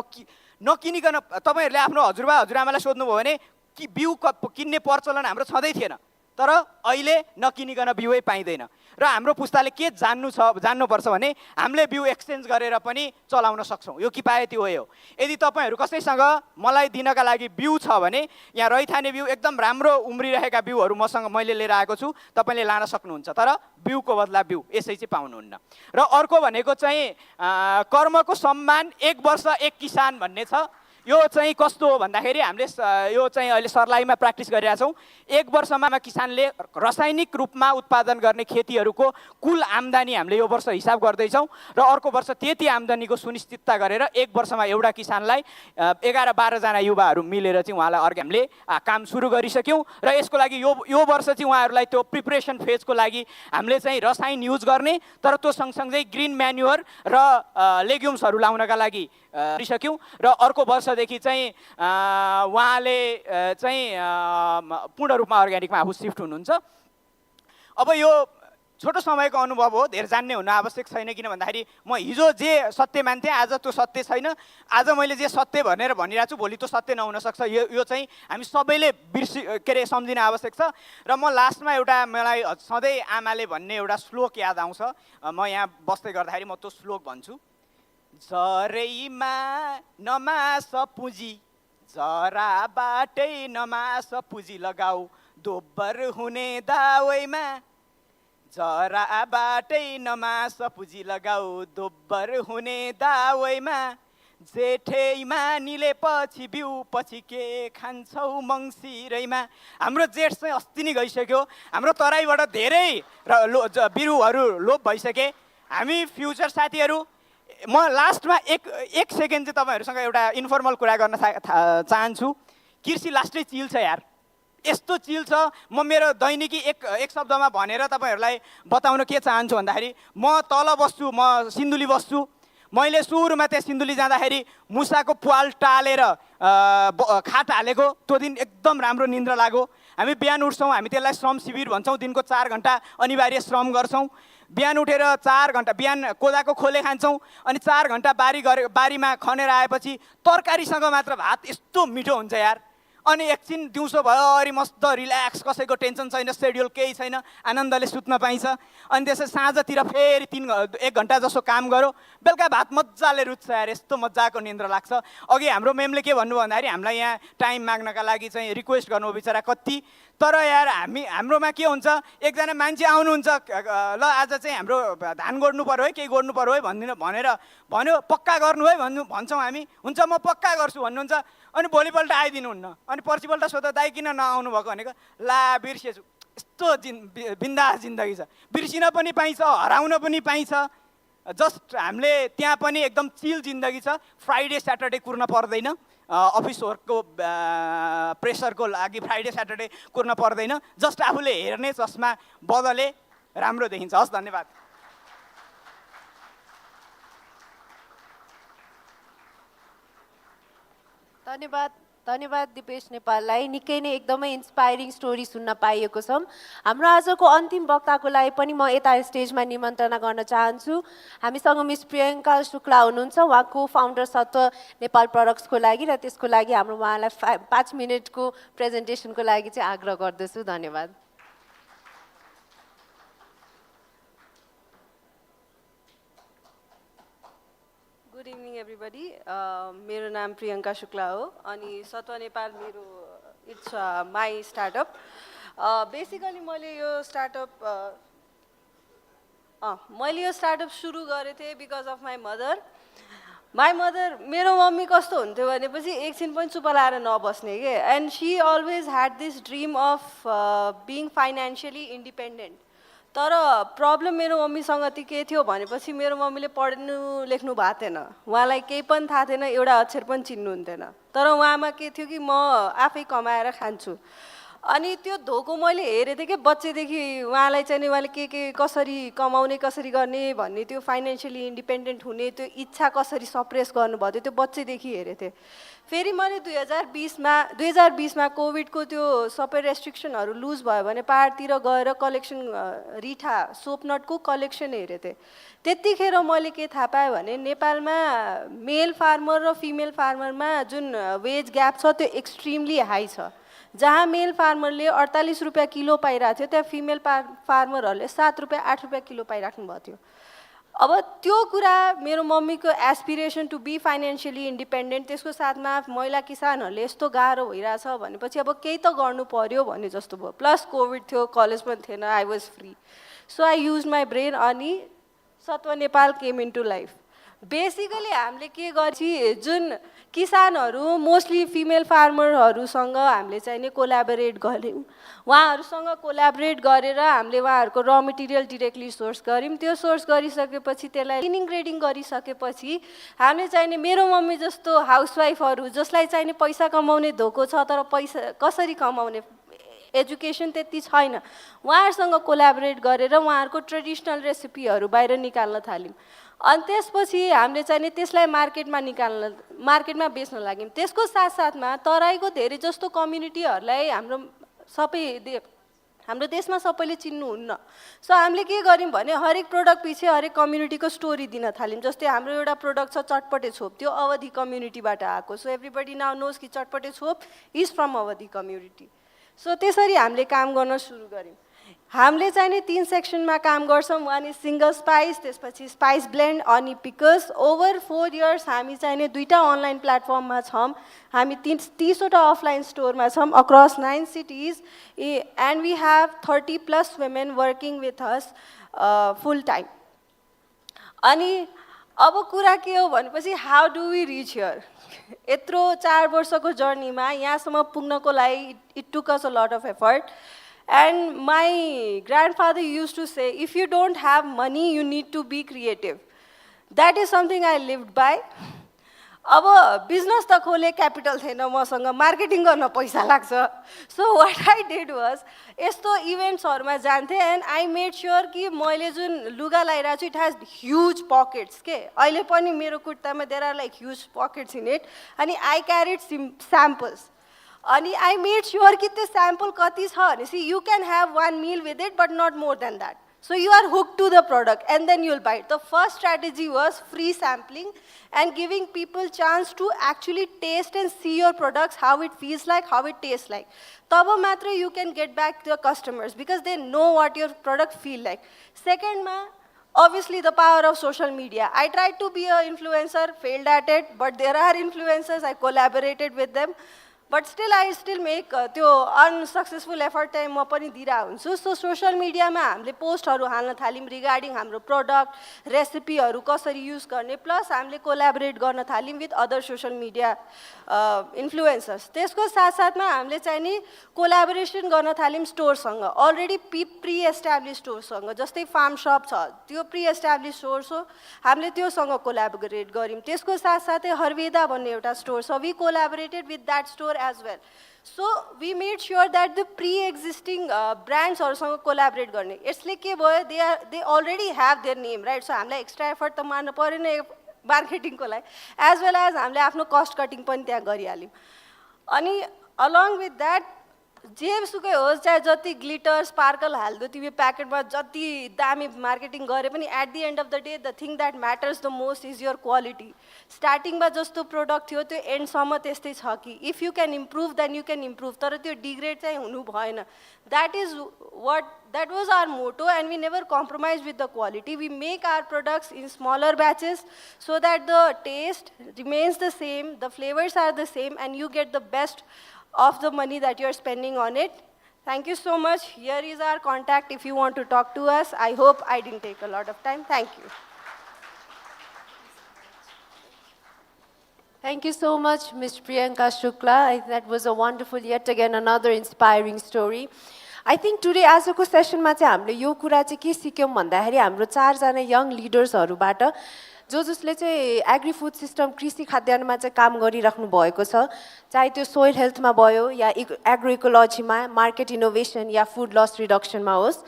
नकिनिकन तपाईँहरूले आफ्नो हजुरबा हजुरआमालाई सोध्नुभयो भने कि बिउ किन्ने प्रचलन हाम्रो छँदै थिएन, तर अहिले नकिनिकन बिउै पाइँदैन। र हाम्रो पुस्ताले के जान्नुपर्छ भने हामीले बिउ एक्सचेन्ज गरेर पनि चलाउन सक्छौँ। यो किफायती हो। यदि तपाईँहरू कसैसँग मलाई दिनका लागि बिउ छ भने यहाँ रैथाने बिउ एकदम राम्रो उम्रिरहेका बिउहरू मैले लिएर आएको छु, तपाईँले लान सक्नुहुन्छ, तर बिउको बदला बिउ यसै चाहिँ पाउनुहुन्न। र अर्को भनेको चाहिँ कर्मको सम्मान, 1 वर्ष 1 किसान भन्ने छ। यो चाहिँ कस्तो हो भन्दाखेरि हामीले यो चाहिँ अहिले सर्लाहीमा प्र्याक्टिस गरिरहेका छौँ। 1 वर्षमा किसानले रासायनिक रूपमा उत्पादन गर्ने खेतीहरूको कुल आम्दानी हामीले यो वर्ष हिसाब गर्दैछौँ, र अर्को वर्ष त्यति आम्दानीको सुनिश्चितता गरेर 1 वर्षमा एउटा किसानलाई 11-12 जना युवाहरू मिलेर चाहिँ उहाँलाई हामीले काम सुरु गरिसक्यौँ। र यसको लागि यो वर्ष चाहिँ उहाँहरूलाई त्यो प्रिपरेसन फेजको लागि हामीले चाहिँ रसायन युज गर्ने, तर त्यो सँगसँगै ग्रिन म्यान्युअर र लेग्युम्सहरू लाउनका लागि गरिसक्यौँ। र अर्को वर्षदेखि चाहिँ उहाँले चाहिँ पूर्ण रूपमा अर्ग्यानिकमा आफू सिफ्ट हुनुहुन्छ। अब यो छोटो समयको अनुभव हो, धेरै जान्ने हुन आवश्यक छैन, किन भन्दाखेरि म हिजो जे सत्य मान्थेँ आज त्यो सत्य छैन। आज मैले जे सत्य भनिरहेको छु भोलि त्यो सत्य नहुन सक्छ। यो चाहिँ हामी सबैले सम्झिन आवश्यक छ। र म लास्टमा मलाई सधैँ आमाले भन्ने एउटा श्लोक याद आउँछ। म यहाँ बस्दै गर्दाखेरि म त्यो श्लोक भन्छु। झरैमा नमास पुँजी, झराबाटै नमास पुँजी लगाऊ, दोब्बर हुने दावैमा झराबाटै नमास पुँजी लगाऊ, दोब्बर हुने दावैमा जेठैमा निलेपछि बिउ पछि के खान्छौ मङ्सिरैमा। हाम्रो जेठ चाहिँ अस्ति नै गइसक्यो। हाम्रो तराईबाट धेरै बिरुहरू लोप भइसके। हामी फ्युचर साथीहरू म लास्टमा एक सेकेन्ड चाहिँ तपाईँहरूसँग एउटा इन्फर्मल कुरा गर्न चाहन्छु। कृषि लास्टै चिल छ यार, यस्तो चिल छ। म मेरो दैनिकी एक शब्दमा भनेर तपाईँहरूलाई बताउन के चाहन्छु भन्दाखेरि, म तल बस्छु, म सिन्धुली बस्छु। मैले सुरुमा त्यहाँ सिन्धुली जाँदाखेरि मुसाको प्वाल टालेर खाट हालेको, त्यो दिन एकदम राम्रो निन्द्रा लाग्यो। हामी बिहान उठ्छौँ, हामी त्यसलाई श्रम शिविर भन्छौँ, दिनको 4 घन्टा अनिवार्य श्रम गर्छौँ। बिहान उठेर 4 घन्टा बिहान कोदाको खोले खान्छौँ, अनि 4 घन्टा बारीमा खनेर आएपछि तरकारीसँग मात्र भात यस्तो मिठो हुन्छ यार। अनि एकछिन दिउँसोभरि मस्त रिल्याक्स, कसैको टेन्सन छैन, सेड्युल केही छैन, आनन्दले सुत्न पाइन्छ। अनि त्यसै साँझतिर फेरि 1 घन्टा जसो काम गऱ्यो, बेलुका भात मजाले रुच्छ यार, यस्तो मजाको निन्द्रा लाग्छ। अघि हाम्रो मेमले के भन्नु भन्दाखेरि, हामीलाई यहाँ टाइम माग्नका लागि चाहिँ रिक्वेस्ट गर्नु बिचरा कति, तर यार हाम्रोमा के हुन्छ, एकजना मान्छे आउनुहुन्छ, ल आज चाहिँ हाम्रो धान गोड्नु पर्यो है, केही गोड्नु पर्यो है भनेर भन्यो, पक्का गर्नु है भन्छौँ हामी, हुन्छ म पक्का गर्छु भन्नुहुन्छ। अनि भोलिपल्ट आइदिनुहुन्न, अनि पर्सिपल्ट सोध्दा दाइ किन नआउनु भएको भनेको, ला बिर्सेछु। यस्तो बिन्दास जिन्दगी छ, बिर्सिन पनि पाइन्छ, हराउन पनि पाइन्छ। जस्ट हामीले त्यहाँ पनि एकदम चिल जिन्दगी छ। फ्राइडे स्याटरडे कुर्न पर्दैन, अफिस वर्कको प्रेसरको लागि फ्राइडे स्याटरडे कुर्न पर्दैन। जस्ट आफूले हेर्ने चस्मा बदले राम्रो देखिन्छ। हस्, धन्यवाद। धन्यवाद दिपेश नेपाललाई। निकै नै एकदमै इन्सपायरिङ स्टोरी सुन्न पाइएको छौँ। हाम्रो आजको अन्तिम वक्ताको लागि पनि म यता स्टेजमा निमन्त्रणा गर्न चाहन्छु। हामीसँग मिस प्रियङ्का शुक्ला हुनुहुन्छ, उहाँ को फाउन्डर सत्व नेपाल प्रडक्ट्सको लागि, र त्यसको लागि हाम्रो उहाँलाई 5 मिनटको प्रेजेन्टेसनको लागि चाहिँ आग्रह गर्दछु। धन्यवाद। Good evening everybody. मेरो नाम प्रियङ्का शुक्ला हो, अनि सत्व नेपाल मेरो इट्स माई स्टार्टअप। बेसिकली मैले यो स्टार्टअप सुरु गरेको थिएँ बिकज अफ माई मदर। मेरो मम्मी कस्तो हुन्थ्यो भनेपछि एकछिन पनि चुप लाएर नबस्ने के, and she always had this dream of being financially independent. तर प्रब्लम मेरो मम्मीसँग चाहिँ के थियो भनेपछि, मेरो मम्मीले पढ्नु लेख्नु भएको थिएन, उहाँलाई केही पनि थाहा थिएन, एउटा अक्षर पनि चिन्नुहुन्थेन। तर उहाँमा के थियो कि म आफै कमाएर खान्छु। अनि त्यो धोको मैले हेरेको थिएँ कि बच्चैदेखि उहाँलाई चाहिँ उहाँले के कसरी कमाउने, कसरी गर्ने भन्ने, त्यो फाइनेन्सियली इन्डिपेन्डेन्ट हुने त्यो इच्छा कसरी सप्रेस गर्नुभएको थियो, त्यो बच्चैदेखि हेरेको थिएँ। फेरि मैले 2020मा कोभिडको त्यो सबै रेस्ट्रिक्सनहरू लुज भयो भने पाहाडतिर गएर कलेक्सन, रिठा सोपनटको कलेक्सन हेरेको थिएँ। त्यतिखेर मैले के थाहा पाएँ भने नेपालमा मेल फार्मर र फिमेल फार्मरमा जुन वेज ग्याप छ त्यो एक्सट्रिमली हाई छ। जहाँ मेल फार्मरले 48 रुपियाँ किलो पाइरहेको थियो, त्यहाँ फिमेल फार्मरहरूले 7 रुपियाँ 8 रुपियाँ किलो पाइराख्नु भएको थियो। अब त्यो कुरा मेरो मम्मीको aspiration to be financially independent, त्यसको साथमा महिला किसानहरूले यस्तो गाह्रो भइरहेछ भनेपछि अब केही त गर्नु पर्यो भन्ने जस्तो भयो। प्लस कोभिड थियो, कलेज पनि थिएन, I was free, so I use my brain, अनि सत्व Nepal came into life. Basically हामीले के गर्छ, जुन किसानहरू मोस्टली फिमेल फार्मरहरूसँग हामीले चाहिँ नि कोल्याबोरेट गऱ्यौँ, उहाँहरूसँग कोल्याबोरेट गरेर हामीले उहाँहरूको र मटेरियल डिरेक्टली सोर्स गऱ्यौँ। त्यो सोर्स गरिसकेपछि त्यसलाई क्लिनिङ ग्रेडिङ गरिसकेपछि हामीले चाहिँ नि मेरो मम्मी जस्तो हाउसवाइफहरू जसलाई चाहिँ नि पैसा कमाउने धोको छ, तर पैसा कसरी कमाउने एजुकेसन त्यति छैन, उहाँहरूसँग कोल्याबोरेट गरेर उहाँहरूको ट्रेडिसनल रेसिपीहरू बाहिर निकाल्न थाल्यौँ। अनि त्यसपछि हामीले चाहिँ नि त्यसलाई मार्केटमा बेच्न लाग्यौँ। त्यसको साथसाथमा तराईको धेरै जस्तो कम्युनिटीहरूलाई हाम्रो देशमा सबैले चिन्नुहुन्न। सो हामीले के गर्यौँ भने हरेक प्रोडक्ट पछि हरेक कम्युनिटीको स्टोरी दिन थाल्यौँ। जस्तै हाम्रो एउटा प्रोडक्ट छ चटपटे छोप, त्यो अवधि कम्युनिटीबाट आएको, सो एभ्रिबडी नाउ नोज कि चटपटे छोप इज फ्रम अवधि कम्युनिटी। सो त्यसरी हामीले काम गर्न सुरु गऱ्यौँ। हामीले चाहिँ नि 3 सेक्सनमा काम गर्छौँ। वान इज सिङ्गल स्पाइस, त्यसपछि स्पाइस ब्लेन्ड, अनि पिकल्स। ओभर 4 इयर्स हामी चाहिँ नि 2टा अनलाइन प्लेटफर्ममा छौँ, हामी 30वटा अफलाइन स्टोरमा छौँ across 9 cities, and we have 30+ women working with us full time. अनि अब कुरा के हो भनेपछि, how do we reach here? यत्रो 4 वर्षको जर्नीमा यहाँसम्म पुग्नको लागि it took us a lot of effort. And my grandfather used to say, if you don't have money, you need to be creative. That is something I lived by. अब बिजनेस त खोले, क्यापिटल थिएन मसँग, मार्केटिङ गर्न पैसा लाग्छ। So what I did was यस्तो इभेन्ट्सहरूमा जान्थेँ एन्ड आई मेड स्योर कि मैले जुन लुगा लगाइरहेको छु इट हेज ह्युज पकेट्स के, अहिले पनि मेरो कुर्तामा there are like huge pockets in it. अनि आई क्यारिड स्याम्पल्स, अनि आई मेड स्योर कि त्यो स्याम्पल कति छ भनेपछि you can have 1 meal with it but not more than that. So you are hooked to the product and then you'll buy it. The first strategy was free sampling and giving people chance to actually taste and see your products, how it feels like, how it tastes like. Taba matra you can get back to the customers because they know what your product feel like. Second ma, obviously the power of social media. I tried to be an influencer, failed at it, but there are influencers, I collaborated with them. But still, I still make त्यो अनसक्सेसफुल एफर्ट चाहिँ म पनि दिइरहेको हुन्छु। सो सोसियल मिडियामा हामीले पोस्टहरू हाल्न थाल्यौँ रिगार्डिङ हाम्रो प्रडक्ट, रेसिपीहरू कसरी युज गर्ने, प्लस हामीले कोलाबोरेट गर्न थाल्यौँ with other social media influencers. त्यसको साथसाथमा हामीले चाहिँ नि कोलाबोरेसन गर्न थाल्यौँ स्टोरसँग, अलरेडी प्री एस्टाब्लिस स्टोरसँग, जस्तै फार्म सप छ त्यो प्री एस्टाब्लिस स्टोर हो, हामीले त्योसँग कोलाबोरेट गऱ्यौँ। त्यसको साथसाथै हरवेदा भन्ने एउटा स्टोर छ, we collaborated with that store as well. So we made sure that the pre-existing brands also collaborate गर्ने। यसले के भयो, they already have their name, right? So हामीलाई एक्स्ट्रा एफर्ट त मार्नु परेन मार्केटिङको लागि, एज वेल एज हामीले आफ्नो कस्ट कटिङ पनि त्यहाँ गरिहाल्यौँ। अनि अलङ विथ द्याट जेसुकै होस्, चाहे जति ग्लिटर स्पार्कल हाल्दो तिमी प्याकेटमा, जति दामी मार्केटिङ गरे पनि at the end of the day the thing that matters the most is your quality. स्टार्टिङमा जस्तो प्रोडक्ट थियो त्यो एन्डसम्म त्यस्तै छ कि if you can improve then you can improve, तर त्यो डिग्रेड चाहिँ हुनु भएन। That was our motto and we never compromise with the quality. We make our products in smaller batches so that the taste remains the same, the flavors are the same, and you get the best of the money that you're spending on it. Thank you so much. Here is our contact if you want to talk to us. I hope I didn't take a lot of time. Thank you. Thank you so much, Ms. Priyanka Shukla. That was a wonderful, yet again, another inspiring story. I think today आजको सेसनमा चाहिँ हामीले यो कुरा चाहिँ के सिक्यौँ भन्दाखेरि हाम्रो 4 जना यङ लिडर्सहरूबाट जसले चाहिँ एग्री फुड सिस्टम कृषि खाद्यान्नमा चाहिँ काम गरिराख्नु भएको छ, चाहे त्यो सोइल हेल्थमा भयो या एग्रो इकोलोजीमा, मार्केट इनोभेसन या फुड लस रिडक्सनमा होस्,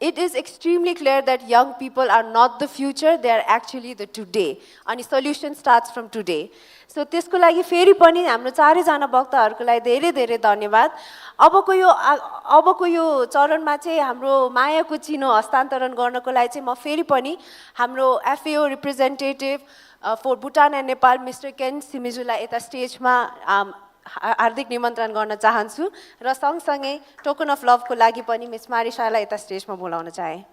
it is extremely clear that young people are not the future, they are actually the today. And the solution starts from today. So त्यसको लागि फेरि पनि हाम्रो 4 जना वक्ताहरूको लागि धेरै धेरै धन्यवाद। अबको यो चरणमा चाहिँ हाम्रो मायाको चिनो हस्तान्तरण गर्नको लागि चाहिँ म फेरि पनि हाम्रो FAO representative for Bhutan and Nepal mister Ken सिमिजुलाई यता स्टेजमा हार्दिक निमन्त्रण गर्न चाहन्छु र सँगसँगै टोकन अफ लभको लागि पनि मिस मारिसालाई यता स्टेजमा बोलाउन चाहे।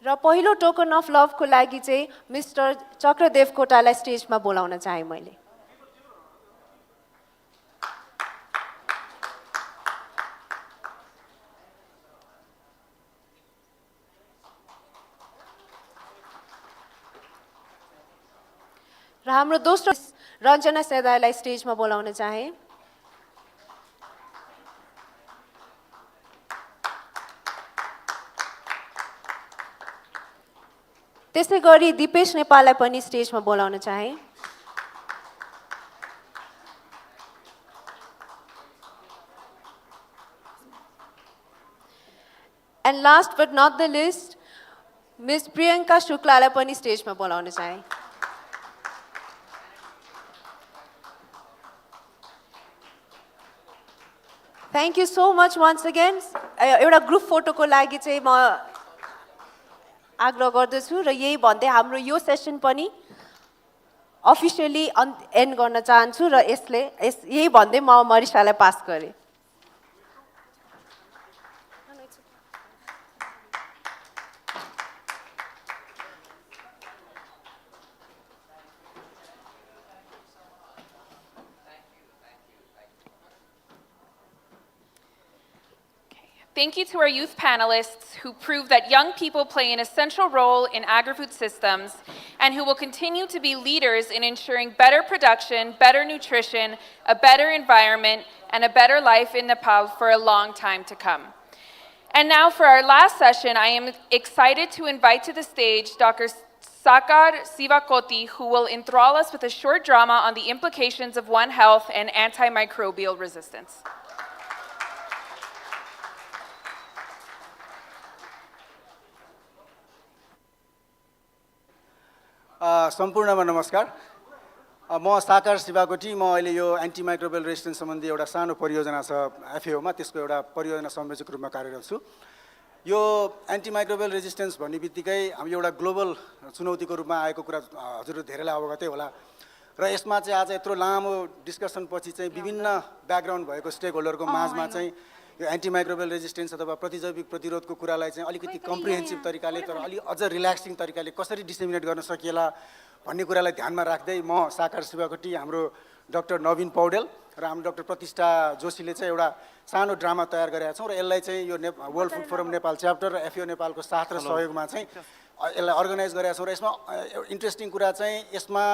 र पहिलो टोकन अफ लभको लागि चाहिँ मिस्टर चक्रदेव कोटालाई स्टेजमा बोलाउन चाहे मैले। र हाम्रो दोस्रो रञ्जना सेदालाई स्टेजमा बोलाउन चाहे। त्यसै गरी दिपेश नेपाललाई पनि स्टेजमा बोलाउन चाहे। And last but not the list miss Priyanka शुक्लालाई पनि स्टेजमा बोलाउन चाहे। Thank you so much once again. एउटा ग्रुप फोटोको लागि चाहिँ म आग्रह गर्दछु र यही भन्दै हाम्रो यो सेसन पनि अफिसियली एन्ड गर्न चाहन्छु र यही भन्दै म मरिसालाई पास गरेँ। Thank you to our youth panelists who prove that young people play an essential role in agri-food systems and who will continue to be leaders in ensuring better production, better nutrition, a better environment, and a better life in Nepal for a long time to come. And now for our last session, I am excited to invite to the stage Dr. Sakar Sivakoti, who will enthrall us with a short drama on the implications of One Health and antimicrobial resistance. सम्पूर्णमा नमस्कार। म साकार शिवाकोटी, म अहिले यो एन्टिमाइक्रोबियल रेजिस्टेन्स सम्बन्धी एउटा सानो परियोजना छ एफएओमा, त्यसको एउटा परियोजना संयोजक रूपमा कार्यरत छु। यो एन्टिमाइक्रोबियल रेजिस्टेन्स भन्ने बित्तिकै हामी एउटा ग्लोबल चुनौतीको रूपमा आएको कुरा हजुरहरू धेरैलाई अवगतै होला र यसमा चाहिँ आज यत्रो लामो डिस्कसन पछि चाहिँ विभिन्न ब्याकग्राउन्ड भएको स्टेक होल्डरको माझमा चाहिँ यो एन्टिमाइक्रोबियल रेजिस्टेन्स अथवा प्रतिजैविक प्रतिरोधको कुरालाई चाहिँ अलिकति कम्प्रिहेन्सिभ तरिकाले तर अलि अझ रिल्याक्सिङ तरिकाले कसरी डिसेमिनेट गर्न सकिएला भन्ने कुरालाई ध्यानमा राख्दै म साकार शिवाकोटी, हाम्रो डाक्टर नवीन पौडेल र हाम्रो डाक्टर प्रतिष्ठा जोशीले चाहिँ एउटा सानो ड्रामा तयार गरेका छौँ र यसलाई चाहिँ यो world food forum Nepal chapter र एफएओ नेपालको साथ र सहयोगमा चाहिँ यसलाई अर्गनाइज गरेका छौँ र यसमा इन्ट्रेस्टिङ कुरा चाहिँ यसमा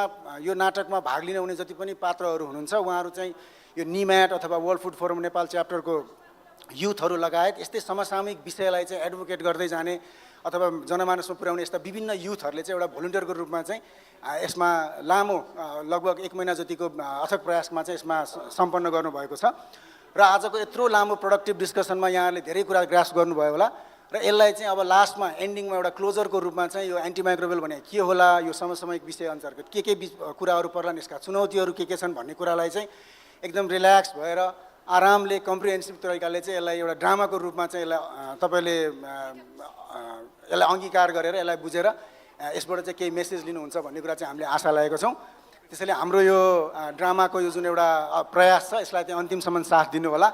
यो नाटकमा भाग लिन हुने जति पनि पात्रहरू हुनुहुन्छ उहाँहरू चाहिँ यो निम्याट अथवा वर्ल्ड फुड फोरम नेपाल च्याप्टरको युथहरू लगायत यस्तै समसामयिक विषयलाई चाहिँ एडभोकेट गर्दै जाने अथवा जनमानसमा पुर्याउने यस्ता विभिन्न युथहरूले चाहिँ एउटा भोलिन्टियरको रूपमा चाहिँ यसमा लामो लगभग 1 महिना जतिको अथक प्रयासमा चाहिँ यसमा सम्पन्न गर्नुभएको छ र आजको यत्रो लामो प्रोडक्टिभ डिस्कसनमा यहाँहरूले धेरै कुरा ग्रास्प गर्नुभयो होला र यसलाई चाहिँ अब लास्टमा एन्डिङमा एउटा क्लोजरको रूपमा चाहिँ यो एन्टिमाइक्रोबियल भने के होला, यो समसामयिक विषय अन्तर्गत के कुराहरू पर्लान्, यसका चुनौतीहरू के छन् भन्ने कुरालाई चाहिँ एकदम रिल्याक्स भएर आरामले कम्प्रिहेन्सिभ तरिकाले चाहिँ यसलाई एउटा ड्रामाको रूपमा चाहिँ यसलाई तपाईँले यसलाई अङ्गीकार गरेर यसलाई बुझेर यसबाट चाहिँ केही मेसेज लिनुहुन्छ भन्ने कुरा चाहिँ हामीले आशा लागेको छौँ। त्यसैले हाम्रो यो ड्रामाको यो जुन एउटा प्रयास छ यसलाई चाहिँ अन्तिमसम्म साथ दिनु होला।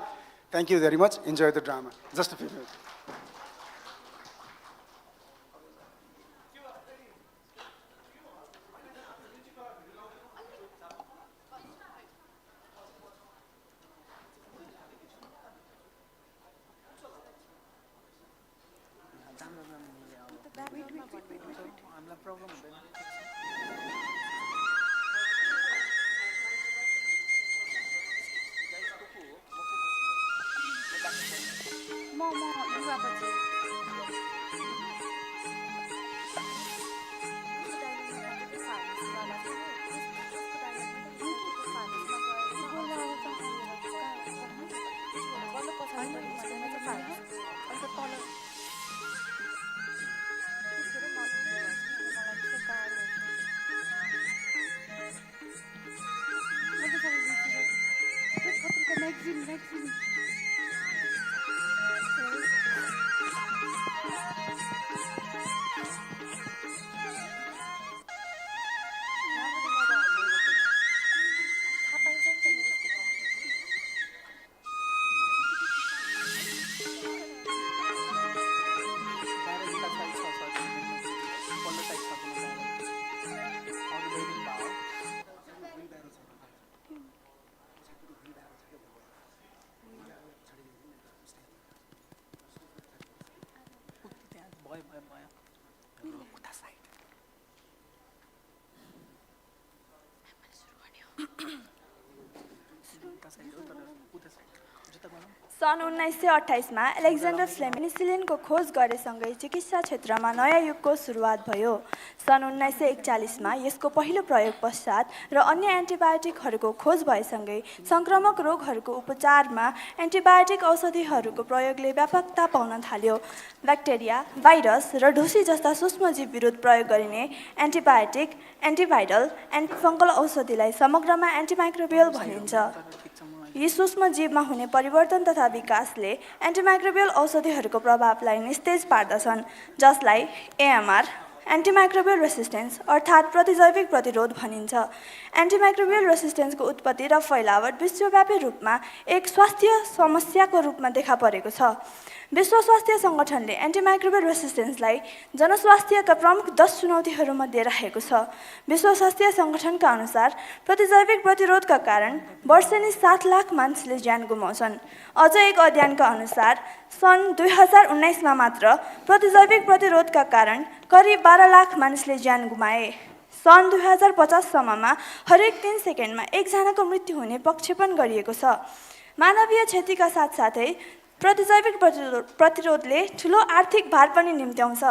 Thank you very much, enjoy the drama. Just a few minute. सन् 1928मा एलेक्जेन्डर फ्लेमिङले पेनिसिलिनको खोज गरेसँगै चिकित्सा क्षेत्रमा नयाँ युगको सुरुवात भयो। सन् 1941मा यसको पहिलो प्रयोग पश्चात र अन्य एन्टिबायोटिकहरूको खोज भएसँगै संक्रामक रोगहरूको उपचारमा एन्टिबायोटिक औषधिहरूको प्रयोगले व्यापकता पाउन थाल्यो। ब्याक्टेरिया, भाइरस र ढुसी जस्ता सूक्ष्मजीव विरुद्ध प्रयोग गरिने एन्टिबायोटिक, एन्टिभाइरल, एन्टिफङ्गल औषधिलाई समग्रमा एन्टिमाइक्रोबियल भनिन्छ। यी सूक्ष्मजीवमा हुने परिवर्तन तथा विकासले एन्टिमाइक्रोबियल औषधिहरूको प्रभावलाई निस्तेज पार्दछन्, जसलाई एएमआर एन्टिमाइक्रोबियल रेसिस्टेन्स अर्थात् प्रतिजैविक प्रतिरोध भनिन्छ। एन्टिमाइक्रोबियल रेसिस्टेन्सको उत्पत्ति र फैलावट विश्वव्यापी रूपमा एक स्वास्थ्य समस्याको रूपमा देखा परेको छ। विश्व स्वास्थ्य सङ्गठनले एन्टिमाइक्रोबियल रेसिस्टेन्सलाई जनस्वास्थ्यका प्रमुख 10 चुनौतीहरूमध्ये राखेको छ। विश्व स्वास्थ्य सङ्गठनका अनुसार प्रतिजैविक प्रतिरोधका कारण वर्षेनी 7 लाख मानिसले ज्यान गुमाउँछन्। अझ एक अध्ययनका अनुसार सन् 2019मा मात्र प्रतिजैविक प्रतिरोधका कारण करिब 12 लाख मानिसले ज्यान गुमाए। सन् 2050 सम्ममा हरेक 3 सेकेन्डमा एकजनाको मृत्यु हुने प्रक्षेपण गरिएको छ। मानवीय क्षतिका साथसाथै प्रतिजैविक प्रतिरोधले ठुलो आर्थिक भार पनि निम्त्याउँछ।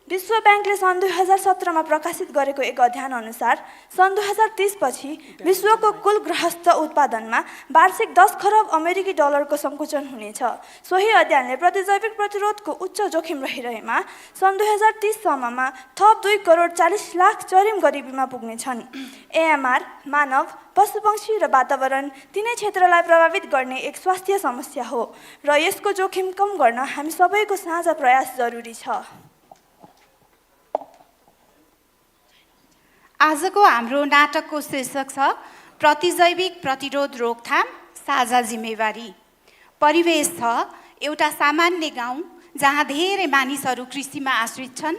विश्व ब्याङ्कले सन् 2017मा प्रकाशित गरेको एक अध्ययन अनुसार सन् 2030 पछि विश्वको कुल गृहस्थ उत्पादनमा वार्षिक 10 खरब अमेरिकी डलरको सङ्कुचन हुनेछ। सोही अध्ययनले प्रतिजैविक प्रतिरोधको उच्च जोखिम रहिरहेमा सन् 2030 सम्ममा थप 2 करोड 40 लाख चरम गरिबीमा पुग्नेछन्। एएमआर मानव, पशुपक्षी र वातावरण तीनै क्षेत्रलाई प्रभावित गर्ने एक स्वास्थ्य समस्या हो र यसको जोखिम कम गर्न हामी सबैको साझा प्रयास जरुरी छ। आजको हाम्रो नाटकको शीर्षक छ प्रतिजैविक प्रतिरोध रोकथाम साझा जिम्मेवारी। परिवेश छ एउटा सामान्य गाउँ जहाँ धेरै मानिसहरू कृषिमा आश्रित छन्।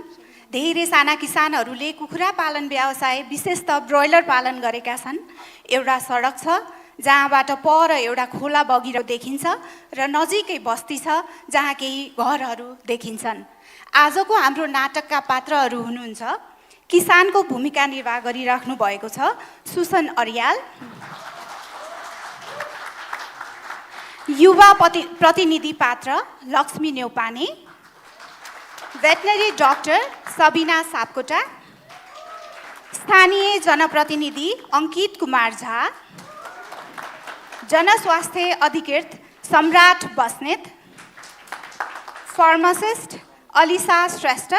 धेरै साना किसानहरूले कुखुरा पालन व्यवसाय विशेषतः ब्रोइलर पालन गरेका छन्। एउटा सडक छ जहाँबाट पर एउटा खोला बगिरहेको देखिन्छ र नजिकै बस्ती छ जहाँ केही घरहरू देखिन्छन्। आजको हाम्रो नाटकका पात्रहरू हुनुहुन्छ किसानको भूमिका निर्वाह गरिराख्नु भएको छ सुसन अर्याल, युवा प्रतिनिधि पात्र लक्ष्मी नेउपाने, भेटनरी डाक्टर सबिना सापकोटा, स्थानीय जनप्रतिनिधि अङ्कित कुमार झा, जनस्वास्थ्य अधिकृत सम्राट बस्नेत, फार्मासिस्ट अलिसा श्रेष्ठ,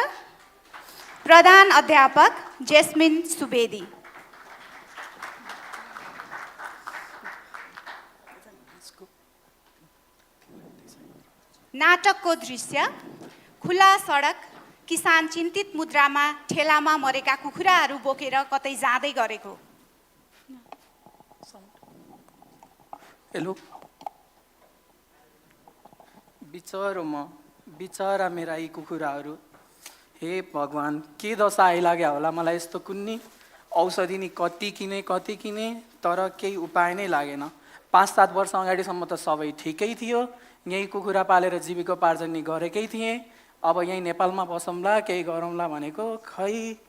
प्रधान अध्यापक जेस्मिन सुवेदी। नाटकको दृश्य खुला सडक, किसान चिन्तित मुद्रामा ठेलामा मरेका कुखुराहरू बोकेर कतै जाँदै गरेको। हेलो, बिचरो म, बिचरा मेरा यी कुखुराहरू। हे भगवान्, के दशा आइलाग्यो होला मलाई यस्तो कुन्नी। औषधि नि कति किने तर केही उपाय नै लागेन। 5-7 वर्ष अगाडिसम्म त सबै ठिकै थियो। यही कुखुरा पालेर जीविकोपार्जन नि गरेकै थिएँ। अब यही नेपालमा बसौँला केही गरौँला भनेको खै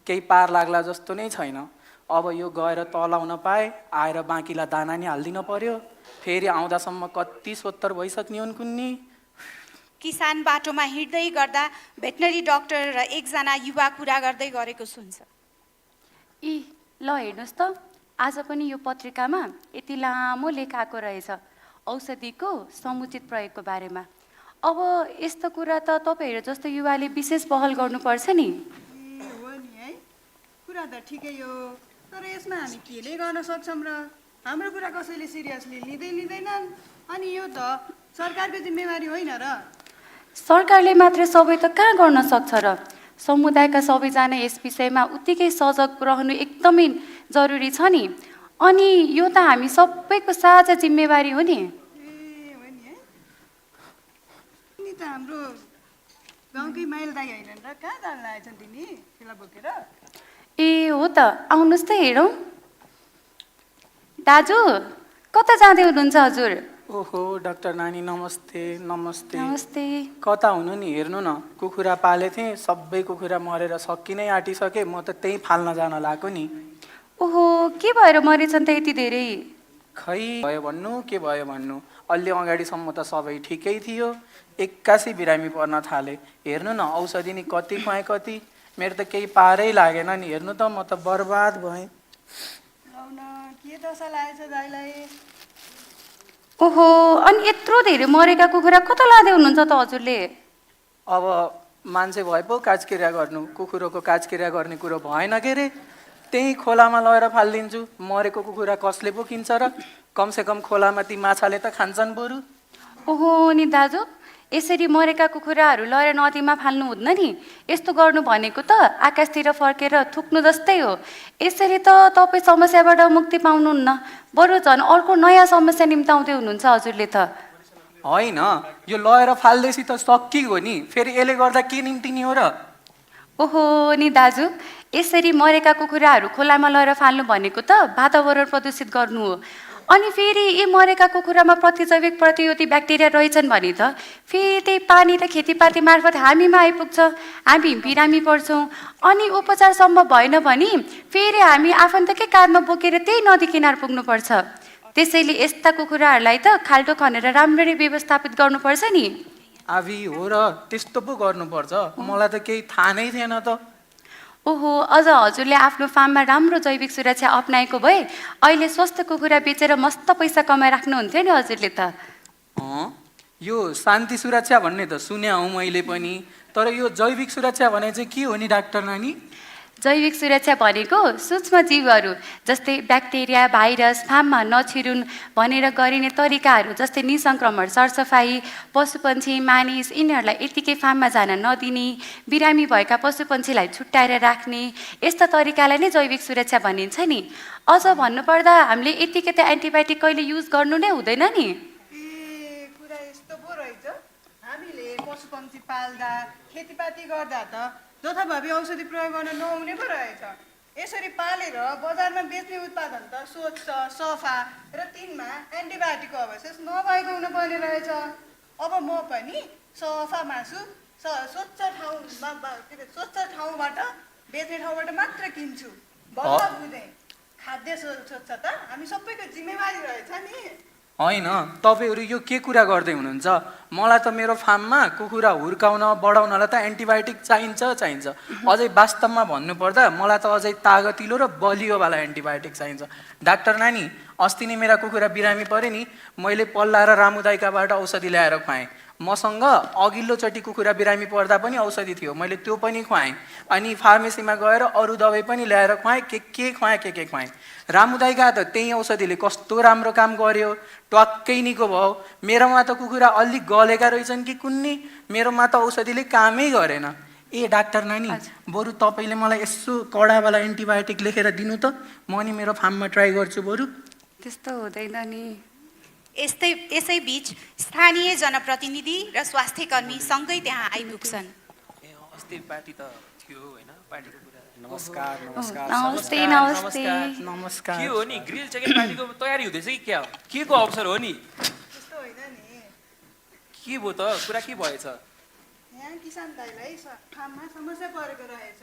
केही पार लाग्ला जस्तो नै छैन। अब यो गएर तलाउन पाए आएर बाँकीलाई दाना नि हालिदिन पर्यो। फेरि आउँदासम्म कति 70 भइसक्ने हुन् कुन्नी। किसान बाटोमा हिँड्दै गर्दा भेटनरी डाक्टर र एकजना युवा कुरा गर्दै गरेको सुन्छ। ल हेर्नुहोस् त, आज पनि यो पत्रिकामा यति लामो लेखाएको रहेछ औषधिको समुचित प्रयोगको बारेमा। अब यस्तो कुरा त तपाईँहरू जस्तो युवाले विशेष पहल गर्नुपर्छ नि। हो नि है, कुरा त ठिकै हो, तर यसमा हामी के नै गर्न सक्छौँ र? हाम्रो कुरा कसैले सिरियसली लिँदैनन्। अनि यो त सरकारको जिम्मेवारी होइन र? सरकारले मात्रै सबै त कहाँ गर्न सक्छ र? समुदायका सबैजना यस विषयमा उत्तिकै सजग रहनु एकदमै जरुरी छ नि। अनि यो त हामी सबैको साझा जिम्मेवारी हो नि। नि त हाम्रो गाउँकै माइल दाइ होइनन् र? कहाँ जान लागेछन् तिमी ठेला बोकेर? ए हो त, आउनुहोस् त हेरौँ। दाजु कता जाँदै हुनुहुन्छ हजुर? ओहो डाक्टर नानी नमस्ते। नमस्ते नमस्ते। कता हुनु नि? हेर्नु न, कुखुरा पाले थिएँ, सबै कुखुरा मरेर सकिनै आँटिसके। म त त्यही फाल्न जान लागेको नि। ओहो, के भएर मरेछन् त यति धेरै? खै भयो भन्नु के भयो भन्नु, अलि अगाडिसम्म त सबै ठिकै थियो, एक्कासी बिरामी पर्न थाले। हेर्नु न, औषधि नि कति खुवाएँ कति, मेरो त केही पारै लागेन नि। हेर्नु त, म त बर्बाद भएँ। के दशा लागेछ दाइलाई? ओहो, अनि यत्रो धेरै मरेका कुखुरा कता लाँदै हुनुहुन्छ त हजुरले? अब मान्छे भए पो काजक्रिया गर्नु, कुखुरोको काजक्रिया गर्ने कुरो भएन के रे? त्यही खोलामा लगेर फालिदिन्छु। मरेको कुखुरा कसले पो किन्छ र? कमसेकम खोलामा ती माछाले त खान्छन् बरु। ओहो नि दाजु, यसरी मरेका कुखुराहरू लगेर नदीमा फाल्नु हुँदैन नि। यस्तो गर्नु भनेको त आकाशतिर फर्केर थुक्नु जस्तै हो। यसरी त तपाईँ समस्याबाट मुक्ति पाउनुहुन्न, बरु झन् अर्को नयाँ समस्या निम्ताउँदै हुनुहुन्छ हजुरले त। होइन, यो लगेर फाल्दैसी त सकिगयो नि, फेरि यसले गर्दा के निम्तिने हो र? ओहो नि दाजु, यसरी मरेका कुखुराहरू खोलामा लगेर फाल्नु भनेको त वातावरण प्रदूषित गर्नु हो। अनि फेरि यी मरेका कुखुरामा प्रतिजैविक प्रतिरोधी ब्याक्टेरिया रहेछन् भने त फेरि त्यही पानी र खेतीपाती मार्फत हामीमा आइपुग्छ, हामी बिरामी पर्छौँ। अनि उपचार सम्भव भएन भने फेरि हामी आफन्तकै काँधमा बोकेर त्यही नदी किनार पुग्नुपर्छ। त्यसैले यस्ता कुखुराहरूलाई त खाल्टो खनेर राम्ररी व्यवस्थापित गर्नुपर्छ नि। आवी हो र त्यस्तो पो गर्नुपर्छ, मलाई त केही थाहा नै थिएन त। ओहो, अझ हजुरले आफ्नो फार्ममा राम्रो जैविक सुरक्षा अप्नाएको भए अहिले स्वस्थ कुखुरा बेचेर मस्त पैसा कमाइराख्नुहुन्थ्यो नि हजुरले त। यो शान्ति सुरक्षा भन्ने त सुने हौ मैले पनि, तर यो जैविक सुरक्षा भने चाहिँ के हो नि डाक्टर नानी? जैविक सुरक्षा भनेको सूक्ष्म जीवहरू जस्तै ब्याक्टेरिया, भाइरस फार्ममा नछिरुन् भनेर गरिने तरिकाहरू जस्तै निसङ्क्रमण सरसफाइ, पशुपन्छी मानिस यिनीहरूलाई यतिकै फार्ममा जान नदिने, बिरामी भएका पशुपन्छीलाई छुट्याएर राख्ने, यस्ता तरिकालाई नै जैविक सुरक्षा भनिन्छ नि। अझ भन्नुपर्दा हामीले यतिकै त एन्टिबायोटिक कहिले युज गर्नु नै हुँदैन नि। कुरा यस्तो पो रहेछ, हामीले पशुपन्छी पाल्दा खेतीपाती गर्दा त जथाभावी औषधि प्रयोग गर्न नहुने पो रहेछ। यसरी पालेर बजारमा बेच्ने उत्पादन त स्वच्छ सफा र तिनमा एन्टिबायोटिकको अवशेष नभएको हुनुपर्ने रहेछ। अब म पनि सफा मासु स्वच्छ ठाउँबाट बेच्ने ठाउँबाट मात्र किन्छु। बल्ल बुझेँ, खाद्य स्वच्छता हामी सबैको जिम्मेवारी रहेछ नि। होइन, तपाईँहरू यो के कुरा गर्दै हुनुहुन्छ? मलाई त मेरो फार्ममा कुखुरा हुर्काउन बढाउनलाई त एन्टिबायोटिक चाहिन्छ। अझै वास्तवमा भन्नुपर्दा मलाई त अझै तागतिलो र बलियोवाला एन्टिबायोटिक चाहिन्छ। डाक्टर नानी, अस्ति नै मेरा कुखुरा बिरामी परे नि, मैले पल्ला र रामुदाइकाबाट औषधि ल्याएर खुवाएँ। मसँग अघिल्लोचोटि कुखुरा बिरामी पर्दा पनि औषधि थियो, मैले त्यो पनि खुवाएँ। अनि फार्मेसीमा गएर अरू दबाई पनि ल्याएर खुवाएँ, के खुवाएँ। रामुदाइका त त्यही औषधिले कस्तो राम्रो काम गर्यो, ट्वाक्कै निको भयो। मेरोमा त कुखुरा अलिक गलेका रहेछन् कि कुन्नी, मेरोमा त औषधिले कामै गरेन। ए डाक्टर नानी, बरु तपाईँले मलाई यसो कडावाला एन्टिबायोटिक लेखेर दिनु त, म नि मेरो फार्ममा ट्राई गर्छु बरु। त्यस्तो हुँदैन नि। यसैबीच स्थानीय जनप्रतिनिधि र स्वास्थ्यकर्मी सँगै त्यहाँ आइपुग्छन्। अस्ति पार्टी त थियो होइन, पार्टीको कुरा। नमस्कार। के हो नि, ग्रिल चिकन पार्टीको तयारी हुँदैछ कि क्या हो? के को अवसर हो नि? त्यस्तो होइन नि। के भयो त, कुरा के भएछ? यहाँ किसान दाइलाई फार्ममा समस्या परेको रहेछ।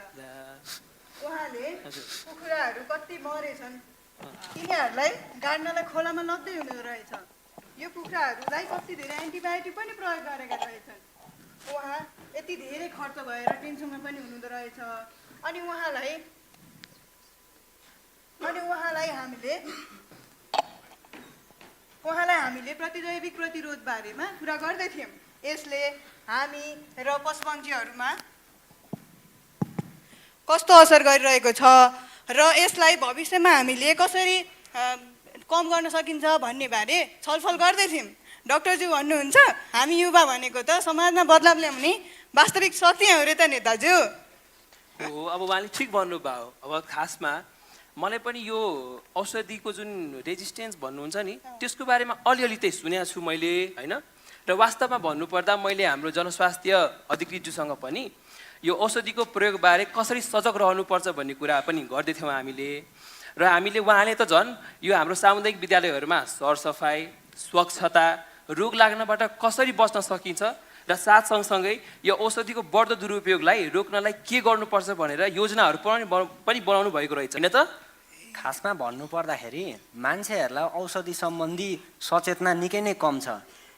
उहाँले कुखुराहरू कति मरेछन्, तिनीहरूलाई गाड्नलाई खोलामा लग्दै हुँदो रहेछ। यो कुखुराहरूलाई कति धेरै एन्टिबायोटिक पनि प्रयोग गरेका रहेछन्। उहाँ यति धेरै खर्च भएर टेन्सनमा पनि हुनुहुँदो रहेछ। अनि उहाँलाई हामीले प्रतिजैविक प्रतिरोध बारेमा कुरा गर्दै थियौँ। यसले हामी र पशुपन्छीहरूमा कस्तो असर गरिरहेको छ र यसलाई भविष्यमा हामीले कसरी कम गर्न सकिन्छ भन्ने बारे छलफल गर्दै थियौँ। डाक्टरज्यू भन्नुहुन्छ, हामी युवा भनेको त समाजमा बदलाव ल्याउने वास्तविक शक्ति हो रे त नेताज्यू। हो, अब उहाँले ठिक भन्नुभयो। अब खासमा मलाई पनि यो औषधिको जुन रेजिस्टेन्स भन्नुहुन्छ नि, त्यसको बारेमा अलिअलि चाहिँ सुनेको छु मैले होइन। र वास्तवमा भन्नुपर्दा मैले हाम्रो जनस्वास्थ्य अधिकृतज्यूसँग पनि यो औषधिको प्रयोगबारे कसरी सजग रहनुपर्छ भन्ने कुरा पनि गर्दै थियौँ हामीले। र उहाँले त झन् यो हाम्रो सामुदायिक विद्यालयहरूमा सरसफाइ, स्वच्छता, रोग लाग्नबाट कसरी बच्न सकिन्छ र साथ सँगसँगै यो औषधिको बढ्दो दुरुपयोगलाई रोक्नलाई के गर्नुपर्छ भनेर योजनाहरू पनि बनाउनु भएको रहेछ होइन त? खासमा भन्नुपर्दाखेरि मान्छेहरूलाई औषधि सम्बन्धी सचेतना निकै नै कम छ।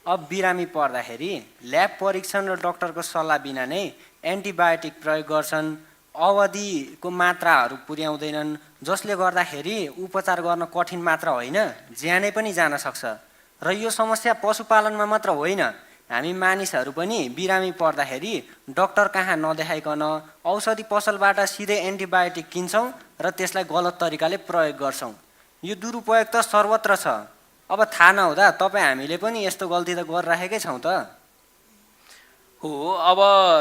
अब बिरामी पर्दाखेरि ल्याब परीक्षण र डाक्टरको सल्लाह बिना नै एन्टिबायोटिक प्रयोग गर्छन्, अवधिको मात्राहरू पुर्याउँदैनन्, जसले गर्दाखेरि उपचार गर्न कठिन मात्र होइन, ज्यानै पनि जान सक्छ। र यो समस्या पशुपालनमा मात्र होइन, हामी मानिसहरू पनि बिरामी पर्दाखेरि डाक्टर कहाँ नदेखाइकन औषधि पसलबाट सिधै एन्टिबायोटिक किन्छौँ र त्यसलाई गलत तरिकाले प्रयोग गर्छौँ। यो दुरुपयोग त सर्वत्र छ। अब थाहा नहुँदा हामीले पनि यस्तो गल्ती त गरिराखेकै छौँ त। हो, अब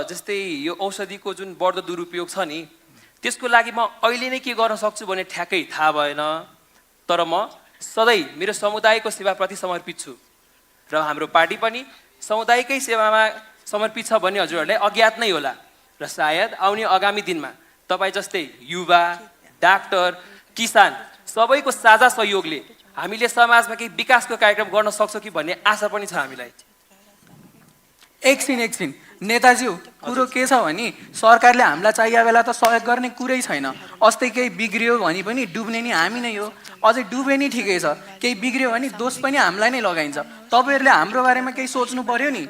जस्तै यो औषधिको जुन बढ्दो दुरुपयोग छ नि, त्यसको लागि म अहिले नै के गर्न सक्छु भने ठ्याक्कै थाहा भएन। तर म सधैँ मेरो समुदायको सेवाप्रति समर्पित छु र हाम्रो पार्टी पनि समुदायकै सेवामा समर्पित छ भन्ने हजुरहरूलाई अज्ञात नै होला। र सायद आउने आगामी दिनमा तपाईँ जस्तै युवा, डाक्टर, किसान सबैको साझा सहयोगले हामीले समाजमा केही विकासको कार्यक्रम गर्न सक्छौँ कि भन्ने आशा पनि छ हामीलाई। एकछिन नेताज्यू, कुरो के छ भने सरकारले हामीलाई चाहिए बेला त सहयोग गर्ने कुरै छैन। अस्ति केही बिग्रियो भने पनि डुब्ने नि हामी नै हो, अझै डुबे नि ठिकै छ, केही बिग्रियो भने दोष पनि हामीलाई नै लगाइन्छ। तपाईँहरूले हाम्रो बारेमा केही सोच्नु पर्यो नि।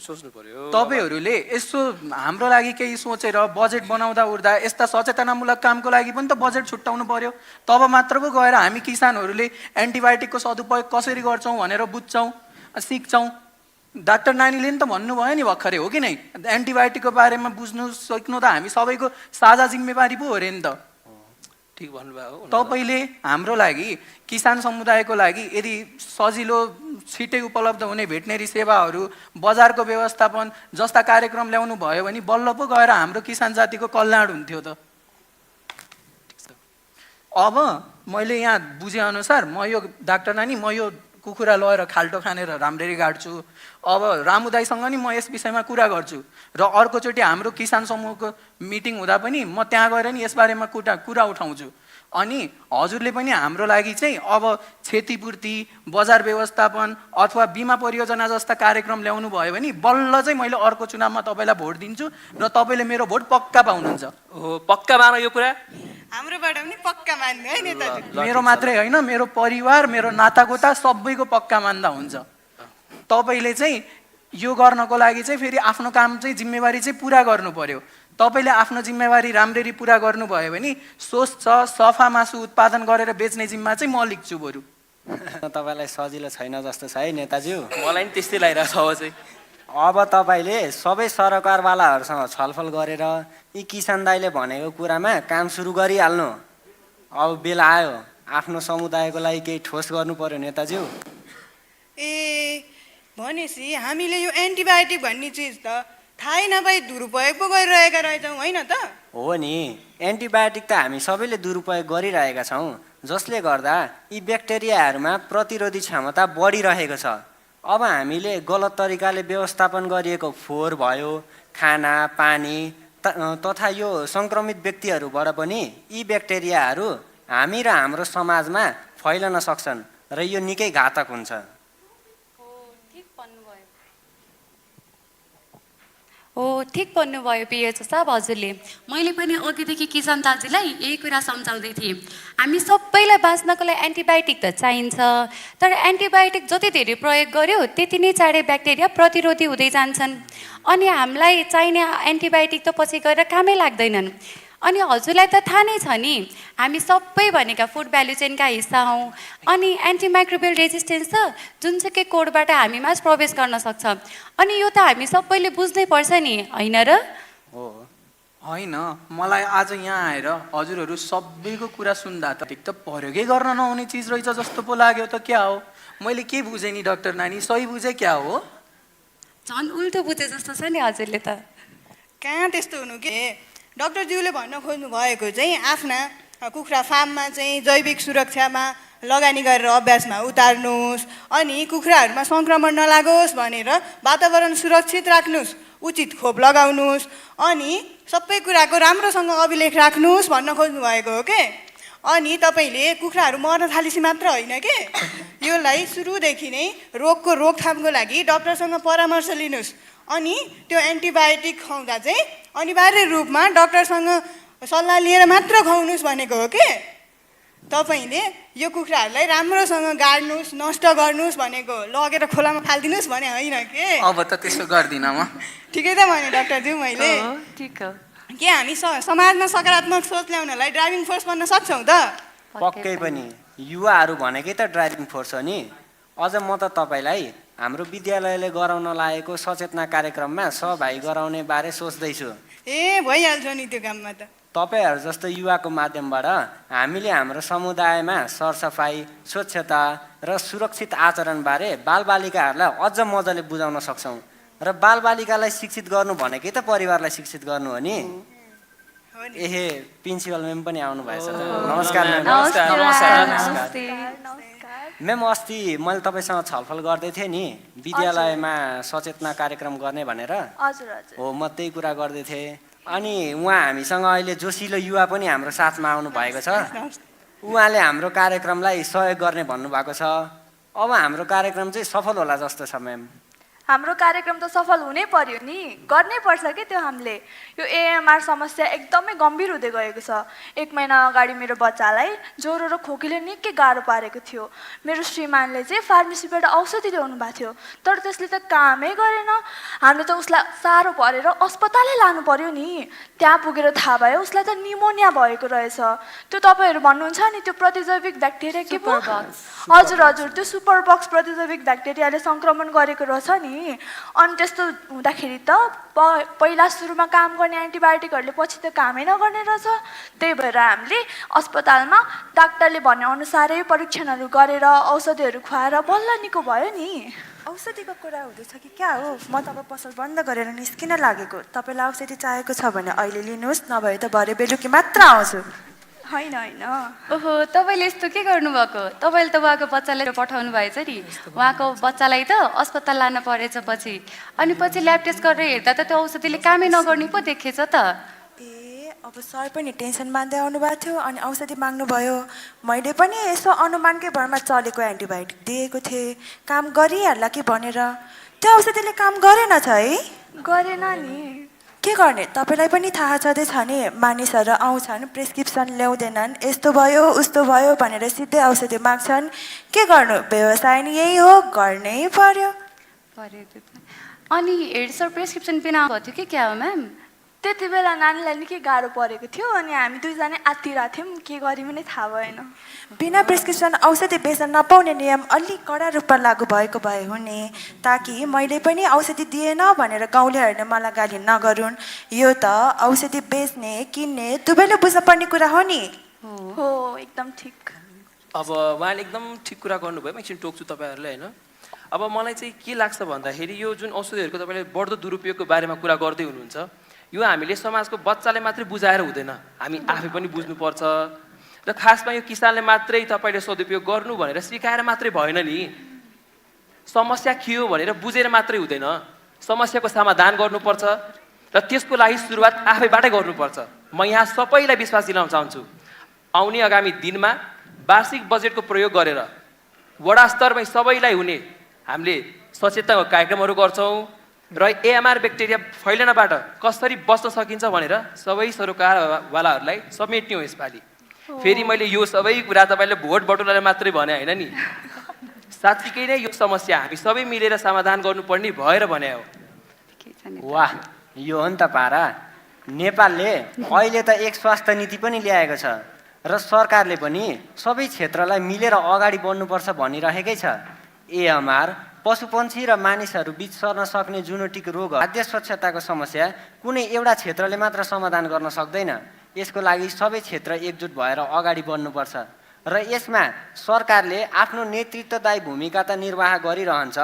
तपाईँहरूले यसो हाम्रो लागि केही सोचेर बजेट बनाउँदा उर्दा यस्ता सचेतनामूलक कामको लागि पनि त बजेट छुट्याउनु पर्यो। तब मात्र पो गएर हामी किसानहरूले एन्टिबायोटिकको सदुपयोग कसरी गर्छौँ भनेर बुझ्छौँ, सिक्छौँ। डाक्टर नानीले नि त भन्नुभयो नि भर्खरै, हो कि नै? एन्टिबायोटिकको बारेमा बुझ्नु सिक्नु त हामी सबैको साझा जिम्मेवारी पो हो अरे नि त। ठिक भन्नुभयो। तपाईँले हाम्रो लागि, किसान समुदायको लागि यदि सजिलो छिटै उपलब्ध हुने भेटनेरी सेवाहरू, बजारको व्यवस्थापन जस्ता कार्यक्रम ल्याउनु भयो भने बल्ल पो गएर हाम्रो किसान जातिको कल्याण हुन्थ्यो त। अब मैले यहाँ बुझेअनुसार म यो डाक्टर नानी, म यो कुखुरा लगेर खाल्टो खानेर राम्ररी गाड्छु। अब रामु दाइसँग नि म यस विषयमा कुरा गर्छु र अर्कोचोटि हाम्रो किसान समूहको मिटिङ हुँदा पनि म त्यहाँ गएर नि यसबारेमा कुरा उठाउँछु। अनि हजुरले पनि हाम्रो लागि चाहिँ अब क्षतिपूर्ति, बजार व्यवस्थापन अथवा बिमा परियोजना जस्ता कार्यक्रम ल्याउनु भयो भने बल्ल चाहिँ मैले अर्को चुनावमा तपाईँलाई भोट दिन्छु र तपाईँले मेरो भोट पक्का पाउनुहुन्छ। हो, पक्का मान यो कुरा? हाम्रोबाट पनि पक्का मान्नु है नेताजी। मेरो मात्रै होइन, मेरो परिवार, मेरो नातागोता सबैको पक्का मान्दा हुन्छ। तपाईँले चाहिँ यो गर्नको लागि चाहिँ फेरि आफ्नो काम चाहिँ जिम्मेवारी चाहिँ पुरा गर्नु पर्यो। तपाईँले आफ्नो जिम्मेवारी राम्ररी पुरा गर्नुभयो भने स्वच्छ सफा मासु उत्पादन गरेर बेच्ने जिम्मा चाहिँ म लिन्छु बरु। तपाईँलाई सजिलो छैन जस्तो छ है नेताज्यू। मलाई नि त्यस्तै लागिरहेको छ। अब चाहिँ अब तपाईँले सबै सरकारवालाहरूसँग छलफल गरेर यी किसान दाइले भनेको कुरामा काम सुरु गरिहाल्नु। अब बेला आयो, आफ्नो समुदायको लागि केही ठोस गर्नु पर्यो नेताज्यू। भनेपछि हामीले यो एन्टिबायोटिक भन्ने चिज त थाहै नपाई दुरुपयोग पो गरिरहेका रहेछौँ होइन त? हो नि, एन्टिबायोटिक त हामी सबैले दुरुपयोग गरिरहेका छौँ, जसले गर्दा यी ब्याक्टेरियाहरूमा प्रतिरोधी क्षमता बढिरहेको छ। अब हामीले गलत तरिकाले व्यवस्थापन गरिएको फोहोर भयो, खाना पानी तथा यो सङ्क्रमित व्यक्तिहरूबाट पनि यी ब्याक्टेरियाहरू हामी र हाम्रो समाजमा फैलन सक्छन् र यो निकै घातक हुन्छ। हो, ठिक भन्नुभयो पिएच साहब हजुरले। मैले पनि अघिदेखि किसान दाजुलाई यही कुरा सम्झाउँदै थिएँ। हामी सबैलाई बाँच्नको लागि एन्टिबायोटिक त चाहिन्छ, तर एन्टिबायोटिक जति धेरै प्रयोग गर्यो त्यति नै चाँडै ब्याक्टेरिया प्रतिरोधी हुँदै जान्छन्। अनि हामीलाई चाहिने एन्टिबायोटिक त पछि गएर कामै लाग्दैनन्। अनि हजुरलाई त थाहा नै छ नि, हामी सबै भनेका फुड भ्यालु चेनका हिस्सा हौँ। अनि एन्टिमाइक्रोबियल रेजिस्टेन्स छ जुनसुकै कोडबाट हामीमा प्रवेश गर्न सक्छ। अनि यो त हामी सबैले बुझ्नै पर्छ नि, होइन र? हो होइन, मलाई आज यहाँ आएर हजुरहरू सबैको कुरा सुन्दा त ठिक त प्रयोगै गर्न नहुने चिज रहेछ जस्तो पो लाग्यो त। क्या हो, मैले के बुझेँ नि डाक्टर नानी, सही बुझेँ क्या हो? झन् उल्टो बुझे जस्तो छ नि हजुरले त। कहाँ त्यस्तो हुनु के? डाक्टरज्यूले भन्न खोज्नु भएको चाहिँ आफ्ना कुखुरा फार्ममा चाहिँ जैविक सुरक्षामा लगानी गरेर अभ्यासमा उतार्नुहोस्, अनि कुखुराहरूमा सङ्क्रमण नलागोस् भनेर वातावरण सुरक्षित राख्नुहोस्, उचित खोप लगाउनुहोस्, अनि सबै कुराको राम्रोसँग अभिलेख राख्नुहोस् भन्न खोज्नु भएको हो के? अनि तपाईँले कुखुराहरू मर्न थालेपछि मात्र होइन के, योलाई सुरुदेखि नै रोगको रोकथामको लागि डक्टरसँग परामर्श लिनुहोस्। अनि त्यो एन्टिबायोटिक खुवाउँदा चाहिँ अनिवार्य रूपमा डक्टरसँग सल्लाह लिएर मात्र खुवाउनुहोस् भनेको हो के? तपाईँले यो कुखुराहरूलाई राम्रोसँग गाड्नुहोस्, नष्ट गर्नुहोस् भनेको, लगेर खोलामा फालिदिनुहोस् भने होइन के? अब त त्यसो गर्दिनँ म। ठिकै त भने डाक्टरज्यू मैले। ठिक हो। के हामी समाजमा सकारात्मक सोच ल्याउनलाई ड्राइभिङ फोर्स बन्न सक्छौँ त? पक्कै पनि, युवाहरू भनेकै त ड्राइभिङ फोर्स हो नि। अझ म त तपाईँलाई हाम्रो विद्यालयले गराउन लागेको सचेतना कार्यक्रममा सहभागी गराउने बारे सोच्दैछु। भइहाल्छ नि त्यो काममा त। तपाईँहरू जस्तो युवाको माध्यमबाट हामीले हाम्रो समुदायमा सरसफाइ, स्वच्छता र सुरक्षित आचरणबारे बालबालिकाहरूलाई अझ मजाले बुझाउन सक्छौँ। र बालबालिकालाई शिक्षित गर्नु भनेकै त परिवारलाई शिक्षित गर्नु हो नि। प्रिन्सिपल म्याम पनि आउनु भएछ त। नमस्कार म्याम, अस्ति मैले तपाईँसँग छलफल गर्दै थिएँ नि विद्यालयमा सचेतना कार्यक्रम गर्ने भनेर। हो, म त्यही कुरा गर्दै थिएँ। अनि उहाँ हामीसँग अहिले जोसिलो युवा पनि हाम्रो साथमा आउनु भएको छ। उहाँले हाम्रो कार्यक्रमलाई सहयोग गर्ने भन्नुभएको छ। अब हाम्रो कार्यक्रम चाहिँ सफल होला जस्तो छ म्याम। हाम्रो कार्यक्रम त सफल हुनै पर्यो नि, गर्नै पर्छ कि त्यो हामीले। यो एएमआर समस्या एकदमै गम्भीर हुँदै गएको छ। 1 महिना अगाडि मेरो बच्चालाई ज्वरो र खोकीले निकै गाह्रो पारेको थियो। मेरो श्रीमानले चाहिँ फार्मेसीबाट औषधि ल्याउनु भएको थियो, तर त्यसले त कामै गरेन। हामीले त उसलाई साह्रो परेर अस्पतालै लानु पर्यो नि। त्यहाँ पुगेर थाहा भयो उसलाई त निमोनिया भएको रहेछ। त्यो तपाईँहरू भन्नुहुन्छ नि त्यो प्रतिजैविक ब्याक्टेरिया के पो? हजुर हजुर, त्यो सुपरबक्स प्रतिजैविक ब्याक्टेरियाले सङ्क्रमण गरेको रहेछ नि। अनि त्यस्तो हुँदाखेरि त पहिला सुरुमा काम गर्ने एन्टिबायोटिकहरूले पछि त कामै नगर्ने रहेछ। त्यही भएर हामीले अस्पतालमा डाक्टरले भने अनुसारै परीक्षणहरू गरेर औषधिहरू खुवाएर बल्ल निको भयो नि। औषधिको कुरा हुँदैछ कि क्या हो? म तपाईँ पसल बन्द गरेर निस्किन लागेको। तपाईँलाई औषधि चाहिएको छ भने अहिले लिनुहोस्, नभए त भरे बेलुकी मात्र आउँछु। होइन होइन, ओहो, तपाईँले यस्तो के गर्नुभएको? तपाईँले त उहाँको बच्चालाई पठाउनु भएछ नि। उहाँको बच्चालाई त अस्पताल लान परेछ पछि, अनि पछि ल्याब टेस्ट गरेर हेर्दा त त्यो औषधिले कामै नगर्ने पो देखेछ त। अब सर पनि टेन्सन मान्दै आउनुभएको थियो अनि औषधि माग्नुभयो। मैले पनि यसो अनुमानकै भरमा चलेको एन्टिबायोटिक दिएको थिएँ, काम गरिहाल्ला कि भनेर। त्यो औषधिले काम गरेन छ है? गरेन नि। के गर्ने? तपाईँलाई पनि थाहा छँदैछ नि, मानिसहरू आउँछन्, प्रेसक्रिप्सन ल्याउँदैनन्, यस्तो भयो उस्तो भयो भनेर सिधै औषधि माग्छन्। के गर्नु, व्यवसाय नि यही हो, गर्नै पर्यो। अनि हेड सर प्रेसक्रिप्सन बिना भएको थियो कि क्या हो म्याम? त्यति बेला नानीलाई निकै गाह्रो परेको थियो अनि हामी दुईजना आत्तिरहेको थियौँ, के गर्यौँ भने थाहा भएन। बिना प्रेसक्रिप्सन औषधि बेच्न नपाउने नियम अलि कडा रूपमा लागू भएको भए हुने, ताकि मैले पनि औषधि दिएन भनेर गाउँलेहरूले मलाई गाली नगरून्। यो त औषधि बेच्ने किन्ने दुवैले बुझ्न पर्ने कुरा हो नि। हो, एकदम ठिक। अब उहाँले एकदम ठिक कुरा गर्नुभयो। म एकछिन टोक्छु तपाईँहरूलाई होइन। अब मलाई चाहिँ के लाग्छ भन्दाखेरि यो जुन औषधिहरूको तपाईँले बढ्दो दुरुपयोगको बारेमा कुरा गर्दै हुनुहुन्छ, यो हामीले समाजको बच्चाले मात्रै बुझाएर हुँदैन, हामी आफै पनि बुझ्नुपर्छ। र खासमा यो किसानले मात्रै तपाईँले सदुपयोग गर्नु भनेर सिकाएर मात्रै भएन नि। समस्या के हो भनेर बुझेर मात्रै हुँदैन, समस्याको समाधान गर्नुपर्छ र त्यसको लागि सुरुवात आफैबाटै गर्नुपर्छ। म यहाँ सबैलाई विश्वास दिलाउन चाहन्छु, आउने आगामी दिनमा वार्षिक बजेटको प्रयोग गरेर वडा स्तरमै सबैलाई हुने हामीले सचेतनाको कार्यक्रमहरू गर्छौँ र एएमआर ब्याक्टेरिया फैलनबाट कसरी बच्न सकिन्छ भनेर सबै सरोकारवालाहरूलाई समेट्ने हो यसपालि। फेरि मैले यो सबै कुरा तपाईँले भोट बटुलाले मात्रै भने होइन नि, साँच्चीकै नै यो समस्या हामी सबै मिलेर समाधान गर्नुपर्ने भएर भने हो। वाह, यो हो नि त पारा। नेपालले अहिले त एक स्वास्थ्य नीति पनि ल्याएको छ र सरकारले पनि सबै क्षेत्रलाई मिलेर अगाडि बढ्नुपर्छ भनिरहेकै छ। एएमआर पशुपन्छी र मानिसहरू बिच सर्न सक्ने जुनोटिक रोग, खाद्य स्वच्छताको समस्या कुनै एउटा क्षेत्रले मात्र समाधान गर्न सक्दैन। यसको लागि सबै क्षेत्र एकजुट भएर अगाडि बढ्नुपर्छ र यसमा सरकारले आफ्नो नेतृत्वदायी भूमिका त निर्वाह गरिरहन्छ,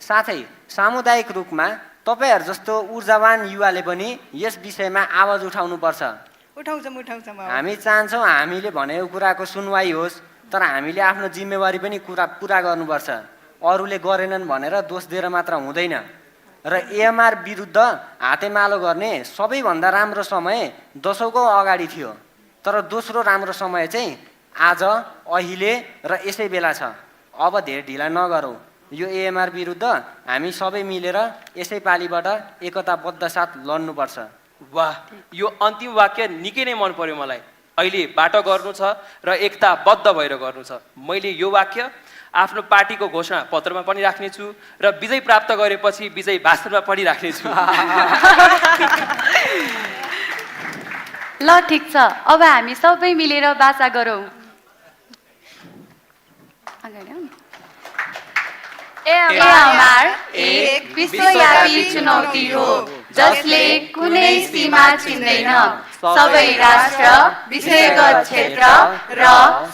साथै सामुदायिक रूपमा तपाईँहरू जस्तो ऊर्जावान युवाले पनि यस विषयमा आवाज उठाउनुपर्छ। हामी चाहन्छौँ हामीले भनेको कुराको सुनवाई होस्, तर हामीले आफ्नो जिम्मेवारी पनि पुरा गर्नुपर्छ। अरूले गरेनन् भनेर दोष दिएर मात्र हुँदैन। र एएमआर विरुद्ध हातेमालो गर्ने सबैभन्दा राम्रो समय दशौँको अगाडि थियो, तर दोस्रो राम्रो समय चाहिँ आज, अहिले र यसै बेला छ। अब धेरै ढिला नगरौँ। यो एएमआर विरुद्ध हामी सबै मिलेर यसै पालिबाट एकताबद्ध साथ लड्नुपर्छ। वाह, यो अन्तिम वाक्य निकै नै मन पर्यो मलाई। अहिले बाटो गर्नु छ र एकताबद्ध भएर गर्नु छ। मैले यो वाक्य आफ्नो पार्टीको घोषणा पत्रमा पनि राख्नेछु र विजय प्राप्त गरेपछि विजय भाषणमा पनि राख्नेछु। ल ठिक छ, अब हामी सबै मिलेर बाचा गरौँ। एएमआर एक विश्वव्यापी चुनौती हो जसले कुनै सीमा चिन्दैन। सबै राष्ट्र, विषयगत क्षेत्र र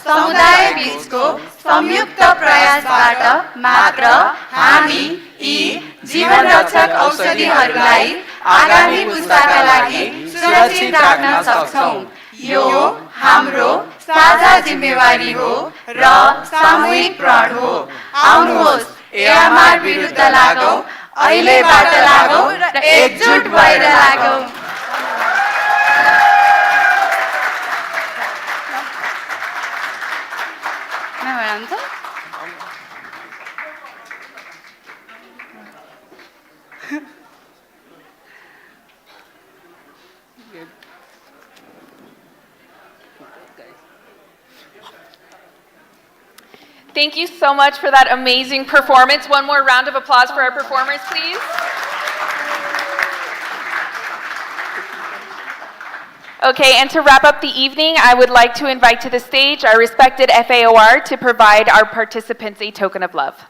समुदाय बीचको संयुक्त प्रयासबाट मात्र हामी यी जीवनरक्षक औषधिहरूलाई आगामी पुस्ताका लागि सुरक्षित राख्न सक्छौँ। यो हाम्रो साझा जिम्मेवारी हो र सामूहिक प्रण हो। आउनुहोस्, एएमआर विरुद्ध लागौँ, अहिलेबाट लागौँ र एकजुट भएर लागौँ। Thank you so much for that amazing performance. One more round of applause for our performers, please. Okay, and to wrap up the evening, I would like to invite to the stage our respected FAOR to provide our participants a token of love.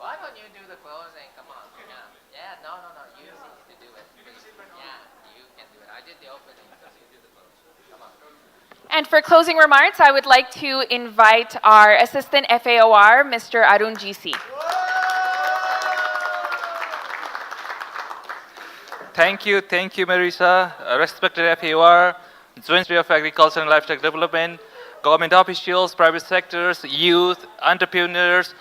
Why don't you do the closing? Come on. Yeah, no. You need to do it. Please. Yeah, you can do it. I did the opening, so you do the closing. Come on. And for closing remarks, I would like to invite our Assistant FAOR, Mr. Arun GC. Thank you, Marisa. Respected FAOR, Joint Secretary of Agriculture and Livestock Development, government officials, private sectors, youth, entrepreneurs,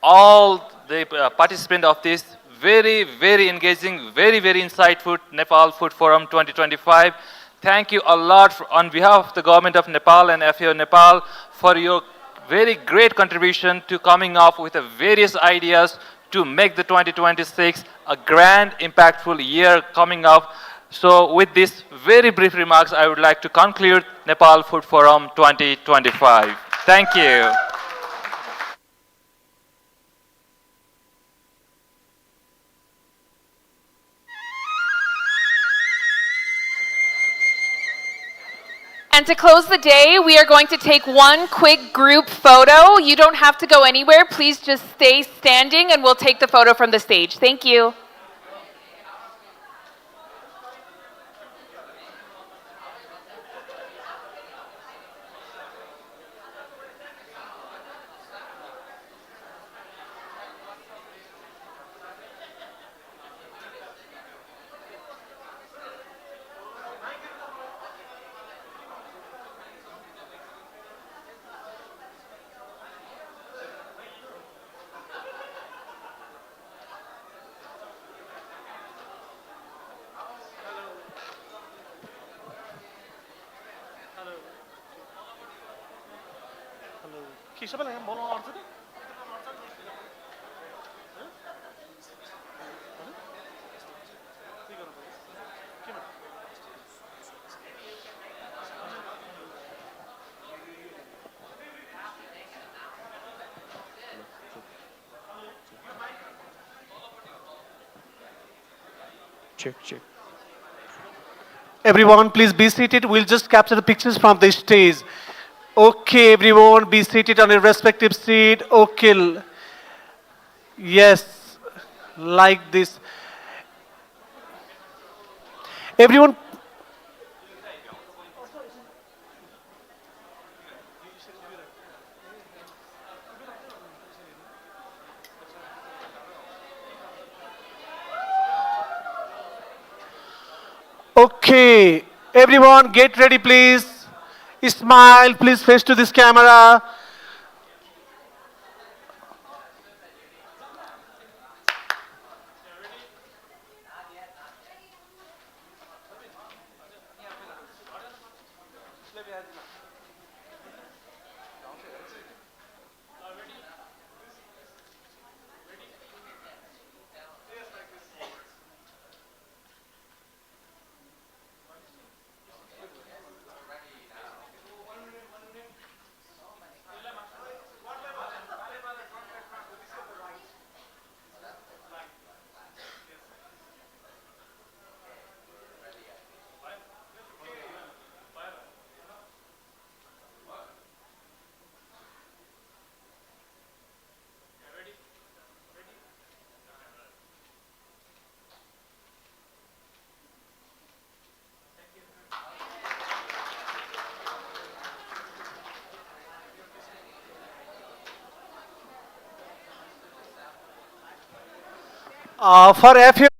all the participants of this very, very engaging, very, very insightful Nepal Food Forum 2025. Thank you a lot on behalf of the government of Nepal and FAO Nepal for your very great contribution to coming up with the various ideas to make the 2026 a grand, impactful year coming up. So with these very brief remarks, I would like to conclude Nepal Food Forum 2025. Thank you. And to close the day, we are going to take one quick group photo. You don't have to go anywhere. Please just stay standing and we'll take the photo from the stage. Thank you. Check. Everyone, please be seated. We'll just capture the pictures from the stage. Okay, everyone, be seated on your respective seat. Okay. Yes, like this. Everyone, okay. Everyone, get ready, please. Smile, please face to this camera. For FA